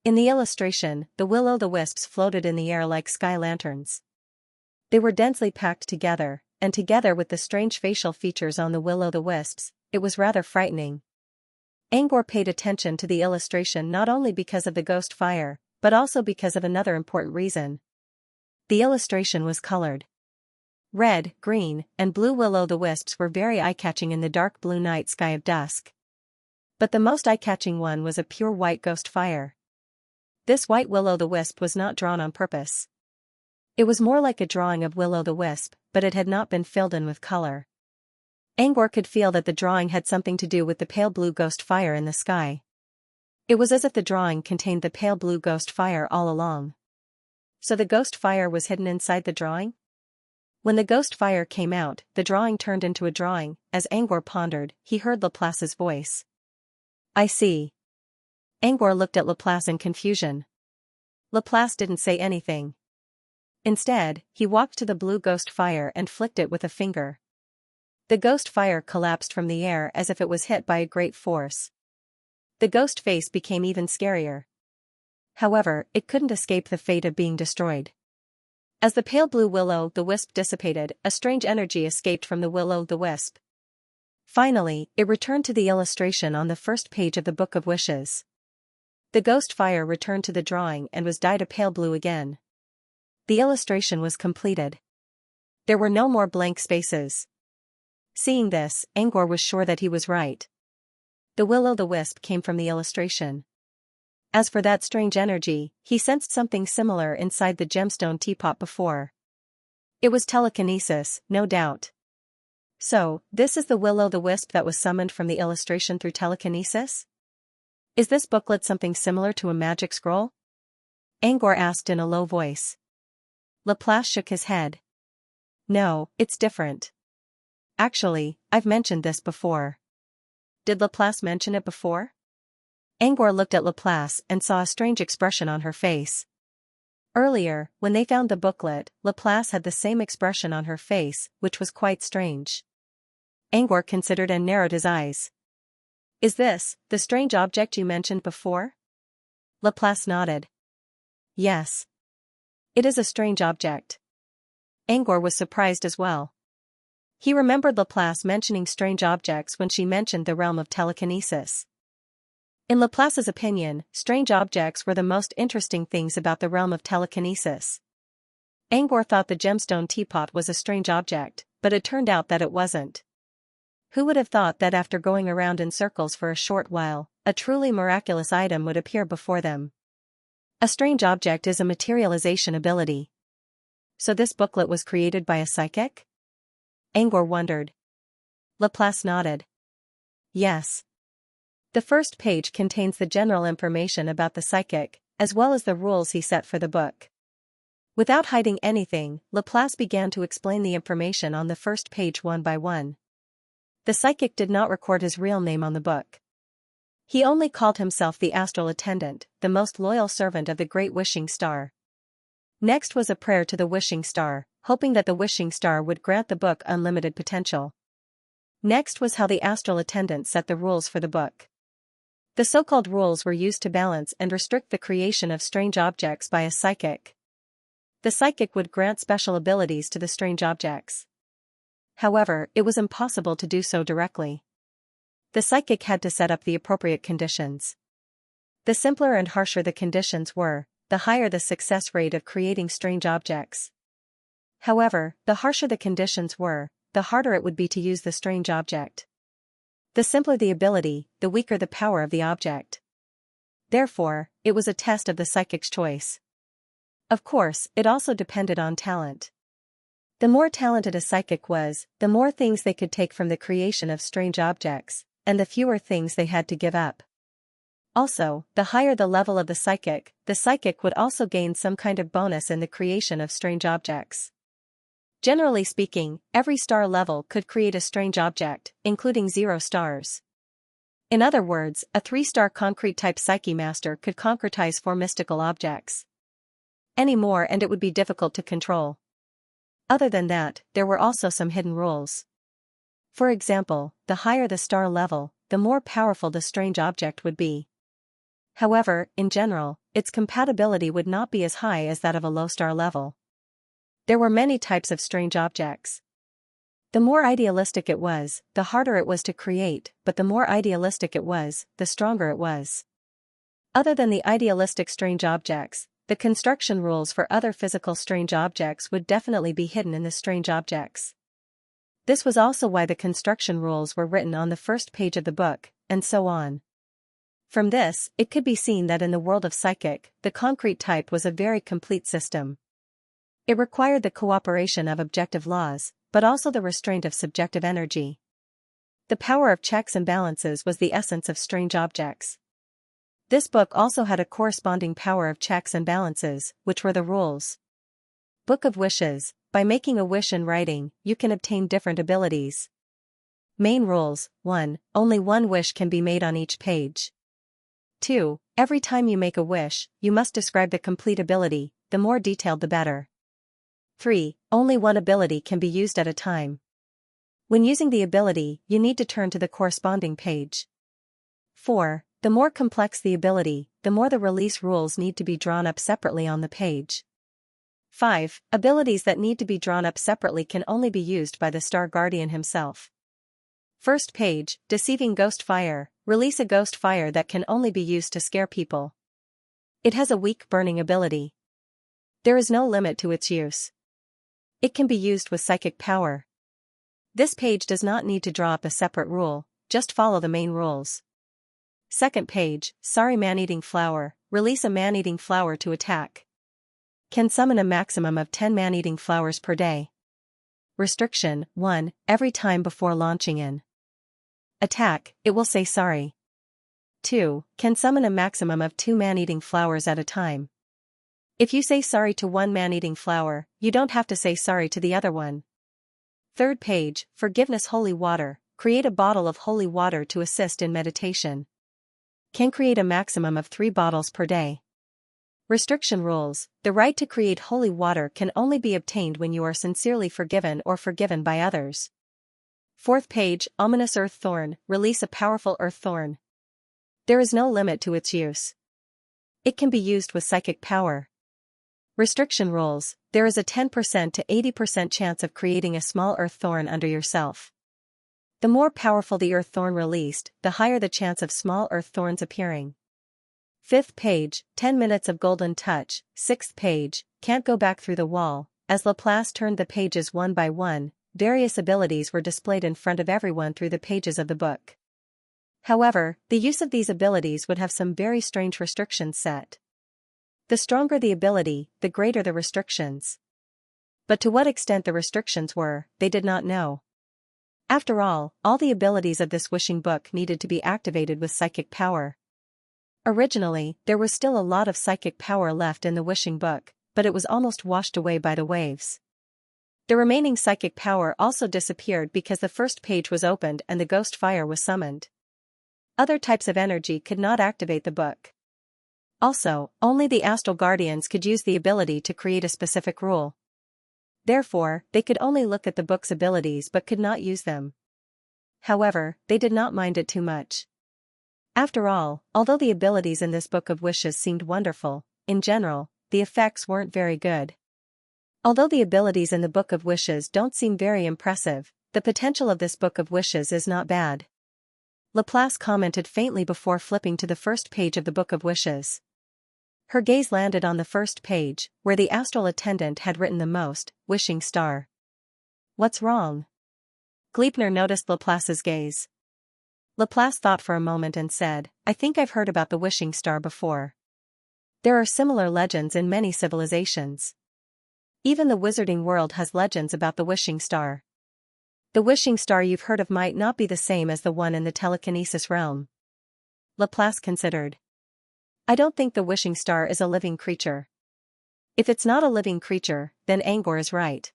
A: In the illustration, the will-o'-the-wisps floated in the air like sky lanterns. They were densely packed together, and together with the strange facial features on the will-o'-the-wisps, it was rather frightening. Angor paid attention to the illustration not only because of the ghost fire, but also because of another important reason. The illustration was colored. Red, green, and blue will-o'-the-wisps were very eye-catching in the dark blue night sky of dusk. But the most eye-catching one was a pure white ghost fire. This white will-o'-the-wisp was not drawn on purpose. It was more like a drawing of will-o'-the-wisp, but it had not been filled in with color. Angor could feel that the drawing had something to do with the pale blue ghost fire in the sky. It was as if the drawing contained the pale blue ghost fire all along. So the ghost fire was hidden inside the drawing? When the ghost fire came out, the drawing turned into a drawing. As Angor pondered, he heard Laplace's voice. I see. Angor looked at Laplace in confusion. Laplace didn't say anything. Instead, he walked to the blue ghost fire and flicked it with a finger. The ghost fire collapsed from the air as if it was hit by a great force. The ghost face became even scarier. However, it couldn't escape the fate of being destroyed. As the pale blue will-o'-the-wisp dissipated, a strange energy escaped from the will-o'-the-wisp. Finally, it returned to the illustration on the first page of the Book of Wishes. The ghost fire returned to the drawing and was dyed a pale blue again. The illustration was completed. There were no more blank spaces. Seeing this, Angor was sure that he was right. The will-o'-the-wisp came from the illustration. As for that strange energy, he sensed something similar inside the gemstone teapot before. It was telekinesis, no doubt. So, this is the will-o'-the-wisp that was summoned from the illustration through telekinesis? Is this booklet something similar to a magic scroll? Angor asked in a low voice. Laplace shook his head. No, it's different. Actually, I've mentioned this before. Did Laplace mention it before? Angor looked at Laplace and saw a strange expression on her face. Earlier, when they found the booklet, Laplace had the same expression on her face, which was quite strange. Angor considered and narrowed his eyes. Is this the strange object you mentioned before? Laplace nodded. Yes. It is a strange object. Angor was surprised as well. He remembered Laplace mentioning strange objects when she mentioned the realm of telekinesis. In Laplace's opinion, strange objects were the most interesting things about the realm of telekinesis. Angor thought the gemstone teapot was a strange object, but it turned out that it wasn't. Who would have thought that after going around in circles for a short while, a truly miraculous item would appear before them? A strange object is a materialization ability. So this booklet was created by a psychic? Angor wondered. Laplace nodded. Yes. The first page contains the general information about the psychic, as well as the rules he set for the book. Without hiding anything, Laplace began to explain the information on the first page one by one. The psychic did not record his real name on the book. He only called himself the astral attendant, the most loyal servant of the great wishing star. Next was a prayer to the wishing star, hoping that the wishing star would grant the book unlimited potential. Next was how the astral attendant set the rules for the book. The so-called rules were used to balance and restrict the creation of strange objects by a psychic. The psychic would grant special abilities to the strange objects. However, it was impossible to do so directly. The psychic had to set up the appropriate conditions. The simpler and harsher the conditions were, the higher the success rate of creating strange objects. However, the harsher the conditions were, the harder it would be to use the strange object. The simpler the ability, the weaker the power of the object. Therefore, it was a test of the psychic's choice. Of course, it also depended on talent. The more talented a psychic was, the more things they could take from the creation of strange objects, and the fewer things they had to give up. Also, the higher the level of the psychic would also gain some kind of bonus in the creation of strange objects. Generally speaking, every star level could create a strange object, including 0 stars. In other words, a 3-star concrete-type Psyche Master could concretize 4 mystical objects. Any more and it would be difficult to control. Other than that, there were also some hidden rules. For example, the higher the star level, the more powerful the strange object would be. However, in general, its compatibility would not be as high as that of a low star level. There were many types of strange objects. The more idealistic it was, the harder it was to create, but the more idealistic it was, the stronger it was. Other than the idealistic strange objects, the construction rules for other physical strange objects would definitely be hidden in the strange objects. This was also why the construction rules were written on the first page of the book, and so on. From this, it could be seen that in the world of psychic, the concrete type was a very complete system. It required the cooperation of objective laws, but also the restraint of subjective energy. The power of checks and balances was the essence of strange objects. This book also had a corresponding power of checks and balances, which were the rules. Book of Wishes. By making a wish in writing, you can obtain different abilities. Main rules: 1. Only one wish can be made on each page. 2. Every time you make a wish, you must describe the complete ability, the more detailed the better. 3. Only one ability can be used at a time. When using the ability, you need to turn to the corresponding page. 4. The more complex the ability, the more the release rules need to be drawn up separately on the page. 5. Abilities that need to be drawn up separately can only be used by the Star Guardian himself. First page, Deceiving Ghost Fire. Release a ghost fire that can only be used to scare people. It has a weak burning ability. There is no limit to its use. It can be used with psychic power. This page does not need to draw up a separate rule, just follow the main rules. Second page, Sorry Man-Eating Flower. Release a man-eating flower to attack. Can summon a maximum of 10 man-eating flowers per day. Restriction: 1. Every time before launching in attack, it will say sorry. 2. Can summon a maximum of 2 man-eating flowers at a time. If you say sorry to one man-eating flower, you don't have to say sorry to the other one. Third page, Forgiveness Holy Water. Create a bottle of holy water to assist in meditation. Can create a maximum of 3 bottles per day. Restriction rules: the right to create holy water can only be obtained when you are sincerely forgiven or forgiven by others. Fourth page, Ominous Earth Thorn. Release a powerful earth thorn. There is no limit to its use. It can be used with psychic power. Restriction rules: there is a 10% to 80% chance of creating a small earth thorn under yourself. The more powerful the earth thorn released, the higher the chance of small earth thorns appearing. Fifth page, 10 minutes of golden touch. Sixth page, Can't go back through the wall. As Laplace turned the pages one by one, various abilities were displayed in front of everyone through the pages of the book. However, the use of these abilities would have some very strange restrictions set. The stronger the ability, the greater the restrictions. But to what extent the restrictions were, they did not know. After all the abilities of this wishing book needed to be activated with psychic power. Originally, there was still a lot of psychic power left in the wishing book, but it was almost washed away by the waves. The remaining psychic power also disappeared because the first page was opened and the ghost fire was summoned. Other types of energy could not activate the book. Also, only the astral guardians could use the ability to create a specific rule. Therefore, they could only look at the book's abilities but could not use them. However, they did not mind it too much. After all, although the abilities in this Book of Wishes seemed wonderful, in general, the effects weren't very good. Although the abilities in the Book of Wishes don't seem very impressive, the potential of this Book of Wishes is not bad. Laplace commented faintly before flipping to the first page of the Book of Wishes. Her gaze landed on the first page, where the astral attendant had written the most, wishing star. What's wrong? Gleipnir noticed Laplace's gaze. Laplace thought for a moment and said, I think I've heard about the wishing star before. There are similar legends in many civilizations. Even the wizarding world has legends about the wishing star. The wishing star you've heard of might not be the same as the one in the telekinesis realm. Laplace considered. I don't think the wishing star is a living creature. If it's not a living creature, then Angor is right.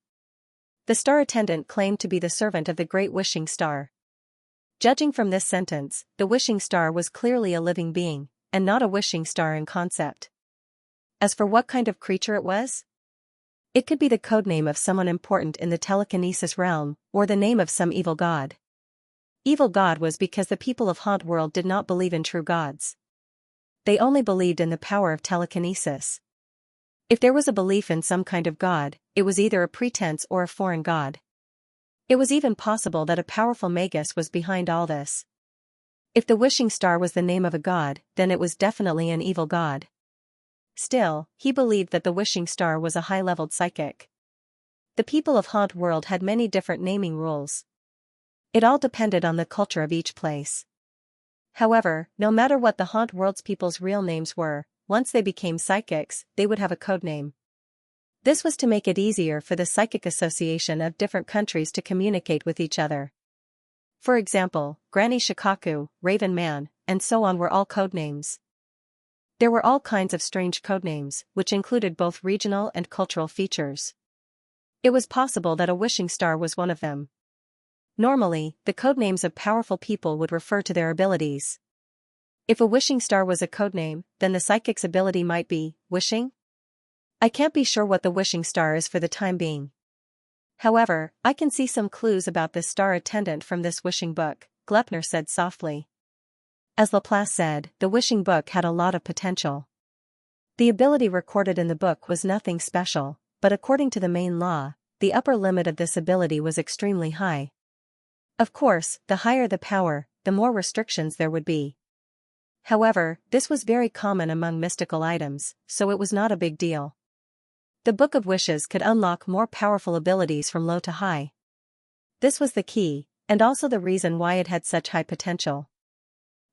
A: The star attendant claimed to be the servant of the great wishing star. Judging from this sentence, the wishing star was clearly a living being, and not a wishing star in concept. As for what kind of creature it was? It could be the codename of someone important in the telekinesis realm, or the name of some evil god. Evil god was because the people of Haunt World did not believe in true gods. They only believed in the power of telekinesis. If there was a belief in some kind of god, it was either a pretense or a foreign god. It was even possible that a powerful magus was behind all this. If the wishing star was the name of a god, then it was definitely an evil god. Still, he believed that the wishing star was a high-leveled psychic. The people of Haunt World had many different naming rules. It all depended on the culture of each place. However, no matter what the Haunt World's people's real names were, once they became psychics, they would have a codename. This was to make it easier for the psychic association of different countries to communicate with each other. For example, Granny Shikaku, Raven Man, and so on were all codenames. There were all kinds of strange codenames, which included both regional and cultural features. It was possible that a wishing star was one of them. Normally, the codenames of powerful people would refer to their abilities. If a wishing star was a codename, then the psychic's ability might be wishing? I can't be sure what the wishing star is for the time being. However, I can see some clues about this star attendant from this wishing book, Gleipnir said softly. As Laplace said, the wishing book had a lot of potential. The ability recorded in the book was nothing special, but according to the main law, the upper limit of this ability was extremely high. Of course, the higher the power, the more restrictions there would be. However, this was very common among mystical items, so it was not a big deal. The Book of Wishes could unlock more powerful abilities from low to high. This was the key, and also the reason why it had such high potential.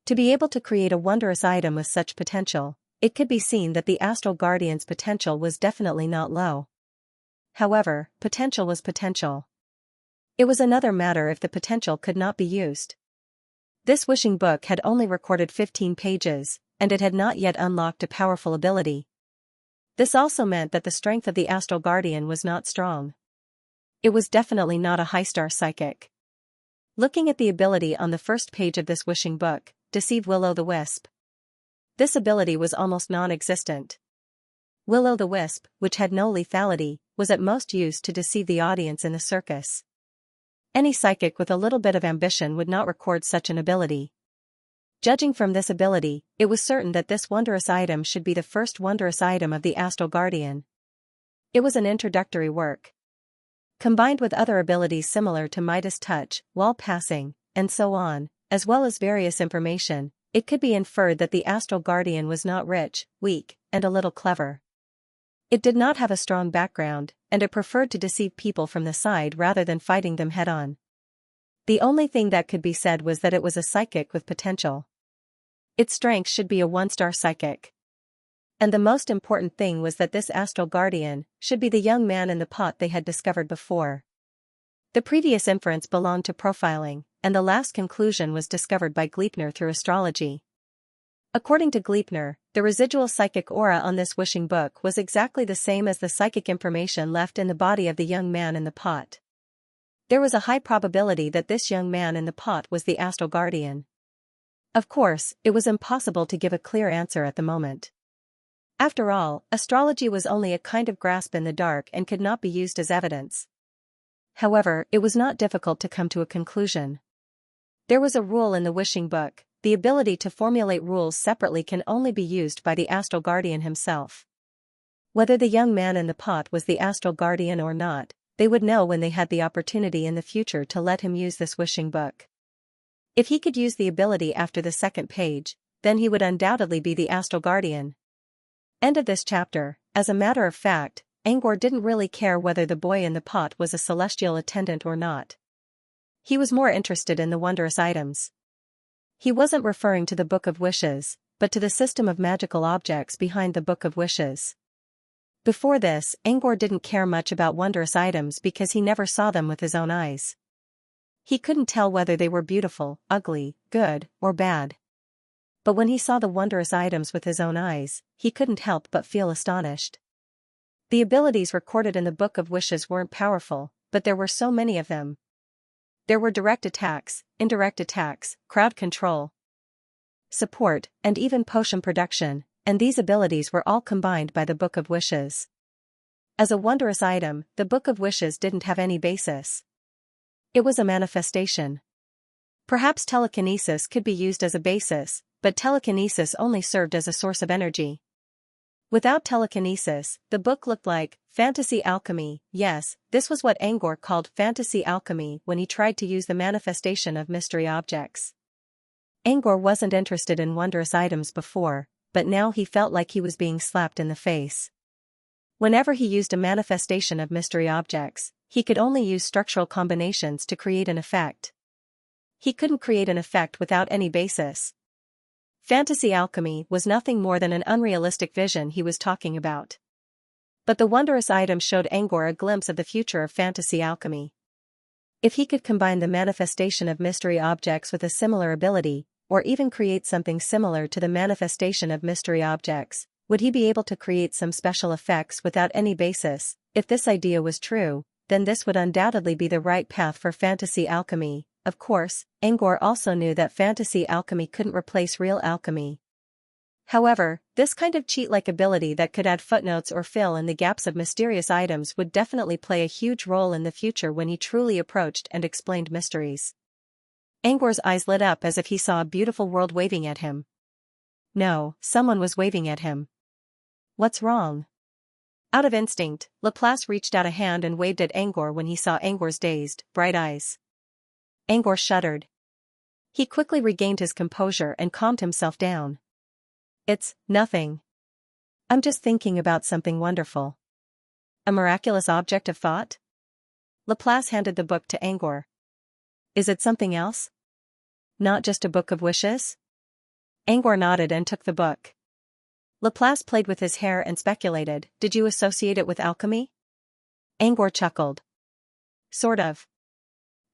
A: To be able to create a wondrous item with such potential, it could be seen that the Astral Guardian's potential was definitely not low. However, potential was potential. It was another matter if the potential could not be used. This wishing book had only recorded 15 pages, and it had not yet unlocked a powerful ability. This also meant that the strength of the Astral Guardian was not strong. It was definitely not a high-star psychic. Looking at the ability on the first page of this wishing book, Deceive Will-o'-the-Wisp. This ability was almost non-existent. Will-o'-the-Wisp, which had no lethality, was at most used to deceive the audience in the circus. Any psychic with a little bit of ambition would not record such an ability. Judging from this ability, it was certain that this wondrous item should be the first wondrous item of the Astral Guardian. It was an introductory work. Combined with other abilities similar to Midas Touch, Wall Passing, and so on, as well as various information, it could be inferred that the Astral Guardian was not rich, weak, and a little clever. It did not have a strong background, and it preferred to deceive people from the side rather than fighting them head-on. The only thing that could be said was that it was a psychic with potential. Its strength should be a one-star psychic. And the most important thing was that this astral guardian should be the young man in the pot they had discovered before. The previous inference belonged to profiling, and the last conclusion was discovered by Gleipnir through astrology. According to Gleipnir, the residual psychic aura on this wishing book was exactly the same as the psychic information left in the body of the young man in the pot. There was a high probability that this young man in the pot was the astral guardian. Of course, it was impossible to give a clear answer at the moment. After all, astrology was only a kind of grasp in the dark and could not be used as evidence. However, it was not difficult to come to a conclusion. There was a rule in the wishing book: the ability to formulate rules separately can only be used by the astral guardian himself. Whether the young man in the pot was the astral guardian or not, they would know when they had the opportunity in the future to let him use this wishing book. If he could use the ability after the second page, then he would undoubtedly be the astral guardian. End of this chapter. As a matter of fact, Angor didn't really care whether the boy in the pot was a celestial attendant or not. He was more interested in the wondrous items. He wasn't referring to the Book of Wishes, but to the system of magical objects behind the Book of Wishes. Before this, Angor didn't care much about wondrous items because he never saw them with his own eyes. He couldn't tell whether they were beautiful, ugly, good, or bad. But when he saw the wondrous items with his own eyes, he couldn't help but feel astonished. The abilities recorded in the Book of Wishes weren't powerful, but there were so many of them. There were direct attacks, indirect attacks, crowd control, support, and even potion production, and these abilities were all combined by the Book of Wishes. As a wondrous item, the Book of Wishes didn't have any basis. It was a manifestation. Perhaps telekinesis could be used as a basis, but telekinesis only served as a source of energy. Without telekinesis, the book looked like fantasy alchemy. Yes, this was what Angor called fantasy alchemy when he tried to use the manifestation of mystery objects. Angor wasn't interested in wondrous items before, but now he felt like he was being slapped in the face. Whenever he used a manifestation of mystery objects, he could only use structural combinations to create an effect. He couldn't create an effect without any basis. Fantasy alchemy was nothing more than an unrealistic vision he was talking about. But the wondrous item showed Angor a glimpse of the future of fantasy alchemy. If he could combine the manifestation of mystery objects with a similar ability, or even create something similar to the manifestation of mystery objects, would he be able to create some special effects without any basis? If this idea was true, then this would undoubtedly be the right path for fantasy alchemy. Of course, Angor also knew that fantasy alchemy couldn't replace real alchemy. However, this kind of cheat-like ability that could add footnotes or fill in the gaps of mysterious items would definitely play a huge role in the future when he truly approached and explained mysteries. Angor's eyes lit up as if he saw a beautiful world waving at him. No, someone was waving at him. What's wrong? Out of instinct, Laplace reached out a hand and waved at Angor when he saw Angor's dazed, bright eyes. Angor shuddered. He quickly regained his composure and calmed himself down. It's nothing. I'm just thinking about something wonderful. A miraculous object of thought? Laplace handed the book to Angor. Is it something else? Not just a book of wishes? Angor nodded and took the book. Laplace played with his hair and speculated, did you associate it with alchemy? Angor chuckled. Sort of.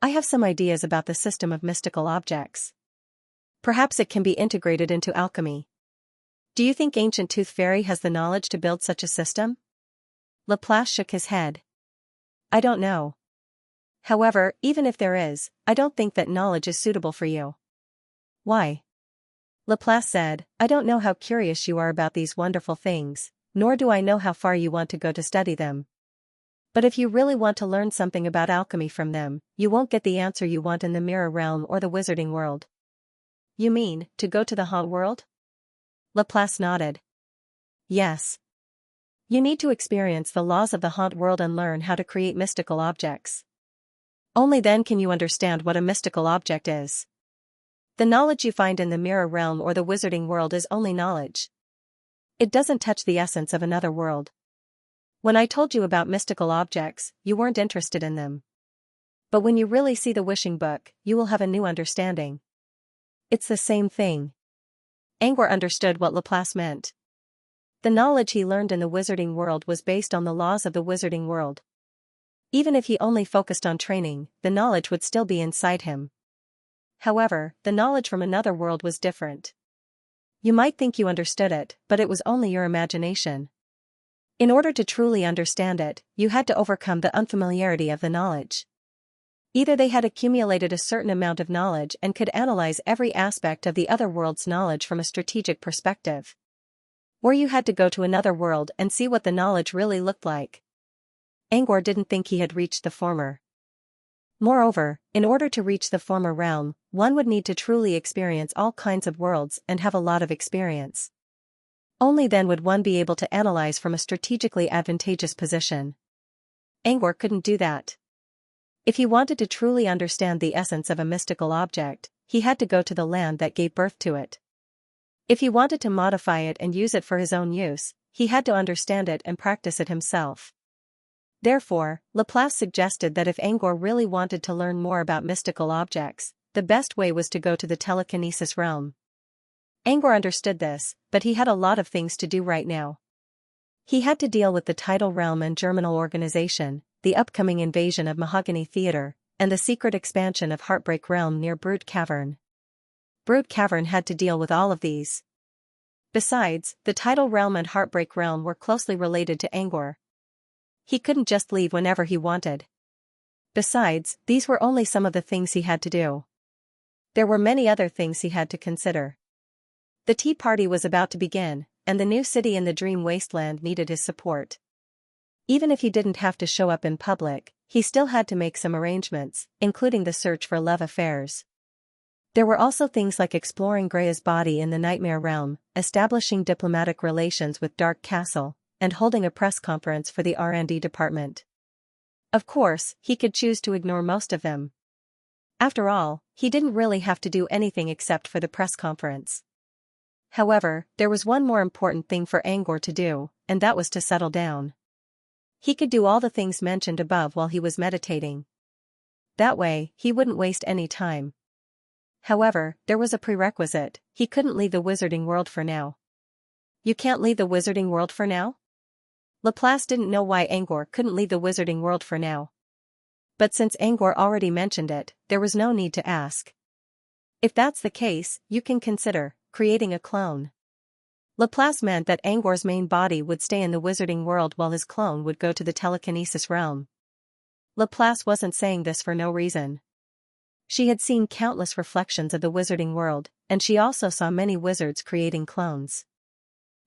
A: I have some ideas about the system of mystical objects. Perhaps it can be integrated into alchemy. Do you think ancient Tooth Fairy has the knowledge to build such a system? Laplace shook his head. I don't know. However, even if there is, I don't think that knowledge is suitable for you. Why? Laplace said, I don't know how curious you are about these wonderful things, nor do I know how far you want to go to study them. But if you really want to learn something about alchemy from them, you won't get the answer you want in the mirror realm or the wizarding world. You mean, to go to the haunt world? Laplace nodded. Yes. You need to experience the laws of the haunt world and learn how to create mystical objects. Only then can you understand what a mystical object is. The knowledge you find in the mirror realm or the wizarding world is only knowledge. It doesn't touch the essence of another world. When I told you about mystical objects, you weren't interested in them. But when you really see the wishing book, you will have a new understanding. It's the same thing. Angor understood what Laplace meant. The knowledge he learned in the wizarding world was based on the laws of the wizarding world. Even if he only focused on training, the knowledge would still be inside him. However, the knowledge from another world was different. You might think you understood it, but it was only your imagination. In order to truly understand it, you had to overcome the unfamiliarity of the knowledge. Either they had accumulated a certain amount of knowledge and could analyze every aspect of the other world's knowledge from a strategic perspective. Or you had to go to another world and see what the knowledge really looked like. Angor didn't think he had reached the former. Moreover, in order to reach the former realm, one would need to truly experience all kinds of worlds and have a lot of experience. Only then would one be able to analyze from a strategically advantageous position. Angor couldn't do that. If he wanted to truly understand the essence of a mystical object, he had to go to the land that gave birth to it. If he wanted to modify it and use it for his own use, he had to understand it and practice it himself. Therefore, Laplace suggested that if Angor really wanted to learn more about mystical objects, the best way was to go to the telekinesis realm. Angor understood this, but he had a lot of things to do right now. He had to deal with the tidal realm and germinal organization, the upcoming invasion of Mahogany Theater, and the secret expansion of Heartbreak Realm near Brood Cavern. Brood Cavern had to deal with all of these. Besides, the tidal realm and Heartbreak Realm were closely related to Angor. He couldn't just leave whenever he wanted. Besides, these were only some of the things he had to do. There were many other things he had to consider. The tea party was about to begin, and the new city in the dream wasteland needed his support. Even if he didn't have to show up in public, he still had to make some arrangements, including the search for love affairs. There were also things like exploring Grea's body in the Nightmare Realm, establishing diplomatic relations with Dark Castle, and holding a press conference for the R&D department. Of course, he could choose to ignore most of them. After all, he didn't really have to do anything except for the press conference. However, there was one more important thing for Angor to do, and that was to settle down. He could do all the things mentioned above while he was meditating. That way, he wouldn't waste any time. However, there was a prerequisite: he couldn't leave the wizarding world for now. You can't leave the wizarding world for now? Laplace didn't know why Angor couldn't leave the wizarding world for now. But since Angor already mentioned it, there was no need to ask. If that's the case, you can consider creating a clone. Laplace meant that Angor's main body would stay in the wizarding world while his clone would go to the telekinesis realm. Laplace wasn't saying this for no reason. She had seen countless reflections of the wizarding world, and she also saw many wizards creating clones.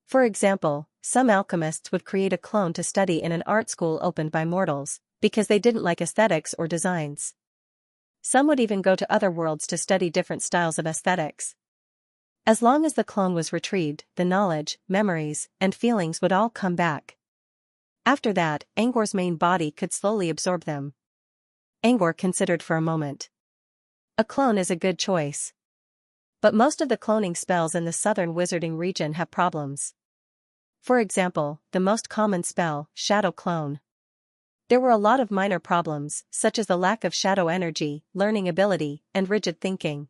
A: For example, some alchemists would create a clone to study in an art school opened by mortals, because they didn't like aesthetics or designs. Some would even go to other worlds to study different styles of aesthetics. As long as the clone was retrieved, the knowledge, memories, and feelings would all come back. After that, Angor's main body could slowly absorb them. Angor considered for a moment. A clone is a good choice. But most of the cloning spells in the southern wizarding region have problems. For example, the most common spell, Shadow Clone. There were a lot of minor problems, such as the lack of shadow energy, learning ability, and rigid thinking.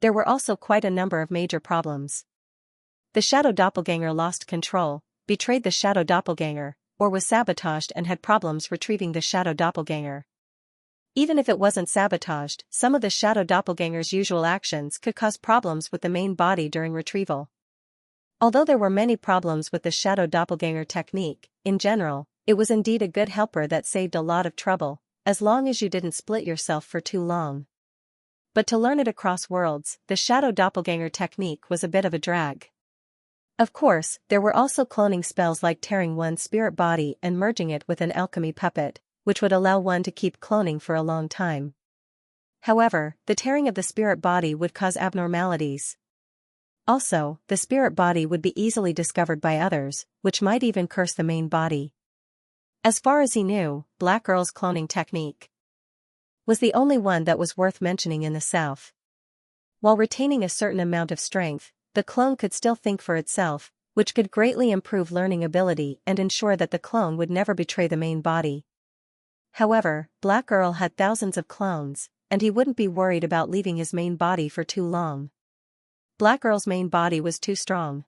A: There were also quite a number of major problems. The shadow doppelganger lost control, betrayed the shadow doppelganger, or was sabotaged and had problems retrieving the shadow doppelganger. Even if it wasn't sabotaged, some of the shadow doppelganger's usual actions could cause problems with the main body during retrieval. Although there were many problems with the shadow doppelganger technique, in general, it was indeed a good helper that saved a lot of trouble, as long as you didn't split yourself for too long. But to learn it across worlds, the shadow doppelganger technique was a bit of a drag. Of course, there were also cloning spells like tearing one's spirit body and merging it with an alchemy puppet, which would allow one to keep cloning for a long time. However, the tearing of the spirit body would cause abnormalities. Also, the spirit body would be easily discovered by others, which might even curse the main body. As far as he knew, Black Earl's cloning technique was the only one that was worth mentioning in the South. While retaining a certain amount of strength, the clone could still think for itself, which could greatly improve learning ability and ensure that the clone would never betray the main body. However, Black Earl had thousands of clones, and he wouldn't be worried about leaving his main body for too long. Black Earl's main body was too strong.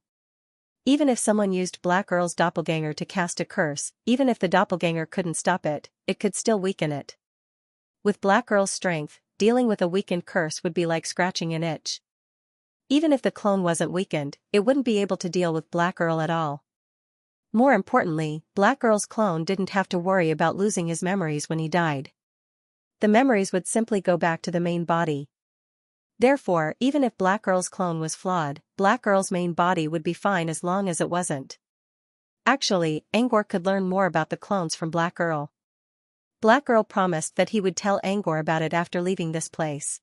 A: Even if someone used Black Earl's doppelganger to cast a curse, even if the doppelganger couldn't stop it, it could still weaken it. With Black Earl's strength, dealing with a weakened curse would be like scratching an itch. Even if the clone wasn't weakened, it wouldn't be able to deal with Black Earl at all. More importantly, Black Earl's clone didn't have to worry about losing his memories when he died. The memories would simply go back to the main body. Therefore, even if Black Earl's clone was flawed, Black Earl's main body would be fine as long as it wasn't. Actually, Angor could learn more about the clones from Black Earl. Black Earl promised that he would tell Angor about it after leaving this place.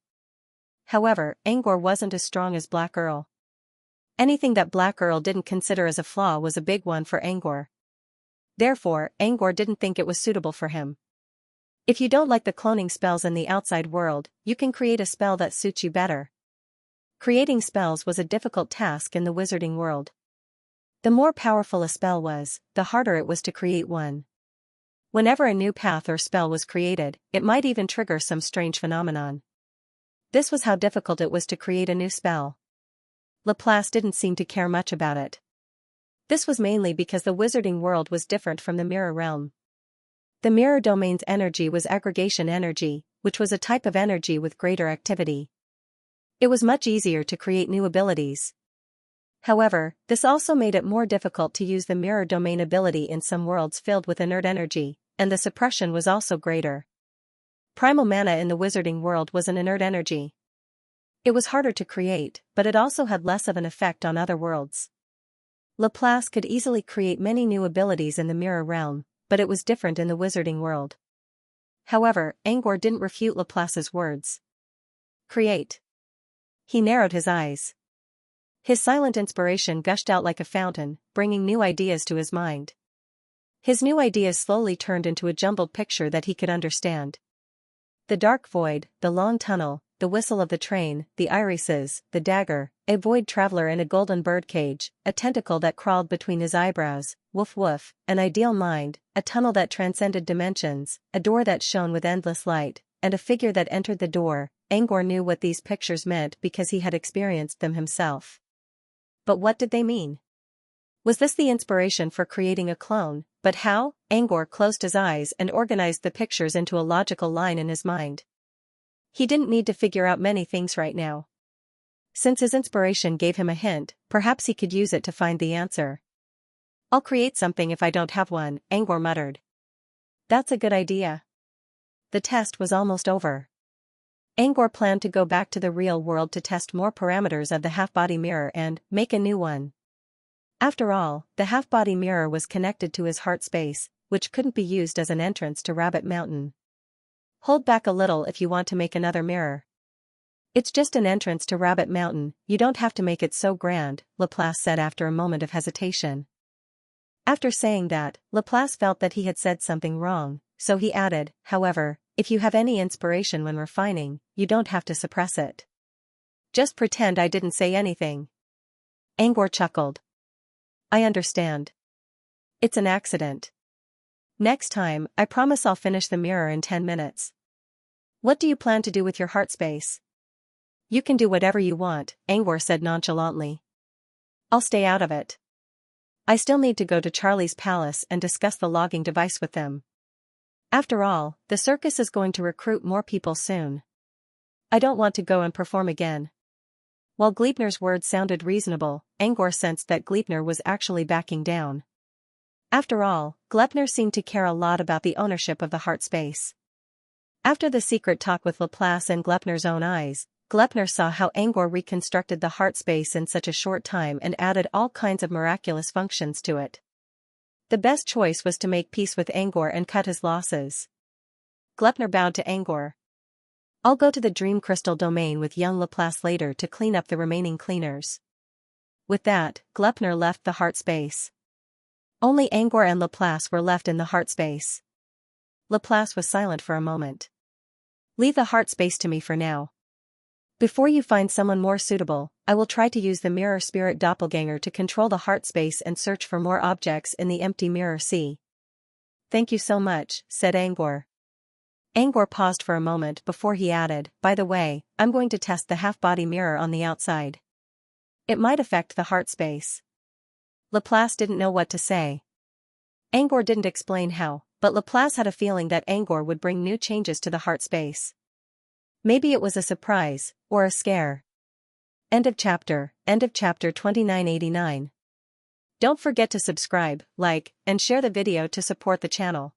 A: However, Angor wasn't as strong as Black Earl. Anything that Black Earl didn't consider as a flaw was a big one for Angor. Therefore, Angor didn't think it was suitable for him. If you don't like the cloning spells in the outside world, you can create a spell that suits you better. Creating spells was a difficult task in the wizarding world. The more powerful a spell was, the harder it was to create one. Whenever a new path or spell was created, it might even trigger some strange phenomenon. This was how difficult it was to create a new spell. Laplace didn't seem to care much about it. This was mainly because the wizarding world was different from the mirror realm. The mirror domain's energy was aggregation energy, which was a type of energy with greater activity. It was much easier to create new abilities. However, this also made it more difficult to use the mirror domain ability in some worlds filled with inert energy, and the suppression was also greater. Primal mana in the wizarding world was an inert energy. It was harder to create, but it also had less of an effect on other worlds. Laplace could easily create many new abilities in the mirror realm, but it was different in the wizarding world. However, Angor didn't refute Laplace's words. Create. He narrowed his eyes. His silent inspiration gushed out like a fountain, bringing new ideas to his mind. His new ideas slowly turned into a jumbled picture that he could understand. The dark void, the long tunnel, the whistle of the train, the irises, the dagger, a void traveler in a golden birdcage, a tentacle that crawled between his eyebrows, woof woof, an ideal mind, a tunnel that transcended dimensions, a door that shone with endless light, and a figure that entered the door. Angor knew what these pictures meant because he had experienced them himself. But what did they mean? Was this the inspiration for creating a clone? But how? Angor closed his eyes and organized the pictures into a logical line in his mind. He didn't need to figure out many things right now. Since his inspiration gave him a hint, perhaps he could use it to find the answer. I'll create something if I don't have one, Angor muttered. That's a good idea. The test was almost over. Angor planned to go back to the real world to test more parameters of the half-body mirror and make a new one. After all, the half-body mirror was connected to his heart space, which couldn't be used as an entrance to Rabbit Mountain. Hold back a little if you want to make another mirror. It's just an entrance to Rabbit Mountain, you don't have to make it so grand, Laplace said after a moment of hesitation. After saying that, Laplace felt that he had said something wrong, so he added, however, if you have any inspiration when refining, you don't have to suppress it. Just pretend I didn't say anything. Angor chuckled. I understand. It's an accident. Next time, I promise I'll finish the mirror in 10 minutes. What do you plan to do with your heart space? You can do whatever you want, Angor said nonchalantly. I'll stay out of it. I still need to go to Charlie's palace and discuss the logging device with them. After all, the circus is going to recruit more people soon. I don't want to go and perform again. While Gleipnir's words sounded reasonable, Angor sensed that Gleipnir was actually backing down. After all, Gleipnir seemed to care a lot about the ownership of the heart space. After the secret talk with Laplace and Gleipnir's own eyes, Gleipnir saw how Angor reconstructed the heart space in such a short time and added all kinds of miraculous functions to it. The best choice was to make peace with Angor and cut his losses. Gleipnir bowed to Angor. I'll go to the Dream Crystal domain with young Laplace later to clean up the remaining cleaners. With that, Gleipnir left the heart space. Only Angor and Laplace were left in the heart space. Laplace was silent for a moment. Leave the heart space to me for now. Before you find someone more suitable, I will try to use the mirror spirit doppelganger to control the heart space and search for more objects in the empty mirror sea. Thank you so much, said Angor. Angor paused for a moment before he added, by the way, I'm going to test the half-body mirror on the outside. It might affect the heart space. Laplace didn't know what to say. Angor didn't explain how, but Laplace had a feeling that Angor would bring new changes to the heart space. Maybe it was a surprise, or a scare. End of chapter 2989. Don't forget to subscribe, like, and share the video to support the channel.